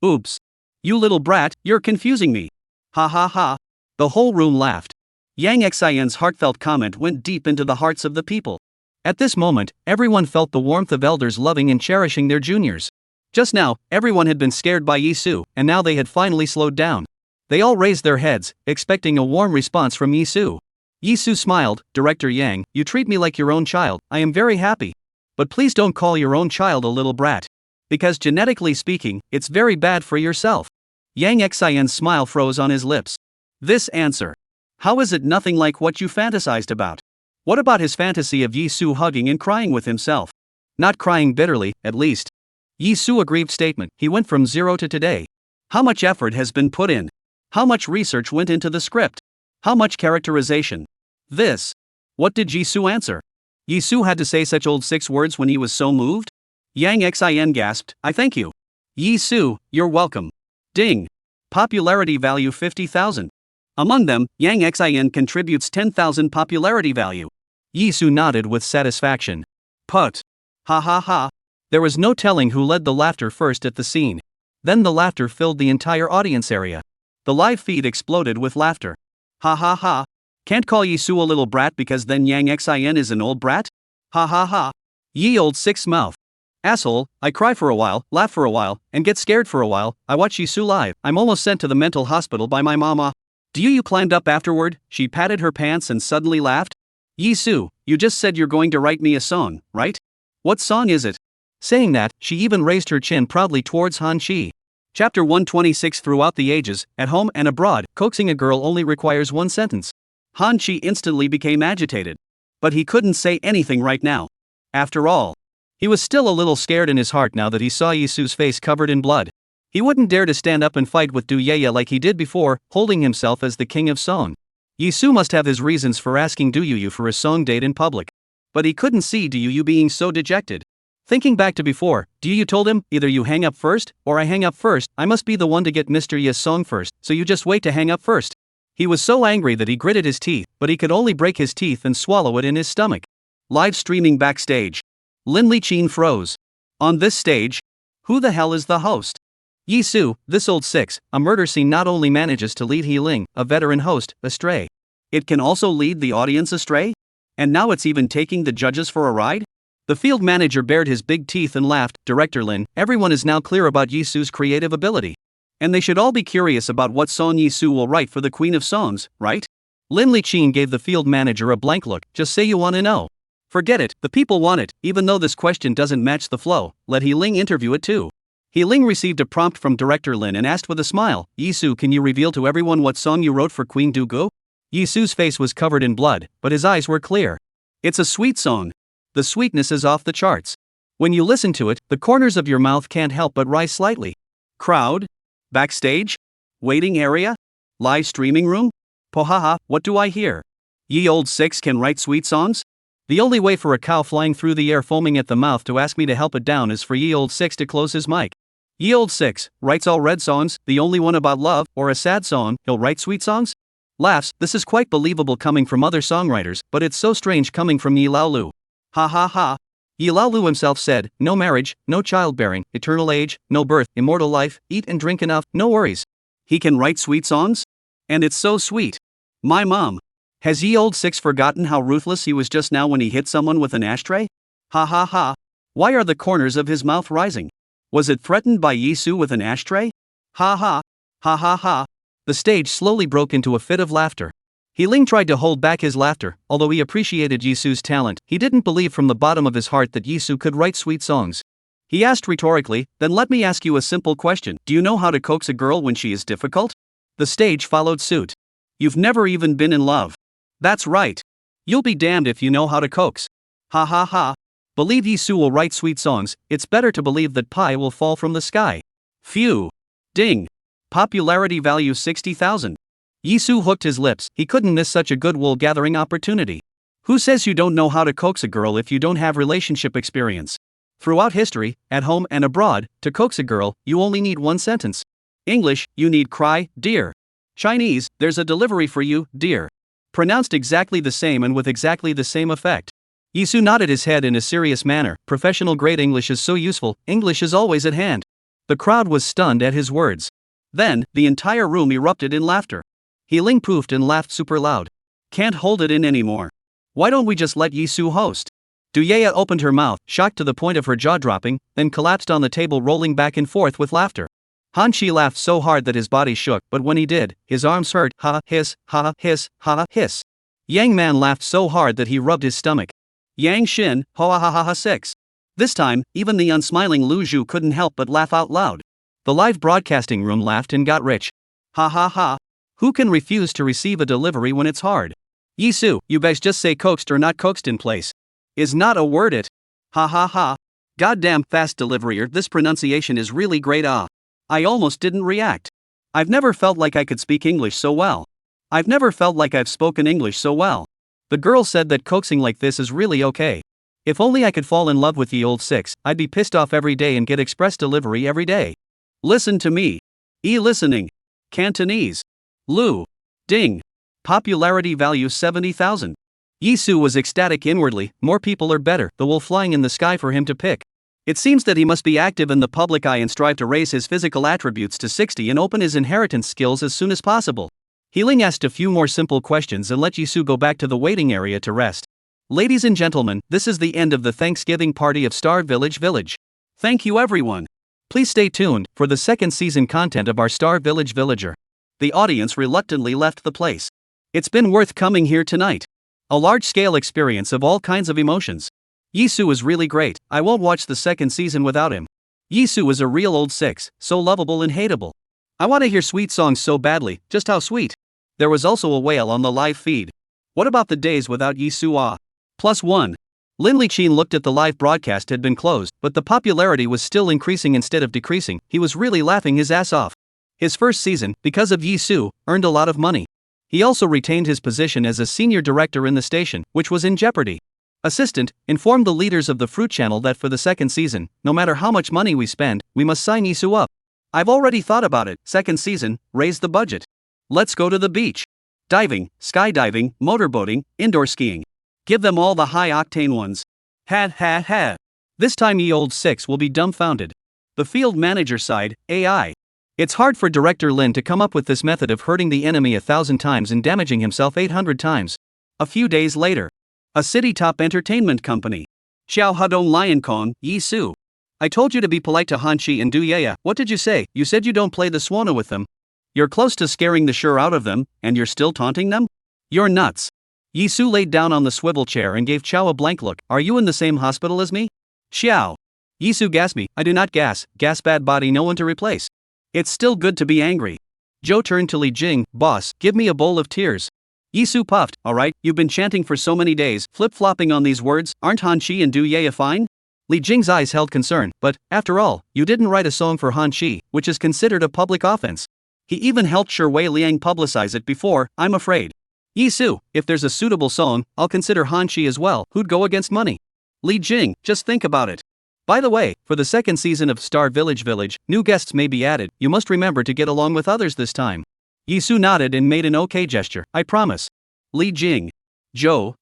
Oops. You little brat, you're confusing me. Ha ha ha. The whole room laughed. Yang Xian's heartfelt comment went deep into the hearts of the people. At this moment, everyone felt the warmth of elders loving and cherishing their juniors. Just now, everyone had been scared by Yi Su, and now they had finally slowed down. They all raised their heads, expecting a warm response from Yi Su. Yi Su smiled. Director Yang, you treat me like your own child, I am very happy. But please don't call your own child a little brat. Because genetically speaking, it's very bad for yourself. Yang Xian's smile froze on his lips. This answer. How is it nothing like what you fantasized about? What about his fantasy of Yi Su hugging and crying with himself? Not crying bitterly, at least. Yi Su aggrieved statement. He went from 0 to today. How much effort has been put in? How much research went into the script? How much characterization? This. What did Yi Su answer? Yi Su had to say such old 6 words when he was so moved? Yang Xian gasped, I thank you. Yi Su, you're welcome. Ding. Popularity value 50,000. Among them, Yang Xian contributes 10,000 popularity value. Yi Su nodded with satisfaction. Put. Ha ha ha. There was no telling who led the laughter first at the scene. Then the laughter filled the entire audience area. The live feed exploded with laughter. Ha ha ha. Can't call Yi Su a little brat because then Yang Xian is an old brat? Ha ha ha. Ye old 6 mouth. Asshole, I cry for a while, laugh for a while, and get scared for a while. I watch Yi Su live. I'm almost sent to the mental hospital by my mama. Do you climbed up afterward? She patted her pants and suddenly laughed. Yi Su, you just said you're going to write me a song, right? What song is it? Saying that, she even raised her chin proudly towards Han Chi. Chapter 126. Throughout the ages, at home and abroad, coaxing a girl only requires one sentence. Han Chi instantly became agitated. But he couldn't say anything right now. After all, he was still a little scared in his heart now that he saw Yi Su's face covered in blood. He wouldn't dare to stand up and fight with Du Yeye like he did before, holding himself as the king of song. Yi Su must have his reasons for asking Du Yu for a song date in public. But he couldn't see Du Yu being so dejected. Thinking back to before, Du Yu told him, either you hang up first, or I hang up first. I must be the one to get Mr. Ye's song first, so you just wait to hang up first. He was so angry that he gritted his teeth, but he could only break his teeth and swallow it in his stomach. Live streaming backstage. Lin Liqin froze. On this stage, who the hell is the host? Yi Su, this old 6, a murder scene not only manages to lead He Ling, a veteran host, astray. It can also lead the audience astray? And now it's even taking the judges for a ride? The field manager bared his big teeth and laughed. Director Lin, everyone is now clear about Yi Su's creative ability. And they should all be curious about what song Yizu will write for the Queen of Songs, right? Lin Liqin gave the field manager a blank look. Just say you want to know. Forget it, the people want it, even though this question doesn't match the flow, let He Ling interview it too. He Ling received a prompt from director Lin and asked with a smile, Yizu, can you reveal to everyone what song you wrote for Queen Dugu? Yizu's face was covered in blood, but his eyes were clear. It's a sweet song. The sweetness is off the charts. When you listen to it, the corners of your mouth can't help but rise slightly. Crowd? Backstage? Waiting area? Live streaming room? Pohaha, what do I hear? Ye old six can write sweet songs? The only way for a cow flying through the air foaming at the mouth to ask me to help it down is for ye old six to close his mic. Ye old six writes all red songs, the only one about love, or a sad song, he'll write sweet songs? Laughs, this is quite believable coming from other songwriters, but it's so strange coming from Yi Laolu. Ha ha ha. Yi Laolu himself said, no marriage, no childbearing, eternal age, no birth, immortal life, eat and drink enough, no worries. He can write sweet songs? And it's so sweet. My mom. Has ye old six forgotten how ruthless he was just now when he hit someone with an ashtray? Ha ha ha. Why are the corners of his mouth rising? Was it threatened by Yizu with an ashtray? Ha ha. Ha ha ha. The stage slowly broke into a fit of laughter. He Ling tried to hold back his laughter, although he appreciated Yizu's talent, he didn't believe from the bottom of his heart that Yizu could write sweet songs. He asked rhetorically, then let me ask you a simple question. Do you know how to coax a girl when she is difficult? The stage followed suit. You've never even been in love. That's right. You'll be damned if you know how to coax. Ha ha ha. Believe Yizu will write sweet songs, it's better to believe that pie will fall from the sky. Phew. Ding. Popularity value 60,000. Yizu hooked his lips, he couldn't miss such a good wool gathering opportunity. Who says you don't know how to coax a girl if you don't have relationship experience? Throughout history, at home and abroad, to coax a girl, you only need one sentence. English, you need cry, dear. Chinese, there's a delivery for you, dear. Pronounced exactly the same and with exactly the same effect. Yizu nodded his head in a serious manner, professional grade English is so useful, English is always at hand. The crowd was stunned at his words. Then, the entire room erupted in laughter. He Ling poofed and laughed super loud. Can't hold it in anymore. Why don't we just let Yizu host? Duyea opened her mouth, shocked to the point of her jaw dropping, then collapsed on the table rolling back and forth with laughter. Han Chi laughed so hard that his body shook, but when he did, his arms hurt, ha hiss, ha hiss, ha hiss. Yang Man laughed so hard that he rubbed his stomach. Yang Xin, ho ha ha ha 6. This time, even the unsmiling Lu Zhu couldn't help but laugh out loud. The live broadcasting room laughed and got rich. Ha ha ha. Who can refuse to receive a delivery when it's hard? Yizu, you guys just say coaxed or not coaxed in place. Is not a word it. Ha ha ha. Goddamn fast deliverier, this pronunciation is really great ah. I almost didn't react. I've never felt like I could speak English so well. I've never felt like I've spoken English so well. The girl said that coaxing like this is really okay. If only I could fall in love with the old six, I'd be pissed off every day and get express delivery every day. Listen to me. E-listening. Cantonese. Lu. Ding. Popularity value 70,000. Yizu was ecstatic inwardly, more people are better, the wool flying in the sky for him to pick. It seems that he must be active in the public eye and strive to raise his physical attributes to 60 and open his inheritance skills as soon as possible. He Ling asked a few more simple questions and let Yizu go back to the waiting area to rest. Ladies and gentlemen, this is the end of the Thanksgiving party of Star Village Village. Thank you everyone. Please stay tuned for the second season content of our Star Village Villager. The audience reluctantly left the place. It's been worth coming here tonight. A large-scale experience of all kinds of emotions. Yizu is really great, I won't watch the second season without him. Yizu is a real old six, so lovable and hateable. I want to hear sweet songs so badly, just how sweet. There was also a whale on the live feed. What about the days without Yizu ah? +1. Lin Liqin looked at the live broadcast had been closed, but the popularity was still increasing instead of decreasing, he was really laughing his ass off. His first season, because of Yizu, earned a lot of money. He also retained his position as a senior director in the station, which was in jeopardy. Assistant informed the leaders of the Fruit Channel that for the second season, no matter how much money we spend, we must sign Yizu up. I've already thought about it, second season, raise the budget. Let's go to the beach. Diving, skydiving, motorboating, indoor skiing. Give them all the high-octane ones. Ha ha ha. This time ye old six will be dumbfounded. The field manager sighed, AI. It's hard for director Lin to come up with this method of hurting the enemy 1,000 times and damaging himself 800 times. A few days later. A city top entertainment company. Xiao Hadong Liankong, Yizu. I told you to be polite to Han Chi and Du Yaya. What did you say? You said you don't play the swana with them. You're close to scaring the sure out of them, and you're still taunting them? You're nuts. Yizu laid down on the swivel chair and gave Chow a blank look. Are you in the same hospital as me? Xiao. Yizu gasped me. I do not gas bad body, no one to replace. It's still good to be angry. Zhou turned to Li Jing. Boss, give me a bowl of tears. Yizu puffed. Alright, you've been chanting for so many days, flip-flopping on these words. Aren't Han Chi and Du Yaya fine? Li Jing's eyes held concern. But, after all, you didn't write a song for Han Chi, which is considered a public offense. He even helped Shi Wei Liang publicize it before, I'm afraid. Yizu, if there's a suitable song, I'll consider Han Chi as well. Who'd go against money? Li Jing, just think about it. By the way, for the second season of Star Village, new guests may be added. You must remember to get along with others this time. Yizu nodded and made an okay gesture. I promise. Li Jing. Zhou,